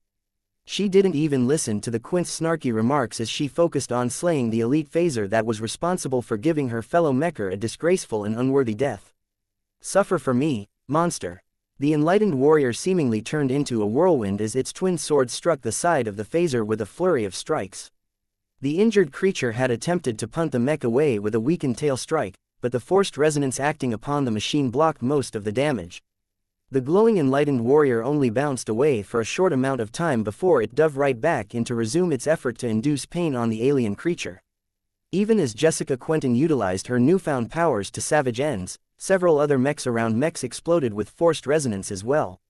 Speaker 1: She didn't even listen to the Quint's snarky remarks as she focused on slaying the elite phaser that was responsible for giving her fellow mecher a disgraceful and unworthy death. "Suffer for me, monster." The enlightened warrior seemingly turned into a whirlwind as its twin sword struck the side of the phaser with a flurry of strikes. The injured creature had attempted to punt the mech away with a weakened tail strike, but the forced resonance acting upon the machine blocked most of the damage. The glowing enlightened warrior only bounced away for a short amount of time before it dove right back in to resume its effort to induce pain on the alien creature. Even as Jessica Quentin utilized her newfound powers to savage ends, several other mechs around mechs exploded with forced resonance as well.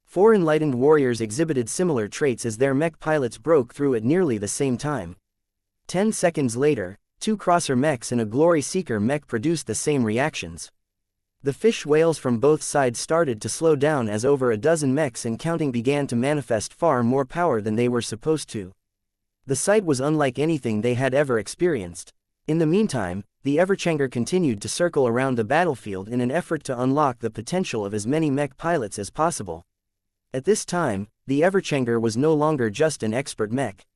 Speaker 1: 4 enlightened warriors exhibited similar traits as their mech pilots broke through at nearly the same time. 10 seconds later, 2 crosser mechs and a glory seeker mech produced the same reactions. The fish whales from both sides started to slow down as over a dozen mechs and counting began to manifest far more power than they were supposed to. The sight was unlike anything they had ever experienced. In the meantime, the Everchanger continued to circle around the battlefield in an effort to unlock the potential of as many mech pilots as possible. At this time, the Everchanger was no longer just an expert mech.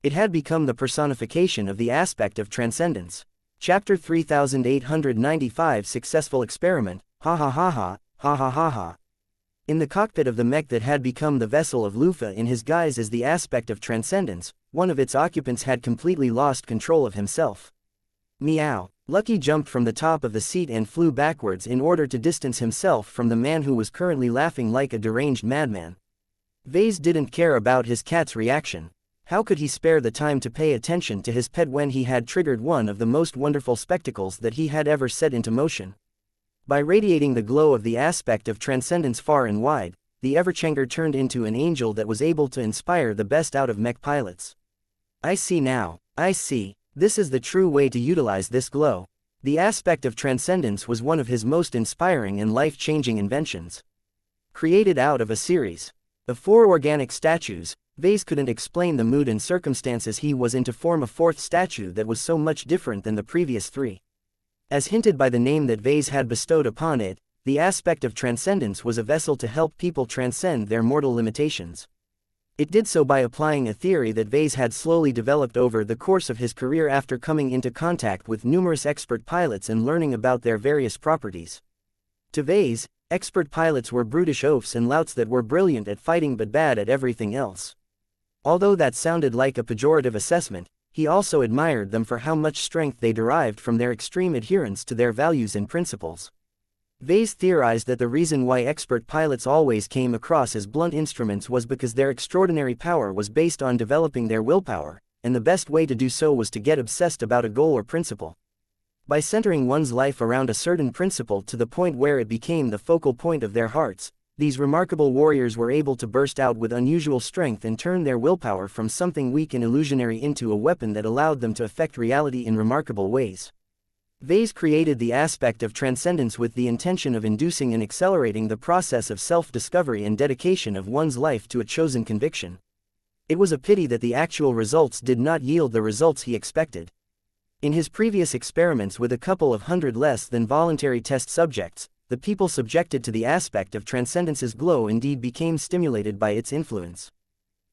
Speaker 1: It had become the personification of the aspect of transcendence. Chapter 3895 Successful Experiment, ha ha ha ha, ha ha ha ha. In the cockpit of the mech that had become the vessel of Lufa in his guise as the aspect of transcendence, one of its occupants had completely lost control of himself. Meow. Lucky jumped from the top of the seat and flew backwards in order to distance himself from the man who was currently laughing like a deranged madman. Vase didn't care about his cat's reaction. How could he spare the time to pay attention to his pet when he had triggered one of the most wonderful spectacles that he had ever set into motion? By radiating the glow of the aspect of transcendence far and wide, the Everchanger turned into an angel that was able to inspire the best out of mech pilots. I see now, I see, this is the true way to utilize this glow. The aspect of transcendence was one of his most inspiring and life-changing inventions. Created out of a series of 4 organic statues, Vase couldn't explain the mood and circumstances he was in to form a 4th statue that was so much different than the previous 3. As hinted by the name that Vase had bestowed upon it, the aspect of transcendence was a vessel to help people transcend their mortal limitations. It did so by applying a theory that Vase had slowly developed over the course of his career after coming into contact with numerous expert pilots and learning about their various properties. To Vase, expert pilots were brutish oafs and louts that were brilliant at fighting but bad at everything else. Although that sounded like a pejorative assessment, he also admired them for how much strength they derived from their extreme adherence to their values and principles. Vase theorized that the reason why expert pilots always came across as blunt instruments was because their extraordinary power was based on developing their willpower, and the best way to do so was to get obsessed about a goal or principle. By centering one's life around a certain principle to the point where it became the focal point of their hearts, these remarkable warriors were able to burst out with unusual strength and turn their willpower from something weak and illusionary into a weapon that allowed them to affect reality in remarkable ways. Vase created the aspect of transcendence with the intention of inducing and accelerating the process of self-discovery and dedication of one's life to a chosen conviction. It was a pity that the actual results did not yield the results he expected. In his previous experiments with a couple of hundred less than voluntary test subjects, the people subjected to the aspect of transcendence's glow indeed became stimulated by its influence.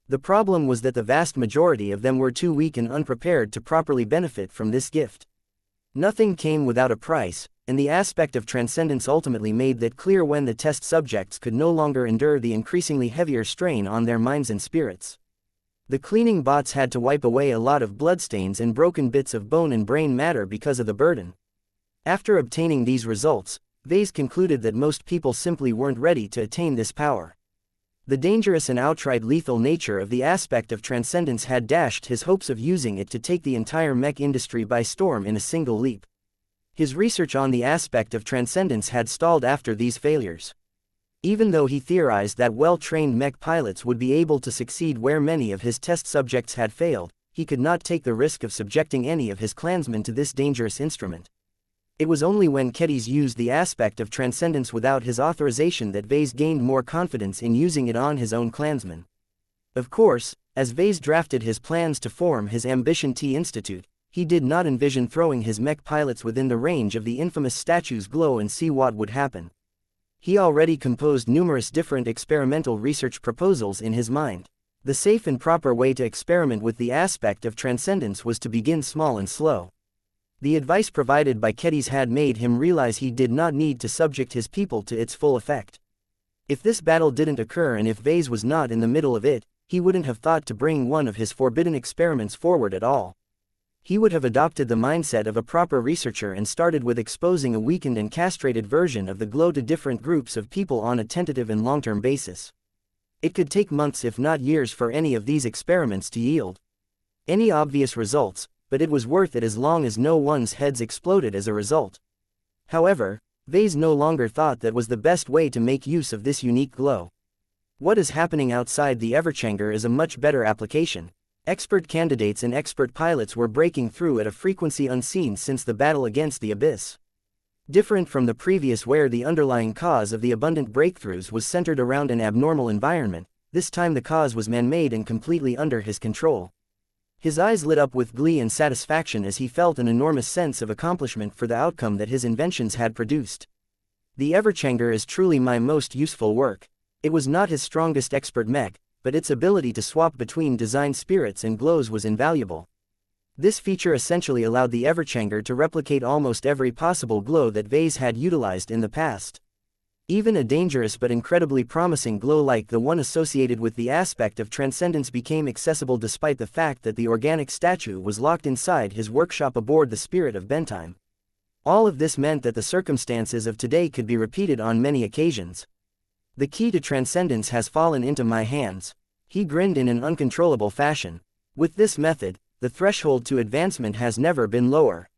Speaker 1: The problem was that the vast majority of them were too weak and unprepared to properly benefit from this gift. Nothing came without a price, and the aspect of transcendence ultimately made that clear when the test subjects could no longer endure the increasingly heavier strain on their minds and spirits. The cleaning bots had to wipe away a lot of bloodstains and broken bits of bone and brain matter because of the burden. After obtaining these results, Vase concluded that most people simply weren't ready to attain this power. The dangerous and outright lethal nature of the aspect of transcendence had dashed his hopes of using it to take the entire mech industry by storm in a single leap. His research on the aspect of transcendence had stalled after these failures. Even though he theorized that well-trained mech pilots would be able to succeed where many of his test subjects had failed, he could not take the risk of subjecting any of his clansmen to this dangerous instrument. It was only when Kedis used the aspect of transcendence without his authorization that Vase gained more confidence in using it on his own clansmen. Of course, as Vase drafted his plans to form his Ambition T Institute, he did not envision throwing his mech pilots within the range of the infamous statue's glow and see what would happen. He already composed numerous different experimental research proposals in his mind. The safe and proper way to experiment with the aspect of transcendence was to begin small and slow. The advice provided by Kedis had made him realize he did not need to subject his people to its full effect. If this battle didn't occur and if Vase was not in the middle of it, he wouldn't have thought to bring one of his forbidden experiments forward at all. He would have adopted the mindset of a proper researcher and started with exposing a weakened and castrated version of the glow to different groups of people on a tentative and long-term basis. It could take months if not years for any of these experiments to yield any obvious results, but it was worth it as long as no one's heads exploded as a result. However, Vase no longer thought that was the best way to make use of this unique glow. What is happening outside the Everchanger is a much better application. Expert candidates and expert pilots were breaking through at a frequency unseen since the battle against the Abyss. Different from the previous where the underlying cause of the abundant breakthroughs was centered around an abnormal environment, this time the cause was man-made and completely under his control. His eyes lit up with glee and satisfaction as he felt an enormous sense of accomplishment for the outcome that his inventions had produced. The Everchanger is truly my most useful work. It was not his strongest expert mech, but its ability to swap between design spirits and glows was invaluable. This feature essentially allowed the Everchanger to replicate almost every possible glow that Vase had utilized in the past. Even a dangerous but incredibly promising glow like the one associated with the aspect of transcendence became accessible despite the fact that the organic statue was locked inside his workshop aboard the Spirit of Bentime. All of this meant that the circumstances of today could be repeated on many occasions. The key to transcendence has fallen into my hands. He grinned in an uncontrollable fashion. With this method, the threshold to advancement has never been lower.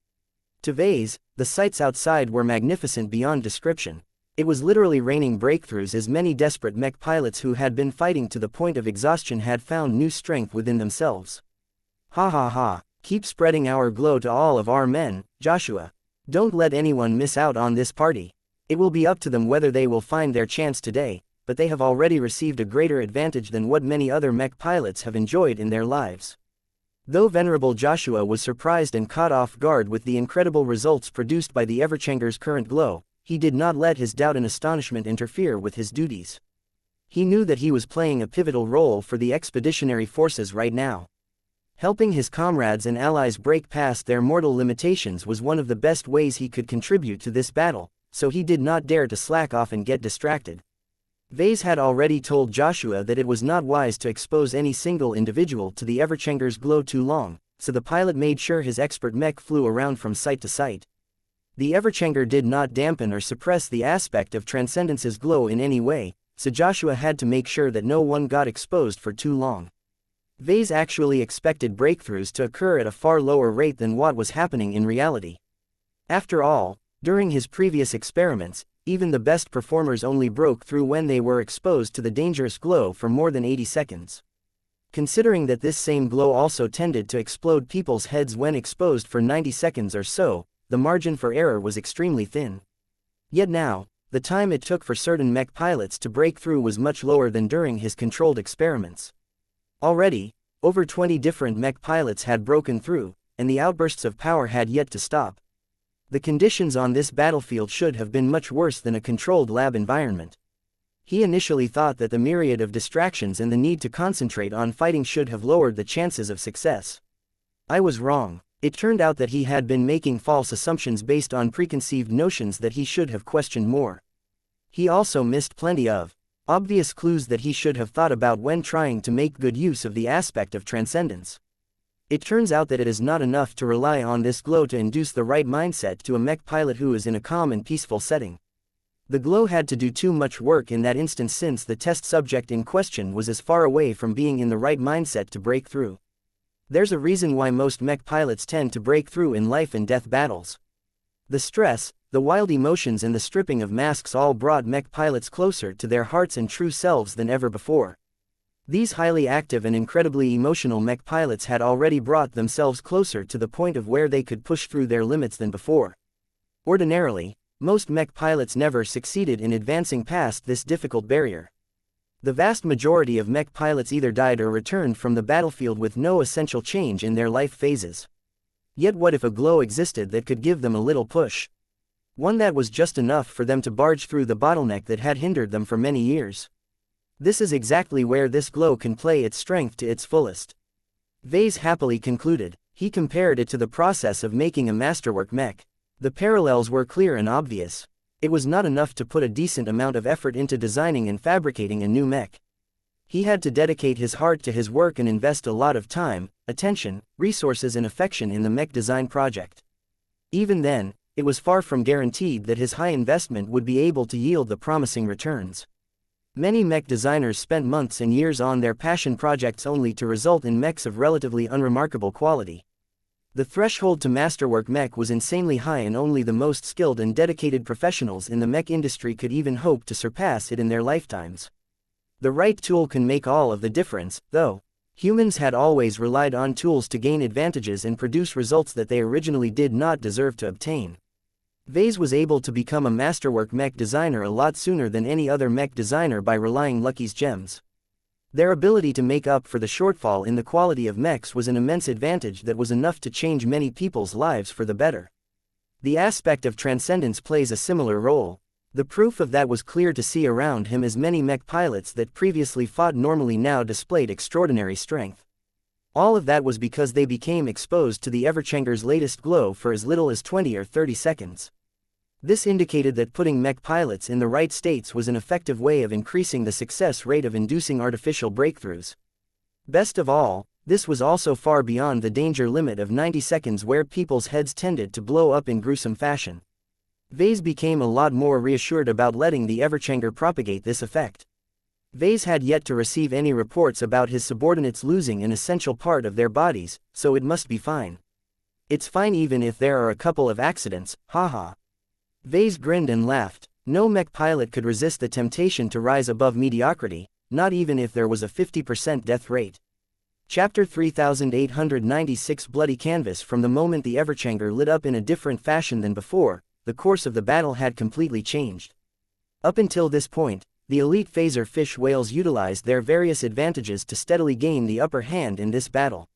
Speaker 1: To Vase, the sights outside were magnificent beyond description. It was literally raining breakthroughs as many desperate mech pilots who had been fighting to the point of exhaustion had found new strength within themselves. Ha ha ha, keep spreading our glow to all of our men, Joshua. Don't let anyone miss out on this party. It will be up to them whether they will find their chance today, but they have already received a greater advantage than what many other mech pilots have enjoyed in their lives. Though Venerable Joshua was surprised and caught off guard with the incredible results produced by the Everchanger's current glow, he did not let his doubt and astonishment interfere with his duties. He knew that he was playing a pivotal role for the expeditionary forces right now. Helping his comrades and allies break past their mortal limitations was one of the best ways he could contribute to this battle, so he did not dare to slack off and get distracted. Vase had already told Joshua that it was not wise to expose any single individual to the Everchanger's glow too long, so the pilot made sure his expert mech flew around from site to site. The Everchanger did not dampen or suppress the aspect of Transcendence's glow in any way, so Joshua had to make sure that no one got exposed for too long. Vase actually expected breakthroughs to occur at a far lower rate than what was happening in reality. After all, during his previous experiments, even the best performers only broke through when they were exposed to the dangerous glow for more than 80 seconds. Considering that this same glow also tended to explode people's heads when exposed for 90 seconds or so, the margin for error was extremely thin. Yet now, the time it took for certain mech pilots to break through was much lower than during his controlled experiments. Already, over 20 different mech pilots had broken through, and the outbursts of power had yet to stop. The conditions on this battlefield should have been much worse than a controlled lab environment. He initially thought that the myriad of distractions and the need to concentrate on fighting should have lowered the chances of success. I was wrong. It turned out that he had been making false assumptions based on preconceived notions that he should have questioned more. He also missed plenty of obvious clues that he should have thought about when trying to make good use of the aspect of transcendence. It turns out that it is not enough to rely on this glow to induce the right mindset to a mech pilot who is in a calm and peaceful setting. The glow had to do too much work in that instance since the test subject in question was as far away from being in the right mindset to break through. There's a reason why most mech pilots tend to break through in life and death battles. The stress, the wild emotions and the stripping of masks all brought mech pilots closer to their hearts and true selves than ever before. These highly active and incredibly emotional mech pilots had already brought themselves closer to the point of where they could push through their limits than before. Ordinarily, most mech pilots never succeeded in advancing past this difficult barrier. The vast majority of mech pilots either died or returned from the battlefield with no essential change in their life phases. Yet what if a glow existed that could give them a little push? One that was just enough for them to barge through the bottleneck that had hindered them for many years. This is exactly where this glow can play its strength to its fullest. Vase happily concluded. He compared it to the process of making a masterwork mech. The parallels were clear and obvious. It was not enough to put a decent amount of effort into designing and fabricating a new mech. He had to dedicate his heart to his work and invest a lot of time, attention, resources and affection in the mech design project. Even then, it was far from guaranteed that his high investment would be able to yield the promising returns. Many mech designers spent months and years on their passion projects only to result in mechs of relatively unremarkable quality. The threshold to masterwork mech was insanely high and only the most skilled and dedicated professionals in the mech industry could even hope to surpass it in their lifetimes. The right tool can make all of the difference, though. Humans had always relied on tools to gain advantages and produce results that they originally did not deserve to obtain. Vase was able to become a masterwork mech designer a lot sooner than any other mech designer by relying Lucky's gems. Their ability to make up for the shortfall in the quality of mechs was an immense advantage that was enough to change many people's lives for the better. The aspect of transcendence plays a similar role. The proof of that was clear to see around him, as many mech pilots that previously fought normally now displayed extraordinary strength. All of that was because they became exposed to the Everchanger's latest glow for as little as 20 or 30 seconds. This indicated that putting mech pilots in the right states was an effective way of increasing the success rate of inducing artificial breakthroughs. Best of all, this was also far beyond the danger limit of 90 seconds where people's heads tended to blow up in gruesome fashion. Vase became a lot more reassured about letting the Everchanger propagate this effect. Vase had yet to receive any reports about his subordinates losing an essential part of their bodies, so it must be fine. It's fine even if there are a couple of accidents, haha. Vase grinned and laughed. No mech pilot could resist the temptation to rise above mediocrity, not even if there was a 50% death rate. Chapter 3896 Bloody Canvas. From the moment the Everchanger lit up in a different fashion than before, the course of the battle had completely changed. Up until this point, the elite phaser fish whales utilized their various advantages to steadily gain the upper hand in this battle.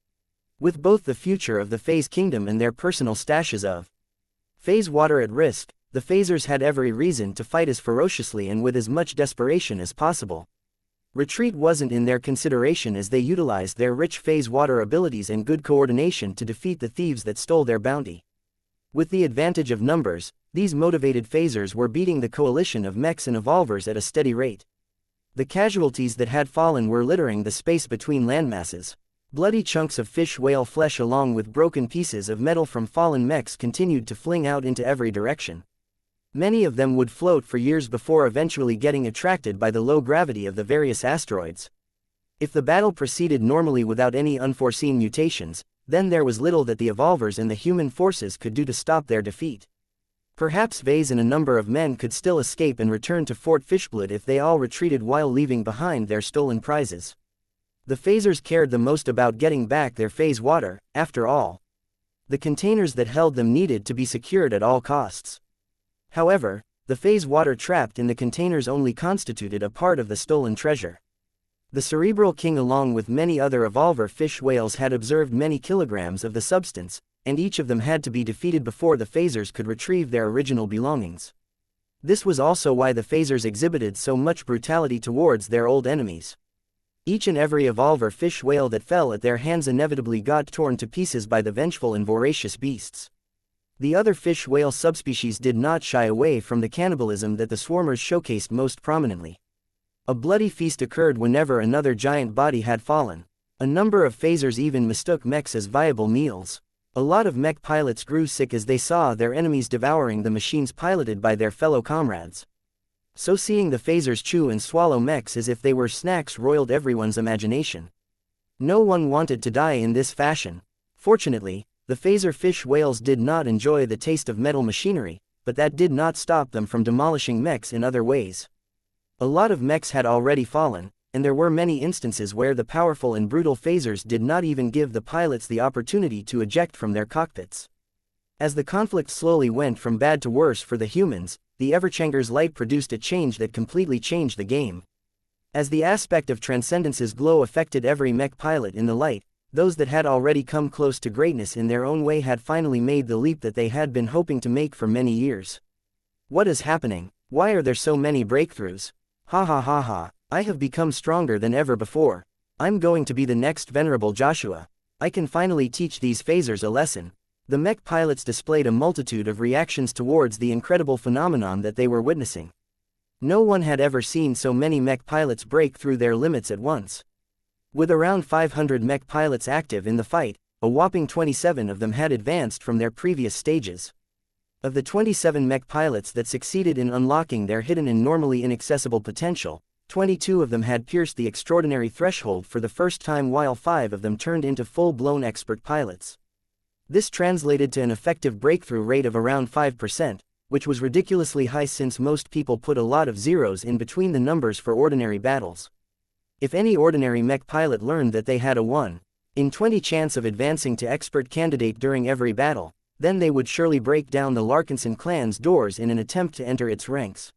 Speaker 1: With both the future of the phase kingdom and their personal stashes of phase water at risk, the phasers had every reason to fight as ferociously and with as much desperation as possible. Retreat wasn't in their consideration as they utilized their rich phase water abilities and good coordination to defeat the thieves that stole their bounty. With the advantage of numbers, these motivated phasers were beating the coalition of mechs and evolvers at a steady rate. The casualties that had fallen were littering the space between landmasses. Bloody chunks of fish whale flesh along with broken pieces of metal from fallen mechs continued to fling out into every direction. Many of them would float for years before eventually getting attracted by the low gravity of the various asteroids. If the battle proceeded normally without any unforeseen mutations, then there was little that the evolvers and the human forces could do to stop their defeat. Perhaps Vase and a number of men could still escape and return to Fort Fishblood if they all retreated while leaving behind their stolen prizes. The phasers cared the most about getting back their phase water, after all. The containers that held them needed to be secured at all costs. However, the phase water trapped in the containers only constituted a part of the stolen treasure. The Cerebral King along with many other evolver fish whales had observed many kilograms of the substance, and each of them had to be defeated before the phasers could retrieve their original belongings. This was also why the phasers exhibited so much brutality towards their old enemies. Each and every evolver fish whale that fell at their hands inevitably got torn to pieces by the vengeful and voracious beasts. The other fish whale subspecies did not shy away from the cannibalism that the swarmers showcased most prominently. A bloody feast occurred whenever another giant body had fallen. A number of phasers even mistook mechs as viable meals. A lot of mech pilots grew sick as they saw their enemies devouring the machines piloted by their fellow comrades. So seeing the phasers chew and swallow mechs as if they were snacks roiled everyone's imagination. No one wanted to die in this fashion. Fortunately, the phaser fish whales did not enjoy the taste of metal machinery, but that did not stop them from demolishing mechs in other ways. A lot of mechs had already fallen, and there were many instances where the powerful and brutal phasers did not even give the pilots the opportunity to eject from their cockpits. As the conflict slowly went from bad to worse for the humans, the Everchanger's light produced a change that completely changed the game. As the aspect of Transcendence's glow affected every mech pilot in the light, those that had already come close to greatness in their own way had finally made the leap that they had been hoping to make for many years. What is happening? Why are there so many breakthroughs? Ha ha ha ha, I have become stronger than ever before. I'm going to be the next Venerable Joshua. I can finally teach these phasers a lesson. The mech pilots displayed a multitude of reactions towards the incredible phenomenon that they were witnessing. No one had ever seen so many mech pilots break through their limits at once. With around 500 mech pilots active in the fight, a whopping 27 of them had advanced from their previous stages. Of the 27 mech pilots that succeeded in unlocking their hidden and normally inaccessible potential, 22 of them had pierced the extraordinary threshold for the first time while 5 of them turned into full-blown expert pilots. This translated to an effective breakthrough rate of around 5%, which was ridiculously high since most people put a lot of zeros in between the numbers for ordinary battles. If any ordinary mech pilot learned that they had a 1 in 20 chance of advancing to expert candidate during every battle, then they would surely break down the Larkinson clan's doors in an attempt to enter its ranks.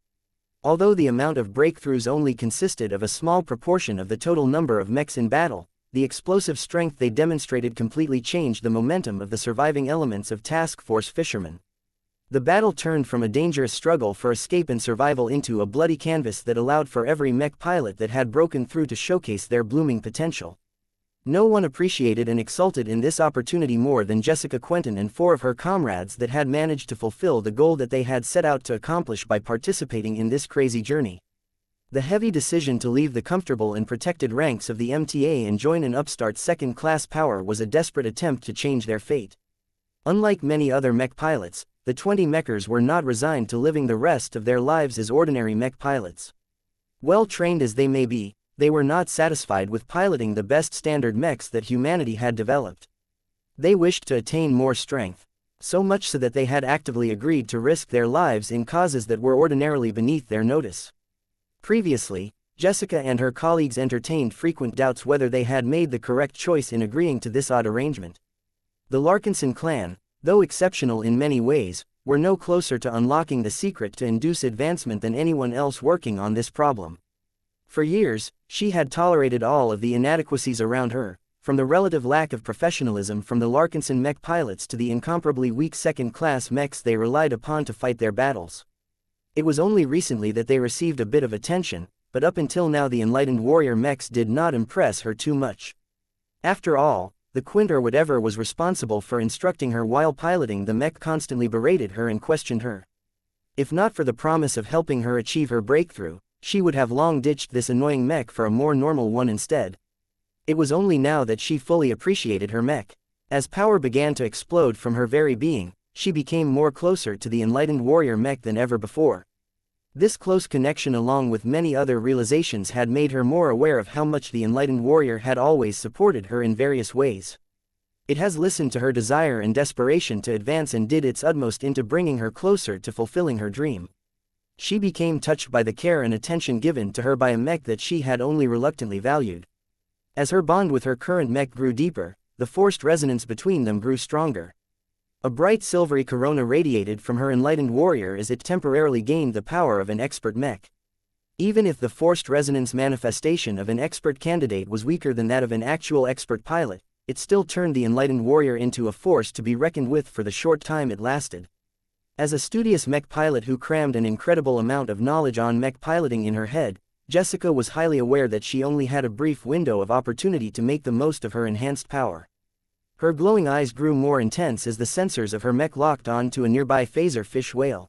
Speaker 1: Although the amount of breakthroughs only consisted of a small proportion of the total number of mechs in battle, the explosive strength they demonstrated completely changed the momentum of the surviving elements of Task Force Fishermen. The battle turned from a dangerous struggle for escape and survival into a bloody canvas that allowed for every mech pilot that had broken through to showcase their blooming potential. No one appreciated and exulted in this opportunity more than Jessica Quentin and 4 of her comrades that had managed to fulfill the goal that they had set out to accomplish by participating in this crazy journey. The heavy decision to leave the comfortable and protected ranks of the MTA and join an upstart second-class power was a desperate attempt to change their fate. Unlike many other mech pilots, the 20 mechers were not resigned to living the rest of their lives as ordinary mech pilots. Well trained as they may be, they were not satisfied with piloting the best standard mechs that humanity had developed. They wished to attain more strength, so much so that they had actively agreed to risk their lives in causes that were ordinarily beneath their notice. Previously, Jessica and her colleagues entertained frequent doubts whether they had made the correct choice in agreeing to this odd arrangement. The Larkinson clan, though exceptional in many ways, were no closer to unlocking the secret to induce advancement than anyone else working on this problem. For years, she had tolerated all of the inadequacies around her, from the relative lack of professionalism from the Larkinson mech pilots to the incomparably weak second-class mechs they relied upon to fight their battles. It was only recently that they received a bit of attention, but up until now the enlightened warrior mechs did not impress her too much. After all, the Quint or whatever was responsible for instructing her while piloting the mech constantly berated her and questioned her. If not for the promise of helping her achieve her breakthrough, she would have long ditched this annoying mech for a more normal one instead. It was only now that she fully appreciated her mech. As power began to explode from her very being, she became more closer to the enlightened warrior mech than ever before. This close connection along with many other realizations had made her more aware of how much the enlightened warrior had always supported her in various ways. It has listened to her desire and desperation to advance and did its utmost into bringing her closer to fulfilling her dream. She became touched by the care and attention given to her by a mech that she had only reluctantly valued. As her bond with her current mech grew deeper, the forced resonance between them grew stronger. A bright silvery corona radiated from her enlightened warrior as it temporarily gained the power of an expert mech. Even if the forced resonance manifestation of an expert candidate was weaker than that of an actual expert pilot, it still turned the enlightened warrior into a force to be reckoned with for the short time it lasted. As a studious mech pilot who crammed an incredible amount of knowledge on mech piloting in her head, Jessica was highly aware that she only had a brief window of opportunity to make the most of her enhanced power. Her glowing eyes grew more intense as the sensors of her mech locked on to a nearby phaser fish whale.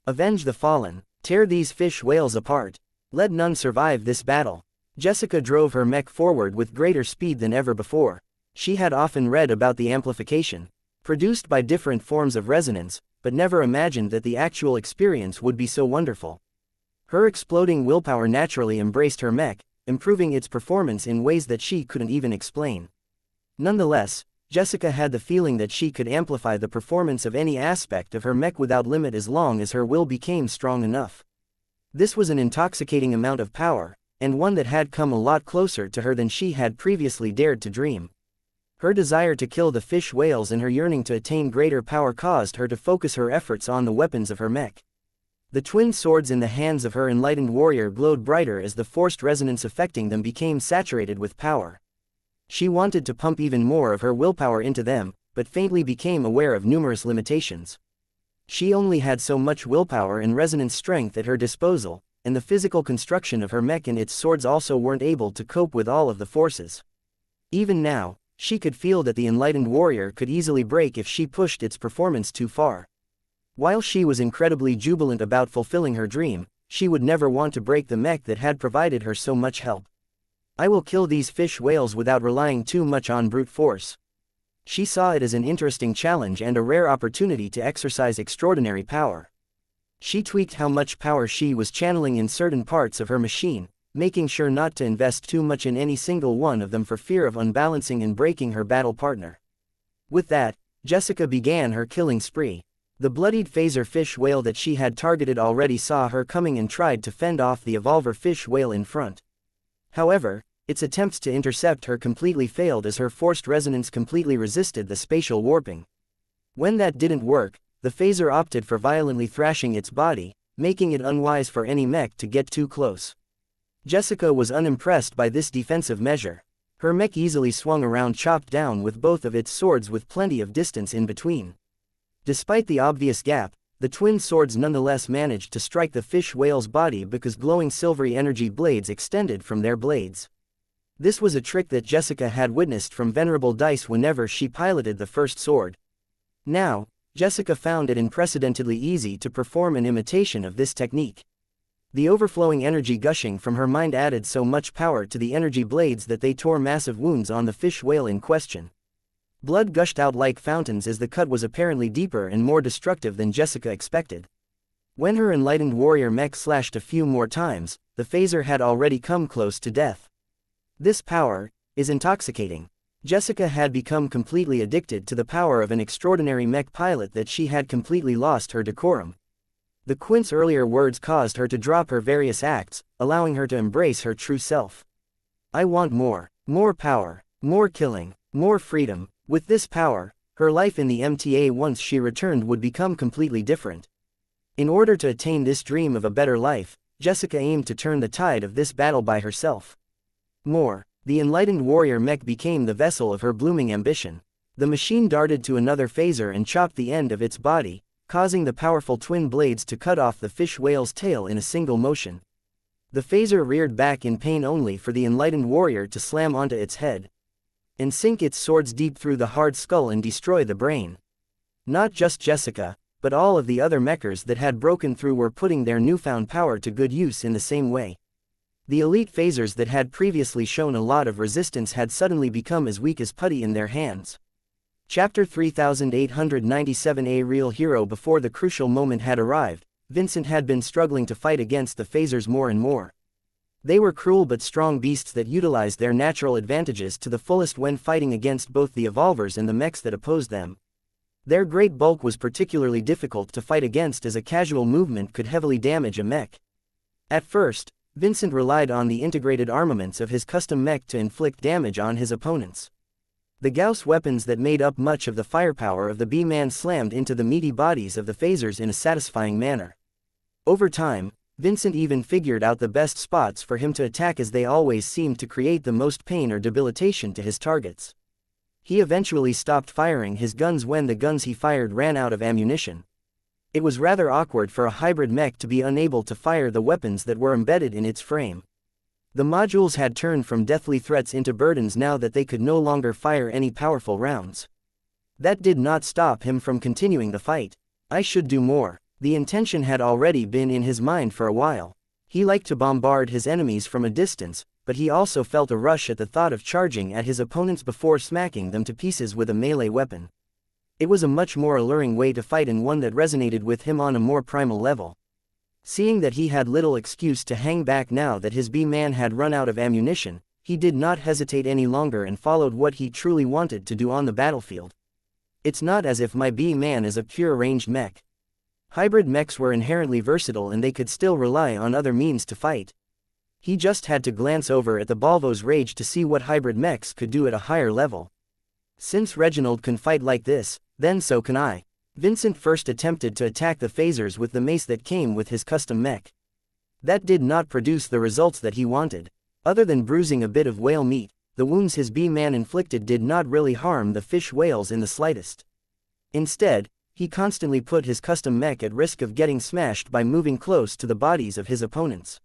Speaker 1: Avenge the fallen, tear these fish whales apart. Let none survive this battle. Jessica drove her mech forward with greater speed than ever before. She had often read about the amplification, produced by different forms of resonance, but never imagined that the actual experience would be so wonderful. Her exploding willpower naturally embraced her mech, improving its performance in ways that she couldn't even explain. Nonetheless, Jessica had the feeling that she could amplify the performance of any aspect of her mech without limit as long as her will became strong enough. This was an intoxicating amount of power, and one that had come a lot closer to her than she had previously dared to dream. Her desire to kill the fish whales and her yearning to attain greater power caused her to focus her efforts on the weapons of her mech. The twin swords in the hands of her enlightened warrior glowed brighter as the forced resonance affecting them became saturated with power. She wanted to pump even more of her willpower into them, but faintly became aware of numerous limitations. She only had so much willpower and resonance strength at her disposal, and the physical construction of her mech and its swords also weren't able to cope with all of the forces. Even now, she could feel that the enlightened warrior could easily break if she pushed its performance too far. While she was incredibly jubilant about fulfilling her dream, she would never want to break the mech that had provided her so much help. I will kill these fish whales without relying too much on brute force. She saw it as an interesting challenge and a rare opportunity to exercise extraordinary power. She tweaked how much power she was channeling in certain parts of her machine, making sure not to invest too much in any single one of them for fear of unbalancing and breaking her battle partner. With that, Jessica began her killing spree. The bloodied phaser fish whale that she had targeted already saw her coming and tried to fend off the evolver fish whale in front. However, its attempts to intercept her completely failed as her forced resonance completely resisted the spatial warping. When that didn't work, the phaser opted for violently thrashing its body, making it unwise for any mech to get too close. Jessica was unimpressed by this defensive measure. Her mech easily swung around, chopped down with both of its swords with plenty of distance in between. Despite the obvious gap, the twin swords nonetheless managed to strike the fish whale's body because glowing silvery energy blades extended from their blades. This was a trick that Jessica had witnessed from Venerable Dice whenever she piloted the first sword. Now, Jessica found it unprecedentedly easy to perform an imitation of this technique. The overflowing energy gushing from her mind added so much power to the energy blades that they tore massive wounds on the fish whale in question. Blood gushed out like fountains as the cut was apparently deeper and more destructive than Jessica expected. When her enlightened warrior mech slashed a few more times, the phaser had already come close to death. This power is intoxicating. Jessica had become completely addicted to the power of an extraordinary mech pilot that she had completely lost her decorum. The Quint's earlier words caused her to drop her various acts, allowing her to embrace her true self. I want more. More power. More killing. More freedom. With this power, her life in the MTA once she returned would become completely different. In order to attain this dream of a better life, Jessica aimed to turn the tide of this battle by herself. More. The enlightened warrior mech became the vessel of her blooming ambition. The machine darted to another phaser and chopped the end of its body, causing the powerful twin blades to cut off the fish whale's tail in a single motion. The phaser reared back in pain only for the enlightened warrior to slam onto its head and sink its swords deep through the hard skull and destroy the brain. Not just Jessica, but all of the other mechers that had broken through were putting their newfound power to good use in the same way. The elite phasers that had previously shown a lot of resistance had suddenly become as weak as putty in their hands. Chapter 3897. A real hero. Before the crucial moment had arrived, Vincent had been struggling to fight against the phasers more and more. They were cruel but strong beasts that utilized their natural advantages to the fullest when fighting against both the evolvers and the mechs that opposed them. Their great bulk was particularly difficult to fight against as a casual movement could heavily damage a mech. At first, Vincent relied on the integrated armaments of his custom mech to inflict damage on his opponents. The Gauss weapons that made up much of the firepower of the B-Man slammed into the meaty bodies of the phasers in a satisfying manner. Over time, Vincent even figured out the best spots for him to attack, as they always seemed to create the most pain or debilitation to his targets. He eventually stopped firing his guns when the guns he fired ran out of ammunition. It was rather awkward for a hybrid mech to be unable to fire the weapons that were embedded in its frame. The modules had turned from deathly threats into burdens now that they could no longer fire any powerful rounds. That did not stop him from continuing the fight. I should do more. The intention had already been in his mind for a while. He liked to bombard his enemies from a distance, but he also felt a rush at the thought of charging at his opponents before smacking them to pieces with a melee weapon. It was a much more alluring way to fight, and one that resonated with him on a more primal level. Seeing that he had little excuse to hang back now that his B-Man had run out of ammunition, he did not hesitate any longer and followed what he truly wanted to do on the battlefield. It's not as if my B-Man is a pure ranged mech. Hybrid mechs were inherently versatile and they could still rely on other means to fight. He just had to glance over at the Balvo's rage to see what hybrid mechs could do at a higher level. Since Reginald can fight like this, then so can I. Vincent first attempted to attack the phasers with the mace that came with his custom mech. That did not produce the results that he wanted. Other than bruising a bit of whale meat, the wounds his B-Man inflicted did not really harm the fish whales in the slightest. Instead, he constantly put his custom mech at risk of getting smashed by moving close to the bodies of his opponents.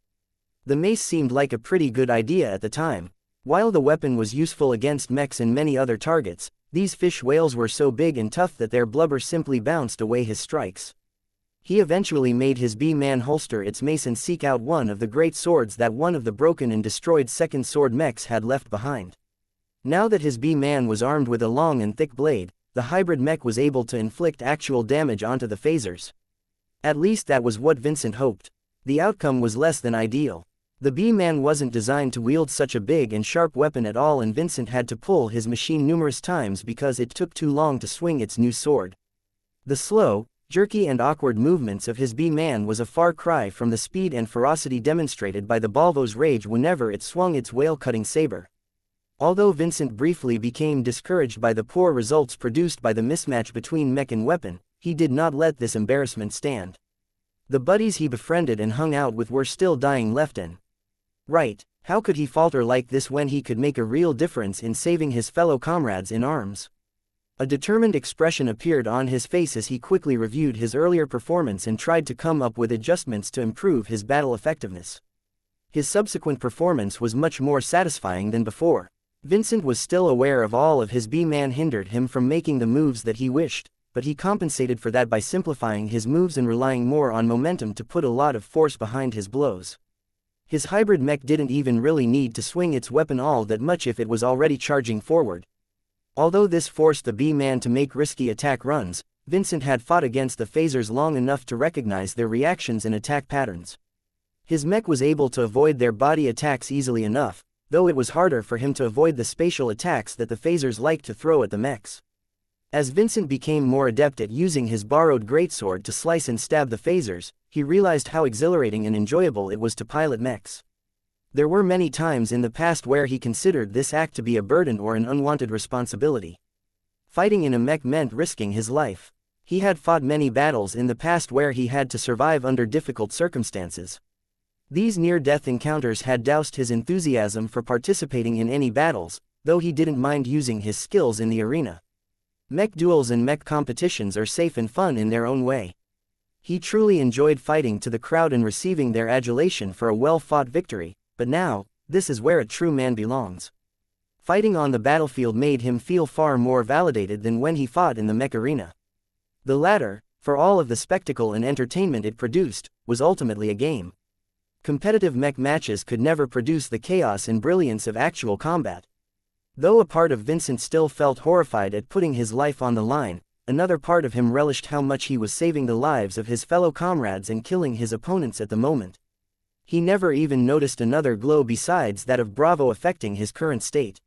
Speaker 1: The mace seemed like a pretty good idea at the time. While the weapon was useful against mechs and many other targets, these fish whales were so big and tough that their blubber simply bounced away his strikes. He eventually made his B-Man holster its mace and seek out one of the great swords that one of the broken and destroyed second sword mechs had left behind. Now that his B-Man was armed with a long and thick blade, the hybrid mech was able to inflict actual damage onto the phasers. At least that was what Vincent hoped. The outcome was less than ideal. The B-Man wasn't designed to wield such a big and sharp weapon at all, and Vincent had to pull his machine numerous times because it took too long to swing its new sword. The slow, jerky and awkward movements of his B-Man was a far cry from the speed and ferocity demonstrated by the Balvo's rage whenever it swung its whale-cutting saber. Although Vincent briefly became discouraged by the poor results produced by the mismatch between mech and weapon, he did not let this embarrassment stand. The buddies he befriended and hung out with were still dying left and right. How could he falter like this when he could make a real difference in saving his fellow comrades in arms? A determined expression appeared on his face as he quickly reviewed his earlier performance and tried to come up with adjustments to improve his battle effectiveness. His subsequent performance was much more satisfying than before. Vincent was still aware of all of his B-Man hindered him from making the moves that he wished, but he compensated for that by simplifying his moves and relying more on momentum to put a lot of force behind his blows. His hybrid mech didn't even really need to swing its weapon all that much if it was already charging forward. Although this forced the B-Man to make risky attack runs, Vincent had fought against the phasers long enough to recognize their reactions and attack patterns. His mech was able to avoid their body attacks easily enough, though it was harder for him to avoid the spatial attacks that the phasers liked to throw at the mechs. As Vincent became more adept at using his borrowed greatsword to slice and stab the phasers, he realized how exhilarating and enjoyable it was to pilot mechs. There were many times in the past where he considered this act to be a burden or an unwanted responsibility. Fighting in a mech meant risking his life. He had fought many battles in the past where he had to survive under difficult circumstances. These near-death encounters had doused his enthusiasm for participating in any battles, though he didn't mind using his skills in the arena. Mech duels and mech competitions are safe and fun in their own way. He truly enjoyed fighting to the crowd and receiving their adulation for a well-fought victory, but now, this is where a true man belongs. Fighting on the battlefield made him feel far more validated than when he fought in the mech arena. The latter, for all of the spectacle and entertainment it produced, was ultimately a game. Competitive mech matches could never produce the chaos and brilliance of actual combat. Though a part of Vincent still felt horrified at putting his life on the line, another part of him relished how much he was saving the lives of his fellow comrades and killing his opponents at the moment. He never even noticed another glow besides that of Bravo affecting his current state.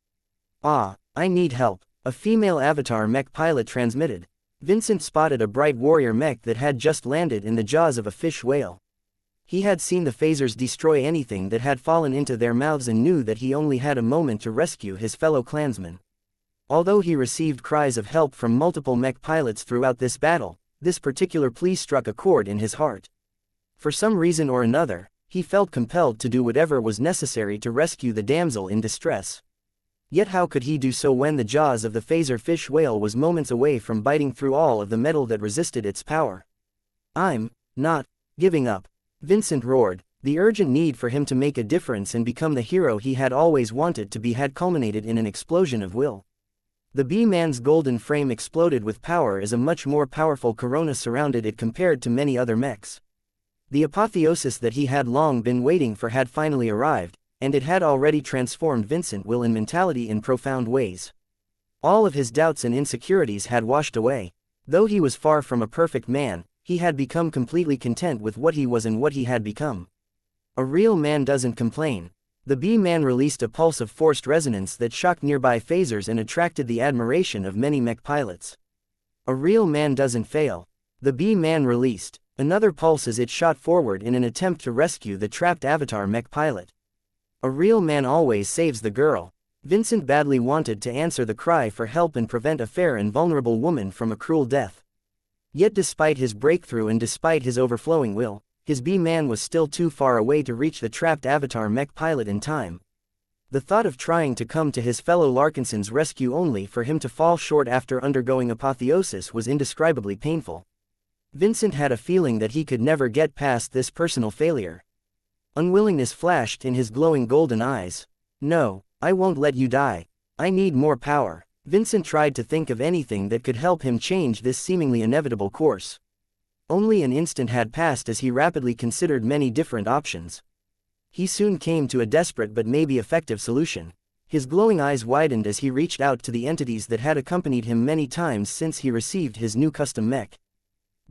Speaker 1: "Ah, I need help," a female avatar mech pilot transmitted. Vincent spotted a bright warrior mech that had just landed in the jaws of a fish whale. He had seen the phasers destroy anything that had fallen into their mouths and knew that he only had a moment to rescue his fellow clansmen. Although he received cries of help from multiple mech pilots throughout this battle, this particular plea struck a chord in his heart. For some reason or another, he felt compelled to do whatever was necessary to rescue the damsel in distress. Yet how could he do so when the jaws of the phaser fish whale was moments away from biting through all of the metal that resisted its power? "I'm not giving up," Vincent roared. The urgent need for him to make a difference and become the hero he had always wanted to be had culminated in an explosion of will. The B-Man's golden frame exploded with power as a much more powerful corona surrounded it compared to many other mechs. The apotheosis that he had long been waiting for had finally arrived, and it had already transformed Vincent's will and mentality in profound ways. All of his doubts and insecurities had washed away. Though he was far from a perfect man, he had become completely content with what he was and what he had become. A real man doesn't complain. The B-Man released a pulse of forced resonance that shocked nearby phasers and attracted the admiration of many mech pilots. A real man doesn't fail. The B-Man released another pulse as it shot forward in an attempt to rescue the trapped avatar mech pilot. A real man always saves the girl. Vincent badly wanted to answer the cry for help and prevent a fair and vulnerable woman from a cruel death. Yet despite his breakthrough and despite his overflowing will, his B-Man was still too far away to reach the trapped avatar mech pilot in time. The thought of trying to come to his fellow Larkinson's rescue only for him to fall short after undergoing apotheosis was indescribably painful. Vincent had a feeling that he could never get past this personal failure. Unwillingness flashed in his glowing golden eyes. "No, I won't let you die. I need more power." Vincent tried to think of anything that could help him change this seemingly inevitable course. Only an instant had passed as he rapidly considered many different options. He soon came to a desperate but maybe effective solution. His glowing eyes widened as he reached out to the entities that had accompanied him many times since he received his new custom mech.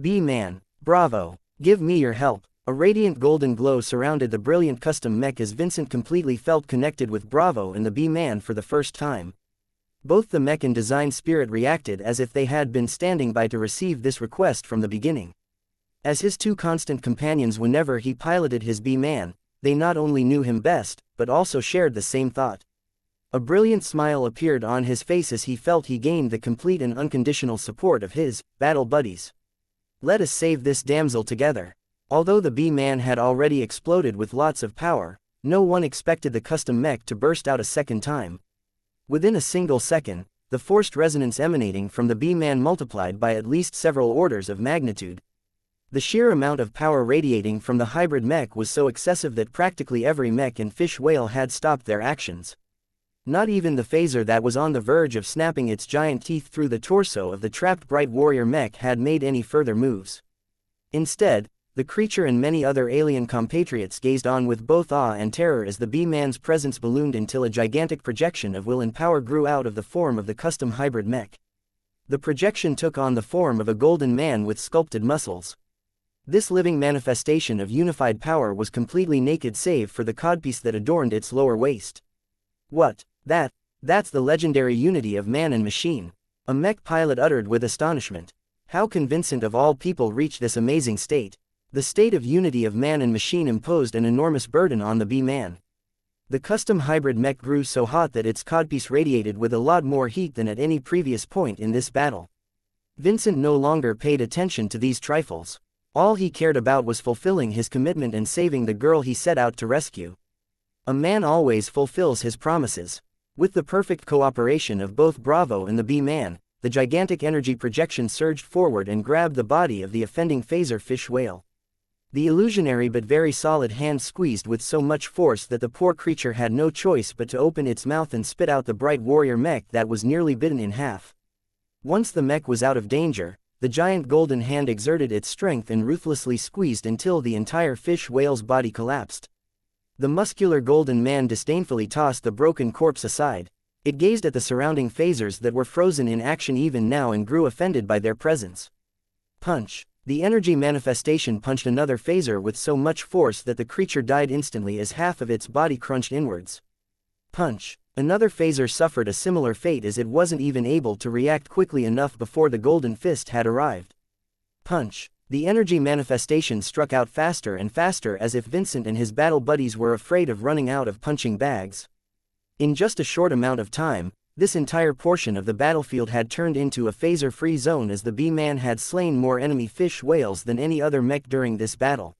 Speaker 1: "B-Man, Bravo, give me your help." A radiant golden glow surrounded the brilliant custom mech as Vincent completely felt connected with Bravo and the B-Man for the first time. Both the mech and design spirit reacted as if they had been standing by to receive this request from the beginning. As his two constant companions whenever he piloted his B-Man, they not only knew him best, but also shared the same thought. A brilliant smile appeared on his face as he felt he gained the complete and unconditional support of his battle buddies. Let us save this damsel together. Although the B-Man had already exploded with lots of power, no one expected the custom mech to burst out a second time. Within a single second, the forced resonance emanating from the B-Man multiplied by at least several orders of magnitude. The sheer amount of power radiating from the hybrid mech was so excessive that practically every mech and fish whale had stopped their actions. Not even the phaser that was on the verge of snapping its giant teeth through the torso of the trapped bright warrior mech had made any further moves. Instead, the creature and many other alien compatriots gazed on with both awe and terror as the B-Man's presence ballooned until a gigantic projection of will and power grew out of the form of the custom hybrid mech. The projection took on the form of a golden man with sculpted muscles. This living manifestation of unified power was completely naked save for the codpiece that adorned its lower waist. What? That's the legendary unity of man and machine, a mech pilot uttered with astonishment. How can Vincent of all people reach this amazing state? The state of unity of man and machine imposed an enormous burden on the B-Man. The custom hybrid mech grew so hot that its codpiece radiated with a lot more heat than at any previous point in this battle. Vincent no longer paid attention to these trifles. All he cared about was fulfilling his commitment and saving the girl he set out to rescue. A man always fulfills his promises. With the perfect cooperation of both Bravo and the B-Man, the gigantic energy projection surged forward and grabbed the body of the offending phaser fish whale. The illusionary but very solid hand squeezed with so much force that the poor creature had no choice but to open its mouth and spit out the bright warrior mech that was nearly bitten in half. Once the mech was out of danger, the giant golden hand exerted its strength and ruthlessly squeezed until the entire fish whale's body collapsed. The muscular golden man disdainfully tossed the broken corpse aside. It gazed at the surrounding phasers that were frozen in action even now and grew offended by their presence. Punch! The energy manifestation punched another phaser with so much force that the creature died instantly as half of its body crunched inwards. Punch! Another phaser suffered a similar fate as it wasn't even able to react quickly enough before the golden fist had arrived. Punch! The energy manifestation struck out faster and faster as if Vincent and his battle buddies were afraid of running out of punching bags. In just a short amount of time, this entire portion of the battlefield had turned into a phaser-free zone as the B-Man had slain more enemy fish whales than any other mech during this battle.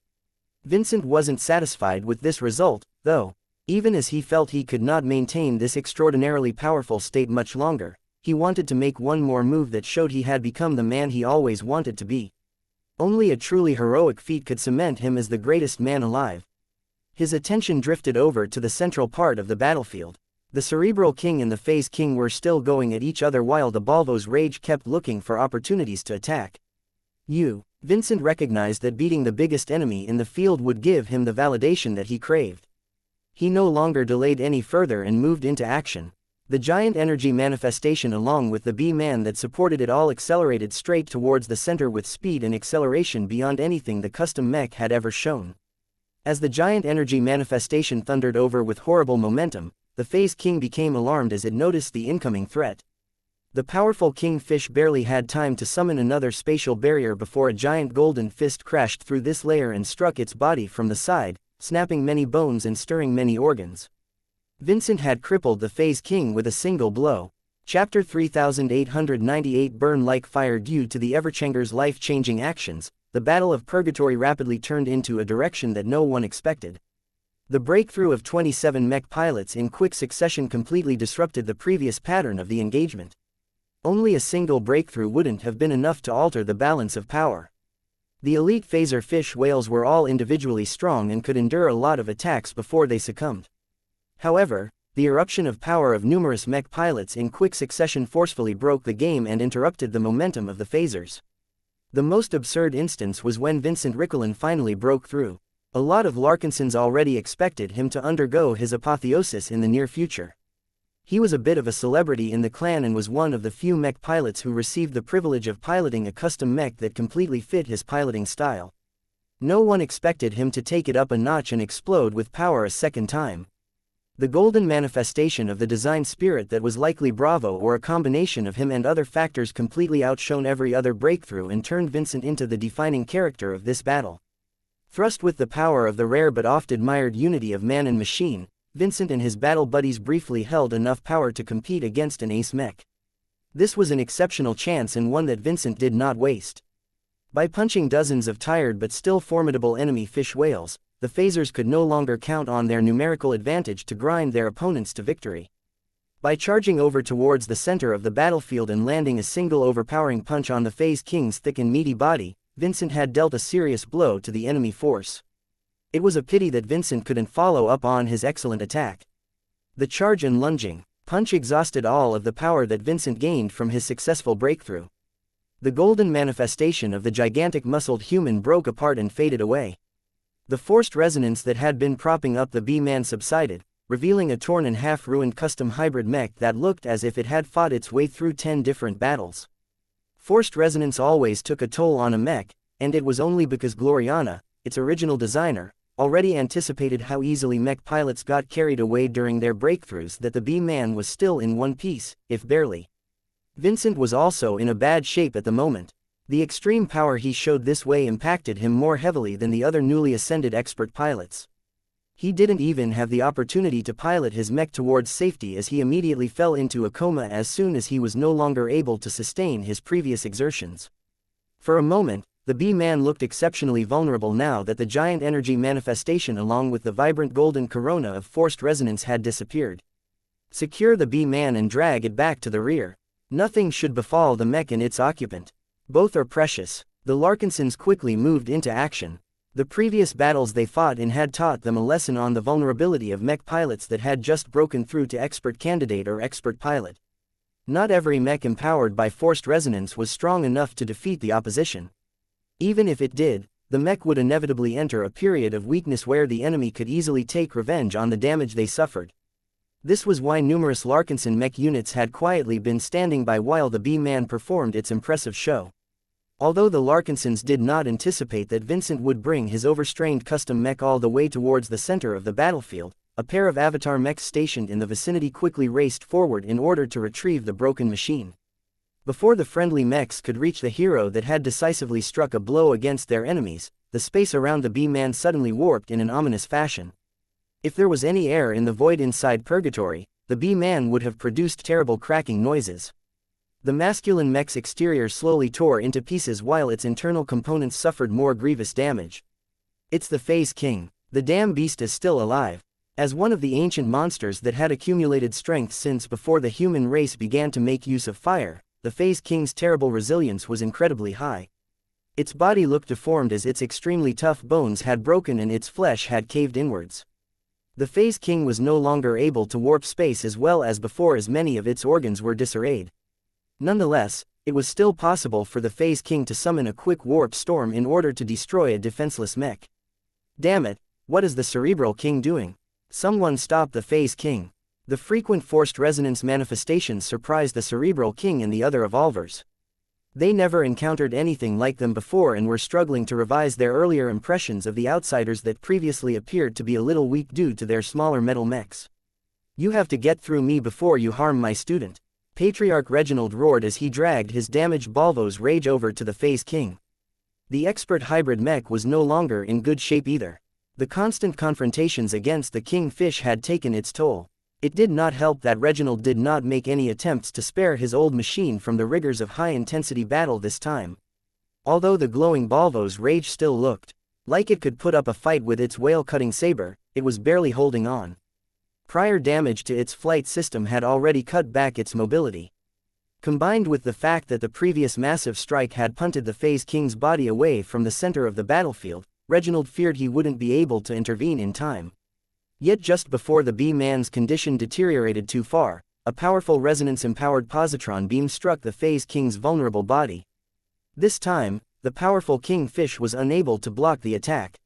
Speaker 1: Vincent wasn't satisfied with this result, though. Even as he felt he could not maintain this extraordinarily powerful state much longer, he wanted to make one more move that showed he had become the man he always wanted to be. Only a truly heroic feat could cement him as the greatest man alive. His attention drifted over to the central part of the battlefield. The Cerebral King and the Phase King were still going at each other while the Balvo's Rage kept looking for opportunities to attack. Vincent recognized that beating the biggest enemy in the field would give him the validation that he craved. He no longer delayed any further and moved into action. The giant energy manifestation along with the B-Man that supported it all accelerated straight towards the center with speed and acceleration beyond anything the custom mech had ever shown. As the giant energy manifestation thundered over with horrible momentum, the Phase King became alarmed as it noticed the incoming threat. The powerful kingfish barely had time to summon another spatial barrier before a giant golden fist crashed through this layer and struck its body from the side, snapping many bones and stirring many organs. Vincent had crippled the Phase King with a single blow. Chapter 3898 Burn like fire. Due to the Everchanger's life-changing actions, the Battle of Purgatory rapidly turned into a direction that no one expected. The breakthrough of 27 mech pilots in quick succession completely disrupted the previous pattern of the engagement. Only a single breakthrough wouldn't have been enough to alter the balance of power. The elite phaser fish whales were all individually strong and could endure a lot of attacks before they succumbed. However, the eruption of power of numerous mech pilots in quick succession forcefully broke the game and interrupted the momentum of the phasers. The most absurd instance was when Vincent Ricklin finally broke through. A lot of Larkinsons already expected him to undergo his apotheosis in the near future. He was a bit of a celebrity in the clan and was one of the few mech pilots who received the privilege of piloting a custom mech that completely fit his piloting style. No one expected him to take it up a notch and explode with power a second time. The golden manifestation of the design spirit that was likely Bravo or a combination of him and other factors completely outshone every other breakthrough and turned Vincent into the defining character of this battle. Thrust with the power of the rare but oft-admired unity of man and machine, Vincent and his battle buddies briefly held enough power to compete against an ace mech. This was an exceptional chance and one that Vincent did not waste. By punching dozens of tired but still formidable enemy fish whales, the phasers could no longer count on their numerical advantage to grind their opponents to victory. By charging over towards the center of the battlefield and landing a single overpowering punch on the Phase King's thick and meaty body, Vincent had dealt a serious blow to the enemy force. It was a pity that Vincent couldn't follow up on his excellent attack. The charge and lunging punch exhausted all of the power that Vincent gained from his successful breakthrough. The golden manifestation of the gigantic muscled human broke apart and faded away. The forced resonance that had been propping up the B-Man subsided, revealing a torn and half-ruined custom hybrid mech that looked as if it had fought its way through 10 different battles. Forced resonance always took a toll on a mech, and it was only because Gloriana, its original designer, already anticipated how easily mech pilots got carried away during their breakthroughs that the B-Man was still in one piece, if barely. Vincent was also in a bad shape at the moment. The extreme power he showed this way impacted him more heavily than the other newly ascended expert pilots. He didn't even have the opportunity to pilot his mech towards safety as he immediately fell into a coma as soon as he was no longer able to sustain his previous exertions. For a moment, the B-Man looked exceptionally vulnerable now that the giant energy manifestation along with the vibrant golden corona of forced resonance had disappeared. Secure the B-Man and drag it back to the rear. Nothing should befall the mech and its occupant. Both are precious. The Larkinsons quickly moved into action. The previous battles they fought in had taught them a lesson on the vulnerability of mech pilots that had just broken through to expert candidate or expert pilot. Not every mech empowered by forced resonance was strong enough to defeat the opposition. Even if it did, the mech would inevitably enter a period of weakness where the enemy could easily take revenge on the damage they suffered. This was why numerous Larkinson mech units had quietly been standing by while the B-Man performed its impressive show. Although the Larkinsons did not anticipate that Vincent would bring his overstrained custom mech all the way towards the center of the battlefield, a pair of avatar mechs stationed in the vicinity quickly raced forward in order to retrieve the broken machine. Before the friendly mechs could reach the hero that had decisively struck a blow against their enemies, the space around the B-Man suddenly warped in an ominous fashion. If there was any air in the void inside Purgatory, the B-Man would have produced terrible cracking noises. The masculine mech's exterior slowly tore into pieces while its internal components suffered more grievous damage. It's the Phase King. The damn beast is still alive. As one of the ancient monsters that had accumulated strength since before the human race began to make use of fire, the Phase King's terrible resilience was incredibly high. Its body looked deformed as its extremely tough bones had broken and its flesh had caved inwards. The Phase King was no longer able to warp space as well as before as many of its organs were disarrayed. Nonetheless, it was still possible for the Phase King to summon a quick warp storm in order to destroy a defenseless mech. Damn it, what is the Cerebral King doing? Someone stop the Phase King. The frequent forced resonance manifestations surprised the Cerebral King and the other evolvers. They never encountered anything like them before and were struggling to revise their earlier impressions of the outsiders that previously appeared to be a little weak due to their smaller metal mechs. You have to get through me before you harm my student. Patriarch Reginald roared as he dragged his damaged Balvo's rage over to the Phase King. The expert hybrid mech was no longer in good shape either. The constant confrontations against the Kingfish had taken its toll. It did not help that Reginald did not make any attempts to spare his old machine from the rigors of high-intensity battle this time. Although the glowing Balvo's rage still looked like it could put up a fight with its whale-cutting saber, it was barely holding on. Prior damage to its flight system had already cut back its mobility. Combined with the fact that the previous massive strike had punted the Phase King's body away from the center of the battlefield, Reginald feared he wouldn't be able to intervene in time. Yet just before the B-Man's condition deteriorated too far, a powerful resonance-empowered positron beam struck the Phase King's vulnerable body. This time, the powerful Kingfish was unable to block the attack.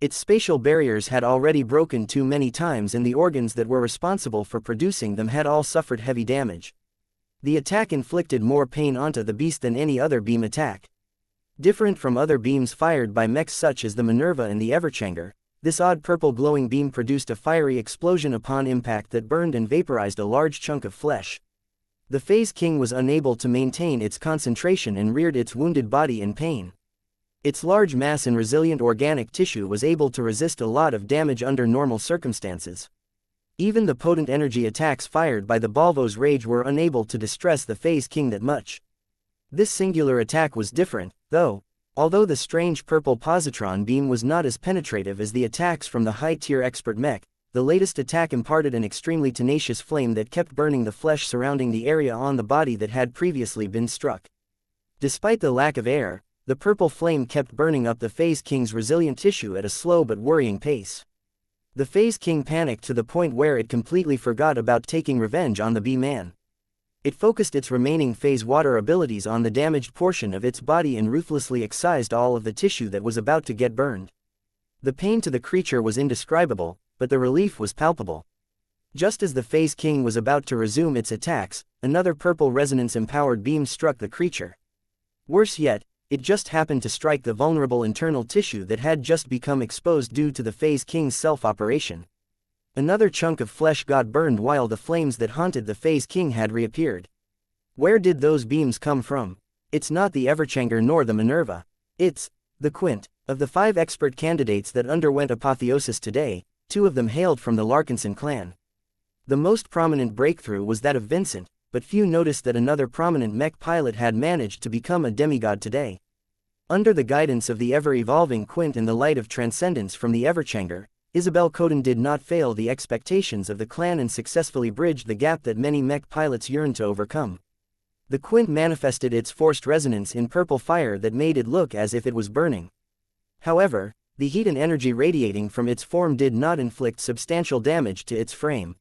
Speaker 1: Its spatial barriers had already broken too many times and the organs that were responsible for producing them had all suffered heavy damage. The attack inflicted more pain onto the beast than any other beam attack. Different from other beams fired by mechs such as the Minerva and the Everchanger, This odd purple glowing beam produced a fiery explosion upon impact that burned and vaporized a large chunk of flesh. The Phase King was unable to maintain its concentration and reared its wounded body in pain. Its large mass and resilient organic tissue was able to resist a lot of damage under normal circumstances. Even the potent energy attacks fired by the Balvo's rage were unable to distress the Phase King that much. This singular attack was different, though. Although the strange purple positron beam was not as penetrative as the attacks from the high-tier expert Mech, the latest attack imparted an extremely tenacious flame that kept burning the flesh surrounding the area on the body that had previously been struck. Despite the lack of air, the purple flame kept burning up the Phase King's resilient tissue at a slow but worrying pace. The Phase King panicked to the point where it completely forgot about taking revenge on the bee-man. It focused its remaining phase water abilities on the damaged portion of its body and ruthlessly excised all of the tissue that was about to get burned. The pain to the creature was indescribable, but the relief was palpable. Just as the Phase King was about to resume its attacks, another purple resonance-empowered beam struck the creature. Worse yet, it just happened to strike the vulnerable internal tissue that had just become exposed due to the Phase King's self-operation. Another chunk of flesh got burned while the flames that haunted the Phase King had reappeared. Where did those beams come from? It's not the Everchanger nor the Minerva. It's the Quint. Of the 5 expert candidates that underwent apotheosis today, 2 of them hailed from the Larkinson clan. The most prominent breakthrough was that of Vincent, but few noticed that another prominent Mech pilot had managed to become a demigod today. Under the guidance of the ever-evolving Quint and the light of transcendence from the Everchanger, Isabel Coden did not fail the expectations of the clan and successfully bridged the gap that many Mech pilots yearned to overcome. The Quint manifested its forced resonance in purple fire that made it look as if it was burning. However, the heat and energy radiating from its form did not inflict substantial damage to its frame.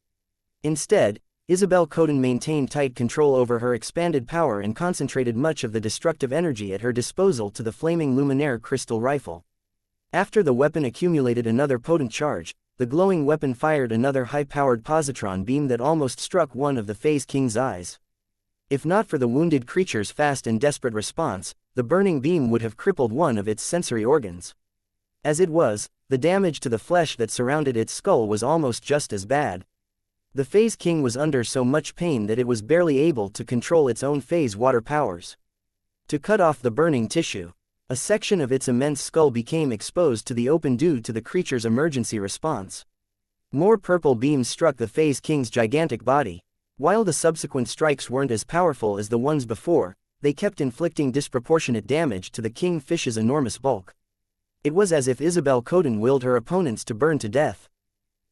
Speaker 1: Instead, Isabel Coden maintained tight control over her expanded power and concentrated much of the destructive energy at her disposal to the flaming Luminaire crystal rifle. After the weapon accumulated another potent charge, the glowing weapon fired another high-powered positron beam that almost struck one of the Phase King's eyes. If not for the wounded creature's fast and desperate response, the burning beam would have crippled one of its sensory organs. As it was, the damage to the flesh that surrounded its skull was almost just as bad. The Phase King was under so much pain that it was barely able to control its own phase water powers. To cut off the burning tissue, a section of its immense skull became exposed to the open due to the creature's emergency response. More purple beams struck the Phase King's gigantic body. While the subsequent strikes weren't as powerful as the ones before, they kept inflicting disproportionate damage to the Kingfish's enormous bulk. It was as if Isabel Coden willed her opponents to burn to death.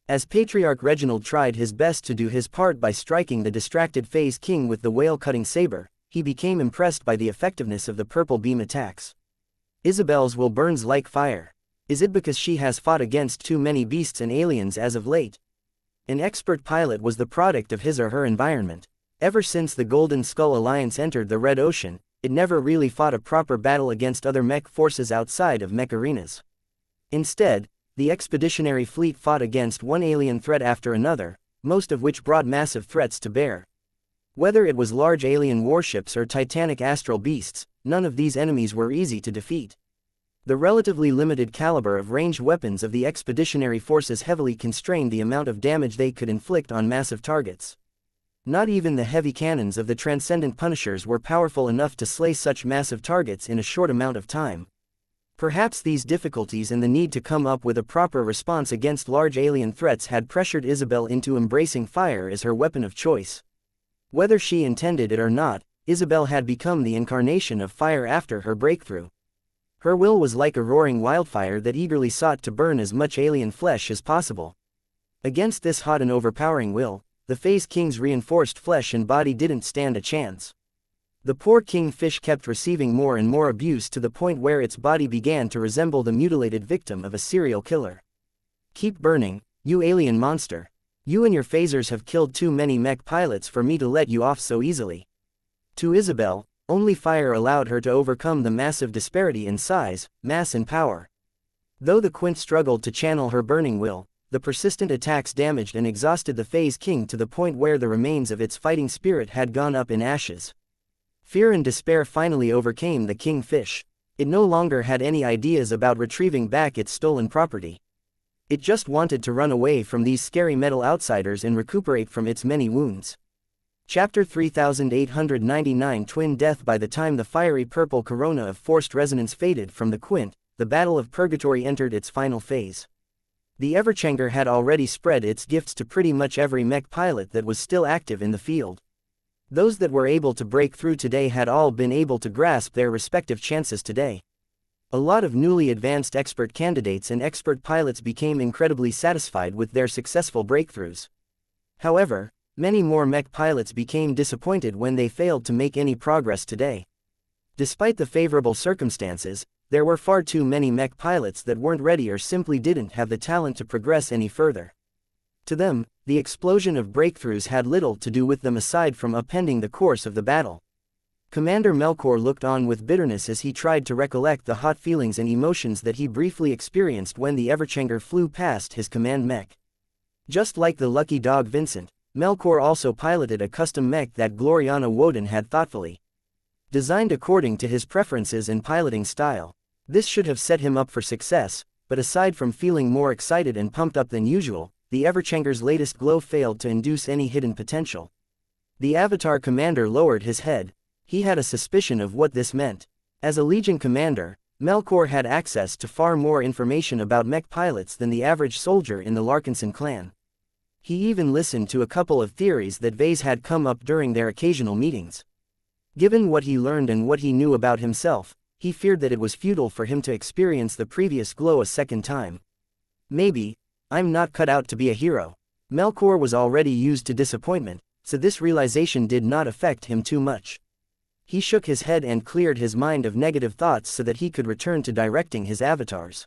Speaker 1: As Patriarch Reginald tried his best to do his part by striking the distracted Phase King with the whale-cutting saber, he became impressed by the effectiveness of the purple beam attacks. Isabel's will burns like fire. Is it because she has fought against too many beasts and aliens as of late? An expert pilot was the product of his or her environment. Ever since the Golden Skull Alliance entered the Red Ocean, it never really fought a proper battle against other Mech forces outside of Mech arenas. Instead, the expeditionary fleet fought against one alien threat after another, most of which brought massive threats to bear. Whether it was large alien warships or titanic astral beasts, none of these enemies were easy to defeat. The relatively limited caliber of ranged weapons of the expeditionary forces heavily constrained the amount of damage they could inflict on massive targets. Not even the heavy cannons of the Transcendent Punishers were powerful enough to slay such massive targets in a short amount of time. Perhaps these difficulties and the need to come up with a proper response against large alien threats had pressured Isabel into embracing fire as her weapon of choice. Whether she intended it or not, Isabel had become the incarnation of fire after her breakthrough. Her will was like a roaring wildfire that eagerly sought to burn as much alien flesh as possible. Against this hot and overpowering will, the Phase King's reinforced flesh and body didn't stand a chance. The poor Kingfish kept receiving more and more abuse to the point where its body began to resemble the mutilated victim of a serial killer. "Keep burning, you alien monster. You and your phasers have killed too many Mech pilots for me to let you off so easily." To Isabel, only fire allowed her to overcome the massive disparity in size, mass and power. Though the Quint struggled to channel her burning will, the persistent attacks damaged and exhausted the Phase King to the point where the remains of its fighting spirit had gone up in ashes. Fear and despair finally overcame the Kingfish. It no longer had any ideas about retrieving back its stolen property. It just wanted to run away from these scary metal outsiders and recuperate from its many wounds. Chapter 3899 Twin Death. By the time the fiery purple corona of forced resonance faded from the quint, the Battle of Purgatory entered its final phase. The Everchanger had already spread its gifts to pretty much every mech pilot that was still active in the field. Those that were able to break through today had all been able to grasp their respective chances today. A lot of newly advanced expert candidates and expert pilots became incredibly satisfied with their successful breakthroughs. However, many more mech pilots became disappointed when they failed to make any progress today. Despite the favorable circumstances, there were far too many mech pilots that weren't ready or simply didn't have the talent to progress any further. To them, the explosion of breakthroughs had little to do with them aside from upending the course of the battle. Commander Melkor looked on with bitterness as he tried to recollect the hot feelings and emotions that he briefly experienced when the Everchanger flew past his command mech. Just like the lucky dog Vincent, Melkor also piloted a custom mech that Gloriana Woden had thoughtfully designed according to his preferences and piloting style. This should have set him up for success, but aside from feeling more excited and pumped up than usual, the Everchanger's latest glow failed to induce any hidden potential. The Avatar commander lowered his head. He had a suspicion of what this meant. As a Legion commander, Melkor had access to far more information about mech pilots than the average soldier in the Larkinson clan. He even listened to a couple of theories that Vase had come up during their occasional meetings. Given what he learned and what he knew about himself, he feared that it was futile for him to experience the previous glow a second time. Maybe, I'm not cut out to be a hero. Melkor was already used to disappointment, so this realization did not affect him too much. He shook his head and cleared his mind of negative thoughts so that he could return to directing his avatars.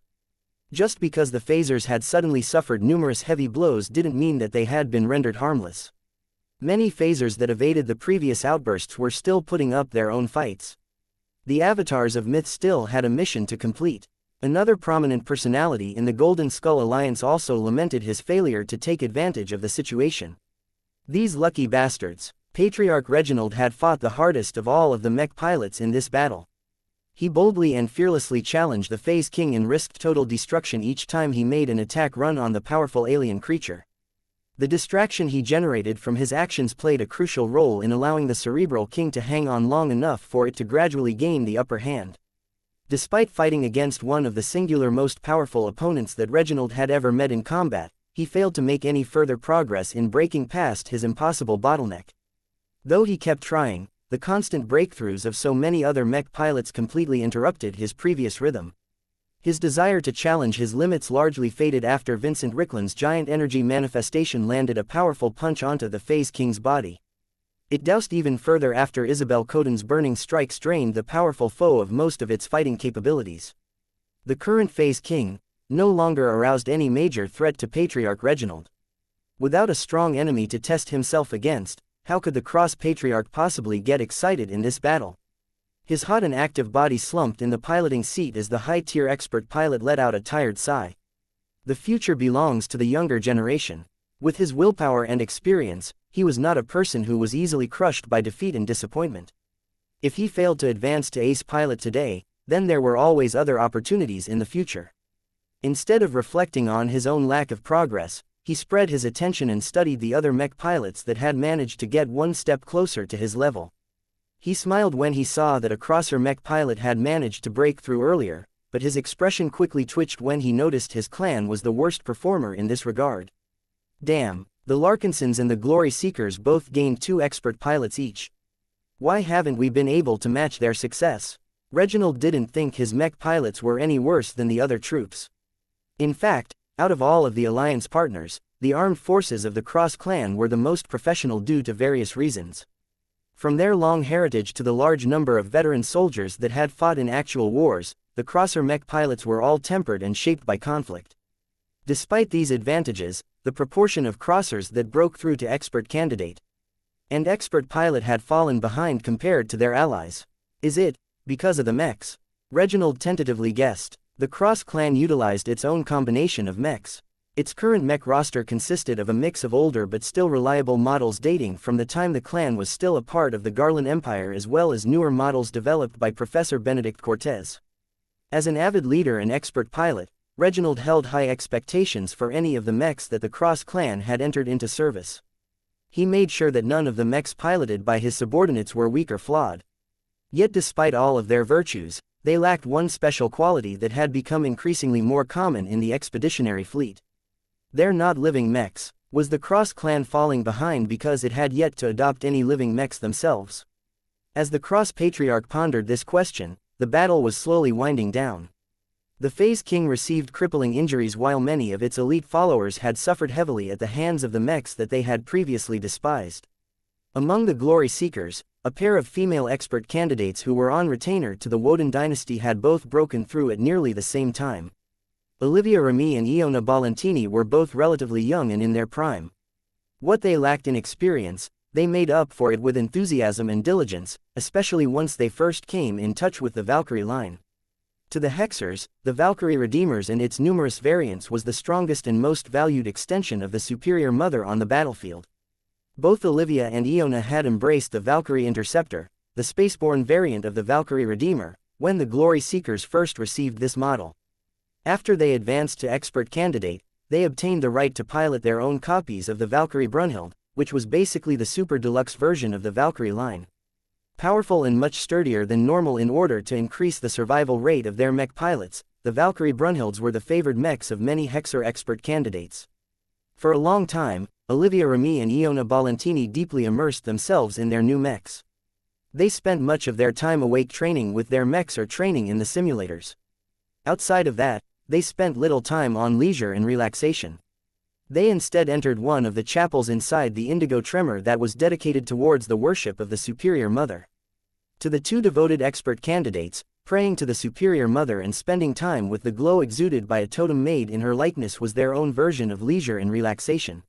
Speaker 1: Just because the phasers had suddenly suffered numerous heavy blows didn't mean that they had been rendered harmless. Many phasers that evaded the previous outbursts were still putting up their own fights. The avatars of Myth still had a mission to complete. Another prominent personality in the Golden Skull Alliance also lamented his failure to take advantage of the situation. These lucky bastards. Patriarch Reginald had fought the hardest of all of the mech pilots in this battle. He boldly and fearlessly challenged the Phase King and risked total destruction each time he made an attack run on the powerful alien creature. The distraction he generated from his actions played a crucial role in allowing the Cerebral King to hang on long enough for it to gradually gain the upper hand. Despite fighting against one of the singular most powerful opponents that Reginald had ever met in combat, he failed to make any further progress in breaking past his impossible bottleneck. Though he kept trying, the constant breakthroughs of so many other mech pilots completely interrupted his previous rhythm. His desire to challenge his limits largely faded after Vincent Rickland's giant energy manifestation landed a powerful punch onto the Phase King's body. It doused even further after Isabel Coden's burning strikes drained the powerful foe of most of its fighting capabilities. The current Phase King no longer aroused any major threat to Patriarch Reginald. Without a strong enemy to test himself against, how could the Cross-Patriarch possibly get excited in this battle? His hot and active body slumped in the piloting seat as the high-tier expert pilot let out a tired sigh. The future belongs to the younger generation. With his willpower and experience, he was not a person who was easily crushed by defeat and disappointment. If he failed to advance to ace pilot today, then there were always other opportunities in the future. Instead of reflecting on his own lack of progress, he spread his attention and studied the other mech pilots that had managed to get one step closer to his level. He smiled when he saw that a crosser mech pilot had managed to break through earlier, but his expression quickly twitched when he noticed his clan was the worst performer in this regard. Damn, the Larkinsons and the Glory Seekers both gained 2 expert pilots each. Why haven't we been able to match their success? Reginald didn't think his mech pilots were any worse than the other troops. In fact, out of all of the Alliance partners, the armed forces of the Cross clan were the most professional due to various reasons. From their long heritage to the large number of veteran soldiers that had fought in actual wars, the Crosser mech pilots were all tempered and shaped by conflict. Despite these advantages, the proportion of Crossers that broke through to expert candidate and expert pilot had fallen behind compared to their allies. Is it because of the mechs? Reginald tentatively guessed. The Cross clan utilized its own combination of mechs. Its current mech roster consisted of a mix of older but still reliable models dating from the time the clan was still a part of the Garland Empire as well as newer models developed by Professor Benedict Cortez. As an avid leader and expert pilot, Reginald held high expectations for any of the mechs that the Cross clan had entered into service. He made sure that none of the mechs piloted by his subordinates were weak or flawed. Yet despite all of their virtues, they lacked one special quality that had become increasingly more common in the expeditionary fleet. They're not living mechs. Was the Cross clan falling behind because it had yet to adopt any living mechs themselves? As the Cross Patriarch pondered this question, the battle was slowly winding down. The Phase King received crippling injuries while many of its elite followers had suffered heavily at the hands of the mechs that they had previously despised. Among the Glory Seekers, a pair of female expert candidates who were on retainer to the Woden dynasty had both broken through at nearly the same time. Olivia Remy and Iona Bolentini were both relatively young and in their prime. What they lacked in experience, they made up for it with enthusiasm and diligence, especially once they first came in touch with the Valkyrie line. To the Hexers, the Valkyrie Redeemers and its numerous variants was the strongest and most valued extension of the Superior Mother on the battlefield. Both Olivia and Iona had embraced the Valkyrie Interceptor, the spaceborne variant of the Valkyrie Redeemer, when the Glory Seekers first received this model. After they advanced to expert candidate, they obtained the right to pilot their own copies of the Valkyrie Brunhild, which was basically the super deluxe version of the Valkyrie line. Powerful and much sturdier than normal in order to increase the survival rate of their mech pilots, the Valkyrie Brunhilds were the favored mechs of many Hexer expert candidates. For a long time, Olivia Remy and Iona Bolentini deeply immersed themselves in their new mechs. They spent much of their time awake training with their mechs or training in the simulators. Outside of that, they spent little time on leisure and relaxation. They instead entered one of the chapels inside the Indigo Tremor that was dedicated towards the worship of the Superior Mother. To the two devoted expert candidates, praying to the Superior Mother and spending time with the glow exuded by a totem made in her likeness was their own version of leisure and relaxation.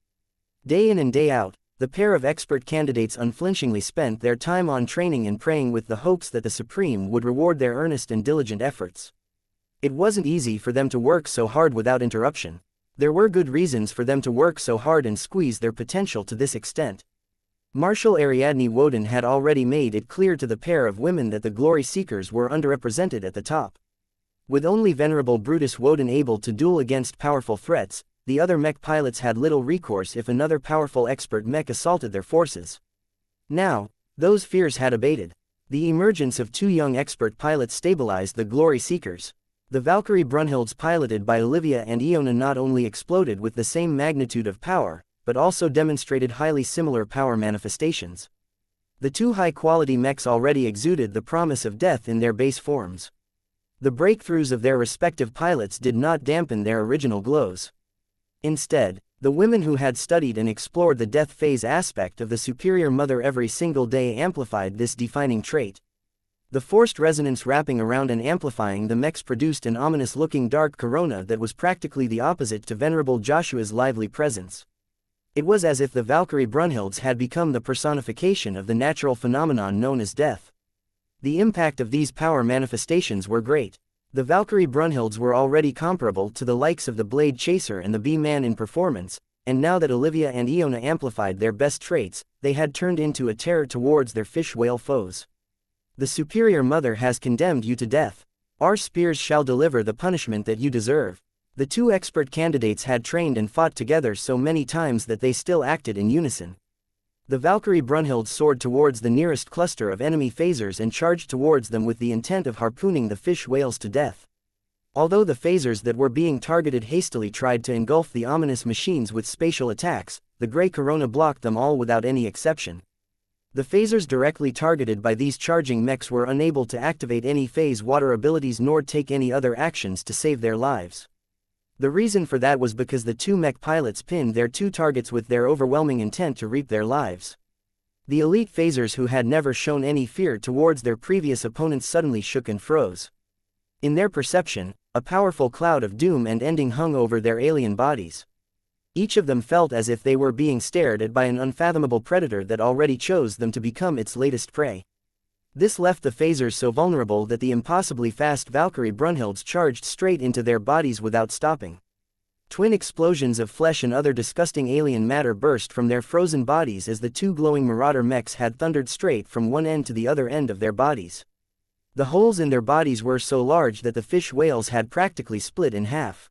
Speaker 1: Day in and day out, the pair of expert candidates unflinchingly spent their time on training and praying with the hopes that the Supreme would reward their earnest and diligent efforts. It wasn't easy for them to work so hard without interruption. There were good reasons for them to work so hard and squeeze their potential to this extent. Marshal Ariadne Woden had already made it clear to the pair of women that the Glory Seekers were underrepresented at the top. With only Venerable Brutus Woden able to duel against powerful threats, the other mech pilots had little recourse if another powerful expert mech assaulted their forces. Now, those fears had abated. The emergence of two young expert pilots stabilized the Glory Seekers. The Valkyrie Brunhilds piloted by Olivia and Iona not only exploded with the same magnitude of power, but also demonstrated highly similar power manifestations. The two high-quality mechs already exuded the promise of death in their base forms. The breakthroughs of their respective pilots did not dampen their original glows. Instead, the women who had studied and explored the death phase aspect of the Superior Mother every single day amplified this defining trait. The forced resonance wrapping around and amplifying the mechs produced an ominous-looking dark corona that was practically the opposite to Venerable Joshua's lively presence. It was as if the Valkyrie Brunhilds had become the personification of the natural phenomenon known as death. The impact of these power manifestations were great. The Valkyrie Brunhilds were already comparable to the likes of the Blade Chaser and the Bee-Man in performance, and now that Olivia and Iona amplified their best traits, they had turned into a terror towards their fish-whale foes. The Superior Mother has condemned you to death. Our spears shall deliver the punishment that you deserve. The two expert candidates had trained and fought together so many times that they still acted in unison. The Valkyrie Brunhild soared towards the nearest cluster of enemy phasers and charged towards them with the intent of harpooning the fish whales to death. Although the phasers that were being targeted hastily tried to engulf the ominous machines with spatial attacks, the Grey Corona blocked them all without any exception. The phasers directly targeted by these charging mechs were unable to activate any phase water abilities nor take any other actions to save their lives. The reason for that was because the two mech pilots pinned their two targets with their overwhelming intent to reap their lives. The elite phasers who had never shown any fear towards their previous opponents suddenly shook and froze. In their perception, a powerful cloud of doom and ending hung over their alien bodies. Each of them felt as if they were being stared at by an unfathomable predator that already chose them to become its latest prey. This left the phasers so vulnerable that the impossibly fast Valkyrie Brunhilds charged straight into their bodies without stopping. Twin explosions of flesh and other disgusting alien matter burst from their frozen bodies as the two glowing marauder mechs had thundered straight from one end to the other end of their bodies. The holes in their bodies were so large that the fish whales had practically split in half.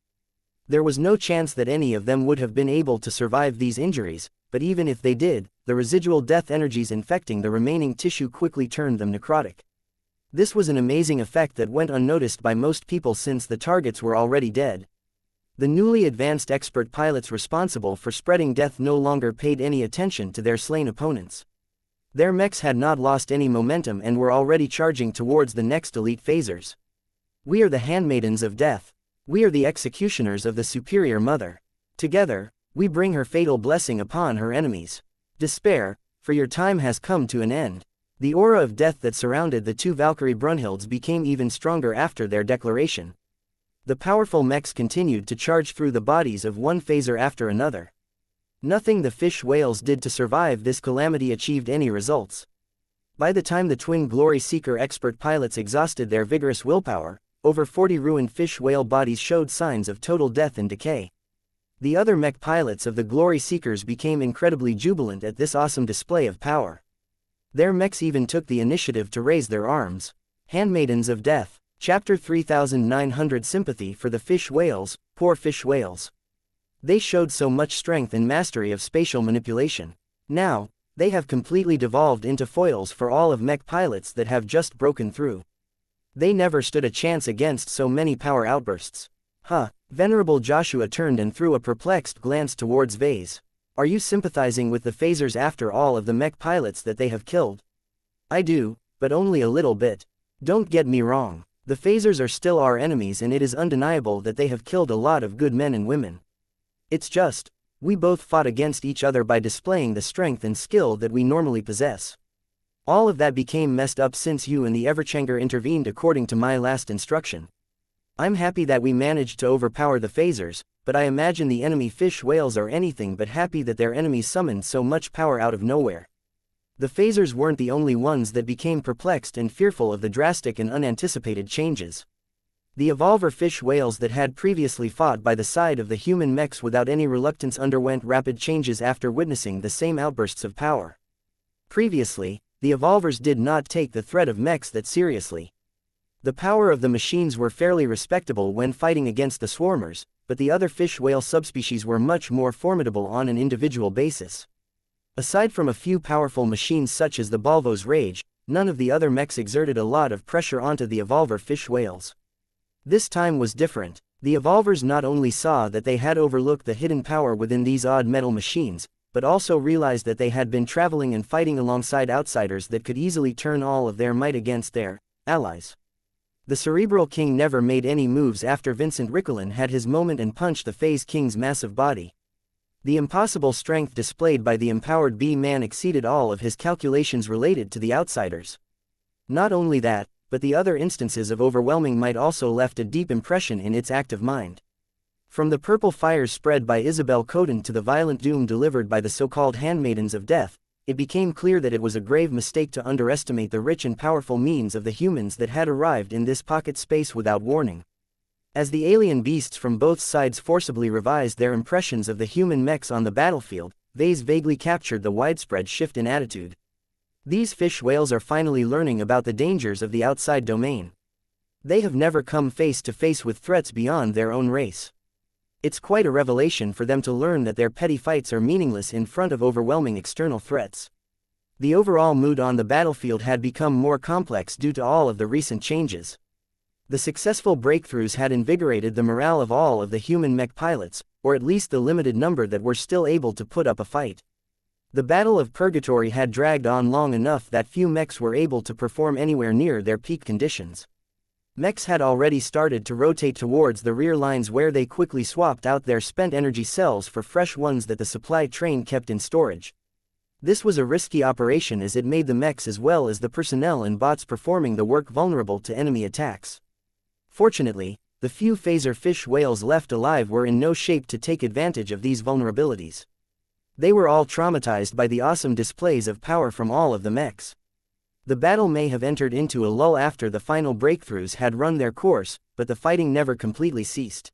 Speaker 1: There was no chance that any of them would have been able to survive these injuries, but even if they did, the residual death energies infecting the remaining tissue quickly turned them necrotic. This was an amazing effect that went unnoticed by most people since the targets were already dead. The newly advanced expert pilots responsible for spreading death no longer paid any attention to their slain opponents. Their mechs had not lost any momentum and were already charging towards the next elite phasers. We are the handmaidens of death. We are the executioners of the superior mother. Together, we bring her fatal blessing upon her enemies. Despair, for your time has come to an end. The aura of death that surrounded the two Valkyrie Brunhildes became even stronger after their declaration. The powerful mechs continued to charge through the bodies of one phaser after another. Nothing the fish whales did to survive this calamity achieved any results. By the time the twin Glory Seeker expert pilots exhausted their vigorous willpower, over 40 ruined fish whale bodies showed signs of total death and decay. The other mech pilots of the Glory Seekers became incredibly jubilant at this awesome display of power. Their mechs even took the initiative to raise their arms. Handmaidens of Death. Chapter 3900 Sympathy for the fish whales, poor fish whales. They showed so much strength and mastery of spatial manipulation. Now, they have completely devolved into foils for all of mech pilots that have just broken through. They never stood a chance against so many power outbursts. Venerable Joshua turned and threw a perplexed glance towards Vase. Are you sympathizing with the phasers after all of the mech pilots that they have killed? I do, but only a little bit. Don't get me wrong. The phasers are still our enemies and it is undeniable that they have killed a lot of good men and women. It's just, we both fought against each other by displaying the strength and skill that we normally possess. All of that became messed up since you and the Everchanger intervened according to my last instruction. I'm happy that we managed to overpower the phasers, but I imagine the enemy fish whales are anything but happy that their enemies summoned so much power out of nowhere. The phasers weren't the only ones that became perplexed and fearful of the drastic and unanticipated changes. The evolver fish whales that had previously fought by the side of the human mechs without any reluctance underwent rapid changes after witnessing the same outbursts of power. Previously, the evolvers did not take the threat of mechs that seriously. The power of the machines were fairly respectable when fighting against the swarmers, but the other fish whale subspecies were much more formidable on an individual basis. Aside from a few powerful machines such as the Balvo's Rage, none of the other mechs exerted a lot of pressure onto the evolver fish whales. This time was different. The evolvers not only saw that they had overlooked the hidden power within these odd metal machines, but also realized that they had been traveling and fighting alongside outsiders that could easily turn all of their might against their allies. The Cerebral King never made any moves after Vincent Rickolin had his moment and punched the Phase King's massive body. The impossible strength displayed by the empowered B-Man exceeded all of his calculations related to the outsiders. Not only that, but the other instances of overwhelming might also left a deep impression in its active mind. From the purple fires spread by Isabel Coden to the violent doom delivered by the so-called handmaidens of death, it became clear that it was a grave mistake to underestimate the rich and powerful means of the humans that had arrived in this pocket space without warning. As the alien beasts from both sides forcibly revised their impressions of the human mechs on the battlefield, Vase vaguely captured the widespread shift in attitude. These fish whales are finally learning about the dangers of the outside domain. They have never come face to face with threats beyond their own race. It's quite a revelation for them to learn that their petty fights are meaningless in front of overwhelming external threats. The overall mood on the battlefield had become more complex due to all of the recent changes. The successful breakthroughs had invigorated the morale of all of the human mech pilots, or at least the limited number that were still able to put up a fight. The Battle of Purgatory had dragged on long enough that few mechs were able to perform anywhere near their peak conditions. Mechs had already started to rotate towards the rear lines where they quickly swapped out their spent energy cells for fresh ones that the supply train kept in storage. This was a risky operation as it made the mechs as well as the personnel and bots performing the work vulnerable to enemy attacks. Fortunately, the few phaser fish whales left alive were in no shape to take advantage of these vulnerabilities. They were all traumatized by the awesome displays of power from all of the mechs. The battle may have entered into a lull after the final breakthroughs had run their course, but the fighting never completely ceased.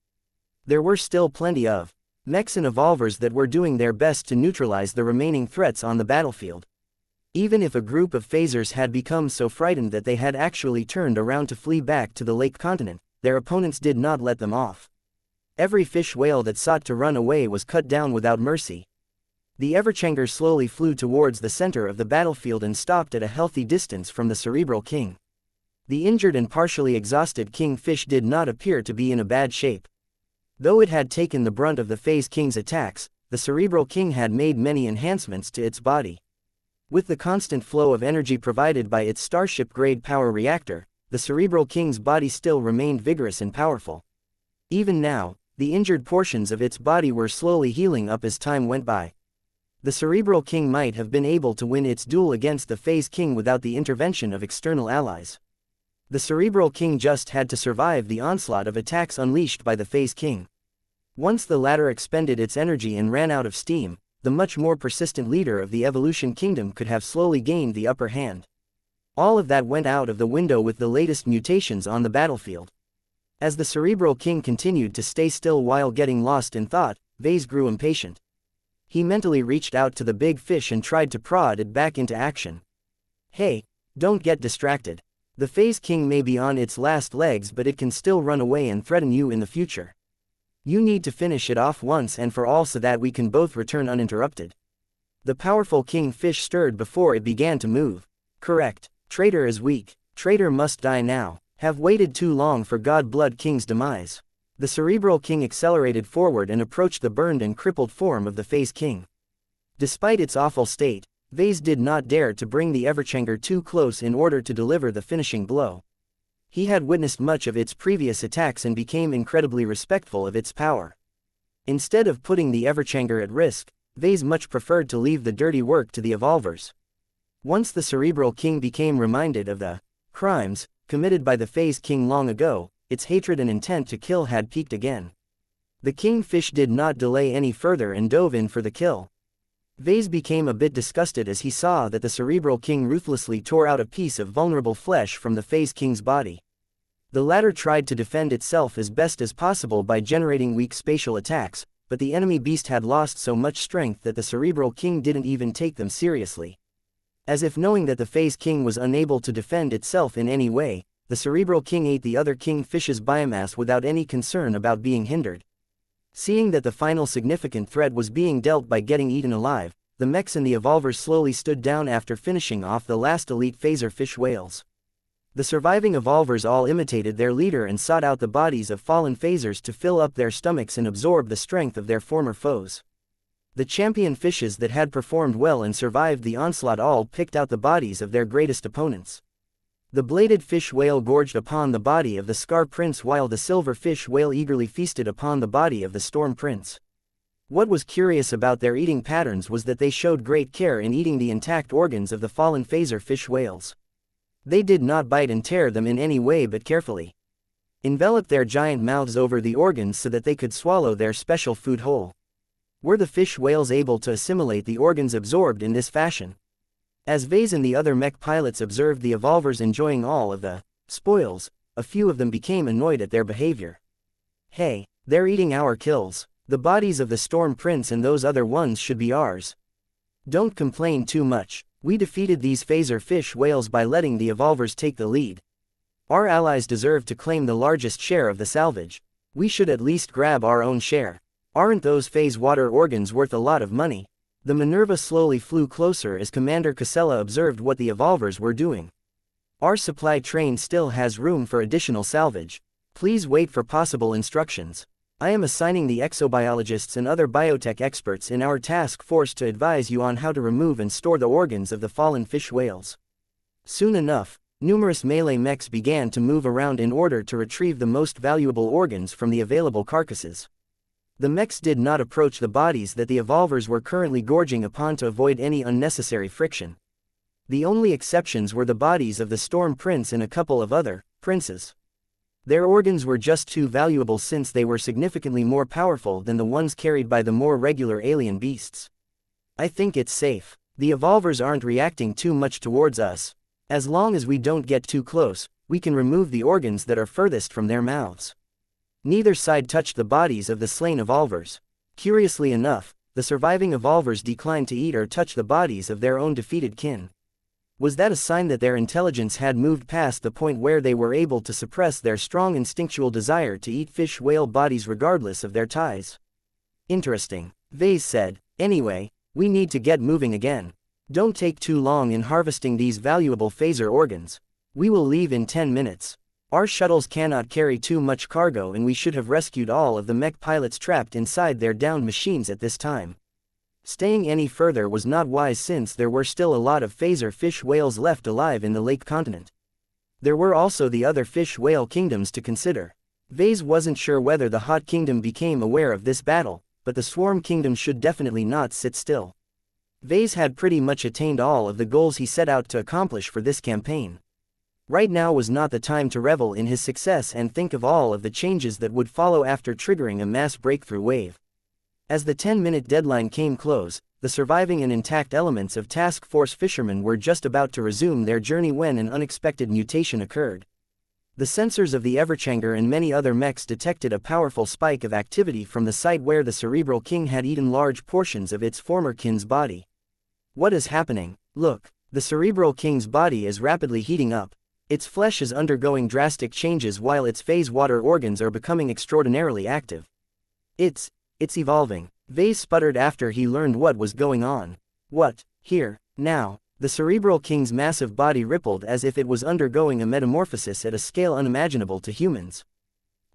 Speaker 1: There were still plenty of mechs and evolvers that were doing their best to neutralize the remaining threats on the battlefield. Even if a group of phasers had become so frightened that they had actually turned around to flee back to the lake continent, their opponents did not let them off. Every fish whale that sought to run away was cut down without mercy. The Everchanger slowly flew towards the center of the battlefield and stopped at a healthy distance from the Cerebral King. The injured and partially exhausted kingfish did not appear to be in a bad shape. Though it had taken the brunt of the Phase King's attacks, the Cerebral King had made many enhancements to its body. With the constant flow of energy provided by its Starship-grade power reactor, the Cerebral King's body still remained vigorous and powerful. Even now, the injured portions of its body were slowly healing up as time went by. The Cerebral King might have been able to win its duel against the Phase King without the intervention of external allies. The Cerebral King just had to survive the onslaught of attacks unleashed by the Phase King. Once the latter expended its energy and ran out of steam, the much more persistent leader of the Evolution Kingdom could have slowly gained the upper hand. All of that went out of the window with the latest mutations on the battlefield. As the Cerebral King continued to stay still while getting lost in thought, Vase grew impatient. He mentally reached out to the big fish and tried to prod it back into action. Hey, don't get distracted. The Phase King may be on its last legs, but it can still run away and threaten you in the future. You need to finish it off once and for all so that we can both return uninterrupted. The powerful kingfish stirred before it began to move. Correct. Traitor is weak. Traitor must die now. Have waited too long for God Blood King's demise. The Cerebral King accelerated forward and approached the burned and crippled form of the Phase King. Despite its awful state, Vase did not dare to bring the Everchanger too close in order to deliver the finishing blow. He had witnessed much of its previous attacks and became incredibly respectful of its power. Instead of putting the Everchanger at risk, Vase much preferred to leave the dirty work to the Evolvers. Once the Cerebral King became reminded of the crimes committed by the Phase King long ago, its hatred and intent to kill had peaked again. The kingfish did not delay any further and dove in for the kill. Vase became a bit disgusted as he saw that the Cerebral King ruthlessly tore out a piece of vulnerable flesh from the Phase King's body. The latter tried to defend itself as best as possible by generating weak spatial attacks, but the enemy beast had lost so much strength that the Cerebral King didn't even take them seriously. As if knowing that the Phase King was unable to defend itself in any way, the Cerebral King ate the other kingfish's biomass without any concern about being hindered. Seeing that the final significant threat was being dealt by getting eaten alive, the Mechs and the Evolvers slowly stood down after finishing off the last elite phaser fish whales. The surviving Evolvers all imitated their leader and sought out the bodies of fallen phasers to fill up their stomachs and absorb the strength of their former foes. The champion fishes that had performed well and survived the onslaught all picked out the bodies of their greatest opponents. The bladed fish whale gorged upon the body of the Scar Prince while the silver fish whale eagerly feasted upon the body of the Storm Prince. What was curious about their eating patterns was that they showed great care in eating the intact organs of the fallen phaser fish whales. They did not bite and tear them in any way but carefully enveloped their giant mouths over the organs so that they could swallow their special food whole. Were the fish whales able to assimilate the organs absorbed in this fashion? As Vase and the other mech pilots observed the Evolvers enjoying all of the spoils, a few of them became annoyed at their behavior. Hey, they're eating our kills. The bodies of the Storm Prince and those other ones should be ours. Don't complain too much. We defeated these phaser fish whales by letting the Evolvers take the lead. Our allies deserve to claim the largest share of the salvage. We should at least grab our own share. Aren't those phase water organs worth a lot of money? The Minerva slowly flew closer as Commander Casella observed what the Evolvers were doing. Our supply train still has room for additional salvage. Please wait for possible instructions. I am assigning the exobiologists and other biotech experts in our task force to advise you on how to remove and store the organs of the fallen fish whales. Soon enough, numerous melee mechs began to move around in order to retrieve the most valuable organs from the available carcasses. The mechs did not approach the bodies that the Evolvers were currently gorging upon to avoid any unnecessary friction. The only exceptions were the bodies of the Storm Prince and a couple of other princes. Their organs were just too valuable since they were significantly more powerful than the ones carried by the more regular alien beasts. I think it's safe. The Evolvers aren't reacting too much towards us. As long as we don't get too close, we can remove the organs that are furthest from their mouths. Neither side touched the bodies of the slain Evolvers. Curiously enough, the surviving Evolvers declined to eat or touch the bodies of their own defeated kin. Was that a sign that their intelligence had moved past the point where they were able to suppress their strong instinctual desire to eat fish whale bodies regardless of their ties? Interesting, Vase said. Anyway, we need to get moving again. Don't take too long in harvesting these valuable phaser organs. We will leave in 10 minutes. Our shuttles cannot carry too much cargo and we should have rescued all of the mech pilots trapped inside their downed machines at this time. Staying any further was not wise since there were still a lot of phaser fish whales left alive in the lake continent. There were also the other fish whale kingdoms to consider. Vase wasn't sure whether the Hot Kingdom became aware of this battle, but the Swarm Kingdom should definitely not sit still. Vase had pretty much attained all of the goals he set out to accomplish for this campaign. Right now was not the time to revel in his success and think of all of the changes that would follow after triggering a mass breakthrough wave. As the 10-minute deadline came close, the surviving and intact elements of Task Force Fishermen were just about to resume their journey when an unexpected mutation occurred. The sensors of the Everchanger and many other mechs detected a powerful spike of activity from the site where the Cerebral King had eaten large portions of its former kin's body. What is happening? Look, the Cerebral King's body is rapidly heating up. Its flesh is undergoing drastic changes while its phase water organs are becoming extraordinarily active. It's evolving, Vase sputtered after he learned what was going on. What? Here, now. The Cerebral King's massive body rippled as if it was undergoing a metamorphosis at a scale unimaginable to humans.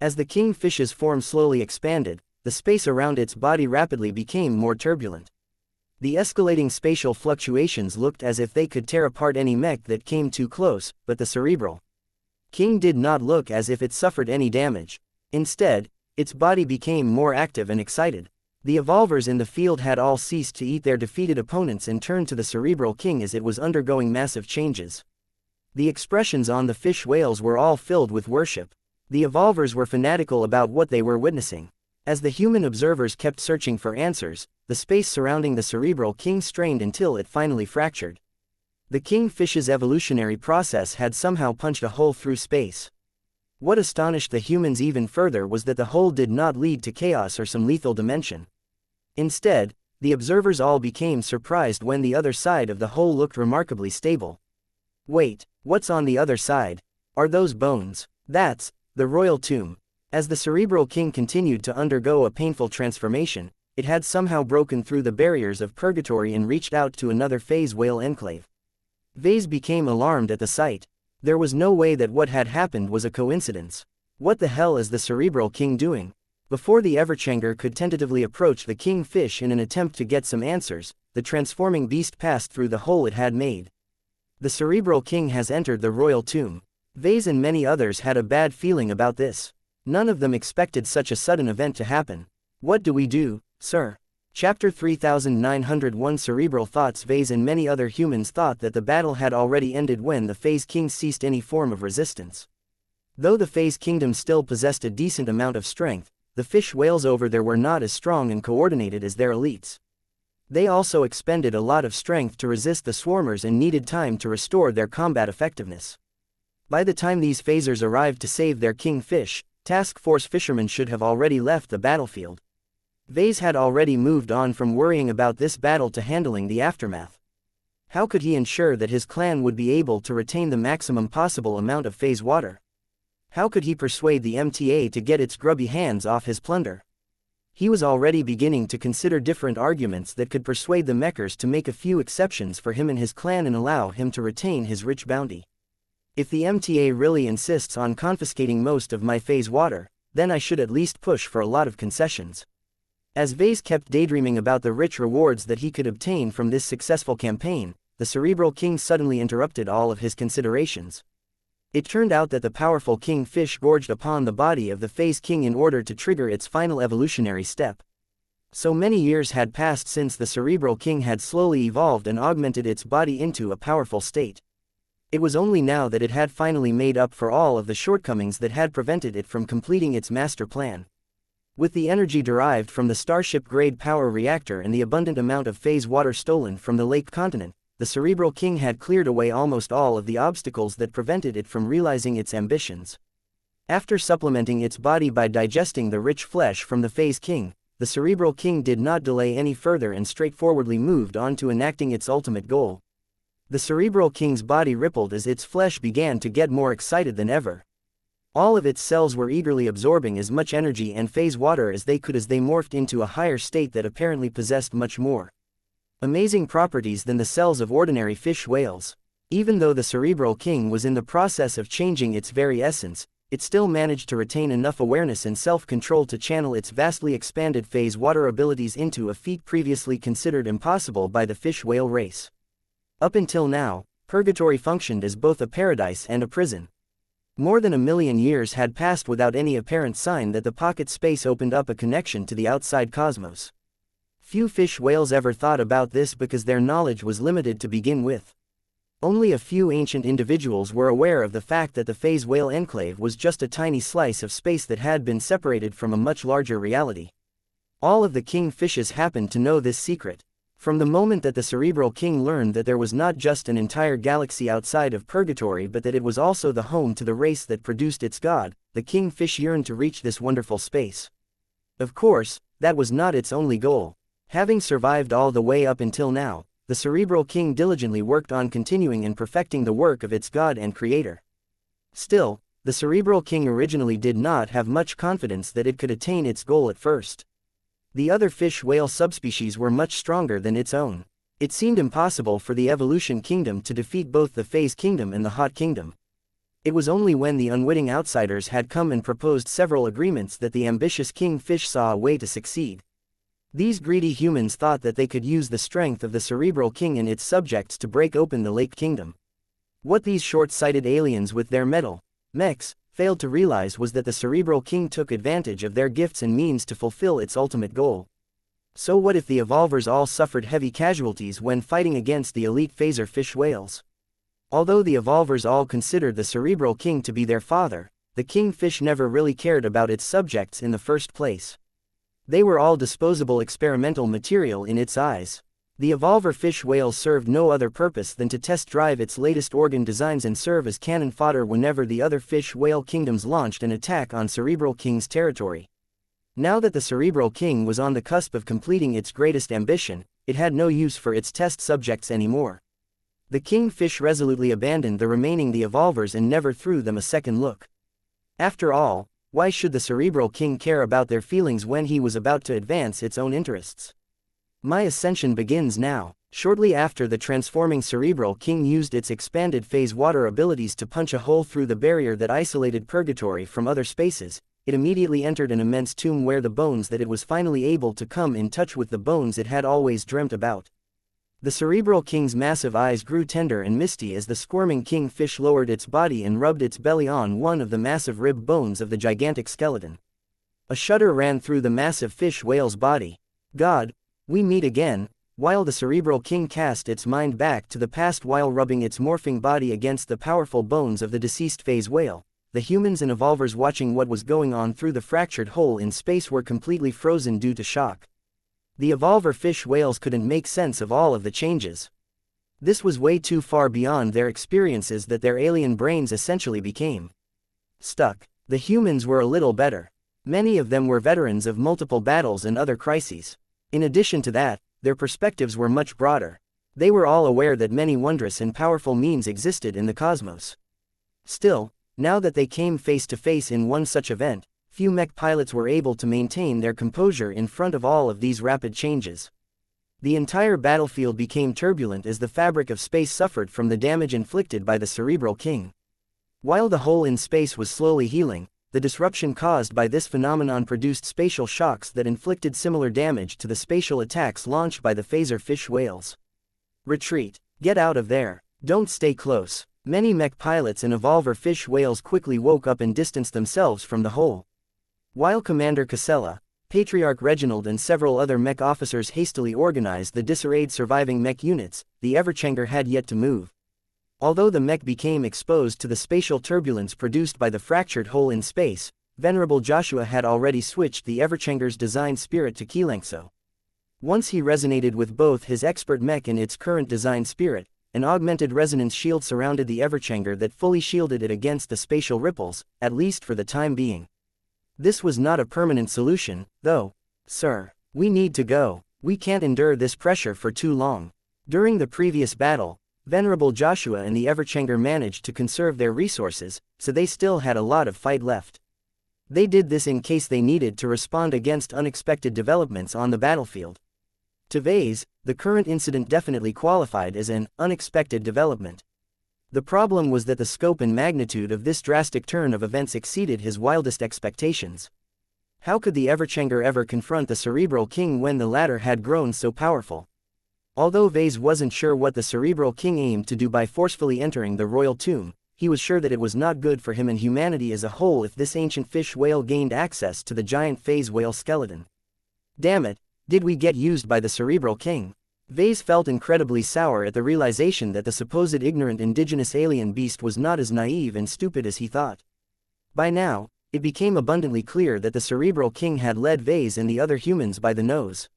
Speaker 1: As the kingfish's form slowly expanded, the space around its body rapidly became more turbulent. The escalating spatial fluctuations looked as if they could tear apart any mech that came too close, but the Cerebral King did not look as if it suffered any damage. Instead, its body became more active and excited. The evolvers in the field had all ceased to eat their defeated opponents and turned to the Cerebral King as it was undergoing massive changes. The expressions on the fish whales were all filled with worship. The evolvers were fanatical about what they were witnessing. As the human observers kept searching for answers, the space surrounding the Cerebral King strained until it finally fractured. The kingfish's evolutionary process had somehow punched a hole through space. What astonished the humans even further was that the hole did not lead to chaos or some lethal dimension. Instead, the observers all became surprised when the other side of the hole looked remarkably stable. Wait, what's on the other side? Are those bones? That's the royal tomb. As the Cerebral King continued to undergo a painful transformation, it had somehow broken through the barriers of purgatory and reached out to another phase whale enclave. Vase became alarmed at the sight. There was no way that what had happened was a coincidence. What the hell is the Cerebral King doing? Before the Everchanger could tentatively approach the kingfish in an attempt to get some answers, the transforming beast passed through the hole it had made. The Cerebral King has entered the royal tomb. Vase and many others had a bad feeling about this. None of them expected such a sudden event to happen. What do we do, sir? Chapter 3901 Cerebral Thoughts. Vase and many other humans thought that the battle had already ended when the Phase King ceased any form of resistance. Though the Phase Kingdom still possessed a decent amount of strength, the fish whales over there were not as strong and coordinated as their elites. They also expended a lot of strength to resist the swarmers and needed time to restore their combat effectiveness. By the time these phasers arrived to save their kingfish, Task Force Fishermen should have already left the battlefield. Vase had already moved on from worrying about this battle to handling the aftermath. How could he ensure that his clan would be able to retain the maximum possible amount of phase water? How could he persuade the MTA to get its grubby hands off his plunder? He was already beginning to consider different arguments that could persuade the Mechers to make a few exceptions for him and his clan and allow him to retain his rich bounty. If the MTA really insists on confiscating most of my phase water, then I should at least push for a lot of concessions. As Vase kept daydreaming about the rich rewards that he could obtain from this successful campaign, the Cerebral King suddenly interrupted all of his considerations. It turned out that the powerful kingfish gorged upon the body of the Phase King in order to trigger its final evolutionary step. So many years had passed since the Cerebral King had slowly evolved and augmented its body into a powerful state. It was only now that it had finally made up for all of the shortcomings that had prevented it from completing its master plan. With the energy derived from the Starship-grade power reactor and the abundant amount of phase water stolen from the lake continent, the Cerebral King had cleared away almost all of the obstacles that prevented it from realizing its ambitions. After supplementing its body by digesting the rich flesh from the Phase King, the Cerebral King did not delay any further and straightforwardly moved on to enacting its ultimate goal. The Cerebral King's body rippled as its flesh began to get more excited than ever. All of its cells were eagerly absorbing as much energy and phase water as they could as they morphed into a higher state that apparently possessed much more amazing properties than the cells of ordinary fish whales. Even though the Cerebral King was in the process of changing its very essence, it still managed to retain enough awareness and self-control to channel its vastly expanded phase water abilities into a feat previously considered impossible by the fish whale race. Up until now, purgatory functioned as both a paradise and a prison. More than 1,000,000 years had passed without any apparent sign that the pocket space opened up a connection to the outside cosmos. Few fish whales ever thought about this because their knowledge was limited to begin with. Only a few ancient individuals were aware of the fact that the phase whale enclave was just a tiny slice of space that had been separated from a much larger reality. All of the king fishes happened to know this secret. From the moment that the Cerebral King learned that there was not just an entire galaxy outside of purgatory but that it was also the home to the race that produced its god, the king fish yearned to reach this wonderful space. Of course, that was not its only goal. Having survived all the way up until now, the Cerebral King diligently worked on continuing and perfecting the work of its god and creator. Still, the Cerebral King originally did not have much confidence that it could attain its goal at first. The other fish whale subspecies were much stronger than its own. It seemed impossible for the Evolution Kingdom to defeat both the Phase Kingdom and the Hot Kingdom. It was only when the unwitting outsiders had come and proposed several agreements that the ambitious king fish saw a way to succeed. These greedy humans thought that they could use the strength of the Cerebral King and its subjects to break open the Lake Kingdom. What these short-sighted aliens with their metal, mechs, failed to realize was that the Cerebral King took advantage of their gifts and means to fulfill its ultimate goal. So what if the evolvers all suffered heavy casualties when fighting against the elite phaser fish whales? Although the evolvers all considered the Cerebral King to be their father, the king fish never really cared about its subjects in the first place. They were all disposable experimental material in its eyes. The evolver fish whales served no other purpose than to test drive its latest organ designs and serve as cannon fodder whenever the other fish whale kingdoms launched an attack on Cerebral King's territory. Now that the Cerebral King was on the cusp of completing its greatest ambition, it had no use for its test subjects anymore. The king fish resolutely abandoned the remaining evolvers and never threw them a second look. After all, why should the Cerebral King care about their feelings when he was about to advance its own interests? My ascension begins now. Shortly after the transforming Cerebral King used its expanded phase water abilities to punch a hole through the barrier that isolated purgatory from other spaces, it immediately entered an immense tomb where the bones that it was finally able to come in touch with the bones it had always dreamt about. The Cerebral King's massive eyes grew tender and misty as the squirming king fish lowered its body and rubbed its belly on one of the massive rib bones of the gigantic skeleton. A shudder ran through the massive fish whale's body. God, we meet again. While the Cerebral King cast its mind back to the past while rubbing its morphing body against the powerful bones of the deceased phase whale, the humans and evolvers watching what was going on through the fractured hole in space were completely frozen due to shock. The evolver fish whales couldn't make sense of all of the changes. This was way too far beyond their experiences that their alien brains essentially became stuck. The humans were a little better. Many of them were veterans of multiple battles and other crises. In addition to that, their perspectives were much broader. They were all aware that many wondrous and powerful means existed in the cosmos. Still, now that they came face to face in one such event, few mech pilots were able to maintain their composure in front of all of these rapid changes. The entire battlefield became turbulent as the fabric of space suffered from the damage inflicted by the Cerebral King. While the hole in space was slowly healing, the disruption caused by this phenomenon produced spatial shocks that inflicted similar damage to the spatial attacks launched by the phaser fish whales. Retreat. Get out of there. Don't stay close. Many mech pilots and evolver fish whales quickly woke up and distanced themselves from the hole. While Commander Casella, Patriarch Reginald and several other mech officers hastily organized the disarrayed surviving mech units, the Everchanger had yet to move. Although the mech became exposed to the spatial turbulence produced by the fractured hole in space, Venerable Joshua had already switched the Everchanger's design spirit to xianxia. Once he resonated with both his expert mech and its current design spirit, an augmented resonance shield surrounded the Everchanger that fully shielded it against the spatial ripples, at least for the time being. This was not a permanent solution, though. Sir, we need to go. We can't endure this pressure for too long. During the previous battle, Venerable Joshua and the Everchanger managed to conserve their resources, so they still had a lot of fight left. They did this in case they needed to respond against unexpected developments on the battlefield. To Vase, the current incident definitely qualified as an unexpected development. The problem was that the scope and magnitude of this drastic turn of events exceeded his wildest expectations. How could the Everchanger ever confront the Cerebral King when the latter had grown so powerful? Although Vase wasn't sure what the Cerebral King aimed to do by forcefully entering the royal tomb, he was sure that it was not good for him and humanity as a whole if this ancient fish whale gained access to the giant phase whale skeleton. Damn it, did we get used by the Cerebral King? Vase felt incredibly sour at the realization that the supposed ignorant indigenous alien beast was not as naive and stupid as he thought. By now, it became abundantly clear that the Cerebral King had led Vase and the other humans by the nose.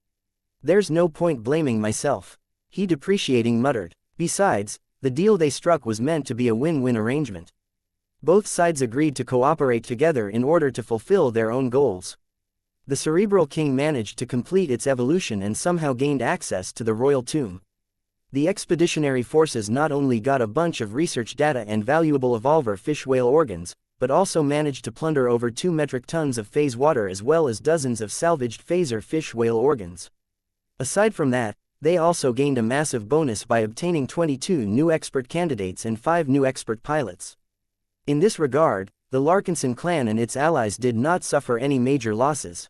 Speaker 1: "There's no point blaming myself," he depreciating muttered. Besides, the deal they struck was meant to be a win-win arrangement. Both sides agreed to cooperate together in order to fulfill their own goals. The Cerebral King managed to complete its evolution and somehow gained access to the royal tomb. The expeditionary forces not only got a bunch of research data and valuable evolver fish whale organs, but also managed to plunder over 2 metric tons of phase water as well as dozens of salvaged phaser fish whale organs. Aside from that, they also gained a massive bonus by obtaining 22 new expert candidates and 5 new expert pilots. In this regard, the Larkinson clan and its allies did not suffer any major losses.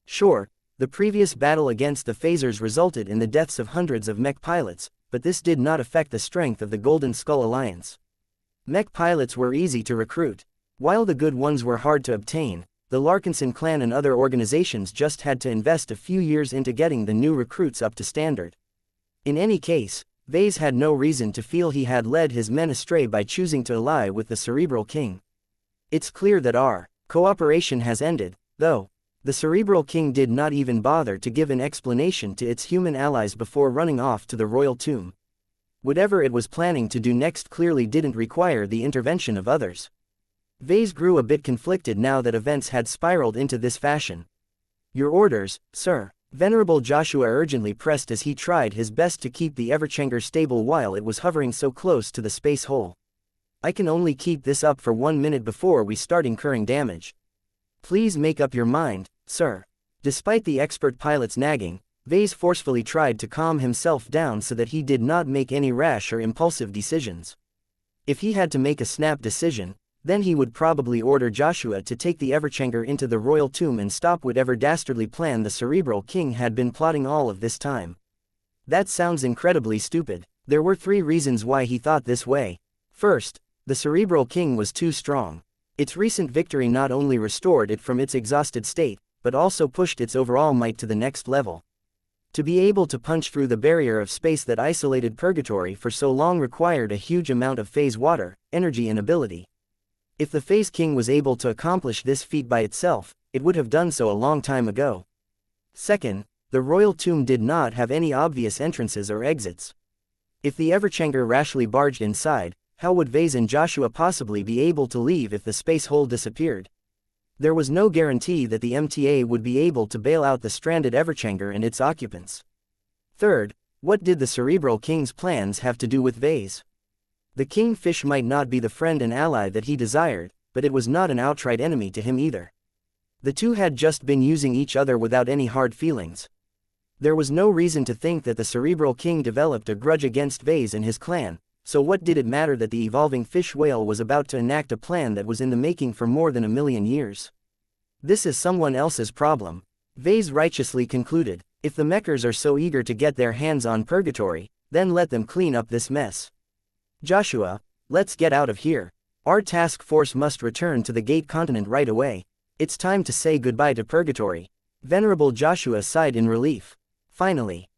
Speaker 1: Sure, the previous battle against the phasers resulted in the deaths of hundreds of mech pilots, but this did not affect the strength of the Golden Skull Alliance. Mech pilots were easy to recruit. While the good ones were hard to obtain, the Larkinson clan and other organizations just had to invest a few years into getting the new recruits up to standard. In any case, Vase had no reason to feel he had led his men astray by choosing to ally with the Cerebral King. It's clear that our cooperation has ended, though. The Cerebral King did not even bother to give an explanation to its human allies before running off to the royal tomb. Whatever it was planning to do next clearly didn't require the intervention of others. Vase grew a bit conflicted now that events had spiraled into this fashion. "Your orders, sir," Venerable Joshua urgently pressed as he tried his best to keep the Everchanger stable while it was hovering so close to the space hole. "I can only keep this up for 1 minute before we start incurring damage. Please make up your mind, sir." Despite the expert pilot's nagging, Vase forcefully tried to calm himself down so that he did not make any rash or impulsive decisions. If he had to make a snap decision, then he would probably order Joshua to take the Everchanger into the royal tomb and stop whatever dastardly plan the Cerebral King had been plotting all of this time. That sounds incredibly stupid. There were 3 reasons why he thought this way. First, the Cerebral King was too strong. Its recent victory not only restored it from its exhausted state, but also pushed its overall might to the next level. To be able to punch through the barrier of space that isolated Purgatory for so long required a huge amount of phase water, energy and ability. If the Phase King was able to accomplish this feat by itself, it would have done so a long time ago. Second, the royal tomb did not have any obvious entrances or exits. If the Everchanger rashly barged inside, how would Vase and Joshua possibly be able to leave if the space hole disappeared? There was no guarantee that the MTA would be able to bail out the stranded Everchanger and its occupants. Third, what did the Cerebral King's plans have to do with Vase? The Kingfish might not be the friend and ally that he desired, but it was not an outright enemy to him either. The two had just been using each other without any hard feelings. There was no reason to think that the Cerebral King developed a grudge against Vase and his clan, so what did it matter that the evolving fish whale was about to enact a plan that was in the making for more than 1,000,000 years? This is someone else's problem, Vase righteously concluded. If the Mechers are so eager to get their hands on Purgatory, then let them clean up this mess. Joshua, let's get out of here. Our task force must return to the Gate Continent right away. It's time to say goodbye to Purgatory. Venerable Joshua sighed in relief. Finally,